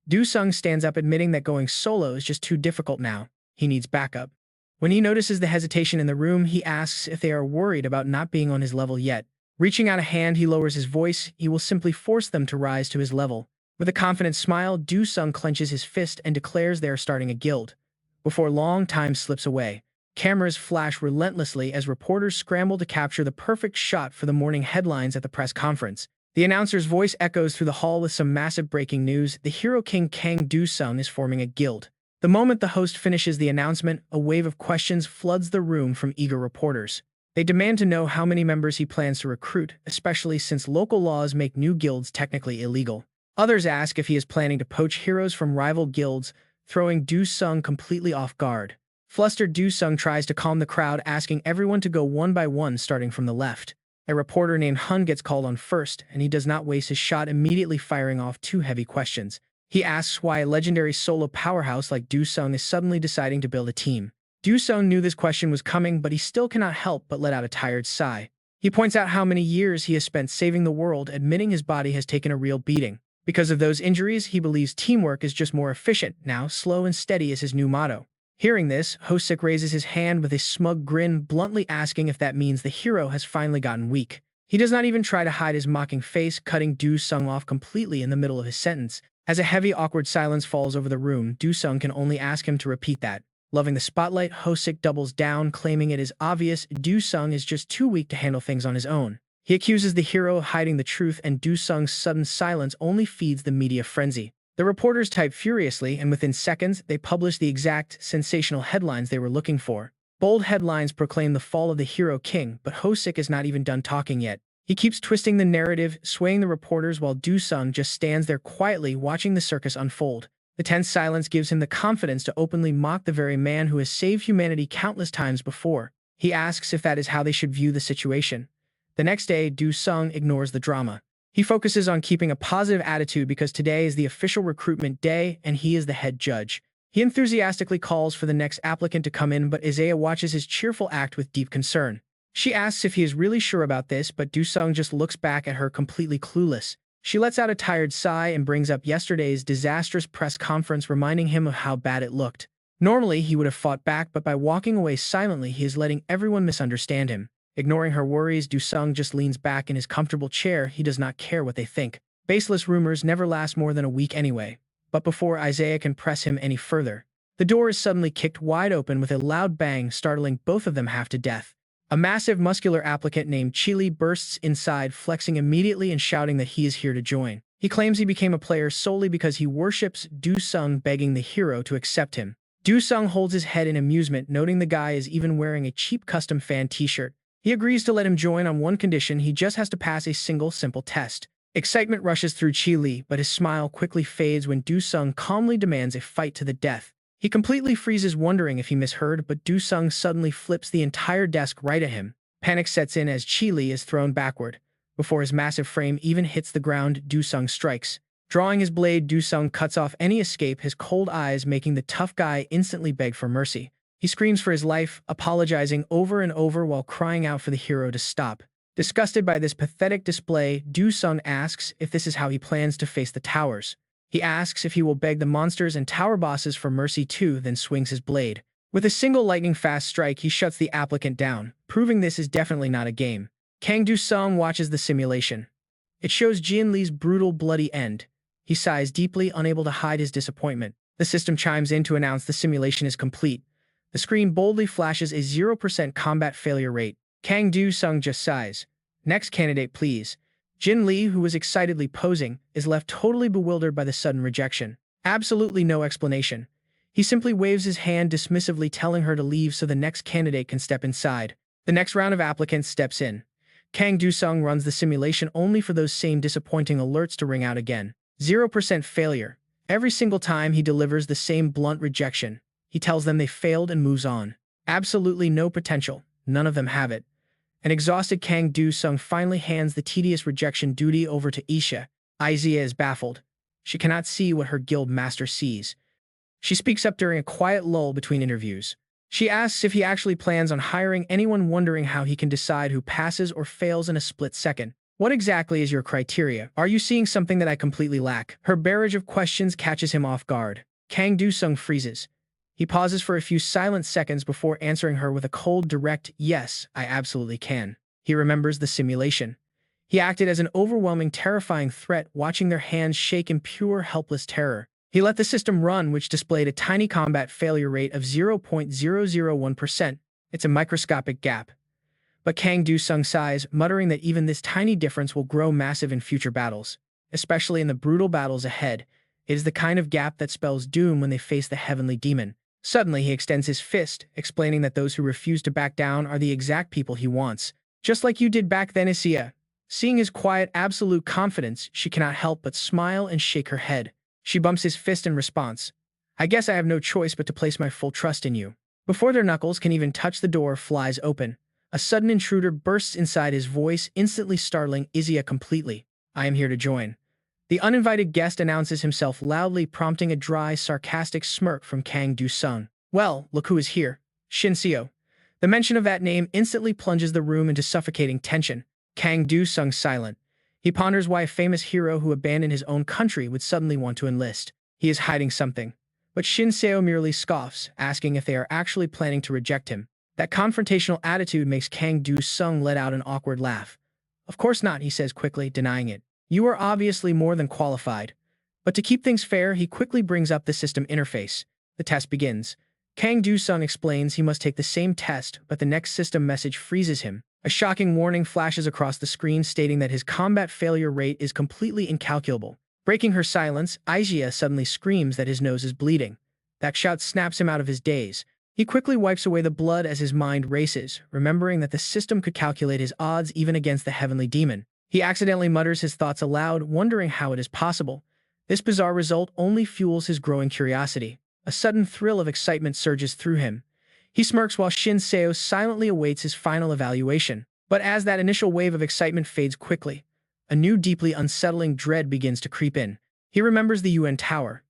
S1: Do-sung stands up, admitting that going solo is just too difficult now. He needs backup. When he notices the hesitation in the room, he asks if they are worried about not being on his level yet. Reaching out a hand, he lowers his voice. He will simply force them to rise to his level. With a confident smile, Do-sung clenches his fist and declares they are starting a guild. Before long, time slips away. Cameras flash relentlessly as reporters scramble to capture the perfect shot for the morning headlines at the press conference. The announcer's voice echoes through the hall with some massive breaking news. The hero king Kang Do-sung is forming a guild. The moment the host finishes the announcement, a wave of questions floods the room from eager reporters. They demand to know how many members he plans to recruit, especially since local laws make new guilds technically illegal. Others ask if he is planning to poach heroes from rival guilds, throwing Do-sung completely off guard. Flustered, Do-sung tries to calm the crowd, asking everyone to go one by one, starting from the left. A reporter named Hun gets called on first, and he does not waste his shot, immediately firing off two heavy questions. He asks why a legendary solo powerhouse like Do-sung is suddenly deciding to build a team. Do-sung knew this question was coming, but he still cannot help but let out a tired sigh. He points out how many years he has spent saving the world, admitting his body has taken a real beating. Because of those injuries, he believes teamwork is just more efficient now. Slow and steady is his new motto. Hearing this, Hosik raises his hand with a smug grin, bluntly asking if that means the hero has finally gotten weak. He does not even try to hide his mocking face, cutting Do-sung off completely in the middle of his sentence. As a heavy, awkward silence falls over the room, Do-sung can only ask him to repeat that. Loving the spotlight, Hosik doubles down, claiming it is obvious Do-sung is just too weak to handle things on his own. He accuses the hero of hiding the truth, and Do-sung's sudden silence only feeds the media frenzy. The reporters type furiously, and within seconds, they publish the exact sensational headlines they were looking for. Bold headlines proclaim the fall of the hero king, but Hosik is not even done talking yet. He keeps twisting the narrative, swaying the reporters, while Do-sung just stands there quietly watching the circus unfold. The tense silence gives him the confidence to openly mock the very man who has saved humanity countless times before. He asks if that is how they should view the situation. The next day, Do-sung ignores the drama. He focuses on keeping a positive attitude because today is the official recruitment day and he is the head judge. He enthusiastically calls for the next applicant to come in, but Isaiah watches his cheerful act with deep concern. She asks if he is really sure about this, but Do-sung just looks back at her completely clueless. She lets out a tired sigh and brings up yesterday's disastrous press conference, reminding him of how bad it looked. Normally, he would have fought back, but by walking away silently, he is letting everyone misunderstand him. Ignoring her worries, Do-sung just leans back in his comfortable chair. He does not care what they think. Baseless rumors never last more than a week anyway. But before Isaiah can press him any further, the door is suddenly kicked wide open with a loud bang, startling both of them half to death. A massive muscular applicant named Chili bursts inside, flexing immediately and shouting that he is here to join. He claims he became a player solely because he worships Do-sung, begging the hero to accept him. Do-sung holds his head in amusement, noting the guy is even wearing a cheap custom fan t-shirt. He agrees to let him join on one condition: he just has to pass a single simple test. Excitement rushes through Chi-Li, but his smile quickly fades when Do-sung calmly demands a fight to the death. He completely freezes, wondering if he misheard, but Do-sung suddenly flips the entire desk right at him. Panic sets in as Chi-Li is thrown backward. Before his massive frame even hits the ground, Do-sung strikes. Drawing his blade, Do-sung cuts off any escape, his cold eyes making the tough guy instantly beg for mercy. He screams for his life, apologizing over and over while crying out for the hero to stop. Disgusted by this pathetic display, Do-sung asks if this is how he plans to face the towers. He asks if he will beg the monsters and tower bosses for mercy too, then swings his blade. With a single lightning-fast strike, he shuts the applicant down, proving this is definitely not a game. Kang Do-sung watches the simulation. It shows Jin Li's brutal, bloody end. He sighs deeply, unable to hide his disappointment. The system chimes in to announce the simulation is complete. The screen boldly flashes a 0% combat failure rate. Kang Do-sung just sighs. Next candidate, please. Jin Li, who was excitedly posing, is left totally bewildered by the sudden rejection. Absolutely no explanation. He simply waves his hand dismissively, telling her to leave so the next candidate can step inside. The next round of applicants steps in. Kang Do-sung runs the simulation only for those same disappointing alerts to ring out again. 0% failure. Every single time he delivers the same blunt rejection. He tells them they failed and moves on. Absolutely no potential. None of them have it. An exhausted Kang Do-sung finally hands the tedious rejection duty over to Isha. Izia is baffled. She cannot see what her guild master sees. She speaks up during a quiet lull between interviews. She asks if he actually plans on hiring anyone, wondering how he can decide who passes or fails in a split second. What exactly is your criteria? Are you seeing something that I completely lack? Her barrage of questions catches him off guard. Kang Do-sung freezes. He pauses for a few silent seconds before answering her with a cold, direct, "Yes, I absolutely can." He remembers the simulation. He acted as an overwhelming, terrifying threat, watching their hands shake in pure, helpless terror. He let the system run, which displayed a tiny combat failure rate of 0.001%. It's a microscopic gap. But Kang Do-sung sighs, muttering that even this tiny difference will grow massive in future battles, especially in the brutal battles ahead. It is the kind of gap that spells doom when they face the heavenly demon. Suddenly, he extends his fist, explaining that those who refuse to back down are the exact people he wants. Just like you did back then, Isia. Seeing his quiet, absolute confidence, she cannot help but smile and shake her head. She bumps his fist in response. "I guess I have no choice but to place my full trust in you." Before their knuckles can even touch, the door flies open. A sudden intruder bursts inside, his voice instantly startling Izia completely. "I am here to join." The uninvited guest announces himself loudly, prompting a dry, sarcastic smirk from Kang Do-sung. "Well, look who is here. Shin-seo." The mention of that name instantly plunges the room into suffocating tension. Kang Do-sung silent. He ponders why a famous hero who abandoned his own country would suddenly want to enlist. He is hiding something. But Shin-seo merely scoffs, asking if they are actually planning to reject him. That confrontational attitude makes Kang Do-sung let out an awkward laugh. "Of course not," he says quickly, denying it. "You are obviously more than qualified." But to keep things fair, he quickly brings up the system interface. The test begins. Kang Do-sung explains he must take the same test, but the next system message freezes him. A shocking warning flashes across the screen, stating that his combat failure rate is completely incalculable. Breaking her silence, Izia suddenly screams that his nose is bleeding. That shout snaps him out of his daze. He quickly wipes away the blood as his mind races, remembering that the system could calculate his odds even against the heavenly demon. He accidentally mutters his thoughts aloud, wondering how it is possible. This bizarre result only fuels his growing curiosity. A sudden thrill of excitement surges through him. He smirks while Shin-seo silently awaits his final evaluation. But as that initial wave of excitement fades quickly, a new, deeply unsettling dread begins to creep in. He remembers the UN Tower.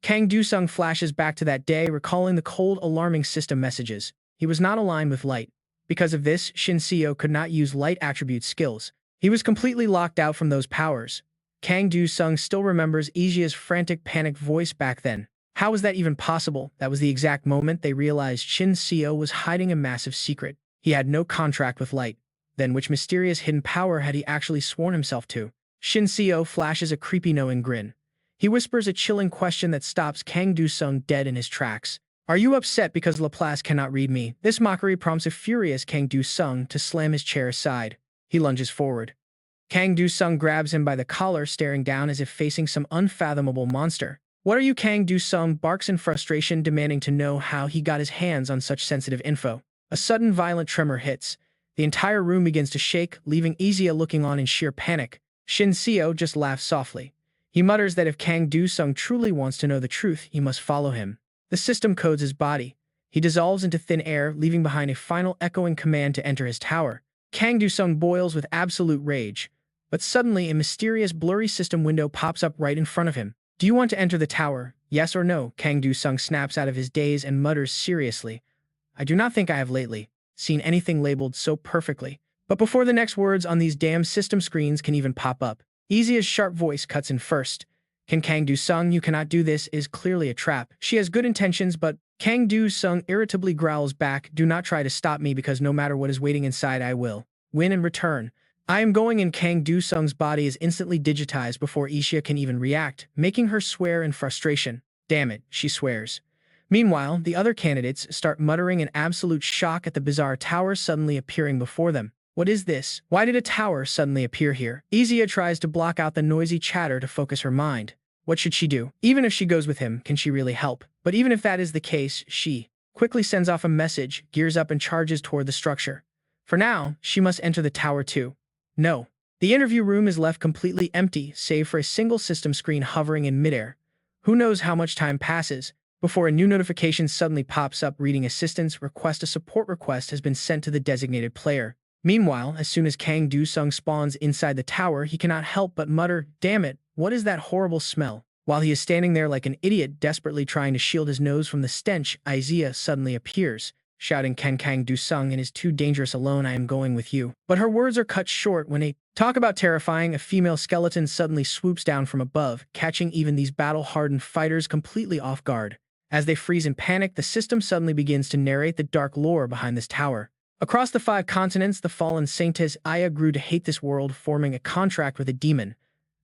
S1: Kang Do-sung flashes back to that day, recalling the cold, alarming system messages. He was not aligned with light. Because of this, Shin-seo could not use light attribute skills. He was completely locked out from those powers. Kang Do-sung still remembers Izia's frantic, panicked voice back then. How was that even possible? That was the exact moment they realized Shin-seo was hiding a massive secret. He had no contract with light. Then which mysterious hidden power had he actually sworn himself to? Shin-seo flashes a creepy, knowing grin. He whispers a chilling question that stops Kang Do-sung dead in his tracks. "Are you upset because Laplace cannot read me?" This mockery prompts a furious Kang Do-sung to slam his chair aside. He lunges forward. Kang Do-sung grabs him by the collar, staring down as if facing some unfathomable monster. "What are you?" Kang Do-sung barks in frustration, demanding to know how he got his hands on such sensitive info. A sudden violent tremor hits. The entire room begins to shake, leaving Izia looking on in sheer panic. Shin-seo just laughs softly. He mutters that if Kang Do-sung truly wants to know the truth, he must follow him. The system codes his body. He dissolves into thin air, leaving behind a final echoing command to enter his tower. Kang Do-sung boils with absolute rage. But suddenly, a mysterious, blurry system window pops up right in front of him. "Do you want to enter the tower? Yes or no?" Kang Do-sung snaps out of his daze and mutters seriously. "I do not think I have lately seen anything labeled so perfectly." But before the next words on these damn system screens can even pop up, Izia's sharp voice cuts in first. "Can Kang Do-sung, you cannot do this. Is clearly a trap." She has good intentions, but Kang Do-sung irritably growls back, "Do not try to stop me, because no matter what is waiting inside, I will win in return." "I am going in." Kang Do-sung's body is instantly digitized before Isia can even react, making her swear in frustration. "Damn it," she swears. Meanwhile, the other candidates start muttering in absolute shock at the bizarre tower suddenly appearing before them. What is this? Why did a tower suddenly appear here? Isia tries to block out the noisy chatter to focus her mind. What should she do? Even if she goes with him, can she really help? But even if that is the case, she quickly sends off a message, gears up and charges toward the structure. For now, she must enter the tower too. No. The interview room is left completely empty, save for a single system screen hovering in midair. Who knows how much time passes before a new notification suddenly pops up reading "Assistance request. A support request has been sent to the designated player." Meanwhile, as soon as Kang Do-sung spawns inside the tower, he cannot help but mutter, "Damn it, What is that horrible smell? While he is standing there like an idiot desperately trying to shield his nose from the stench, Izia suddenly appears, shouting, "Can Kang Do Sung, it is too dangerous alone, I am going with you." But her words are cut short when talk about terrifying, a female skeleton suddenly swoops down from above, catching even these battle-hardened fighters completely off guard. As they freeze in panic, the system suddenly begins to narrate the dark lore behind this tower. Across the 5 continents, the fallen saintess Aya grew to hate this world, forming a contract with a demon.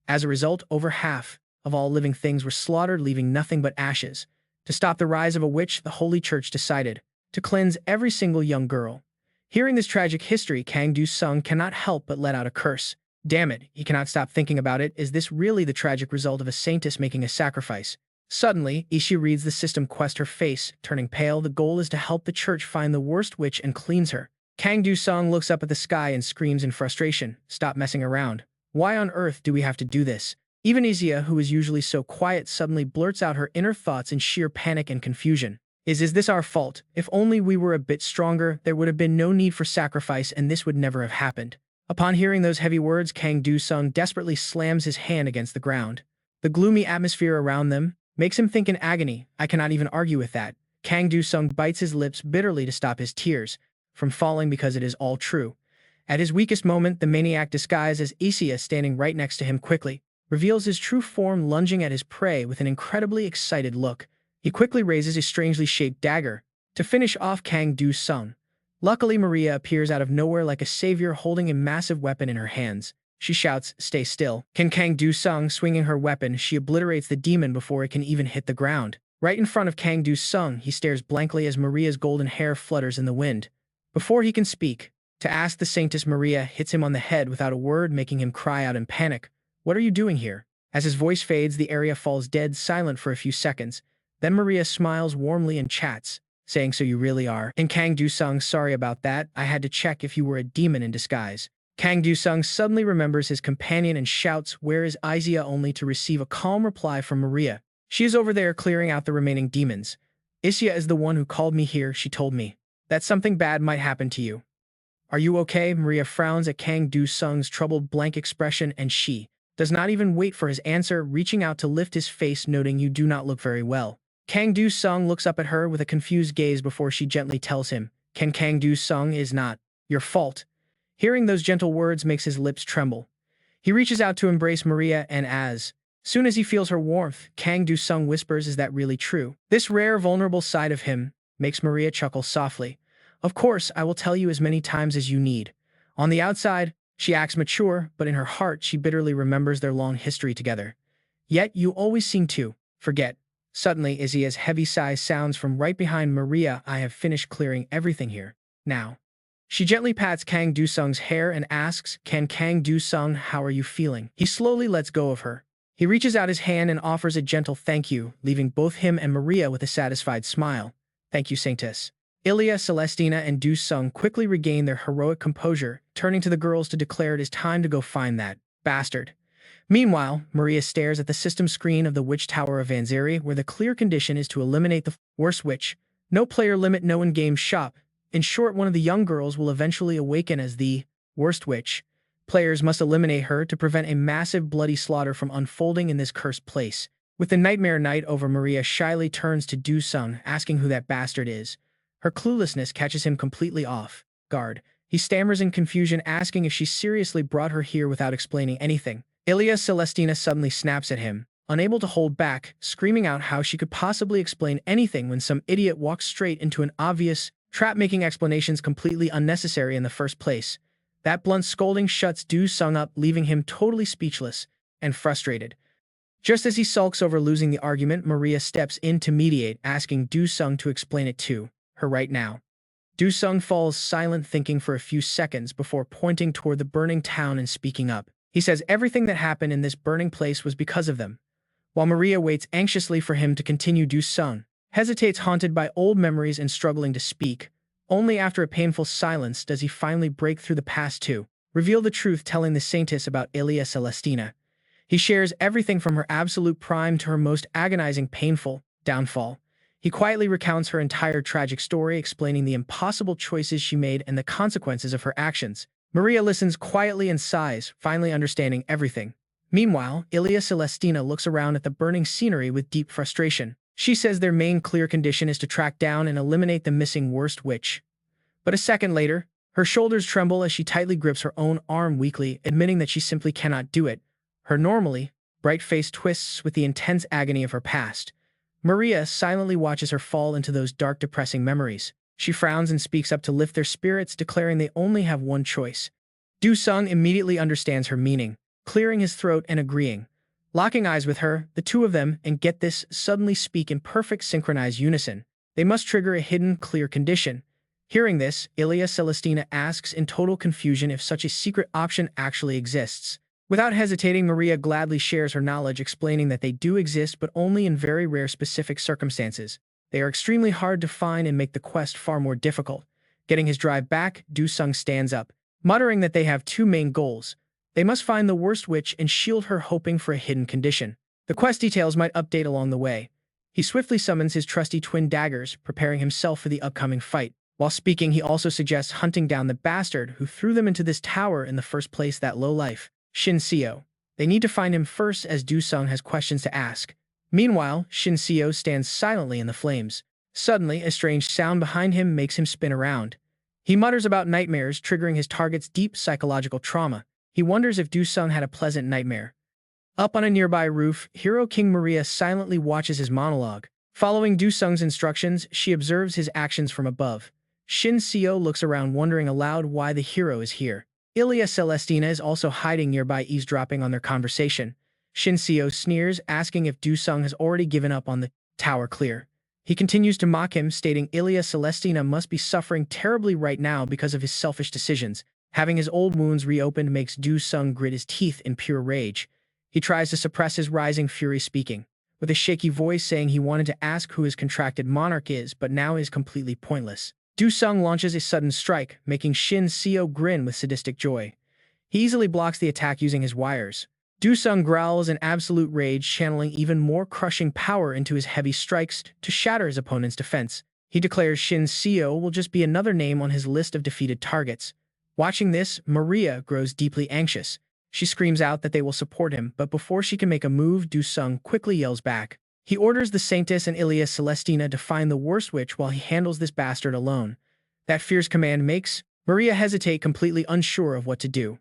S1: As a result, over half of all living things were slaughtered, leaving nothing but ashes. To stop the rise of a witch, the Holy Church decided to cleanse every single young girl. Hearing this tragic history, Kang Do Sung cannot help but let out a curse. Damn it, he cannot stop thinking about it. Is this really the tragic result of a saintess making a sacrifice? Suddenly, Ishi reads the system quest, her face turning pale. The goal is to help the church find the worst witch and cleanse her. Kang Do Sung looks up at the sky and screams in frustration, "Stop messing around. Why on earth do we have to do this?" Even Izia, who is usually so quiet, suddenly blurts out her inner thoughts in sheer panic and confusion. Is this our fault? If only we were a bit stronger, there would have been no need for sacrifice and this would never have happened. Upon hearing those heavy words, Kang Do Sung desperately slams his hand against the ground. The gloomy atmosphere around them makes him think in agony. I cannot even argue with that. Kang Do Sung bites his lips bitterly to stop his tears from falling because it is all true. At his weakest moment, the maniac disguised as Isia, standing right next to him, quickly reveals his true form, lunging at his prey with an incredibly excited look. He quickly raises a strangely shaped dagger to finish off Kang Do Sung. Luckily, Maria appears out of nowhere like a savior, holding a massive weapon in her hands. She shouts, "Stay still." Can Kang Do Sung, swinging her weapon, she obliterates the demon before it can even hit the ground. Right in front of Kang Do Sung, he stares blankly as Maria's golden hair flutters in the wind. Before he can speak, to ask the saintess, Maria hits him on the head without a word, making him cry out in panic. "What are you doing here?" As his voice fades, the area falls dead silent for a few seconds. Then Maria smiles warmly and chats, saying, "So you really are." And Kang Do Sung, "Sorry about that. I had to check if you were a demon in disguise." Kang Do Sung suddenly remembers his companion and shouts, "Where is Izia?" only to receive a calm reply from Maria. "She is over there clearing out the remaining demons. Isia is the one who called me here. She told me that something bad might happen to you. Are you okay?" Maria frowns at Kang Do Sung's troubled blank expression, and she does not even wait for his answer, reaching out to lift his face, noting, "You do not look very well." Kang Do Sung looks up at her with a confused gaze before she gently tells him, Kang Do Sung, is not your fault." Hearing those gentle words makes his lips tremble. He reaches out to embrace Maria, and as soon as he feels her warmth, Kang Do Sung whispers, "Is that really true?" This rare, vulnerable side of him makes Maria chuckle softly. "Of course, I will tell you as many times as you need." On the outside, she acts mature, but in her heart, she bitterly remembers their long history together. "Yet you always seem to forget." Suddenly, Izia's heavy sigh sounds from right behind Maria. "I have finished clearing everything here now." She gently pats Kang Do Sung's hair and asks, Kang Do Sung, how are you feeling?" He slowly lets go of her. He reaches out his hand and offers a gentle thank you, leaving both him and Maria with a satisfied smile. "Thank you, Saintess." Ilya, Celestina, and Do Sung quickly regain their heroic composure, turning to the girls to declare it is time to go find that bastard. Meanwhile, Maria stares at the system screen of the Witch Tower of Vanzeri, where the clear condition is to eliminate the worst witch. No player limit, no in-game shop. In short, one of the young girls will eventually awaken as the worst witch. Players must eliminate her to prevent a massive bloody slaughter from unfolding in this cursed place. With the nightmare night over, Maria shyly turns to Do Sung, asking who that bastard is. Her cluelessness catches him completely off guard. He stammers in confusion, asking if she seriously brought her here without explaining anything. Ilya, Celestina suddenly snaps at him, unable to hold back, screaming out how she could possibly explain anything when some idiot walks straight into an obvious trap, making explanations completely unnecessary in the first place. That blunt scolding shuts Do Sung up, leaving him totally speechless and frustrated. Just as he sulks over losing the argument, Maria steps in to mediate, asking Do Sung to explain it to her right now. Do Sung falls silent, thinking for a few seconds before pointing toward the burning town and speaking up. He says everything that happened in this burning place was because of them. While Maria waits anxiously for him to continue, Do Sung hesitates, haunted by old memories and struggling to speak. Only after a painful silence does he finally break through the past to reveal the truth, telling the Saintess about Ilya, Celestina. He shares everything from her absolute prime to her most agonizing, painful downfall. He quietly recounts her entire tragic story, explaining the impossible choices she made and the consequences of her actions. Maria listens quietly and sighs, finally understanding everything. Meanwhile, Ilia Celestina looks around at the burning scenery with deep frustration. She says their main clear condition is to track down and eliminate the missing worst witch. But a second later, her shoulders tremble as she tightly grips her own arm weakly, admitting that she simply cannot do it. Her normally bright face twists with the intense agony of her past. Maria silently watches her fall into those dark, depressing memories. She frowns and speaks up to lift their spirits, declaring they only have one choice. Du-sung immediately understands her meaning, clearing his throat and agreeing. Locking eyes with her, the two of them, and get this, suddenly speak in perfect synchronized unison. They must trigger a hidden, clear condition. Hearing this, Ilia Celestina asks in total confusion if such a secret option actually exists. Without hesitating, Maria gladly shares her knowledge, explaining that they do exist but only in very rare specific circumstances. They are extremely hard to find and make the quest far more difficult. Getting his drive back, Du-sung stands up, muttering that they have two main goals. They must find the worst witch and shield her, hoping for a hidden condition. The quest details might update along the way. He swiftly summons his trusty twin daggers, preparing himself for the upcoming fight. While speaking, he also suggests hunting down the bastard who threw them into this tower in the first place, that lowlife, Shin Seo. They need to find him first, as Du-sung has questions to ask. Meanwhile, Shin Seo stands silently in the flames. Suddenly, a strange sound behind him makes him spin around. He mutters about nightmares, triggering his target's deep psychological trauma. He wonders if Du-sung had a pleasant nightmare. Up on a nearby roof, Hero King Maria silently watches his monologue. Following Du-sung's instructions, she observes his actions from above. Shin Seo looks around, wondering aloud why the hero is here. Ilia Celestina is also hiding nearby, eavesdropping on their conversation. Shin Seo sneers, asking if Du-sung has already given up on the tower clear. He continues to mock him, stating Ilia Celestina must be suffering terribly right now because of his selfish decisions. Having his old wounds reopened makes Du-sung grit his teeth in pure rage. He tries to suppress his rising fury, speaking with a shaky voice, saying he wanted to ask who his contracted monarch is, but now is completely pointless. Du-sung launches a sudden strike, making Shin Seo grin with sadistic joy. He easily blocks the attack using his wires. Du-sung growls in absolute rage, channeling even more crushing power into his heavy strikes to shatter his opponent's defense. He declares Shin Seo will just be another name on his list of defeated targets. Watching this, Maria grows deeply anxious. She screams out that they will support him, but before she can make a move, Du-sung quickly yells back. He orders the Saintess and Ilia Celestina to find the worst witch while he handles this bastard alone. That fierce command makes Maria hesitate, completely unsure of what to do.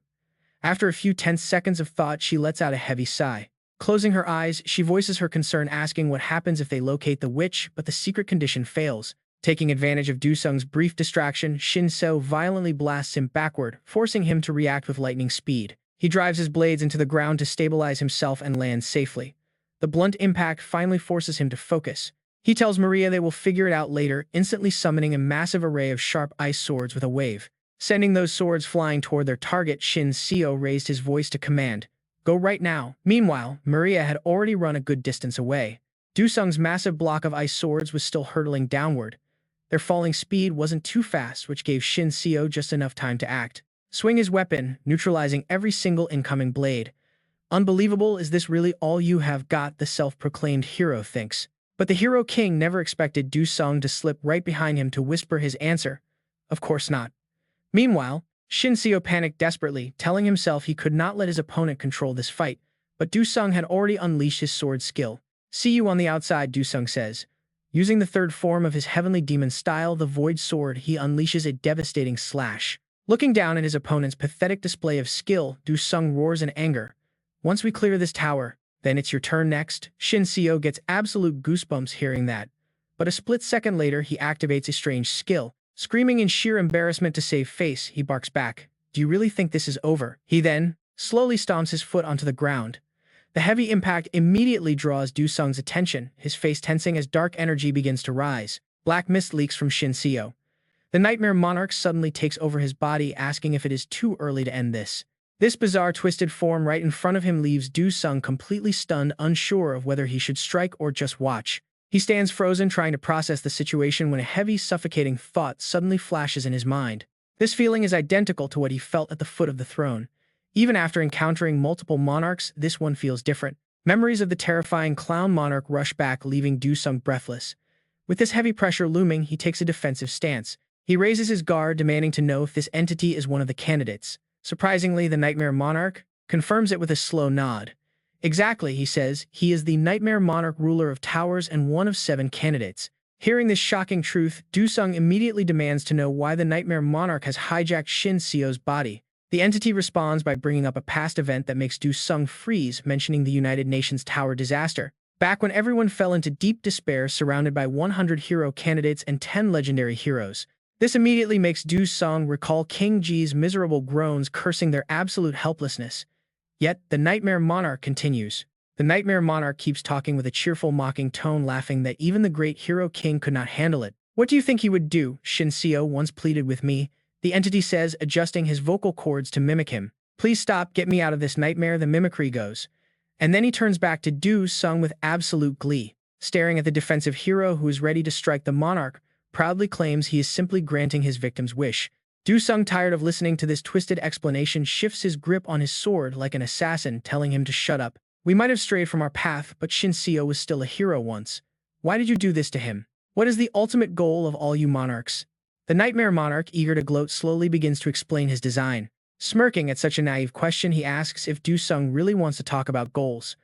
S1: After a few tense seconds of thought, she lets out a heavy sigh. Closing her eyes, she voices her concern, asking what happens if they locate the witch, but the secret condition fails. Taking advantage of Du-sung's brief distraction, Shin Seo violently blasts him backward, forcing him to react with lightning speed. He drives his blades into the ground to stabilize himself and lands safely. The blunt impact finally forces him to focus. He tells Maria they will figure it out later, instantly summoning a massive array of sharp ice swords with a wave. Sending those swords flying toward their target, Shin Seo raised his voice to command, "Go right now." Meanwhile, Maria had already run a good distance away. Du-sung's massive block of ice swords was still hurtling downward. Their falling speed wasn't too fast, which gave Shin Seo just enough time to act. Swing his weapon, neutralizing every single incoming blade. Unbelievable, is this really all you have got? The self-proclaimed hero thinks. But the Hero King never expected Du-sung to slip right behind him to whisper his answer. Of course not. Meanwhile, Shin Seo panicked desperately, telling himself he could not let his opponent control this fight, but Du-sung had already unleashed his sword skill. "See you on the outside," Du-sung says. Using the third form of his heavenly demon style, the Void Sword, he unleashes a devastating slash. Looking down at his opponent's pathetic display of skill, Du-sung roars in anger. "Once we clear this tower, then it's your turn next." Shin Seo gets absolute goosebumps hearing that. But a split second later, he activates a strange skill. Screaming in sheer embarrassment to save face, he barks back, "Do you really think this is over?" He then slowly stomps his foot onto the ground. The heavy impact immediately draws Du-sung's attention, his face tensing as dark energy begins to rise. Black mist leaks from Shin Seo. The Nightmare Monarch suddenly takes over his body, asking if it is too early to end this. This bizarre twisted form right in front of him leaves Du-sung completely stunned, unsure of whether he should strike or just watch. He stands frozen, trying to process the situation, when a heavy, suffocating thought suddenly flashes in his mind. This feeling is identical to what he felt at the foot of the throne. Even after encountering multiple monarchs, this one feels different. Memories of the terrifying clown monarch rush back, leaving Du-sung breathless. With this heavy pressure looming, he takes a defensive stance. He raises his guard, demanding to know if this entity is one of the candidates. Surprisingly, the Nightmare Monarch confirms it with a slow nod. Exactly, he says. He is the Nightmare Monarch, ruler of towers and one of 7 candidates. Hearing this shocking truth, Du-sung immediately demands to know why the Nightmare Monarch has hijacked Shin Seo's body. The entity responds by bringing up a past event that makes Du-sung freeze, mentioning the United Nations Tower disaster. Back when everyone fell into deep despair surrounded by 100 hero candidates and 10 legendary heroes. This immediately makes Du-sung recall King Ji's miserable groans cursing their absolute helplessness. Yet, the Nightmare Monarch continues. The Nightmare Monarch keeps talking with a cheerful mocking tone, laughing that even the great hero king could not handle it. What do you think he would do? Shin Seo once pleaded with me. The entity says, adjusting his vocal cords to mimic him. Please stop, get me out of this nightmare, the mimicry goes. And then he turns back to Du-sung with absolute glee. Staring at the defensive hero who is ready to strike, the monarch proudly claims he is simply granting his victim's wish. Du-sung, tired of listening to this twisted explanation, shifts his grip on his sword like an assassin, telling him to shut up. We might have strayed from our path, but Shin Seo was still a hero once. Why did you do this to him? What is the ultimate goal of all you monarchs? The Nightmare Monarch, eager to gloat, slowly begins to explain his design. Smirking at such a naive question, he asks if Du-sung really wants to talk about goals.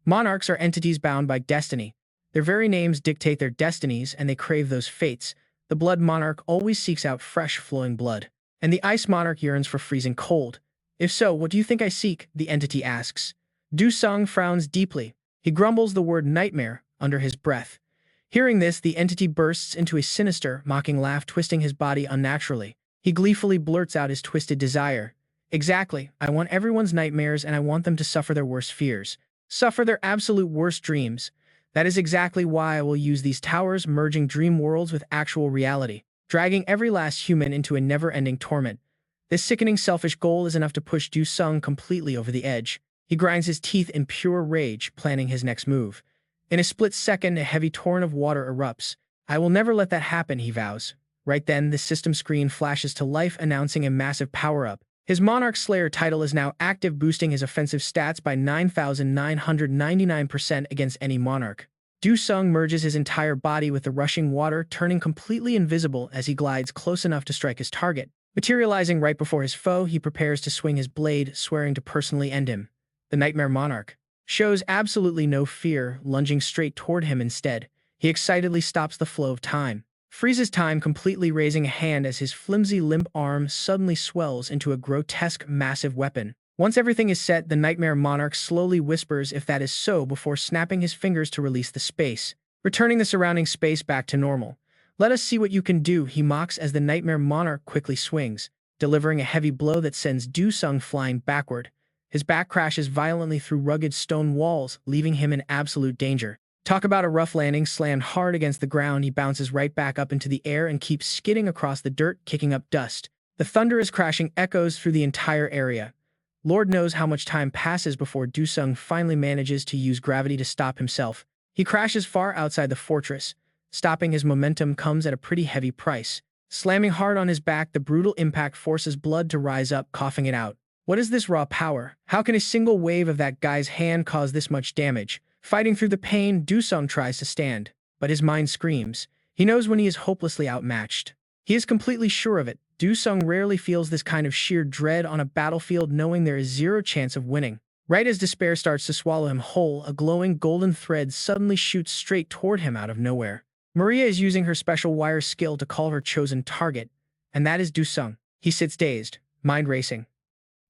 S1: Monarchs are entities bound by destiny. Their very names dictate their destinies, and they crave those fates. The Blood Monarch always seeks out fresh, flowing blood. And the Ice Monarch yearns for freezing cold. If so, what do you think I seek? The entity asks. Du-sung frowns deeply. He grumbles the word nightmare under his breath. Hearing this, the entity bursts into a sinister, mocking laugh, twisting his body unnaturally. He gleefully blurts out his twisted desire. Exactly, I want everyone's nightmares, and I want them to suffer their worst fears. Suffer their absolute worst dreams. That is exactly why I will use these towers, merging dream worlds with actual reality, dragging every last human into a never-ending torment. This sickening selfish goal is enough to push Du-sung completely over the edge. He grinds his teeth in pure rage, planning his next move. In a split second, a heavy torrent of water erupts. I will never let that happen, he vows. Right then, the system screen flashes to life, announcing a massive power-up. His Monarch Slayer title is now active, boosting his offensive stats by 9,999% against any monarch. Du-sung merges his entire body with the rushing water, turning completely invisible as he glides close enough to strike his target. Materializing right before his foe, he prepares to swing his blade, swearing to personally end him. The Nightmare Monarch shows absolutely no fear, lunging straight toward him instead. He excitedly stops the flow of time, freezes time completely, raising a hand as his flimsy, limp arm suddenly swells into a grotesque, massive weapon. Once everything is set, the Nightmare Monarch slowly whispers if that is so before snapping his fingers to release the space, returning the surrounding space back to normal. Let us see what you can do, he mocks as the Nightmare Monarch quickly swings, delivering a heavy blow that sends Du-sung flying backward. His back crashes violently through rugged stone walls, leaving him in absolute danger. Talk about a rough landing. Slammed hard against the ground, he bounces right back up into the air and keeps skidding across the dirt, kicking up dust. The thunderous crashing echoes through the entire area. Lord knows how much time passes before Du-sung finally manages to use gravity to stop himself. He crashes far outside the fortress. Stopping his momentum comes at a pretty heavy price. Slamming hard on his back, the brutal impact forces blood to rise up, coughing it out. What is this raw power? How can a single wave of that guy's hand cause this much damage? Fighting through the pain, Du-sung tries to stand, but his mind screams. He knows when he is hopelessly outmatched. He is completely sure of it. Du-sung rarely feels this kind of sheer dread on a battlefield, knowing there is zero chance of winning. Right as despair starts to swallow him whole, a glowing golden thread suddenly shoots straight toward him out of nowhere. Maria is using her special wire skill to call her chosen target, and that is Du-sung. He sits dazed, mind racing.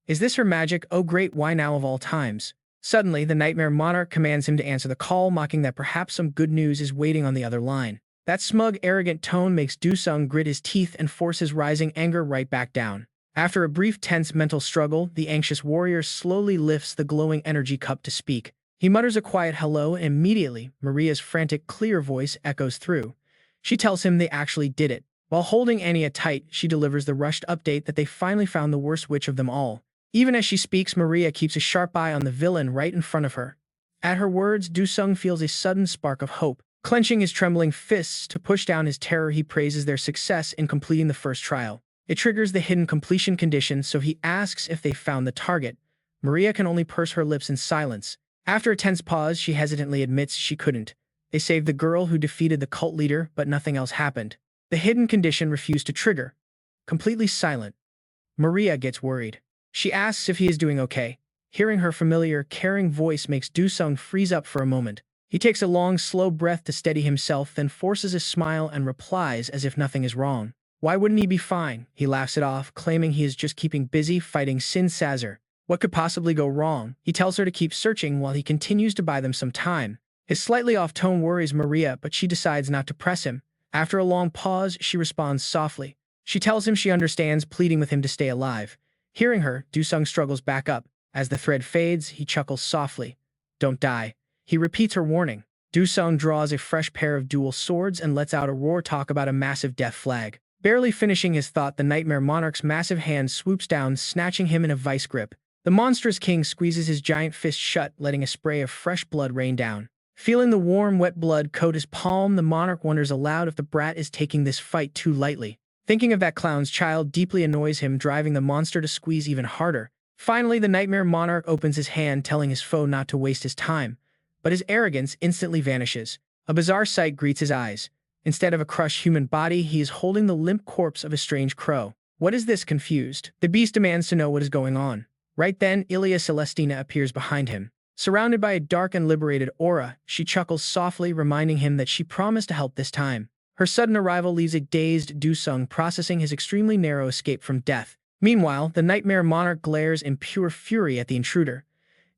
S1: Is this her magic? Oh great, why now of all times? Suddenly, the Nightmare Monarch commands him to answer the call, mocking that perhaps some good news is waiting on the other line. That smug, arrogant tone makes Du-sung grit his teeth and force his rising anger right back down. After a brief, tense mental struggle, the anxious warrior slowly lifts the glowing energy cup to speak. He mutters a quiet hello, and immediately, Maria's frantic, clear voice echoes through. She tells him they actually did it. While holding Anya tight, she delivers the rushed update that they finally found the worst witch of them all. Even as she speaks, Maria keeps a sharp eye on the villain right in front of her. At her words, Du-sung feels a sudden spark of hope. Clenching his trembling fists to push down his terror, he praises their success in completing the first trial. It triggers the hidden completion condition, so he asks if they found the target. Maria can only purse her lips in silence. After a tense pause, she hesitantly admits she couldn't. They saved the girl who defeated the cult leader, but nothing else happened. The hidden condition refused to trigger. Completely silent. Maria gets worried. She asks if he is doing okay. Hearing her familiar, caring voice makes Do-sung freeze up for a moment. He takes a long, slow breath to steady himself, then forces a smile and replies as if nothing is wrong. Why wouldn't he be fine? He laughs it off, claiming he is just keeping busy fighting Sin Sazor. What could possibly go wrong? He tells her to keep searching while he continues to buy them some time. His slightly off tone worries Maria, but she decides not to press him. After a long pause, she responds softly. She tells him she understands, pleading with him to stay alive. Hearing her, Do-sung struggles back up. As the thread fades, he chuckles softly. Don't die. He repeats her warning. Do-sung draws a fresh pair of dual swords and lets out a roar talk about a massive death flag. Barely finishing his thought, the Nightmare Monarch's massive hand swoops down, snatching him in a vice grip. The monstrous king squeezes his giant fist shut, letting a spray of fresh blood rain down. Feeling the warm, wet blood coat his palm, the monarch wonders aloud if the brat is taking this fight too lightly. Thinking of that clown's child deeply annoys him, driving the monster to squeeze even harder. Finally, the Nightmare Monarch opens his hand, telling his foe not to waste his time. But his arrogance instantly vanishes. A bizarre sight greets his eyes. Instead of a crushed human body, he is holding the limp corpse of a strange crow. What is this? Confused, the beast demands to know what is going on. Right then, Ilia Celestina appears behind him. Surrounded by a dark and liberated aura, she chuckles softly, reminding him that she promised to help this time. Her sudden arrival leaves a dazed Do-sung processing his extremely narrow escape from death. Meanwhile, the Nightmare Monarch glares in pure fury at the intruder.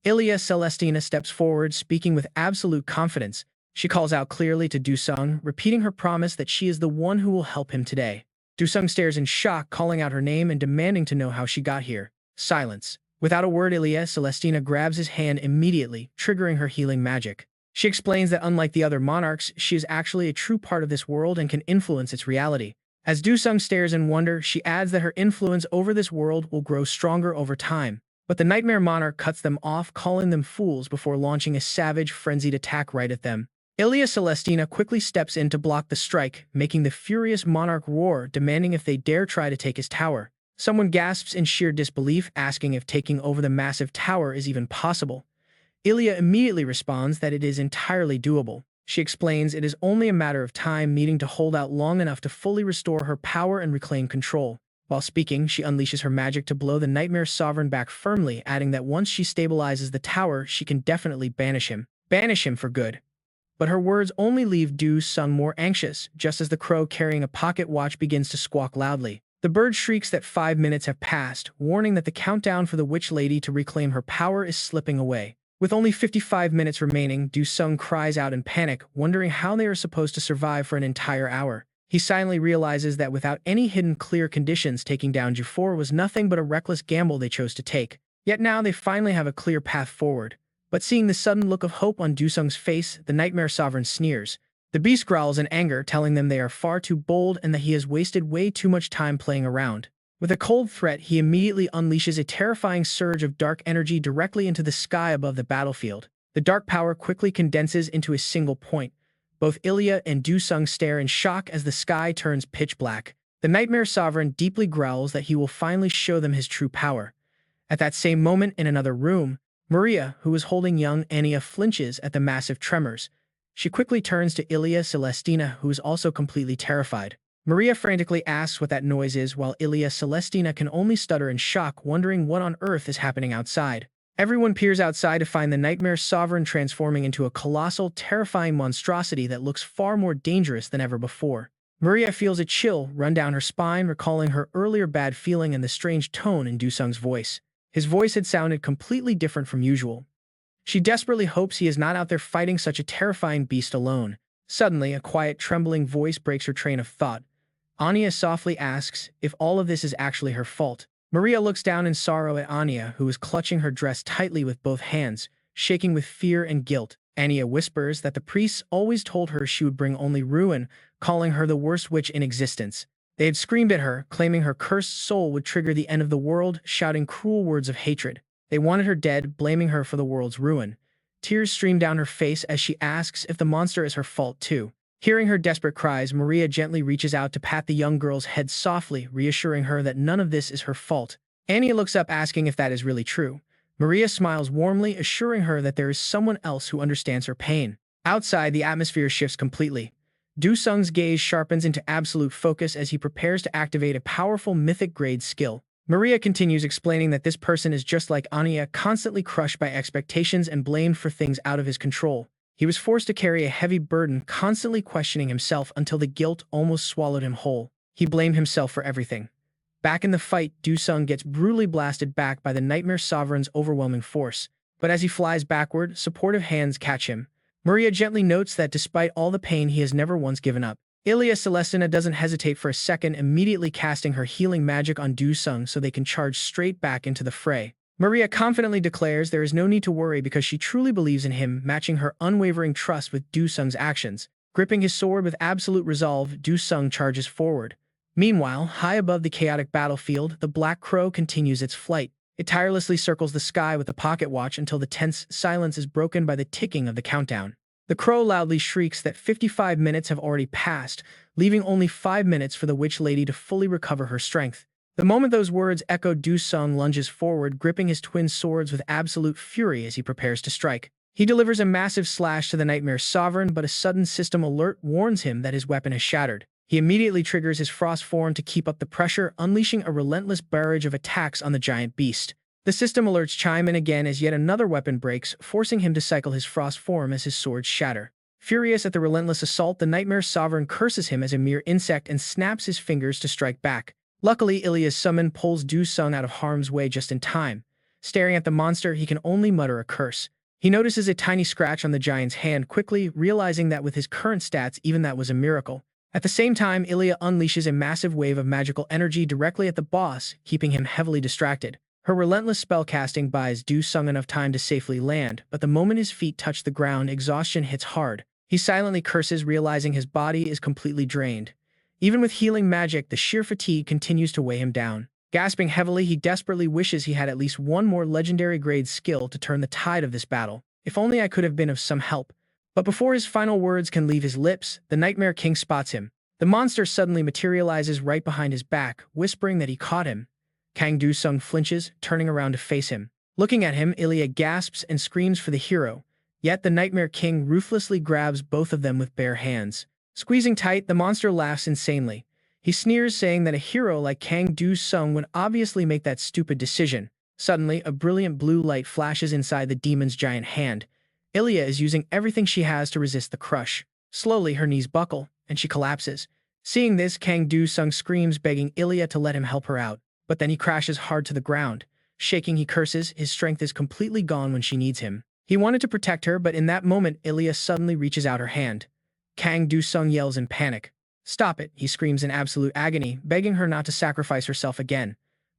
S1: Ilia Celestina steps forward, speaking with absolute confidence. She calls out clearly to Do-sung, repeating her promise that she is the one who will help him today. Do-sung stares in shock, calling out her name and demanding to know how she got here. Silence. Without a word, Ilia Celestina grabs his hand immediately, triggering her healing magic. She explains that unlike the other monarchs, she is actually a true part of this world and can influence its reality. As Do-sung stares in wonder, she adds that her influence over this world will grow stronger over time. But the Nightmare Monarch cuts them off, calling them fools before launching a savage, frenzied attack right at them. Ilia Celestina quickly steps in to block the strike, making the furious monarch roar, demanding if they dare try to take his tower. Someone gasps in sheer disbelief, asking if taking over the massive tower is even possible. Ilia immediately responds that it is entirely doable. She explains it is only a matter of time, needing to hold out long enough to fully restore her power and reclaim control. While speaking, she unleashes her magic to blow the Nightmare Sovereign back firmly, adding that once she stabilizes the tower, she can definitely banish him. Banish him for good. But her words only leave Do-sung more anxious, just as the crow carrying a pocket watch begins to squawk loudly. The bird shrieks that 5 minutes have passed, warning that the countdown for the witch lady to reclaim her power is slipping away. With only 55 minutes remaining, Do-sung cries out in panic, wondering how they are supposed to survive for an entire hour. He silently realizes that without any hidden clear conditions, taking down Jufor was nothing but a reckless gamble they chose to take. Yet now they finally have a clear path forward. But seeing the sudden look of hope on Do-sung's face, the Nightmare Sovereign sneers. The beast growls in anger, telling them they are far too bold and that he has wasted way too much time playing around. With a cold threat, he immediately unleashes a terrifying surge of dark energy directly into the sky above the battlefield. The dark power quickly condenses into a single point. Both Ilia and Do-sung stare in shock as the sky turns pitch black. The Nightmare Sovereign deeply growls that he will finally show them his true power. At that same moment, in another room, Maria, who is holding young Anya, flinches at the massive tremors. She quickly turns to Ilia Celestina, who is also completely terrified. Maria frantically asks what that noise is, while Ilia Celestina can only stutter in shock, wondering what on earth is happening outside. Everyone peers outside to find the Nightmare Sovereign transforming into a colossal, terrifying monstrosity that looks far more dangerous than ever before. Maria feels a chill run down her spine, recalling her earlier bad feeling and the strange tone in Do-sung's voice. His voice had sounded completely different from usual. She desperately hopes he is not out there fighting such a terrifying beast alone. Suddenly, a quiet, trembling voice breaks her train of thought. Anya softly asks if all of this is actually her fault. Maria looks down in sorrow at Anya, who is clutching her dress tightly with both hands, shaking with fear and guilt. Anya whispers that the priests always told her she would bring only ruin, calling her the worst witch in existence. They had screamed at her, claiming her cursed soul would trigger the end of the world, shouting cruel words of hatred. They wanted her dead, blaming her for the world's ruin. Tears stream down her face as she asks if the monster is her fault too. Hearing her desperate cries, Maria gently reaches out to pat the young girl's head softly, reassuring her that none of this is her fault. Anya looks up, asking if that is really true. Maria smiles warmly, assuring her that there is someone else who understands her pain. Outside, the atmosphere shifts completely. Do-sung's gaze sharpens into absolute focus as he prepares to activate a powerful mythic-grade skill. Maria continues explaining that this person is just like Anya, constantly crushed by expectations and blamed for things out of his control. He was forced to carry a heavy burden, constantly questioning himself until the guilt almost swallowed him whole. He blamed himself for everything. Back in the fight, Du-sung gets brutally blasted back by the Nightmare Sovereign's overwhelming force. But as he flies backward, supportive hands catch him. Maria gently notes that despite all the pain, he has never once given up. Ilya Celestina doesn't hesitate for a second, immediately casting her healing magic on Du-sung so they can charge straight back into the fray. Maria confidently declares there is no need to worry because she truly believes in him, matching her unwavering trust with Du-sung's actions. Gripping his sword with absolute resolve, Du-sung charges forward. Meanwhile, high above the chaotic battlefield, the Black Crow continues its flight. It tirelessly circles the sky with a pocket watch until the tense silence is broken by the ticking of the countdown. The crow loudly shrieks that 55 minutes have already passed, leaving only 5 minutes for the Witch Lady to fully recover her strength. The moment those words echoed, Du-sung lunges forward, gripping his twin swords with absolute fury as he prepares to strike. He delivers a massive slash to the Nightmare Sovereign, but a sudden system alert warns him that his weapon has shattered. He immediately triggers his frost form to keep up the pressure, unleashing a relentless barrage of attacks on the giant beast. The system alerts chime in again as yet another weapon breaks, forcing him to cycle his frost form as his swords shatter. Furious at the relentless assault, the Nightmare Sovereign curses him as a mere insect and snaps his fingers to strike back. Luckily, Ilya's summon pulls Du-sung out of harm's way just in time. Staring at the monster, he can only mutter a curse. He notices a tiny scratch on the giant's hand, quickly realizing that with his current stats, even that was a miracle. At the same time, Ilya unleashes a massive wave of magical energy directly at the boss, keeping him heavily distracted. Her relentless spellcasting buys Du-sung enough time to safely land, but the moment his feet touch the ground, exhaustion hits hard. He silently curses, realizing his body is completely drained. Even with healing magic, the sheer fatigue continues to weigh him down. Gasping heavily, he desperately wishes he had at least one more legendary-grade skill to turn the tide of this battle. If only I could have been of some help. But before his final words can leave his lips, the Nightmare King spots him. The monster suddenly materializes right behind his back, whispering that he caught him. Kang Du-sung flinches, turning around to face him. Looking at him, Ilya gasps and screams for the hero. Yet the Nightmare King ruthlessly grabs both of them with bare hands. Squeezing tight, the monster laughs insanely. He sneers, saying that a hero like Kang Du-sung would obviously make that stupid decision. Suddenly, a brilliant blue light flashes inside the demon's giant hand. Ilya is using everything she has to resist the crush. Slowly, her knees buckle, and she collapses. Seeing this, Kang Du-sung screams, begging Ilya to let him help her out. But then he crashes hard to the ground. Shaking, he curses. His strength is completely gone when she needs him. He wanted to protect her, but in that moment, Ilya suddenly reaches out her hand. Kang Du-sung yells in panic. "Stop it," he screams in absolute agony, begging her not to sacrifice herself again.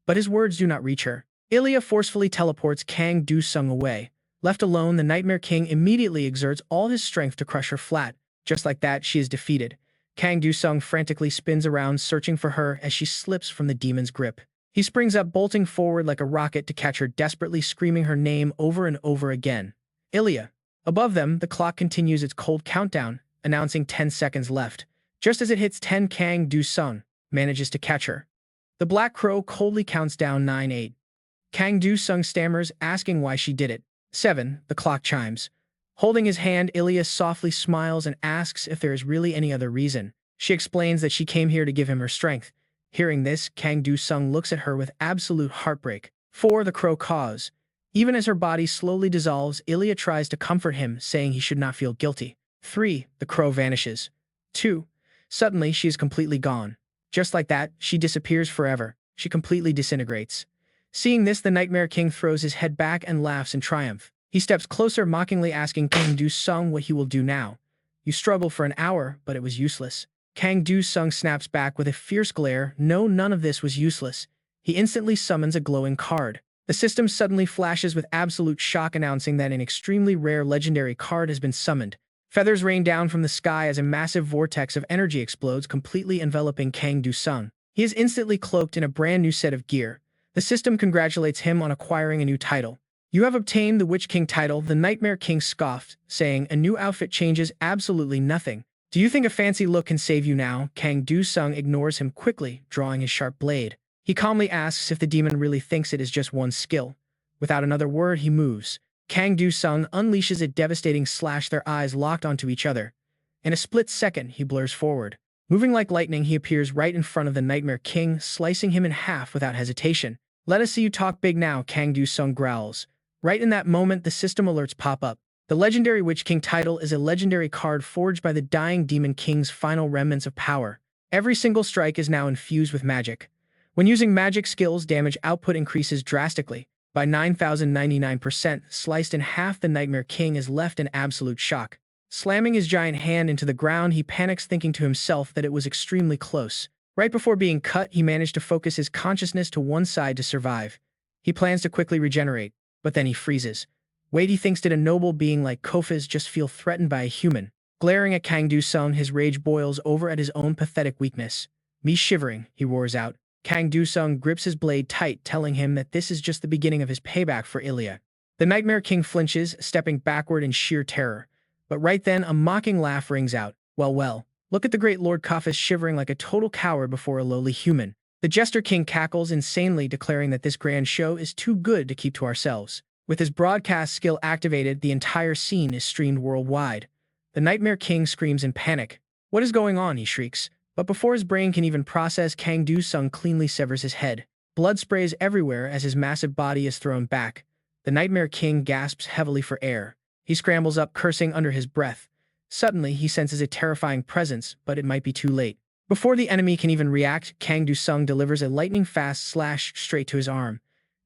S1: But his words do not reach her. Ilya forcefully teleports Kang Du-sung away. Left alone, the Nightmare King immediately exerts all his strength to crush her flat. Just like that, she is defeated. Kang Du-sung frantically spins around, searching for her as she slips from the demon's grip. He springs up, bolting forward like a rocket to catch her, desperately screaming her name over and over again. Ilya. Above them, the clock continues its cold countdown, announcing 10 seconds left. Just as it hits 10, Kang Du-sung manages to catch her. The Black Crow coldly counts down 9-8. Kang Du-sung stammers, asking why she did it. 7. The clock chimes. Holding his hand, Ilya softly smiles and asks if there is really any other reason. She explains that she came here to give him her strength. Hearing this, Kang Du-sung looks at her with absolute heartbreak. 4. The crow caws. Even as her body slowly dissolves, Ilya tries to comfort him, saying he should not feel guilty. 3. The crow vanishes. 2. Suddenly, she is completely gone. Just like that, she disappears forever. She completely disintegrates. Seeing this, the Nightmare King throws his head back and laughs in triumph. He steps closer, mockingly asking Kang Du-sung what he will do now. "You struggled for an hour, but it was useless." Kang Du-sung snaps back with a fierce glare. No, none of this was useless. He instantly summons a glowing card. The system suddenly flashes with absolute shock, announcing that an extremely rare legendary card has been summoned. Feathers rain down from the sky as a massive vortex of energy explodes, completely enveloping Kang Du-sung. He is instantly cloaked in a brand new set of gear. The system congratulates him on acquiring a new title. "You have obtained the Witch King title," the Nightmare King scoffed, saying, "A new outfit changes absolutely nothing. Do you think a fancy look can save you now?" Kang Du-sung ignores him quickly, drawing his sharp blade. He calmly asks if the demon really thinks it is just one skill. Without another word, he moves. Kang Du-sung unleashes a devastating slash, their eyes locked onto each other. In a split second, he blurs forward. Moving like lightning, he appears right in front of the Nightmare King, slicing him in half without hesitation. "Let us see you talk big now," Kang Du-sung growls. Right in that moment, the system alerts pop up. The legendary Witch King title is a legendary card forged by the dying Demon King's final remnants of power. Every single strike is now infused with magic. When using magic skills, damage output increases drastically. By 9,099%, sliced in half, the Nightmare King is left in absolute shock. Slamming his giant hand into the ground, he panics, thinking to himself that it was extremely close. Right before being cut, he managed to focus his consciousness to one side to survive. He plans to quickly regenerate, but then he freezes. Wait, he thinks, did a noble being like Kofis just feel threatened by a human? Glaring at Kang Du-sung, his rage boils over at his own pathetic weakness. "Me shivering," he roars out. Kang Du-sung grips his blade tight, telling him that this is just the beginning of his payback for Ilya. The Nightmare King flinches, stepping backward in sheer terror. But right then, a mocking laugh rings out. Well, look at the great Lord Kofis shivering like a total coward before a lowly human." The Jester King cackles insanely, declaring that this grand show is too good to keep to ourselves. With his broadcast skill activated, the entire scene is streamed worldwide. The Nightmare King screams in panic. "What is going on?" he shrieks. But before his brain can even process, Kang Du-sung cleanly severs his head. Blood sprays everywhere as his massive body is thrown back. The Nightmare King gasps heavily for air. He scrambles up, cursing under his breath. Suddenly, he senses a terrifying presence, but it might be too late. Before the enemy can even react, Kang Du-sung delivers a lightning-fast slash straight to his arm.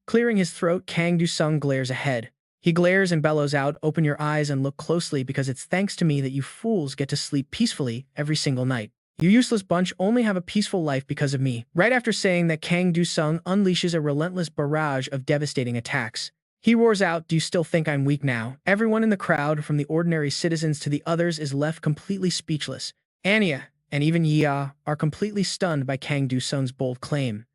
S1: Clearing his throat, Kang Du-sung glares ahead. He glares and bellows out, "Open your eyes and look closely, because it's thanks to me that you fools get to sleep peacefully every single night. You useless bunch only have a peaceful life because of me." Right after saying that, Kang Du-sung unleashes a relentless barrage of devastating attacks. He roars out, "Do you still think I'm weak now?" Everyone in the crowd, from the ordinary citizens to the others, is left completely speechless. Anya, and even Yia, are completely stunned by Kang Du-sung's bold claim.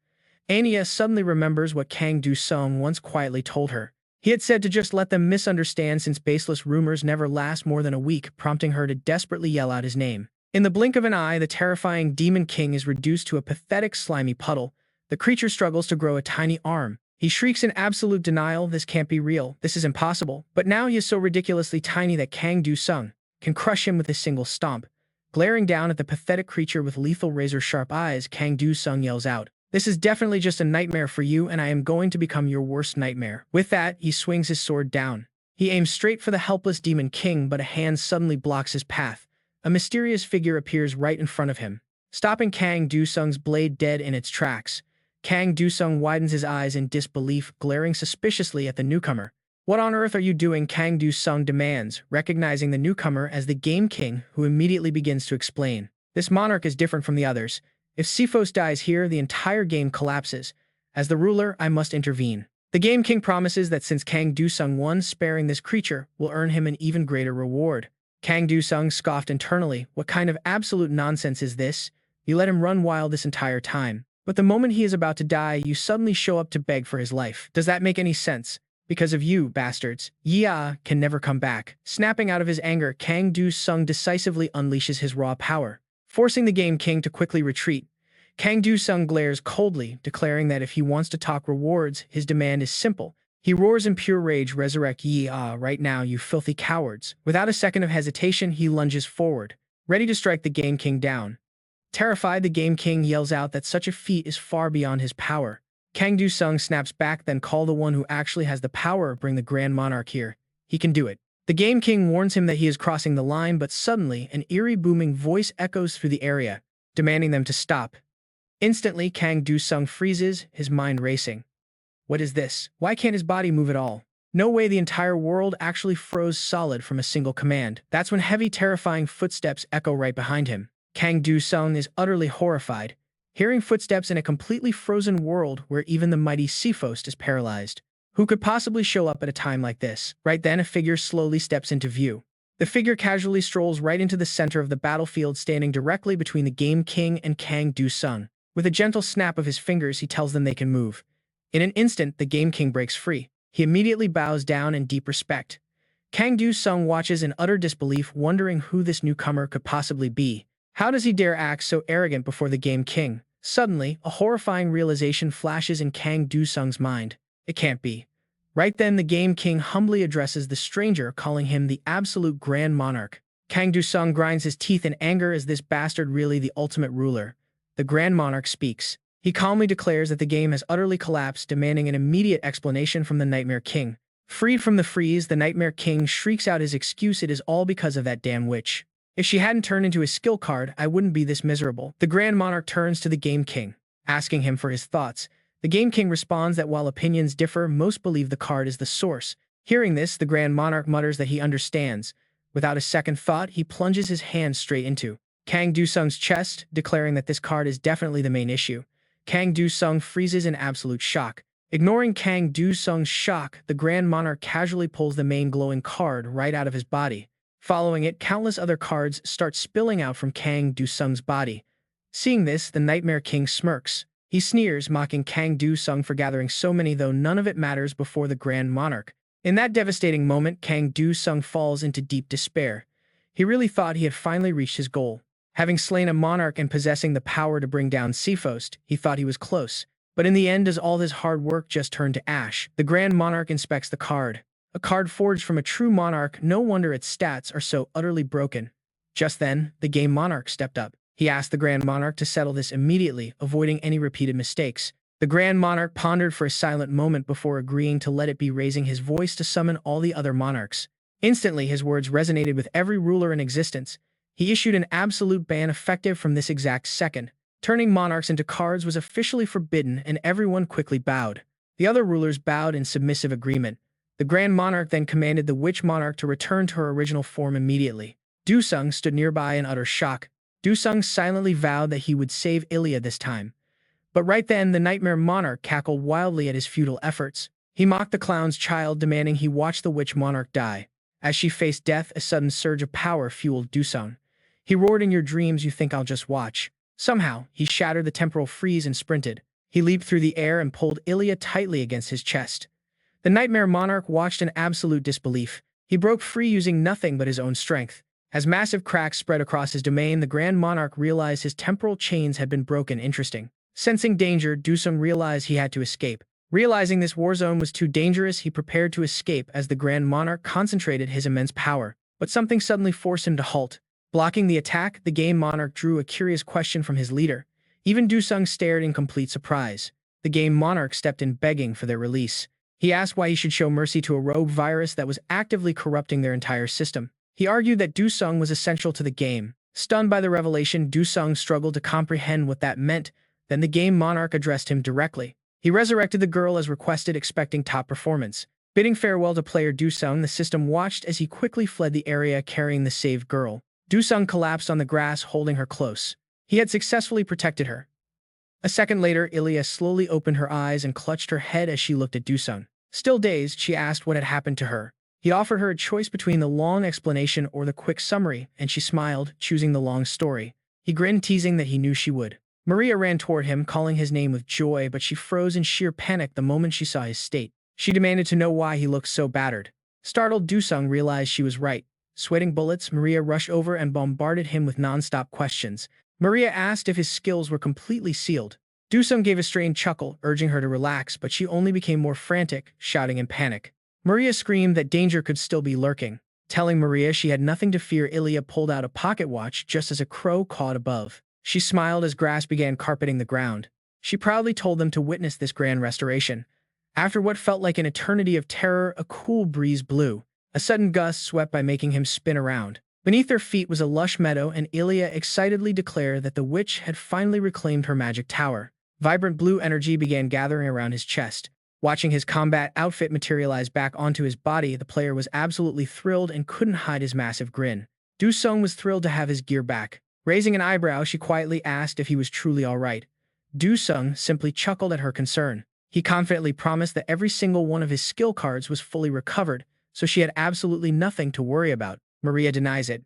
S1: Anya suddenly remembers what Kang Du-sung once quietly told her. He had said to just let them misunderstand, since baseless rumors never last more than a week, prompting her to desperately yell out his name. In the blink of an eye, the terrifying Demon King is reduced to a pathetic slimy puddle. The creature struggles to grow a tiny arm. He shrieks in absolute denial, "This can't be real. This is impossible." But now he is so ridiculously tiny that Kang Du-sung can crush him with a single stomp. Glaring down at the pathetic creature with lethal razor-sharp eyes, Kang Du-sung yells out, "This is definitely just a nightmare for you, and I am going to become your worst nightmare." With that, he swings his sword down. He aims straight for the helpless Demon King, but a hand suddenly blocks his path. A mysterious figure appears right in front of him, stopping Kang Du-sung's blade dead in its tracks. Kang Du-sung widens his eyes in disbelief, glaring suspiciously at the newcomer. "What on earth are you doing?" Kang Du-sung demands, recognizing the newcomer as the Game King, who immediately begins to explain. "This monarch is different from the others. If Sephos dies here, the entire game collapses. As the ruler, I must intervene." The Game King promises that since Kang Du-sung won, sparing this creature will earn him an even greater reward. Kang Du-sung scoffed internally. What kind of absolute nonsense is this? You let him run wild this entire time. But the moment he is about to die, you suddenly show up to beg for his life. Does that make any sense? Because of you, bastards, Yia can never come back. Snapping out of his anger, Kang Du-sung decisively unleashes his raw power, forcing the Game King to quickly retreat. Kang Du-sung glares coldly, declaring that if he wants to talk rewards, his demand is simple. He roars in pure rage, "Resurrect Yia right now, you filthy cowards." Without a second of hesitation, he lunges forward, ready to strike the Game King down. Terrified, the Game King yells out that such a feat is far beyond his power. Kang Du-sung snaps back, "Then call the one who actually has the power. Bring the Grand Monarch here. He can do it." The Game King warns him that he is crossing the line, but suddenly an eerie booming voice echoes through the area, demanding them to stop. Instantly, Kang Du-sung freezes, his mind racing. What is this? Why can't his body move at all? No way, the entire world actually froze solid from a single command. That's when heavy, terrifying footsteps echo right behind him. Kang Du-sung is utterly horrified, hearing footsteps in a completely frozen world where even the mighty Sephos is paralyzed. Who could possibly show up at a time like this? Right then, a figure slowly steps into view. The figure casually strolls right into the center of the battlefield, standing directly between the Game King and Kang Du-sung. With a gentle snap of his fingers, he tells them they can move. In an instant, the Game King breaks free. He immediately bows down in deep respect. Kang Du-sung watches in utter disbelief, wondering who this newcomer could possibly be. How does he dare act so arrogant before the Game King? Suddenly, a horrifying realization flashes in Kang Du-sung's mind. It can't be. Right then, the Game King humbly addresses the stranger, calling him the absolute Grand Monarch. Kang Du-sung grinds his teeth in anger. Is this bastard really the ultimate ruler? The Grand Monarch speaks. He calmly declares that the game has utterly collapsed, demanding an immediate explanation from the Nightmare King. Freed from the freeze, the Nightmare King shrieks out his excuse: it is all because of that damn witch. If she hadn't turned into a skill card, I wouldn't be this miserable. The Grand Monarch turns to the Game King, asking him for his thoughts. The Game King responds that while opinions differ, most believe the card is the source. Hearing this, the Grand Monarch mutters that he understands. Without a second thought, he plunges his hand straight into Kang Du-sung's chest, declaring that this card is definitely the main issue. Kang Du-sung freezes in absolute shock. Ignoring Kang Du-sung's shock, the Grand Monarch casually pulls the main glowing card right out of his body. Following it, countless other cards start spilling out from Kang Du-sung's body. Seeing this, the Nightmare King smirks. He sneers, mocking Kang Du-sung for gathering so many, though none of it matters before the Grand Monarch. In that devastating moment, Kang Du-sung falls into deep despair. He really thought he had finally reached his goal. Having slain a monarch and possessing the power to bring down Seafost, he thought he was close. But in the end, does all his hard work just turn to ash? The Grand Monarch inspects the card. A card forged from a true monarch. No wonder its stats are so utterly broken. Just then, the Game Monarch stepped up. He asked the Grand Monarch to settle this immediately, avoiding any repeated mistakes. The Grand Monarch pondered for a silent moment before agreeing to let it be, raising his voice to summon all the other monarchs. Instantly, his words resonated with every ruler in existence. He issued an absolute ban effective from this exact second. Turning monarchs into cards was officially forbidden, and everyone quickly bowed. The other rulers bowed in submissive agreement. The Grand Monarch then commanded the Witch Monarch to return to her original form immediately. Du-sung stood nearby in utter shock. Du-sung silently vowed that he would save Ilya this time. But right then, the Nightmare Monarch cackled wildly at his futile efforts. He mocked the clown's child, demanding he watch the Witch Monarch die. As she faced death, a sudden surge of power fueled Du-sung. He roared, "In your dreams, you think I'll just watch." Somehow, he shattered the temporal freeze and sprinted. He leaped through the air and pulled Ilya tightly against his chest. The Nightmare Monarch watched in absolute disbelief. He broke free using nothing but his own strength. As massive cracks spread across his domain, the Grand Monarch realized his temporal chains had been broken. Interesting. Sensing danger, Du-sung realized he had to escape. Realizing this war zone was too dangerous, he prepared to escape as the Grand Monarch concentrated his immense power. But something suddenly forced him to halt. Blocking the attack, the Game Monarch drew a curious question from his leader. Even Du-sung stared in complete surprise. The Game Monarch stepped in, begging for their release. He asked why he should show mercy to a rogue virus that was actively corrupting their entire system. He argued that Du-sung was essential to the game. Stunned by the revelation, Du-sung struggled to comprehend what that meant. Then the Game Monarch addressed him directly. He resurrected the girl as requested, expecting top performance. Bidding farewell to player Du-sung, the system watched as he quickly fled the area carrying the saved girl. Du-sung collapsed on the grass, holding her close. He had successfully protected her. A second later, Ilya slowly opened her eyes and clutched her head as she looked at Du-sung. Still dazed, she asked what had happened to her. He offered her a choice between the long explanation or the quick summary, and she smiled, choosing the long story. He grinned, teasing that he knew she would. Maria ran toward him, calling his name with joy, but she froze in sheer panic the moment she saw his state. She demanded to know why he looked so battered. Startled, Du-sung realized she was right. Sweating bullets, Maria rushed over and bombarded him with non-stop questions. Maria asked if his skills were completely sealed. Du-sung gave a strained chuckle, urging her to relax, but she only became more frantic, shouting in panic. Maria screamed that danger could still be lurking. Telling Maria she had nothing to fear, Ilya pulled out a pocket watch just as a crow cawed above. She smiled as grass began carpeting the ground. She proudly told them to witness this grand restoration. After what felt like an eternity of terror, a cool breeze blew. A sudden gust swept by, making him spin around. Beneath their feet was a lush meadow, and Ilya excitedly declared that the witch had finally reclaimed her magic tower. Vibrant blue energy began gathering around his chest. Watching his combat outfit materialize back onto his body, the player was absolutely thrilled and couldn't hide his massive grin. Du-sung was thrilled to have his gear back. Raising an eyebrow, she quietly asked if he was truly all right. Du-sung simply chuckled at her concern. He confidently promised that every single one of his skill cards was fully recovered, so she had absolutely nothing to worry about. Maria denies it.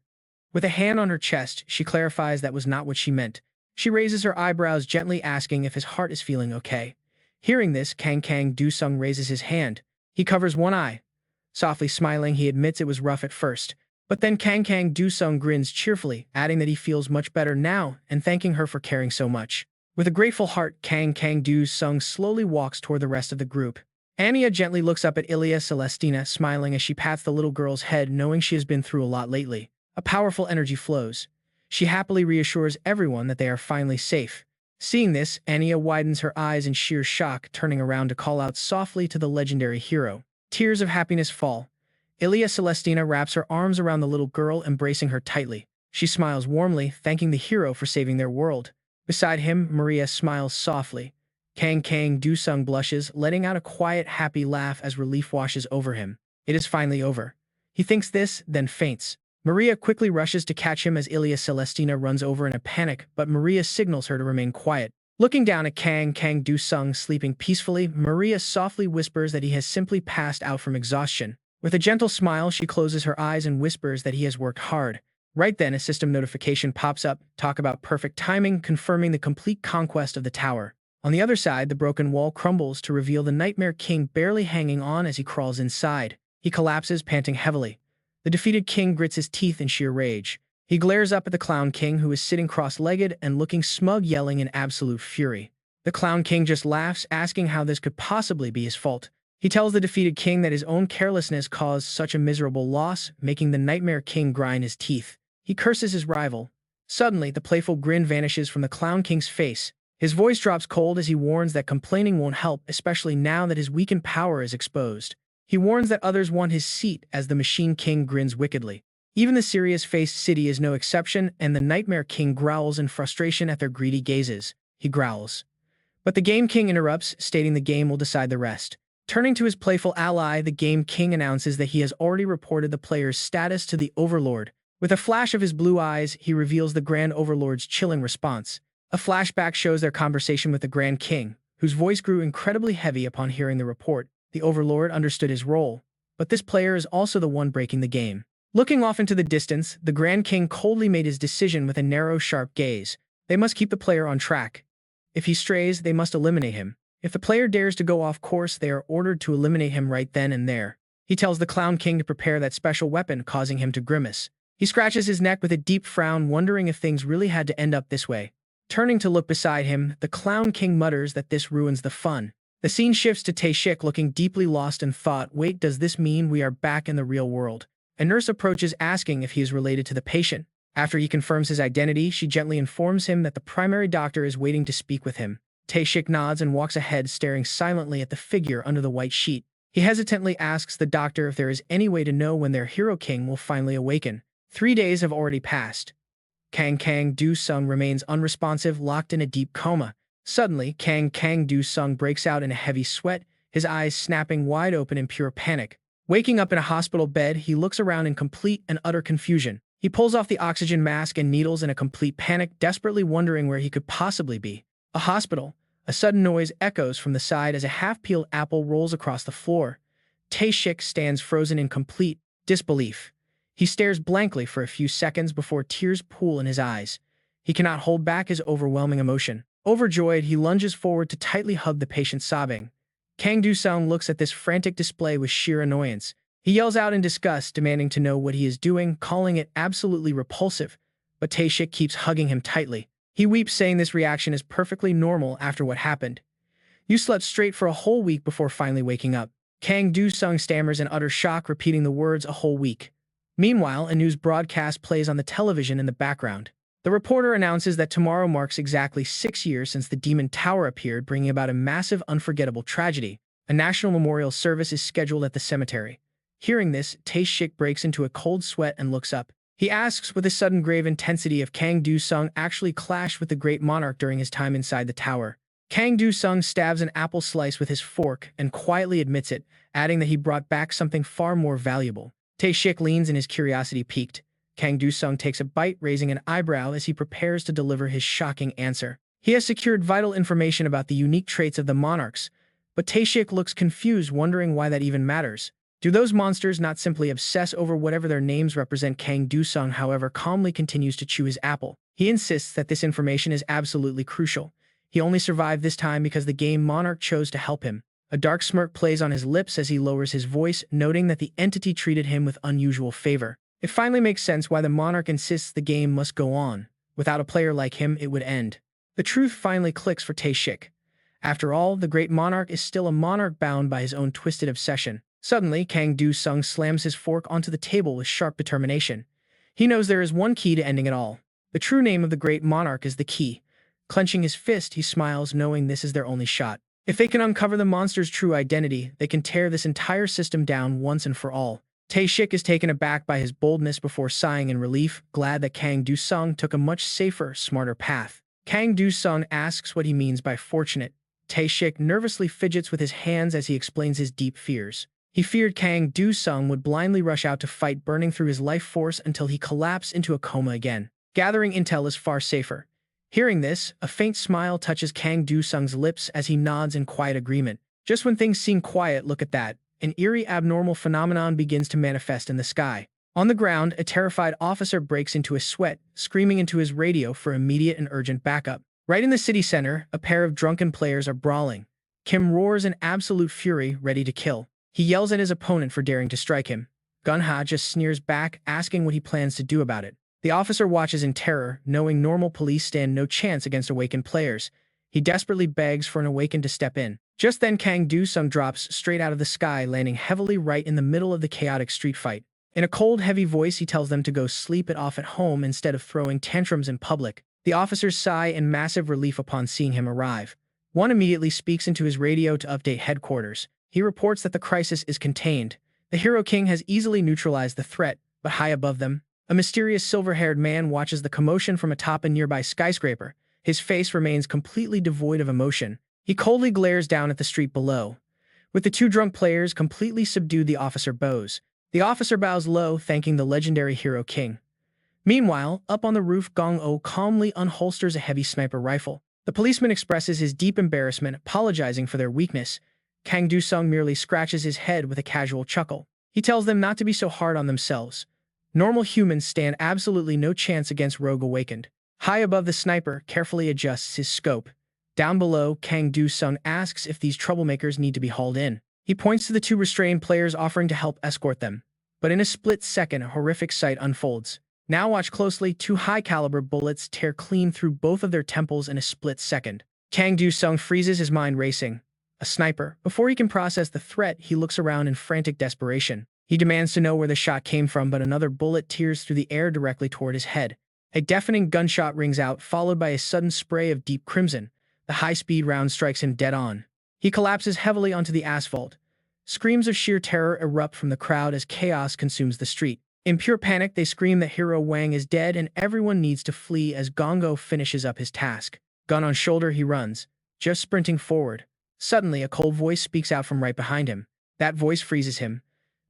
S1: With a hand on her chest, she clarifies that was not what she meant. She raises her eyebrows gently, asking if his heart is feeling okay. Hearing this, Kang Du-sung raises his hand. He covers one eye. Softly smiling, he admits it was rough at first. But then Kang Du-sung grins cheerfully, adding that he feels much better now and thanking her for caring so much. With a grateful heart, Kang Du-sung slowly walks toward the rest of the group. Anya gently looks up at Ilya Celestina, smiling as she pats the little girl's head, knowing she has been through a lot lately. A powerful energy flows. She happily reassures everyone that they are finally safe. Seeing this, Anya widens her eyes in sheer shock, turning around to call out softly to the legendary hero. Tears of happiness fall. Ilia Celestina wraps her arms around the little girl, embracing her tightly. She smiles warmly, thanking the hero for saving their world. Beside him, Maria smiles softly. Kang Du-sung blushes, letting out a quiet, happy laugh as relief washes over him. It is finally over. He thinks this, then faints. Maria quickly rushes to catch him as Ilia Celestina runs over in a panic, but Maria signals her to remain quiet. Looking down at Kang Du-sung sleeping peacefully, Maria softly whispers that he has simply passed out from exhaustion. With a gentle smile, she closes her eyes and whispers that he has worked hard. Right then, a system notification pops up. Talk about perfect timing, confirming the complete conquest of the tower. On the other side, the broken wall crumbles to reveal the Nightmare King barely hanging on as he crawls inside. He collapses, panting heavily. The defeated king grits his teeth in sheer rage. He glares up at the Clown King, who is sitting cross-legged and looking smug, yelling in absolute fury. The Clown King just laughs, asking how this could possibly be his fault. He tells the defeated king that his own carelessness caused such a miserable loss, making the Nightmare King grind his teeth. He curses his rival. Suddenly, the playful grin vanishes from the Clown King's face. His voice drops cold as he warns that complaining won't help, especially now that his weakened power is exposed. He warns that others want his seat as the Machine King grins wickedly. Even the serious-faced city is no exception, and the Nightmare King growls in frustration at their greedy gazes. He growls. But the Game King interrupts, stating the game will decide the rest. Turning to his playful ally, the Game King announces that he has already reported the player's status to the Overlord. With a flash of his blue eyes, he reveals the Grand Overlord's chilling response. A flashback shows their conversation with the Grand King, whose voice grew incredibly heavy upon hearing the report. The Overlord understood his role, but this player is also the one breaking the game. Looking off into the distance, the Grand King coldly made his decision with a narrow, sharp gaze. They must keep the player on track. If he strays, they must eliminate him. If the player dares to go off course, they are ordered to eliminate him right then and there. He tells the Clown King to prepare that special weapon, causing him to grimace. He scratches his neck with a deep frown, wondering if things really had to end up this way. Turning to look beside him, the Clown King mutters that this ruins the fun. The scene shifts to Tae-shik looking deeply lost in thought. Wait, does this mean we are back in the real world? A nurse approaches, asking if he is related to the patient. After he confirms his identity, she gently informs him that the primary doctor is waiting to speak with him. Tae-shik nods and walks ahead, staring silently at the figure under the white sheet. He hesitantly asks the doctor if there is any way to know when their hero king will finally awaken. 3 days have already passed. Kang Du-sung remains unresponsive, locked in a deep coma. Suddenly, Kang Du-sung breaks out in a heavy sweat, his eyes snapping wide open in pure panic. Waking up in a hospital bed, he looks around in complete and utter confusion. He pulls off the oxygen mask and needles in a complete panic, desperately wondering where he could possibly be. A hospital. A sudden noise echoes from the side as a half-peeled apple rolls across the floor. Tae-shik stands frozen in complete disbelief. He stares blankly for a few seconds before tears pool in his eyes. He cannot hold back his overwhelming emotion. Overjoyed, he lunges forward to tightly hug the patient, sobbing. Kang Du-sung looks at this frantic display with sheer annoyance. He yells out in disgust, demanding to know what he is doing, calling it absolutely repulsive, but Tae-shik keeps hugging him tightly. He weeps, saying this reaction is perfectly normal after what happened. You slept straight for a whole week before finally waking up. Kang Du-sung stammers in utter shock, repeating the words a whole week. Meanwhile, a news broadcast plays on the television in the background. The reporter announces that tomorrow marks exactly 6 years since the Demon Tower appeared, bringing about a massive, unforgettable tragedy. A national memorial service is scheduled at the cemetery. Hearing this, Tae-shik breaks into a cold sweat and looks up. He asks with a sudden grave intensity if Kang Du-sung actually clashed with the Great Monarch during his time inside the tower. Kang Du-sung stabs an apple slice with his fork and quietly admits it, adding that he brought back something far more valuable. Tae-shik leans in, his curiosity piqued. Kang Du-sung takes a bite, raising an eyebrow as he prepares to deliver his shocking answer. He has secured vital information about the unique traits of the monarchs, but Tae-shik looks confused, wondering why that even matters. Do those monsters not simply obsess over whatever their names represent? Kang Du-sung, however, calmly continues to chew his apple. He insists that this information is absolutely crucial. He only survived this time because the game monarch chose to help him. A dark smirk plays on his lips as he lowers his voice, noting that the entity treated him with unusual favor. It finally makes sense why the monarch insists the game must go on. Without a player like him, it would end. The truth finally clicks for Tae-shik. After all, the great monarch is still a monarch bound by his own twisted obsession. Suddenly, Kang Du-sung slams his fork onto the table with sharp determination. He knows there is one key to ending it all. The true name of the great monarch is the key. Clenching his fist, he smiles, knowing this is their only shot. If they can uncover the monster's true identity, they can tear this entire system down once and for all. Tae-shik is taken aback by his boldness before sighing in relief, glad that Kang Do-sung took a much safer, smarter path. Kang Do-sung asks what he means by fortunate. Tae-shik nervously fidgets with his hands as he explains his deep fears. He feared Kang Do-sung would blindly rush out to fight, burning through his life force until he collapsed into a coma again. Gathering intel is far safer. Hearing this, a faint smile touches Kang Do-sung's lips as he nods in quiet agreement. Just when things seem quiet, look at that. An eerie abnormal phenomenon begins to manifest in the sky. On the ground, a terrified officer breaks into a sweat, screaming into his radio for immediate and urgent backup. Right in the city center, a pair of drunken players are brawling. Kim roars in absolute fury, ready to kill. He yells at his opponent for daring to strike him. Gun-ha just sneers back, asking what he plans to do about it. The officer watches in terror, knowing normal police stand no chance against awakened players. He desperately begs for an awakened to step in. Just then, Kang Do-sung drops straight out of the sky, landing heavily right in the middle of the chaotic street fight. In a cold, heavy voice, he tells them to go sleep it off at home instead of throwing tantrums in public. The officers sigh in massive relief upon seeing him arrive. One immediately speaks into his radio to update headquarters. He reports that the crisis is contained. The Hero King has easily neutralized the threat, but high above them, a mysterious silver-haired man watches the commotion from atop a nearby skyscraper. His face remains completely devoid of emotion. He coldly glares down at the street below. With the two drunk players completely subdued, the officer bows. The officer bows low, thanking the legendary Hero King. Meanwhile, up on the roof, Gong-oh calmly unholsters a heavy sniper rifle. The policeman expresses his deep embarrassment, apologizing for their weakness. Kang Do-sung merely scratches his head with a casual chuckle. He tells them not to be so hard on themselves. Normal humans stand absolutely no chance against Rogue Awakened. High above, the sniper carefully adjusts his scope. Down below, Kang Do-sung asks if these troublemakers need to be hauled in. He points to the two restrained players, offering to help escort them. But in a split second, a horrific sight unfolds. Now watch closely, two high-caliber bullets tear clean through both of their temples in a split second. Kang Do-sung freezes, his mind racing. A sniper. Before he can process the threat, he looks around in frantic desperation. He demands to know where the shot came from, but another bullet tears through the air directly toward his head. A deafening gunshot rings out, followed by a sudden spray of deep crimson. The high-speed round strikes him dead on. He collapses heavily onto the asphalt. Screams of sheer terror erupt from the crowd as chaos consumes the street. In pure panic, they scream that Hero Wang is dead and everyone needs to flee as Gongo finishes up his task. Gun on shoulder, he runs, just sprinting forward. Suddenly, a cold voice speaks out from right behind him. That voice freezes him.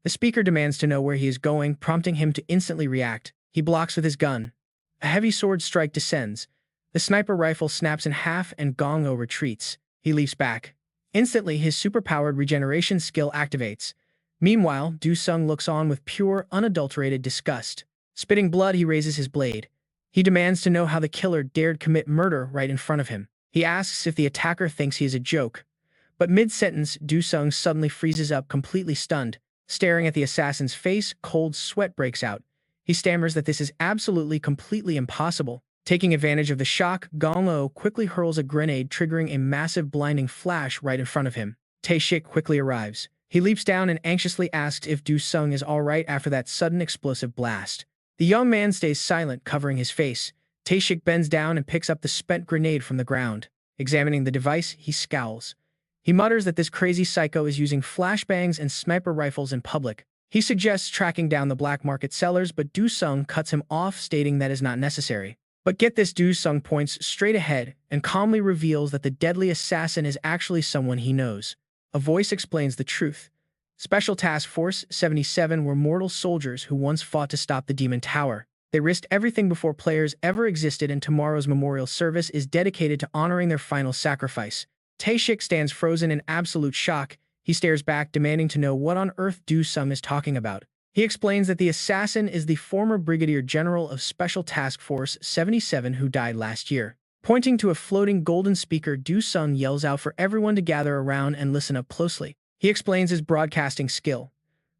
S1: The speaker demands to know where he is going, prompting him to instantly react. He blocks with his gun. A heavy sword strike descends. The sniper rifle snaps in half and Gong-oh retreats. He leaps back. Instantly, his superpowered regeneration skill activates. Meanwhile, Do-sung looks on with pure, unadulterated disgust. Spitting blood, he raises his blade. He demands to know how the killer dared commit murder right in front of him. He asks if the attacker thinks he is a joke. But mid-sentence, Do-sung suddenly freezes up, completely stunned. Staring at the assassin's face, cold sweat breaks out. He stammers that this is absolutely, completely impossible. Taking advantage of the shock, Gong-oh quickly hurls a grenade, triggering a massive blinding flash right in front of him. Tae-shik quickly arrives. He leaps down and anxiously asks if Do-sung is alright after that sudden explosive blast. The young man stays silent, covering his face. Tae-shik bends down and picks up the spent grenade from the ground. Examining the device, he scowls. He mutters that this crazy psycho is using flashbangs and sniper rifles in public. He suggests tracking down the black market sellers, but Do-sung cuts him off, stating that is not necessary. But get this, Do-sung points straight ahead and calmly reveals that the deadly assassin is actually someone he knows. A voice explains the truth. Special Task Force 77 were mortal soldiers who once fought to stop the Demon Tower. They risked everything before players ever existed, and tomorrow's memorial service is dedicated to honoring their final sacrifice. Tae-shik stands frozen in absolute shock. He stares back, demanding to know what on earth Do-sung is talking about. He explains that the assassin is the former Brigadier General of Special Task Force 77 who died last year. Pointing to a floating golden speaker, Do-sung yells out for everyone to gather around and listen up closely. He explains his broadcasting skill.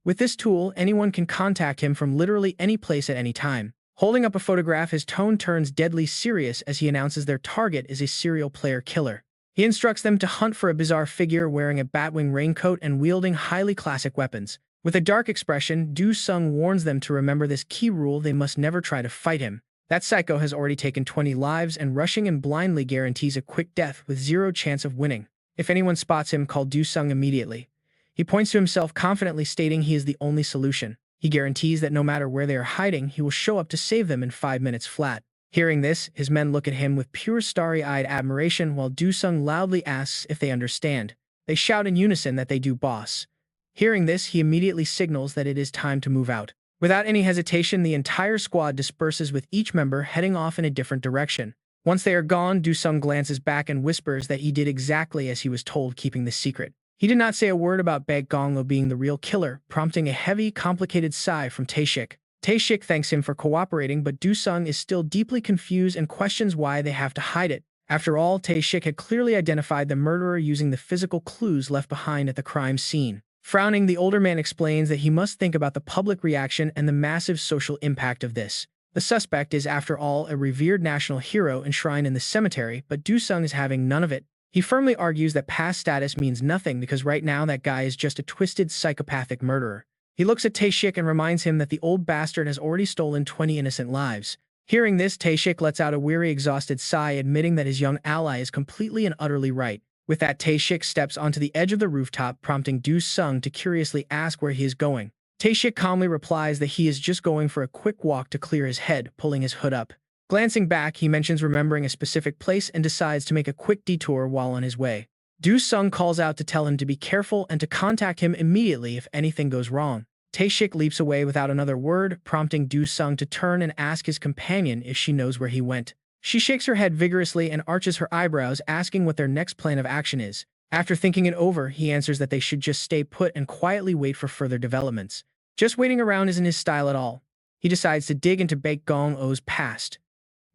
S1: With this tool, anyone can contact him from literally any place at any time. Holding up a photograph, his tone turns deadly serious as he announces their target is a serial player killer. He instructs them to hunt for a bizarre figure wearing a batwing raincoat and wielding highly classic weapons. With a dark expression, Du Sung warns them to remember this key rule: they must never try to fight him. That psycho has already taken 20 lives, and rushing him blindly guarantees a quick death with zero chance of winning. If anyone spots him, call Du Sung immediately. He points to himself confidently, stating he is the only solution. He guarantees that no matter where they are hiding, he will show up to save them in 5 minutes flat. Hearing this, his men look at him with pure starry-eyed admiration while Du Sung loudly asks if they understand. They shout in unison that they do, boss. Hearing this, he immediately signals that it is time to move out. Without any hesitation, the entire squad disperses, with each member heading off in a different direction. Once they are gone, Du Sung glances back and whispers that he did exactly as he was told, keeping the secret. He did not say a word about Baek Gong-lo being the real killer, prompting a heavy, complicated sigh from Tae-shik. Tae-shik thanks him for cooperating, but Du Sung is still deeply confused and questions why they have to hide it. After all, Tae-shik had clearly identified the murderer using the physical clues left behind at the crime scene. Frowning, the older man explains that he must think about the public reaction and the massive social impact of this. The suspect is, after all, a revered national hero enshrined in the cemetery, but Du Sung is having none of it. He firmly argues that past status means nothing because right now that guy is just a twisted psychopathic murderer. He looks at Tae-shik and reminds him that the old bastard has already stolen 20 innocent lives. Hearing this, Tae-shik lets out a weary, exhausted sigh, admitting that his young ally is completely and utterly right. With that, Tae-shik steps onto the edge of the rooftop, prompting Du Sung to curiously ask where he is going. Tae-shik calmly replies that he is just going for a quick walk to clear his head, pulling his hood up. Glancing back, he mentions remembering a specific place and decides to make a quick detour while on his way. Du Sung calls out to tell him to be careful and to contact him immediately if anything goes wrong. Tae-shik leaps away without another word, prompting Du Sung to turn and ask his companion if she knows where he went. She shakes her head vigorously and arches her eyebrows, asking what their next plan of action is. After thinking it over, he answers that they should just stay put and quietly wait for further developments. Just waiting around isn't his style at all. He decides to dig into Baek Gong-o's past.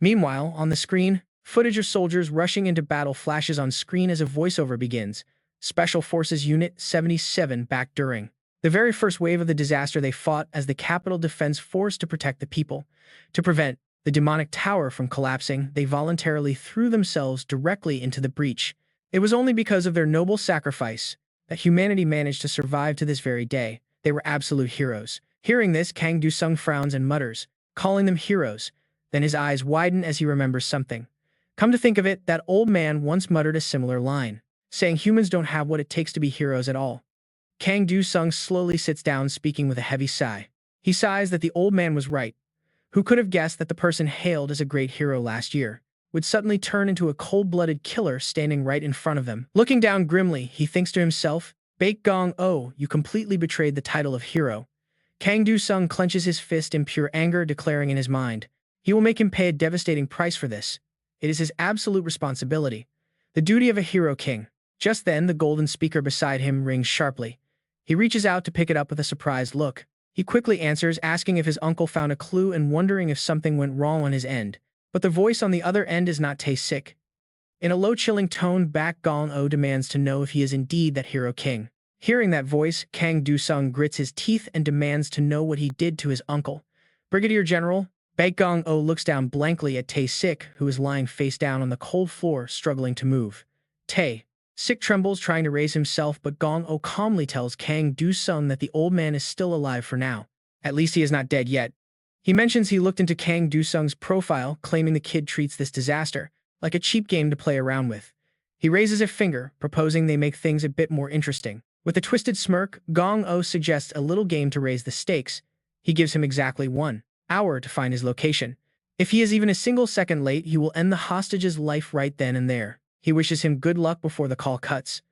S1: Meanwhile, on the screen, footage of soldiers rushing into battle flashes on screen as a voiceover begins. Special Forces Unit 77 back during the very first wave of the disaster. They fought as the Capital Defense Force to protect the people. To prevent the demonic tower from collapsing, they voluntarily threw themselves directly into the breach. It was only because of their noble sacrifice that humanity managed to survive to this very day. They were absolute heroes. Hearing this, Kang Du-sung frowns and mutters, calling them heroes. Then his eyes widen as he remembers something. Come to think of it, that old man once muttered a similar line, saying humans don't have what it takes to be heroes at all. Kang Du-sung slowly sits down, speaking with a heavy sigh. He sighs that the old man was right. Who could have guessed that the person hailed as a great hero last year would suddenly turn into a cold-blooded killer standing right in front of them? Looking down grimly, he thinks to himself, Baek Gong-oh, you completely betrayed the title of hero. Kang Du-sung clenches his fist in pure anger, declaring in his mind, he will make him pay a devastating price for this. It is his absolute responsibility. The duty of a hero king. Just then, the golden speaker beside him rings sharply. He reaches out to pick it up with a surprised look. He quickly answers, asking if his uncle found a clue and wondering if something went wrong on his end. But the voice on the other end is not Tae-shik. In a low, chilling tone, Baek Gong-oh demands to know if he is indeed that hero king. Hearing that voice, Kang Du-sung grits his teeth and demands to know what he did to his uncle. Brigadier General, Baek Gong-oh looks down blankly at Tae-shik, who is lying face down on the cold floor, struggling to move. Tae-shik trembles, trying to raise himself, but Gong-oh calmly tells Kang Du-sung that the old man is still alive for now. At least he is not dead yet. He mentions he looked into Kang Du-sung's profile, claiming the kid treats this disaster like a cheap game to play around with. He raises a finger, proposing they make things a bit more interesting. With a twisted smirk, Gong-oh suggests a little game to raise the stakes. He gives him exactly 1 hour to find his location. If he is even a single second late, he will end the hostage's life right then and there. He wishes him good luck before the call cuts.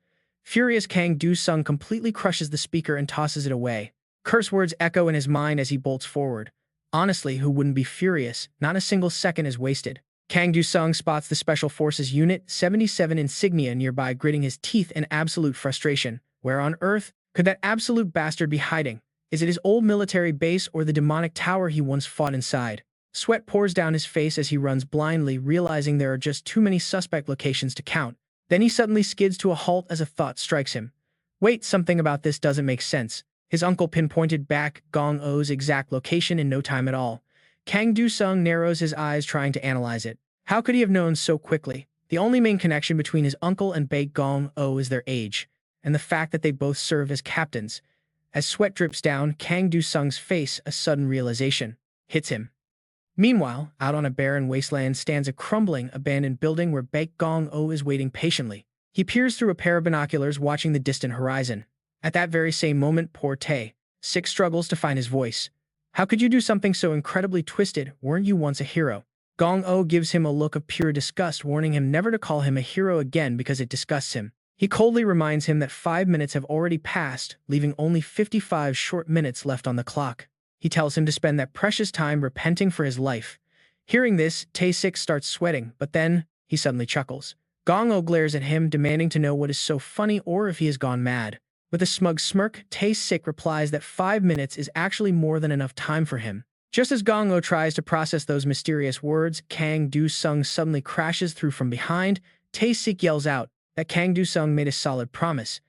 S1: Furious, Kang Du-sung completely crushes the speaker and tosses it away. Curse words echo in his mind as he bolts forward. Honestly, who wouldn't be furious? Not a single second is wasted. Kang Du-sung spots the Special Forces Unit 77 insignia nearby, gritting his teeth in absolute frustration. Where on earth could that absolute bastard be hiding? Is it his old military base or the demonic tower he once fought inside? Sweat pours down his face as he runs blindly, realizing there are just too many suspect locations to count. Then he suddenly skids to a halt as a thought strikes him. Wait, something about this doesn't make sense. His uncle pinpointed Baek Gong-oh's exact location in no time at all. Kang Du-sung narrows his eyes, trying to analyze it. How could he have known so quickly? The only main connection between his uncle and Baek Gong-oh is their age, and the fact that they both serve as captains. As sweat drips down Kang Du-sung's face, a sudden realization hits him. Meanwhile, out on a barren wasteland stands a crumbling, abandoned building where Baek Gong-oh is waiting patiently. He peers through a pair of binoculars watching the distant horizon. At that very same moment, poor Tae-sik struggles to find his voice. How could you do something so incredibly twisted? Weren't you once a hero? Gong-oh gives him a look of pure disgust, warning him never to call him a hero again because it disgusts him. He coldly reminds him that 5 minutes have already passed, leaving only 55 short minutes left on the clock. He tells him to spend that precious time repenting for his life. Hearing this, Tae-sik starts sweating, but then he suddenly chuckles. Gong-oh glares at him, demanding to know what is so funny or if he has gone mad. With a smug smirk, Tae-sik replies that 5 minutes is actually more than enough time for him. Just as Gong-oh tries to process those mysterious words, Kang Du-sung suddenly crashes through from behind. Tae-sik yells out that Kang Du-sung made a solid promise.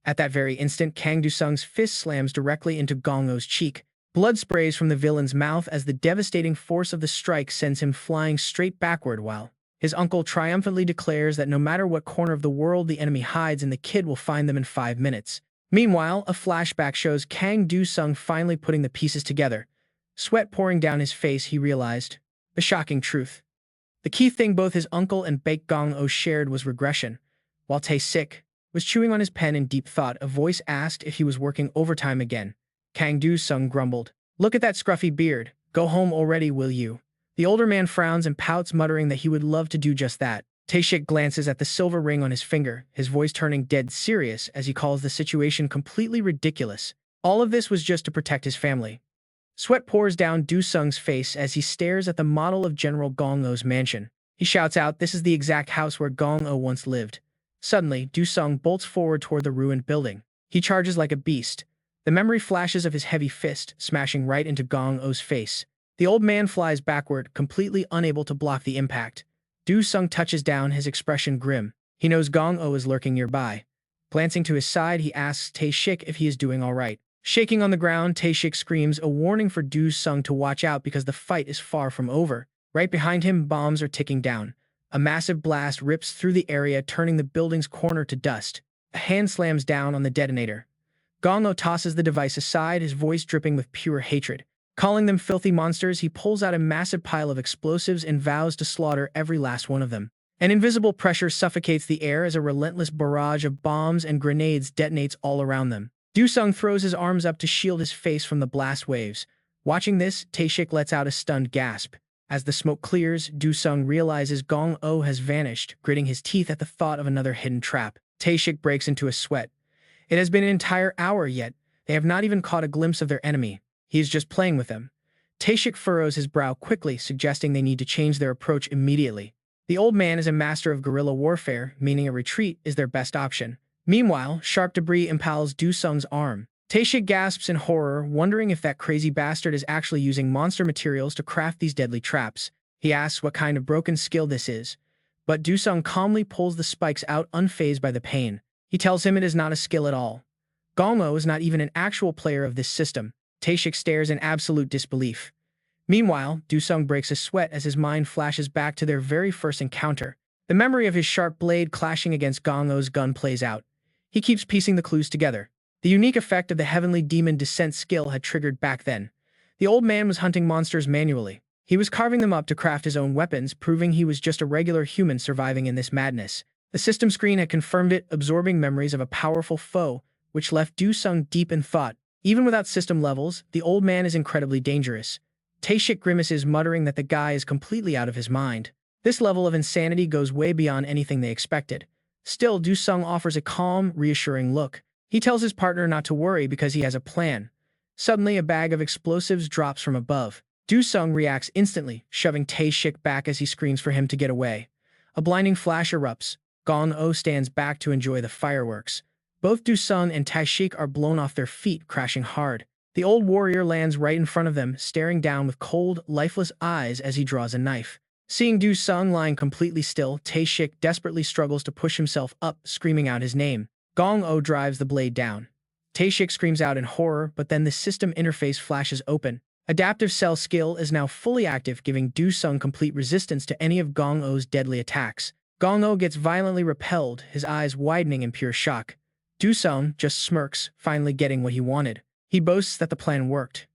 S1: At that very instant, Kang Du-sung's fist slams directly into Gong-oh's cheek. Blood sprays from the villain's mouth as the devastating force of the strike sends him flying straight backward, while his uncle triumphantly declares that no matter what corner of the world the enemy hides in, the kid will find them in 5 minutes. Meanwhile, a flashback shows Kang Du-sung finally putting the pieces together. Sweat pouring down his face, he realized the shocking truth. The key thing both his uncle and Baek Gong-oh shared was regression. While Tae-sik was chewing on his pen in deep thought, a voice asked if he was working overtime again. Kang Du-sung grumbled. Look at that scruffy beard. Go home already, will you? The older man frowns and pouts, muttering that he would love to do just that. Tae-sik glances at the silver ring on his finger, his voice turning dead serious as he calls the situation completely ridiculous. All of this was just to protect his family. Sweat pours down Du-sung's face as he stares at the model of General Gong-oh's mansion. He shouts out, this is the exact house where Gong-oh once lived. Suddenly, Du-sung bolts forward toward the ruined building. He charges like a beast. The memory flashes of his heavy fist, smashing right into Gong-oh's face. The old man flies backward, completely unable to block the impact. Du-sung touches down, his expression grim. He knows Gong-oh is lurking nearby. Glancing to his side, he asks Tae-sik if he is doing all right. Shaking on the ground, Tae-sik screams, a warning for Du-sung to watch out because the fight is far from over. Right behind him, bombs are ticking down. A massive blast rips through the area, turning the building's corner to dust. A hand slams down on the detonator. Gong-oh tosses the device aside, his voice dripping with pure hatred. Calling them filthy monsters, he pulls out a massive pile of explosives and vows to slaughter every last one of them. An invisible pressure suffocates the air as a relentless barrage of bombs and grenades detonates all around them. Du-sung throws his arms up to shield his face from the blast waves. Watching this, Tae-sik lets out a stunned gasp. As the smoke clears, Du-sung realizes Gong-oh has vanished, gritting his teeth at the thought of another hidden trap. Tae-sik breaks into a sweat. It has been an entire hour yet. They have not even caught a glimpse of their enemy. He is just playing with them. Tae-sik furrows his brow quickly, suggesting they need to change their approach immediately. The old man is a master of guerrilla warfare, meaning a retreat is their best option. Meanwhile, sharp debris impales Du-sung's arm. Tae-sik gasps in horror, wondering if that crazy bastard is actually using monster materials to craft these deadly traps. He asks what kind of broken skill this is. But Du-sung calmly pulls the spikes out, unfazed by the pain. He tells him it is not a skill at all. Gong-oh is not even an actual player of this system. Tae-sik stares in absolute disbelief. Meanwhile, Du-sung breaks a sweat as his mind flashes back to their very first encounter. The memory of his sharp blade clashing against Gong-oh's gun plays out. He keeps piecing the clues together. The unique effect of the Heavenly Demon Descent skill had triggered back then. The old man was hunting monsters manually. He was carving them up to craft his own weapons, proving he was just a regular human surviving in this madness. The system screen had confirmed it, absorbing memories of a powerful foe, which left Du-sung deep in thought. Even without system levels, the old man is incredibly dangerous. Tae-sik grimaces, muttering that the guy is completely out of his mind. This level of insanity goes way beyond anything they expected. Still, Du-sung offers a calm, reassuring look. He tells his partner not to worry because he has a plan. Suddenly, a bag of explosives drops from above. Du-sung reacts instantly, shoving Tae-sik back as he screams for him to get away. A blinding flash erupts. Gong-oh stands back to enjoy the fireworks. Both Du-sung and Tae-sik are blown off their feet, crashing hard. The old warrior lands right in front of them, staring down with cold, lifeless eyes as he draws a knife. Seeing Du-sung lying completely still, Tae-sik desperately struggles to push himself up, screaming out his name. Gong-oh drives the blade down. Tae-sik screams out in horror, but then the system interface flashes open. Adaptive Cell skill is now fully active, giving Du-sung complete resistance to any of Gong-oh's deadly attacks. Gong-oh gets violently repelled, his eyes widening in pure shock. Du-sung just smirks, finally getting what he wanted. He boasts that the plan worked.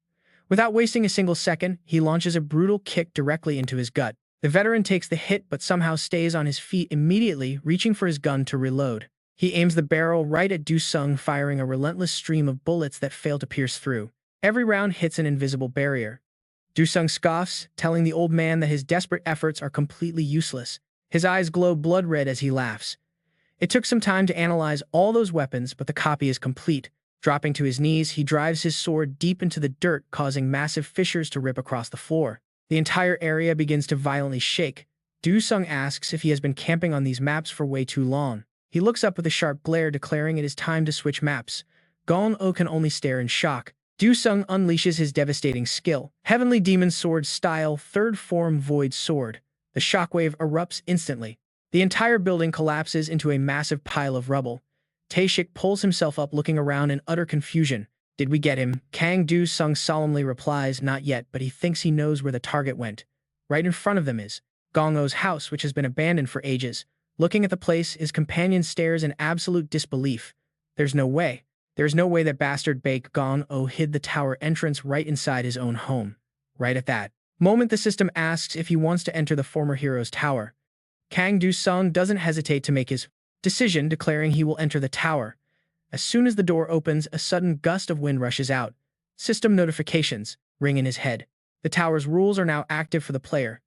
S1: Without wasting a single second, he launches a brutal kick directly into his gut. The veteran takes the hit but somehow stays on his feet immediately, reaching for his gun to reload. He aims the barrel right at Du Sung, firing a relentless stream of bullets that fail to pierce through. Every round hits an invisible barrier. Du Sung scoffs, telling the old man that his desperate efforts are completely useless. His eyes glow blood red as he laughs. It took some time to analyze all those weapons, but the copy is complete. Dropping to his knees, he drives his sword deep into the dirt, causing massive fissures to rip across the floor. The entire area begins to violently shake. Du Sung asks if he has been camping on these maps for way too long. He looks up with a sharp glare, declaring it is time to switch maps. Gong-o can only stare in shock. Du Sung unleashes his devastating skill, Heavenly Demon Sword style, third form Void Sword. The shockwave erupts instantly. The entire building collapses into a massive pile of rubble. Tae-shik pulls himself up, looking around in utter confusion. Did we get him? Kang Du-sung solemnly replies, not yet, but he thinks he knows where the target went. Right in front of them is Gong-o's house, which has been abandoned for ages. Looking at the place, his companion stares in absolute disbelief. There's no way. There's no way that bastard Baek Gong-o hid the tower entrance right inside his own home. Right at that moment, the system asks if he wants to enter the former hero's tower. Kang Du-sung doesn't hesitate to make his decision, declaring he will enter the tower. As soon as the door opens, a sudden gust of wind rushes out. System notifications ring in his head. The tower's rules are now active for the player.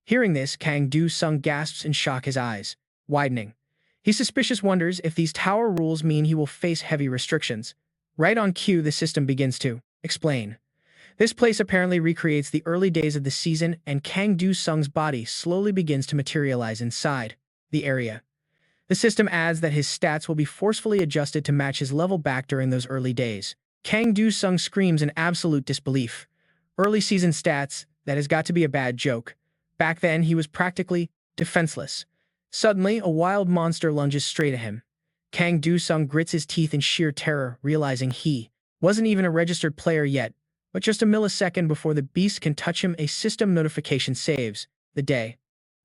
S1: Hearing this, Kang Du-sung gasps in shock, his eyes widening. He suspicious wonders if these tower rules mean he will face heavy restrictions. Right on cue, the system begins to explain. This place apparently recreates the early days of the season, and Kang Du-sung's body slowly begins to materialize inside the area. The system adds that his stats will be forcefully adjusted to match his level back during those early days. Kang Du-sung screams in absolute disbelief. Early season stats? That has got to be a bad joke. Back then, he was practically defenseless. Suddenly, a wild monster lunges straight at him. Kang Du-sung grits his teeth in sheer terror, realizing he wasn't even a registered player yet. But just a millisecond before the beast can touch him, a system notification saves the day.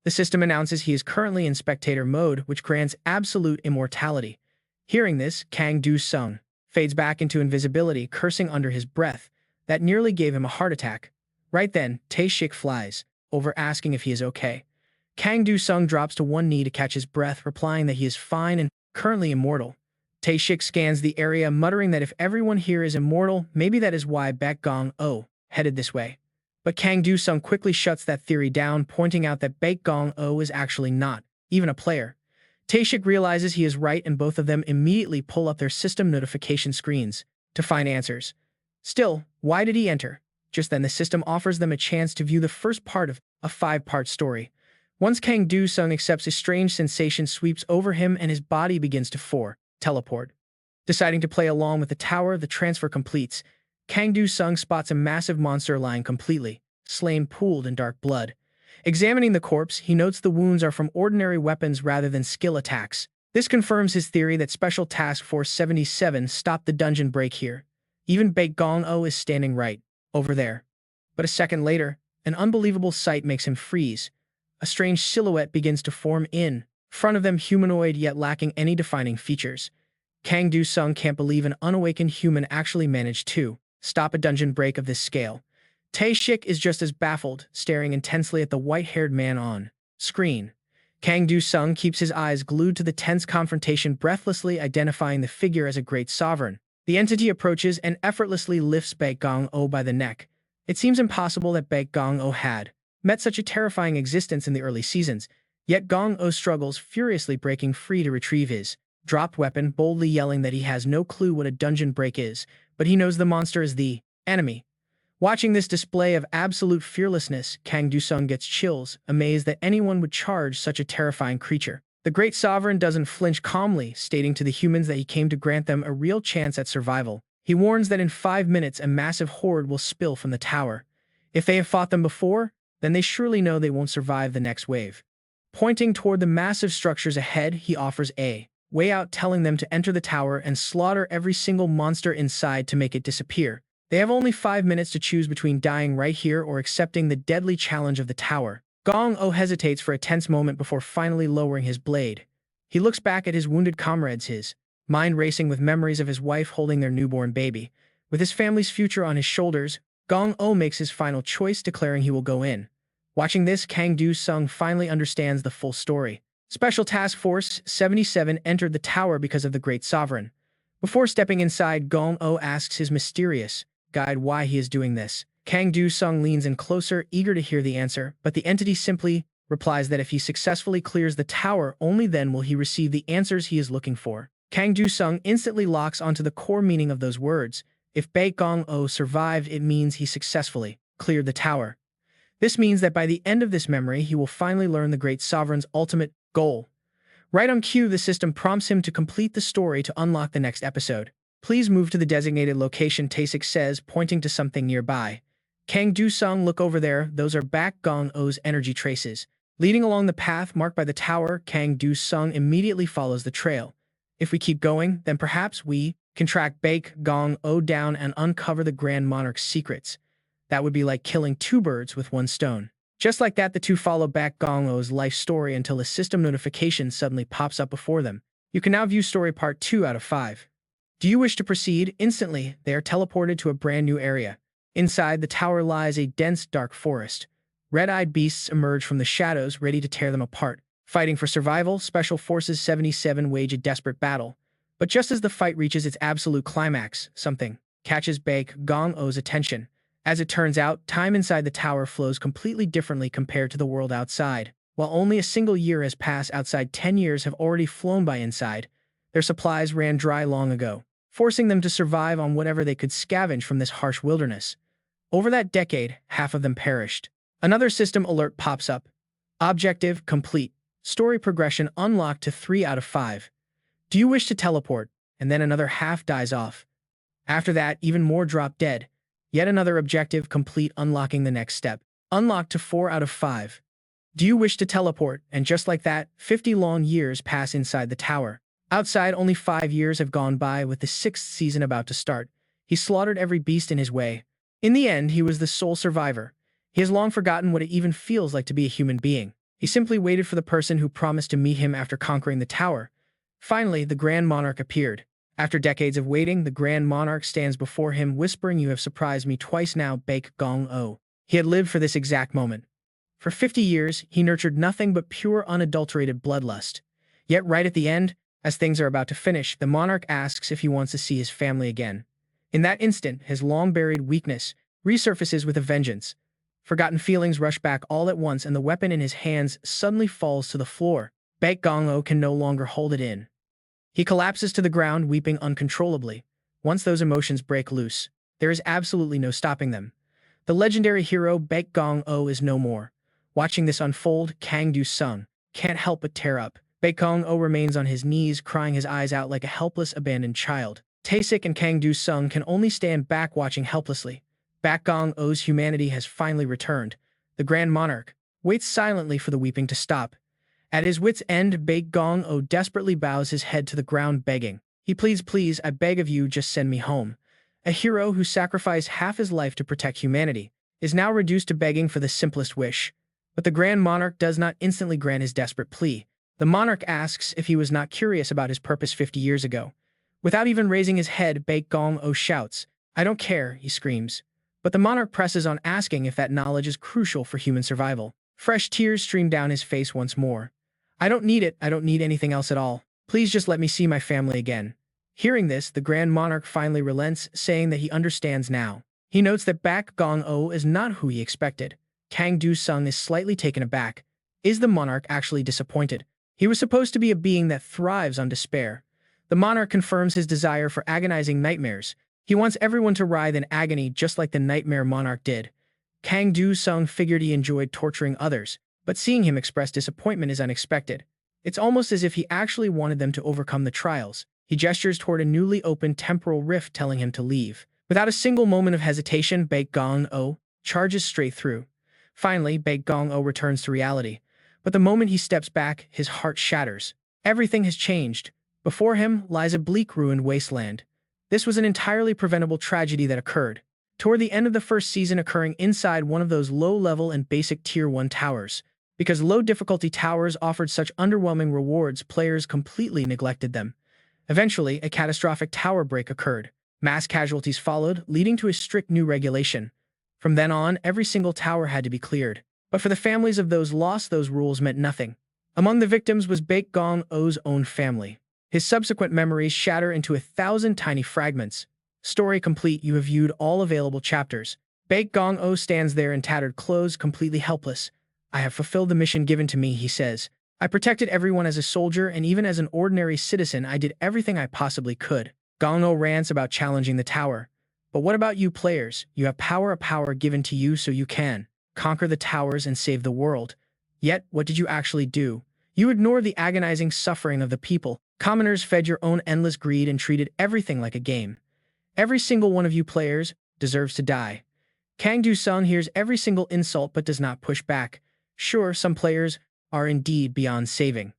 S1: The system announces he is currently in spectator mode, which grants absolute immortality. Hearing this, Kang Du-sung fades back into invisibility, cursing under his breath. That nearly gave him a heart attack. Right then, Tae-shik flies over, asking if he is okay. Kang Du-sung drops to one knee to catch his breath, replying that he is fine and currently immortal. Tae-shik scans the area, muttering that if everyone here is immortal, maybe that is why Baek Gong-o headed this way. But Kang Du-sung quickly shuts that theory down, pointing out that Baek Gong-o is actually not even a player. Tae-shik realizes he is right, and both of them immediately pull up their system notification screens to find answers. Still, why did he enter? Just then, the system offers them a chance to view the first part of a 5-part story. Once Kang Du-sung accepts, a strange sensation sweeps over him and his body begins to teleport. Deciding to play along with the tower, the transfer completes. Kang Du-sung spots a massive monster lying completely slain, pooled in dark blood. Examining the corpse, he notes the wounds are from ordinary weapons rather than skill attacks. This confirms his theory that Special Task Force 77 stopped the dungeon break here. Even Baek Gong-o is standing right over there. But a second later, an unbelievable sight makes him freeze. A strange silhouette begins to form in front of them, humanoid yet lacking any defining features. Kang Du-sung can't believe an unawakened human actually managed to stop a dungeon break of this scale. Tae-shik is just as baffled, staring intensely at the white-haired man on screen. Kang Du-sung keeps his eyes glued to the tense confrontation, breathlessly identifying the figure as a great sovereign. The entity approaches and effortlessly lifts Baek Gong-o by the neck. It seems impossible that Baek Gong-o had met such a terrifying existence in the early seasons, yet Gong-o struggles furiously, breaking free to retrieve his dropped weapon, boldly yelling that he has no clue what a dungeon break is, but he knows the monster is the enemy. Watching this display of absolute fearlessness, Kang Du-sung gets chills, amazed that anyone would charge such a terrifying creature. The great sovereign doesn't flinch, calmly stating to the humans that he came to grant them a real chance at survival. He warns that in 5 minutes a massive horde will spill from the tower. If they have fought them before, then they surely know they won't survive the next wave. Pointing toward the massive structures ahead, he offers a way out, telling them to enter the tower and slaughter every single monster inside to make it disappear. They have only 5 minutes to choose between dying right here or accepting the deadly challenge of the tower. Gong-o hesitates for a tense moment before finally lowering his blade. He looks back at his wounded comrades, his mind racing with memories of his wife holding their newborn baby. With his family's future on his shoulders, Gong-o makes his final choice, declaring he will go in. Watching this, Kang Do-sung finally understands the full story. Special Task Force 77 entered the tower because of the Great Sovereign. Before stepping inside, Gong-o asks his mysterious guide why he is doing this. Kang Do-sung leans in closer, eager to hear the answer, but the entity simply replies that if he successfully clears the tower, only then will he receive the answers he is looking for. Kang Do-sung instantly locks onto the core meaning of those words. If Baek Gong-o survived, it means he successfully cleared the tower. This means that by the end of this memory, he will finally learn the Great Sovereign's ultimate goal. Right on cue, the system prompts him to complete the story to unlock the next episode. Please move to the designated location, Tae-sik says, pointing to something nearby. Kang Do-sung, look over there, those are Baek Gong-o's energy traces. Leading along the path marked by the tower, Kang Do-sung immediately follows the trail. If we keep going, then perhaps we can track Baek Gong-o down and uncover the Grand Monarch's secrets. That would be like killing two birds with one stone. Just like that, the two follow Baek Gong-o's life story until a system notification suddenly pops up before them. You can now view story part 2 out of 5. Do you wish to proceed? Instantly, they are teleported to a brand new area. Inside the tower lies a dense, dark forest. Red-eyed beasts emerge from the shadows, ready to tear them apart. Fighting for survival, Special Forces 77 wage a desperate battle. But just as the fight reaches its absolute climax, something catches Baek Gong-o's attention. As it turns out, time inside the tower flows completely differently compared to the world outside. While only a single year has passed outside, 10 years have already flown by inside. Their supplies ran dry long ago, forcing them to survive on whatever they could scavenge from this harsh wilderness. Over that decade, half of them perished. Another system alert pops up. Objective complete. Story progression unlocked to 3 out of 5. Do you wish to teleport? And then another half dies off. After that, even more drop dead. Yet another objective complete, unlocking the next step. Unlocked to 4 out of 5. Do you wish to teleport? And just like that, 50 long years pass inside the tower. Outside, only 5 years have gone by, with the 6th season about to start. He slaughtered every beast in his way. In the end, he was the sole survivor. He has long forgotten what it even feels like to be a human being. He simply waited for the person who promised to meet him after conquering the tower. Finally, the Grand Monarch appeared. After decades of waiting, the Grand Monarch stands before him, whispering, "You have surprised me twice now, Baek Gong-o." He had lived for this exact moment. For 50 years, he nurtured nothing but pure, unadulterated bloodlust. Yet right at the end, as things are about to finish, the monarch asks if he wants to see his family again. In that instant, his long-buried weakness resurfaces with a vengeance. Forgotten feelings rush back all at once, and the weapon in his hands suddenly falls to the floor. Baek Gong-o can no longer hold it in. He collapses to the ground, weeping uncontrollably. Once those emotions break loose, there is absolutely no stopping them. The legendary hero Baek Gong-o is no more. Watching this unfold, Kang Do-sung can't help but tear up. Baek Gong-o remains on his knees, crying his eyes out like a helpless, abandoned child. Tae-sik and Kang Do-sung can only stand back, watching helplessly. Baek Gong-o's humanity has finally returned. The Grand Monarch waits silently for the weeping to stop. At his wit's end, Baek Gong-o desperately bows his head to the ground, begging. He pleads, "Please, I beg of you, just send me home." A hero who sacrificed half his life to protect humanity is now reduced to begging for the simplest wish. But the Grand Monarch does not instantly grant his desperate plea. The monarch asks if he was not curious about his purpose 50 years ago. Without even raising his head, Baek Gong-o shouts, "I don't care," he screams. But the monarch presses on, asking if that knowledge is crucial for human survival. Fresh tears stream down his face once more. "I don't need it. I don't need anything else at all. Please just let me see my family again." Hearing this, the Grand Monarch finally relents, saying that he understands now. He notes that Baek Gong-o is not who he expected. Kang Do-sung is slightly taken aback. Is the monarch actually disappointed? He was supposed to be a being that thrives on despair. The monarch confirms his desire for agonizing nightmares. He wants everyone to writhe in agony just like the Nightmare Monarch did. Kang Do-sung figured he enjoyed torturing others, but seeing him express disappointment is unexpected. It's almost as if he actually wanted them to overcome the trials. He gestures toward a newly opened temporal rift, telling him to leave. Without a single moment of hesitation, Baek Gong-o charges straight through. Finally, Baek Gong-o returns to reality. But the moment he steps back, his heart shatters. Everything has changed. Before him lies a bleak, ruined wasteland. This was an entirely preventable tragedy that occurred toward the end of the first season, occurring inside one of those low-level and basic Tier 1 towers. Because low-difficulty towers offered such underwhelming rewards, players completely neglected them. Eventually, a catastrophic tower break occurred. Mass casualties followed, leading to a strict new regulation. From then on, every single tower had to be cleared. But for the families of those lost, those rules meant nothing. Among the victims was Baek Gong-o's own family. His subsequent memories shatter into 1,000 tiny fragments. Story complete, you have viewed all available chapters. Baek Gong-o stands there in tattered clothes, completely helpless. I have fulfilled the mission given to me, he says. I protected everyone as a soldier, and even as an ordinary citizen, I did everything I possibly could. Gong-o rants about challenging the tower. But what about you players? You have a power given to you so you can conquer the towers and save the world. Yet, what did you actually do? You ignored the agonizing suffering of the people. Commoners fed your own endless greed and treated everything like a game. Every single one of you players deserves to die. Kang Du-sung hears every single insult but does not push back. Sure, some players are indeed beyond saving.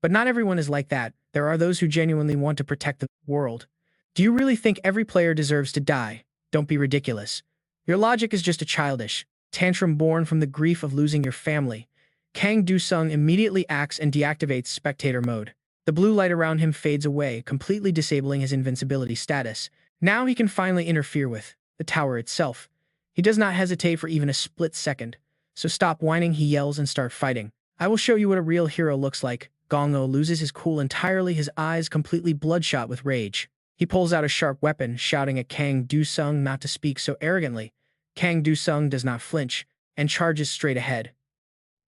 S1: But not everyone is like that. There are those who genuinely want to protect the world. Do you really think every player deserves to die? Don't be ridiculous. Your logic is just a childish tantrum born from the grief of losing your family. Kang Du-sung immediately acts and deactivates spectator mode. The blue light around him fades away, completely disabling his invincibility status. Now he can finally interfere with the tower itself. He does not hesitate for even a split second. So stop whining, he yells, and start fighting. I will show you what a real hero looks like. Gong-o loses his cool entirely, his eyes completely bloodshot with rage. He pulls out a sharp weapon, shouting at Kang Du-sung not to speak so arrogantly. Kang Du-sung does not flinch, and charges straight ahead.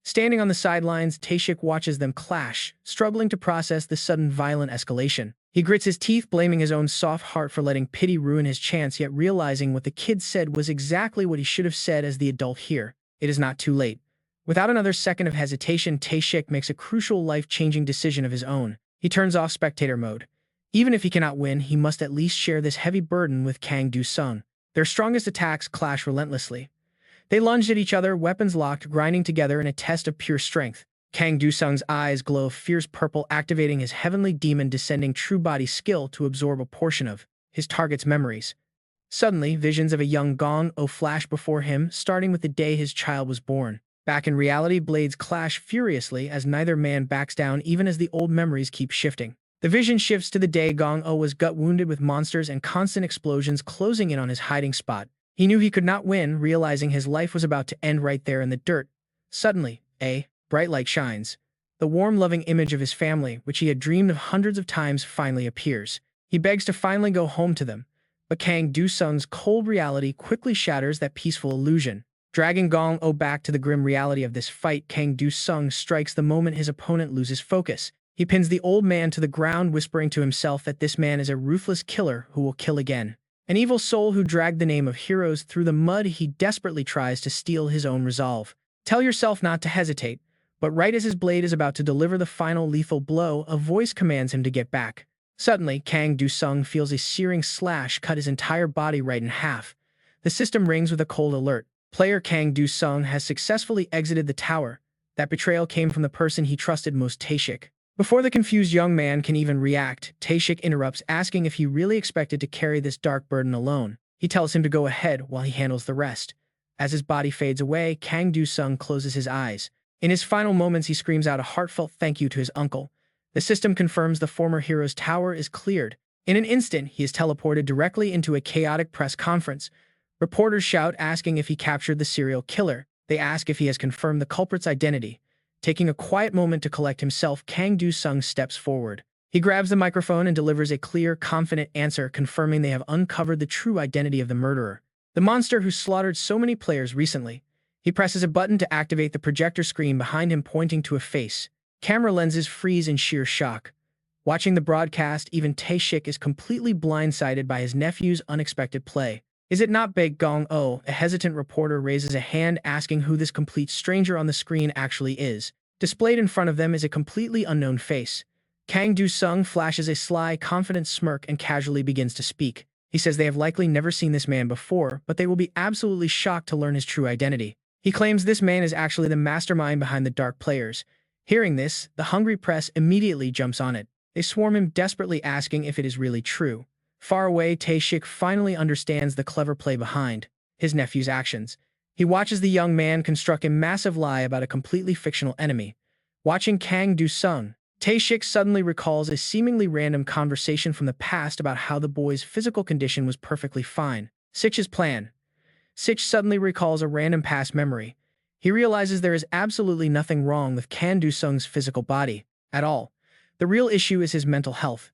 S1: Standing on the sidelines, Tae-shik watches them clash, struggling to process this sudden violent escalation. He grits his teeth, blaming his own soft heart for letting pity ruin his chance, yet realizing what the kid said was exactly what he should have said as the adult here. It is not too late. Without another second of hesitation, Tae-shik makes a crucial life-changing decision of his own. He turns off spectator mode. Even if he cannot win, he must at least share this heavy burden with Kang Du-sung. Their strongest attacks clash relentlessly. They lunged at each other, weapons locked, grinding together in a test of pure strength. Kang Du-sung's eyes glow a fierce purple, activating his heavenly demon descending true body skill to absorb a portion of his target's memories. Suddenly, visions of a young Gong-o flash before him, starting with the day his child was born. Back in reality, blades clash furiously as neither man backs down even as the old memories keep shifting. The vision shifts to the day Gong-o was gut-wounded with monsters and constant explosions closing in on his hiding spot. He knew he could not win, realizing his life was about to end right there in the dirt. Suddenly, a bright light shines. The warm, loving image of his family, which he had dreamed of hundreds of times, finally appears. He begs to finally go home to them. But Kang Du-sung's cold reality quickly shatters that peaceful illusion. Dragging Gong-o back to the grim reality of this fight, Kang Du-sung strikes the moment his opponent loses focus. He pins the old man to the ground, whispering to himself that this man is a ruthless killer who will kill again. An evil soul who dragged the name of heroes through the mud. He desperately tries to steal his own resolve. Tell yourself not to hesitate. But right as his blade is about to deliver the final lethal blow, a voice commands him to get back. Suddenly, Kang Du-sung feels a searing slash cut his entire body right in half. The system rings with a cold alert. Player Kang Du-sung has successfully exited the tower. That betrayal came from the person he trusted most, Tae-shik. Before the confused young man can even react, Tae-shik interrupts, asking if he really expected to carry this dark burden alone. He tells him to go ahead while he handles the rest. As his body fades away, Kang Du-sung closes his eyes. In his final moments, he screams out a heartfelt thank you to his uncle. The system confirms the former hero's tower is cleared. In an instant, he is teleported directly into a chaotic press conference. Reporters shout, asking if he captured the serial killer. They ask if he has confirmed the culprit's identity. Taking a quiet moment to collect himself, Kang Du-sung steps forward. He grabs the microphone and delivers a clear, confident answer, confirming they have uncovered the true identity of the murderer, the monster who slaughtered so many players recently. He presses a button to activate the projector screen behind him, pointing to a face. Camera lenses freeze in sheer shock. Watching the broadcast, even Tae-shik is completely blindsided by his nephew's unexpected play. Is it not Baek Gong-o? A hesitant reporter raises a hand, asking who this complete stranger on the screen actually is. Displayed in front of them is a completely unknown face. Kang Du-sung flashes a sly, confident smirk and casually begins to speak. He says they have likely never seen this man before, but they will be absolutely shocked to learn his true identity. He claims this man is actually the mastermind behind the Dark Players. Hearing this, the hungry press immediately jumps on it. They swarm him, desperately asking if it is really true. Far away, Tae-shik finally understands the clever play behind his nephew's actions. He watches the young man construct a massive lie about a completely fictional enemy. Watching Kang Du-sung Tae-shik suddenly recalls a seemingly random conversation from the past about how the boy's physical condition was perfectly fine. Sich's plan. Sich suddenly recalls a random past memory. He realizes there is absolutely nothing wrong with Kan Do-sung's physical body at all. The real issue is his mental health.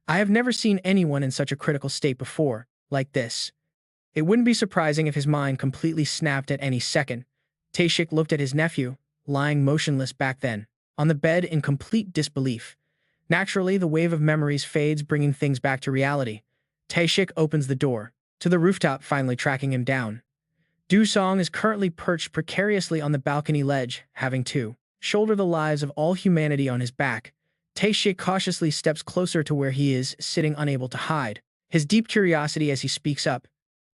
S1: I have never seen anyone in such a critical state before, like this. It wouldn't be surprising if his mind completely snapped at any second. Tae-shik looked at his nephew, lying motionless back then, on the bed in complete disbelief. Naturally, the wave of memories fades, bringing things back to reality. Tae-shik opens the door to the rooftop, finally tracking him down. Do-sung is currently perched precariously on the balcony ledge, having to shoulder the lives of all humanity on his back. Tae-shik cautiously steps closer to where he is, sitting unable to hide his deep curiosity as he speaks up.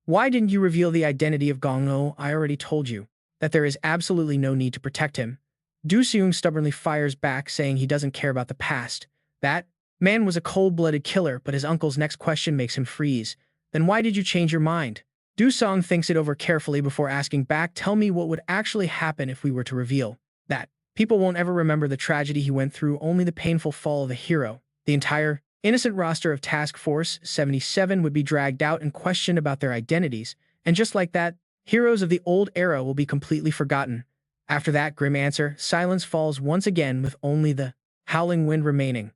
S1: Why didn't you reveal the identity of Gong-o? I already told you that there is absolutely no need to protect him. Do-seung stubbornly fires back, saying he doesn't care about the past. That man was a cold-blooded killer, but his uncle's next question makes him freeze. Then why did you change your mind? Do-sung thinks it over carefully before asking back, tell me what would actually happen if we were to reveal that. People won't ever remember the tragedy he went through, only the painful fall of a hero. The entire innocent roster of Task Force 77 would be dragged out and questioned about their identities, and just like that, heroes of the old era will be completely forgotten. After that grim answer, silence falls once again with only the howling wind remaining.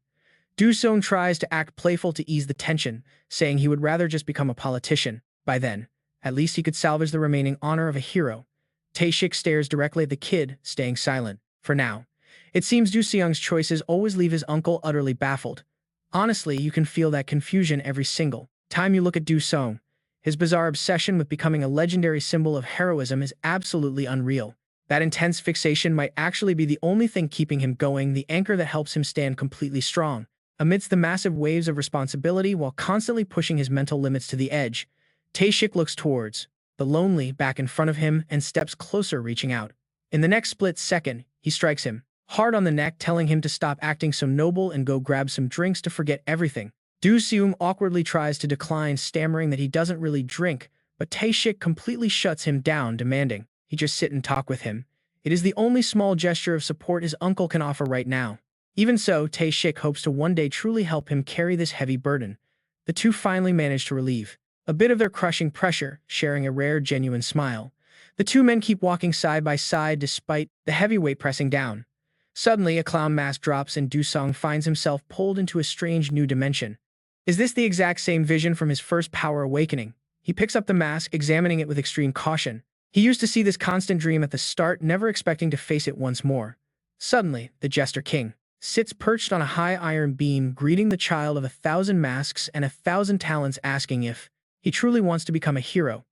S1: Do-sung tries to act playful to ease the tension, saying he would rather just become a politician. By then, at least he could salvage the remaining honor of a hero. Tae-shik stares directly at the kid, staying silent. For now, it seems Do-seung's choices always leave his uncle utterly baffled. Honestly, you can feel that confusion every single time you look at Do-sung. His bizarre obsession with becoming a legendary symbol of heroism is absolutely unreal. That intense fixation might actually be the only thing keeping him going, the anchor that helps him stand completely strong amidst the massive waves of responsibility while constantly pushing his mental limits to the edge. Tae-shik looks towards the lonely back in front of him and steps closer, reaching out. In the next split second, he strikes him hard on the neck, telling him to stop acting so noble and go grab some drinks to forget everything. Do-seung awkwardly tries to decline, stammering that he doesn't really drink, but Tae-shik completely shuts him down, demanding he just sit and talk with him. It is the only small gesture of support his uncle can offer right now. Even so, Tae-shik hopes to one day truly help him carry this heavy burden. The two finally manage to relieve a bit of their crushing pressure, sharing a rare, genuine smile. The two men keep walking side by side despite the heavy weight pressing down. Suddenly, a clown mask drops and Do-sung finds himself pulled into a strange new dimension. Is this the exact same vision from his first power awakening? He picks up the mask, examining it with extreme caution. He used to see this constant dream at the start, never expecting to face it once more. Suddenly, the Jester King sits perched on a high iron beam, greeting the child of 1,000 masks and 1,000 talents, asking if he truly wants to become a hero.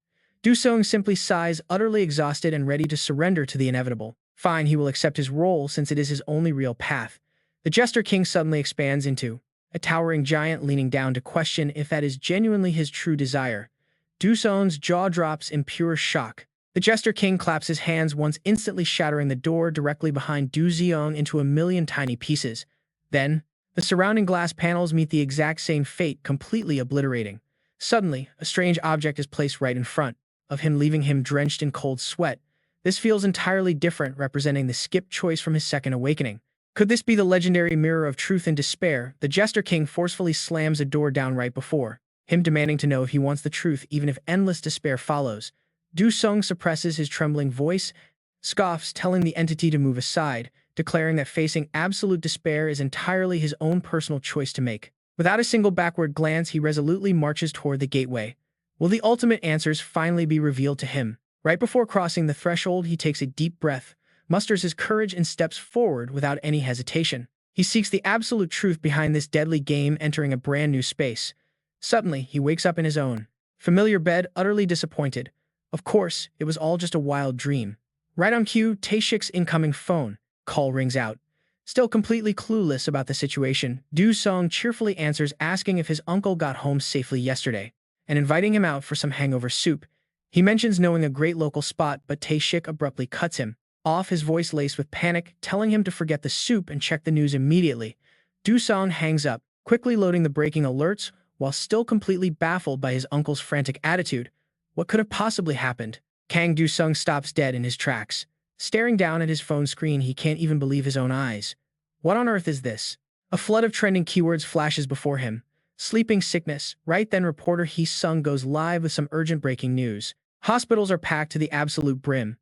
S1: Do-sung simply sighs, utterly exhausted and ready to surrender to the inevitable. Fine, he will accept his role since it is his only real path. The Jester King suddenly expands into a towering giant, leaning down to question if that is genuinely his true desire. Do-sung's jaw drops in pure shock. The Jester King claps his hands once, instantly shattering the door directly behind Do-seung into a million tiny pieces. Then, the surrounding glass panels meet the exact same fate, completely obliterating. Suddenly, a strange object is placed right in front of him, leaving him drenched in cold sweat. This feels entirely different, representing the skipped choice from his second awakening. Could this be the legendary mirror of truth and despair? The Jester King forcefully slams a door down right before him, demanding to know if he wants the truth, even if endless despair follows. Do-sung suppresses his trembling voice, scoffs, telling the entity to move aside, declaring that facing absolute despair is entirely his own personal choice to make. Without a single backward glance, he resolutely marches toward the gateway. Will the ultimate answers finally be revealed to him? Right before crossing the threshold, he takes a deep breath, musters his courage, and steps forward without any hesitation. He seeks the absolute truth behind this deadly game, entering a brand new space. Suddenly, he wakes up in his own familiar bed, utterly disappointed. Of course, it was all just a wild dream. Right on cue, Tae-shik's incoming phone call rings out. Still completely clueless about the situation, Do-sung cheerfully answers, asking if his uncle got home safely yesterday, and inviting him out for some hangover soup. He mentions knowing a great local spot, but Tae-shik abruptly cuts him off, his voice laced with panic, telling him to forget the soup and check the news immediately. Do-sung hangs up, quickly loading the breaking alerts, while still completely baffled by his uncle's frantic attitude. What could have possibly happened? Kang Do-sung stops dead in his tracks. Staring down at his phone screen, he can't even believe his own eyes. What on earth is this? A flood of trending keywords flashes before him. Sleeping sickness. Right then, reporter Hee Sung goes live with some urgent breaking news. Hospitals are packed to the absolute brim.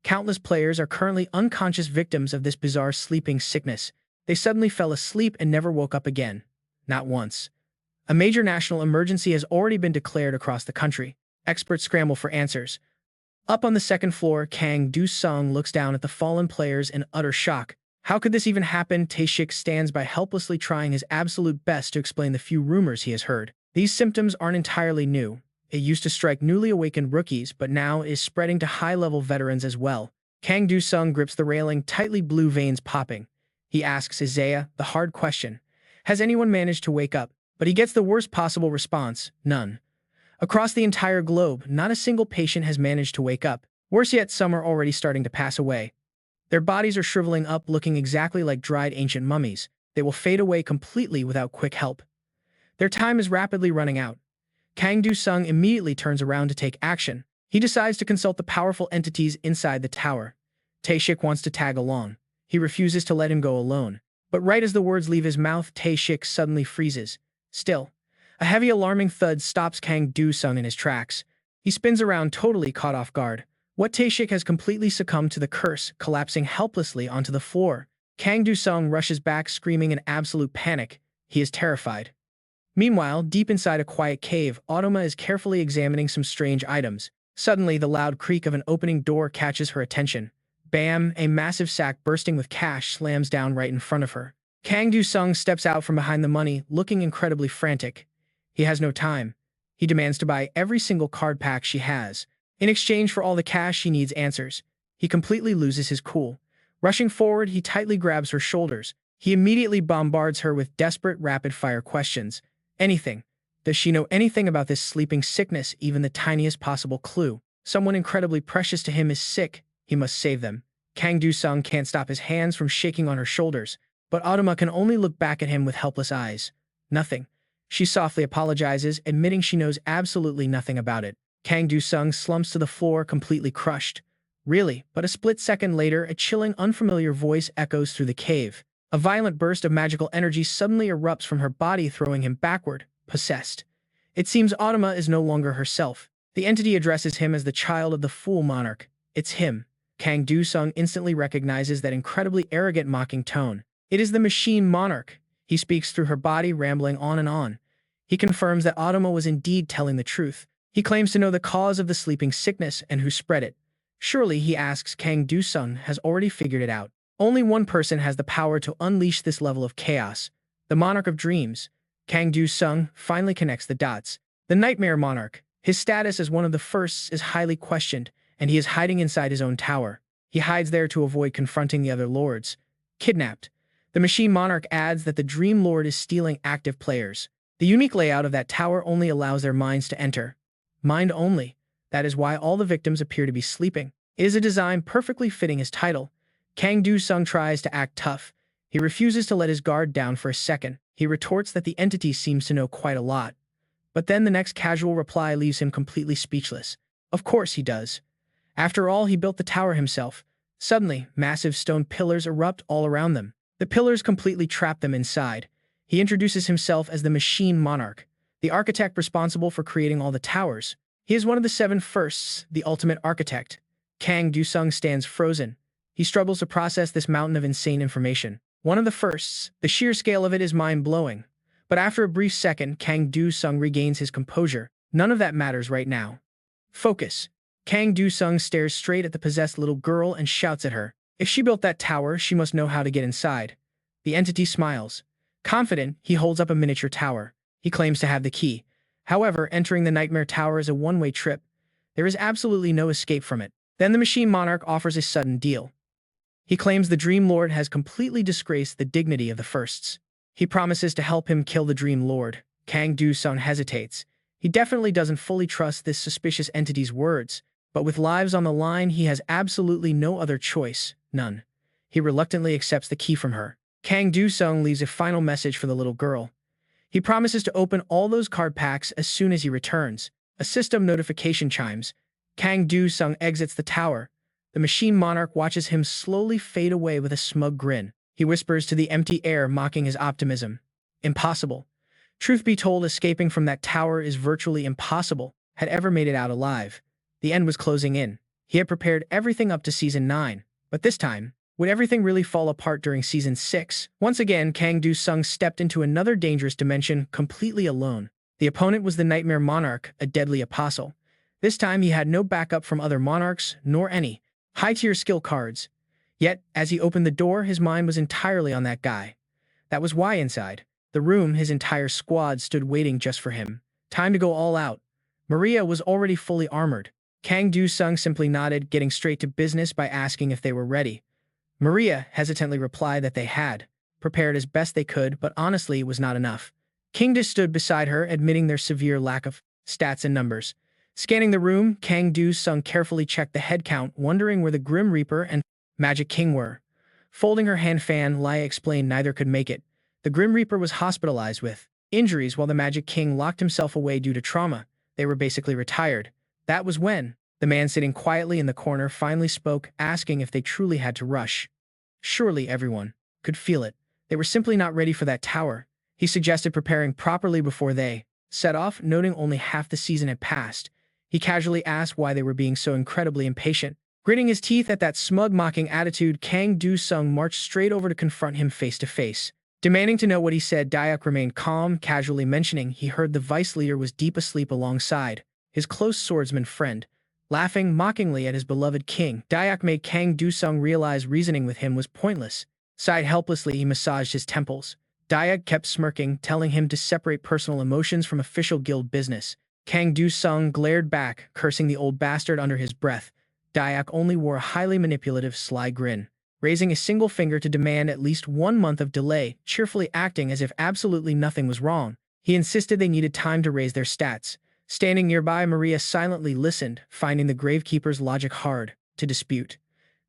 S1: Countless players are currently unconscious victims of this bizarre sleeping sickness. They suddenly fell asleep and never woke up again. Not once. A major national emergency has already been declared across the country. Experts scramble for answers. Up on the second floor, Kang Do-sung looks down at the fallen players in utter shock. How could this even happen? Tae-shik stands by helplessly trying his absolute best to explain the few rumors he has heard. These symptoms aren't entirely new. It used to strike newly awakened rookies, but now is spreading to high-level veterans as well. Kang Do-sung grips the railing, tightly, blue veins popping. He asks Isaiah the hard question. Has anyone managed to wake up? But he gets the worst possible response, none. Across the entire globe, not a single patient has managed to wake up. Worse yet, some are already starting to pass away. Their bodies are shriveling up, looking exactly like dried ancient mummies. They will fade away completely without quick help. Their time is rapidly running out. Kang Do-sung immediately turns around to take action. He decides to consult the powerful entities inside the tower. Tae-shik wants to tag along. He refuses to let him go alone. But right as the words leave his mouth, Tae-shik suddenly freezes. Still, a heavy alarming thud stops Kang Do-sung in his tracks. He spins around, totally caught off guard. What Tae-shik has completely succumbed to the curse, collapsing helplessly onto the floor. Kang Do-sung rushes back, screaming in absolute panic. He is terrified. Meanwhile, deep inside a quiet cave, Automa is carefully examining some strange items. Suddenly, the loud creak of an opening door catches her attention. Bam! A massive sack bursting with cash slams down right in front of her. Kang Do-sung steps out from behind the money, looking incredibly frantic. He has no time. He demands to buy every single card pack she has. In exchange for all the cash, she needs answers. He completely loses his cool. Rushing forward, he tightly grabs her shoulders. He immediately bombards her with desperate, rapid-fire questions. Anything. Does she know anything about this sleeping sickness, even the tiniest possible clue? Someone incredibly precious to him is sick. He must save them. Kang Do-sung can't stop his hands from shaking on her shoulders, but Automa can only look back at him with helpless eyes. Nothing. She softly apologizes, admitting she knows absolutely nothing about it. Kang Do-sung slumps to the floor, completely crushed. Really, but a split second later, a chilling, unfamiliar voice echoes through the cave. A violent burst of magical energy suddenly erupts from her body, throwing him backward, possessed. It seems Automa is no longer herself. The entity addresses him as the child of the Fool Monarch. It's him. Kang Do-sung instantly recognizes that incredibly arrogant, mocking tone. It is the Machine Monarch. He speaks through her body, rambling on and on. He confirms that Automa was indeed telling the truth. He claims to know the cause of the sleeping sickness and who spread it. Surely, he asks, Kang Do-sung has already figured it out. Only one person has the power to unleash this level of chaos. The Monarch of Dreams. Kang Do-sung finally connects the dots. The Nightmare Monarch. His status as one of the firsts is highly questioned, and he is hiding inside his own tower. He hides there to avoid confronting the other lords. Kidnapped. The Machine Monarch adds that the Dream Lord is stealing active players. The unique layout of that tower only allows their minds to enter. Mind only. That is why all the victims appear to be sleeping. It is a design perfectly fitting his title. Kang Do-sung tries to act tough. He refuses to let his guard down for a second. He retorts that the entity seems to know quite a lot. But then the next casual reply leaves him completely speechless. Of course he does. After all, he built the tower himself. Suddenly, massive stone pillars erupt all around them. The pillars completely trap them inside. He introduces himself as the Machine Monarch, the architect responsible for creating all the towers. He is one of the 7 firsts, the ultimate architect. Kang Do-sung stands frozen. He struggles to process this mountain of insane information. One of the firsts, the sheer scale of it is mind-blowing. But after a brief second, Kang Do-sung regains his composure. None of that matters right now. Focus. Kang Do-sung stares straight at the possessed little girl and shouts at her. If she built that tower, she must know how to get inside. The entity smiles. Confident, he holds up a miniature tower. He claims to have the key. However, entering the Nightmare Tower is a one-way trip. There is absolutely no escape from it. Then the Machine Monarch offers a sudden deal. He claims the Dream Lord has completely disgraced the dignity of the firsts. He promises to help him kill the Dream Lord. Kang Do-sung hesitates. He definitely doesn't fully trust this suspicious entity's words, but with lives on the line, he has absolutely no other choice. None. He reluctantly accepts the key from her. Kang Do-sung leaves a final message for the little girl. He promises to open all those card packs as soon as he returns. A system notification chimes. Kang Do-sung exits the tower. The Machine Monarch watches him slowly fade away with a smug grin. he whispers to the empty air, mocking his optimism. Impossible. Truth be told, escaping from that tower is virtually impossible, had ever made it out alive. The end was closing in. He had prepared everything up to Season 9, but this time, would everything really fall apart during Season 6? Once again, Kang Do-sung stepped into another dangerous dimension completely alone. The opponent was the Nightmare Monarch, a deadly apostle. This time he had no backup from other monarchs, nor any high-tier skill cards. Yet, as he opened the door, his mind was entirely on that guy. That was why inside the room, his entire squad stood waiting just for him. Time to go all out. Maria was already fully armored. Kang Do-sung simply nodded, getting straight to business by asking if they were ready. Maria hesitantly replied that they had prepared as best they could, but honestly it was not enough. King stood beside her, admitting their severe lack of stats and numbers. Scanning the room, Kang Do-sung carefully checked the head count, wondering where the Grim Reaper and Magic King were. Folding her hand fan, Lia explained neither could make it. The Grim Reaper was hospitalized with injuries while the Magic King locked himself away due to trauma. They were basically retired. That was when the man sitting quietly in the corner finally spoke, asking if they truly had to rush. Surely everyone could feel it. They were simply not ready for that tower. He suggested preparing properly before they set off, noting only half the season had passed. He casually asked why they were being so incredibly impatient. Gritting his teeth at that smug, mocking attitude, Kang Do-sung marched straight over to confront him face to face. Demanding to know what he said, Dayak remained calm, casually mentioning he heard the vice leader was deep asleep alongside his close swordsman friend. Laughing mockingly at his beloved king, Dayak made Kang Do-sung realize reasoning with him was pointless. Sighed helplessly, he massaged his temples. Dayak kept smirking, telling him to separate personal emotions from official guild business. Kang Do-sung glared back, cursing the old bastard under his breath. Dayak only wore a highly manipulative, sly grin, raising a single finger to demand at least 1 month of delay, cheerfully acting as if absolutely nothing was wrong. He insisted they needed time to raise their stats. Standing nearby, Maria silently listened, finding the Gravekeeper's logic hard to dispute.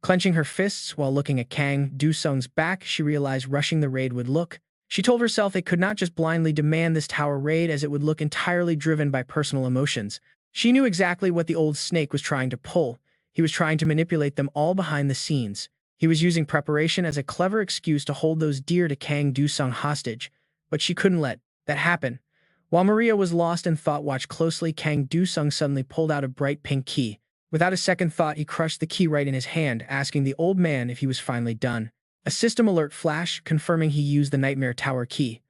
S1: Clenching her fists while looking at Kang Do-sung's back, she realized rushing the raid would look. She told herself they could not just blindly demand this tower raid, as it would look entirely driven by personal emotions. She knew exactly what the old snake was trying to pull. He was trying to manipulate them all behind the scenes. He was using preparation as a clever excuse to hold those dear to Kang Do-sung hostage, but she couldn't let that happen. While Maria was lost in thought, watched closely, Kang Do-sung suddenly pulled out a bright pink key. Without a second thought, he crushed the key right in his hand, asking the old man if he was finally done. A system alert flashed, confirming he used the Nightmare Tower key.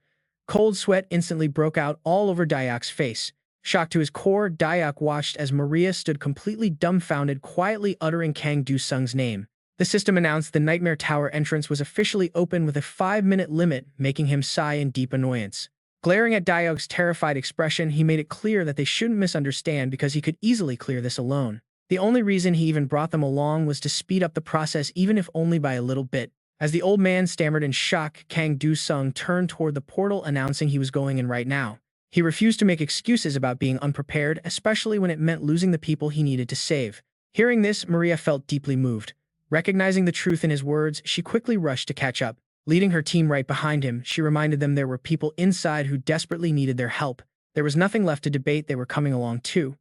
S1: Cold sweat instantly broke out all over Dayak's face. Shocked to his core, Dayak watched as Maria stood completely dumbfounded, quietly uttering Kang Do-sung's name. The system announced the Nightmare Tower entrance was officially open with a 5-minute limit, making him sigh in deep annoyance. Glaring at Dayak's terrified expression, he made it clear that they shouldn't misunderstand because he could easily clear this alone. The only reason he even brought them along was to speed up the process, even if only by a little bit. As the old man stammered in shock, Kang Do-sung turned toward the portal, announcing he was going in right now. He refused to make excuses about being unprepared, especially when it meant losing the people he needed to save. Hearing this, Maria felt deeply moved. Recognizing the truth in his words, she quickly rushed to catch up. Leading her team right behind him, she reminded them there were people inside who desperately needed their help. There was nothing left to debate, they were coming along too.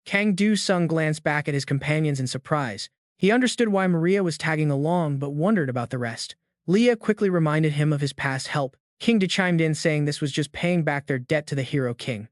S1: Kang Do-sung glanced back at his companions in surprise. He understood why Maria was tagging along, but wondered about the rest. Lia quickly reminded him of his past help. King chimed in, saying this was just paying back their debt to the hero king.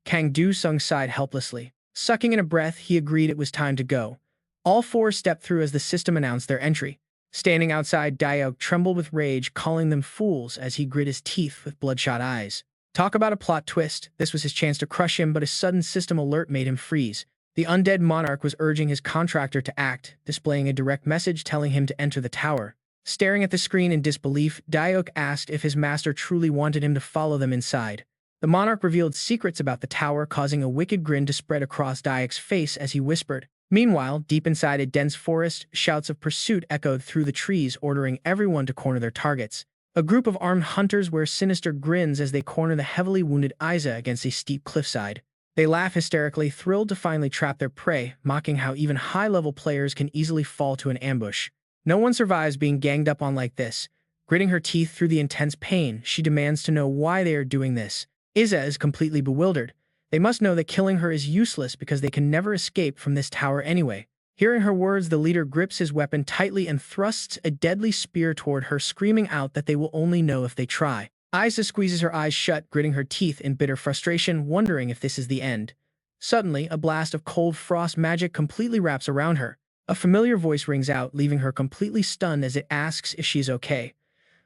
S1: Kang Do-sung sighed helplessly. Sucking in a breath, he agreed it was time to go. All four stepped through as the system announced their entry. Standing outside, Dayak trembled with rage, calling them fools as he grit his teeth with bloodshot eyes. Talk about a plot twist. This was his chance to crush him, but a sudden system alert made him freeze. The undead monarch was urging his contractor to act, displaying a direct message telling him to enter the tower. Staring at the screen in disbelief, Dayak asked if his master truly wanted him to follow them inside. The monarch revealed secrets about the tower, causing a wicked grin to spread across Dayak's face as he whispered. Meanwhile, deep inside a dense forest, shouts of pursuit echoed through the trees, ordering everyone to corner their targets. A group of armed hunters wear sinister grins as they corner the heavily wounded Aiza against a steep cliffside. They laugh hysterically, thrilled to finally trap their prey, mocking how even high-level players can easily fall to an ambush. No one survives being ganged up on like this. Gritting her teeth through the intense pain, she demands to know why they are doing this. Aiza is completely bewildered. They must know that killing her is useless because they can never escape from this tower anyway. Hearing her words, the leader grips his weapon tightly and thrusts a deadly spear toward her, screaming out that they will only know if they try. Aiza squeezes her eyes shut, gritting her teeth in bitter frustration, wondering if this is the end. Suddenly, a blast of cold frost magic completely wraps around her. A familiar voice rings out, leaving her completely stunned as it asks if she's okay.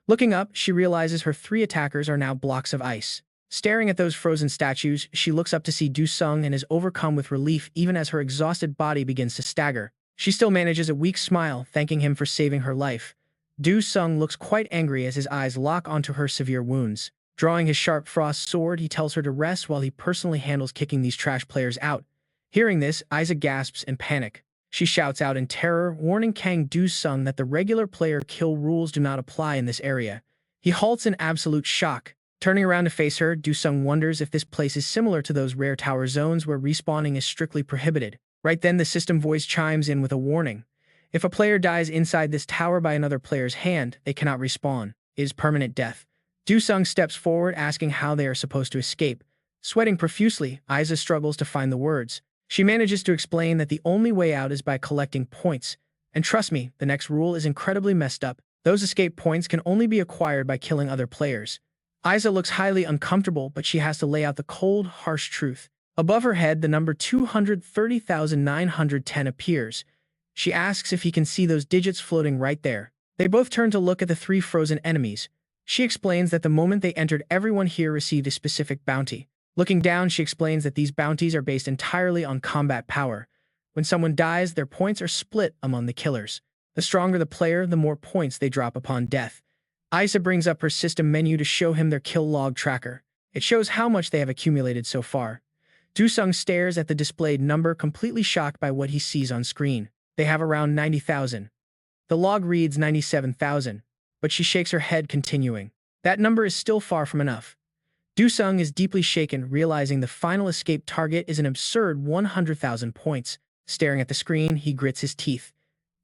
S1: Looking up, she realizes her three attackers are now blocks of ice. Staring at those frozen statues, she looks up to see Du Sung and is overcome with relief even as her exhausted body begins to stagger. She still manages a weak smile, thanking him for saving her life. Du Sung looks quite angry as his eyes lock onto her severe wounds. Drawing his sharp frost sword, he tells her to rest while he personally handles kicking these trash players out. Hearing this, Aiza gasps in panic. She shouts out in terror, warning Kang Du Sung that the regular player kill rules do not apply in this area. He halts in absolute shock. Turning around to face her, Du Sung wonders if this place is similar to those rare tower zones where respawning is strictly prohibited. Right then, the system voice chimes in with a warning. If a player dies inside this tower by another player's hand, they cannot respawn. It is permanent death. Du Sung steps forward, asking how they are supposed to escape. Sweating profusely, Aiza struggles to find the words. She manages to explain that the only way out is by collecting points. And trust me, the next rule is incredibly messed up. Those escape points can only be acquired by killing other players. Aiza looks highly uncomfortable, but she has to lay out the cold, harsh truth. Above her head, the number 230,910 appears. She asks if he can see those digits floating right there. They both turn to look at the three frozen enemies. She explains that the moment they entered, everyone here received a specific bounty. Looking down, she explains that these bounties are based entirely on combat power. When someone dies, their points are split among the killers. The stronger the player, the more points they drop upon death. Aiza brings up her system menu to show him their kill log tracker. It shows how much they have accumulated so far. Du Sung stares at the displayed number, completely shocked by what he sees on screen. They have around 90,000. The log reads 97,000, but she shakes her head, continuing. That number is still far from enough. Du Sung is deeply shaken, realizing the final escape target is an absurd 100,000 points. Staring at the screen, he grits his teeth.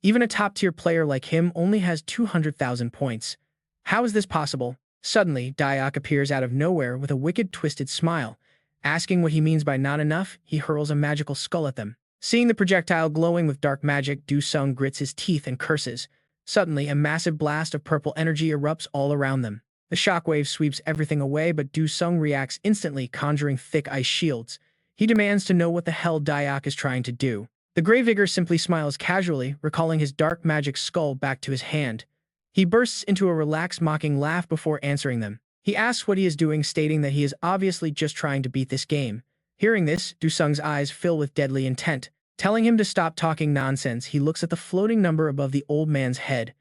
S1: Even a top-tier player like him only has 200,000 points. How is this possible? Suddenly, Dayak appears out of nowhere with a wicked, twisted smile. Asking what he means by not enough, he hurls a magical skull at them. Seeing the projectile glowing with dark magic, Du Sung grits his teeth and curses. Suddenly, a massive blast of purple energy erupts all around them. The shockwave sweeps everything away, but Du Sung reacts instantly, conjuring thick ice shields. He demands to know what the hell Dayak is trying to do. The Grey Vigor simply smiles casually, recalling his dark magic skull back to his hand. He bursts into a relaxed, mocking laugh before answering them. He asks what he is doing, stating that he is obviously just trying to beat this game. Hearing this, Du Sung's eyes fill with deadly intent. Telling him to stop talking nonsense, he looks at the floating number above the old man's head.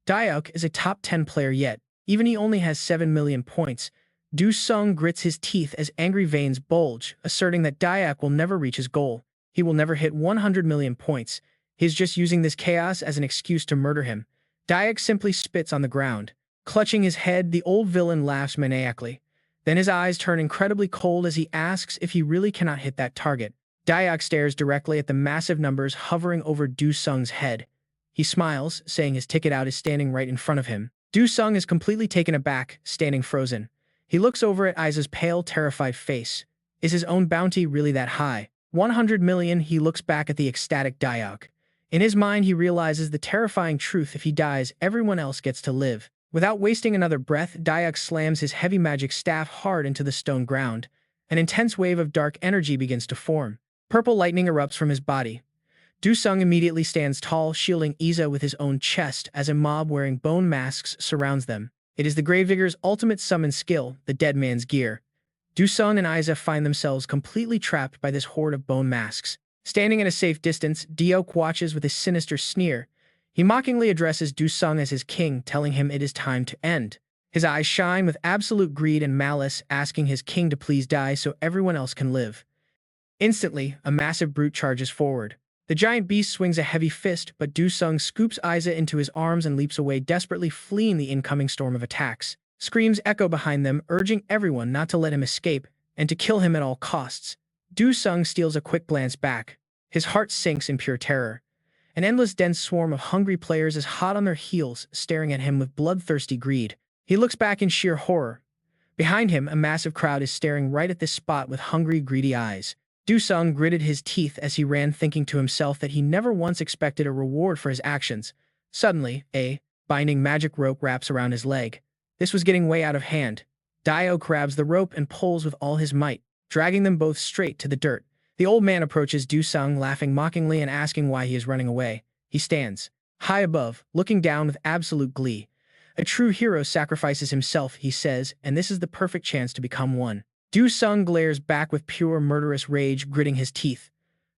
S1: Dayak is a top 10 player yet. Even he only has 7 million points. Du Sung grits his teeth as angry veins bulge, asserting that Dayak will never reach his goal. He will never hit 100 million points. He's just using this chaos as an excuse to murder him. Dayak simply spits on the ground. Clutching his head, the old villain laughs maniacally. Then his eyes turn incredibly cold as he asks if he really cannot hit that target. Dayak stares directly at the massive numbers hovering over Du Sung's head. He smiles, saying his ticket out is standing right in front of him. Du Sung is completely taken aback, standing frozen. He looks over at Aiza's pale, terrified face. Is his own bounty really that high? 100 million. He looks back at the ecstatic Dayak. In his mind, he realizes the terrifying truth: if he dies, everyone else gets to live. Without wasting another breath, Dayak slams his heavy magic staff hard into the stone ground. An intense wave of dark energy begins to form. Purple lightning erupts from his body. Du Sung immediately stands tall, shielding Aiza with his own chest as a mob wearing bone masks surrounds them. It is the Grey Vigor's ultimate summon skill, the Dead Man's Gear. Du Sung and Aiza find themselves completely trapped by this horde of bone masks. Standing at a safe distance, Dayak watches with a sinister sneer. He mockingly addresses Du Sung as his king, telling him it is time to end. His eyes shine with absolute greed and malice, asking his king to please die so everyone else can live. Instantly, a massive brute charges forward. The giant beast swings a heavy fist, but Du Sung scoops Aiza into his arms and leaps away, desperately fleeing the incoming storm of attacks. Screams echo behind them, urging everyone not to let him escape and to kill him at all costs. Du Sung steals a quick glance back. His heart sinks in pure terror. An endless dense swarm of hungry players is hot on their heels, staring at him with bloodthirsty greed. He looks back in sheer horror. Behind him, a massive crowd is staring right at this spot with hungry, greedy eyes. Du-sung gritted his teeth as he ran, thinking to himself that he never once expected a reward for his actions. Suddenly, a binding magic rope wraps around his leg. This was getting way out of hand. Dio grabs the rope and pulls with all his might, dragging them both straight to the dirt. The old man approaches Du-sung, laughing mockingly and asking why he is running away. He stands high above, looking down with absolute glee. A true hero sacrifices himself, he says, and this is the perfect chance to become one. Du-sung glares back with pure murderous rage, gritting his teeth.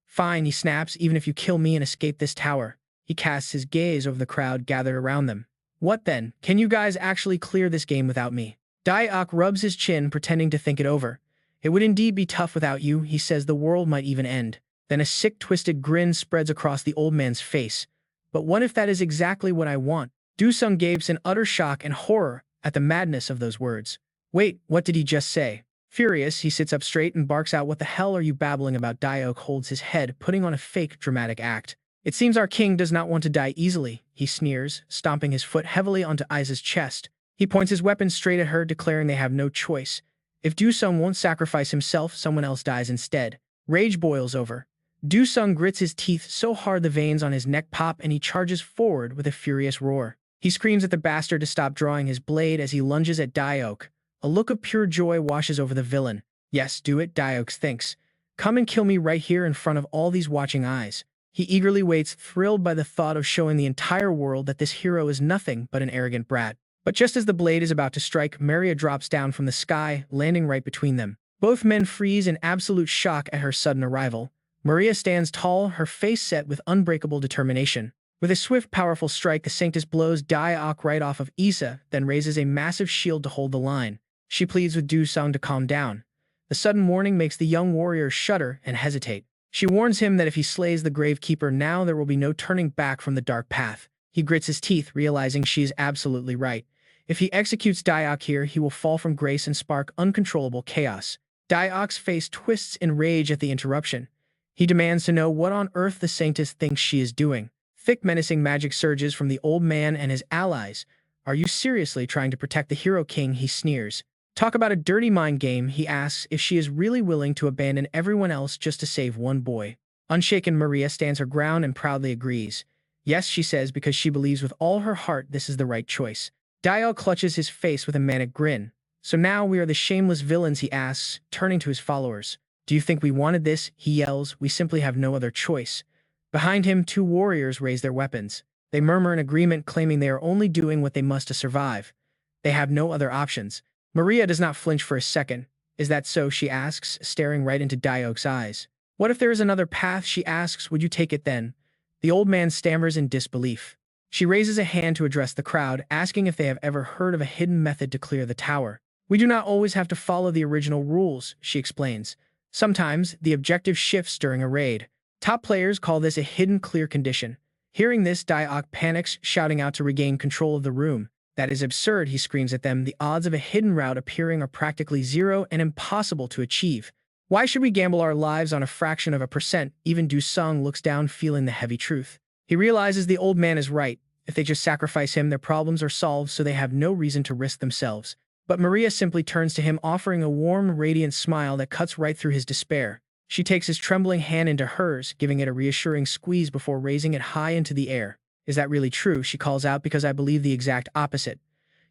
S1: Fine, he snaps, even if you kill me and escape this tower. He casts his gaze over the crowd gathered around them. What then? Can you guys actually clear this game without me? Dio rubs his chin, pretending to think it over. It would indeed be tough without you, he says. The world might even end. Then a sick, twisted grin spreads across the old man's face. But what if that is exactly what I want? Du-sung gapes in utter shock and horror at the madness of those words. Wait, what did he just say? Furious, he sits up straight and barks out, "What the hell are you babbling about?" Dio holds his head, putting on a fake dramatic act. It seems our king does not want to die easily, he sneers, stomping his foot heavily onto Aiza's chest. He points his weapon straight at her, declaring they have no choice. If Du-sung won't sacrifice himself, someone else dies instead. Rage boils over. Du-sung grits his teeth so hard the veins on his neck pop, and he charges forward with a furious roar. He screams at the bastard to stop drawing his blade as he lunges at Dio. A look of pure joy washes over the villain. Yes, do it, Dio thinks. Come and kill me right here in front of all these watching eyes. He eagerly waits, thrilled by the thought of showing the entire world that this hero is nothing but an arrogant brat. But just as the blade is about to strike, Maria drops down from the sky, landing right between them. Both men freeze in absolute shock at her sudden arrival. Maria stands tall, her face set with unbreakable determination. With a swift, powerful strike, the Sanctus blows Dio right off of Isa, then raises a massive shield to hold the line. She pleads with Du-sung to calm down. The sudden warning makes the young warrior shudder and hesitate. She warns him that if he slays the Gravekeeper now, there will be no turning back from the dark path. He grits his teeth, realizing she is absolutely right. If he executes Dio here, he will fall from grace and spark uncontrollable chaos. Dio's face twists in rage at the interruption. He demands to know what on earth the Sanctus thinks she is doing. Thick, menacing magic surges from the old man and his allies. Are you seriously trying to protect the hero king? He sneers. Talk about a dirty mind game, he asks if she is really willing to abandon everyone else just to save one boy. Unshaken, Maria stands her ground and proudly agrees. Yes, she says, because she believes with all her heart this is the right choice. Dio clutches his face with a manic grin. So now we are the shameless villains, he asks, turning to his followers. Do you think we wanted this? He yells. We simply have no other choice. Behind him, two warriors raise their weapons. They murmur in agreement, claiming they are only doing what they must to survive. They have no other options. Maria does not flinch for a second. Is that so? She asks, staring right into Dio's eyes. What if there is another path? She asks. Would you take it then? The old man stammers in disbelief. She raises a hand to address the crowd, asking if they have ever heard of a hidden method to clear the tower. We do not always have to follow the original rules, she explains. Sometimes, the objective shifts during a raid. Top players call this a hidden clear condition. Hearing this, Dio panics, shouting out to regain control of the room. That is absurd, he screams at them. The odds of a hidden route appearing are practically zero and impossible to achieve. Why should we gamble our lives on a fraction of a percent? Even Du-sung looks down, feeling the heavy truth. He realizes the old man is right. If they just sacrifice him, their problems are solved, so they have no reason to risk themselves. But Maria simply turns to him, offering a warm, radiant smile that cuts right through his despair. She takes his trembling hand into hers, giving it a reassuring squeeze before raising it high into the air. Is that really true? She calls out, because I believe the exact opposite.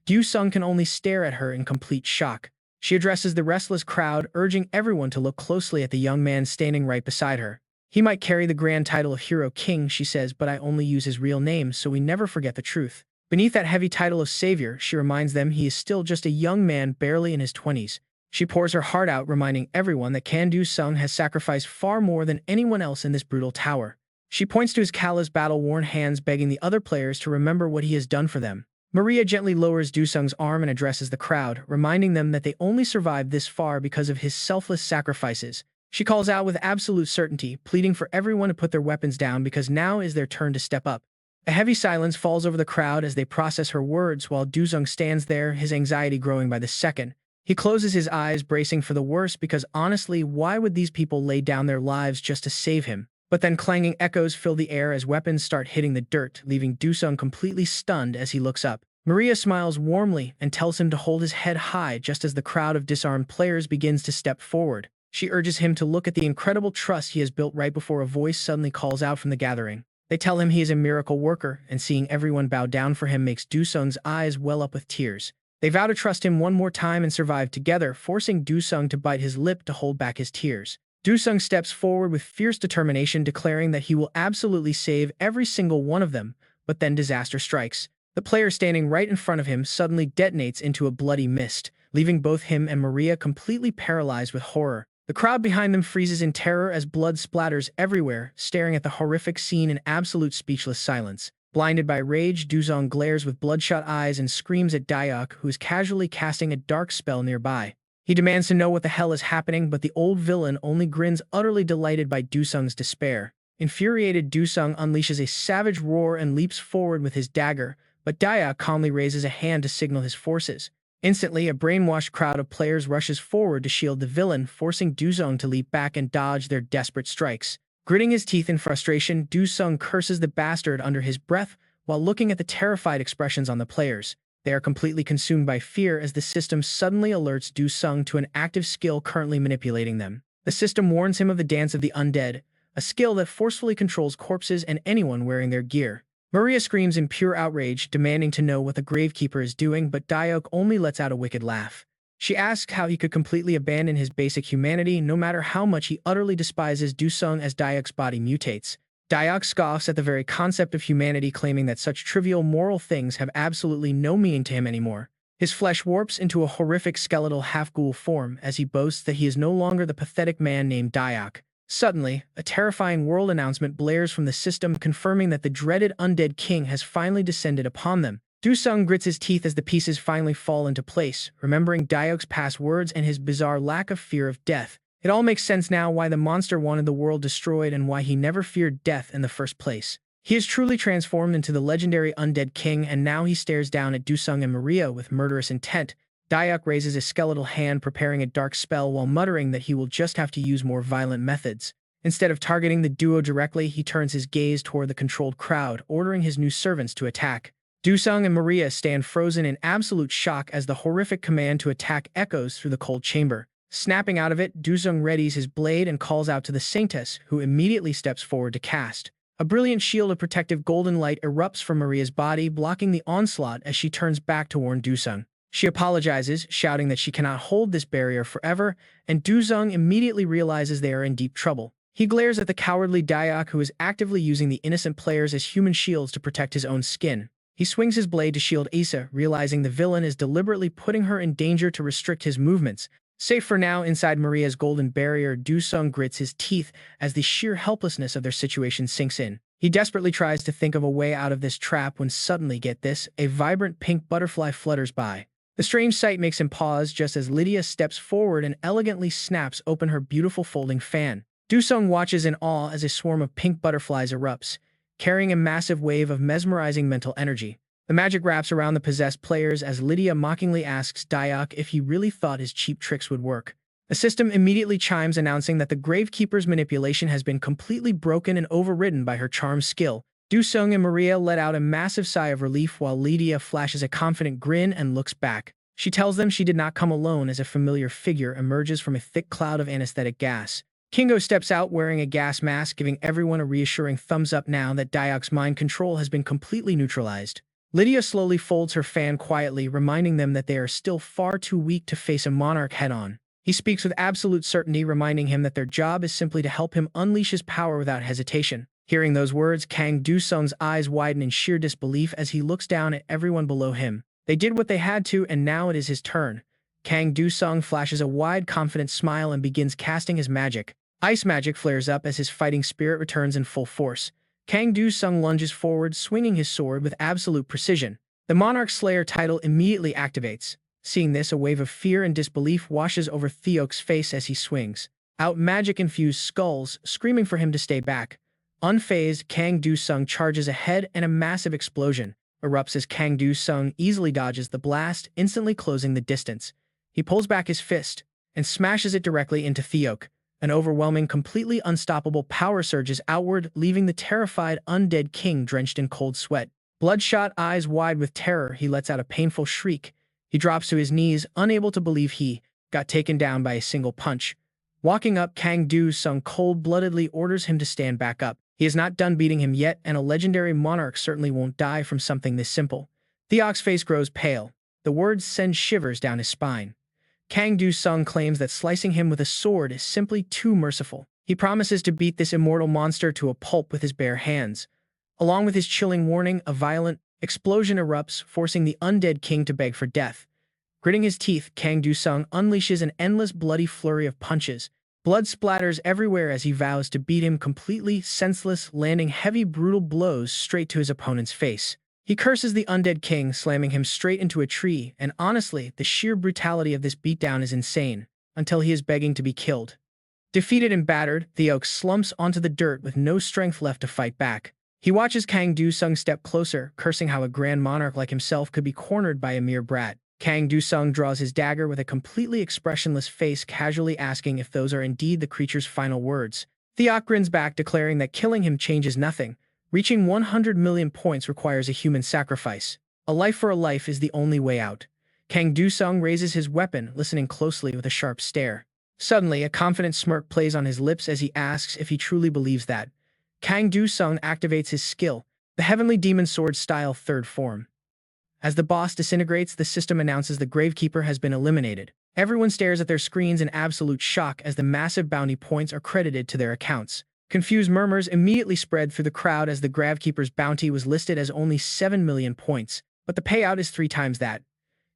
S1: Du-sung can only stare at her in complete shock. She addresses the restless crowd, urging everyone to look closely at the young man standing right beside her. He might carry the grand title of Hero King, she says, but I only use his real name, so we never forget the truth. Beneath that heavy title of savior, she reminds them he is still just a young man, barely in his 20s. She pours her heart out, reminding everyone that Du-sung has sacrificed far more than anyone else in this brutal tower. She points to his callous, battle-worn hands, begging the other players to remember what he has done for them. Maria gently lowers Du-sung's arm and addresses the crowd, reminding them that they only survived this far because of his selfless sacrifices. She calls out with absolute certainty, pleading for everyone to put their weapons down because now is their turn to step up. A heavy silence falls over the crowd as they process her words, while Du-sung stands there, his anxiety growing by the second. He closes his eyes, bracing for the worst, because honestly, why would these people lay down their lives just to save him? But then clanging echoes fill the air as weapons start hitting the dirt, leaving Du-sung completely stunned as he looks up. Maria smiles warmly and tells him to hold his head high just as the crowd of disarmed players begins to step forward. She urges him to look at the incredible trust he has built right before a voice suddenly calls out from the gathering. They tell him he is a miracle worker, and seeing everyone bow down for him makes Dusung's eyes well up with tears. They vow to trust him one more time and survive together, forcing Dusung to bite his lip to hold back his tears. Dusung steps forward with fierce determination, declaring that he will absolutely save every single one of them, but then disaster strikes. The player standing right in front of him suddenly detonates into a bloody mist, leaving both him and Maria completely paralyzed with horror. The crowd behind them freezes in terror as blood splatters everywhere, staring at the horrific scene in absolute speechless silence. Blinded by rage, Dusung glares with bloodshot eyes and screams at Dayak, who is casually casting a dark spell nearby. He demands to know what the hell is happening, but the old villain only grins, utterly delighted by Dusung's despair. Infuriated, Dusung unleashes a savage roar and leaps forward with his dagger, but Dayak calmly raises a hand to signal his forces. Instantly, a brainwashed crowd of players rushes forward to shield the villain, forcing Dusung to leap back and dodge their desperate strikes. Gritting his teeth in frustration, Dusung curses the bastard under his breath while looking at the terrified expressions on the players. They are completely consumed by fear as the system suddenly alerts Dusung to an active skill currently manipulating them. The system warns him of the Dance of the Undead, a skill that forcefully controls corpses and anyone wearing their gear. Maria screams in pure outrage, demanding to know what the Gravekeeper is doing, but Dayak only lets out a wicked laugh. She asks how he could completely abandon his basic humanity no matter how much he utterly despises Dusung as Dayak's body mutates. Dayak scoffs at the very concept of humanity, claiming that such trivial moral things have absolutely no meaning to him anymore. His flesh warps into a horrific skeletal half-ghoul form as he boasts that he is no longer the pathetic man named Dayak. Suddenly, a terrifying world announcement blares from the system, confirming that the dreaded Undead King has finally descended upon them. Dusung grits his teeth as the pieces finally fall into place, remembering Dayak's past words and his bizarre lack of fear of death. It all makes sense now why the monster wanted the world destroyed and why he never feared death in the first place. He is truly transformed into the legendary Undead King, and now he stares down at Dusung and Maria with murderous intent. Dayak raises his skeletal hand, preparing a dark spell while muttering that he will just have to use more violent methods. Instead of targeting the duo directly, he turns his gaze toward the controlled crowd, ordering his new servants to attack. Dusung and Maria stand frozen in absolute shock as the horrific command to attack echoes through the cold chamber. Snapping out of it, Dusung readies his blade and calls out to the Saintess, who immediately steps forward to cast. A brilliant shield of protective golden light erupts from Maria's body, blocking the onslaught as she turns back to warn Dusung. She apologizes, shouting that she cannot hold this barrier forever, and Dusung immediately realizes they are in deep trouble. He glares at the cowardly Dayak, who is actively using the innocent players as human shields to protect his own skin. He swings his blade to shield Asa, realizing the villain is deliberately putting her in danger to restrict his movements. Safe for now inside Maria's golden barrier, Dusung grits his teeth as the sheer helplessness of their situation sinks in. He desperately tries to think of a way out of this trap when suddenly, get this, a vibrant pink butterfly flutters by. The strange sight makes him pause just as Lydia steps forward and elegantly snaps open her beautiful folding fan. Dusung watches in awe as a swarm of pink butterflies erupts, carrying a massive wave of mesmerizing mental energy. The magic wraps around the possessed players as Lydia mockingly asks Dayak if he really thought his cheap tricks would work. The system immediately chimes, announcing that the Gravekeeper's manipulation has been completely broken and overridden by her charm skill. Dusung and Maria let out a massive sigh of relief while Lydia flashes a confident grin and looks back. She tells them she did not come alone as a familiar figure emerges from a thick cloud of anesthetic gas. Kingo steps out wearing a gas mask, giving everyone a reassuring thumbs up now that Dayak's mind control has been completely neutralized. Lydia slowly folds her fan quietly, reminding them that they are still far too weak to face a monarch head-on. He speaks with absolute certainty, reminding him that their job is simply to help him unleash his power without hesitation. Hearing those words, Kang Dusung's eyes widen in sheer disbelief as he looks down at everyone below him. They did what they had to, and now it is his turn. Kang Dusung flashes a wide, confident smile and begins casting his magic. Ice magic flares up as his fighting spirit returns in full force. Kang Dusung lunges forward, swinging his sword with absolute precision. The Monarch Slayer title immediately activates. Seeing this, a wave of fear and disbelief washes over Theok's face as he swings out magic-infused skulls, screaming for him to stay back. Unfazed, Kang Dusung charges ahead and a massive explosion erupts as Kang Dusung easily dodges the blast, instantly closing the distance. He pulls back his fist and smashes it directly into Theok. An overwhelming, completely unstoppable power surges outward, leaving the terrified Undead King drenched in cold sweat. Bloodshot eyes wide with terror, he lets out a painful shriek. He drops to his knees, unable to believe he got taken down by a single punch. Walking up, Kang Do-sung cold-bloodedly orders him to stand back up. He is not done beating him yet, and a legendary monarch certainly won't die from something this simple. Theok's face grows pale. The words send shivers down his spine. Kang Do-sung claims that slicing him with a sword is simply too merciful. He promises to beat this immortal monster to a pulp with his bare hands. Along with his chilling warning, a violent explosion erupts, forcing the undead king to beg for death. Gritting his teeth, Kang Do-sung unleashes an endless bloody flurry of punches. Blood splatters everywhere as he vows to beat him completely senseless, landing heavy, brutal blows straight to his opponent's face. He curses the undead king, slamming him straight into a tree, and honestly, the sheer brutality of this beatdown is insane, until he is begging to be killed. Defeated and battered, Theok slumps onto the dirt with no strength left to fight back. He watches Kang Do-sung step closer, cursing how a grand monarch like himself could be cornered by a mere brat. Kang Do-sung draws his dagger with a completely expressionless face, casually asking if those are indeed the creature's final words. Theok grins back, declaring that killing him changes nothing. Reaching 100 million points requires a human sacrifice. A life for a life is the only way out. Kang Do-sung raises his weapon, listening closely with a sharp stare. Suddenly, a confident smirk plays on his lips as he asks if he truly believes that. Kang Do-sung activates his skill, the Heavenly Demon Sword style third form. As the boss disintegrates, the system announces the Gravekeeper has been eliminated. Everyone stares at their screens in absolute shock as the massive bounty points are credited to their accounts. Confused murmurs immediately spread through the crowd as the Gravekeeper's bounty was listed as only 7 million points, but the payout is 3 times that.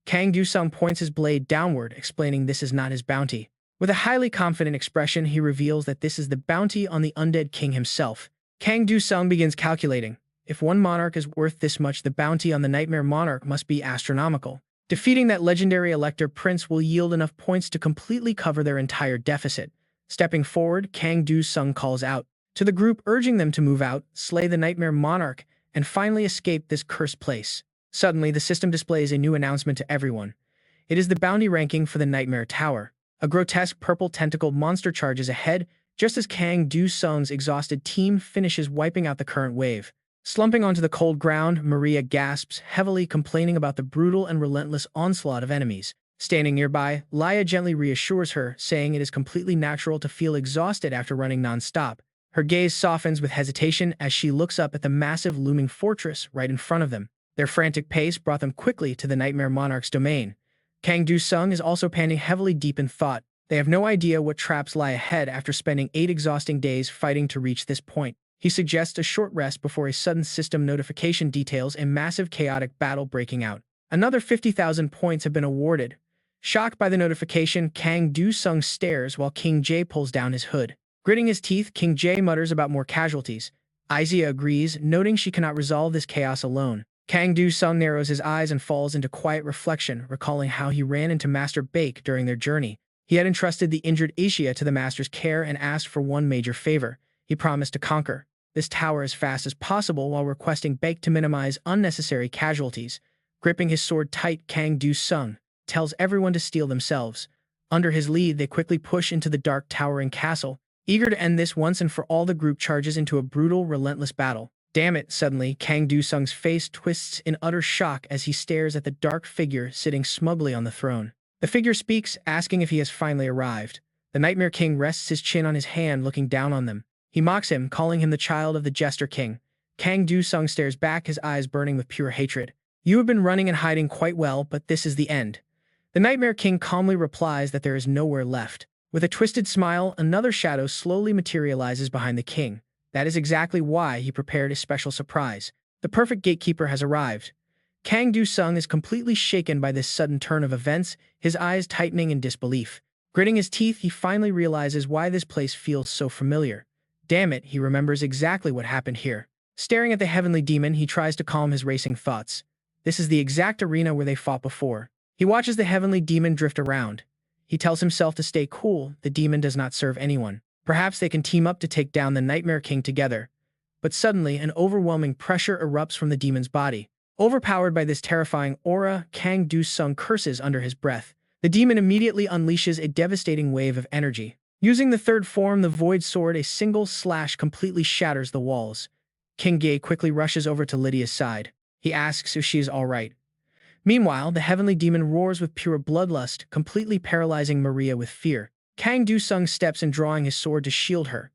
S1: Kang Do-sung points his blade downward, explaining this is not his bounty. With a highly confident expression, he reveals that this is the bounty on the undead king himself. Kang Do-sung begins calculating. If one monarch is worth this much, the bounty on the Nightmare Monarch must be astronomical. Defeating that legendary Elector Prince will yield enough points to completely cover their entire deficit. Stepping forward, Kang Do-sung calls out to the group, urging them to move out, slay the Nightmare Monarch, and finally escape this cursed place. Suddenly, the system displays a new announcement to everyone. It is the bounty ranking for the Nightmare Tower. A grotesque purple tentacled monster charges ahead, just as Kang Do-sung's exhausted team finishes wiping out the current wave. Slumping onto the cold ground, Maria gasps, heavily complaining about the brutal and relentless onslaught of enemies. Standing nearby, Laya gently reassures her, saying it is completely natural to feel exhausted after running non-stop. Her gaze softens with hesitation as she looks up at the massive looming fortress right in front of them. Their frantic pace brought them quickly to the Nightmare Monarch's domain. Kang Do-sung is also panting heavily, deep in thought. They have no idea what traps lie ahead after spending 8 exhausting days fighting to reach this point. He suggests a short rest before a sudden system notification details a massive chaotic battle breaking out. Another 50,000 points have been awarded. Shocked by the notification, Kang Do-sung stares while King Jae pulls down his hood. Gritting his teeth, King Jae mutters about more casualties. Izia agrees, noting she cannot resolve this chaos alone. Kang Do-sung narrows his eyes and falls into quiet reflection, recalling how he ran into Master Bake during their journey. He had entrusted the injured Asia to the master's care and asked for one major favor. He promised to conquer this tower as fast as possible while requesting Bake to minimize unnecessary casualties. Gripping his sword tight, Kang Do-sung tells everyone to steel themselves. Under his lead, they quickly push into the dark towering castle. Eager to end this once and for all, the group charges into a brutal, relentless battle. Damn it, suddenly, Kang Do-sung's face twists in utter shock as he stares at the dark figure sitting smugly on the throne. The figure speaks, asking if he has finally arrived. The Nightmare King rests his chin on his hand, looking down on them. He mocks him, calling him the child of the Jester King. Kang Do-sung stares back, his eyes burning with pure hatred. You have been running and hiding quite well, but this is the end. The Nightmare King calmly replies that there is nowhere left. With a twisted smile, another shadow slowly materializes behind the king. That is exactly why he prepared a special surprise. The perfect gatekeeper has arrived. Kang Do-sung is completely shaken by this sudden turn of events, his eyes tightening in disbelief. Gritting his teeth, he finally realizes why this place feels so familiar. Damn it, he remembers exactly what happened here. Staring at the heavenly demon, he tries to calm his racing thoughts. This is the exact arena where they fought before. He watches the heavenly demon drift around. He tells himself to stay cool, the demon does not serve anyone. Perhaps they can team up to take down the Nightmare King together. But suddenly, an overwhelming pressure erupts from the demon's body. Overpowered by this terrifying aura, Kang Do-sung curses under his breath. The demon immediately unleashes a devastating wave of energy. Using the third form, the Void Sword, a single slash completely shatters the walls. King Jae quickly rushes over to Lydia's side. He asks if she is all right. Meanwhile, the heavenly demon roars with pure bloodlust, completely paralyzing Maria with fear. Kang Du-sung steps in, drawing his sword to shield her.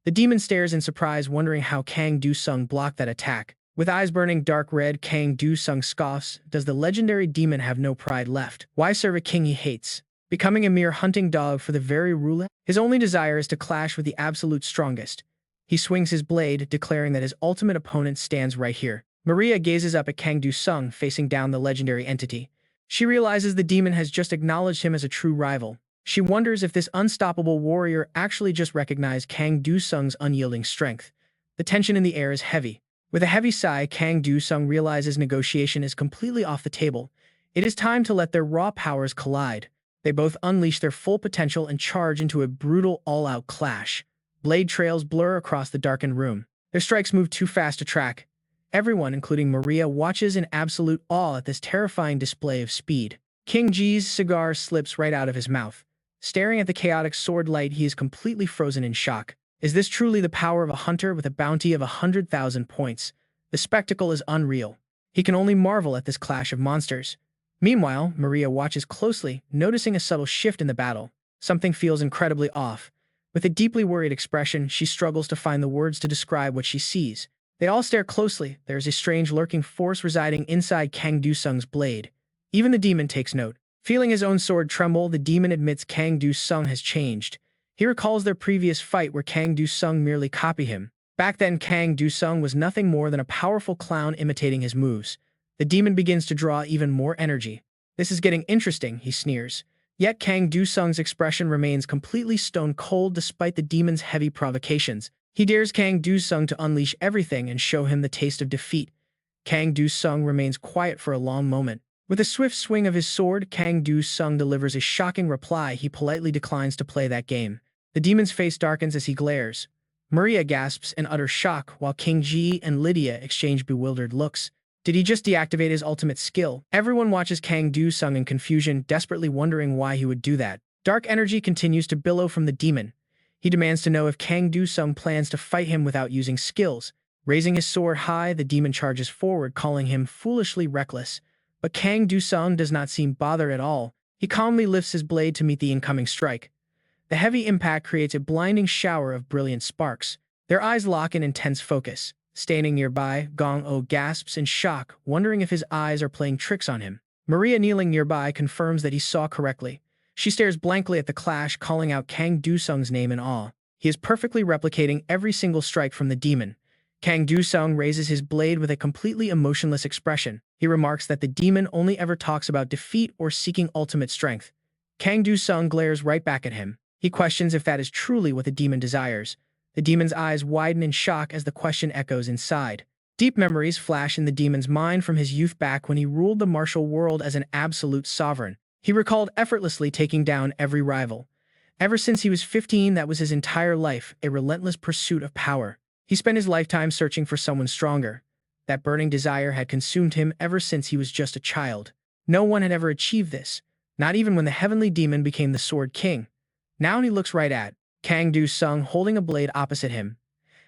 S1: The demon stares in surprise, wondering how Kang Du-sung blocked that attack. With eyes burning dark red, Kang Du-sung scoffs. Does the legendary demon have no pride left? Why serve a king he hates? Becoming a mere hunting dog for the very ruler? His only desire is to clash with the absolute strongest. He swings his blade, declaring that his ultimate opponent stands right here. Maria gazes up at Kang Du-sung, facing down the legendary entity. She realizes the demon has just acknowledged him as a true rival. She wonders if this unstoppable warrior actually just recognized Kang Du-sung's unyielding strength. The tension in the air is heavy. With a heavy sigh, Kang Du-sung realizes negotiation is completely off the table. It is time to let their raw powers collide. They both unleash their full potential and charge into a brutal, all-out clash. Blade trails blur across the darkened room. Their strikes move too fast to track. Everyone, including Maria, watches in absolute awe at this terrifying display of speed. King Ji's cigar slips right out of his mouth. Staring at the chaotic sword light, he is completely frozen in shock. Is this truly the power of a hunter with a bounty of 100,000 points? The spectacle is unreal. He can only marvel at this clash of monsters. Meanwhile, Maria watches closely, noticing a subtle shift in the battle. Something feels incredibly off. With a deeply worried expression, she struggles to find the words to describe what she sees. They all stare closely. There is a strange lurking force residing inside Kang Du-sung's blade. Even the demon takes note. Feeling his own sword tremble, the demon admits Kang Du-sung has changed. He recalls their previous fight where Kang Du-sung merely copied him. Back then, Kang Du-sung was nothing more than a powerful clown imitating his moves. The demon begins to draw even more energy. This is getting interesting, he sneers. Yet Kang Du-sung's expression remains completely stone-cold despite the demon's heavy provocations. He dares Kang Du-sung to unleash everything and show him the taste of defeat. Kang Du-sung remains quiet for a long moment. With a swift swing of his sword, Kang Du-sung delivers a shocking reply. He politely declines to play that game. The demon's face darkens as he glares. Maria gasps in utter shock, while King Ji and Lydia exchange bewildered looks. Did he just deactivate his ultimate skill? Everyone watches Kang Du-sung in confusion, desperately wondering why he would do that. Dark energy continues to billow from the demon. He demands to know if Kang Du-sung plans to fight him without using skills. Raising his sword high, the demon charges forward, calling him foolishly reckless. But Kang Du-sung does not seem bothered at all. He calmly lifts his blade to meet the incoming strike. The heavy impact creates a blinding shower of brilliant sparks. Their eyes lock in intense focus. Standing nearby, Gong-oh gasps in shock, wondering if his eyes are playing tricks on him. Maria, kneeling nearby, confirms that he saw correctly. She stares blankly at the clash, calling out Kang Du-sung's name in awe. He is perfectly replicating every single strike from the demon. Kang Du-sung raises his blade with a completely emotionless expression. He remarks that the demon only ever talks about defeat or seeking ultimate strength. Kang Du-sung glares right back at him. He questions if that is truly what the demon desires. The demon's eyes widen in shock as the question echoes inside. Deep memories flash in the demon's mind from his youth, back when he ruled the martial world as an absolute sovereign. He recalled effortlessly taking down every rival. Ever since he was 15, that was his entire life, a relentless pursuit of power. He spent his lifetime searching for someone stronger. That burning desire had consumed him ever since he was just a child. No one had ever achieved this, not even when the heavenly demon became the Sword King. Now he looks right at Kang Du-sung, holding a blade opposite him.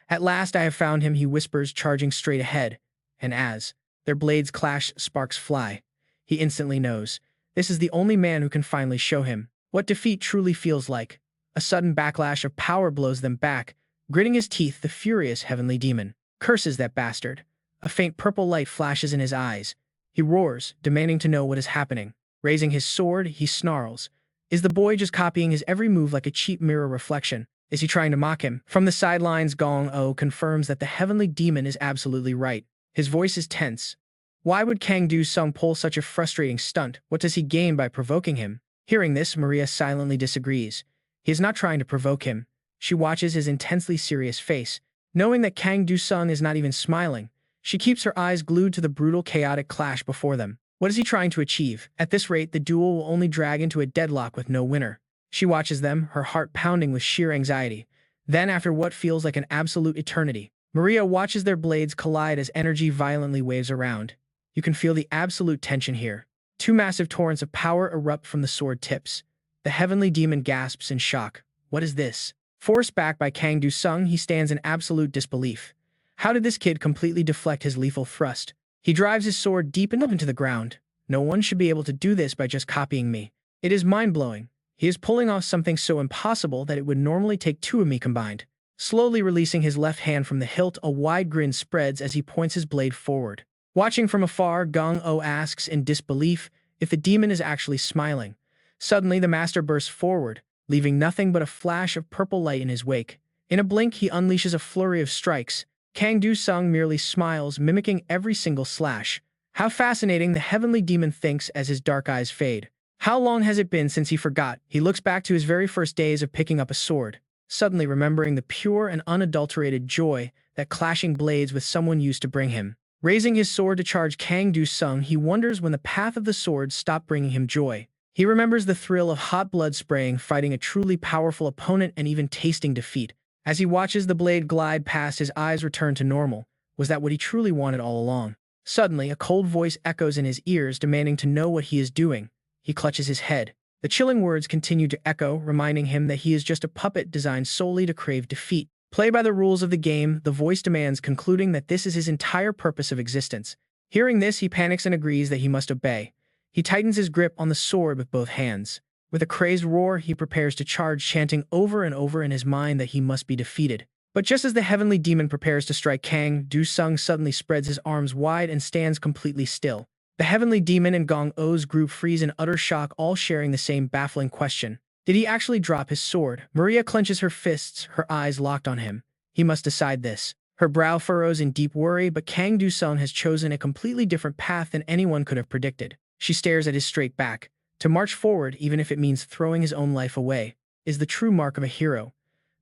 S1: At last I have found him, he whispers, charging straight ahead. And as their blades clash, sparks fly. He instantly knows. This is the only man who can finally show him what defeat truly feels like. A sudden backlash of power blows them back. Gritting his teeth, the furious heavenly demon curses that bastard. A faint purple light flashes in his eyes. He roars, demanding to know what is happening. Raising his sword, he snarls. Is the boy just copying his every move like a cheap mirror reflection? Is he trying to mock him? From the sidelines, Gong-oh confirms that the heavenly demon is absolutely right. His voice is tense. Why would Kang Du-sung pull such a frustrating stunt? What does he gain by provoking him? Hearing this, Maria silently disagrees. He is not trying to provoke him. She watches his intensely serious face. Knowing that Kang Du-sung is not even smiling, she keeps her eyes glued to the brutal, chaotic clash before them. What is he trying to achieve? At this rate, the duel will only drag into a deadlock with no winner. She watches them, her heart pounding with sheer anxiety. Then, after what feels like an absolute eternity, Maria watches their blades collide as energy violently waves around. You can feel the absolute tension here. Two massive torrents of power erupt from the sword tips. The heavenly demon gasps in shock. What is this? Forced back by Kang Du-sung, he stands in absolute disbelief. How did this kid completely deflect his lethal thrust? He drives his sword deep into the ground. No one should be able to do this by just copying me. It is mind-blowing. He is pulling off something so impossible that it would normally take two of me combined. Slowly releasing his left hand from the hilt, a wide grin spreads as he points his blade forward. Watching from afar, Gong-o asks in disbelief if the demon is actually smiling. Suddenly, the master bursts forward, leaving nothing but a flash of purple light in his wake. In a blink, he unleashes a flurry of strikes. Kang Du-sung merely smiles, mimicking every single slash. How fascinating, the heavenly demon thinks as his dark eyes fade. How long has it been since he forgot? He looks back to his very first days of picking up a sword, suddenly remembering the pure and unadulterated joy that clashing blades with someone used to bring him. Raising his sword to charge Kang Du-sung, he wonders when the path of the sword stopped bringing him joy. He remembers the thrill of hot blood spraying, fighting a truly powerful opponent, and even tasting defeat. As he watches the blade glide past, his eyes return to normal. Was that what he truly wanted all along? Suddenly, a cold voice echoes in his ears, demanding to know what he is doing. He clutches his head. The chilling words continue to echo, reminding him that he is just a puppet designed solely to crave defeat. Play by the rules of the game, the voice demands, concluding that this is his entire purpose of existence. Hearing this, he panics and agrees that he must obey. He tightens his grip on the sword with both hands. With a crazed roar, he prepares to charge, chanting over and over in his mind that he must be defeated. But just as the heavenly demon prepares to strike, Kang Du-sung suddenly spreads his arms wide and stands completely still. The heavenly demon and Gong-o's group freeze in utter shock, all sharing the same baffling question. Did he actually drop his sword? Maria clenches her fists, her eyes locked on him. He must decide this. Her brow furrows in deep worry, but Kang Du-sung has chosen a completely different path than anyone could have predicted. She stares at his straight back. To march forward, even if it means throwing his own life away, is the true mark of a hero.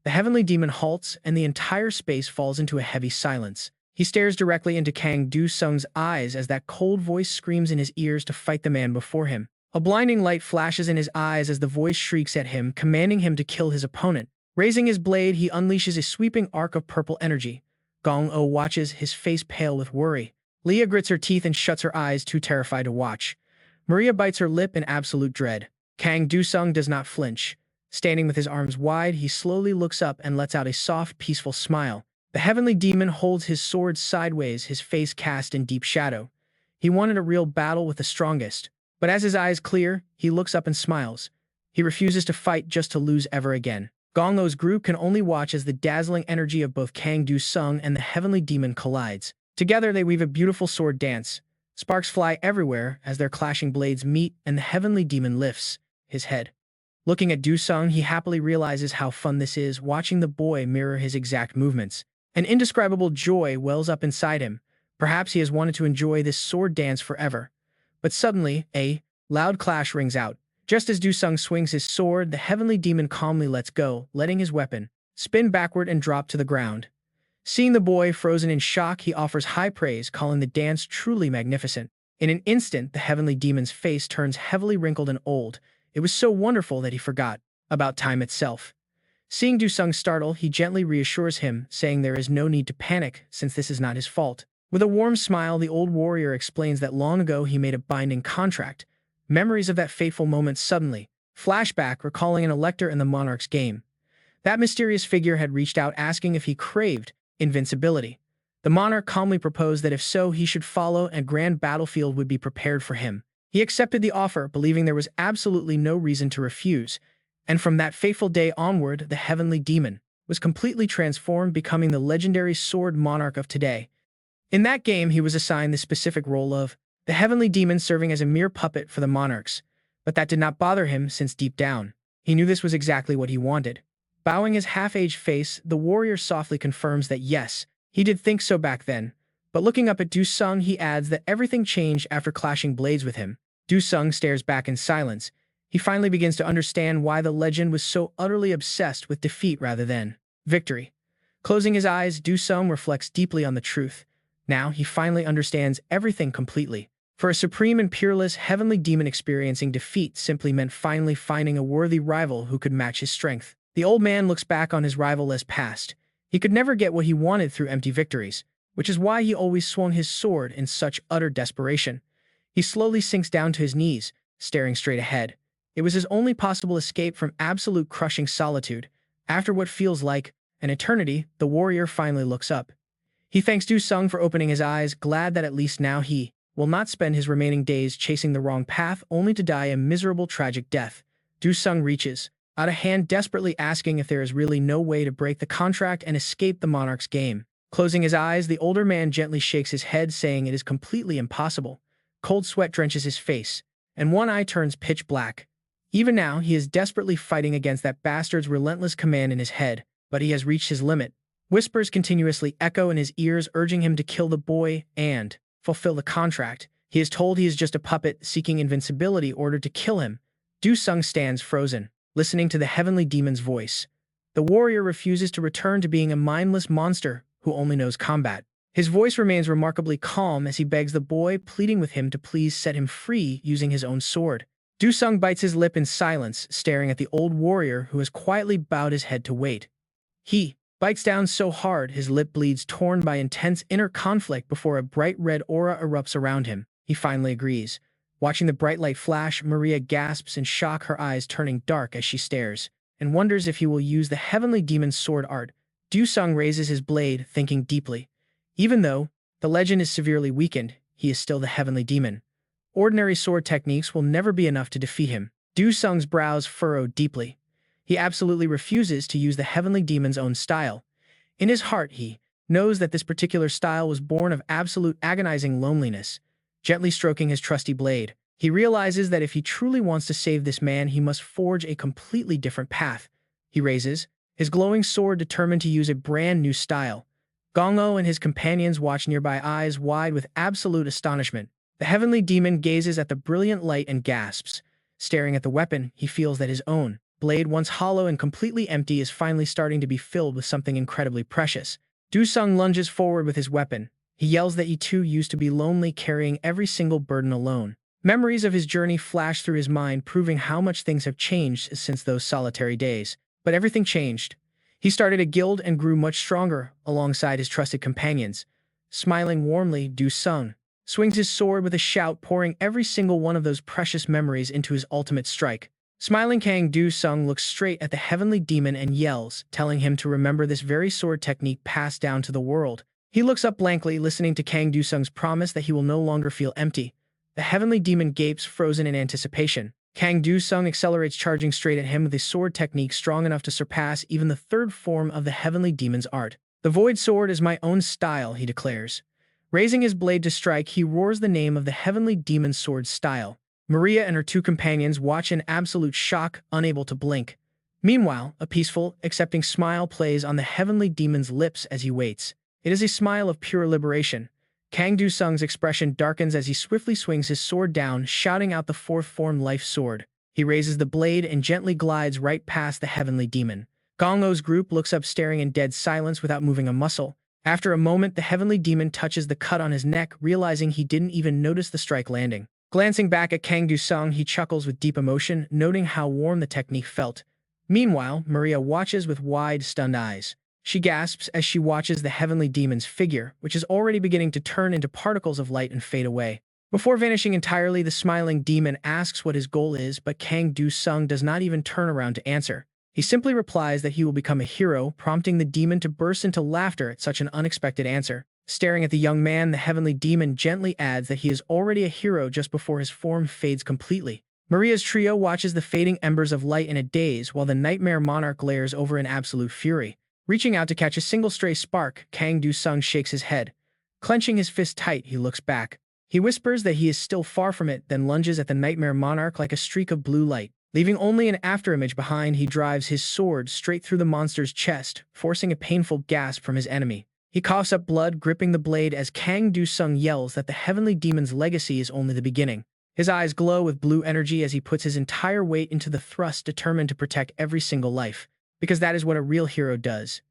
S1: The heavenly demon halts, and the entire space falls into a heavy silence. He stares directly into Kang Du-sung's eyes as that cold voice screams in his ears to fight the man before him. A blinding light flashes in his eyes as the voice shrieks at him, commanding him to kill his opponent. Raising his blade, he unleashes a sweeping arc of purple energy. Gong-o watches, his face pale with worry. Leah grits her teeth and shuts her eyes, too terrified to watch. Maria bites her lip in absolute dread. Kang Du-sung does not flinch. Standing with his arms wide, he slowly looks up and lets out a soft, peaceful smile. The heavenly demon holds his sword sideways, his face cast in deep shadow. He wanted a real battle with the strongest. But as his eyes clear, he looks up and smiles. He refuses to fight just to lose ever again. Gong-o's group can only watch as the dazzling energy of both Kang Du-sung and the heavenly demon collides. Together, they weave a beautiful sword dance. Sparks fly everywhere as their clashing blades meet, and the heavenly demon lifts his head. Looking at Du-sung, he happily realizes how fun this is, watching the boy mirror his exact movements. An indescribable joy wells up inside him. Perhaps he has wanted to enjoy this sword dance forever. But suddenly, a loud clash rings out. Just as Du-sung swings his sword, the heavenly demon calmly lets go, letting his weapon spin backward and drop to the ground. Seeing the boy frozen in shock, he offers high praise, calling the dance truly magnificent. In an instant, the heavenly demon's face turns heavily wrinkled and old. It was so wonderful that he forgot about time itself. Seeing Du-sung startle, he gently reassures him, saying there is no need to panic since this is not his fault. With a warm smile, the old warrior explains that long ago he made a binding contract. Memories of that fateful moment suddenly flashback, recalling an elector in the Monarch's game. That mysterious figure had reached out asking if he craved invincibility. The Monarch calmly proposed that if so, he should follow and a grand battlefield would be prepared for him. He accepted the offer, believing there was absolutely no reason to refuse. And from that fateful day onward, the heavenly demon was completely transformed, becoming the legendary sword monarch of today. In that game, he was assigned the specific role of the heavenly demon, serving as a mere puppet for the monarchs. But that did not bother him, since deep down, he knew this was exactly what he wanted. Bowing his half-aged face, the warrior softly confirms that yes, he did think so back then. But looking up at Du-sung, he adds that everything changed after clashing blades with him. Du-sung stares back in silence. He finally begins to understand why the legend was so utterly obsessed with defeat rather than victory. Closing his eyes, Du-sung reflects deeply on the truth. Now, he finally understands everything completely. For a supreme and peerless heavenly demon, experiencing defeat simply meant finally finding a worthy rival who could match his strength. The old man looks back on his rival-less past. He could never get what he wanted through empty victories, which is why he always swung his sword in such utter desperation. He slowly sinks down to his knees, staring straight ahead. It was his only possible escape from absolute crushing solitude. After what feels like an eternity, the warrior finally looks up. He thanks Du-sung for opening his eyes, glad that at least now he will not spend his remaining days chasing the wrong path only to die a miserable, tragic death. Du Sung reaches out a hand, desperately asking if there is really no way to break the contract and escape the monarch's game. Closing his eyes, the older man gently shakes his head, saying it is completely impossible. Cold sweat drenches his face, and one eye turns pitch black. Even now, he is desperately fighting against that bastard's relentless command in his head, but he has reached his limit. Whispers continuously echo in his ears, urging him to kill the boy and fulfill the contract. He is told he is just a puppet seeking invincibility, ordered to kill him. Du Sung stands frozen, listening to the heavenly demon's voice. The warrior refuses to return to being a mindless monster who only knows combat. His voice remains remarkably calm as he begs the boy, pleading with him to please set him free using his own sword. Du Sung bites his lip in silence, staring at the old warrior who has quietly bowed his head to wait. He bites down so hard his lip bleeds, torn by intense inner conflict before a bright red aura erupts around him. He finally agrees. Watching the bright light flash, Maria gasps in shock, her eyes turning dark as she stares, and wonders if he will use the heavenly demon's sword art. Du Sung raises his blade, thinking deeply. Even though the legend is severely weakened, he is still the heavenly demon. Ordinary sword techniques will never be enough to defeat him. Du Sung's brows furrow deeply. He absolutely refuses to use the heavenly demon's own style. In his heart, he knows that this particular style was born of absolute agonizing loneliness. Gently stroking his trusty blade, he realizes that if he truly wants to save this man, he must forge a completely different path. He raises his glowing sword, determined to use a brand new style. Gong-o and his companions watch nearby, eyes wide with absolute astonishment. The heavenly demon gazes at the brilliant light and gasps. Staring at the weapon, he feels that his own blade, once hollow and completely empty, is finally starting to be filled with something incredibly precious. Du Sung lunges forward with his weapon. He yells that he too used to be lonely, carrying every single burden alone. Memories of his journey flash through his mind, proving how much things have changed since those solitary days. But everything changed. He started a guild and grew much stronger alongside his trusted companions. Smiling warmly, Du Sung swings his sword with a shout, pouring every single one of those precious memories into his ultimate strike. Smiling, Du Sung looks straight at the heavenly demon and yells, telling him to remember this very sword technique passed down to the world. He looks up blankly, listening to Du Sung's promise that he will no longer feel empty. The heavenly demon gapes, frozen in anticipation. Du Sung accelerates, charging straight at him with a sword technique strong enough to surpass even the third form of the heavenly demon's art. The void sword is my own style, he declares. Raising his blade to strike, he roars the name of the heavenly demon's sword style. Maria and her two companions watch in absolute shock, unable to blink. Meanwhile, a peaceful, accepting smile plays on the heavenly demon's lips as he waits. It is a smile of pure liberation. Du Sung's expression darkens as he swiftly swings his sword down, shouting out the fourth form life sword. He raises the blade and gently glides right past the heavenly demon. Gong-o's group looks up, staring in dead silence without moving a muscle. After a moment, the heavenly demon touches the cut on his neck, realizing he didn't even notice the strike landing. Glancing back at Du Sung, he chuckles with deep emotion, noting how warm the technique felt. Meanwhile, Maria watches with wide, stunned eyes. She gasps as she watches the heavenly demon's figure, which is already beginning to turn into particles of light and fade away. Before vanishing entirely, the smiling demon asks what his goal is, but Du Sung does not even turn around to answer. He simply replies that he will become a hero, prompting the demon to burst into laughter at such an unexpected answer. Staring at the young man, the heavenly demon gently adds that he is already a hero just before his form fades completely. Maria's trio watches the fading embers of light in a daze, while the Nightmare Monarch glares over in absolute fury. Reaching out to catch a single stray spark, Du Sung shakes his head. Clenching his fist tight, he looks back. He whispers that he is still far from it, then lunges at the Nightmare Monarch like a streak of blue light. Leaving only an afterimage behind, he drives his sword straight through the monster's chest, forcing a painful gasp from his enemy. He coughs up blood, gripping the blade as Du Sung yells that the heavenly demon's legacy is only the beginning. His eyes glow with blue energy as he puts his entire weight into the thrust, determined to protect every single life. Because that is what a real hero does.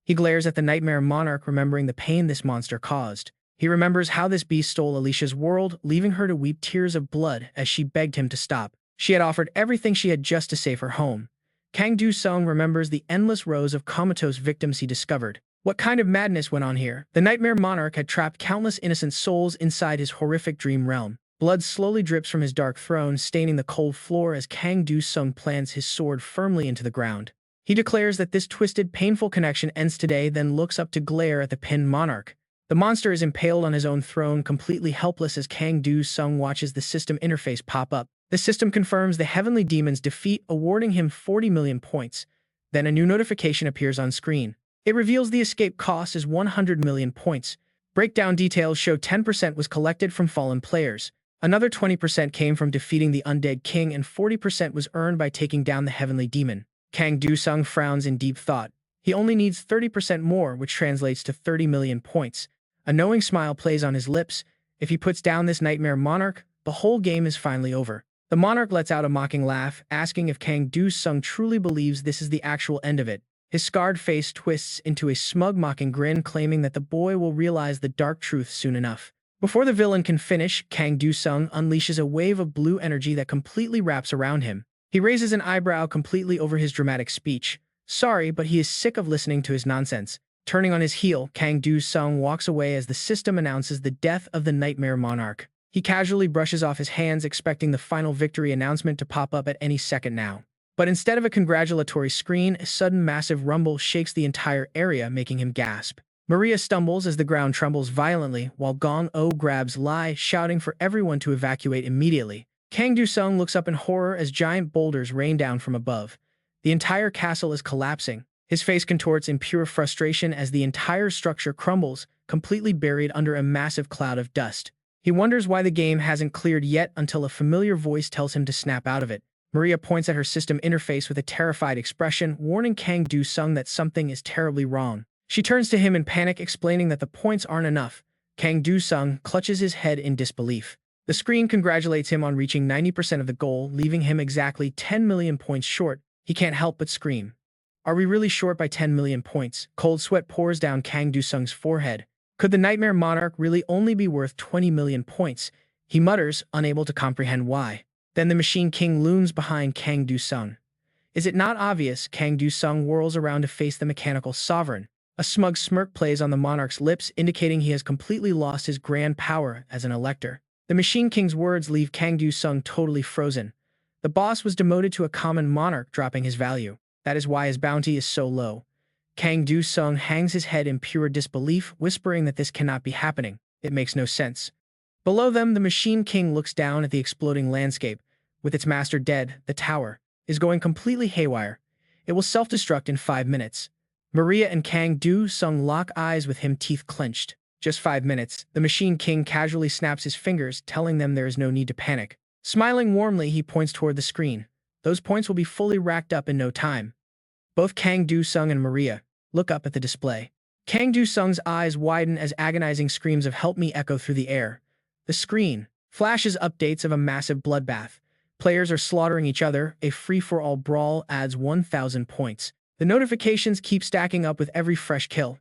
S1: He glares at the Nightmare Monarch, remembering the pain this monster caused. He remembers how this beast stole Alicia's world, leaving her to weep tears of blood as she begged him to stop. She had offered everything she had just to save her home. Du Sung remembers the endless rows of comatose victims he discovered. What kind of madness went on here? The Nightmare Monarch had trapped countless innocent souls inside his horrific dream realm. Blood slowly drips from his dark throne, staining the cold floor as Du Sung plants his sword firmly into the ground. He declares that this twisted, painful connection ends today, then looks up to glare at the pinned monarch. The monster is impaled on his own throne, completely helpless as Du Sung watches the system interface pop up. The system confirms the heavenly demon's defeat, awarding him 40 million points. Then a new notification appears on screen. It reveals the escape cost is 100 million points. Breakdown details show 10% was collected from fallen players. Another 20% came from defeating the undead king, and 40% was earned by taking down the heavenly demon. Kang Do-sung frowns in deep thought. He only needs 30% more, which translates to 30 million points. A knowing smile plays on his lips. If he puts down this Nightmare Monarch, the whole game is finally over. The monarch lets out a mocking laugh, asking if Kang Do-sung truly believes this is the actual end of it. His scarred face twists into a smug mocking grin, claiming that the boy will realize the dark truth soon enough. Before the villain can finish, Kang Do-sung unleashes a wave of blue energy that completely wraps around him. He raises an eyebrow completely over his dramatic speech. Sorry, but he is sick of listening to his nonsense. Turning on his heel, Kang Do-sung walks away as the system announces the death of the Nightmare Monarch. He casually brushes off his hands, expecting the final victory announcement to pop up at any second now. But instead of a congratulatory screen, a sudden massive rumble shakes the entire area, making him gasp. Maria stumbles as the ground trembles violently, while Gong-oh grabs Lai, shouting for everyone to evacuate immediately. Kang Do-sung looks up in horror as giant boulders rain down from above. The entire castle is collapsing. His face contorts in pure frustration as the entire structure crumbles, completely buried under a massive cloud of dust. He wonders why the game hasn't cleared yet until a familiar voice tells him to snap out of it. Maria points at her system interface with a terrified expression, warning Kang Do-sung that something is terribly wrong. She turns to him in panic, explaining that the points aren't enough. Kang Do-sung clutches his head in disbelief. The screen congratulates him on reaching 90% of the goal, leaving him exactly 10 million points short. He can't help but scream. Are we really short by 10 million points? Cold sweat pours down Kang Do-sung's forehead. Could the Nightmare Monarch really only be worth 20 million points? He mutters, unable to comprehend why. Then the Machine King looms behind Kang Do-sung. Is it not obvious? Kang Do-sung whirls around to face the mechanical sovereign. A smug smirk plays on the monarch's lips, indicating he has completely lost his grand power as an elector. The Machine King's words leave Kang Do-sung totally frozen. The boss was demoted to a common monarch, dropping his value. That is why his bounty is so low. Kang Do-sung hangs his head in pure disbelief, whispering that this cannot be happening. It makes no sense. Below them, the Machine King looks down at the exploding landscape. With its master dead, the tower is going completely haywire. It will self-destruct in 5 minutes. Maria and Kang Do-sung lock eyes with him, teeth clenched. Just 5 minutes. The Machine King casually snaps his fingers, telling them there is no need to panic. Smiling warmly, he points toward the screen. Those points will be fully racked up in no time. Both Kang Do-sung and Maria look up at the display. Kang Do-sung's eyes widen as agonizing screams of "Help me" echo through the air. The screen flashes updates of a massive bloodbath. Players are slaughtering each other. A free-for-all brawl adds 1,000 points. The notifications keep stacking up with every fresh kill.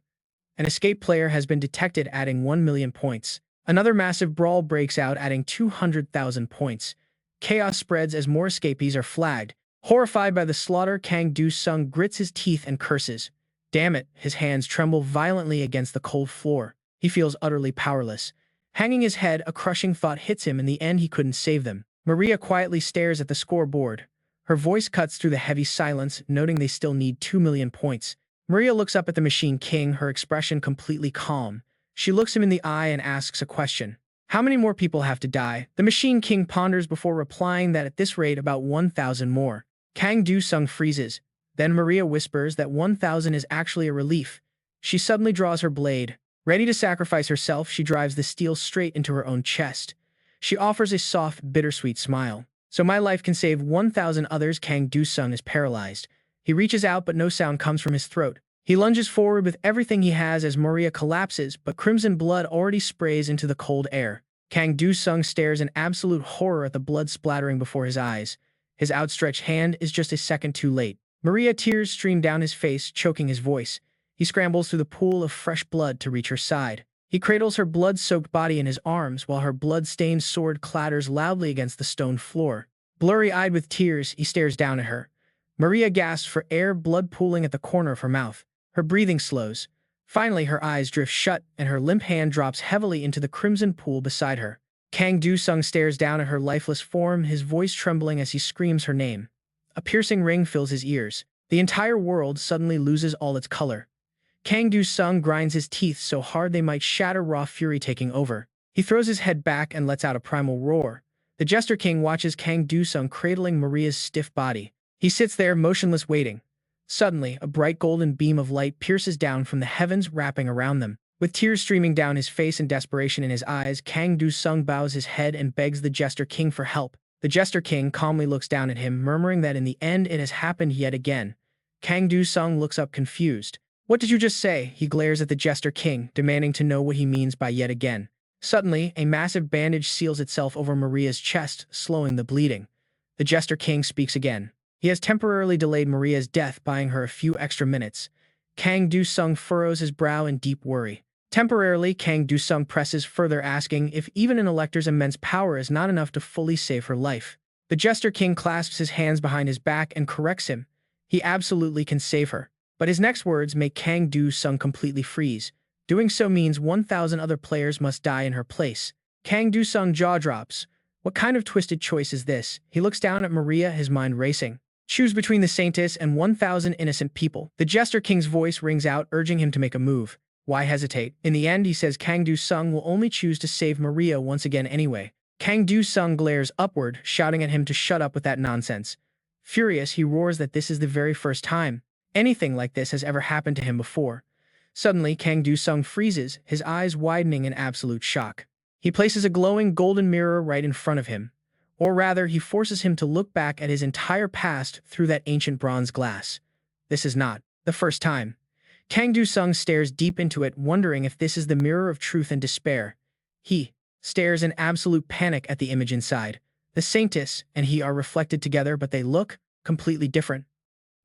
S1: An escape player has been detected, adding 1 million points. Another massive brawl breaks out, adding 200,000 points. Chaos spreads as more escapees are flagged. Horrified by the slaughter, Kang Do-sung grits his teeth and curses. Damn it, his hands tremble violently against the cold floor. He feels utterly powerless. Hanging his head, a crushing thought hits him. In the end, he couldn't save them. Maria quietly stares at the scoreboard. Her voice cuts through the heavy silence, noting they still need 2 million points. Maria looks up at the Machine King, her expression completely calm. She looks him in the eye and asks a question. How many more people have to die? The Machine King ponders before replying that at this rate about 1,000 more. Kang Do-sung freezes. Then Maria whispers that 1,000 is actually a relief. She suddenly draws her blade. Ready to sacrifice herself, she drives the steel straight into her own chest. She offers a soft, bittersweet smile. So my life can save 1,000 others. Kang Do-sung is paralyzed. He reaches out, but no sound comes from his throat. He lunges forward with everything he has as Maria collapses, but crimson blood already sprays into the cold air. Kang Do-sung stares in absolute horror at the blood splattering before his eyes. His outstretched hand is just a second too late. Maria, tears stream down his face, choking his voice. He scrambles through the pool of fresh blood to reach her side. He cradles her blood-soaked body in his arms while her blood-stained sword clatters loudly against the stone floor. Blurry-eyed with tears, he stares down at her. Maria gasps for air, blood pooling at the corner of her mouth. Her breathing slows. Finally, her eyes drift shut, and her limp hand drops heavily into the crimson pool beside her. Kang Do-sung stares down at her lifeless form, his voice trembling as he screams her name. A piercing ring fills his ears. The entire world suddenly loses all its color. Kang Do-sung grinds his teeth so hard they might shatter, raw fury taking over. He throws his head back and lets out a primal roar. The Jester King watches Kang Do-sung cradling Maria's stiff body. He sits there, motionless, waiting. Suddenly, a bright golden beam of light pierces down from the heavens, wrapping around them. With tears streaming down his face and desperation in his eyes, Kang Do-sung bows his head and begs the Jester King for help. The Jester King calmly looks down at him, murmuring that in the end it has happened yet again. Kang Do-sung looks up confused. "What did you just say?" He glares at the Jester King, demanding to know what he means by yet again. Suddenly, a massive bandage seals itself over Maria's chest, slowing the bleeding. The Jester King speaks again. He has temporarily delayed Maria's death, buying her a few extra minutes. Kang Do-sung furrows his brow in deep worry. Temporarily, Kang Do-sung presses further, asking if even an elector's immense power is not enough to fully save her life. The Jester King clasps his hands behind his back and corrects him. He absolutely can save her. But his next words make Kang Do-sung completely freeze. Doing so means 1,000 other players must die in her place. Kang Do-sung jaw drops. What kind of twisted choice is this? He looks down at Maria, his mind racing. Choose between the Saintess and 1,000 innocent people. The Jester King's voice rings out, urging him to make a move. Why hesitate? In the end, he says Kang Do-sung will only choose to save Maria once again anyway. Kang Do-sung glares upward, shouting at him to shut up with that nonsense. Furious, he roars that this is the very first time anything like this has ever happened to him before. Suddenly, Kang Do-sung freezes, his eyes widening in absolute shock. He places a glowing golden mirror right in front of him. Or rather, he forces him to look back at his entire past through that ancient bronze glass. This is not the first time. Kang Do-sung stares deep into it, wondering if this is the mirror of truth and despair. He stares in absolute panic at the image inside. The Saintess and he are reflected together, but they look completely different.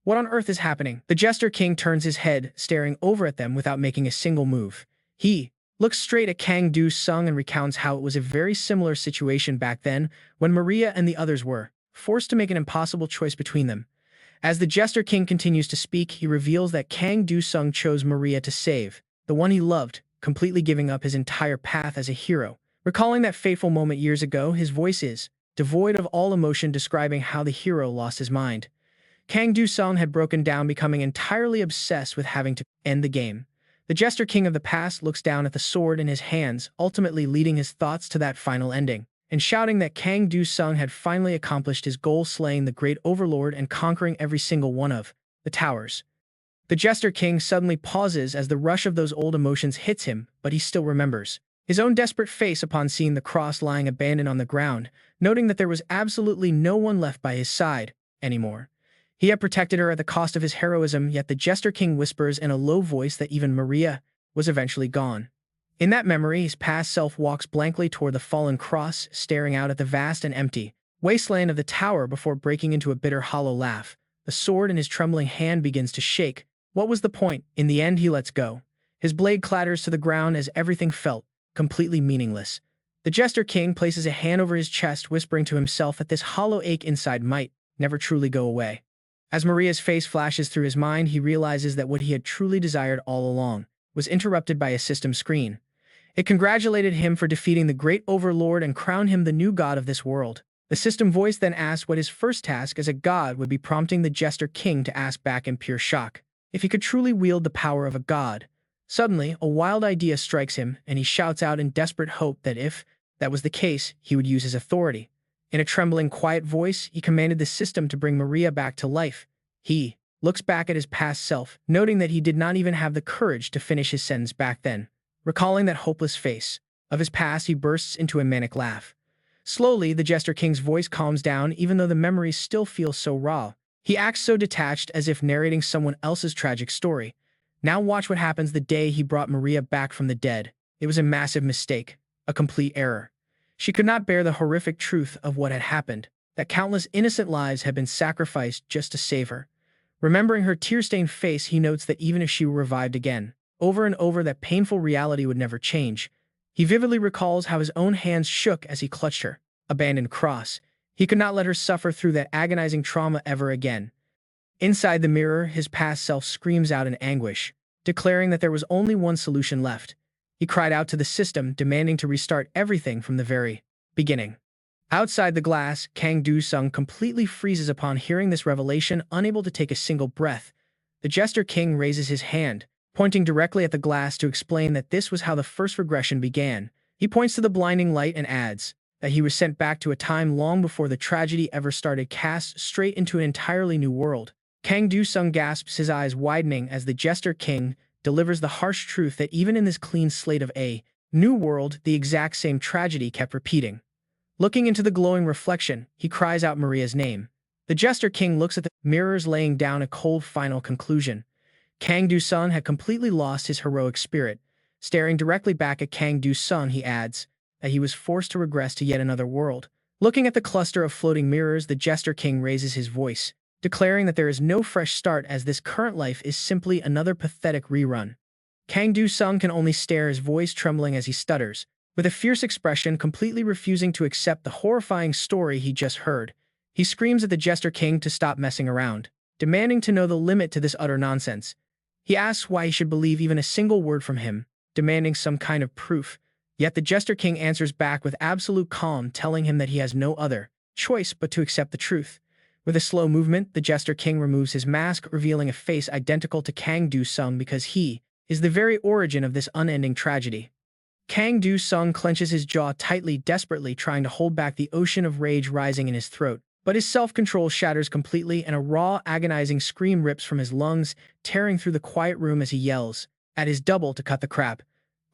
S1: What on earth is happening? The Jester King turns his head, staring over at them without making a single move. He looks straight at Kang Do-sung and recounts how it was a very similar situation back then when Maria and the others were forced to make an impossible choice between them. As the Jester King continues to speak, he reveals that Kang Do-sung chose Maria to save, the one he loved, completely giving up his entire path as a hero. Recalling that fateful moment years ago, his voice is devoid of all emotion, describing how the hero lost his mind. Kang Do-sung had broken down, becoming entirely obsessed with having to end the game. The Jester King of the past looks down at the sword in his hands, ultimately leading his thoughts to that final ending, and shouting that Kang Do-sung had finally accomplished his goal, slaying the great overlord and conquering every single one of the towers. The Jester King suddenly pauses as the rush of those old emotions hits him, but he still remembers his own desperate face upon seeing the cross lying abandoned on the ground, noting that there was absolutely no one left by his side anymore. He had protected her at the cost of his heroism, yet the Jester King whispers in a low voice that even Maria was eventually gone. In that memory, his past self walks blankly toward the fallen cross, staring out at the vast and empty wasteland of the tower before breaking into a bitter, hollow laugh. The sword in his trembling hand begins to shake. What was the point? In the end, he lets go. His blade clatters to the ground as everything felt completely meaningless. The Jester King places a hand over his chest, whispering to himself that this hollow ache inside might never truly go away. As Maria's face flashes through his mind, he realizes that what he had truly desired all along was interrupted by a system screen. It congratulated him for defeating the great overlord and crowned him the new god of this world. The system voice then asked what his first task as a god would be, prompting the Jester King to ask back in pure shock if he could truly wield the power of a god. Suddenly, a wild idea strikes him, and he shouts out in desperate hope that if that was the case, he would use his authority. In a trembling, quiet voice, he commanded the system to bring Maria back to life. He looks back at his past self, noting that he did not even have the courage to finish his sentence back then. Recalling that hopeless face of his past, he bursts into a manic laugh. Slowly, the Jester King's voice calms down, even though the memories still feel so raw. He acts so detached, as if narrating someone else's tragic story. Now watch what happens the day he brought Maria back from the dead. It was a massive mistake, a complete error. She could not bear the horrific truth of what had happened, that countless innocent lives had been sacrificed just to save her. Remembering her tear-stained face, he notes that even if she were revived again, over and over, that painful reality would never change. He vividly recalls how his own hands shook as he clutched her abandoned cross. He could not let her suffer through that agonizing trauma ever again. Inside the mirror, his past self screams out in anguish, declaring that there was only one solution left. He cried out to the system, demanding to restart everything from the very beginning. Outside the glass, Kang Do-sung completely freezes upon hearing this revelation, unable to take a single breath. The Jester King raises his hand, pointing directly at the glass to explain that this was how the first regression began. He points to the blinding light and adds, that he was sent back to a time long before the tragedy ever started, cast straight into an entirely new world. Kang Do-sung gasps, his eyes widening as the Jester King delivers the harsh truth that even in this clean slate of a new world, the exact same tragedy kept repeating. Looking into the glowing reflection, he cries out Maria's name. The Jester King looks at the mirrors, laying down a cold final conclusion. Kang Do-sung had completely lost his heroic spirit. Staring directly back at Kang Do-sung, he adds that he was forced to regress to yet another world. Looking at the cluster of floating mirrors, the Jester King raises his voice, declaring that there is no fresh start, as this current life is simply another pathetic rerun. Kang Do-sung can only stare, his voice trembling as he stutters, with a fierce expression, completely refusing to accept the horrifying story he just heard. He screams at the Jester King to stop messing around, demanding to know the limit to this utter nonsense. He asks why he should believe even a single word from him, demanding some kind of proof. Yet the Jester King answers back with absolute calm, telling him that he has no other choice but to accept the truth. With a slow movement, the Jester King removes his mask, revealing a face identical to Kang Do-sung, because he is the very origin of this unending tragedy. Kang Do-sung clenches his jaw tightly, desperately trying to hold back the ocean of rage rising in his throat. But his self-control shatters completely, and a raw, agonizing scream rips from his lungs, tearing through the quiet room as he yells at his double to cut the crap.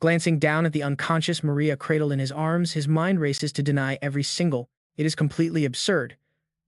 S1: Glancing down at the unconscious Maria cradled in his arms, his mind races to deny every single. It is completely absurd.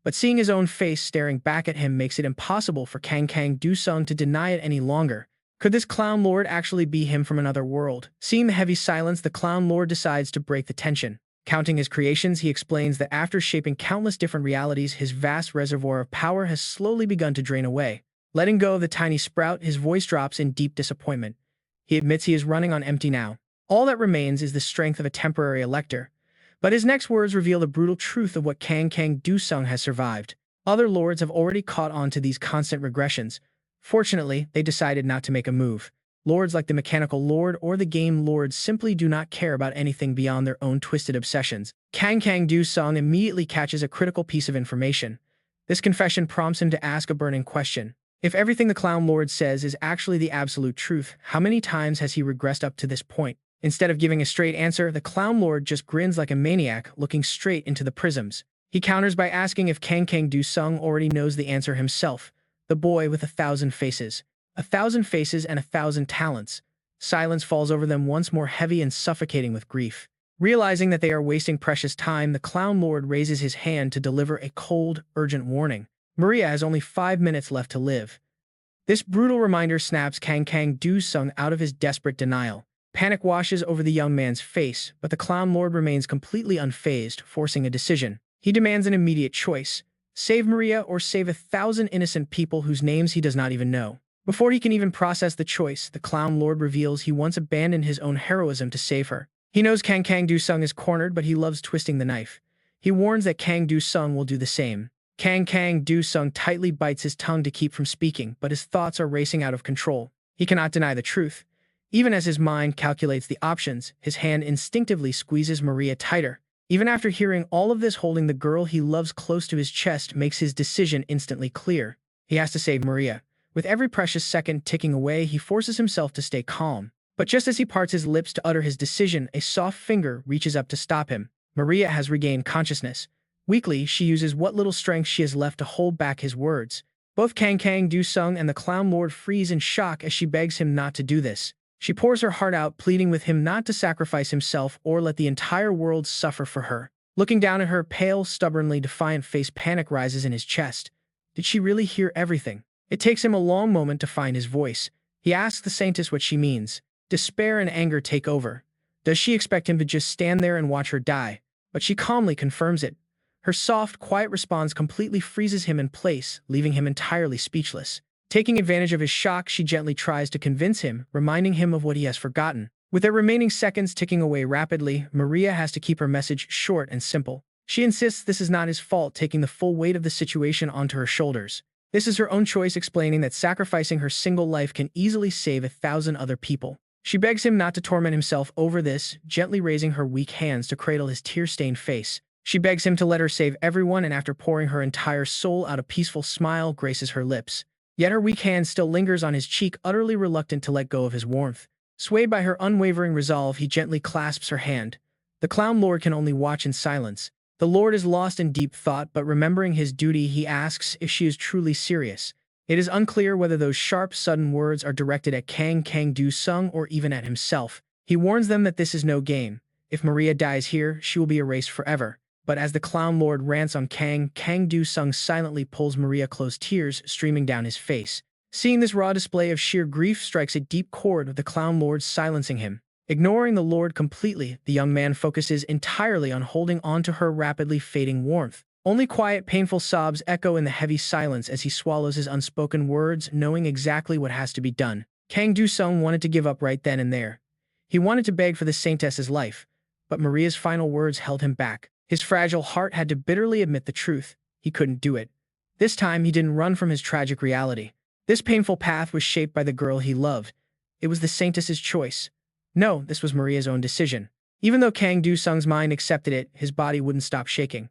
S1: But seeing his own face staring back at him makes it impossible for Kang Do-sung to deny it any longer. Could this Clown Lord actually be him from another world? Seeing the heavy silence, the Clown Lord decides to break the tension. Counting his creations, he explains that after shaping countless different realities, his vast reservoir of power has slowly begun to drain away. Letting go of the tiny sprout, his voice drops in deep disappointment. He admits he is running on empty now. All that remains is the strength of a temporary elector. But his next words reveal the brutal truth of what Kang Do-sung has survived. Other lords have already caught on to these constant regressions. Fortunately, they decided not to make a move. Lords like the Mechanical Lord or the Game Lord simply do not care about anything beyond their own twisted obsessions. Kang Do-sung immediately catches a critical piece of information. This confession prompts him to ask a burning question. If everything the Clown Lord says is actually the absolute truth, how many times has he regressed up to this point? Instead of giving a straight answer, the Clown Lord just grins like a maniac, looking straight into the prisms. He counters by asking if Kang Do-sung already knows the answer himself. The boy with 1,000 faces. 1,000 faces and 1,000 talents. Silence falls over them, once more heavy and suffocating with grief. Realizing that they are wasting precious time, the Clown Lord raises his hand to deliver a cold, urgent warning. Maria has only 5 minutes left to live. This brutal reminder snaps Kang Do-sung out of his desperate denial. Panic washes over the young man's face, but the Clown Lord remains completely unfazed, forcing a decision. He demands an immediate choice. Save Maria or save 1,000 innocent people whose names he does not even know. Before he can even process the choice, the Clown Lord reveals he once abandoned his own heroism to save her. He knows Kang Do-sung is cornered, but he loves twisting the knife. He warns that Kang Do-sung will do the same. Kang Do-sung tightly bites his tongue to keep from speaking, but his thoughts are racing out of control. He cannot deny the truth. Even as his mind calculates the options, his hand instinctively squeezes Maria tighter. Even after hearing all of this, holding the girl he loves close to his chest makes his decision instantly clear. He has to save Maria. With every precious second ticking away, he forces himself to stay calm. But just as he parts his lips to utter his decision, a soft finger reaches up to stop him. Maria has regained consciousness. Weakly, she uses what little strength she has left to hold back his words. Both Kang Do-sung and the Clown Lord freeze in shock as she begs him not to do this. She pours her heart out, pleading with him not to sacrifice himself or let the entire world suffer for her. Looking down at her pale, stubbornly defiant face, panic rises in his chest. Did she really hear everything? It takes him a long moment to find his voice. He asks the Saintess what she means. Despair and anger take over. Does she expect him to just stand there and watch her die? But she calmly confirms it. Her soft, quiet response completely freezes him in place, leaving him entirely speechless. Taking advantage of his shock, she gently tries to convince him, reminding him of what he has forgotten. With their remaining seconds ticking away rapidly, Maria has to keep her message short and simple. She insists this is not his fault, taking the full weight of the situation onto her shoulders. This is her own choice, explaining that sacrificing her single life can easily save 1,000 other people. She begs him not to torment himself over this, gently raising her weak hands to cradle his tear-stained face. She begs him to let her save everyone, and after pouring her entire soul out, a peaceful smile graces her lips. Yet her weak hand still lingers on his cheek, utterly reluctant to let go of his warmth. Swayed by her unwavering resolve, he gently clasps her hand. The clown lord can only watch in silence. The lord is lost in deep thought, but remembering his duty, he asks if she is truly serious. It is unclear whether those sharp, sudden words are directed at Kang Do-sung or even at himself. He warns them that this is no game. If Maria dies here, she will be erased forever. But as the clown lord rants on Kang Do-sung silently pulls Maria close, tears streaming down his face. Seeing this raw display of sheer grief strikes a deep chord with the clown lord, silencing him. Ignoring the lord completely, the young man focuses entirely on holding on to her rapidly fading warmth. Only quiet, painful sobs echo in the heavy silence as he swallows his unspoken words, knowing exactly what has to be done. Kang Do-sung wanted to give up right then and there. He wanted to beg for the saintess's life, but Maria's final words held him back. His fragile heart had to bitterly admit the truth. He couldn't do it. This time, he didn't run from his tragic reality. This painful path was shaped by the girl he loved. It was the saintess's choice. No, this was Maria's own decision. Even though Kang Do-sung's mind accepted it, his body wouldn't stop shaking.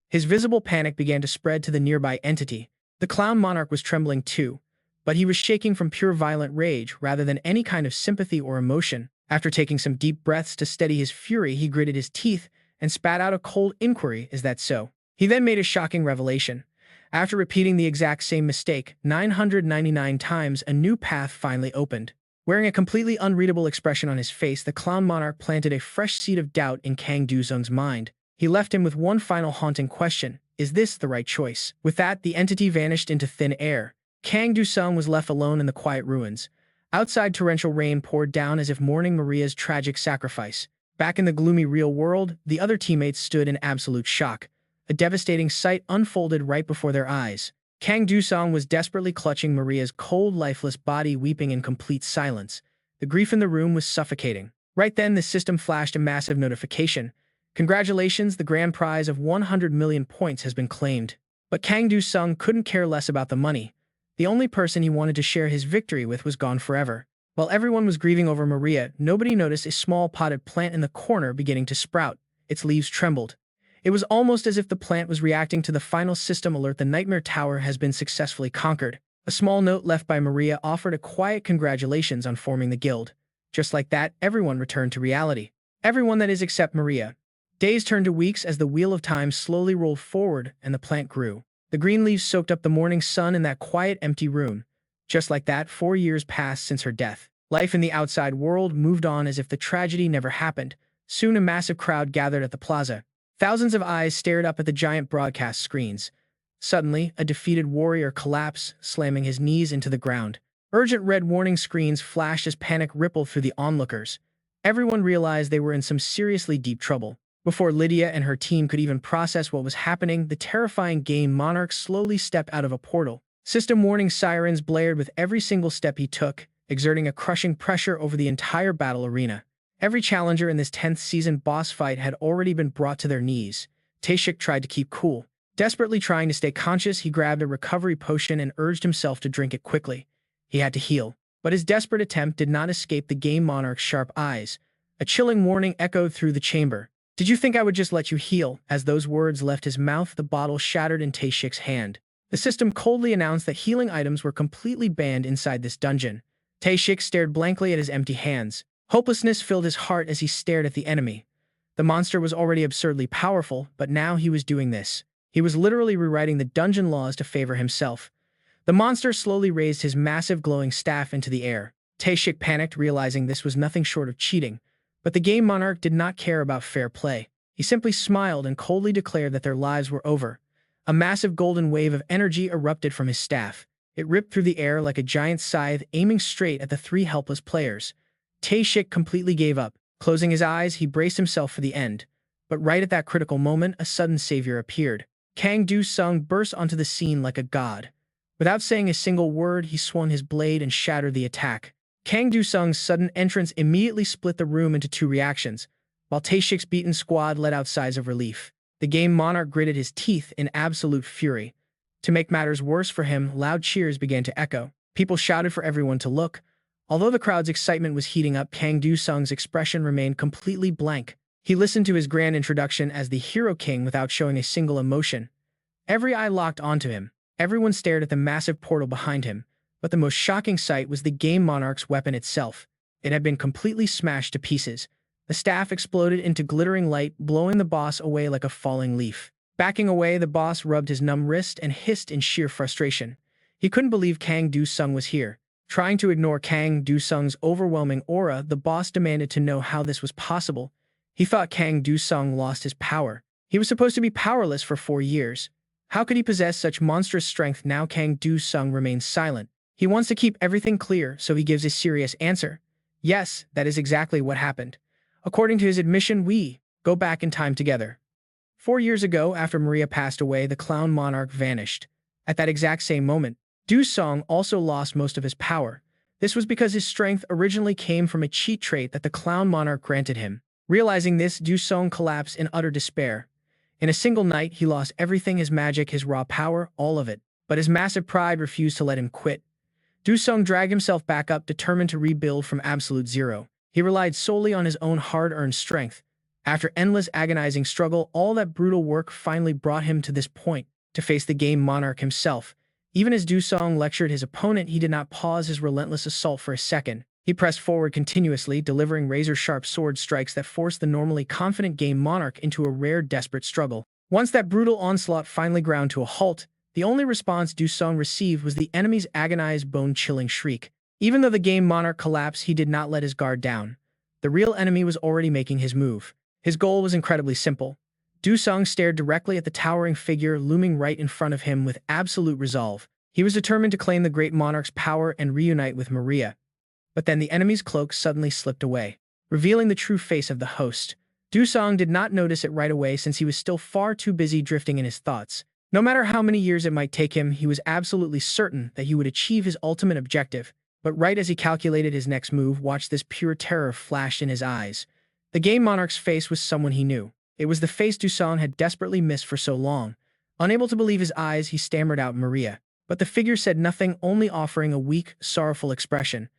S1: His visible panic began to spread to the nearby entity. The clown monarch was trembling too, but he was shaking from pure violent rage rather than any kind of sympathy or emotion. After taking some deep breaths to steady his fury, he gritted his teeth and spat out a cold inquiry, "Is that so?" He then made a shocking revelation. After repeating the exact same mistake 999 times, a new path finally opened. Wearing a completely unreadable expression on his face, the clown monarch planted a fresh seed of doubt in Kang Do-sung's mind. He left him with one final haunting question: is this the right choice? With that, the entity vanished into thin air. Kang Do-sung was left alone in the quiet ruins. Outside, torrential rain poured down as if mourning Maria's tragic sacrifice. Back in the gloomy real world, the other teammates stood in absolute shock. A devastating sight unfolded right before their eyes. Kang Do-sung was desperately clutching Maria's cold, lifeless body, weeping in complete silence. The grief in the room was suffocating. Right then, the system flashed a massive notification. "Congratulations, the grand prize of 100 million points has been claimed." But Kang Do-sung couldn't care less about the money. The only person he wanted to share his victory with was gone forever. While everyone was grieving over Maria, nobody noticed a small potted plant in the corner beginning to sprout. Its leaves trembled. It was almost as if the plant was reacting to the final system alert: the Nightmare Tower has been successfully conquered. A small note left by Maria offered a quiet congratulations on forming the guild. Just like that, everyone returned to reality. Everyone, that is, except Maria. Days turned to weeks as the wheel of time slowly rolled forward and the plant grew. The green leaves soaked up the morning sun in that quiet, empty room. Just like that, 4 years passed since her death. Life in the outside world moved on as if the tragedy never happened. Soon a massive crowd gathered at the plaza. Thousands of eyes stared up at the giant broadcast screens. Suddenly, a defeated warrior collapsed, slamming his knees into the ground. Urgent red warning screens flashed as panic rippled through the onlookers. Everyone realized they were in some seriously deep trouble. Before Lydia and her team could even process what was happening, the terrifying game monarch slowly stepped out of a portal. System warning sirens blared with every single step he took, exerting a crushing pressure over the entire battle arena. Every challenger in this 10th season boss fight had already been brought to their knees. Tae-shik tried to keep cool. Desperately trying to stay conscious, he grabbed a recovery potion and urged himself to drink it quickly. He had to heal. But his desperate attempt did not escape the game monarch's sharp eyes. A chilling warning echoed through the chamber. "Did you think I would just let you heal?" As those words left his mouth, the bottle shattered in Tae-shik's hand. The system coldly announced that healing items were completely banned inside this dungeon. Tae-shik stared blankly at his empty hands. Hopelessness filled his heart as he stared at the enemy. The monster was already absurdly powerful, but now he was doing this. He was literally rewriting the dungeon laws to favor himself. The monster slowly raised his massive glowing staff into the air. Tae-shik panicked, realizing this was nothing short of cheating. But the game monarch did not care about fair play. He simply smiled and coldly declared that their lives were over. A massive golden wave of energy erupted from his staff. It ripped through the air like a giant scythe, aiming straight at the 3 helpless players. Tae-shik completely gave up. Closing his eyes, he braced himself for the end. But right at that critical moment, a sudden savior appeared. Kang Do-sung burst onto the scene like a god. Without saying a single word, he swung his blade and shattered the attack. Kang Do-sung's sudden entrance immediately split the room into 2 reactions, while Tae-shik's beaten squad let out sighs of relief. The game monarch gritted his teeth in absolute fury. To make matters worse for him, loud cheers began to echo. People shouted for everyone to look. Although the crowd's excitement was heating up, Kang Do-sung's expression remained completely blank. He listened to his grand introduction as the Hero King without showing a single emotion. Every eye locked onto him. Everyone stared at the massive portal behind him. But the most shocking sight was the game monarch's weapon itself. It had been completely smashed to pieces. The staff exploded into glittering light, blowing the boss away like a falling leaf. Backing away, the boss rubbed his numb wrist and hissed in sheer frustration. He couldn't believe Kang Du-sung was here. Trying to ignore Kang Du-sung's overwhelming aura, the boss demanded to know how this was possible. He thought Kang Du-sung lost his power. He was supposed to be powerless for 4 years. How could he possess such monstrous strength now? Kang Du-sung remains silent. He wants to keep everything clear, so he gives a serious answer. Yes, that is exactly what happened. According to his admission, we go back in time together. 4 years ago, after Maria passed away, the clown monarch vanished. At that exact same moment, Du-sung also lost most of his power. This was because his strength originally came from a cheat trait that the clown monarch granted him. Realizing this, Du-sung collapsed in utter despair. In a single night, he lost everything: his magic, his raw power, all of it. But his massive pride refused to let him quit. Du-sung dragged himself back up, determined to rebuild from absolute zero. He relied solely on his own hard-earned strength. After endless agonizing struggle, all that brutal work finally brought him to this point, to face the game monarch himself. Even as Du-sung lectured his opponent, he did not pause his relentless assault for a second. He pressed forward continuously, delivering razor-sharp sword strikes that forced the normally confident game monarch into a rare, desperate struggle. Once that brutal onslaught finally ground to a halt, the only response Du-sung received was the enemy's agonized, bone-chilling shriek. Even though the game monarch collapsed, he did not let his guard down. The real enemy was already making his move. His goal was incredibly simple. Du-sung stared directly at the towering figure looming right in front of him with absolute resolve. He was determined to claim the great monarch's power and reunite with Maria. But then the enemy's cloak suddenly slipped away, revealing the true face of the host. Du-sung did not notice it right away, since he was still far too busy drifting in his thoughts. No matter how many years it might take him, he was absolutely certain that he would achieve his ultimate objective. But right as he calculated his next move, watch this pure terror flashed in his eyes. The game monarch's face was someone he knew. It was the face Du-sung had desperately missed for so long. Unable to believe his eyes, he stammered out, "Maria." But the figure said nothing, only offering a weak, sorrowful expression.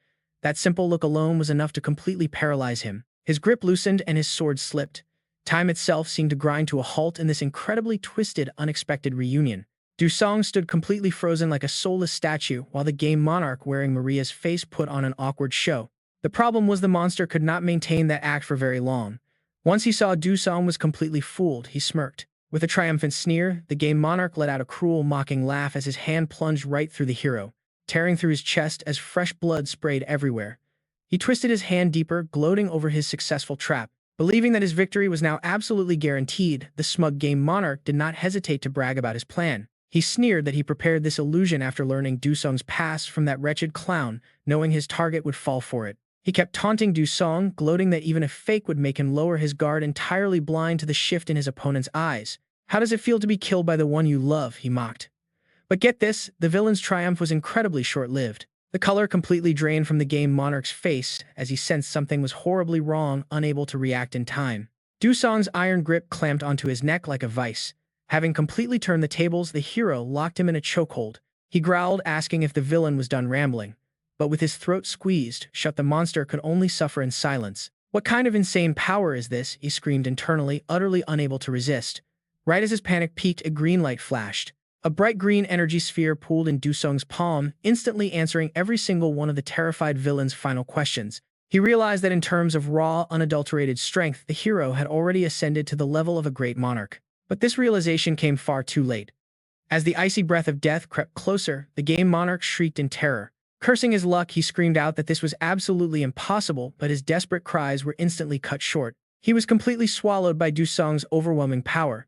S1: That simple look alone was enough to completely paralyze him. His grip loosened and his sword slipped. Time itself seemed to grind to a halt in this incredibly twisted, unexpected reunion. Du-sung stood completely frozen like a soulless statue, while the game monarch, wearing Maria's face, put on an awkward show. The problem was the monster could not maintain that act for very long. Once he saw Du-sung was completely fooled, he smirked. With a triumphant sneer, the game monarch let out a cruel, mocking laugh as his hand plunged right through the hero, tearing through his chest as fresh blood sprayed everywhere. He twisted his hand deeper, gloating over his successful trap. Believing that his victory was now absolutely guaranteed, the smug game monarch did not hesitate to brag about his plan. He sneered that he prepared this illusion after learning Du-sung's past from that wretched clown, knowing his target would fall for it. He kept taunting Du-sung, gloating that even a fake would make him lower his guard, entirely blind to the shift in his opponent's eyes. "How does it feel to be killed by the one you love?" he mocked. But get this, the villain's triumph was incredibly short-lived. The color completely drained from the game monarch's face as he sensed something was horribly wrong, unable to react in time. Du-sung's iron grip clamped onto his neck like a vice. Having completely turned the tables, the hero locked him in a chokehold. He growled, asking if the villain was done rambling. But with his throat squeezed shut, the monster could only suffer in silence. "What kind of insane power is this?" he screamed internally, utterly unable to resist. Right as his panic peaked, a green light flashed. A bright green energy sphere pooled in Du-sung's palm, instantly answering every single one of the terrified villain's final questions. He realized that in terms of raw, unadulterated strength, the hero had already ascended to the level of a great monarch. But this realization came far too late. As the icy breath of death crept closer, the game monarch shrieked in terror. Cursing his luck, he screamed out that this was absolutely impossible, but his desperate cries were instantly cut short. He was completely swallowed by Du-sung's overwhelming power.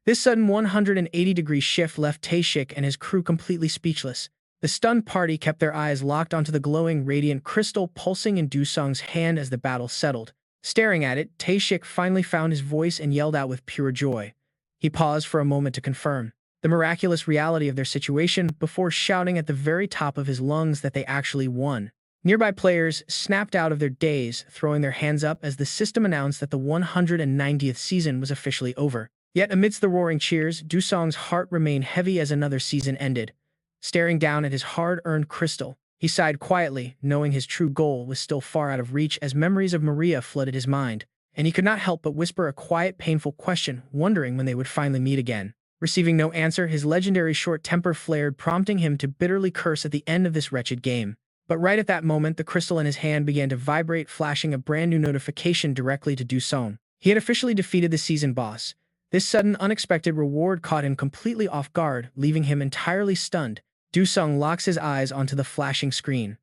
S1: This sudden 180-degree shift left Tae-shik and his crew completely speechless. The stunned party kept their eyes locked onto the glowing, radiant crystal pulsing in Du-sung's hand as the battle settled. Staring at it, Tae-shik finally found his voice and yelled out with pure joy. He paused for a moment to confirm the miraculous reality of their situation before shouting at the very top of his lungs that they actually won. Nearby players snapped out of their daze, throwing their hands up as the system announced that the 190th season was officially over. Yet amidst the roaring cheers, Du-sung's heart remained heavy as another season ended. Staring down at his hard-earned crystal, he sighed quietly, knowing his true goal was still far out of reach as memories of Maria flooded his mind, and he could not help but whisper a quiet, painful question, wondering when they would finally meet again. Receiving no answer, his legendary short temper flared, prompting him to bitterly curse at the end of this wretched game. But right at that moment, the crystal in his hand began to vibrate, flashing a brand new notification directly to Du-sung. He had officially defeated the season boss. This sudden, unexpected reward caught him completely off guard, leaving him entirely stunned. Du-sung locks his eyes onto the flashing screen.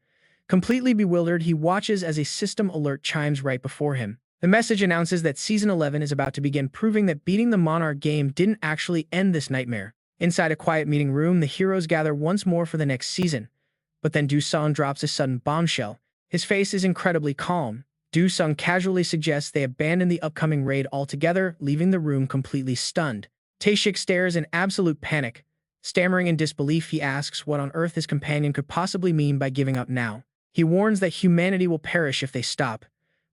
S1: Completely bewildered, he watches as a system alert chimes right before him. The message announces that Season 11 is about to begin, proving that beating the Monarch game didn't actually end this nightmare. Inside a quiet meeting room, the heroes gather once more for the next season. But then Du-sung drops a sudden bombshell. His face is incredibly calm. Du-sung casually suggests they abandon the upcoming raid altogether, leaving the room completely stunned. Tae-shik stares in absolute panic. Stammering in disbelief, he asks what on earth his companion could possibly mean by giving up now. He warns that humanity will perish if they stop.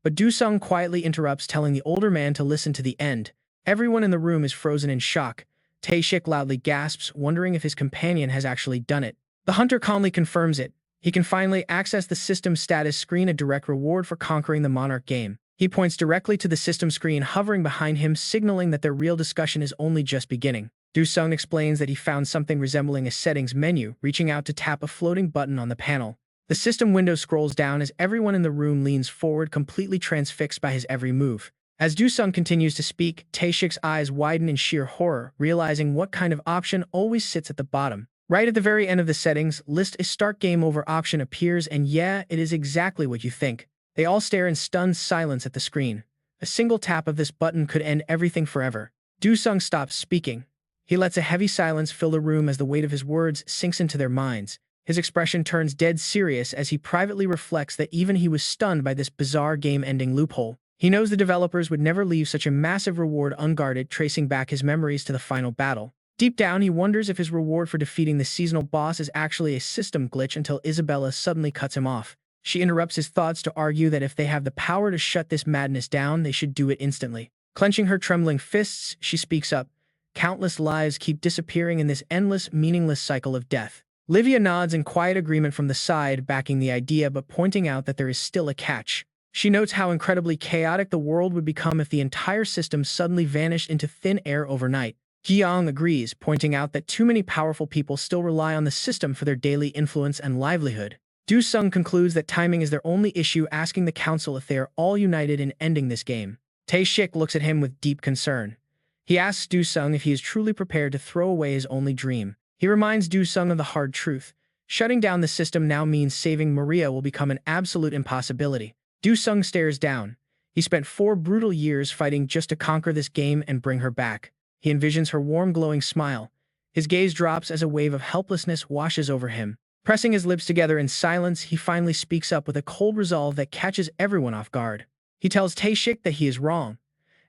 S1: But Du-sung quietly interrupts, telling the older man to listen to the end. Everyone in the room is frozen in shock. Tae-shik loudly gasps, wondering if his companion has actually done it. The hunter calmly confirms it. He can finally access the system status screen, a direct reward for conquering the Monarch game. He points directly to the system screen hovering behind him, signaling that their real discussion is only just beginning. Du-sung explains that he found something resembling a settings menu, reaching out to tap a floating button on the panel. The system window scrolls down as everyone in the room leans forward, completely transfixed by his every move. As Du-sung continues to speak, Tae-shik's eyes widen in sheer horror, realizing what kind of option always sits at the bottom. Right at the very end of the settings list, a start game over option appears, and yeah, it is exactly what you think. They all stare in stunned silence at the screen. A single tap of this button could end everything forever. Du-sung stops speaking. He lets a heavy silence fill the room as the weight of his words sinks into their minds. His expression turns dead serious as he privately reflects that even he was stunned by this bizarre game-ending loophole. He knows the developers would never leave such a massive reward unguarded, tracing back his memories to the final battle. Deep down, he wonders if his reward for defeating the seasonal boss is actually a system glitch until Isabella suddenly cuts him off. She interrupts his thoughts to argue that if they have the power to shut this madness down, they should do it instantly. Clenching her trembling fists, she speaks up. Countless lives keep disappearing in this endless, meaningless cycle of death. Livia nods in quiet agreement from the side, backing the idea but pointing out that there is still a catch. She notes how incredibly chaotic the world would become if the entire system suddenly vanished into thin air overnight. Hyung agrees, pointing out that too many powerful people still rely on the system for their daily influence and livelihood. Du-sung concludes that timing is their only issue, asking the council if they are all united in ending this game. Tae-shik looks at him with deep concern. He asks Du-sung if he is truly prepared to throw away his only dream. He reminds Du-sung of the hard truth. Shutting down the system now means saving Maria will become an absolute impossibility. Du-sung stares down. He spent 4 brutal years fighting just to conquer this game and bring her back. He envisions her warm, glowing smile. His gaze drops as a wave of helplessness washes over him. Pressing his lips together in silence, he finally speaks up with a cold resolve that catches everyone off guard. He tells Tae-shik that he is wrong.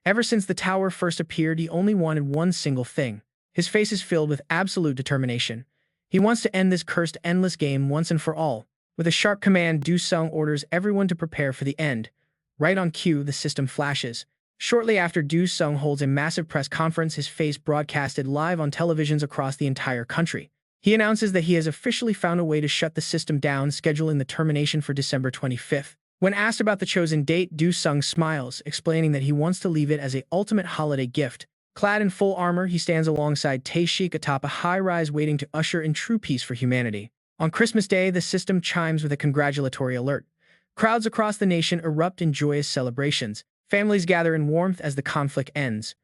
S1: Ever since the tower first appeared, he only wanted one single thing. His face is filled with absolute determination. He wants to end this cursed, endless game once and for all. With a sharp command, Du-sung orders everyone to prepare for the end. Right on cue, the system flashes. Shortly after, Du-sung holds a massive press conference, his face broadcasted live on televisions across the entire country. He announces that he has officially found a way to shut the system down, scheduling the termination for December 25th. When asked about the chosen date, Du-sung smiles, explaining that he wants to leave it as an ultimate holiday gift. Clad in full armor, he stands alongside Tae-shik atop a high-rise, waiting to usher in true peace for humanity. On Christmas Day, the system chimes with a congratulatory alert. Crowds across the nation erupt in joyous celebrations. Families gather in warmth as the conflict ends.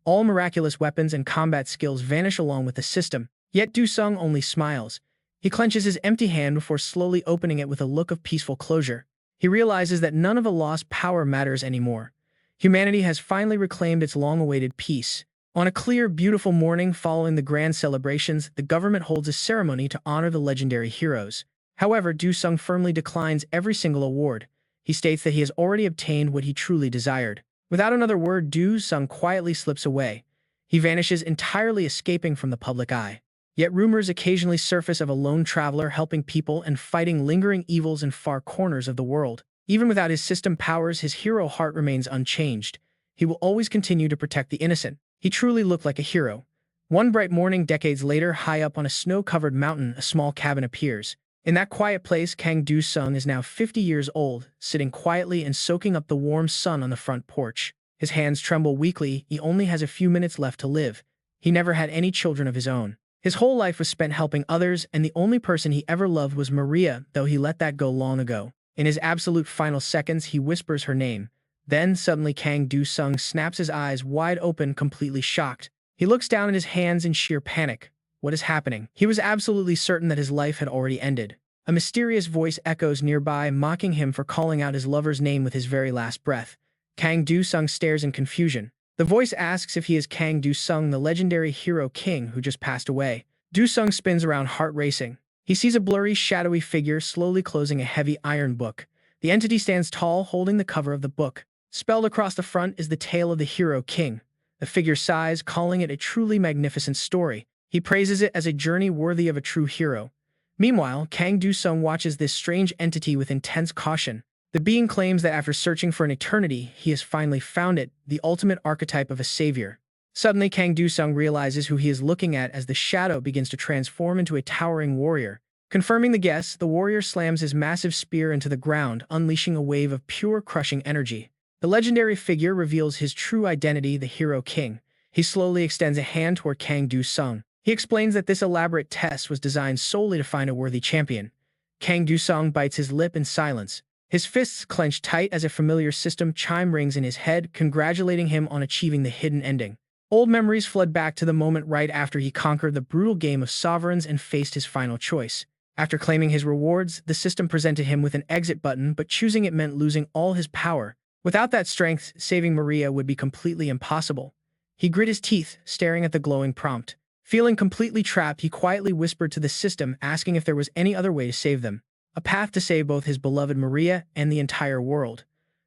S1: All miraculous weapons and combat skills vanish along with the system, yet Du-sung only smiles. He clenches his empty hand before slowly opening it with a look of peaceful closure. He realizes that none of the lost power matters anymore. Humanity has finally reclaimed its long-awaited peace. On a clear, beautiful morning following the grand celebrations, the government holds a ceremony to honor the legendary heroes. However, Du-sung firmly declines every single award. He states that he has already obtained what he truly desired. Without another word, Du-sung quietly slips away. He vanishes entirely, escaping from the public eye. Yet rumors occasionally surface of a lone traveler helping people and fighting lingering evils in far corners of the world. Even without his system powers, his hero heart remains unchanged. He will always continue to protect the innocent. He truly looked like a hero. One bright morning, decades later, high up on a snow-covered mountain, a small cabin appears. In that quiet place, Kang Du-sung is now 50 years old, sitting quietly and soaking up the warm sun on the front porch. His hands tremble weakly. He only has a few minutes left to live. He never had any children of his own. His whole life was spent helping others, and the only person he ever loved was Maria, though he let that go long ago. In his absolute final seconds, he whispers her name. Then, suddenly Kang Do-sung snaps his eyes wide open, completely shocked. He looks down at his hands in sheer panic. What is happening? He was absolutely certain that his life had already ended. A mysterious voice echoes nearby, mocking him for calling out his lover's name with his very last breath. Kang Do-sung stares in confusion. The voice asks if he is Kang Do-sung, the legendary hero king who just passed away. Do-sung spins around, heart racing. He sees a blurry, shadowy figure slowly closing a heavy iron book. The entity stands tall, holding the cover of the book. Spelled across the front is the tale of the hero king. The figure sighs, calling it a truly magnificent story. He praises it as a journey worthy of a true hero. Meanwhile, Kang Do-sung watches this strange entity with intense caution. The being claims that after searching for an eternity, he has finally found it, the ultimate archetype of a savior. Suddenly, Kang Do-sung realizes who he is looking at as the shadow begins to transform into a towering warrior. Confirming the guess, the warrior slams his massive spear into the ground, unleashing a wave of pure, crushing energy. The legendary figure reveals his true identity, the Hero King. He slowly extends a hand toward Kang Do-sung. He explains that this elaborate test was designed solely to find a worthy champion. Kang Do-sung bites his lip in silence. His fists clench tight as a familiar system chime rings in his head, congratulating him on achieving the hidden ending. Old memories flood back to the moment right after he conquered the brutal game of sovereigns and faced his final choice. After claiming his rewards, the system presented him with an exit button, but choosing it meant losing all his power. Without that strength, saving Maria would be completely impossible. He grit his teeth, staring at the glowing prompt. Feeling completely trapped, he quietly whispered to the system, asking if there was any other way to save them. A path to save both his beloved Maria and the entire world.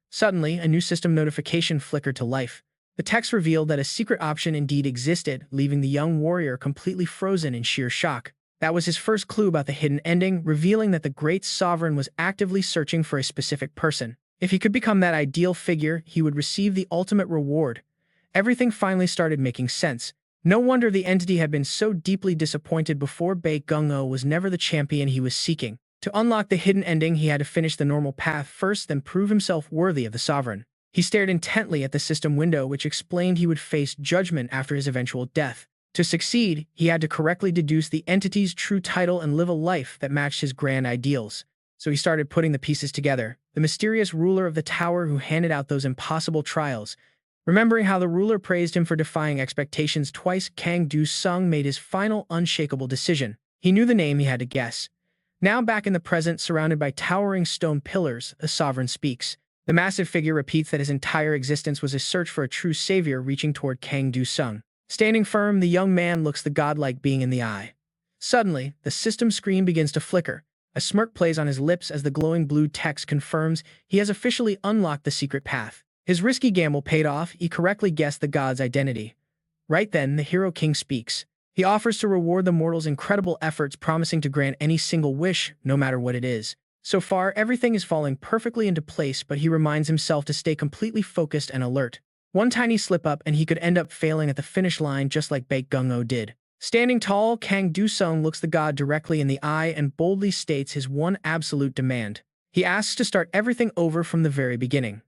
S1: Suddenly, a new system notification flickered to life. The text revealed that a secret option indeed existed, leaving the young warrior completely frozen in sheer shock. That was his first clue about the hidden ending, revealing that the great sovereign was actively searching for a specific person. If he could become that ideal figure, he would receive the ultimate reward. Everything finally started making sense. No wonder the entity had been so deeply disappointed before. Bae Gung-oh was never the champion he was seeking. To unlock the hidden ending, he had to finish the normal path first, then prove himself worthy of the sovereign. He stared intently at the system window, which explained he would face judgment after his eventual death. To succeed, he had to correctly deduce the entity's true title and live a life that matched his grand ideals. So he started putting the pieces together. The mysterious ruler of the tower who handed out those impossible trials. Remembering how the ruler praised him for defying expectations twice, Kang Do-sung made his final unshakable decision. He knew the name he had to guess. Now back in the present, surrounded by towering stone pillars, the sovereign speaks. The massive figure repeats that his entire existence was a search for a true savior, reaching toward Kang Do-sung. Standing firm, the young man looks the godlike being in the eye. Suddenly, the system screen begins to flicker. A smirk plays on his lips as the glowing blue text confirms he has officially unlocked the secret path. His risky gamble paid off. He correctly guessed the god's identity. Right then, the Hero King speaks. He offers to reward the mortal's incredible efforts, promising to grant any single wish, no matter what it is. So far, everything is falling perfectly into place, but he reminds himself to stay completely focused and alert. One tiny slip-up and he could end up failing at the finish line, just like Bae Gung-oh did. Standing tall, Kang Do-sung looks the god directly in the eye and boldly states his one absolute demand. He asks to start everything over from the very beginning.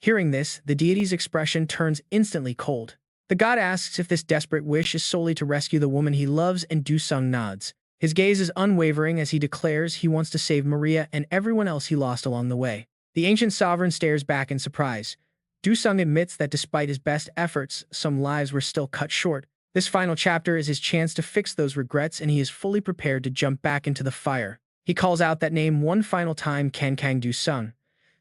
S1: Hearing this, the deity's expression turns instantly cold. The god asks if this desperate wish is solely to rescue the woman he loves, and Do-sung nods. His gaze is unwavering as he declares he wants to save Maria and everyone else he lost along the way. The ancient sovereign stares back in surprise. Do-sung admits that despite his best efforts, some lives were still cut short. This final chapter is his chance to fix those regrets, and he is fully prepared to jump back into the fire. He calls out that name one final time, Kang Do-sung.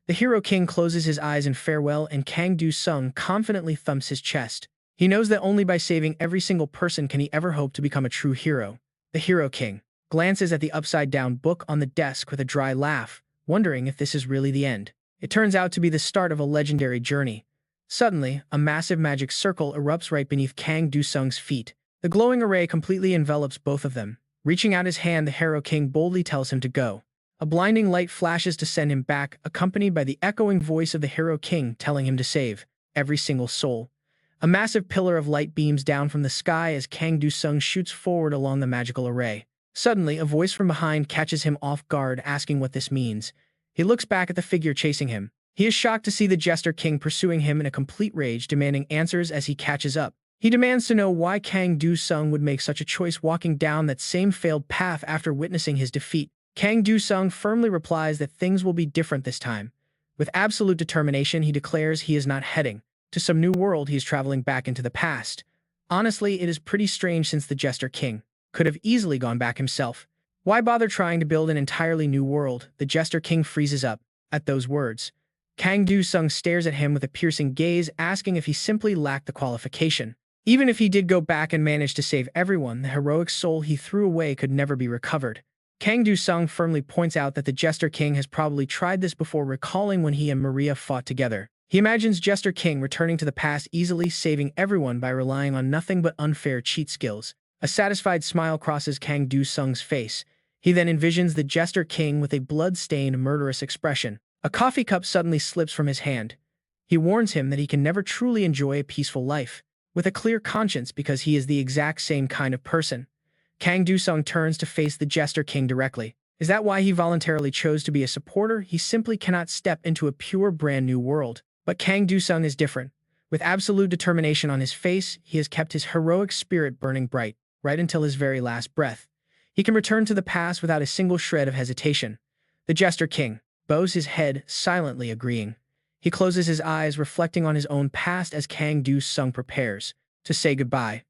S1: The Hero King closes his eyes in farewell, and Kang Do-sung confidently thumps his chest. He knows that only by saving every single person can he ever hope to become a true hero. The Hero King glances at the upside-down book on the desk with a dry laugh, wondering if this is really the end. It turns out to be the start of a legendary journey. Suddenly, a massive magic circle erupts right beneath Kang Do-sung's feet. The glowing array completely envelops both of them. Reaching out his hand, the Hero King boldly tells him to go. A blinding light flashes to send him back, accompanied by the echoing voice of the Hero King telling him to save every single soul. A massive pillar of light beams down from the sky as Kang Do-sung shoots forward along the magical array. Suddenly, a voice from behind catches him off guard, asking what this means. He looks back at the figure chasing him. He is shocked to see the Jester King pursuing him in a complete rage, demanding answers as he catches up. He demands to know why Kang Do-sung would make such a choice walking down that same failed path after witnessing his defeat. Kang Do-sung firmly replies that things will be different this time. With absolute determination, he declares he is not heading to some new world, he is traveling back into the past. Honestly, it is pretty strange since the Jester King could have easily gone back himself. Why bother trying to build an entirely new world? The Jester King freezes up at those words. Kang Do-sung stares at him with a piercing gaze, asking if he simply lacked the qualification. Even if he did go back and manage to save everyone, the heroic soul he threw away could never be recovered. Kang Do-sung firmly points out that the Jester King has probably tried this before, recalling when he and Maria fought together. He imagines Jester King returning to the past easily, saving everyone by relying on nothing but unfair cheat skills. A satisfied smile crosses Kang Do-sung's face. He then envisions the Jester King with a blood-stained, murderous expression. A coffee cup suddenly slips from his hand. He warns him that he can never truly enjoy a peaceful life with a clear conscience because he is the exact same kind of person. Kang Do-sung turns to face the Jester King directly. Is that why he voluntarily chose to be a supporter? He simply cannot step into a pure brand new world. But Kang Do-sung is different. With absolute determination on his face, he has kept his heroic spirit burning bright, right until his very last breath. He can return to the past without a single shred of hesitation. The Jester King bows his head, silently agreeing. He closes his eyes, reflecting on his own past as Kang Do-sung prepares to say goodbye.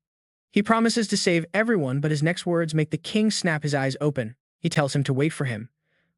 S1: He promises to save everyone, but his next words make the king snap his eyes open. He tells him to wait for him.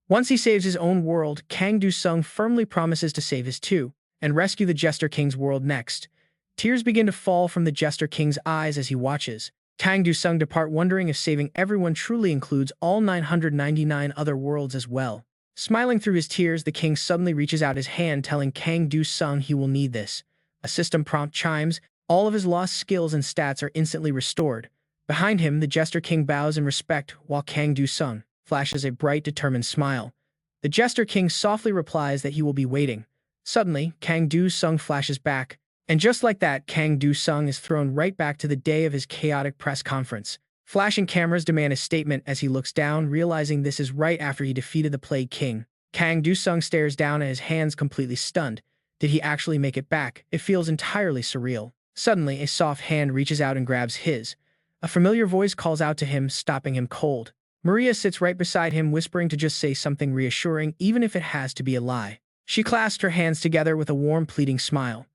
S1: Once he saves his own world, Kang Do-sung firmly promises to save his too, and rescue the Jester King's world next. Tears begin to fall from the Jester King's eyes as he watches Kang Do-sung depart, wondering if saving everyone truly includes all 999 other worlds as well. Smiling through his tears, the king suddenly reaches out his hand, telling Kang Do-sung he will need this. A system prompt chimes. All of his lost skills and stats are instantly restored. Behind him, the Jester King bows in respect, while Kang Do-sung flashes a bright, determined smile. The Jester King softly replies that he will be waiting. Suddenly, Kang Do-sung flashes back, and just like that, Kang Do-sung is thrown right back to the day of his chaotic press conference. Flashing cameras demand a statement as he looks down, realizing this is right after he defeated the Plague King. Kang Do-sung stares down at his hands, completely stunned. Did he actually make it back? It feels entirely surreal. Suddenly, a soft hand reaches out and grabs his. A familiar voice calls out to him, stopping him cold. Maria sits right beside him, whispering to just say something reassuring, even if it has to be a lie. She clasped her hands together with a warm, pleading smile.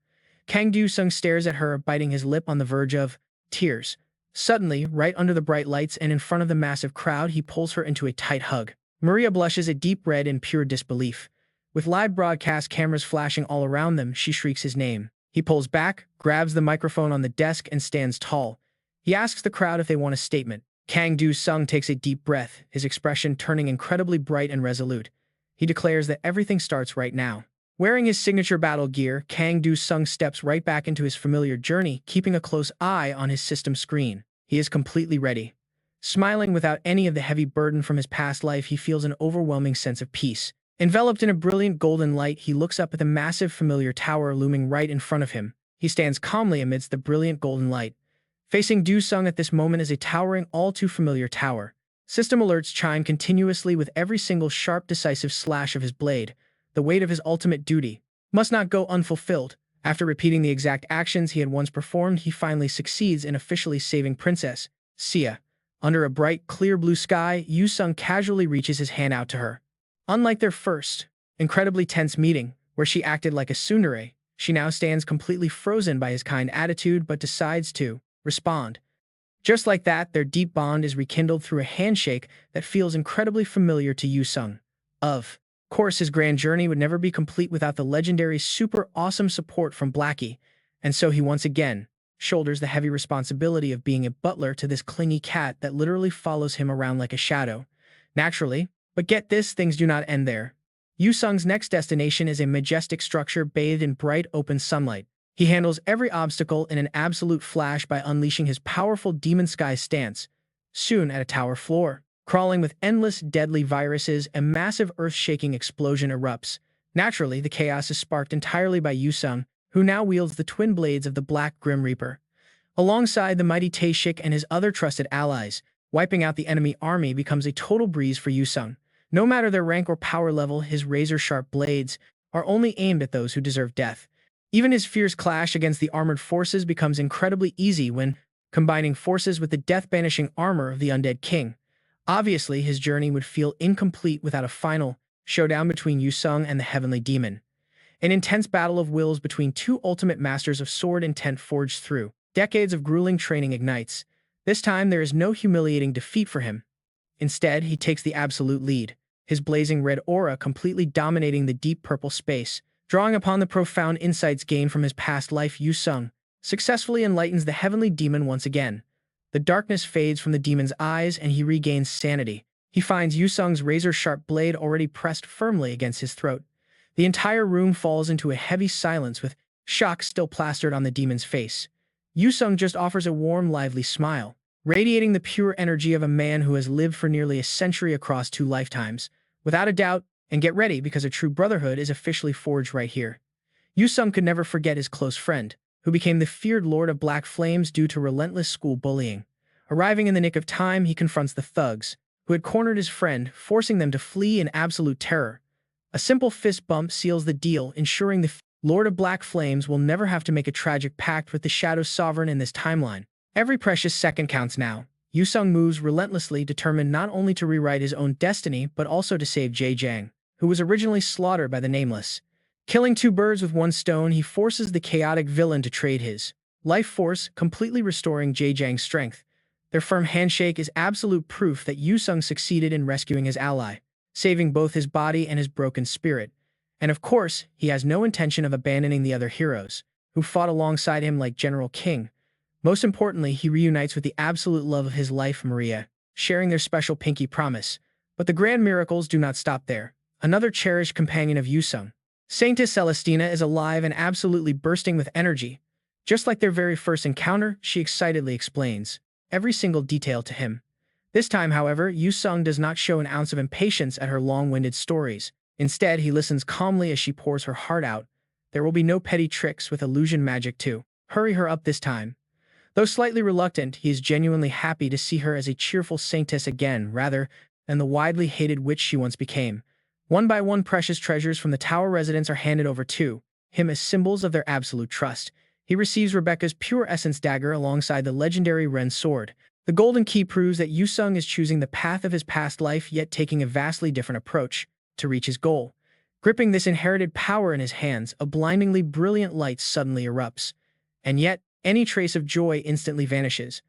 S1: Kang Do-sung stares at her, biting his lip on the verge of tears. Suddenly, right under the bright lights and in front of the massive crowd, he pulls her into a tight hug. Maria blushes a deep red in pure disbelief. With live broadcast cameras flashing all around them, she shrieks his name. He pulls back, grabs the microphone on the desk, and stands tall. He asks the crowd if they want a statement. Kang Do-sung takes a deep breath, his expression turning incredibly bright and resolute. He declares that everything starts right now. Wearing his signature battle gear, Kang Do-sung steps right back into his familiar journey, keeping a close eye on his system screen. He is completely ready. Smiling without any of the heavy burden from his past life, he feels an overwhelming sense of peace. Enveloped in a brilliant golden light, he looks up at the massive familiar tower looming right in front of him. He stands calmly amidst the brilliant golden light. Facing Do-sung at this moment is a towering, all-too-familiar tower. System alerts chime continuously with every single sharp, decisive slash of his blade. The weight of his ultimate duty must not go unfulfilled. After repeating the exact actions he had once performed, he finally succeeds in officially saving Princess Sia. Under a bright, clear blue sky, Do-sung casually reaches his hand out to her. Unlike their first, incredibly tense meeting, where she acted like a tsundere, she now stands completely frozen by his kind attitude but decides to respond. Just like that, their deep bond is rekindled through a handshake that feels incredibly familiar to Do-sung. Of course, his grand journey would never be complete without the legendary super awesome support from Blackie, and so he once again shoulders the heavy responsibility of being a butler to this clingy cat that literally follows him around like a shadow. Naturally, but get this, things do not end there. Do-sung's next destination is a majestic structure bathed in bright, open sunlight. He handles every obstacle in an absolute flash by unleashing his powerful demon sky stance. Soon at a tower floor, crawling with endless deadly viruses, a massive earth-shaking explosion erupts. Naturally, the chaos is sparked entirely by Do-sung, who now wields the twin blades of the Black Grim Reaper. Alongside the mighty Tae-shik and his other trusted allies, wiping out the enemy army becomes a total breeze for Do-sung. No matter their rank or power level, his razor-sharp blades are only aimed at those who deserve death. Even his fierce clash against the armored forces becomes incredibly easy when combining forces with the death-banishing armor of the undead king. Obviously, his journey would feel incomplete without a final showdown between Yusung and the heavenly demon. An intense battle of wills between two ultimate masters of sword intent forged through decades of grueling training ignites. This time, there is no humiliating defeat for him. Instead, he takes the absolute lead, his blazing red aura completely dominating the deep purple space. Drawing upon the profound insights gained from his past life, Yusung successfully enlightens the heavenly demon once again. The darkness fades from the demon's eyes and he regains sanity. He finds Yusung's razor-sharp blade already pressed firmly against his throat. The entire room falls into a heavy silence with shock still plastered on the demon's face. Yusung just offers a warm, lively smile, radiating the pure energy of a man who has lived for nearly a century across 2 lifetimes. Without a doubt, and get ready because a true brotherhood is officially forged right here. Yusung could never forget his close friend, who became the feared Lord of Black Flames due to relentless school bullying. Arriving in the nick of time, he confronts the thugs, who had cornered his friend, forcing them to flee in absolute terror. A simple fist bump seals the deal, ensuring the Lord of Black Flames will never have to make a tragic pact with the Shadow Sovereign in this timeline. Every precious second counts now. Yusung moves relentlessly, determined not only to rewrite his own destiny, but also to save Jie Jiang, who was originally slaughtered by the Nameless. Killing 2 birds with 1 stone, he forces the chaotic villain to trade his life force, completely restoring Jie Jiang's strength. Their firm handshake is absolute proof that Yusung succeeded in rescuing his ally, saving both his body and his broken spirit. And of course, he has no intention of abandoning the other heroes, who fought alongside him like General King. Most importantly, he reunites with the absolute love of his life, Maria, sharing their special pinky promise. But the grand miracles do not stop there. Another cherished companion of Yusung, Saintess Celestina, is alive and absolutely bursting with energy. Just like their very first encounter, she excitedly explains every single detail to him. This time, however, Yusung does not show an ounce of impatience at her long-winded stories. Instead, he listens calmly as she pours her heart out. There will be no petty tricks with illusion magic to hurry her up this time. Though slightly reluctant, he is genuinely happy to see her as a cheerful saintess again, rather than the widely hated witch she once became. One by one, precious treasures from the tower residents are handed over to him as symbols of their absolute trust. He receives Rebecca's pure essence dagger alongside the legendary Ren sword. The golden key proves that Yusung is choosing the path of his past life, yet taking a vastly different approach to reach his goal. Gripping this inherited power in his hands, a blindingly brilliant light suddenly erupts. And yet, any trace of joy instantly vanishes.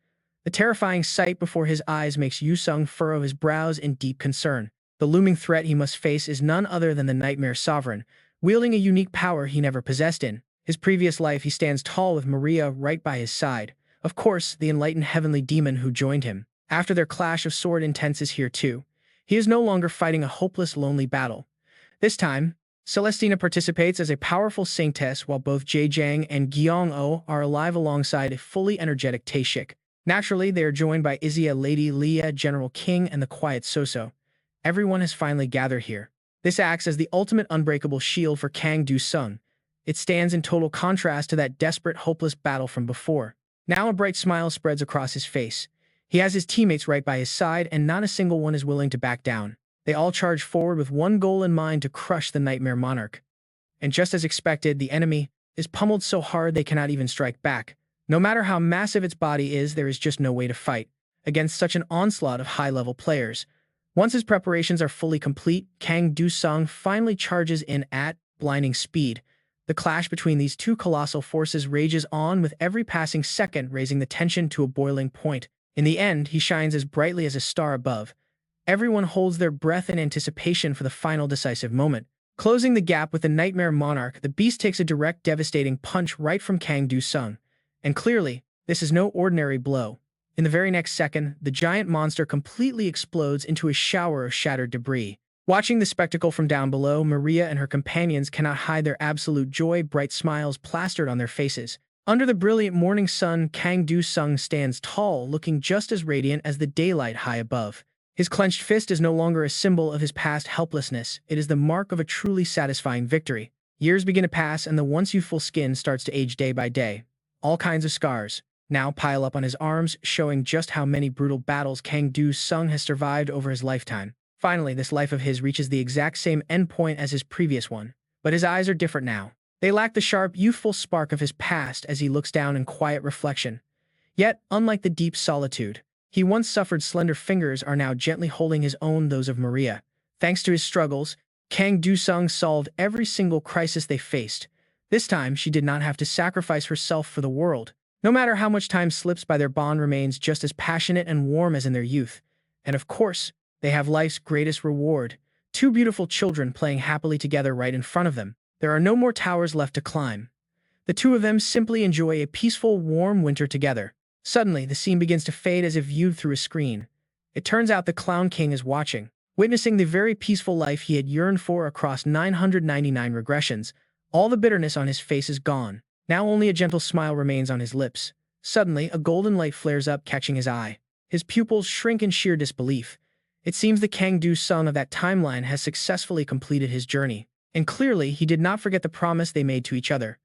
S1: The terrifying sight before his eyes makes Yusung furrow his brows in deep concern. The looming threat he must face is none other than the Nightmare Sovereign, wielding a unique power he never possessed in his previous life. He stands tall with Maria right by his side. Of course, the enlightened heavenly demon who joined him after their clash of sword intents is here too. He is no longer fighting a hopeless, lonely battle. This time, Celestina participates as a powerful saintess while both Jie Jiang and Gyeong-o are alive alongside a fully energetic Taeshik. Naturally, they are joined by Izia, Lady Leah, General King, and the quiet Soso. Everyone has finally gathered here. This acts as the ultimate unbreakable shield for Kang Du-sung. It stands in total contrast to that desperate, hopeless battle from before. Now a bright smile spreads across his face. He has his teammates right by his side, and not a single one is willing to back down. They all charge forward with one goal in mind: to crush the Nightmare Monarch. And just as expected, the enemy is pummeled so hard they cannot even strike back. No matter how massive its body is, there is just no way to fight against such an onslaught of high-level players. Once his preparations are fully complete, Kang Du-sung finally charges in at blinding speed. The clash between these two colossal forces rages on, with every passing second raising the tension to a boiling point. In the end, he shines as brightly as a star above. Everyone holds their breath in anticipation for the final decisive moment. Closing the gap with the Nightmare Monarch, the beast takes a direct, devastating punch right from Kang Du-sung. And clearly, this is no ordinary blow. In the very next second, the giant monster completely explodes into a shower of shattered debris. Watching the spectacle from down below, Maria and her companions cannot hide their absolute joy, bright smiles plastered on their faces. Under the brilliant morning sun, Kang Du-sung stands tall, looking just as radiant as the daylight high above. His clenched fist is no longer a symbol of his past helplessness. It is the mark of a truly satisfying victory. Years begin to pass, and the once youthful skin starts to age day by day. All kinds of scars now pile up on his arms, showing just how many brutal battles Kang Du-sung has survived over his lifetime. Finally, this life of his reaches the exact same endpoint as his previous one. But his eyes are different now. They lack the sharp, youthful spark of his past as he looks down in quiet reflection. Yet, unlike the deep solitude he once suffered, slender fingers are now gently holding his own, those of Maria. Thanks to his struggles, Kang Du-sung solved every single crisis they faced. This time, she did not have to sacrifice herself for the world. No matter how much time slips by, their bond remains just as passionate and warm as in their youth. And of course, they have life's greatest reward: two beautiful children playing happily together right in front of them. There are no more towers left to climb. The two of them simply enjoy a peaceful, warm winter together. Suddenly, the scene begins to fade as if viewed through a screen. It turns out the Clown King is watching. Witnessing the very peaceful life he had yearned for across 999 regressions, all the bitterness on his face is gone. Now only a gentle smile remains on his lips. Suddenly, a golden light flares up, catching his eye. His pupils shrink in sheer disbelief. It seems the Kang Du-sung of that timeline has successfully completed his journey. And clearly, he did not forget the promise they made to each other.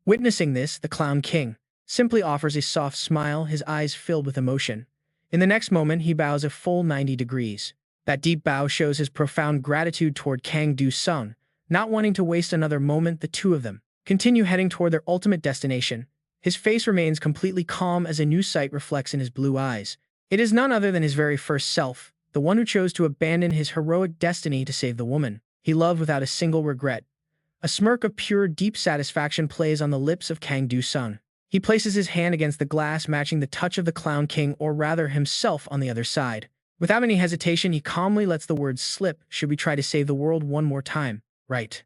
S1: Witnessing this, the Clown King simply offers a soft smile, his eyes filled with emotion. In the next moment, he bows a full 90 degrees. That deep bow shows his profound gratitude toward Kang Du-sung. Not wanting to waste another moment, the two of them continue heading toward their ultimate destination. His face remains completely calm as a new sight reflects in his blue eyes. It is none other than his very first self, the one who chose to abandon his heroic destiny to save the woman he loved without a single regret. A smirk of pure, deep satisfaction plays on the lips of Kang Du-sung. He places his hand against the glass, matching the touch of the Clown King, or rather himself, on the other side. Without any hesitation, he calmly lets the words slip: "Should we try to save the world one more time? Right."